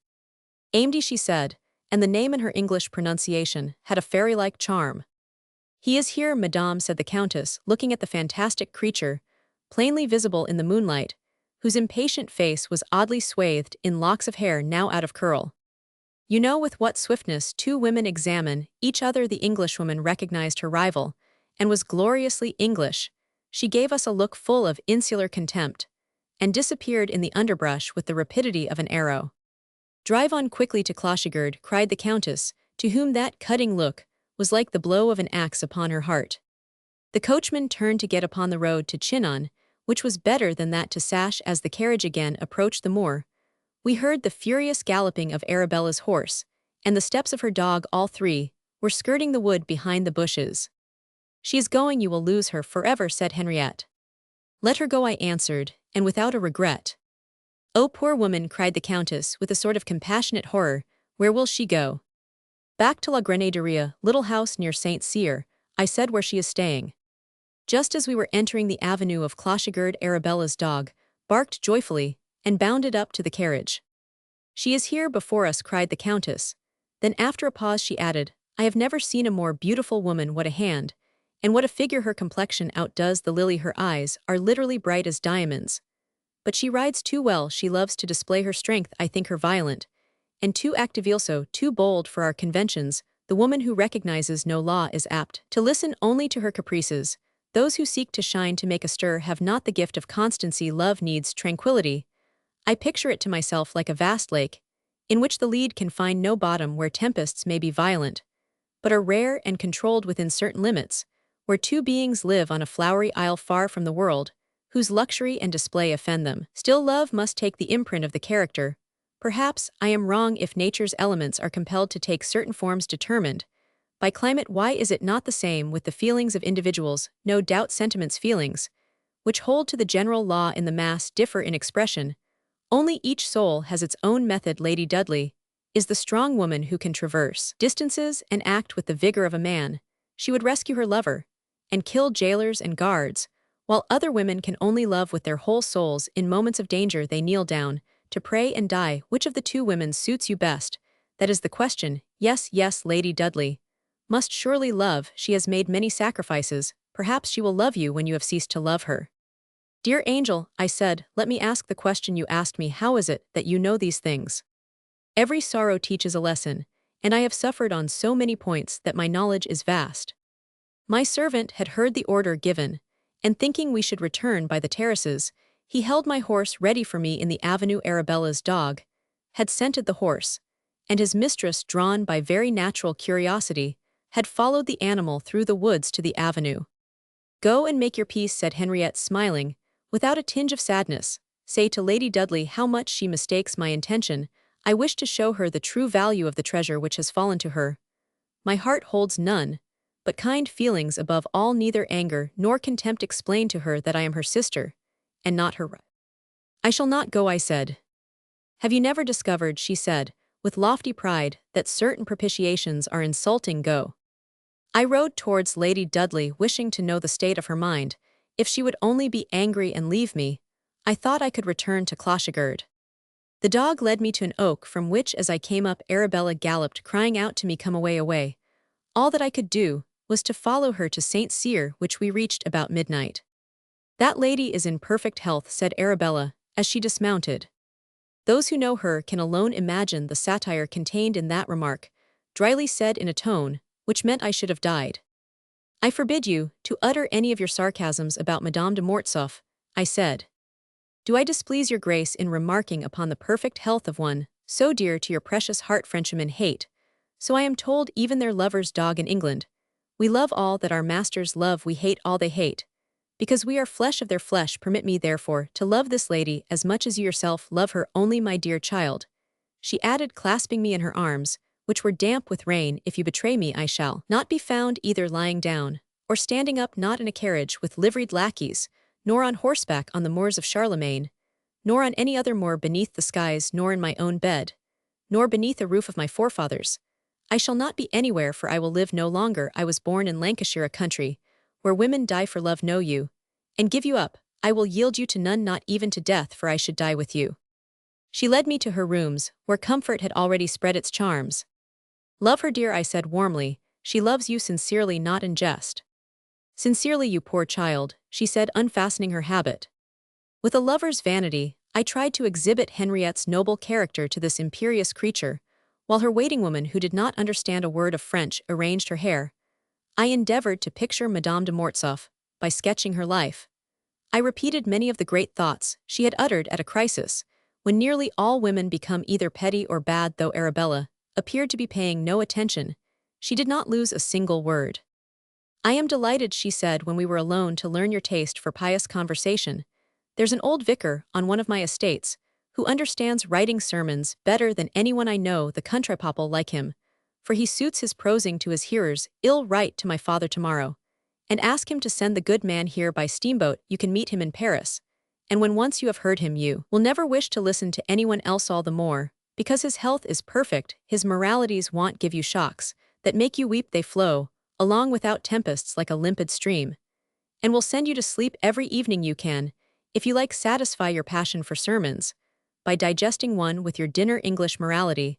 Amedy, she said, and the name in her English pronunciation had a fairy-like charm. He is here, madame, said the Countess, looking at the fantastic creature, plainly visible in the moonlight, whose impatient face was oddly swathed in locks of hair now out of curl. You know with what swiftness two women examine each other. The Englishwoman recognized her rival, and was gloriously English. She gave us a look full of insular contempt, and disappeared in the underbrush with the rapidity of an arrow. Drive on quickly to Clochigard, cried the Countess, to whom that cutting look was like the blow of an axe upon her heart. The coachman turned to get upon the road to Chinon, which was better than that to Sash. As the carriage again approached the moor, we heard the furious galloping of Arabella's horse, and the steps of her dog. All three were skirting the wood behind the bushes. She is going, you will lose her forever, said Henriette. Let her go, I answered, and without a regret. Oh, poor woman, cried the Countess with a sort of compassionate horror. Where will she go? Back to La Grenaderia, little house near Saint Cyr, I said, where she is staying. Just as we were entering the avenue of Clochigard, Arabella's dog barked joyfully and bounded up to the carriage. She is here before us, cried the Countess. Then after a pause she added, I have never seen a more beautiful woman. What a hand, and what a figure! Her complexion outdoes the lily. Her eyes are literally bright as diamonds. But she rides too well. She loves to display her strength. I think her violent, and too active, also too bold for our conventions. The woman who recognizes no law is apt to listen only to her caprices. Those who seek to shine, to make a stir, have not the gift of constancy. Love needs tranquility. I picture it to myself like a vast lake, in which the lead can find no bottom, where tempests may be violent, but are rare and controlled within certain limits, where two beings live on a flowery isle far from the world, whose luxury and display offend them. Still, love must take the imprint of the character. Perhaps I am wrong if nature's elements are compelled to take certain forms determined by climate. Why is it not the same with the feelings of individuals? No doubt sentiments, feelings, which hold to the general law in the mass, differ in expression. Only each soul has its own method. Lady Dudley is the strong woman who can traverse distances and act with the vigor of a man. She would rescue her lover, and kill jailers and guards, while other women can only love with their whole souls. In moments of danger they kneel down, to pray and die. Which of the two women suits you best? That is the question. Yes, yes, Lady Dudley. Must surely love, she has made many sacrifices, perhaps she will love you when you have ceased to love her. Dear angel, I said, let me ask the question you asked me. How is it that you know these things? Every sorrow teaches a lesson, and I have suffered on so many points that my knowledge is vast. My servant had heard the order given, and thinking we should return by the terraces, he held my horse ready for me in the avenue. Arabella's dog had scented the horse, and his mistress, drawn by very natural curiosity, had followed the animal through the woods to the avenue. Go and make your peace, said Henriette, smiling, without a tinge of sadness. Say to Lady Dudley how much she mistakes my intention. I wish to show her the true value of the treasure which has fallen to her. My heart holds none but kind feelings, above all neither anger nor contempt. Explain to her that I am her sister, and not her. I shall not go, I said. Have you never discovered, she said, with lofty pride, that certain propitiations are insulting? Go. I rode towards Lady Dudley, wishing to know the state of her mind. If she would only be angry and leave me, I thought I could return to Clochegird. The dog led me to an oak from which, as I came up, Arabella galloped, crying out to me, come away, away. All that I could do was to follow her to St. Cyr, which we reached about midnight. That lady is in perfect health, said Arabella, as she dismounted. Those who know her can alone imagine the satire contained in that remark, dryly said in a tone which meant I should have died. I forbid you to utter any of your sarcasms about Madame de Mortsauf, I said. Do I displease your grace in remarking upon the perfect health of one so dear to your precious heart? Frenchmen hate, so I am told, even their lover's dog in England. We love all that our masters love, we hate all they hate. Because we are flesh of their flesh, permit me therefore to love this lady as much as you yourself love her. Only, my dear child, she added, clasping me in her arms, which were damp with rain, if you betray me I shall not be found either lying down or standing up, not in a carriage with liveried lackeys, nor on horseback on the moors of Charlemagne, nor on any other moor beneath the skies, nor in my own bed, nor beneath a roof of my forefathers. I shall not be anywhere, for I will live no longer. I was born in Lancashire, a country where women die for love. Know you, and give you up. I will yield you to none, not even to death, for I should die with you. She led me to her rooms, where comfort had already spread its charms. Love her, dear, I said warmly. She loves you sincerely, not in jest. Sincerely, you poor child, she said, unfastening her habit. With a lover's vanity, I tried to exhibit Henriette's noble character to this imperious creature, while her waiting woman, who did not understand a word of French, arranged her hair. I endeavored to picture Madame de Mortsauf by sketching her life. I repeated many of the great thoughts she had uttered at a crisis, when nearly all women become either petty or bad. Though Arabella appeared to be paying no attention, she did not lose a single word. I am delighted, she said when we were alone, to learn your taste for pious conversation. There's an old vicar on one of my estates who understands writing sermons better than anyone I know. The countrypopple like him, for he suits his prosing to his hearers. I'll write to my father tomorrow and ask him to send the good man here by steamboat. You can meet him in Paris, and when once you have heard him, you will never wish to listen to anyone else, all the more because his health is perfect. His moralities won't give you shocks that make you weep. They flow along without tempests like a limpid stream, and will send you to sleep every evening. You can, if you like, satisfy your passion for sermons by digesting one with your dinner. English morality,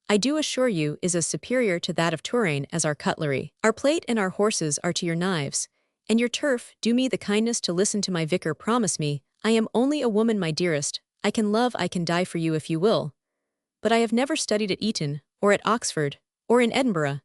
I do assure you, is as superior to that of Touraine as our cutlery. Our plate and our horses are to your knives, and your turf. Do me the kindness to listen to my vicar. Promise me. I am only a woman, my dearest. I can love, I can die for you if you will. But I have never studied at Eton, or at Oxford, or in Edinburgh.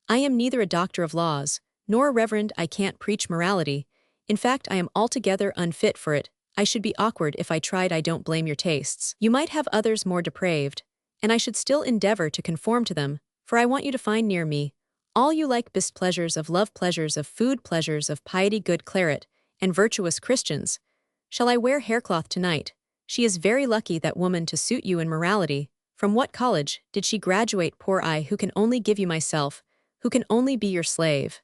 I am neither a doctor of laws, nor a reverend. I can't preach morality. In fact, I am altogether unfit for it. I should be awkward if I tried. I don't blame your tastes. You might have others more depraved, and I should still endeavor to conform to them, for I want you to find near me all you like best: pleasures of love, pleasures of food, pleasures of piety, good claret, and virtuous Christians. Shall I wear haircloth tonight? She is very lucky, that woman, to suit you in morality. From what college did she graduate? Poor I, who can only give you myself, who can only be your slave.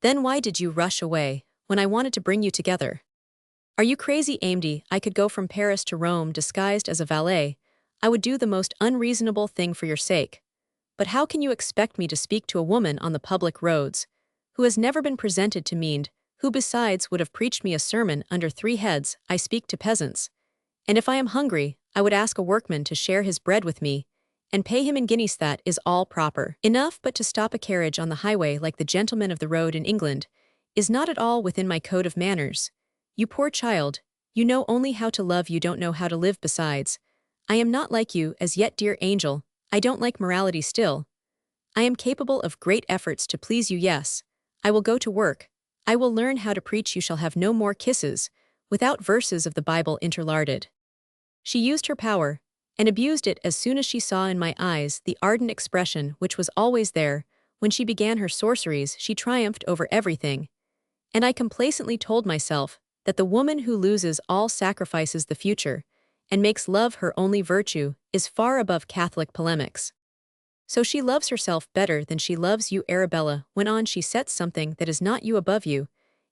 Then why did you rush away when I wanted to bring you together? Are you crazy, Amdy? I could go from Paris to Rome disguised as a valet. I would do the most unreasonable thing for your sake. But how can you expect me to speak to a woman on the public roads? who has never been presented to me and who besides would have preached me a sermon under 3 heads. I speak to peasants. And if I am hungry, I would ask a workman to share his bread with me, and pay him in guineas. That is all proper enough, but to stop a carriage on the highway like the gentlemen of the road in England is not at all within my code of manners. You poor child, you know only how to love, you don't know how to live. Besides, I am not like you as yet, dear angel. I don't like morality still. I am capable of great efforts to please you. Yes, I will go to work. I will learn how to preach. You shall have no more kisses, without verses of the Bible interlarded. She used her power, and abused it as soon as she saw in my eyes the ardent expression which was always there. When she began her sorceries, she triumphed over everything, and I complacently told myself that the woman who loses all, sacrifices the future, and makes love her only virtue, is far above Catholic polemics. So she loves herself better than she loves you. Arabella went on, she sets something that is not you above you.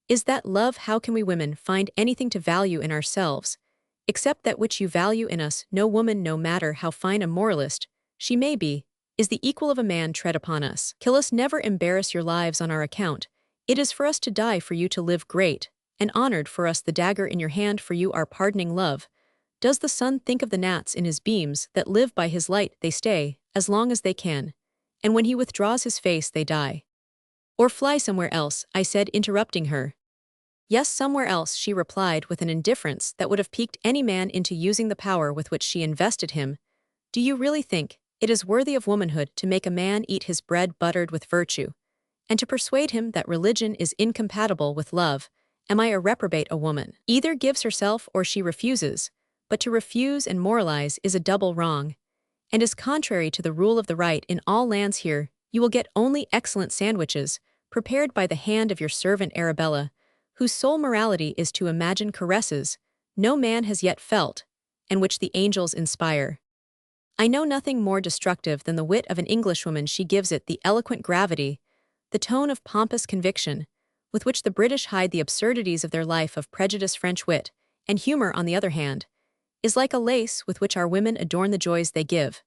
Is that love? How can we women find anything to value in ourselves, except that which you value in us? No woman, no matter how fine a moralist she may be, is the equal of a man. Tread upon us, kill us, never embarrass your lives on our account. It is for us to die, for you to live, great and honored, for us the dagger in your hand, for you our pardoning love. Does the sun think of the gnats in his beams that live by his light? They stay as long as they can, and when he withdraws his face they die. Or fly somewhere else, I said, interrupting her. Yes, somewhere else, she replied with an indifference that would have piqued any man into using the power with which she invested him. Do you really think it is worthy of womanhood to make a man eat his bread buttered with virtue, and to persuade him that religion is incompatible with love? Am I a reprobate? A woman either gives herself or she refuses, but to refuse and moralize is a double wrong, and is contrary to the rule of the right in all lands. Here you will get only excellent sandwiches, prepared by the hand of your servant Arabella, whose sole morality is to imagine caresses no man has yet felt, and which the angels inspire. I know nothing more destructive than the wit of an Englishwoman. She gives it the eloquent gravity, the tone of pompous conviction, with which the British hide the absurdities of their life of prejudice. French wit, and humor, on the other hand, is like a lace with which our women adorn the joys they give,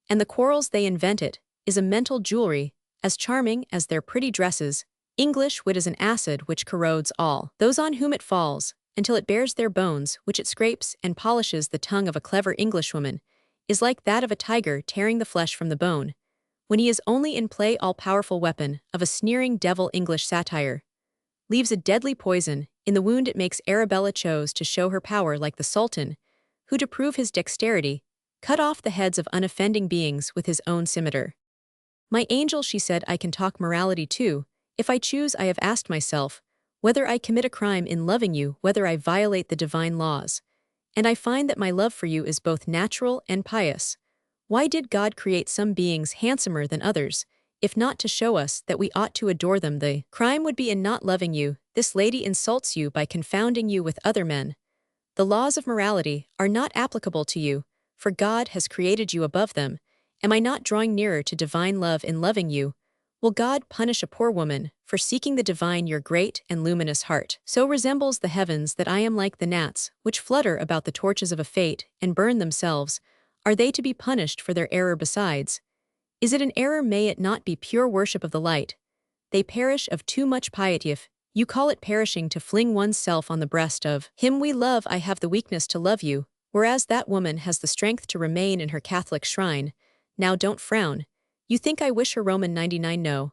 and the quarrels they invent. It is a mental jewelry, as charming as their pretty dresses. English wit is an acid which corrodes all those on whom it falls, until it bears their bones, which it scrapes and polishes. The tongue of a clever Englishwoman is like that of a tiger tearing the flesh from the bone, when he is only in play. All-powerful weapon of a sneering devil. English satire leaves a deadly poison in the wound it makes. Arabella chose to show her power like the Sultan, who, to prove his dexterity, cut off the heads of unoffending beings with his own scimitar. My angel, she said, I can talk morality too, if I choose. I have asked myself whether I commit a crime in loving you, whether I violate the divine laws, and I find that my love for you is both natural and pious. Why did God create some beings handsomer than others, if not to show us that we ought to adore them? The crime would be in not loving you. This lady insults you by confounding you with other men. The laws of morality are not applicable to you, for God has created you above them. Am I not drawing nearer to divine love in loving you? Will God punish a poor woman for seeking the divine? Your great and luminous heart so resembles the heavens that I am like the gnats which flutter about the torches of a fate and burn themselves. Are they to be punished for their error? Besides, is it an error? May it not be pure worship of the light? They perish of too much piety. If you call it perishing to fling one's self on the breast of him we love, I have the weakness to love you, whereas that woman has the strength to remain in her Catholic shrine. Now don't frown. You think I wish her Roman 99? No,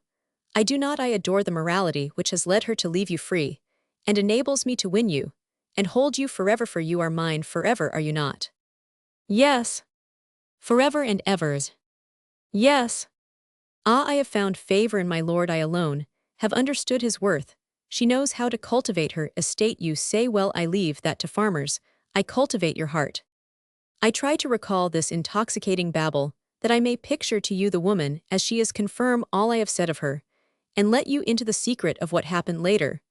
I do not. I adore the morality which has led her to leave you free, and enables me to win you, and hold you forever, for you are mine forever, are you not? Yes. Forever and evers. Yes. Ah, I have found favor in my Lord. I alone have understood his worth. She knows how to cultivate her estate. You say, well, I leave that to farmers. I cultivate your heart. I try to recall this intoxicating babble, that I may picture to you the woman as she is, confirm all I have said of her, and let you into the secret of what happened later.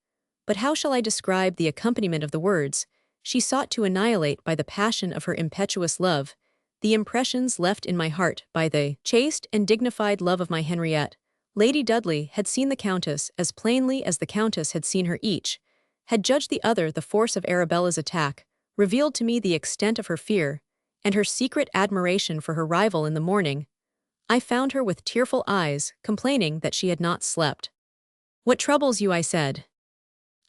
But how shall I describe the accompaniment of the words she sought to annihilate by the passion of her impetuous love, the impressions left in my heart by the chaste and dignified love of my Henriette? Lady Dudley had seen the Countess as plainly as the Countess had seen her. Each had judged the other. The force of Arabella's attack revealed to me the extent of her fear, and her secret admiration for her rival. In the morning, I found her with tearful eyes, complaining that she had not slept. What troubles you, I said.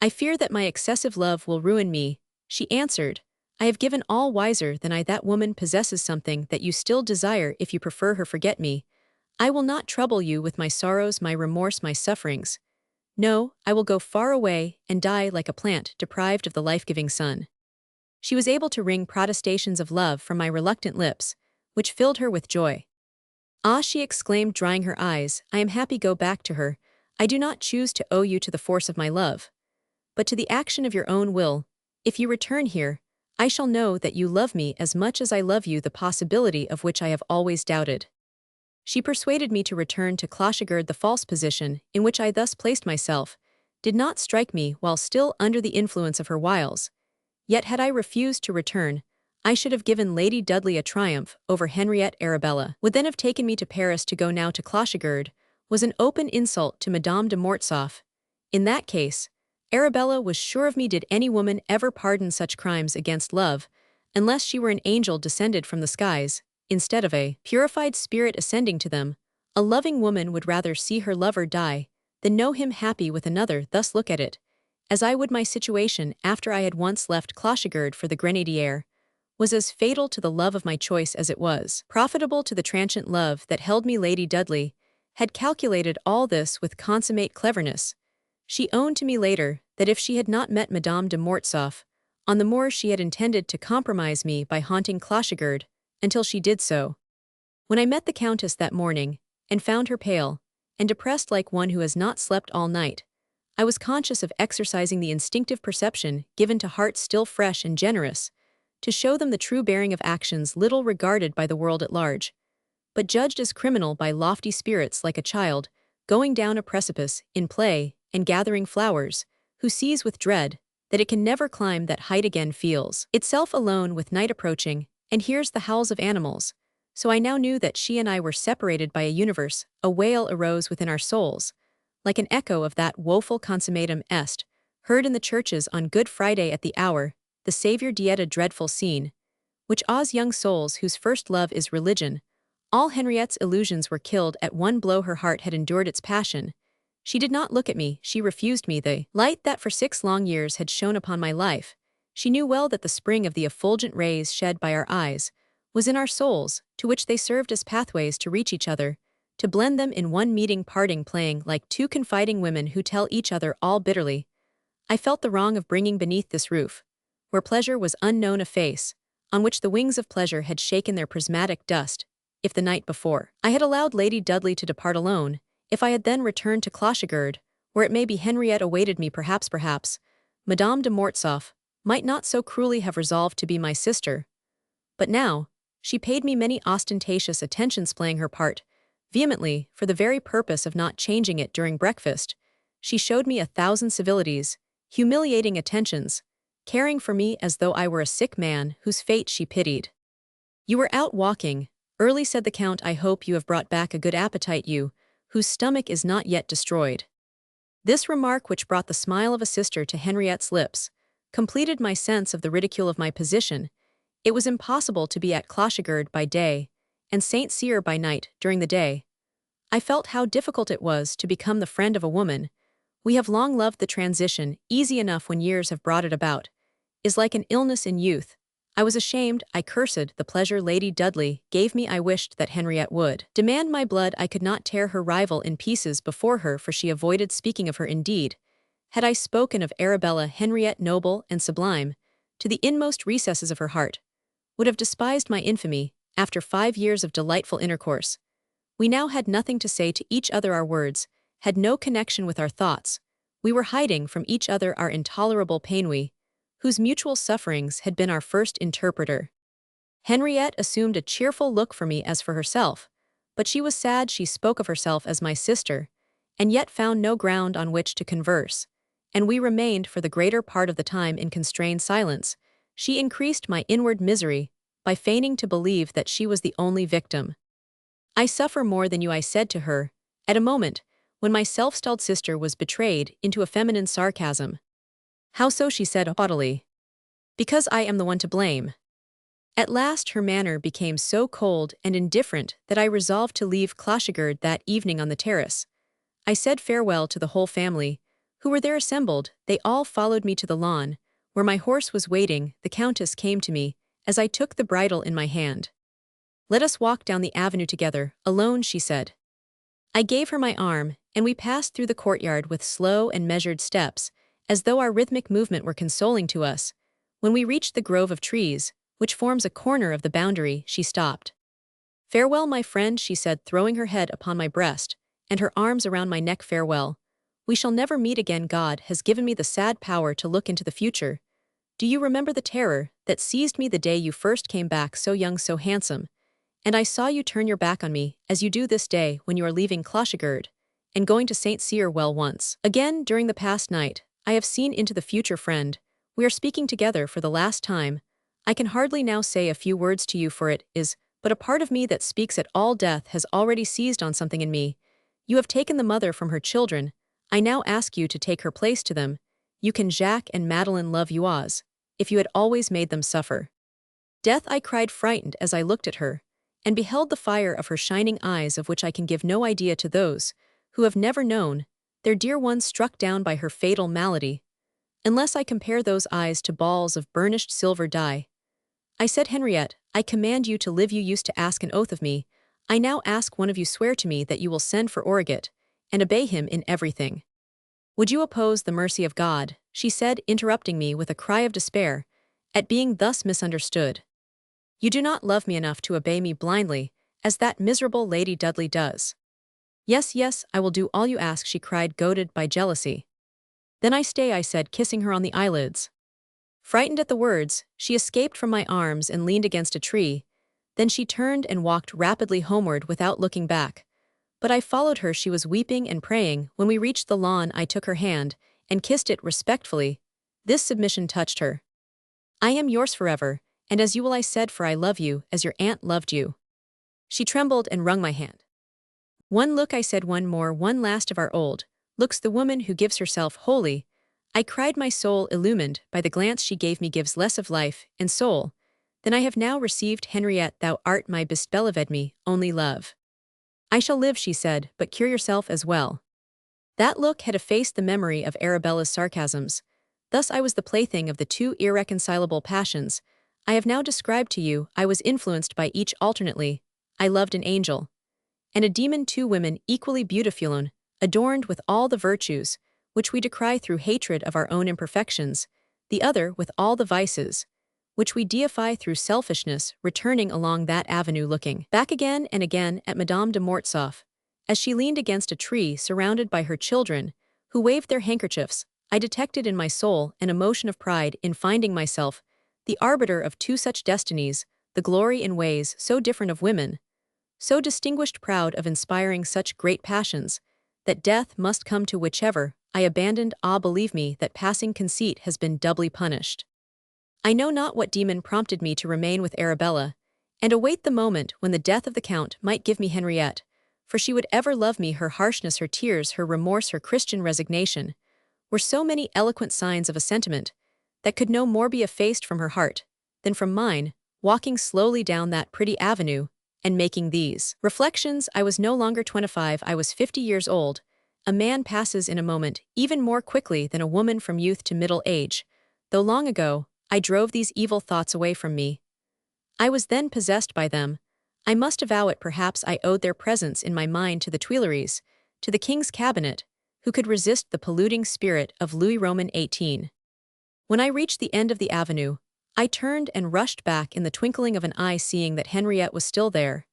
I fear that my excessive love will ruin me, she answered. I have given all wiser than I. That woman possesses something that you still desire. If you prefer her, forget me. I will not trouble you with my sorrows, my remorse, my sufferings. No, I will go far away and die like a plant deprived of the life-giving sun. She was able to wring protestations of love from my reluctant lips, which filled her with joy. Ah, she exclaimed, drying her eyes, I am happy. Go back to her. I do not choose to owe you to the force of my love, but to the action of your own will. If you return here, I shall know that you love me as much as I love you, the possibility of which I have always doubted. She persuaded me to return to Clochegard. The false position in which I thus placed myself did not strike me while still under the influence of her wiles. Yet had I refused to return, I should have given Lady Dudley a triumph over Henriette. Arabella would then have taken me to Paris. To go now to Clochegard was an open insult to Madame de Mortsauf. In that case, Arabella was sure of me. Did any woman ever pardon such crimes against love, unless she were an angel descended from the skies, instead of a purified spirit ascending to them? A loving woman would rather see her lover die than know him happy with another. Thus look at it, as I would. My situation, after I had once left Clochegard for the Grenadier, was as fatal to the love of my choice as it was profitable to the transient love that held me. Lady Dudley had calculated all this with consummate cleverness. She owned to me later that if she had not met Madame de Mortsauf on the moor, she had intended to compromise me by haunting Clochegard until she did so. When I met the Countess that morning, and found her pale and depressed like one who has not slept all night, I was conscious of exercising the instinctive perception given to hearts still fresh and generous, to show them the true bearing of actions little regarded by the world at large, but judged as criminal by lofty spirits, like a child going down a precipice in play and gathering flowers, who sees with dread that it can never climb that height again, feels itself alone with night approaching, and hears the howls of animals. So I now knew that she and I were separated by a universe. A wail arose within our souls, like an echo of that woeful consummatum est, heard in the churches on Good Friday at the hour the Saviour died. A dreadful scene, which awes young souls whose first love is religion. All Henriette's illusions were killed at one blow. Her heart had endured its passion. She did not look at me, she refused me the light that for 6 long years had shone upon my life. She knew well that the spring of the effulgent rays shed by our eyes was in our souls, to which they served as pathways to reach each other, to blend them in one meeting, parting, playing like two confiding women who tell each other all bitterly. I felt the wrong of bringing beneath this roof, where pleasure was unknown, a face on which the wings of pleasure had shaken their prismatic dust, if the night before I had allowed Lady Dudley to depart alone, if I had then returned to Clochegard, where it may be Henriette awaited me. Perhaps, Madame de Mortsauf might not so cruelly have resolved to be my sister. But now, she paid me many ostentatious attentions, playing her part vehemently for the very purpose of not changing it during breakfast. She showed me 1,000 civilities, humiliating attentions, caring for me as though I were a sick man whose fate she pitied. You were out walking early, said the Count. I hope you have brought back a good appetite, you, whose stomach is not yet destroyed. This remark, which brought the smile of a sister to Henriette's lips, completed my sense of the ridicule of my position. It was impossible to be at Clochegard by day and St. Cyr by night. During the day, I felt how difficult it was to become the friend of a woman. We have long loved the transition, easy enough when years have brought it about, is like an illness in youth. I was ashamed, I cursed the pleasure Lady Dudley gave me. I wished that Henriette would demand my blood. I could not tear her rival in pieces before her, for she avoided speaking of her. Indeed, had I spoken of Arabella, Henriette, noble and sublime, to the inmost recesses of her heart, would have despised my infamy. After 5 years of delightful intercourse, we now had nothing to say to each other. Our words had no connection with our thoughts. We were hiding from each other our intolerable pain, we, whose mutual sufferings had been our first interpreter. Henriette assumed a cheerful look for me as for herself, but she was sad. She spoke of herself as my sister, and yet found no ground on which to converse, and we remained for the greater part of the time in constrained silence. She increased my inward misery by feigning to believe that she was the only victim. I suffer more than you, I said to her, at a moment when my self-styled sister was betrayed into a feminine sarcasm. How so? She said haughtily. Because I am the one to blame. At last her manner became so cold and indifferent that I resolved to leave Clochegard that evening on the terrace. I said farewell to the whole family, who were there assembled. They all followed me to the lawn, where my horse was waiting. The Countess came to me, as I took the bridle in my hand. "Let us walk down the avenue together, alone," she said. I gave her my arm, and we passed through the courtyard with slow and measured steps, as though our rhythmic movement were consoling to us. When we reached the grove of trees, which forms a corner of the boundary, she stopped. "Farewell, my friend," she said, throwing her head upon my breast, and her arms around my neck. "Farewell. We shall never meet again. God has given me the sad power to look into the future. Do you remember the terror that seized me the day you first came back, so young, so handsome, and I saw you turn your back on me, as you do this day when you are leaving Clochegird and going to St. Cyr? Well, once again during the past night, I have seen into the future, friend. We are speaking together for the last time. I can hardly now say a few words to you, for it is but a part of me that speaks at all. Death has already seized on something in me. You have taken the mother from her children. I now ask you to take her place to them. You can Jacques and Madeleine love you as if you had always made them suffer." "Death," I cried, frightened as I looked at her, and beheld the fire of her shining eyes, of which I can give no idea to those who have never known their dear ones struck down by her fatal malady, unless I compare those eyes to balls of burnished silver dye. I said, "Henriette, I command you to live. You used to ask an oath of me. I now ask one of you. Swear to me that you will send for Origet and obey him in everything." "Would you oppose the mercy of God?" she said, interrupting me with a cry of despair at being thus misunderstood. "You do not love me enough to obey me blindly, as that miserable Lady Dudley does." "Yes, yes, I will do all you ask," she cried, goaded by jealousy. "Then I stay," I said, kissing her on the eyelids. Frightened at the words, she escaped from my arms and leaned against a tree. Then she turned and walked rapidly homeward without looking back. But I followed her. She was weeping and praying. When we reached the lawn, I took her hand and kissed it respectfully. This submission touched her. "I am yours forever, and as you will," I said, "for I love you as your aunt loved you." She trembled and wrung my hand. "One look," I said, "one more, one last of our old looks. The woman who gives herself wholly," I cried, "my soul illumined by the glance she gave me gives less of life and soul than I have now received. Henriette, thou art my best beloved, me only love." "I shall live," she said, "but cure yourself as well." That look had effaced the memory of Arabella's sarcasms. Thus I was the plaything of the two irreconcilable passions I have now described to you. I was influenced by each alternately. I loved an angel and a demon, two women equally beautiful, adorned with all the virtues which we decry through hatred of our own imperfections, the other with all the vices which we deify through selfishness, returning along that avenue, looking back again and again at Madame de Mortsauf, as she leaned against a tree surrounded by her children, who waved their handkerchiefs. I detected in my soul an emotion of pride in finding myself the arbiter of two such destinies, the glory in ways so different of women, so distinguished, proud of inspiring such great passions, that death must come to whichever I abandoned. Ah, believe me that passing conceit has been doubly punished. I know not what demon prompted me to remain with Arabella, and await the moment when the death of the Count might give me Henriette, for she would ever love me. Her harshness, her tears, her remorse, her Christian resignation, were so many eloquent signs of a sentiment that could no more be effaced from her heart than from mine. Walking slowly down that pretty avenue, and making these reflections, I was no longer 25, I was 50 years old. A man passes in a moment even more quickly than a woman from youth to middle age. Though long ago I drove these evil thoughts away from me, I was then possessed by them. I must avow it. Perhaps I owed their presence in my mind to the Tuileries, to the King's cabinet, who could resist the polluting spirit of Louis Roman 18. When I reached the end of the avenue, I turned and rushed back in the twinkling of an eye, seeing that Henriette was still there.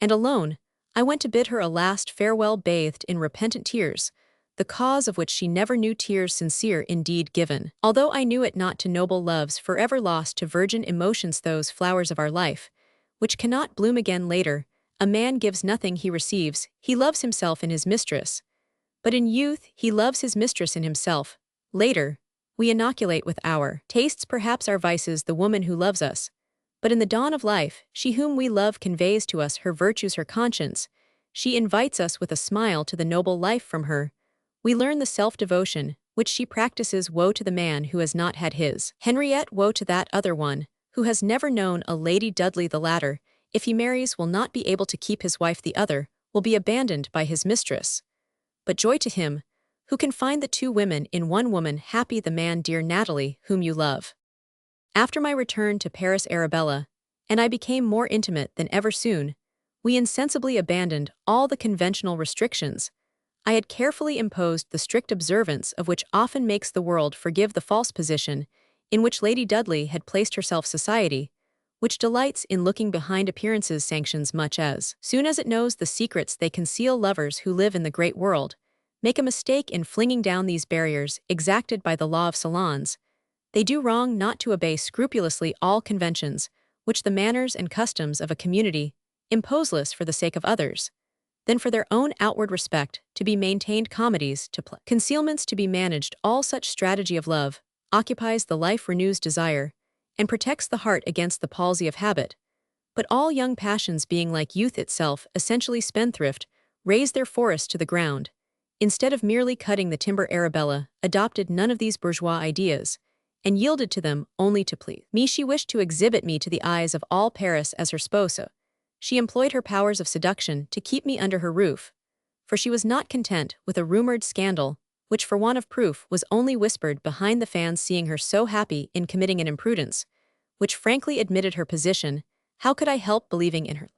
And alone, I went to bid her a last farewell, bathed in repentant tears, the cause of which she never knew, tears sincere indeed given. Although I knew it not, to noble loves forever lost, to virgin emotions, those flowers of our life, which cannot bloom again later. A man gives nothing, he receives. He loves himself in his mistress, but in youth he loves his mistress in himself. Later, we inoculate with our tastes, perhaps our vices, the woman who loves us. But in the dawn of life, she whom we love conveys to us her virtues, her conscience. She invites us with a smile to the noble life. From her we learn the self-devotion which she practices. Woe to the man who has not had his Henriette, woe to that other one who has never known a Lady Dudley. The latter, if he marries, will not be able to keep his wife. The other will be abandoned by his mistress. but joy to him who can find the two women in one woman. Happy the man, dear Natalie, whom you love. After my return to Paris, Arabella and I became more intimate than ever. Soon, we insensibly abandoned all the conventional restrictions I had carefully imposed, the strict observance of which often makes the world forgive the false position in which Lady Dudley had placed herself. Society, which delights in looking behind appearances, sanctions much as soon as it knows the secrets they conceal. Lovers who live in the great world make a mistake in flinging down these barriers exacted by the law of salons. They do wrong not to obey scrupulously all conventions which the manners and customs of a community impose, less for the sake of others than for their own outward respect to be maintained. Comedies to play, concealments to be managed. All such strategy of love occupies the life, renews desire, and protects the heart against the palsy of habit. But all young passions, being like youth itself essentially spendthrift, raise their forests to the ground. Instead of merely cutting the timber, Arabella adopted none of these bourgeois ideas, and yielded to them only to please me. She wished to exhibit me to the eyes of all Paris as her sposa. She employed her powers of seduction to keep me under her roof, for she was not content with a rumored scandal, which for want of proof was only whispered behind the fans. Seeing her so happy in committing an imprudence, which frankly admitted her position, how could I help believing in her?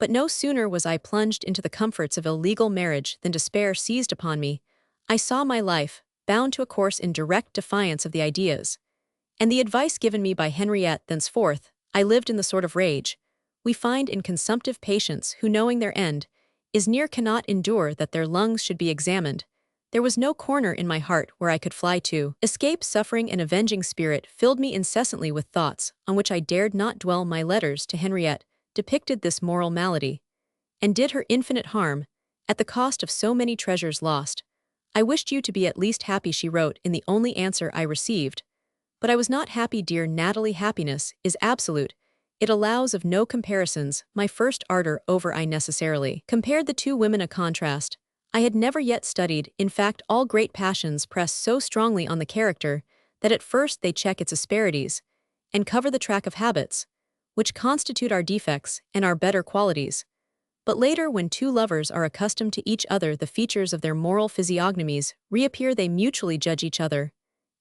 But no sooner was I plunged into the comforts of illegal marriage than despair seized upon me. I saw my life bound to a course in direct defiance of the ideas and the advice given me by Henriette. Thenceforth, I lived in the sort of rage we find in consumptive patients who, knowing their end is near, cannot endure that their lungs should be examined. There was no corner in my heart where I could fly to escape suffering. An avenging spirit filled me incessantly with thoughts on which I dared not dwell. My letters to Henriette depicted this moral malady, and did her infinite harm, at the cost of so many treasures lost. I wished you to be at least happy, she wrote in the only answer I received. But I was not happy, dear Natalie. Happiness is absolute. It allows of no comparisons. My first ardor over I necessarily compared the two women. A contrast I had never yet studied. In fact, all great passions press so strongly on the character that at first they check its asperities and cover the track of habits, which constitute our defects and our better qualities. But later, when two lovers are accustomed to each other, the features of their moral physiognomies reappear. They mutually judge each other,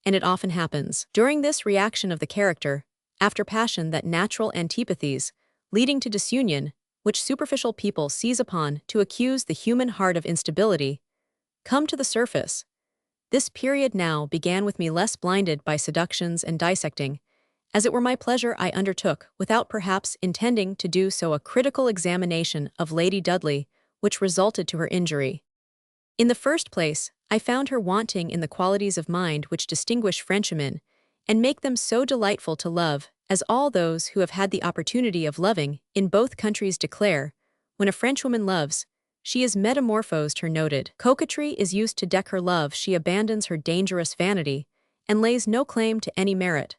and it often happens during this reaction of the character, after passion, that natural antipathies, leading to disunion, which superficial people seize upon to accuse the human heart of instability, come to the surface. This period now began with me, less blinded by seductions and dissecting, as it were my pleasure. I undertook, without perhaps intending to do so, a critical examination of Lady Dudley, which resulted to her injury. In the first place, I found her wanting in the qualities of mind which distinguish Frenchmen, and make them so delightful to love, as all those who have had the opportunity of loving in both countries declare. When a Frenchwoman loves, she is metamorphosed. Her noted coquetry is used to deck her love. She abandons her dangerous vanity, and lays no claim to any merit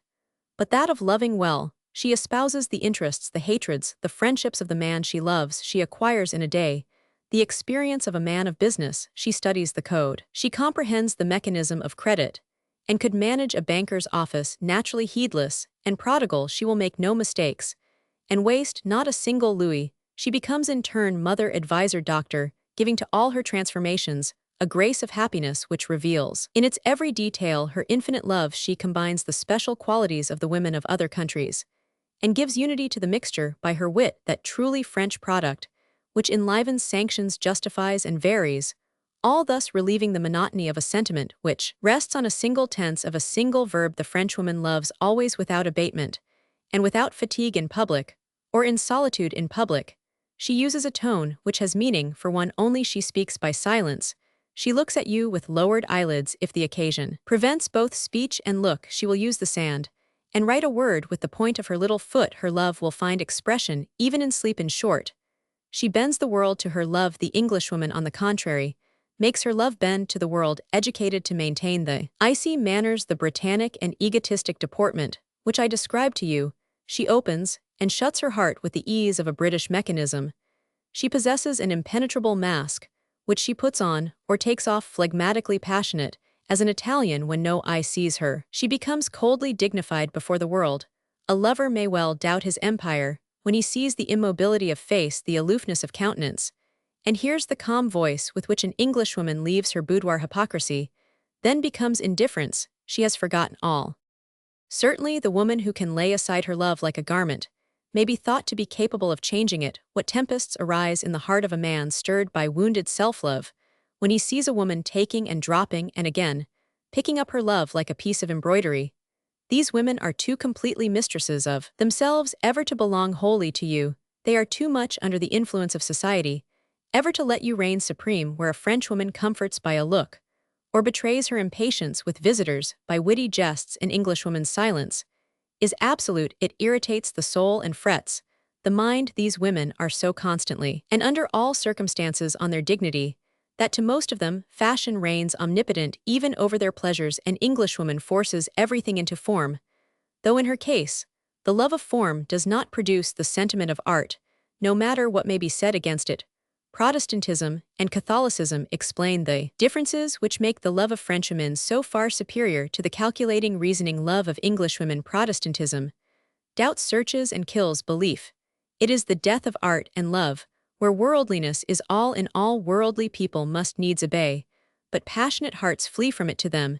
but that of loving well. She espouses the interests, the hatreds, the friendships of the man she loves. She acquires in a day the experience of a man of business. She studies the code. She comprehends the mechanism of credit, and could manage a banker's office. Naturally heedless and prodigal, she will make no mistakes, and waste not a single louis. She becomes in turn mother, adviser, doctor, giving to all her transformations a grace of happiness which reveals in its every detail her infinite love. She combines the special qualities of the women of other countries, and gives unity to the mixture by her wit, that truly French product, which enlivens, sanctions, justifies, and varies, all thus relieving the monotony of a sentiment which rests on a single tense of a single verb. The Frenchwoman loves always without abatement, and without fatigue in public, or in solitude in public. She uses a tone which has meaning for one only. She speaks by silence. She looks at you with lowered eyelids. If the occasion prevents both speech and look, she will use the sand, and write a word with the point of her little foot. Her love will find expression even in sleep. In short, she bends the world to her love. The Englishwoman, on the contrary, makes her love bend to the world. Educated to maintain the icy manners, the Britannic and egotistic deportment, which I described to you, she opens and shuts her heart with the ease of a British mechanism. She possesses an impenetrable mask, which she puts on or takes off phlegmatically passionate, as an Italian when no eye sees her. She becomes coldly dignified before the world. A lover may well doubt his empire when he sees the immobility of face, the aloofness of countenance, And here's the calm voice with which an Englishwoman leaves her boudoir hypocrisy, then becomes indifference, she has forgotten all. Certainly the woman who can lay aside her love like a garment may be thought to be capable of changing it. What tempests arise in the heart of a man stirred by wounded self-love, when he sees a woman taking and dropping and again, picking up her love like a piece of embroidery. These women are too completely mistresses of themselves ever to belong wholly to you. They are too much under the influence of society, ever to let you reign supreme where a Frenchwoman comforts by a look, or betrays her impatience with visitors by witty jests. An Englishwoman's silence is absolute. It irritates the soul and frets the mind. These women are so constantly and under all circumstances on their dignity, that to most of them fashion reigns omnipotent even over their pleasures. An Englishwoman forces everything into form, though in her case, the love of form does not produce the sentiment of art, no matter what may be said against it. Protestantism and Catholicism explain the differences which make the love of Frenchwomen so far superior to the calculating, reasoning love of Englishwomen. Protestantism doubts, searches, and kills belief. It is the death of art and love, where worldliness is all in all. Worldly people must needs obey, but passionate hearts flee from it. To them,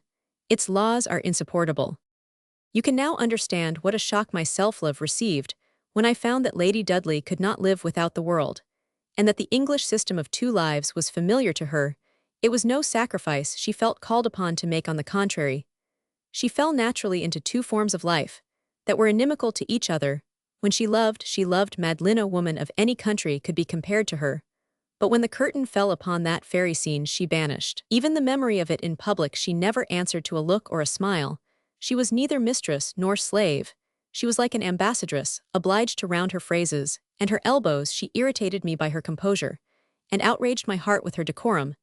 its laws are insupportable. You can now understand what a shock my self-love received when I found that Lady Dudley could not live without the world, and that the English system of 2 lives was familiar to her. It was no sacrifice she felt called upon to make. On the contrary, she fell naturally into 2 forms of life that were inimical to each other. When she loved Madeline. No woman of any country could be compared to her. But when the curtain fell upon that fairy scene, she banished even the memory of it. In public she never answered to a look or a smile. She was neither mistress nor slave. She was like an ambassadress, obliged to round her phrases, and her elbows. She irritated me by her composure, and outraged my heart with her decorum.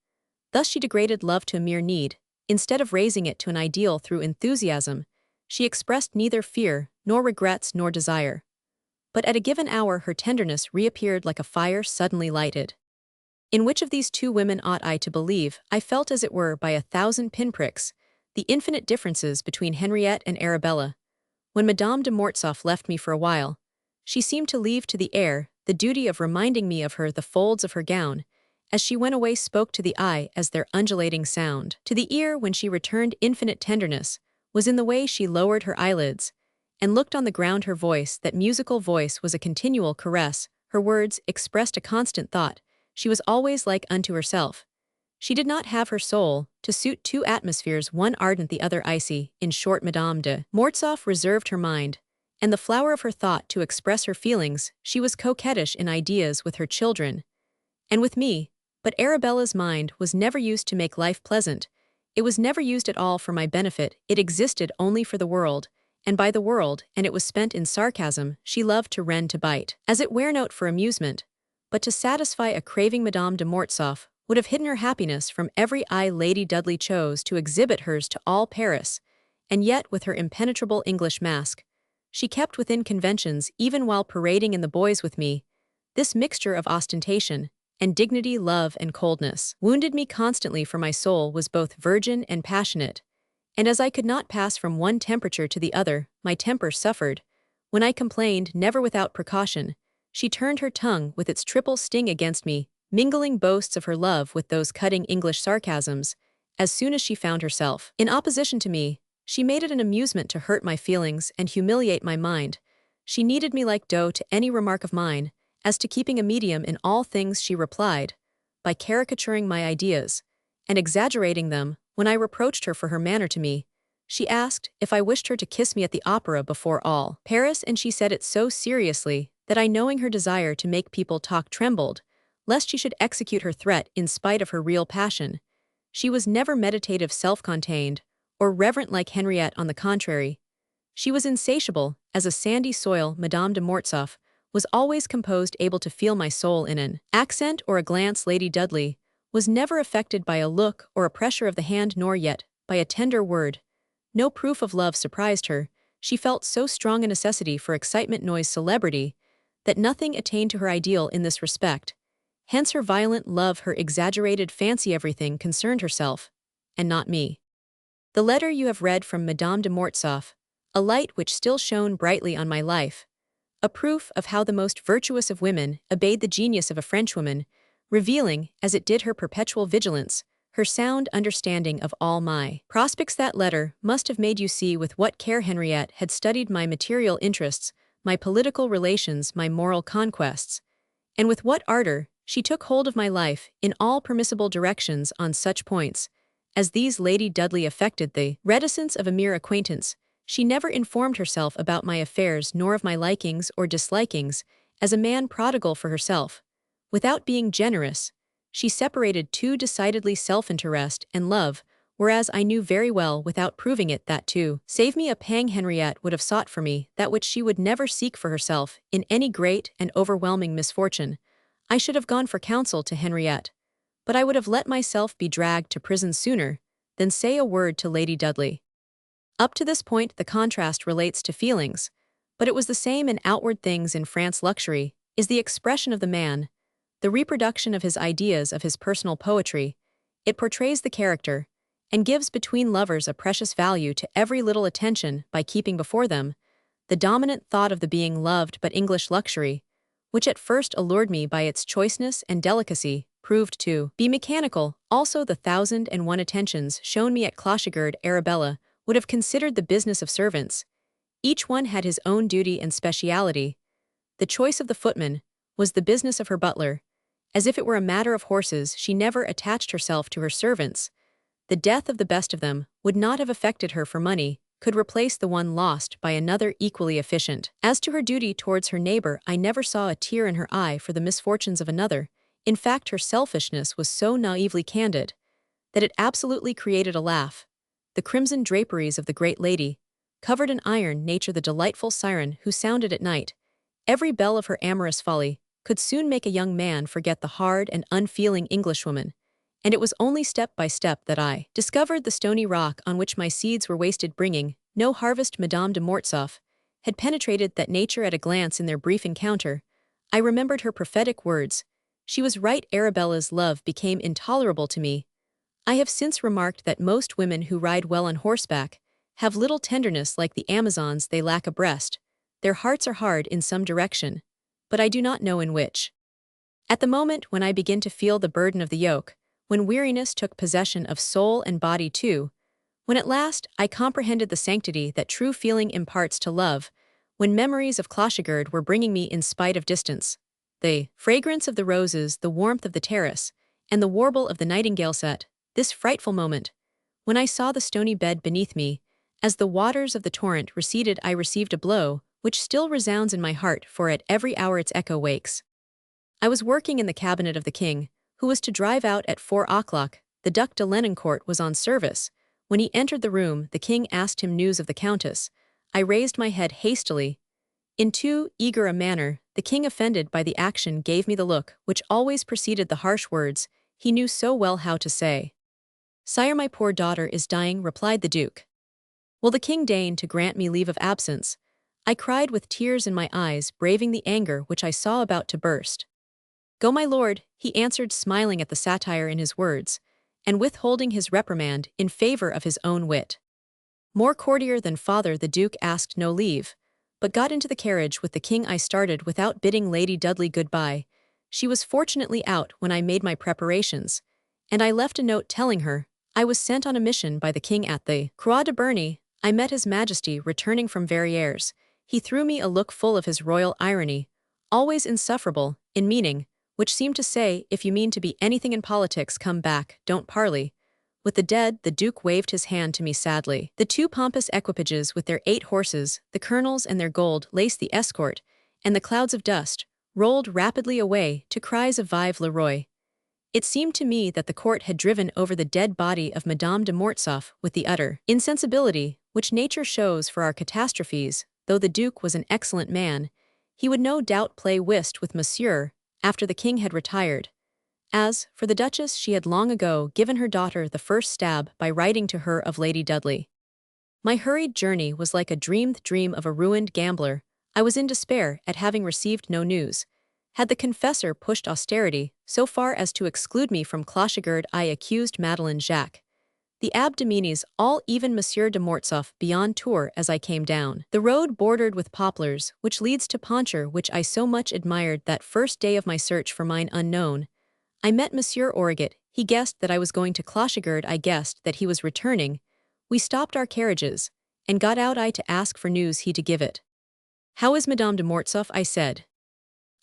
Thus she degraded love to a mere need, instead of raising it to an ideal through enthusiasm. She expressed neither fear, nor regrets, nor desire. But at a given hour her tenderness reappeared like a fire suddenly lighted. In which of these 2 women ought I to believe? I felt, as it were, by 1,000 pinpricks, the infinite differences between Henriette and Arabella. When Madame de Mortsauf left me for a while, she seemed to leave to the air the duty of reminding me of her. The folds of her gown, as she went away, spoke to the eye as their undulating sound. To the ear, when she returned, infinite tenderness was in the way she lowered her eyelids and looked on the ground. Her voice, that musical voice, was a continual caress. Her words expressed a constant thought. She was always like unto herself. She did not have her soul to suit 2 atmospheres, one ardent, the other icy. In short, Madame de Mortsauf reserved her mind and the flower of her thought to express her feelings. She was coquettish in ideas with her children and with me, but Arabella's mind was never used to make life pleasant. It was never used at all for my benefit. It existed only for the world, and by the world, and it was spent in sarcasm. She loved to rend, to bite, as it were, not for amusement, but to satisfy a craving. Madame de Mortsauf would have hidden her happiness from every eye. Lady Dudley chose to exhibit hers to all Paris, and yet with her impenetrable English mask, she kept within conventions even while parading in the boys with me. This mixture of ostentation and dignity, love and coldness, wounded me constantly, for my soul was both virgin and passionate, and as I could not pass from one temperature to the other, my temper suffered. When I complained, never without precaution, she turned her tongue with its triple sting against me, mingling boasts of her love with those cutting English sarcasms. As soon as she found herself in opposition to me, she made it an amusement to hurt my feelings and humiliate my mind. She kneaded me like dough to any remark of mine. As to keeping a medium in all things, she replied by caricaturing my ideas and exaggerating them. When I reproached her for her manner to me, she asked if I wished her to kiss me at the opera before all Paris, and she said it so seriously that I, knowing her desire to make people talk, trembled lest she should execute her threat in spite of her real passion. She was never meditative, self-contained, or reverent like Henriette. On the contrary, she was insatiable as a sandy soil. Madame de Mortsauf was always composed, able to feel my soul in an accent or a glance. Lady Dudley was never affected by a look or a pressure of the hand, nor yet by a tender word. No proof of love surprised her. She felt so strong a necessity for excitement, noise, celebrity, that nothing attained to her ideal in this respect. Hence her violent love, her exaggerated fancy. Everything concerned herself, and not me. The letter you have read from Madame de Mortsauf, a light which still shone brightly on my life, a proof of how the most virtuous of women obeyed the genius of a Frenchwoman, revealing, as it did her perpetual vigilance, her sound understanding of all my prospects. That letter must have made you see with what care Henriette had studied my material interests, my political relations, my moral conquests, and with what ardor she took hold of my life in all permissible directions on such points as these. Lady Dudley affected the reticence of a mere acquaintance. She never informed herself about my affairs nor of my likings or dislikings, as a man prodigal for herself. Without being generous, she separated too decidedly self-interest and love, whereas I knew very well without proving it that to save me a pang Henriette would have sought for me that which she would never seek for herself in any great and overwhelming misfortune. I should have gone for counsel to Henriette, but I would have let myself be dragged to prison sooner than say a word to Lady Dudley. Up to this point the contrast relates to feelings, but it was the same in outward things. In France luxury is the expression of the man, the reproduction of his ideas, of his personal poetry. It portrays the character, and gives between lovers a precious value to every little attention by keeping before them the dominant thought of the being loved. But English luxury, which at first allured me by its choiceness and delicacy, proved to be mechanical. Also the 1,001 attentions shown me at Clochigard. Arabella would have considered the business of servants. Each one had his own duty and speciality. The choice of the footman was the business of her butler. As if it were a matter of horses, she never attached herself to her servants. The death of the best of them would not have affected her, for money could replace the one lost by another equally efficient. As to her duty towards her neighbor, I never saw a tear in her eye for the misfortunes of another. In fact, her selfishness was so naively candid that it absolutely created a laugh. The crimson draperies of the great lady, covered in iron, nature the delightful siren who sounded at night every bell of her amorous folly, could soon make a young man forget the hard and unfeeling Englishwoman, and it was only step by step that I discovered the stony rock on which my seeds were wasted, bringing no harvest. Madame de Mortsauf had penetrated that nature at a glance. In their brief encounter, I remembered her prophetic words. She was right. Arabella's love became intolerable to me. I have since remarked that most women who ride well on horseback have little tenderness. Like the Amazons, they lack a breast. Their hearts are hard in some direction, but I do not know in which. At the moment when I begin to feel the burden of the yoke, when weariness took possession of soul and body too, when at last I comprehended the sanctity that true feeling imparts to love, when memories of Clochigard were bringing me, in spite of distance, the fragrance of the roses, the warmth of the terrace, and the warble of the nightingale, set this frightful moment, when I saw the stony bed beneath me, as the waters of the torrent receded, I received a blow which still resounds in my heart, for at every hour its echo wakes. I was working in the cabinet of the king, who was to drive out at 4 o'clock. The Duc de Lenoncourt was on service. When he entered the room, the king asked him news of the countess. I raised my head hastily. In too eager a manner, the king, offended by the action, gave me the look which always preceded the harsh words he knew so well how to say. "Sire, my poor daughter is dying," replied the duke. "Will the king deign to grant me leave of absence?" I cried with tears in my eyes, braving the anger which I saw about to burst. "Go, my lord," he answered, smiling at the satire in his words, and withholding his reprimand in favor of his own wit. More courtier than father, the duke asked no leave, but got into the carriage with the king. I started without bidding Lady Dudley good-bye. She was fortunately out when I made my preparations, and I left a note telling her I was sent on a mission by the king at the Croix de Berny. I met His Majesty returning from Verrières. He threw me a look full of his royal irony, always insufferable in meaning, which seemed to say, if you mean to be anything in politics, come back, don't parley with the dead. The duke waved his hand to me sadly. The 2 pompous equipages with their 8 horses, the colonels and their gold-laced the escort, and the clouds of dust, rolled rapidly away to cries of Vive le Roi. It seemed to me that the court had driven over the dead body of Madame de Mortsauf with the utter insensibility which nature shows for our catastrophes. Though the duke was an excellent man, he would no doubt play whist with Monsieur after the king had retired. As for the duchess, she had long ago given her daughter the first stab by writing to her of Lady Dudley. My hurried journey was like a dreamed dream of a ruined gambler. I was in despair at having received no news. Had the confessor pushed austerity so far as to exclude me from Clochigard, I accused Madeleine Jacques, the Abbé de Menis, all, even Monsieur de Mortsauf, beyond Tours. As I came down the road bordered with poplars, which leads to Poncher, which I so much admired that first day of my search for mine unknown, I met Monsieur Origet, he guessed that I was going to Clochegard, I guessed that he was returning. We stopped our carriages, and got out I to ask for news he to give it. How is Madame de Mortsauf, I said.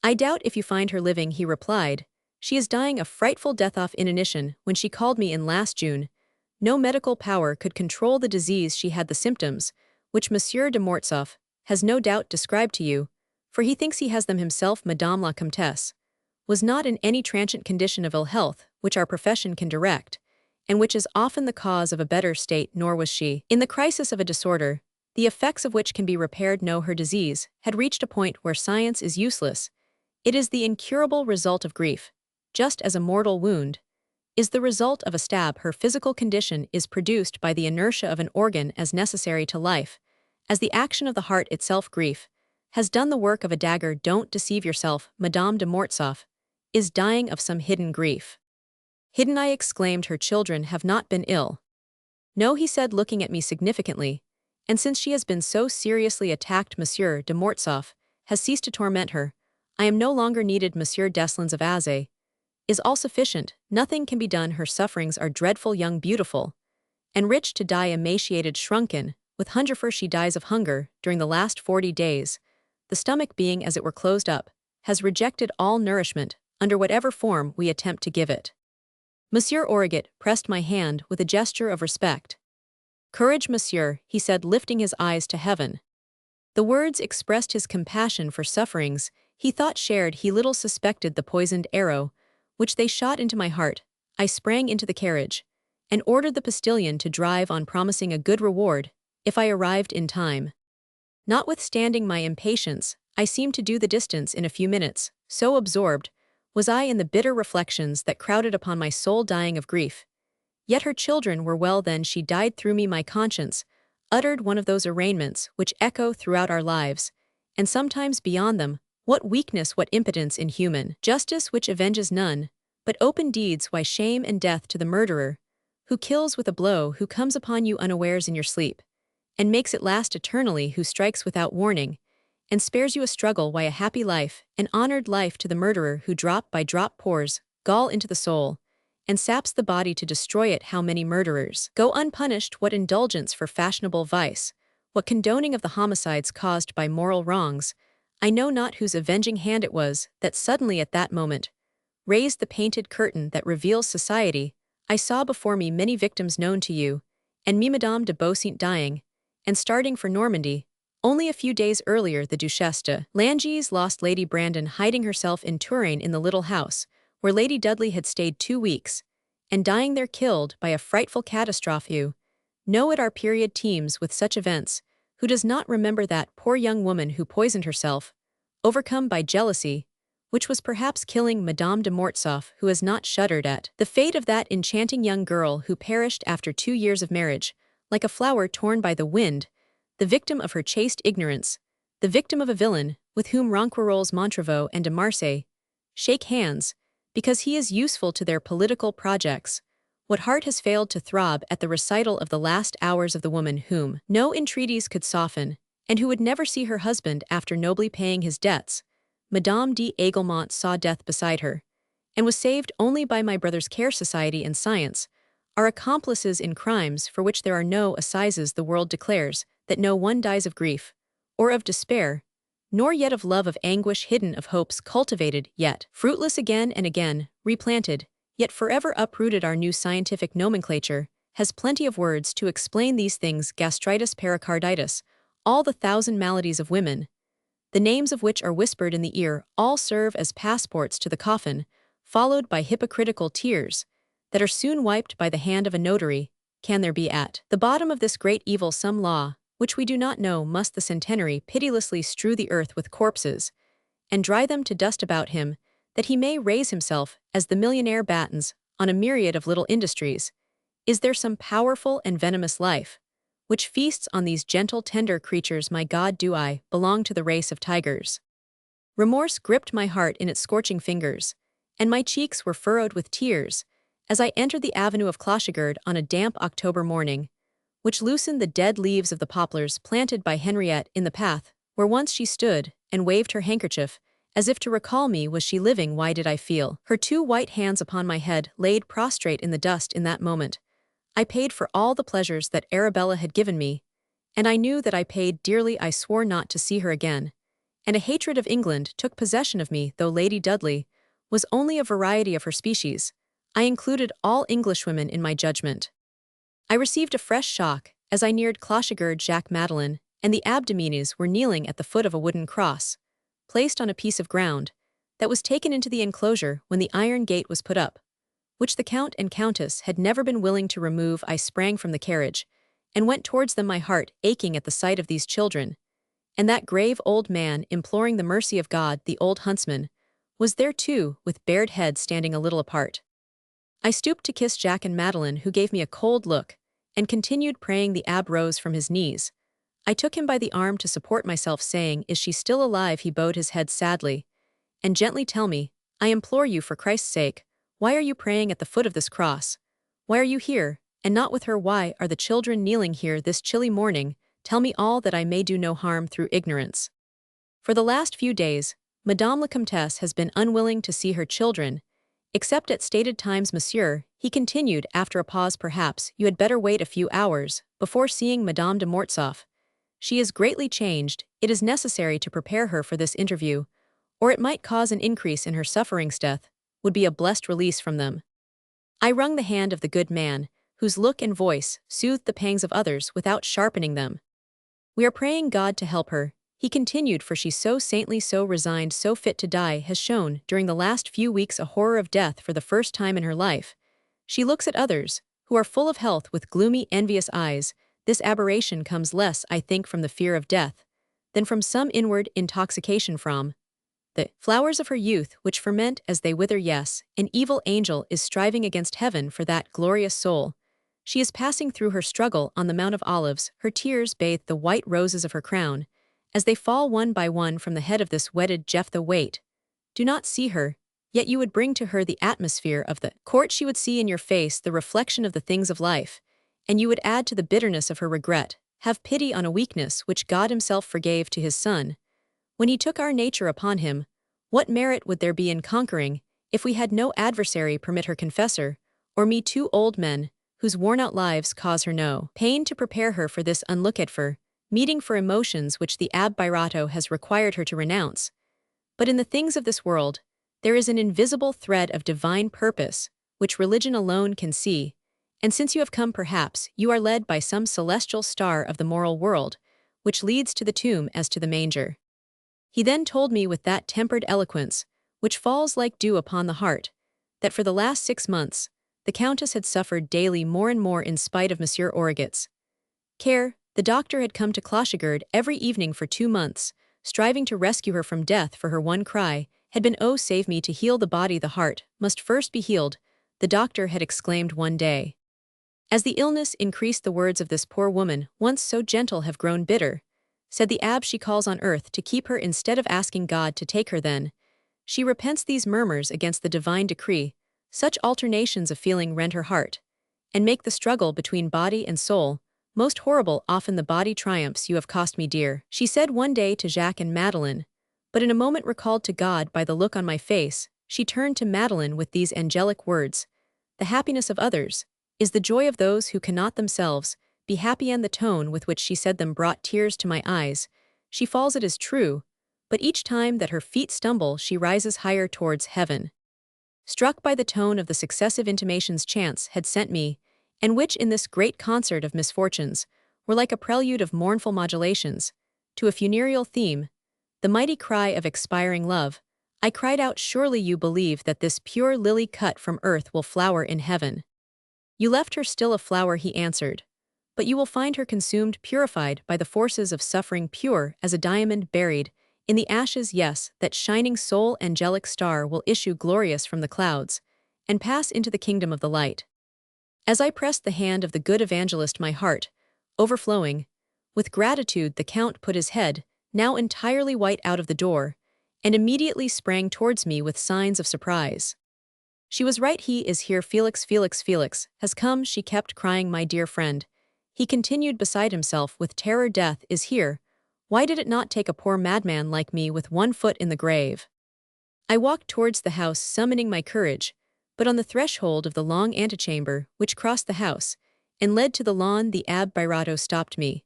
I doubt if you find her living, he replied. She is dying a frightful death of inanition when she called me in last June. No medical power could control the disease, she had the symptoms, which Monsieur de Mortsauf has no doubt described to you, for he thinks he has them himself. Madame la Comtesse was not in any transient condition of ill health which our profession can direct, and which is often the cause of a better state, nor was she in the crisis of a disorder, the effects of which can be repaired. No, her disease had reached a point where science is useless. It is the incurable result of grief, just as a mortal wound is the result of a stab. Her physical condition is produced by the inertia of an organ as necessary to life, as the action of the heart itself. Grief has done the work of a dagger. Don't deceive yourself, Madame de Mortsauf is dying of some hidden grief. Hidden, I exclaimed. Her children have not been ill. No, he said, looking at me significantly, and since she has been so seriously attacked, Monsieur de Mortsauf has ceased to torment her. I am no longer needed. Monsieur Deslins of Azay is all sufficient. Nothing can be done. Her sufferings are dreadful. Young, beautiful, and rich, to die emaciated, shrunken, with hunger, for she dies of hunger during the last 40 days. The stomach, being as it were closed up, has rejected all nourishment, under whatever form we attempt to give it. Monsieur Origet pressed my hand with a gesture of respect. Courage, monsieur, he said, lifting his eyes to heaven. The words expressed his compassion for sufferings he thought shared. He little suspected the poisoned arrow which they shot into my heart. I sprang into the carriage and ordered the postilion to drive on, promising a good reward if I arrived in time. Notwithstanding my impatience, I seemed to do the distance in a few minutes, so absorbed was I in the bitter reflections that crowded upon my soul. Dying of grief. Yet her children were well. Then she died through me. My conscience uttered one of those arraignments which echo throughout our lives, and sometimes beyond them. What weakness, what impotence in human justice, which avenges none but open deeds. Why shame and death to the murderer, who kills with a blow, who comes upon you unawares in your sleep, and makes it last eternally, who strikes without warning, and spares you a struggle. Why a happy life, an honored life, to the murderer, who drop by drop pours gall into the soul, and saps the body to destroy it. How many murderers go unpunished? What indulgence for fashionable vice, what condoning of the homicides caused by moral wrongs. I know not whose avenging hand it was that suddenly at that moment raised the painted curtain that reveals society. I saw before me many victims known to you, and me, Madame de Beauseant, dying and starting for Normandy. Only a few days earlier the Duchesse de Langeais lost Lady Brandon hiding herself in Touraine in the little house where Lady Dudley had stayed 2 weeks, and dying there, killed by a frightful catastrophe. You know it, our period teems with such events. Who does not remember that poor young woman who poisoned herself, overcome by jealousy, which was perhaps killing? Madame de Mortsauf, who has not shuddered at the fate of that enchanting young girl who perished after 2 years of marriage, like a flower torn by the wind, the victim of her chaste ignorance, the victim of a villain with whom Ronquerolles, Montrevaux, and de Marsay shake hands, because he is useful to their political projects. What heart has failed to throb at the recital of the last hours of the woman whom no entreaties could soften, and who would never see her husband after nobly paying his debts? Madame d'Aiglemont saw death beside her, and was saved only by my brother's care. Society and science are accomplices in crimes for which there are no assizes. The world declares that no one dies of grief, or of despair, nor yet of love, of anguish hidden, of hopes cultivated, yet fruitless, again and again replanted, yet forever uprooted. Our new scientific nomenclature has plenty of words to explain these things: gastritis, pericarditis, all the 1,000 maladies of women, the names of which are whispered in the ear, all serve as passports to the coffin, followed by hypocritical tears that are soon wiped by the hand of a notary. Can there be at the bottom of this great evil some law which we do not know? Must the centenary pitilessly strew the earth with corpses, and dry them to dust about him, that he may raise himself, as the millionaire battens, on a myriad of little industries? Is there some powerful and venomous life which feasts on these gentle, tender creatures? My God, do I belong to the race of tigers? Remorse gripped my heart in its scorching fingers, and my cheeks were furrowed with tears as I entered the avenue of Clochegard on a damp October morning, which loosened the dead leaves of the poplars planted by Henriette in the path where once she stood and waved her handkerchief As if to recall me, was she living? Why did I feel her 2 white hands upon my head, laid prostrate in the dust in that moment? I paid for all the pleasures that Arabella had given me, and I knew that I paid dearly. I swore not to see her again, and a hatred of England took possession of me. Though Lady Dudley was only a variety of her species, I included all Englishwomen in my judgment. I received a fresh shock as I neared Clochigard. Jacques Madeleine and the Abdomines were kneeling at the foot of a wooden cross, placed on a piece of ground, that was taken into the enclosure when the iron gate was put up, which the Count and Countess had never been willing to remove. I sprang from the carriage, and went towards them, my heart aching at the sight of these children, and that grave old man imploring the mercy of God. The old huntsman was there too, with bared head, standing a little apart. I stooped to kiss Jacques and Madeleine, who gave me a cold look, and continued praying. The Abb rose from his knees. I took him by the arm to support myself, saying, "Is she still alive?" He bowed his head sadly, and gently, "Tell me, I implore you, for Christ's sake, why are you praying at the foot of this cross? Why are you here, and not with her? Why are the children kneeling here this chilly morning? Tell me all, that I may do no harm through ignorance. For the last few days, Madame la Comtesse has been unwilling to see her children, except at stated times. Monsieur," he continued after a pause, "perhaps you had better wait a few hours before seeing Madame de Mortsauf. She is greatly changed. It is necessary to prepare her for this interview, or it might cause an increase in her sufferings. Death would be a blessed release from them." I wrung the hand of the good man, whose look and voice soothed the pangs of others without sharpening them. "We are praying God to help her," he continued, "for she, so saintly, so resigned, so fit to die, has shown during the last few weeks a horror of death for the first time in her life. She looks at others, who are full of health, with gloomy, envious eyes. This aberration comes less, I think, from the fear of death than from some inward intoxication from the flowers of her youth, which ferment as they wither. Yes, an evil angel is striving against heaven for that glorious soul. She is passing through her struggle on the Mount of Olives. Her tears bathe the white roses of her crown, as they fall one by one from the head of this wedded Jephthah. Wait, do not see her, yet you would bring to her the atmosphere of the court. She would see in your face the reflection of the things of life, and you would add to the bitterness of her regret. Have pity on a weakness which God himself forgave to his Son, when he took our nature upon him. What merit would there be in conquering, if we had no adversary? Permit her confessor, or me, 2 old men, whose worn-out lives cause her no pain, to prepare her for this unlooked-for meeting, for emotions which the Abb Birato has required her to renounce. But in the things of this world, there is an invisible thread of divine purpose, which religion alone can see, and since you have come, perhaps you are led by some celestial star of the moral world, which leads to the tomb as to the manger." He then told me with that tempered eloquence, which falls like dew upon the heart, that for the last 6 months, the Countess had suffered daily more and more in spite of Monsieur Origet's care. The doctor had come to Clochigard every evening for 2 months, striving to rescue her from death, for her one cry had been, "Oh, save me." To heal the body, the heart must first be healed, the doctor had exclaimed one day. As the illness increased, the words of this poor woman, once so gentle, have grown bitter. Said the Abb, she calls on earth to keep her instead of asking God to take her. Then she repents these murmurs against the divine decree. Such alternations of feeling rend her heart, and make the struggle between body and soul most horrible. Often the body triumphs. "You have cost me dear," she said one day to Jacques and Madeleine, but in a moment recalled to God by the look on my face, she turned to Madeleine with these angelic words, "The happiness of others is the joy of those who cannot themselves be happy," and the tone with which she said them brought tears to my eyes. She falls, it is true, but each time that her feet stumble she rises higher towards heaven. Struck by the tone of the successive intimations chance had sent me, and which in this great concert of misfortunes were like a prelude of mournful modulations to a funereal theme, the mighty cry of expiring love, I cried out, "Surely you believe that this pure lily cut from earth will flower in heaven." "You left her still a flower," he answered, "but you will find her consumed, purified by the forces of suffering, pure as a diamond buried in the ashes. Yes, that shining soul angelic star will issue glorious from the clouds, and pass into the kingdom of the light." As I pressed the hand of the good evangelist, my heart, overflowing with gratitude, the Count put his head, now entirely white, out of the door, and immediately sprang towards me with signs of surprise. "She was right, he is here. Felix, Felix, Felix has come," she kept crying. "My dear friend," he continued, beside himself with terror, "death is here. Why did it not take a poor madman like me with one foot in the grave?" I walked towards the house, summoning my courage, but on the threshold of the long antechamber, which crossed the house, and led to the lawn, the Abbé Birato stopped me.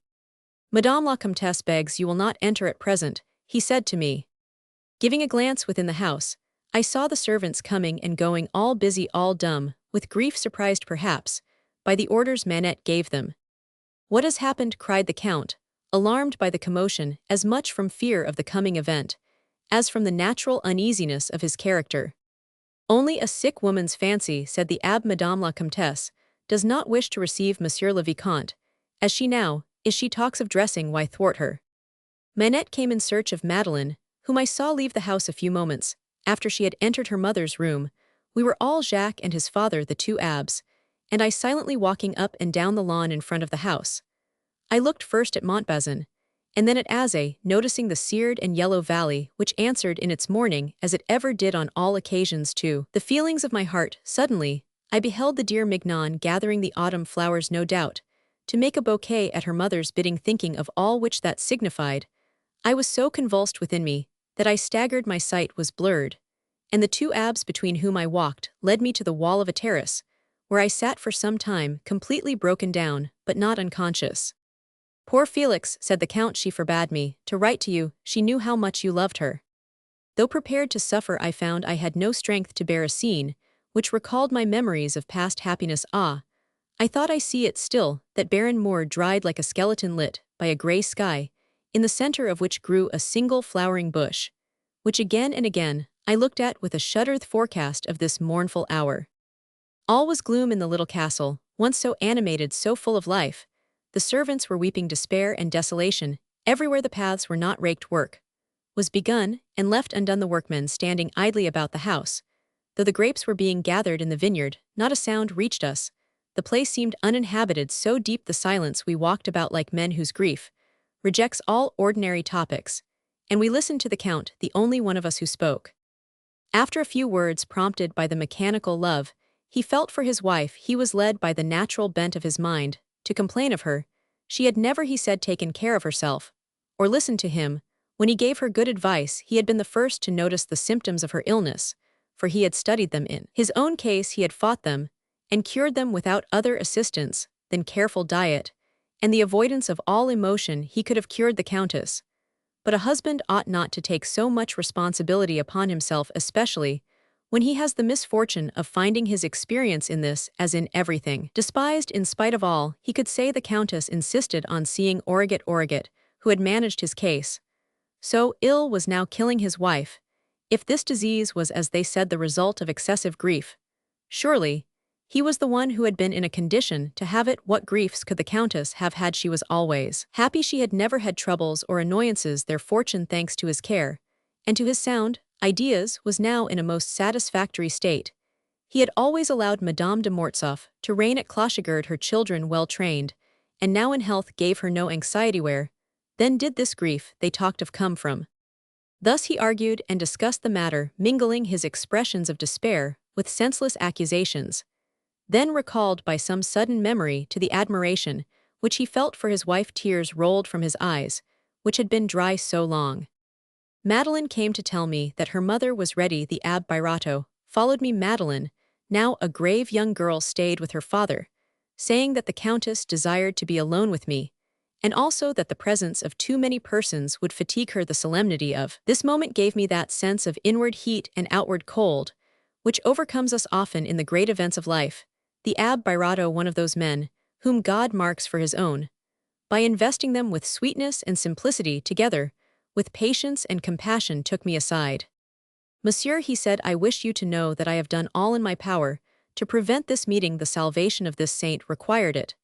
Madame la Comtesse begs you will not enter at present, he said to me. Giving a glance within the house, I saw the servants coming and going, all busy, all dumb, with grief, surprised perhaps by the orders Manette gave them. What has happened? Cried the Count, alarmed by the commotion, as much from fear of the coming event as from the natural uneasiness of his character. Only a sick woman's fancy, said the Abbé. Madame la Comtesse does not wish to receive Monsieur le Vicomte, as she now is. She talks of dressing. Why thwart her? Manette came in search of Madeleine, whom I saw leave the house a few moments after she had entered her mother's room. We were all, Jacques and his father, the two abbes, and I, silently walking up and down the lawn in front of the house. I looked first at Montbazon, and then at Azay, noticing the seared and yellow valley which answered in its mourning as it ever did on all occasions to the feelings of my heart. Suddenly, I beheld the dear Mignon gathering the autumn flowers, no doubt, to make a bouquet at her mother's bidding, thinking of all which that signified. I was so convulsed within me that I staggered, my sight was blurred, and the two abbes between whom I walked led me to the wall of a terrace, where I sat for some time, completely broken down, but not unconscious. Poor Felix, said the Count, she forbade me to write to you, she knew how much you loved her. Though prepared to suffer, I found I had no strength to bear a scene which recalled my memories of past happiness. Ah, I thought I see it still, that barren moor dried like a skeleton lit by a grey sky, in the center of which grew a single flowering bush, which again and again I looked at with a shudder. The forecast of this mournful hour. All was gloom in the little castle, once so animated, so full of life. The servants were weeping despair and desolation. Everywhere the paths were not raked. Work was begun and left undone. The workmen standing idly about the house. Though the grapes were being gathered in the vineyard, not a sound reached us. The place seemed uninhabited, so deep the silence. We walked about like men whose grief rejects all ordinary topics, and we listened to the Count, the only one of us who spoke. After a few words, prompted by the mechanical love he felt for his wife, he was led by the natural bent of his mind to complain of her. She had never, he said, taken care of herself, or listened to him. When he gave her good advice, he had been the first to notice the symptoms of her illness, for he had studied them in his own case. He had fought them, and cured them without other assistance than careful diet, and the avoidance of all emotion. He could have cured the Countess. But a husband ought not to take so much responsibility upon himself, especially when he has the misfortune of finding his experience in this, as in everything, despised. In spite of all he could say, the Countess insisted on seeing Origet, who had managed his case. So ill was now killing his wife. If this disease was, as they said, the result of excessive grief, surely he was the one who had been in a condition to have it. What griefs could the Countess have had? She was always happy. She had never had troubles or annoyances. Their fortune, thanks to his care and to his sound ideas, was now in a most satisfactory state. He had always allowed Madame de Mortsauf to reign at Clochegourde, her children well trained, and now in health gave her no anxiety. Where then did this grief they talked of come from? Thus he argued and discussed the matter, mingling his expressions of despair with senseless accusations. Then, recalled by some sudden memory to the admiration which he felt for his wife, tears rolled from his eyes, which had been dry so long. Madeleine came to tell me that her mother was ready. The Abbé Birato followed me. Madeleine, now a grave young girl, stayed with her father, saying that the Countess desired to be alone with me, and also that the presence of too many persons would fatigue her. The solemnity of this moment gave me that sense of inward heat and outward cold which overcomes us often in the great events of life. The Abbé Birato, one of those men whom God marks for his own, by investing them with sweetness and simplicity, together with patience and compassion, took me aside. Monsieur, he said, I wish you to know that I have done all in my power to prevent this meeting. The salvation of this saint required it.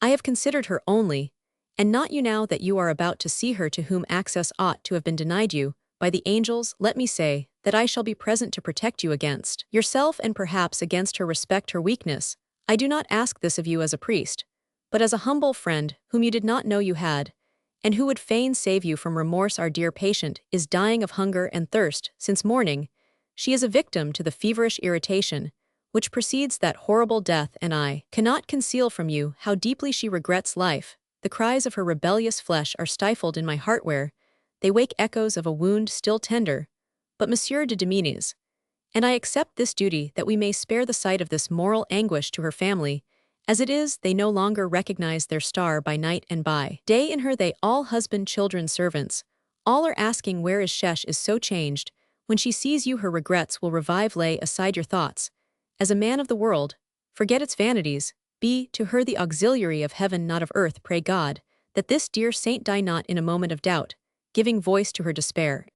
I have considered her only, and not you. Now that you are about to see her, to whom access ought to have been denied you by the angels, let me say that I shall be present to protect you against yourself and perhaps against her. Respect her weakness. I do not ask this of you as a priest, but as a humble friend whom you did not know you had, and who would fain save you from remorse. Our dear patient is dying of hunger and thirst since morning. She is a victim to the feverish irritation which precedes that horrible death, and I cannot conceal from you how deeply she regrets life. The cries of her rebellious flesh are stifled in my heart, where they wake echoes of a wound still tender, but Monsieur de Dominis, and I accept this duty that we may spare the sight of this moral anguish to her family. As it is, they no longer recognize their star by night and by day. In her they all husband, children, servants. All are asking where is Shesh is so changed. When she sees you her regrets will revive. Lay aside your thoughts. As a man of the world, forget its vanities. Be to her the auxiliary of heaven not of earth. Pray God, that this dear saint die not in a moment of doubt, giving voice to her despair.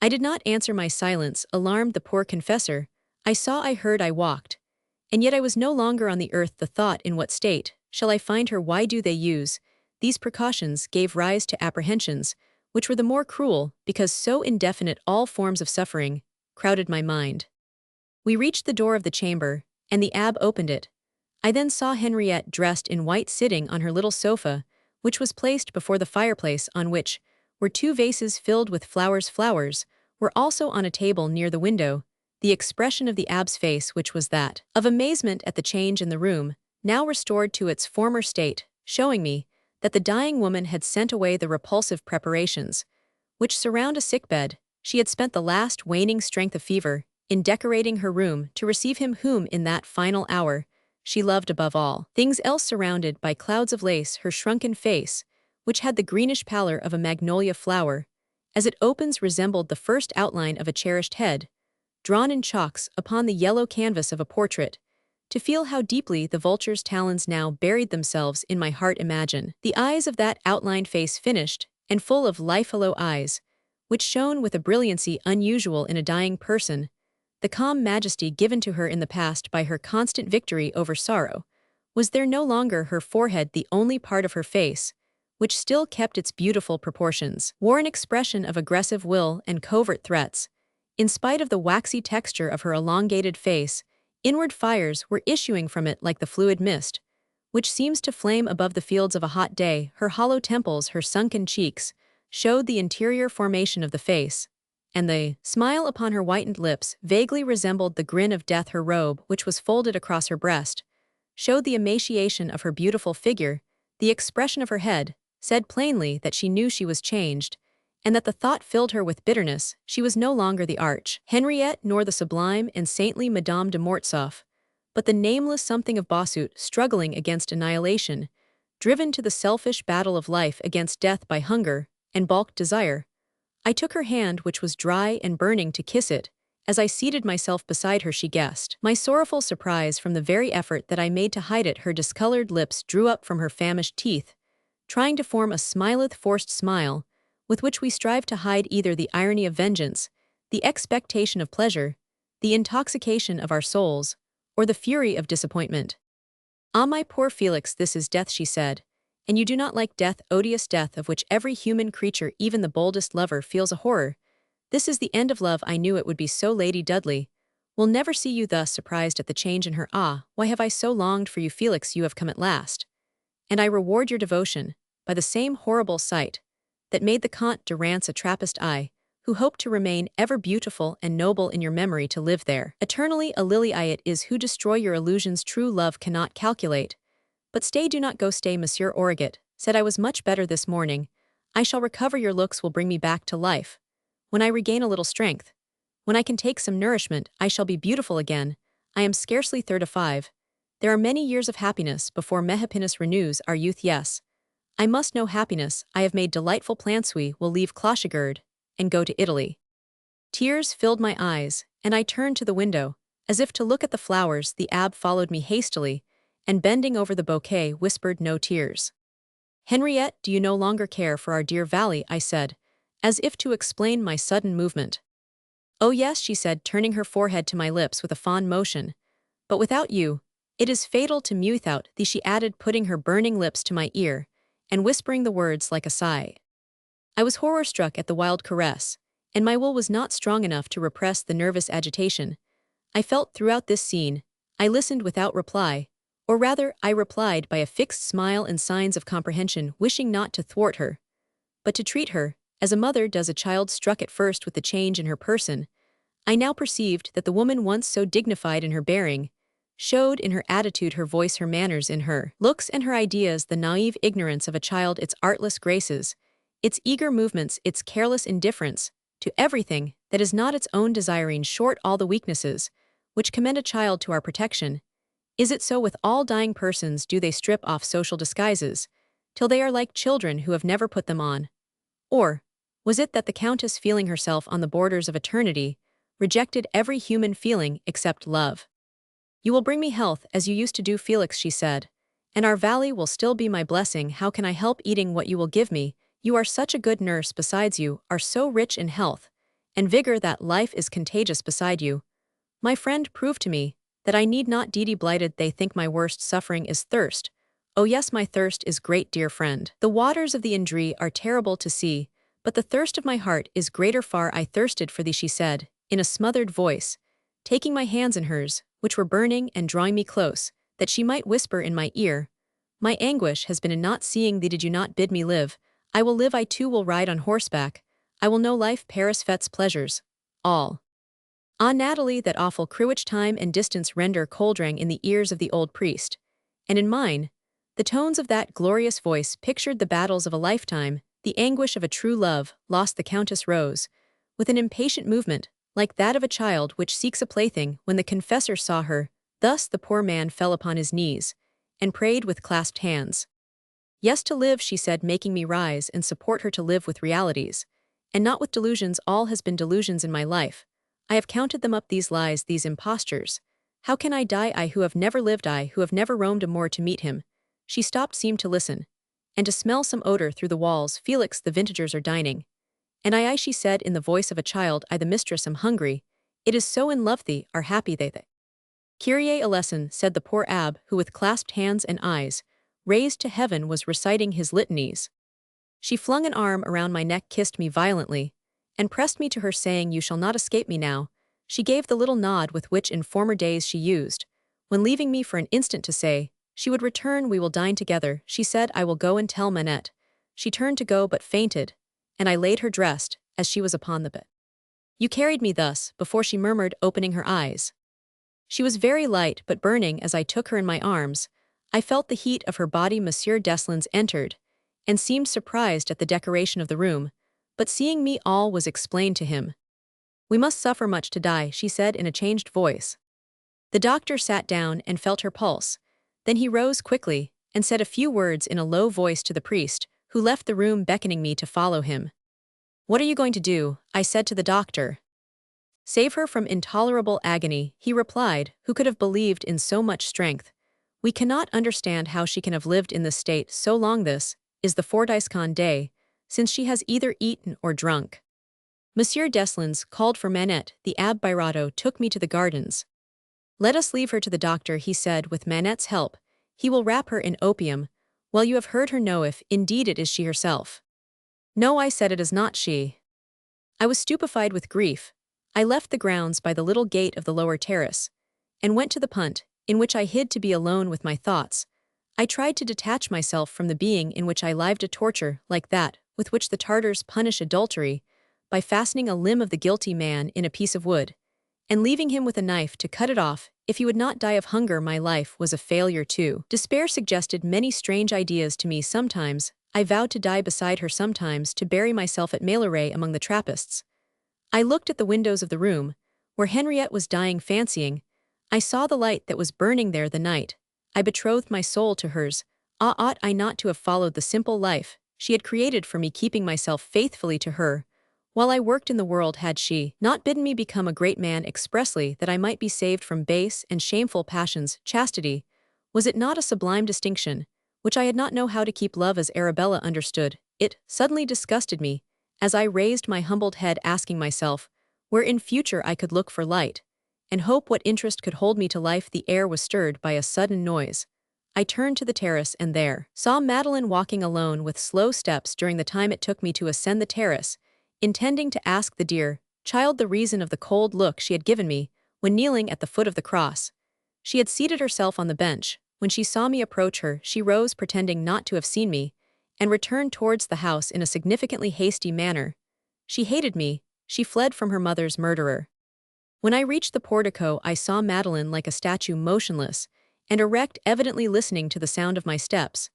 I did not answer. My silence alarmed the poor confessor. I saw, I heard, I walked. And yet I was no longer on the earth. The thought, in what state shall I find her? Why do they use these precautions? Gave rise to apprehensions, which were the more cruel, because so indefinite all forms of suffering crowded my mind. We reached the door of the chamber, and the abbe opened it. I then saw Henriette dressed in white sitting on her little sofa, which was placed before the fireplace, on which were two vases filled with flowers. Flowers were also on a table near the window. The expression of the abbe's face, which was that of amazement at the change in the room, now restored to its former state, showing me that the dying woman had sent away the repulsive preparations which surround a sickbed. She had spent the last waning strength of fever in decorating her room to receive him whom, in that final hour, she loved above all things else. Surrounded by clouds of lace, her shrunken face, which had the greenish pallor of a magnolia flower, as it opens, resembled the first outline of a cherished head, drawn in chalks upon the yellow canvas of a portrait. To feel how deeply the vulture's talons now buried themselves in my heart. Imagine the eyes of that outlined face, finished and full of life. Hello eyes, which shone with a brilliancy unusual in a dying person, the calm majesty given to her in the past by her constant victory over sorrow. Was there no longer her forehead, the only part of her face which still kept its beautiful proportions, wore an expression of aggressive will and covert threats? In spite of the waxy texture of her elongated face, inward fires were issuing from it like the fluid mist, which seems to flame above the fields of a hot day. Her hollow temples, her sunken cheeks, showed the interior formation of the face, and the smile upon her whitened lips vaguely resembled the grin of death. Her robe, which was folded across her breast, showed the emaciation of her beautiful figure. The expression of her head said plainly that she knew she was changed, and that the thought filled her with bitterness. She was no longer the arch Henriette nor the sublime and saintly Madame de Mortsauf, but the nameless something of Bossuet, struggling against annihilation, driven to the selfish battle of life against death by hunger and balked desire. I took her hand, which was dry and burning, to kiss it. As I seated myself beside her, she guessed my sorrowful surprise from the very effort that I made to hide it. Her discolored lips drew up from her famished teeth, trying to form a smileth forced smile, with which we strive to hide either the irony of vengeance, the expectation of pleasure, the intoxication of our souls, or the fury of disappointment. Ah, my poor Felix, this is death, she said, and you do not like death, odious death of which every human creature, even the boldest lover, feels a horror. This is the end of love. I knew it would be so. Lady Dudley will never see you thus. Surprised at the change in her. Ah, why have I so longed for you, Felix? You have come at last, and I reward your devotion by the same horrible sight that made the Comte de Rance a Trappist, I, who hope to remain ever beautiful and noble in your memory, to live there eternally. A lily I it is who destroy your illusions. True love cannot calculate. But stay, do not go. Stay. Monsieur Origet said I was much better this morning. I shall recover. Your looks will bring me back to life. When I regain a little strength, when I can take some nourishment, I shall be beautiful again. I am scarcely 35. There are many years of happiness before me. Happiness renews our youth. Yes, I must know happiness. I have made delightful plans. We will leave Clochegird and go to Italy. Tears filled my eyes, and I turned to the window, as if to look at the flowers. The abbe followed me hastily, and bending over the bouquet, whispered, "No tears. Henriette, do you no longer care for our dear valley?" I said, as if to explain my sudden movement. "Oh yes," she said, turning her forehead to my lips with a fond motion. "But without you, it is fatal to me. Without thee," she added, putting her burning lips to my ear, and whispering the words like a sigh. I was horror-struck at the wild caress, and my will was not strong enough to repress the nervous agitation I felt throughout this scene. I listened without reply, or rather, I replied by a fixed smile and signs of comprehension, wishing not to thwart her, but to treat her as a mother does a child. Struck at first with the change in her person, I now perceived that the woman once so dignified in her bearing showed in her attitude, her voice, her manners, in her looks and her ideas, the naive ignorance of a child, its artless graces, its eager movements, its careless indifference to everything that is not its own desiring short all the weaknesses, which commend a child to our protection? Is it so with all dying persons do they strip off social disguises, till they are like children who have never put them on? Or, was it that the Countess feeling herself on the borders of eternity, rejected every human feeling except love? You will bring me health as you used to do, Felix, she said, and our valley will still be my blessing. How can I help eating what you will give me? You are such a good nurse, besides you are so rich in health and vigor that life is contagious beside you. My friend proved to me that I need not deedy blighted. They think my worst suffering is thirst. Oh yes, my thirst is great, dear friend. The waters of the Indre are terrible to see, but the thirst of my heart is greater far. I thirsted for thee, she said, in a smothered voice, taking my hands in hers, which were burning, and drawing me close, that she might whisper in my ear, my anguish has been in not seeing thee. Did you not bid me live? I will live. I too will ride on horseback. I will know life, Paris, fêtes, pleasures. All. Ah, Natalie, that awful cruich time and distance render cold rang in the ears of the old priest, and in mine, the tones of that glorious voice pictured the battles of a lifetime, the anguish of a true love. Lost, the Countess rose, with an impatient movement, like that of a child which seeks a plaything. When the confessor saw her, thus the poor man fell upon his knees, and prayed with clasped hands. Yes, to live, she said, making me rise and support her, to live with realities, and not with delusions. All has been delusions in my life. I have counted them up, these lies, these impostures. How can I die, I who have never lived, I who have never roamed a moor to meet him? She stopped, seemed to listen, and to smell some odor through the walls. Felix, the vintagers are dining. And I, she said in the voice of a child, I the mistress am hungry. It is so in love thee, are happy they. Kyrie eleison, said the poor abb, who with clasped hands and eyes, raised to heaven, was reciting his litanies. She flung an arm around my neck, kissed me violently, and pressed me to her, saying, you shall not escape me now. She gave the little nod with which in former days she used, when leaving me for an instant to say, she would return. We will dine together. She said, I will go and tell Manette. She turned to go but fainted, and I laid her dressed, as she was upon the bed. You carried me thus, before she murmured, opening her eyes. She was very light but burning as I took her in my arms. I felt the heat of her body. Monsieur Deslandes entered, and seemed surprised at the decoration of the room, but seeing me all was explained to him. We must suffer much to die, she said in a changed voice. The doctor sat down and felt her pulse. Then he rose quickly, and said a few words in a low voice to the priest, who left the room, beckoning me to follow him. What are you going to do? I said to the doctor. Save her from intolerable agony, he replied, who could have believed in so much strength. We cannot understand how she can have lived in this state so long. This is the 40 day, since she has either eaten or drunk. Monsieur Deslandes called for Manette. The Abbé Birotteau took me to the gardens. Let us leave her to the doctor, he said, with Manette's help. He will wrap her in opium, while you have heard her know if, indeed, it is she herself. No, I said, it is not she. I was stupefied with grief. I left the grounds by the little gate of the lower terrace, and went to the punt, in which I hid to be alone with my thoughts. I tried to detach myself from the being in which I lived, a torture like that with which the Tartars punish adultery, by fastening a limb of the guilty man in a piece of wood, and leaving him with a knife to cut it off. If he would not die of hunger, my life was a failure too. Despair suggested many strange ideas to me. Sometimes I vowed to die beside her, sometimes to bury myself at Meilleray among the Trappists. I looked at the windows of the room where Henriette was dying, fancying I saw the light that was burning there the night I betrothed my soul to hers. Ah, ought I not to have followed the simple life she had created for me, keeping myself faithfully to her while I worked in the world? Had she not bidden me become a great man expressly that I might be saved from base and shameful passions? Chastity, was it not a sublime distinction, which I had not know how to keep? Love, as Arabella understood it, suddenly disgusted me, as I raised my humbled head, asking myself where in future I could look for light and hope, what interest could hold me to life. The air was stirred by a sudden noise. I turned to the terrace and there saw Madeleine walking alone with slow steps. During the time it took me to ascend the terrace, intending to ask the dear child the reason of the cold look she had given me when kneeling at the foot of the cross, she had seated herself on the bench. When she saw me approach her, she rose, pretending not to have seen me, and returned towards the house in a significantly hasty manner. She hated me. She fled from her mother's murderer. When I reached the portico, I saw Madeleine like a statue, motionless and erect, evidently listening to the sound of my steps.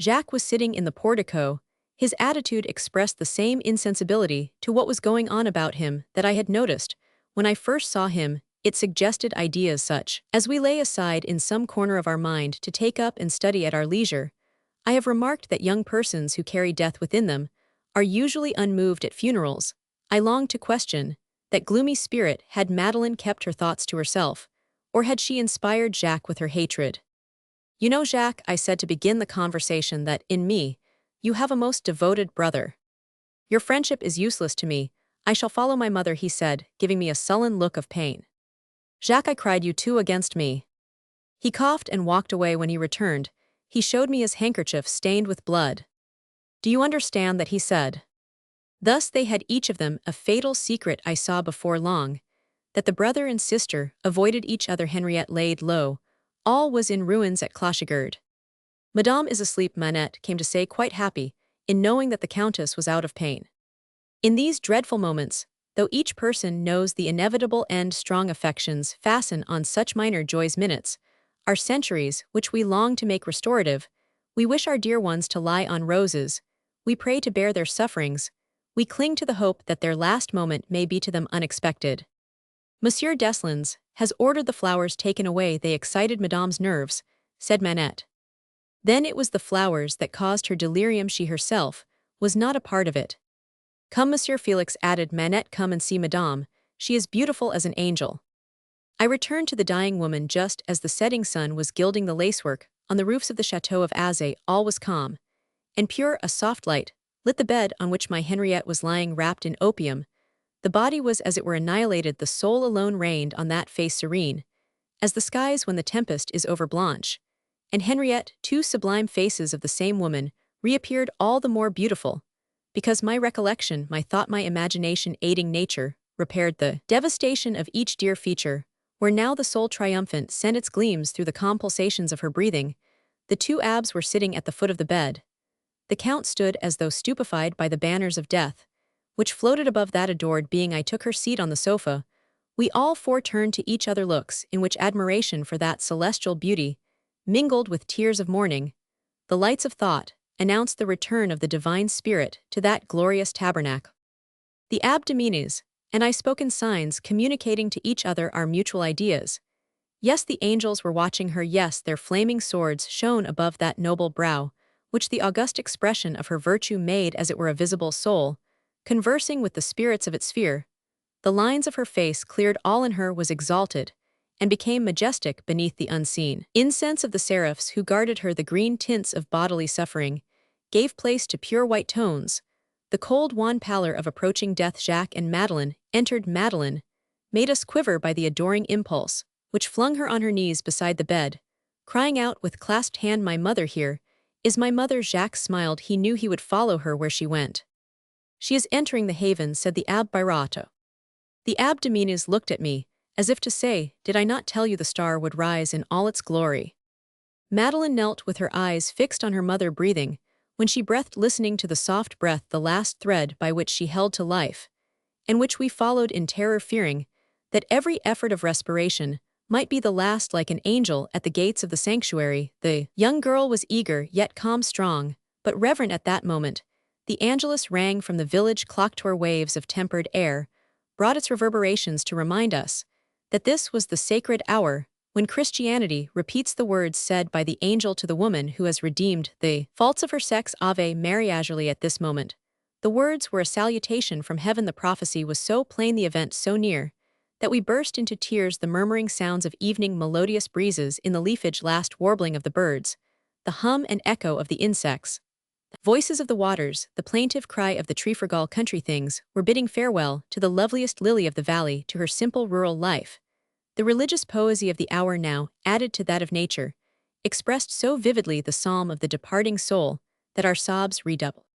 Jacques was sitting in the portico, His attitude expressed the same insensibility to what was going on about him that I had noticed when I first saw him. It suggested ideas such as we lay aside in some corner of our mind to take up and study at our leisure. I have remarked that young persons who carry death within them are usually unmoved at funerals. I longed to question that gloomy spirit. Had Madeleine kept her thoughts to herself, or had she inspired Jacques with her hatred? "You know, Jacques," I said to begin the conversation, "that, in me, you have a most devoted brother. Your friendship is useless to me. I shall follow my mother," he said, giving me a sullen look of pain. "Jacques," I cried, "you too against me." He coughed and walked away. When he returned, he showed me his handkerchief stained with blood. "Do you understand that?" he said. Thus they had each of them a fatal secret. I saw before long that the brother and sister avoided each other. Henriette laid low. All was in ruins at Clochegourde. "Madame is asleep," Manette came to say, quite happy in knowing that the Countess was out of pain. In these dreadful moments, though each person knows the inevitable end, strong affections fasten on such minor joys. Minutes are centuries which we long to make restorative. We wish our dear ones to lie on roses. We pray to bear their sufferings. We cling to the hope that their last moment may be to them unexpected. "Monsieur Deslandes has ordered the flowers taken away. They excited Madame's nerves," said Manette. Then it was the flowers that caused her delirium. She herself was not a part of it. "Come, Monsieur Félix," added Manette, "come and see Madame. She is beautiful as an angel." I returned to the dying woman just as the setting sun was gilding the lacework on the roofs of the chateau of Azay. All was calm and pure. A soft light lit the bed on which my Henriette was lying wrapped in opium. The body was as it were annihilated. The soul alone reigned on that face, serene as the skies when the tempest is over. Blanche and Henriette, two sublime faces of the same woman, reappeared, all the more beautiful because my recollection, my thought, my imagination, aiding nature, repaired the devastation of each dear feature, where now the soul triumphant sent its gleams through the calm pulsations of her breathing. The two abbes were sitting at the foot of the bed. The Count stood as though stupefied by the banners of death, which floated above that adored being. I took her seat on the sofa. We all four turned to each other looks in which admiration for that celestial beauty mingled with tears of mourning. The lights of thought announced the return of the divine spirit to that glorious tabernacle. The Abbe de Menez and I spoke in signs, communicating to each other our mutual ideas. Yes, the angels were watching her. Yes, their flaming swords shone above that noble brow, which the august expression of her virtue made as it were a visible soul, conversing with the spirits of its sphere. The lines of her face cleared. All in her was exalted and became majestic beneath the unseen incense of the seraphs who guarded her. The green tints of bodily suffering gave place to pure white tones. The cold wan pallor of approaching death. Jacques and Madeleine entered. Madeleine made us quiver by the adoring impulse, which flung her on her knees beside the bed, crying out with clasped hand, "My mother here is my mother." Jacques smiled. He knew he would follow her where she went. "She is entering the haven," said the Abbe Birato. The Abbe de Menez looked at me, as if to say, "Did I not tell you the star would rise in all its glory?" Madeleine knelt with her eyes fixed on her mother, breathing, when she breathed, listening to the soft breath, the last thread by which she held to life, and which we followed in terror, fearing that every effort of respiration might be the last. Like an angel at the gates of the sanctuary, the young girl was eager, yet calm, strong, but reverent. At that moment, the Angelus rang from the village clock. Waves of tempered air brought its reverberations to remind us that this was the sacred hour when Christianity repeats the words said by the angel to the woman who has redeemed the faults of her sex, Ave Maria. At this moment, the words were a salutation from heaven. The prophecy was so plain, the event so near, that we burst into tears. The murmuring sounds of evening, melodious breezes in the leafage, last warbling of the birds, the hum and echo of the insects, voices of the waters, the plaintive cry of the treefragall, country things were bidding farewell to the loveliest lily of the valley, to her simple rural life. The religious poesy of the hour now, added to that of nature, expressed so vividly the psalm of the departing soul that our sobs redoubled.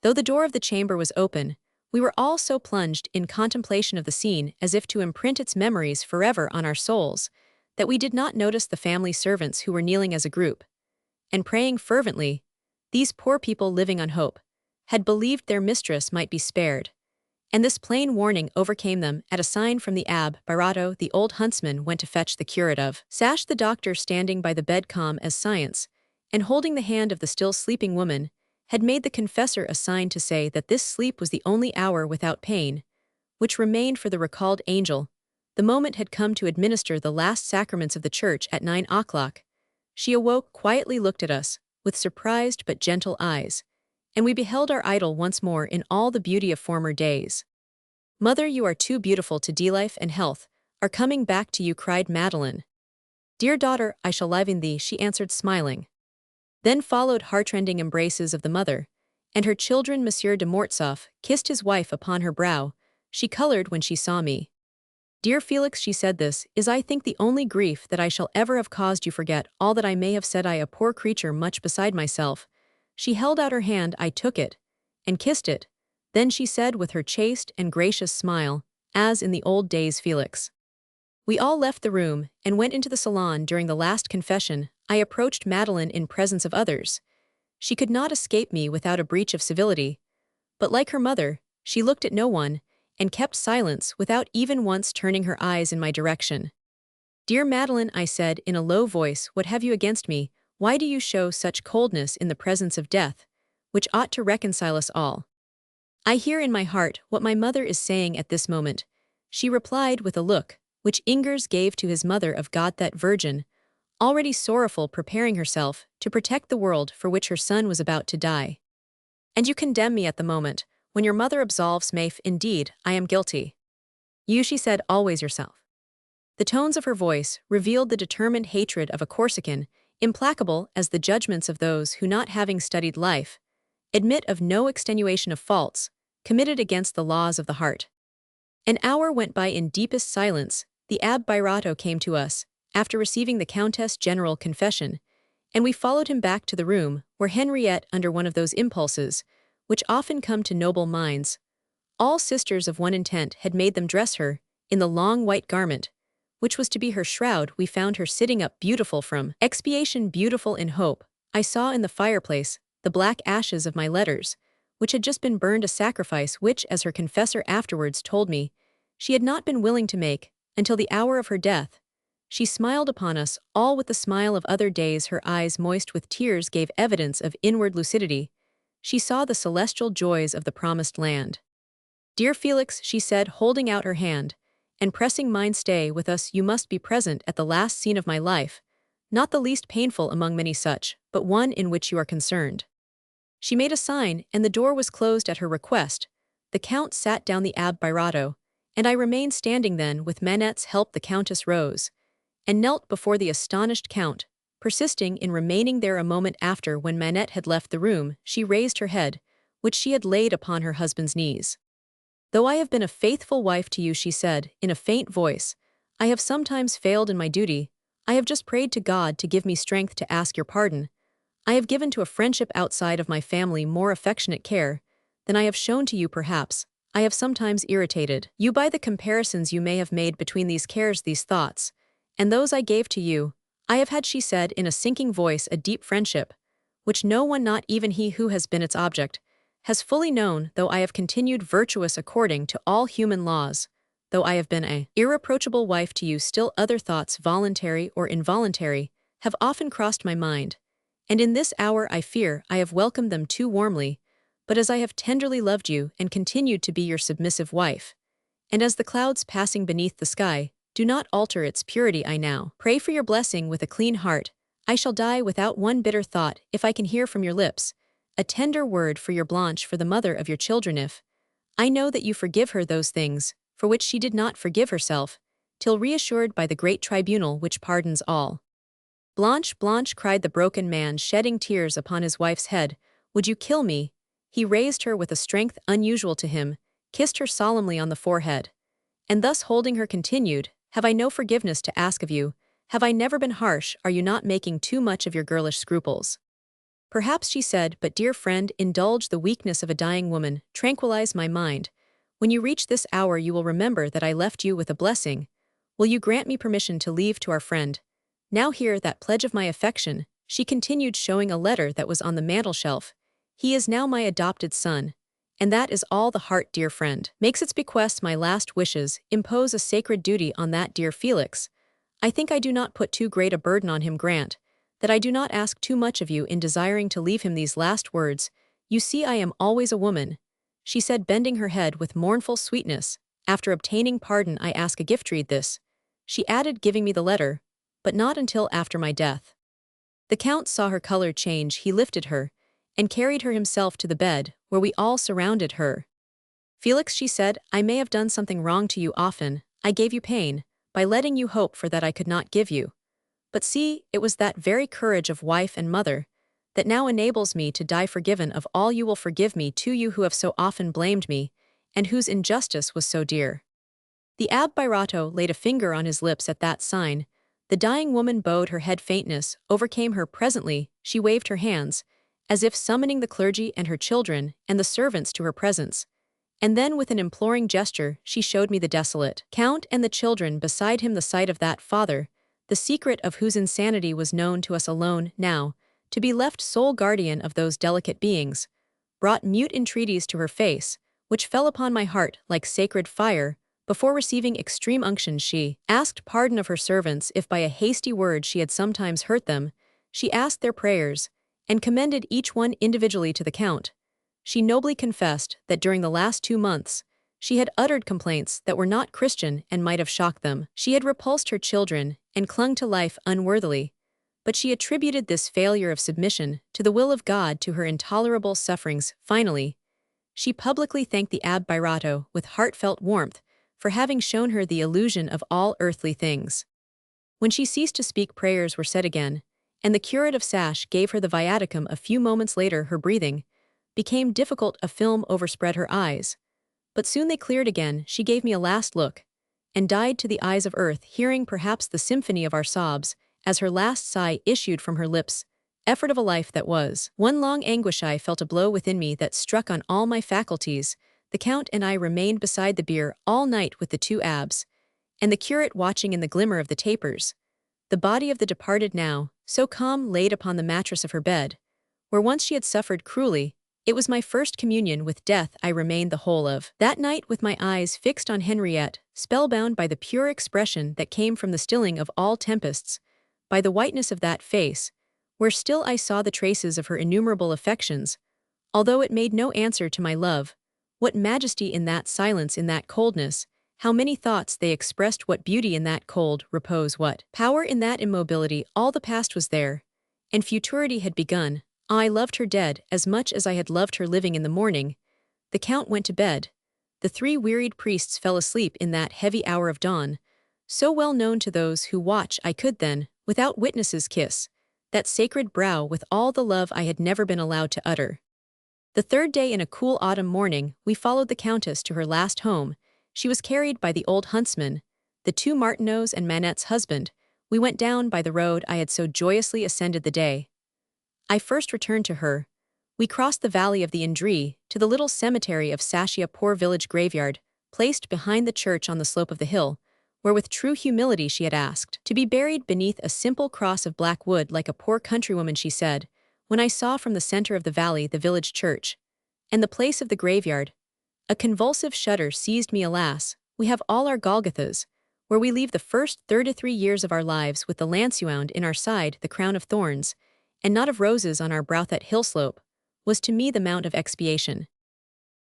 Though the door of the chamber was open, we were all so plunged in contemplation of the scene as if to imprint its memories forever on our souls, that we did not notice the family servants who were kneeling as a group and praying fervently. These poor people, living on hope, had believed their mistress might be spared, and this plain warning overcame them. At a sign from the Abbe Birato, the old huntsman went to fetch the curate of Sash. The doctor, standing by the bed, calm as science, and holding the hand of the still sleeping woman, had made the confessor a sign to say that this sleep was the only hour without pain, which remained for the recalled angel. The moment had come to administer the last sacraments of the church at 9 o'clock. She awoke, quietly looked at us, with surprised but gentle eyes, and we beheld our idol once more in all the beauty of former days. "Mother, you are too beautiful to die. Life and health are coming back to you," cried Madeleine. "Dear daughter, I shall live in thee," she answered, smiling. Then followed heartrending embraces of the mother, and her children. Monsieur de Mortsauf kissed his wife upon her brow. She colored when she saw me. "Dear Felix," she said, "this is, I think, the only grief that I shall ever have caused you. Forget all that I may have said. I, a poor creature much beside myself." She held out her hand, I took it, and kissed it. Then she said with her chaste and gracious smile, "As in the old days, Felix." We all left the room, and went into the salon. During the last confession, I approached Madeleine in presence of others. She could not escape me without a breach of civility, but like her mother, she looked at no one, and kept silence without even once turning her eyes in my direction. "Dear Madeleine," I said in a low voice, "what have you against me? Why do you show such coldness in the presence of death, which ought to reconcile us all? I hear in my heart what my mother is saying at this moment," she replied with a look which Ingers gave to his mother of God, that virgin, already sorrowful, preparing herself to protect the world for which her son was about to die. "And you condemn me at the moment when your mother absolves me. Indeed, I am guilty." "You," she said, "always yourself." The tones of her voice revealed the determined hatred of a Corsican, implacable as the judgments of those who, not having studied life, admit of no extenuation of faults committed against the laws of the heart. An hour went by in deepest silence. The Abbé Birato came to us, after receiving the Countess' general confession, and we followed him back to the room where Henriette, under one of those impulses which often come to noble minds, all sisters of one intent, had made them dress her in the long white garment which was to be her shroud. We found her sitting up, beautiful from expiation, beautiful in hope. I saw in the fireplace the black ashes of my letters, which had just been burned, a sacrifice which, as her confessor afterwards told me, she had not been willing to make until the hour of her death. She smiled upon us all with the smile of other days. Her eyes, moist with tears, gave evidence of inward lucidity. She saw the celestial joys of the promised land. "Dear Felix," she said, holding out her hand and pressing mine, "stay with us. You must be present at the last scene of my life, not the least painful among many such, but one in which you are concerned." She made a sign, and the door was closed at her request. The Count sat down, the Abbé Birato, and I remained standing. Then, with Manette's help, the Countess rose and knelt before the astonished Count, persisting in remaining there a moment after. When Manette had left the room, she raised her head, which she had laid upon her husband's knees. "Though I have been a faithful wife to you," she said, in a faint voice, "I have sometimes failed in my duty. I have just prayed to God to give me strength to ask your pardon. I have given to a friendship outside of my family more affectionate care than I have shown to you. Perhaps I have sometimes irritated you by the comparisons you may have made between these cares, these thoughts, and those I gave to you. I have had," she said in a sinking voice, "a deep friendship, which no one, not even he who has been its object, has fully known. Though I have continued virtuous according to all human laws, though I have been a irreproachable wife to you, still other thoughts, voluntary or involuntary, have often crossed my mind, and in this hour I fear I have welcomed them too warmly. But as I have tenderly loved you and continued to be your submissive wife, and as the clouds passing beneath the sky do not alter its purity, I now pray for your blessing with a clean heart. I shall die without one bitter thought if I can hear from your lips a tender word for your Blanche, for the mother of your children, if I know that you forgive her those things for which she did not forgive herself, till reassured by the great tribunal which pardons all." "Blanche, Blanche," cried the broken man, shedding tears upon his wife's head, "would you kill me?" He raised her with a strength unusual to him, kissed her solemnly on the forehead, and thus holding her continued, "Have I no forgiveness to ask of you? Have I never been harsh? Are you not making too much of your girlish scruples?" "Perhaps," she said, "but dear friend, indulge the weakness of a dying woman, tranquilize my mind. When you reach this hour you will remember that I left you with a blessing. Will you grant me permission to leave to our friend? Now here, that pledge of my affection," she continued, showing a letter that was on the mantel-shelf. "He is now my adopted son, and that is all the heart, dear friend, makes its bequests. My last wishes impose a sacred duty on that dear Felix. I think I do not put too great a burden on him. Grant that I do not ask too much of you in desiring to leave him these last words. "You see I am always a woman," she said, bending her head with mournful sweetness. "After obtaining pardon I ask a gift. Read this," she added, giving me the letter, "but not until after my death." The Count saw her color change. He lifted her, and carried her himself to the bed, where we all surrounded her. "Felix," she said, "I may have done something wrong to you often. I gave you pain, by letting you hope for that I could not give you. But see, it was that very courage of wife and mother that now enables me to die forgiven of all. You will forgive me too, you who have so often blamed me, and whose injustice was so dear." The Abbe Birato laid a finger on his lips at that sign. The dying woman bowed her head. Faintness overcame her. Presently, she waved her hands, as if summoning the clergy and her children and the servants to her presence. And then with an imploring gesture she showed me the desolate Count and the children beside him. The sight of that father, the secret of whose insanity was known to us alone now, to be left sole guardian of those delicate beings, brought mute entreaties to her face, which fell upon my heart like sacred fire. Before receiving extreme unction she asked pardon of her servants if by a hasty word she had sometimes hurt them. She asked their prayers, and commended each one individually to the Count. She nobly confessed that during the last 2 months, she had uttered complaints that were not Christian and might have shocked them. She had repulsed her children and clung to life unworthily, but she attributed this failure of submission to the will of God, to her intolerable sufferings. Finally, she publicly thanked the Abbe Birato with heartfelt warmth for having shown her the illusion of all earthly things. When she ceased to speak, prayers were said again, and the curate of Sash gave her the viaticum. A few moments later her breathing became difficult. A film overspread her eyes, but soon they cleared again. She gave me a last look, and died to the eyes of earth, hearing perhaps the symphony of our sobs, as her last sigh issued from her lips, effort of a life that was one long anguish. I felt a blow within me that struck on all my faculties. The Count and I remained beside the bier all night with the 2 abbes, and the curate watching in the glimmer of the tapers. The body of the departed now, so calm, laid upon the mattress of her bed, where once she had suffered cruelly. It was my first communion with death. I remained the whole of that night with my eyes fixed on Henriette, spellbound by the pure expression that came from the stilling of all tempests, by the whiteness of that face, where still I saw the traces of her innumerable affections, although it made no answer to my love. What majesty in that silence, in that coldness! How many thoughts they expressed! What beauty in that cold repose! What power in that immobility! All the past was there, and futurity had begun. I loved her dead as much as I had loved her living. In the morning, the Count went to bed. The 3 wearied priests fell asleep in that heavy hour of dawn, so well known to those who watch. I could then, without witnesses, kiss that sacred brow with all the love I had never been allowed to utter. The 3rd day, in a cool autumn morning, we followed the Countess to her last home. She was carried by the old huntsman, the 2 Martineaus and Manette's husband. We went down by the road I had so joyously ascended the day I first returned to her. We crossed the valley of the Indre to the little cemetery of Sashia, poor village graveyard, placed behind the church on the slope of the hill, where with true humility she had asked to be buried beneath a simple cross of black wood. Like a poor countrywoman, she said, when I saw from the center of the valley the village church and the place of the graveyard, a convulsive shudder seized me. Alas, we have all our Golgothas, where we leave the first 33 years of our lives with the lancewand in our side, the crown of thorns, and not of roses on our brow. That hill slope was to me the mount of expiation.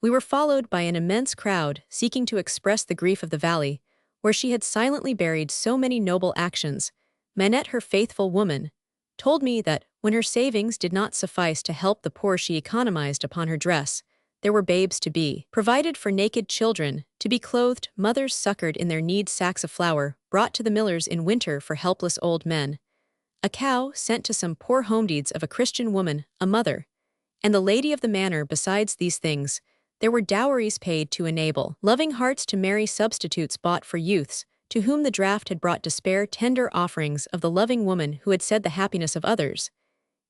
We were followed by an immense crowd seeking to express the grief of the valley, where she had silently buried so many noble actions. Manette, her faithful woman, told me that, when her savings did not suffice to help the poor, she economized upon her dress. There were babes to be provided for, naked children to be clothed, mothers succored in their need, sacks of flour brought to the millers in winter for helpless old men, a cow sent to some poor home. Deeds of a Christian woman, a mother, and the lady of the manor. Besides these things, there were dowries paid to enable loving hearts to marry, substitutes bought for youths to whom the draft had brought despair, tender offerings of the loving woman who had said the happiness of others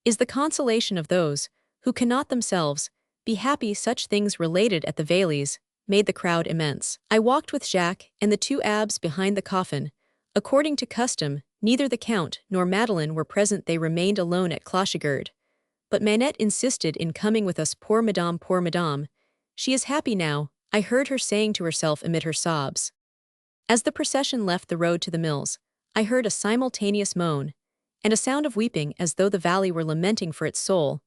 is the consolation of those who cannot themselves be happy. Such things related at the Vallées made the crowd immense. I walked with Jacques and the 2 abbes behind the coffin. According to custom, neither the Count nor Madeleine were present. They remained alone at Clochegourde, but Manette insisted in coming with us. Poor madame, she is happy now, I heard her saying to herself amid her sobs. As the procession left the road to the mills, I heard a simultaneous moan and a sound of weeping, as though the valley were lamenting for its soul.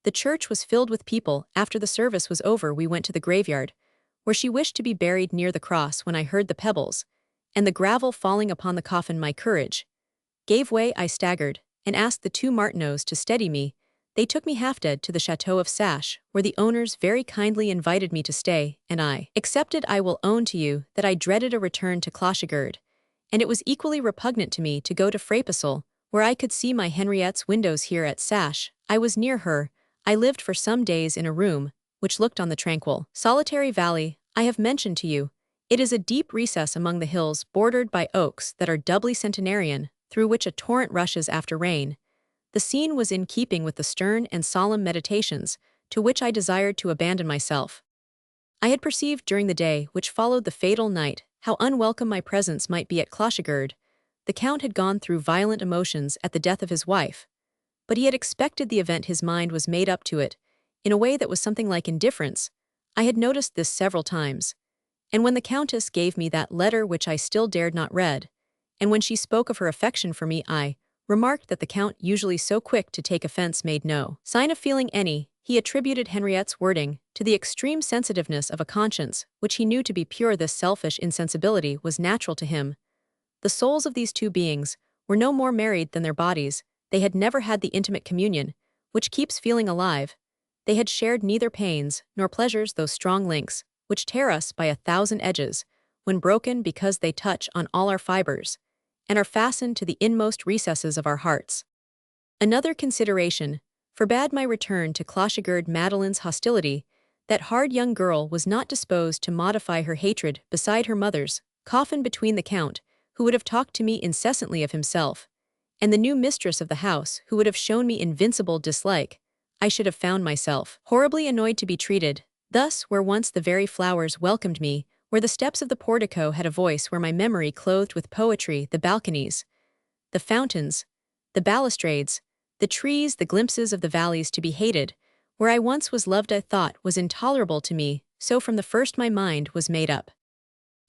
The church was filled with people. After the service was over, we went to the graveyard, where she wished to be buried near the cross. When I heard the pebbles and the gravel falling upon the coffin, my courage gave way. I staggered and asked the two Martineaus to steady me. They took me half-dead to the chateau of Sash, where the owners very kindly invited me to stay, and I accepted. I will own to you that I dreaded a return to Clochegird, and it was equally repugnant to me to go to Frapesle, where I could see my Henriette's windows. Here at Sash, I was near her. I lived for some days in a room which looked on the tranquil, solitary valley I have mentioned to you. It is a deep recess among the hills, bordered by oaks that are doubly centenarian, through which a torrent rushes after rain. The scene was in keeping with the stern and solemn meditations to which I desired to abandon myself. I had perceived during the day which followed the fatal night how unwelcome my presence might be at Clochegird. The Count had gone through violent emotions at the death of his wife, but he had expected the event. His mind was made up to it, in a way that was something like indifference. I had noticed this several times. And when the Countess gave me that letter which I still dared not read, and when she spoke of her affection for me, I remarked that the Count, usually so quick to take offense, made no sign of feeling any. He attributed Henriette's wording to the extreme sensitiveness of a conscience which he knew to be pure. This selfish insensibility was natural to him. The souls of these two beings were no more married than their bodies. They had never had the intimate communion which keeps feeling alive. They had shared neither pains nor pleasures, those strong links which tear us by 1,000 edges, when broken, because they touch on all our fibers and are fastened to the inmost recesses of our hearts. Another consideration forbade my return to Clochegird. Madeleine's hostility, that hard young girl, was not disposed to modify her hatred. Beside her mother's coffin, between the Count, who would have talked to me incessantly of himself, and the new mistress of the house, who would have shown me invincible dislike, I should have found myself horribly annoyed to be treated thus. Where once the very flowers welcomed me, where the steps of the portico had a voice, where my memory clothed with poetry the balconies, the fountains, the balustrades, the trees, the glimpses of the valleys, to be hated, where I once was loved, I thought was intolerable to me, so from the first my mind was made up.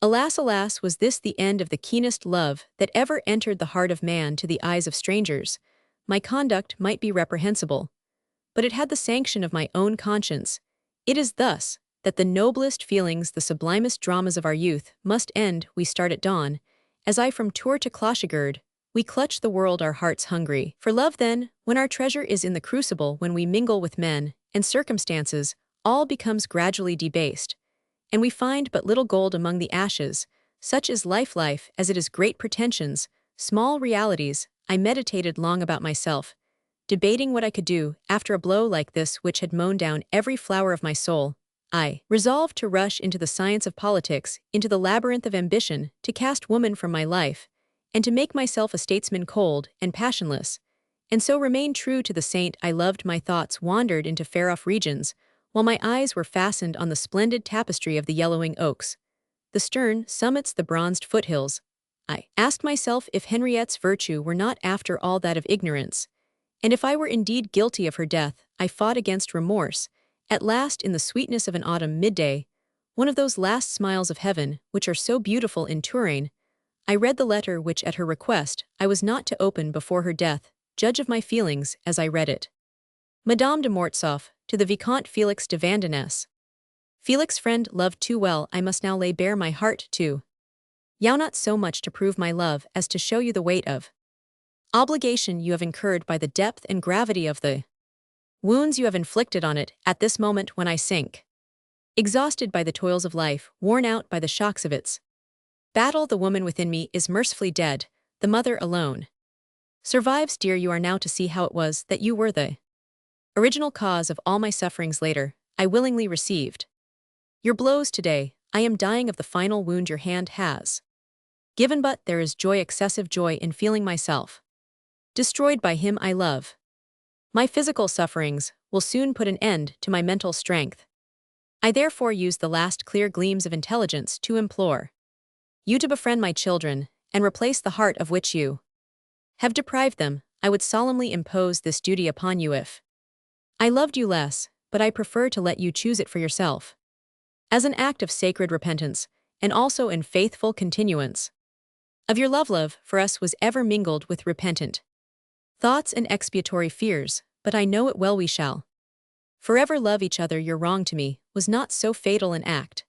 Alas, alas, was this the end of the keenest love that ever entered the heart of man? To the eyes of strangers, my conduct might be reprehensible, but it had the sanction of my own conscience. It is thus that the noblest feelings, the sublimest dramas of our youth, must end. We start at dawn, as I from Tours to Clochegird. We clutch the world, our hearts hungry for love. Then, when our treasure is in the crucible, when we mingle with men and circumstances, all becomes gradually debased, and we find but little gold among the ashes. Such is life, as it is great pretensions, small realities. I meditated long about myself, debating what I could do after a blow like this which had mown down every flower of my soul. I resolved to rush into the science of politics, into the labyrinth of ambition, to cast woman from my life, and to make myself a statesman, cold and passionless, and so remain true to the saint I loved. My thoughts wandered into far-off regions, while my eyes were fastened on the splendid tapestry of the yellowing oaks, the stern summits, the bronzed foothills. I asked myself if Henriette's virtue were not after all that of ignorance, and if I were indeed guilty of her death. I fought against remorse. At last, in the sweetness of an autumn midday, one of those last smiles of heaven which are so beautiful in Touraine, I read the letter which, at her request, I was not to open before her death. Judge of my feelings as I read it. Madame de Mortsauf, to the Vicomte Félix de Vandenesse. Felix, friend, loved too well, I must now lay bare my heart to you, not so much to prove my love as to show you the weight of obligation you have incurred by the depth and gravity of the wounds you have inflicted on it. At this moment, when I sink, exhausted by the toils of life, worn out by the shocks of its battle, the woman within me is mercifully dead. The mother alone survives. Dear, you are now to see how it was that you were the original cause of all my sufferings. Later, I willingly received your blows. Today, I am dying of the final wound your hand has given, but there is joy, excessive joy, in feeling myself destroyed by him I love. My physical sufferings will soon put an end to my mental strength. I therefore use the last clear gleams of intelligence to implore you to befriend my children and replace the heart of which you have deprived them. I would solemnly impose this duty upon you if I loved you less, but I prefer to let you choose it for yourself, as an act of sacred repentance, and also in faithful continuance of your love. Love for us was ever mingled with repentant thoughts and expiatory fears, but I know it well we shall Forever love each other your wrong to me, was not so fatal an act.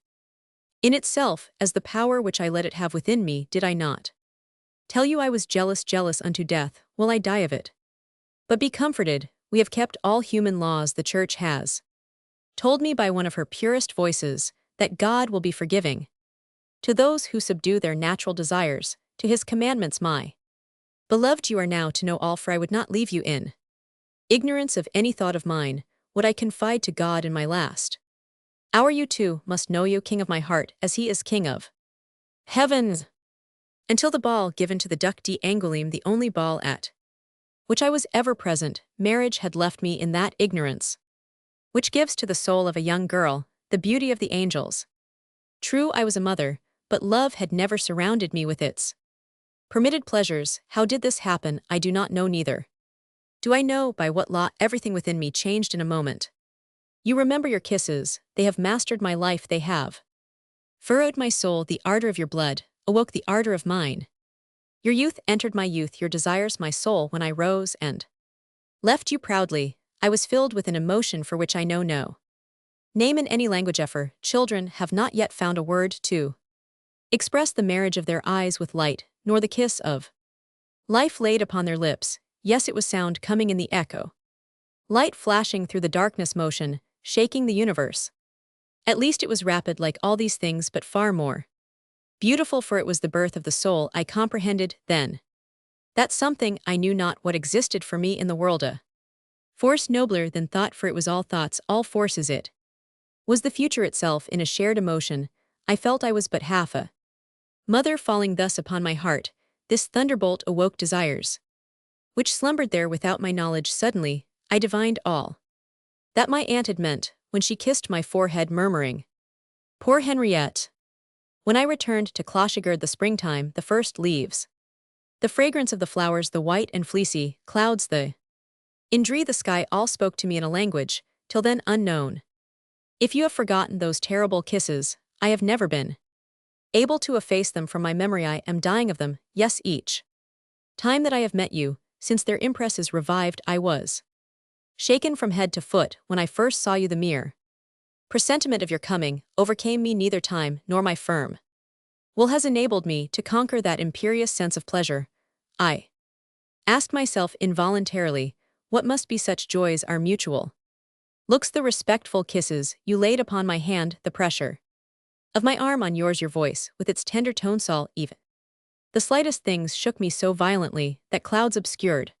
In itself, as the power which I let it have within me, did I not tell you I was jealous unto death, will I die of it. But be comforted, we have kept all human laws the Church has told me by one of her purest voices, that God will be forgiving to those who subdue their natural desires, to his commandments my beloved you are now to know all, for I would not leave you in ignorance of any thought of mine, would I confide to God in my last hour. You too must know you, King of my heart, as he is King of heavens. Until the ball given to the Duc d'Angoulême, the only ball at which I was ever present, marriage had left me in that ignorance which gives to the soul of a young girl the beauty of the angels. True, I was a mother, but love had never surrounded me with its permitted pleasures. How did this happen, I do not know, neither do I know by what law everything within me changed in a moment. You remember your kisses, they have mastered my life, they have furrowed my soul, the ardor of your blood awoke the ardor of mine. Your youth entered my youth, your desires my soul. When I rose and left you proudly, I was filled with an emotion for which I know no name in any language. Ever, children have not yet found a word to express the marriage of their eyes with light, nor the kiss of life laid upon their lips. Yes, it was sound coming in the echo, light flashing through the darkness, motion shaking the universe. At least it was rapid like all these things, but far more beautiful, for it was the birth of the soul. I comprehended, then, that something I knew not what existed for me in the world, a force nobler than thought, for it was all thoughts, all forces. It was the future itself in a shared emotion. I felt I was but half a mother falling thus upon my heart. This thunderbolt awoke desires which slumbered there without my knowledge. Suddenly, I divined all that my aunt had meant when she kissed my forehead, murmuring, "Poor Henriette." When I returned to Clochigard, the springtime, the first leaves, the fragrance of the flowers, the white and fleecy clouds, the indre, the sky, all spoke to me in a language till then unknown. If you have forgotten those terrible kisses, I have never been able to efface them from my memory. I am dying of them. Yes, each time that I have met you, since their impress is revived, I was shaken from head to foot. When I first saw you, the mere presentiment of your coming overcame me. Neither time nor my firm will has enabled me to conquer that imperious sense of pleasure. I asked myself involuntarily, what must be such joys are mutual looks, the respectful kisses you laid upon my hand, the pressure of my arm on yours, your voice with its tender tonsal. Even the slightest things shook me so violently that clouds obscured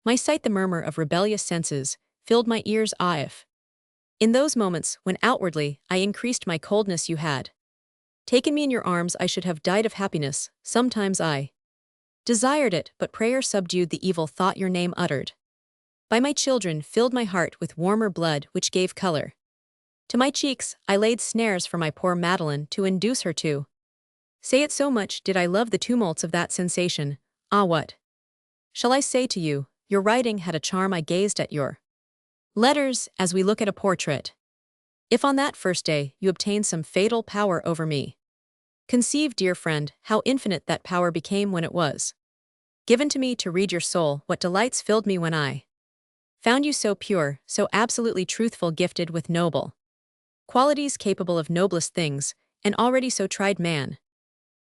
my sight. The murmur of rebellious senses filled my ears. Ah, if in those moments when outwardly I increased my coldness, you had taken me in your arms, I should have died of happiness. Sometimes I desired it, but prayer subdued the evil thought your name uttered by my children filled my heart with warmer blood, which gave color to my cheeks. I laid snares for my poor Madeline to induce her to say it. So much did I love the tumults of that sensation. Ah, what shall I say to you? Your writing had a charm. I gazed at your letters as we look at a portrait. If on that first day you obtained some fatal power over me, conceive, dear friend, how infinite that power became when it was given to me to read your soul. What delights filled me when I found you so pure, so absolutely truthful, gifted with noble qualities, capable of noblest things, and already so tried man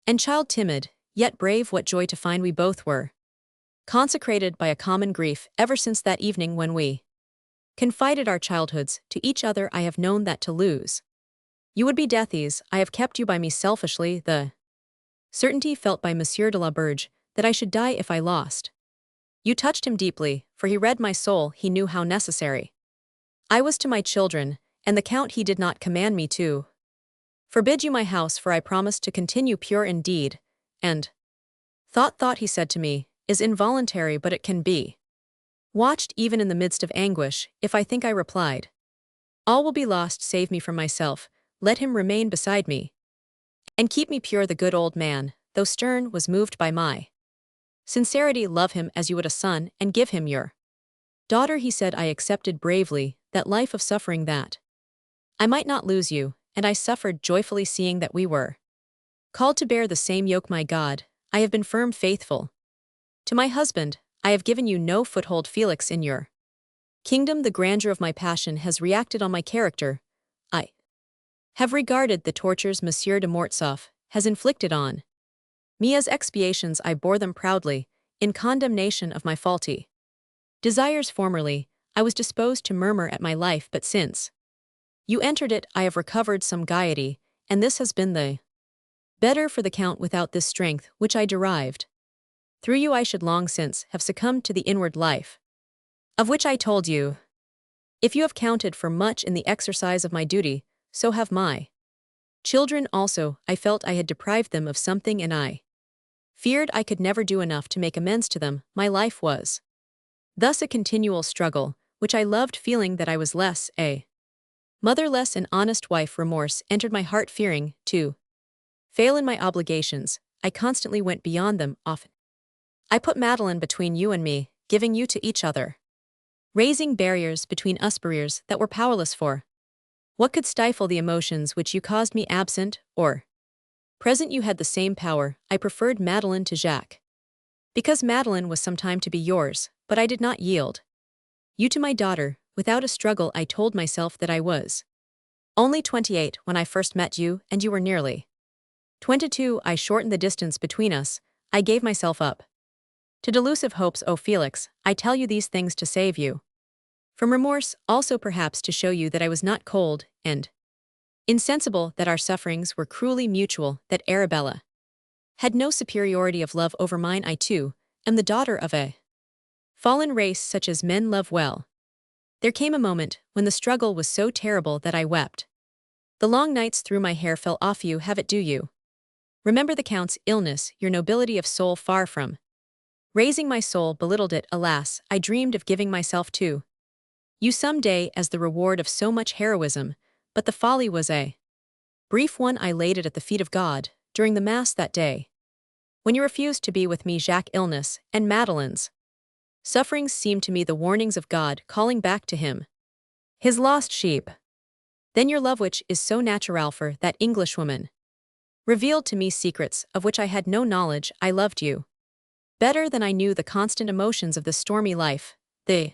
and child, timid, yet brave. What joy to find we both were consecrated by a common grief. Ever since that evening when we confided our childhoods to each other, I have known that to lose you would be death. I have kept you by me selfishly. The certainty felt by Monsieur de la Berge that I should die if I lost you touched him deeply, for he read my soul. He knew how necessary I was to my children, and the Count. He did not command me to forbid you my house, for I promised to continue pure in deed and thought. He said to me, is involuntary, but it can be watched even in the midst of anguish. If I think, I replied, all will be lost save me from myself. Let him remain beside me and keep me pure. The good old man, though stern, was moved by my sincerity. Love him as you would a son, and give him your daughter, he said. I accepted bravely that life of suffering, that I might not lose you, and I suffered joyfully, seeing that we were called to bear the same yoke. My God, I have been firm, faithful to my husband. I have given you no foothold, Felix, in your Kingdom, the grandeur of my passion has reacted on my character. I have regarded the tortures Monsieur de Mortsauf has inflicted on me as expiations. I bore them proudly, in condemnation of my faulty desires. Formerly, I was disposed to murmur at my life, but since you entered it, I have recovered some gaiety, and this has been the better for the Count. Without this strength which I derived through you, I should long since have succumbed to the inward life, of which I told you. If you have counted for much in the exercise of my duty, so have my children also. I felt I had deprived them of something, and I feared I could never do enough to make amends to them. My life was thus a continual struggle, which I loved, feeling that I was less a mother, less an honest wife. Remorse entered my heart, fearing to fail in my obligations. I constantly went beyond them. Often I put Madeleine between you and me, giving you to each other, raising barriers between us, barriers that were powerless. For what could stifle the emotions which you caused me? Absent or present, you had the same power. I preferred Madeleine to Jacques, because Madeleine was sometime to be yours, but I did not yield you to my daughter. Without a struggle, I told myself that I was only 28 when I first met you, and you were nearly 22. I shortened the distance between us. I gave myself up to delusive hopes. Oh, Felix, I tell you these things to save you from remorse, also perhaps to show you that I was not cold and insensible, that our sufferings were cruelly mutual, that Arabella had no superiority of love over mine. I too am the daughter of a fallen race, such as men love well. There came a moment when the struggle was so terrible that I wept. The long nights through my hair fell off. You have it. Do you remember the Count's illness? Your nobility of soul, far from raising my soul, belittled it. Alas, I dreamed of giving myself to you some day as the reward of so much heroism, but the folly was a brief one. I laid it at the feet of God during the Mass that day, when you refused to be with me. Jacques' illness and Madeleine's sufferings seemed to me the warnings of God calling back to him his lost sheep. Then your love, which is so natural for that Englishwoman, revealed to me secrets of which I had no knowledge. I loved you better than I knew the constant emotions of this stormy life, the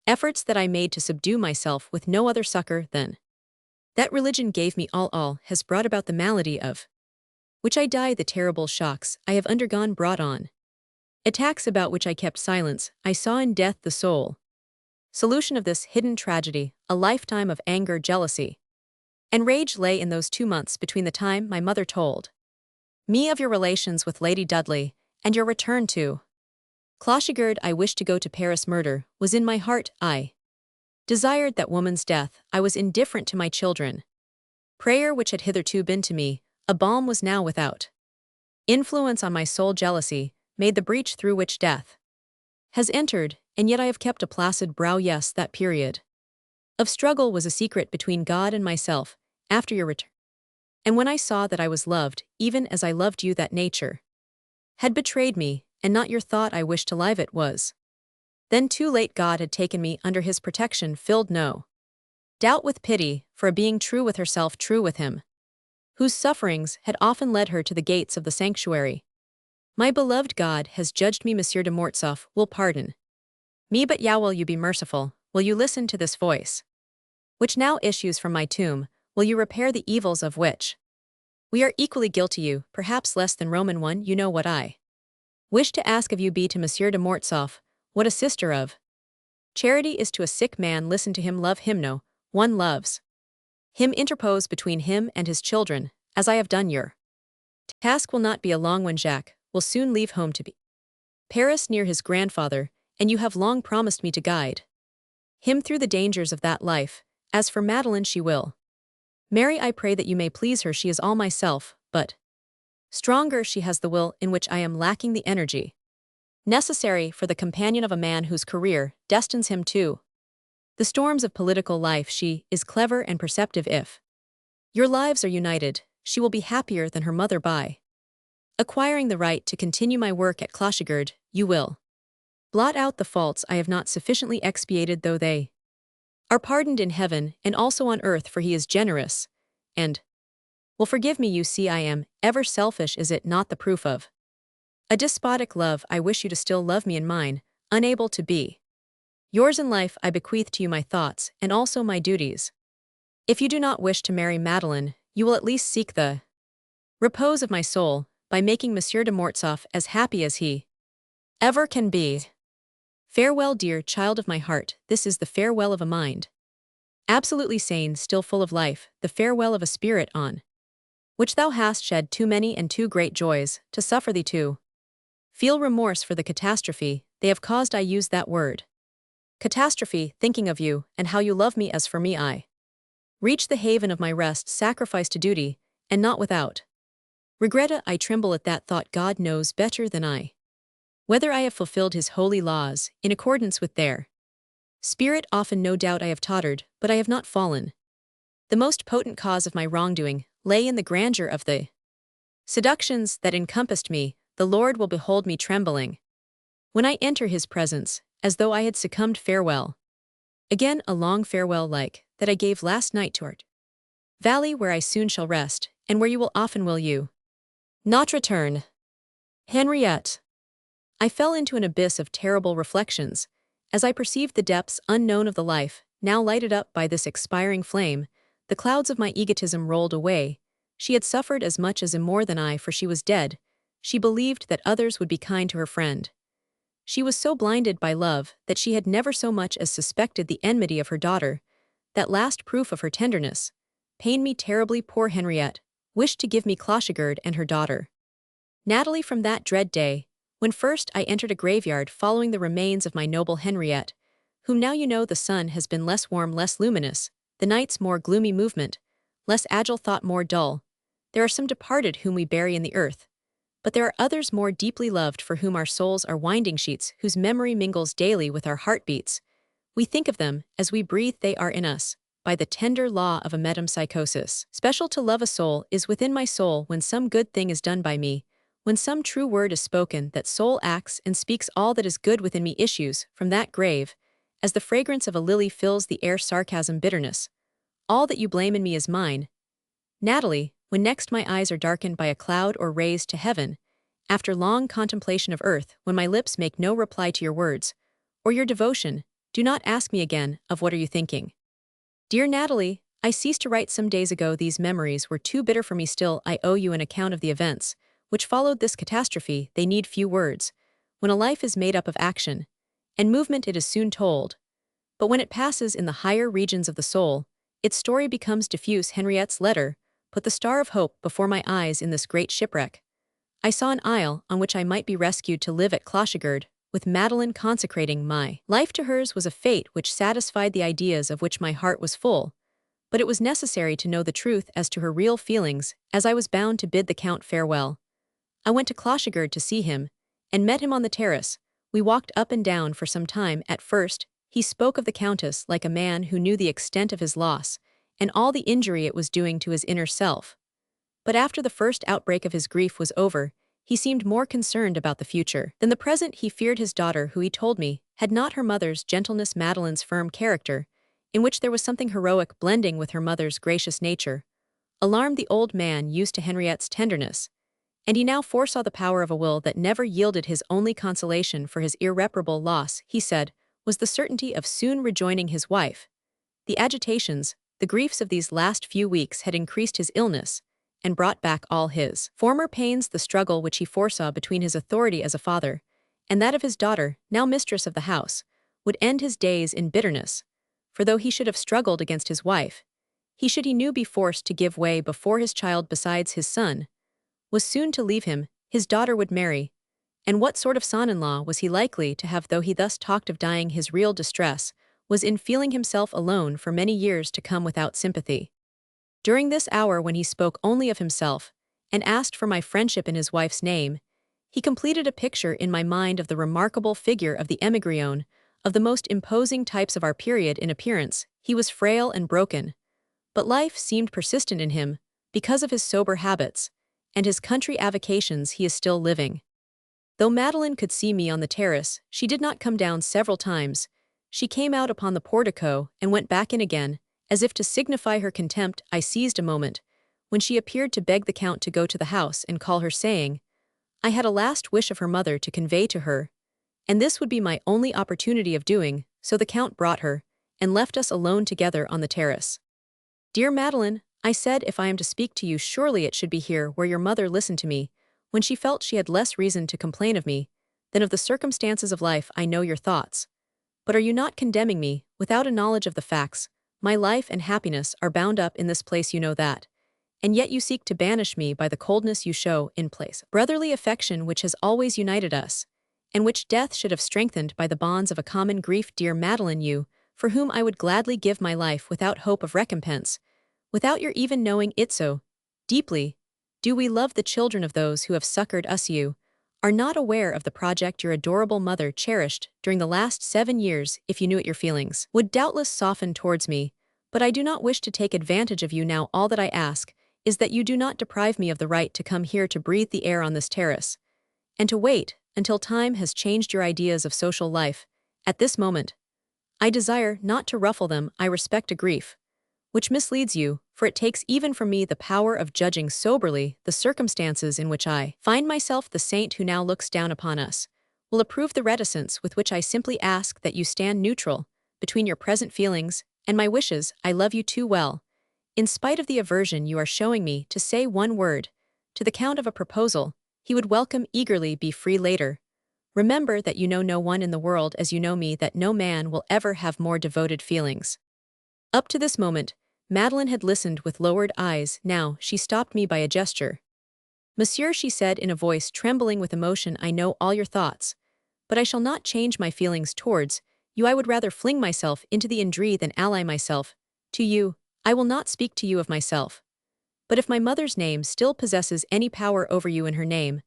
efforts that I made to subdue myself with no other succor than that religion gave me. All has brought about the malady of which I die. The terrible shocks I have undergone brought on attacks about which I kept silence. I saw in death the sole solution of this hidden tragedy. A lifetime of anger, jealousy, and rage lay in those 2 months between the time my mother told me of your relations with Lady Dudley and your return to Clochigard. I wished to go to Paris. Murder was in my heart. I desired that woman's death. I was indifferent to my children. Prayer, which had hitherto been to me a balm, was now without influence on my soul. Jealousy made the breach through which death has entered, and yet I have kept a placid brow. Yes, that period of struggle was a secret between God and myself after your return. And when I saw that I was loved, even as I loved you, that nature had betrayed me, and not your thought I wished to live, it was then too late. God had taken me under his protection, filled no doubt with pity for a being true with herself, true with him, whose sufferings had often led her to the gates of the sanctuary. My beloved, God has judged me. Monsieur de Mortsauf will pardon me, but yeah, will you be merciful? Will you listen to this voice which now issues from my tomb? Will you repair the evils of which we are equally guilty? You, perhaps less than Roman one. You know what I wish to ask of you. Be to Monsieur de Mortsauf what a sister of charity is to a sick man. Listen to him, love him. No one loves him. Interpose between him and his children, as I have done. Your task will not be a long one. Jacques will soon leave home to be Paris near his grandfather, and you have long promised me to guide him through the dangers of that life. As for Madeleine, she will marry. I pray that you may please her. She is all myself, but stronger. She has the will in which I am lacking, the energy necessary for the companion of a man whose career destines him to the storms of political life. She is clever and perceptive. If your lives are united, she will be happier than her mother. By acquiring the right to continue my work at Clochigard, you will blot out the faults I have not sufficiently expiated, though they are pardoned in heaven and also on earth, for he is generous and will forgive me. You see, I am ever selfish. Is it not the proof of a despotic love? I wish you to still love me in mine, unable to be Yours in life I bequeath to you my thoughts, and also my duties. If you do not wish to marry Madeleine, you will at least seek the repose of my soul, by making Monsieur de Mortsauf as happy as he ever can be. Farewell, dear child of my heart, this is the farewell of a mind absolutely sane, still full of life, the farewell of a spirit on which thou hast shed too many and too great joys, to suffer thee to feel remorse for the catastrophe they have caused. I use that word catastrophe, thinking of you, and how you love me. As for me, I reach the haven of my rest, sacrifice to duty, and not without regret. I tremble at that thought. God knows better than I whether I have fulfilled his holy laws, in accordance with their spirit. Often no doubt I have tottered, but I have not fallen. The most potent cause of my wrongdoing lay in the grandeur of the seductions that encompassed me. The Lord will behold me trembling when I enter his presence, as though I had succumbed. Farewell. Again a long farewell like that I gave last night to art valley, where I soon shall rest, and where you will often will you not return. Henriette. I fell into an abyss of terrible reflections, as I perceived the depths unknown of the life, now lighted up by this expiring flame. The clouds of my egotism rolled away. She had suffered as much as more than I, for she was dead. She believed that others would be kind to her friend. She was so blinded by love that she had never so much as suspected the enmity of her daughter. That last proof of her tenderness pained me terribly. Poor Henriette wished to give me Clochegirde and her daughter Natalie. From that dread day, when first I entered a graveyard following the remains of my noble Henriette, whom now you know, the sun has been less warm, less luminous, the night's more gloomy movement, less agile thought, more dull. There are some departed whom we bury in the earth, but there are others more deeply loved, for whom our souls are winding sheets, whose memory mingles daily with our heartbeats. We think of them, as we breathe they are in us, by the tender law of a metempsychosis. Special to love a soul is within my soul when some good thing is done by me, when some true word is spoken, that soul acts and speaks. All that is good within me issues from that grave, as the fragrance of a lily fills the air. Sarcasm, bitterness, all that you blame in me is mine. Natalie, when next my eyes are darkened by a cloud or raised to heaven, after long contemplation of earth, when my lips make no reply to your words, or your devotion, do not ask me again, of what are you thinking? Dear Natalie, I ceased to write some days ago. These memories were too bitter for me. Still, I owe you an account of the events which followed this catastrophe. They need few words. When a life is made up of action and movement, it is soon told. But when it passes in the higher regions of the soul, its story becomes diffuse. Henriette's letter put the star of hope before my eyes in this great shipwreck. I saw an isle on which I might be rescued to live at Clochegirde, with Madeleine. Consecrating my life to hers was a fate which satisfied the ideas of which my heart was full, but it was necessary to know the truth as to her real feelings, as I was bound to bid the Count farewell. I went to Clochegirde to see him, and met him on the terrace. We walked up and down for some time. At first, he spoke of the Countess like a man who knew the extent of his loss, and all the injury it was doing to his inner self. But after the first outbreak of his grief was over, he seemed more concerned about the future than the present. He feared his daughter, who, he told me, had not her mother's gentleness, Madeleine's firm character, in which there was something heroic blending with her mother's gracious nature, alarmed the old man used to Henriette's tenderness, and he now foresaw the power of a will that never yielded. His only consolation for his irreparable loss, he said, was the certainty of soon rejoining his wife. The agitations, the griefs of these last few weeks had increased his illness, and brought back all his former pains. The struggle which he foresaw between his authority as a father and that of his daughter, now mistress of the house, would end his days in bitterness, for though he should have struggled against his wife, he knew, be forced to give way before his child, besides his son, was soon to leave him. His daughter would marry, and what sort of son-in-law was he likely to have? Though he thus talked of dying, his real distress was in feeling himself alone for many years to come, without sympathy. During this hour, when he spoke only of himself, and asked for my friendship in his wife's name, he completed a picture in my mind of the remarkable figure of the émigrant, of the most imposing types of our period in appearance. He was frail and broken, but life seemed persistent in him, because of his sober habits and his country avocations. He is still living. Though Madeleine could see me on the terrace, she did not come down several times. She came out upon the portico and went back in again, as if to signify her contempt. I seized a moment, when she appeared, to beg the Count to go to the house and call her, saying, I had a last wish of her mother to convey to her, and this would be my only opportunity of doing so the Count brought her, and left us alone together on the terrace. "Dear Madeline," I said, "if I am to speak to you, surely it should be here where your mother listened to me, when she felt she had less reason to complain of me than of the circumstances of life. I know your thoughts. But are you not condemning me, without a knowledge of the facts? My life and happiness are bound up in this place, you know that. And yet you seek to banish me by the coldness you show in place. Brotherly affection which has always united us, and which death should have strengthened by the bonds of a common grief. Dear Madeline, you, for whom I would gladly give my life without hope of recompense, without your even knowing it so deeply, do we love the children of those who have succored us. You are not aware of the project your adorable mother cherished during the last 7 years. If you knew it, your feelings would doubtless soften towards me, but I do not wish to take advantage of you now. All that I ask is that you do not deprive me of the right to come here to breathe the air on this terrace, and to wait until time has changed your ideas of social life. At this moment, I desire not to ruffle them. I respect a grief which misleads you, for it takes even from me the power of judging soberly the circumstances in which I find myself. The saint who now looks down upon us will approve the reticence with which I simply ask that you stand neutral between your present feelings and my wishes. I love you too well, in spite of the aversion you are showing me, to say one word to the Count of a proposal he would welcome eagerly. Be free later. Remember that you know no one in the world as you know me, that no man will ever have more devoted feelings." Up to this moment, Madeline had listened with lowered eyes. Now she stopped me by a gesture. "Monsieur," she said in a voice trembling with emotion, "I know all your thoughts, but I shall not change my feelings towards you. I would rather fling myself into the Indre than ally myself to you. I will not speak to you of myself. But if my mother's name still possesses any power over you in her name,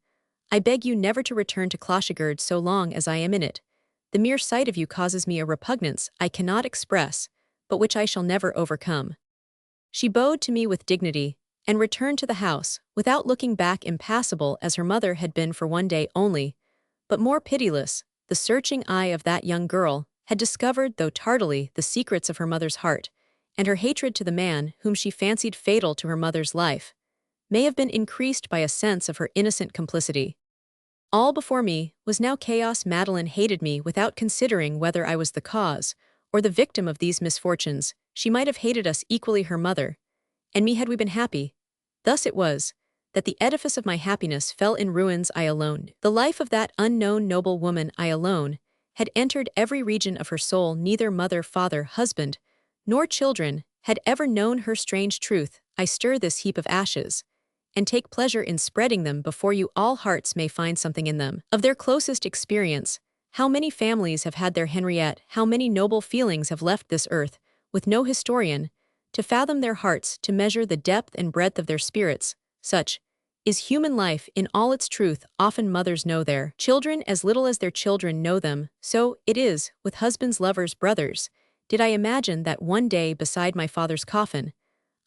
I beg you never to return to Clochegird so long as I am in it. The mere sight of you causes me a repugnance I cannot express, but which I shall never overcome." She bowed to me with dignity, and returned to the house, without looking back, impassible as her mother had been for one day only, but more pitiless. The searching eye of that young girl had discovered, though tardily, the secrets of her mother's heart, and her hatred to the man whom she fancied fatal to her mother's life may have been increased by a sense of her innocent complicity. All before me was now chaos. Madeline hated me without considering whether I was the cause or the victim of these misfortunes. She might have hated us equally, her mother and me, had we been happy. Thus it was that the edifice of my happiness fell in ruins. I alone, the life of that unknown noble woman, I alone, had entered every region of her soul. Neither mother, father, husband, nor children had ever known her strange truth. I stir this heap of ashes, and take pleasure in spreading them before you. All hearts may find something in them of their closest experience. How many families have had their Henriette? How many noble feelings have left this earth, with no historian to fathom their hearts, to measure the depth and breadth of their spirits? Such is human life in all its truth. Often mothers know their children as little as their children know them. So it is with husbands, lovers, brothers. Did I imagine that one day, beside my father's coffin,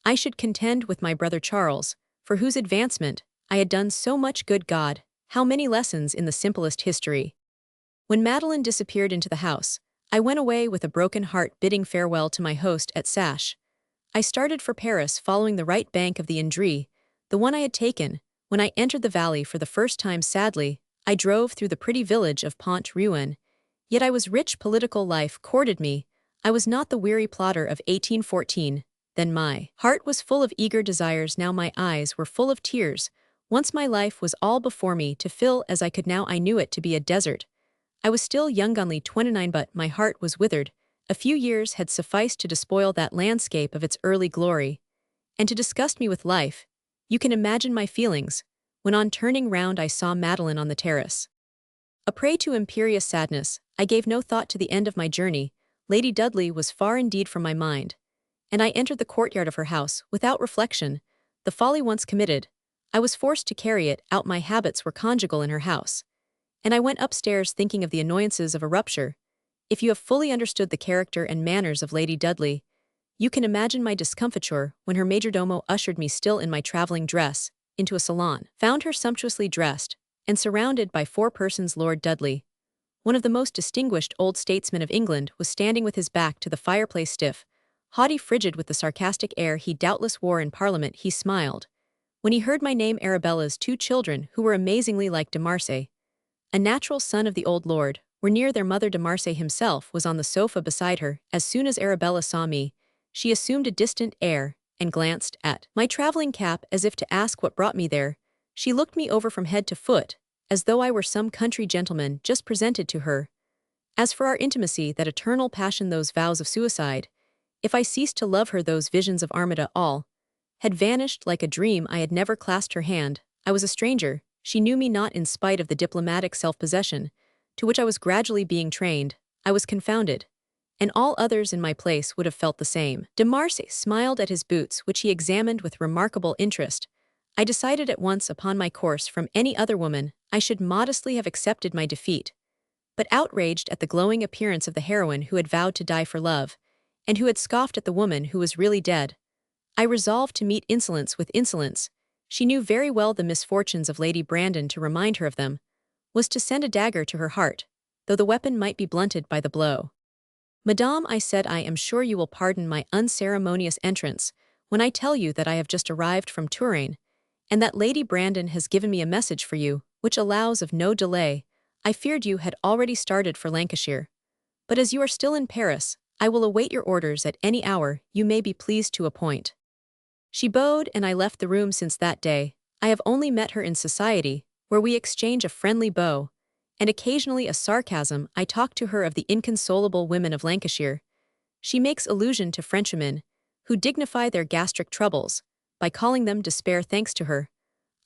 I should contend with my brother Charles, for whose advancement I had done so much good? God, how many lessons in the simplest history! When Madeline disappeared into the house, I went away with a broken heart, bidding farewell to my host at Sash. I started for Paris, following the right bank of the Indre, the one I had taken when I entered the valley for the first time. Sadly, I drove through the pretty village of Pont-Rouen. Yet I was rich. Political life courted me. I was not the weary plodder of 1814. Then my heart was full of eager desires. Now my eyes were full of tears. Once my life was all before me to fill as I could. Now I knew it to be a desert. I was still young, only 29, but my heart was withered. A few years had sufficed to despoil that landscape of its early glory, and to disgust me with life. You can imagine my feelings, when on turning round I saw Madeline on the terrace. A prey to imperious sadness, I gave no thought to the end of my journey. Lady Dudley was far indeed from my mind, and I entered the courtyard of her house without reflection. The folly once committed, I was forced to carry it out. My habits were conjugal in her house, and I went upstairs thinking of the annoyances of a rupture. If you have fully understood the character and manners of Lady Dudley, you can imagine my discomfiture when her majordomo ushered me, still in my traveling dress, into a salon. Found her sumptuously dressed, and surrounded by 4 persons. Lord Dudley, one of the most distinguished old statesmen of England, was standing with his back to the fireplace, stiff, haughty, frigid, with the sarcastic air he doubtless wore in Parliament. He smiled when he heard my name. Arabella's 2 children, who were amazingly like de Marsay, a natural son of the old lord, were near their mother de Marsay himself was on the sofa beside her. As soon as Arabella saw me, she assumed a distant air and glanced at my traveling cap as if to ask what brought me there. She looked me over from head to foot, as though I were some country gentleman just presented to her. As for our intimacy, that eternal passion, those vows of suicide, if I ceased to love her, those visions of Armida, all had vanished like a dream. I had never clasped her hand. I was a stranger. She knew me not. In spite of the diplomatic self-possession to which I was gradually being trained, I was confounded, and all others in my place would have felt the same. De Marsay smiled at his boots, which he examined with remarkable interest. I decided at once upon my course. From any other woman, I should modestly have accepted my defeat, but outraged at the glowing appearance of the heroine who had vowed to die for love, and who had scoffed at the woman who was really dead, I resolved to meet insolence with insolence. She knew very well the misfortunes of Lady Brandon. To remind her of them was to send a dagger to her heart, though the weapon might be blunted by the blow. "Madame," I said, "I am sure you will pardon my unceremonious entrance when I tell you that I have just arrived from Touraine, and that Lady Brandon has given me a message for you, which allows of no delay. I feared you had already started for Lancashire, but as you are still in Paris, I will await your orders at any hour you may be pleased to appoint." She bowed, and I left the room. Since that day, I have only met her in society, where we exchange a friendly bow, and occasionally a sarcasm. I talk to her of the inconsolable women of Lancashire. She makes allusion to Frenchmen, who dignify their gastric troubles by calling them despair. Thanks to her,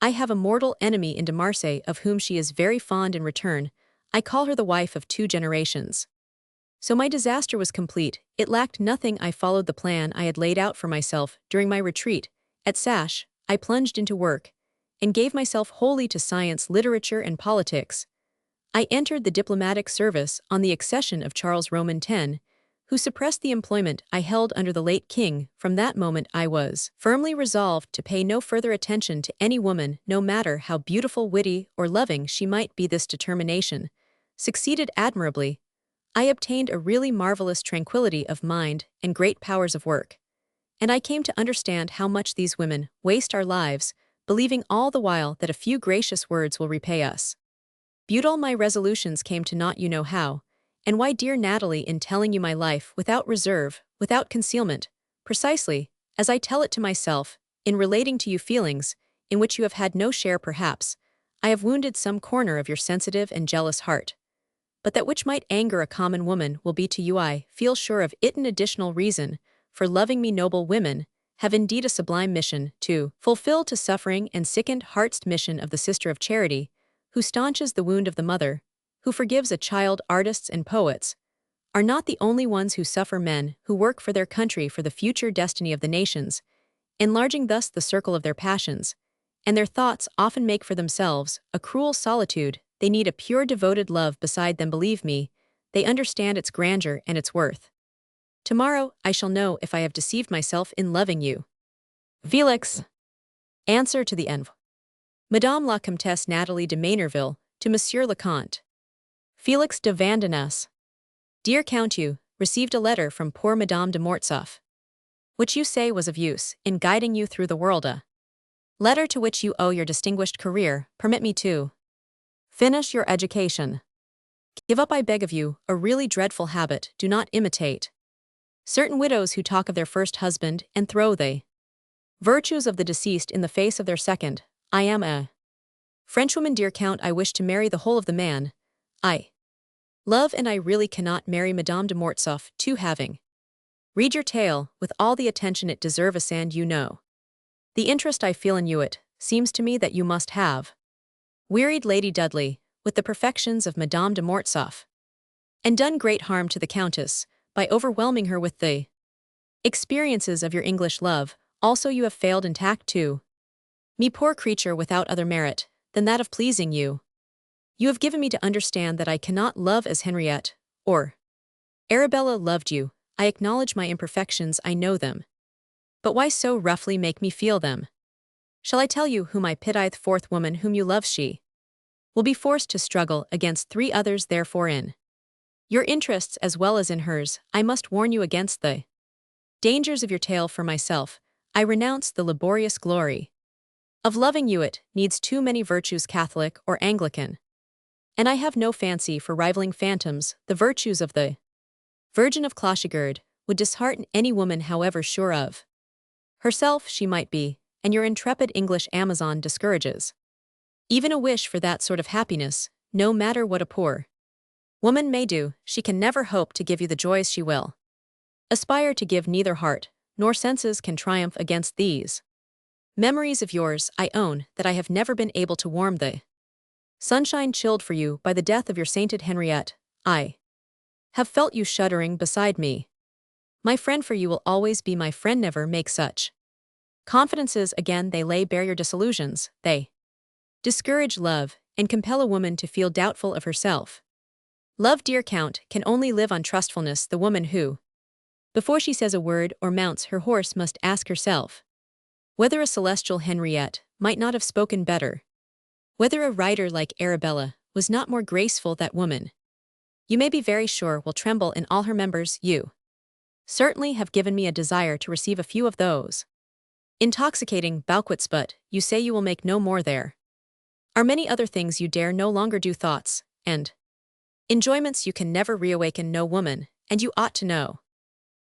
I have a mortal enemy in de Marsay, of whom she is very fond. In return, I call her the wife of 2 generations. So my disaster was complete. It lacked nothing. I followed the plan I had laid out for myself. During my retreat at Sash, I plunged into work, and gave myself wholly to science, literature, and politics. I entered the diplomatic service on the accession of Charles Roman X, who suppressed the employment I held under the late king. From that moment I was firmly resolved to pay no further attention to any woman, no matter how beautiful, witty, or loving she might be. This determination succeeded admirably. I obtained a really marvelous tranquility of mind and great powers of work, and I came to understand how much these women waste our lives, believing all the while that a few gracious words will repay us. All my resolutions came to naught. You know how, and why, dear Natalie, in telling you my life without reserve, without concealment, precisely as I tell it to myself, in relating to you feelings in which you have had no share. Perhaps I have wounded some corner of your sensitive and jealous heart, but that which might anger a common woman will be to you, I feel sure of it, an additional reason for loving me. Noble women have indeed a sublime mission to fulfill, to suffering and sickened hearts. Mission of the Sister of Charity, who staunches the wound of the mother, who forgives a child. Artists and poets are not the only ones who suffer. Men who work for their country, for the future destiny of the nations, enlarging thus the circle of their passions, and their thoughts, often make for themselves a cruel solitude. They need a pure, devoted love beside them. Believe me, they understand its grandeur and its worth. Tomorrow I shall know if I have deceived myself in loving you. Félix. Answer to the env. Madame la Comtesse Nathalie de Manerville, to Monsieur le Comte Félix de Vandenesse. Dear Count, you received a letter from poor Madame de Mortsauf, which you say was of use in guiding you through the world, a letter to which you owe your distinguished career. Permit me to finish your education. Give up, I beg of you, a really dreadful habit. Do not imitate certain widows who talk of their first husband and throw the virtues of the deceased in the face of their second. I am a Frenchwoman, dear Count. I wish to marry the whole of the man I love, and I really cannot marry Madame de Mortsauf. Too, having read your tale with all the attention it deserves, and you know the interest I feel in you, it seems to me that you must have wearied Lady Dudley with the perfections of Madame de Mortsauf, and done great harm to the Countess by overwhelming her with the experiences of your English love. Also you have failed in tact too. Me, poor creature, without other merit than that of pleasing you. You have given me to understand that I cannot love as Henriette or Arabella loved you. I acknowledge my imperfections, I know them. But why so roughly make me feel them? Shall I tell you whom I pity? The 4th woman whom you love, she will be forced to struggle against 3 others. Therefore, in your interests as well as in hers, I must warn you against the dangers of your tale. For myself, I renounce the laborious glory of loving you. It needs too many virtues, Catholic or Anglican, And I have no fancy for rivaling phantoms. The virtues of the Virgin of Clochigerd would dishearten any woman however sure of herself she might be, and your intrepid English Amazon discourages even a wish for that sort of happiness, no matter what a poor woman may do. She can never hope to give you the joys she will aspire to give. Neither heart nor senses can triumph against these memories of yours. I own that I have never been able to warm the sunshine chilled for you by the death of your sainted Henriette. I have felt you shuddering beside me. My friend, for you will always be my friend. Never make such confidences again. They lay bare your disillusions. They discourage love and compel a woman to feel doubtful of herself. Love, dear Count, can only live on trustfulness. The woman who, before she says a word or mounts her horse, must ask herself whether a celestial Henriette might not have spoken better, whether a writer like Arabella was not more graceful. That woman, you may be very sure, will tremble in all her members. You certainly have given me a desire to receive a few of those intoxicating banquets, but you say you will make no more. There are many other things you dare no longer do, thoughts and enjoyments you can never reawaken. No woman, and you ought to know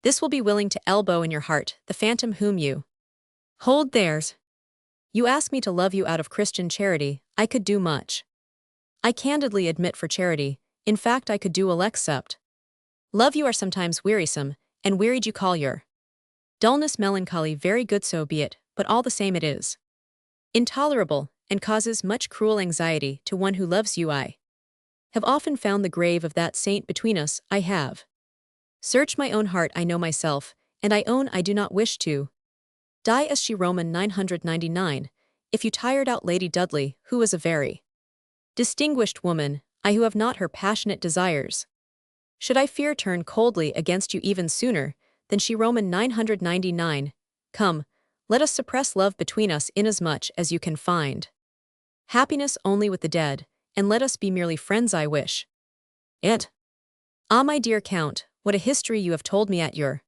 this, will be willing to elbow in your heart the phantom whom you hold theirs. You ask me to love you out of Christian charity. I could do much, I candidly admit, for charity. In fact, I could do all except love. You are sometimes wearisome, and wearied you call your dullness melancholy. Very good, so be it, but all the same it is intolerable, and causes much cruel anxiety to one who loves you. I have often found the grave of that saint between us. I have searched my own heart. I know myself, and I own I do not wish to die as she. Roman 999. If you tired out Lady Dudley, who is a very distinguished woman, I who have not her passionate desires, should I fear turn coldly against you even sooner than she. Roman 999. Come, let us suppress love between us, inasmuch as you can find happiness only with the dead, and let us be merely friends. I wish it. Ah, my dear Count, what a history you have told me. At your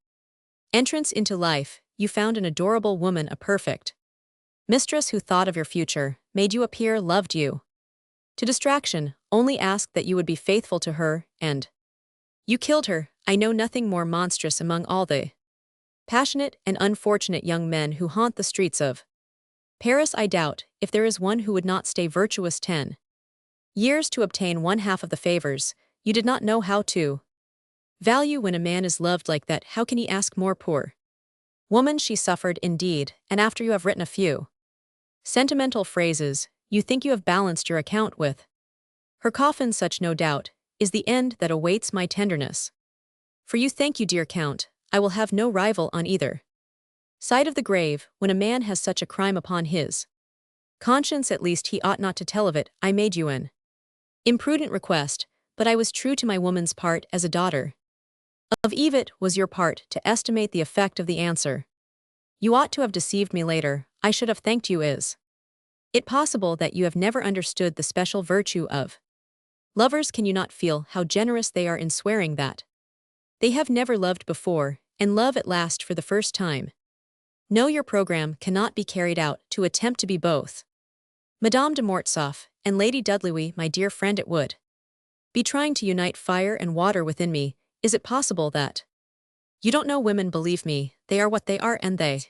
entrance into life, you found an adorable woman, a perfect mistress who thought of your future, made you appear, loved you to distraction, only asked that you would be faithful to her, and you killed her. I know nothing more monstrous among all the passionate and unfortunate young men who haunt the streets of Paris. I doubt if there is one who would not stay virtuous 10 years to obtain one half of the favors you did not know how to value. When a man is loved like that, how can he ask more? Poor woman, she suffered indeed, and after you have written a few sentimental phrases, you think you have balanced your account with her coffin. Such, no doubt, is the end that awaits my tenderness for you. Thank you, dear Count. I will have no rival on either side of the grave. When a man has such a crime upon his conscience, at least he ought not to tell of it. I made you an imprudent request, but I was true to my woman's part as a daughter of Eve. It was your part to estimate the effect of the answer. You ought to have deceived me later. I should have thanked you. Is it possible that you have never understood the special virtue of lovers? Can you not feel how generous they are in swearing that they have never loved before, and love at last for the first time? No, your program cannot be carried out to attempt to be both Madame de Mortsauf and Lady Dudley. My dear friend, it would be trying to unite fire and water within me. Is it possible that you don't know women? Believe me, they are what they are, and they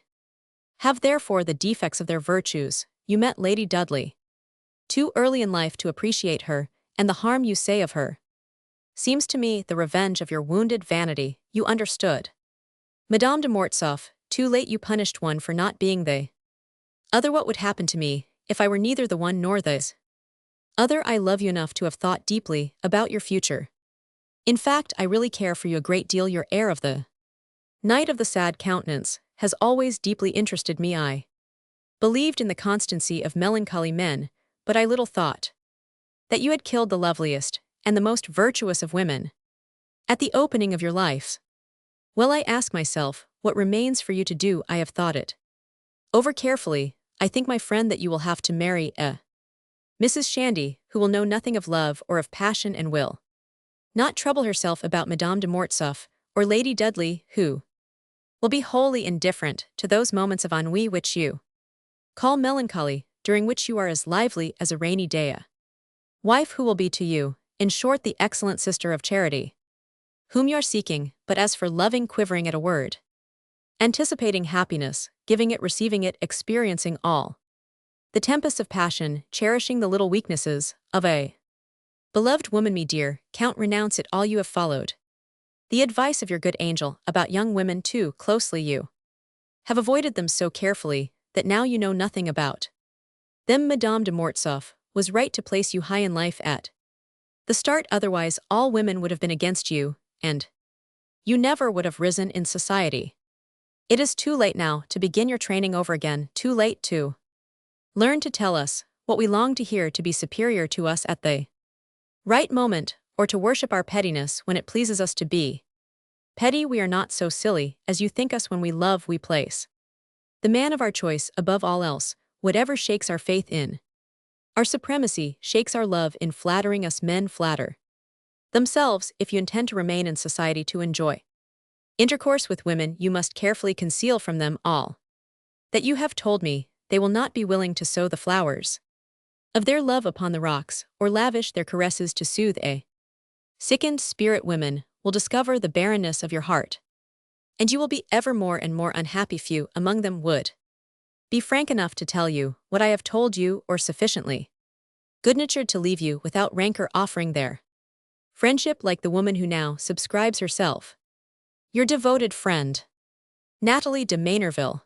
have therefore the defects of their virtues. You met Lady Dudley too early in life to appreciate her, and the harm you say of her seems to me the revenge of your wounded vanity. You understood Madame de Mortsauf too late. You punished one for not being the other. What would happen to me if I were neither the one nor the other? I love you enough to have thought deeply about your future. In fact, I really care for you a great deal. Your air of the Knight of the Sad Countenance has always deeply interested me. I believed in the constancy of melancholy men, but I little thought that you had killed the loveliest and the most virtuous of women at the opening of your life. Well, I ask myself, what remains for you to do? I have thought it over carefully. I think, my friend, that you will have to marry a Mrs. Shandy, who will know nothing of love or of passion, and will not trouble herself about Madame de Mortsauf or Lady Dudley, who will be wholly indifferent to those moments of ennui which you call melancholy, during which you are as lively as a rainy day. Wife who will be to you, in short the excellent sister of charity, whom you're seeking, but as for loving quivering at a word, anticipating happiness, giving it, receiving it, experiencing all. The tempests of passion, cherishing the little weaknesses of a beloved woman, me dear, count, renounce it all you have followed. The advice of your good angel about young women too closely you have avoided them so carefully that now you know nothing about them. Madame de Mortsauf was right to place you high in life at the start, otherwise all women would have been against you, and you never would have risen in society. It is too late now to begin your training over again, too late to learn to tell us what we long to hear, to be superior to us at the right moment, or to worship our pettiness when it pleases us to be petty. We are not so silly as you think us. When we love, we place the man of our choice above all else. Whatever shakes our faith in our supremacy shakes our love in flattering us. Men flatter themselves. If you intend to remain in society to enjoy intercourse with women, you must carefully conceal from them all that you have told me. They will not be willing to sow the flowers of their love upon the rocks, or lavish their caresses to soothe a sickened spirit. Women will discover the barrenness of your heart, and you will be ever more and more unhappy. Few among them would be frank enough to tell you what I have told you, or sufficiently good-natured to leave you without rancor, offering their friendship like the woman who now subscribes herself your devoted friend, Nathalie de Manerville.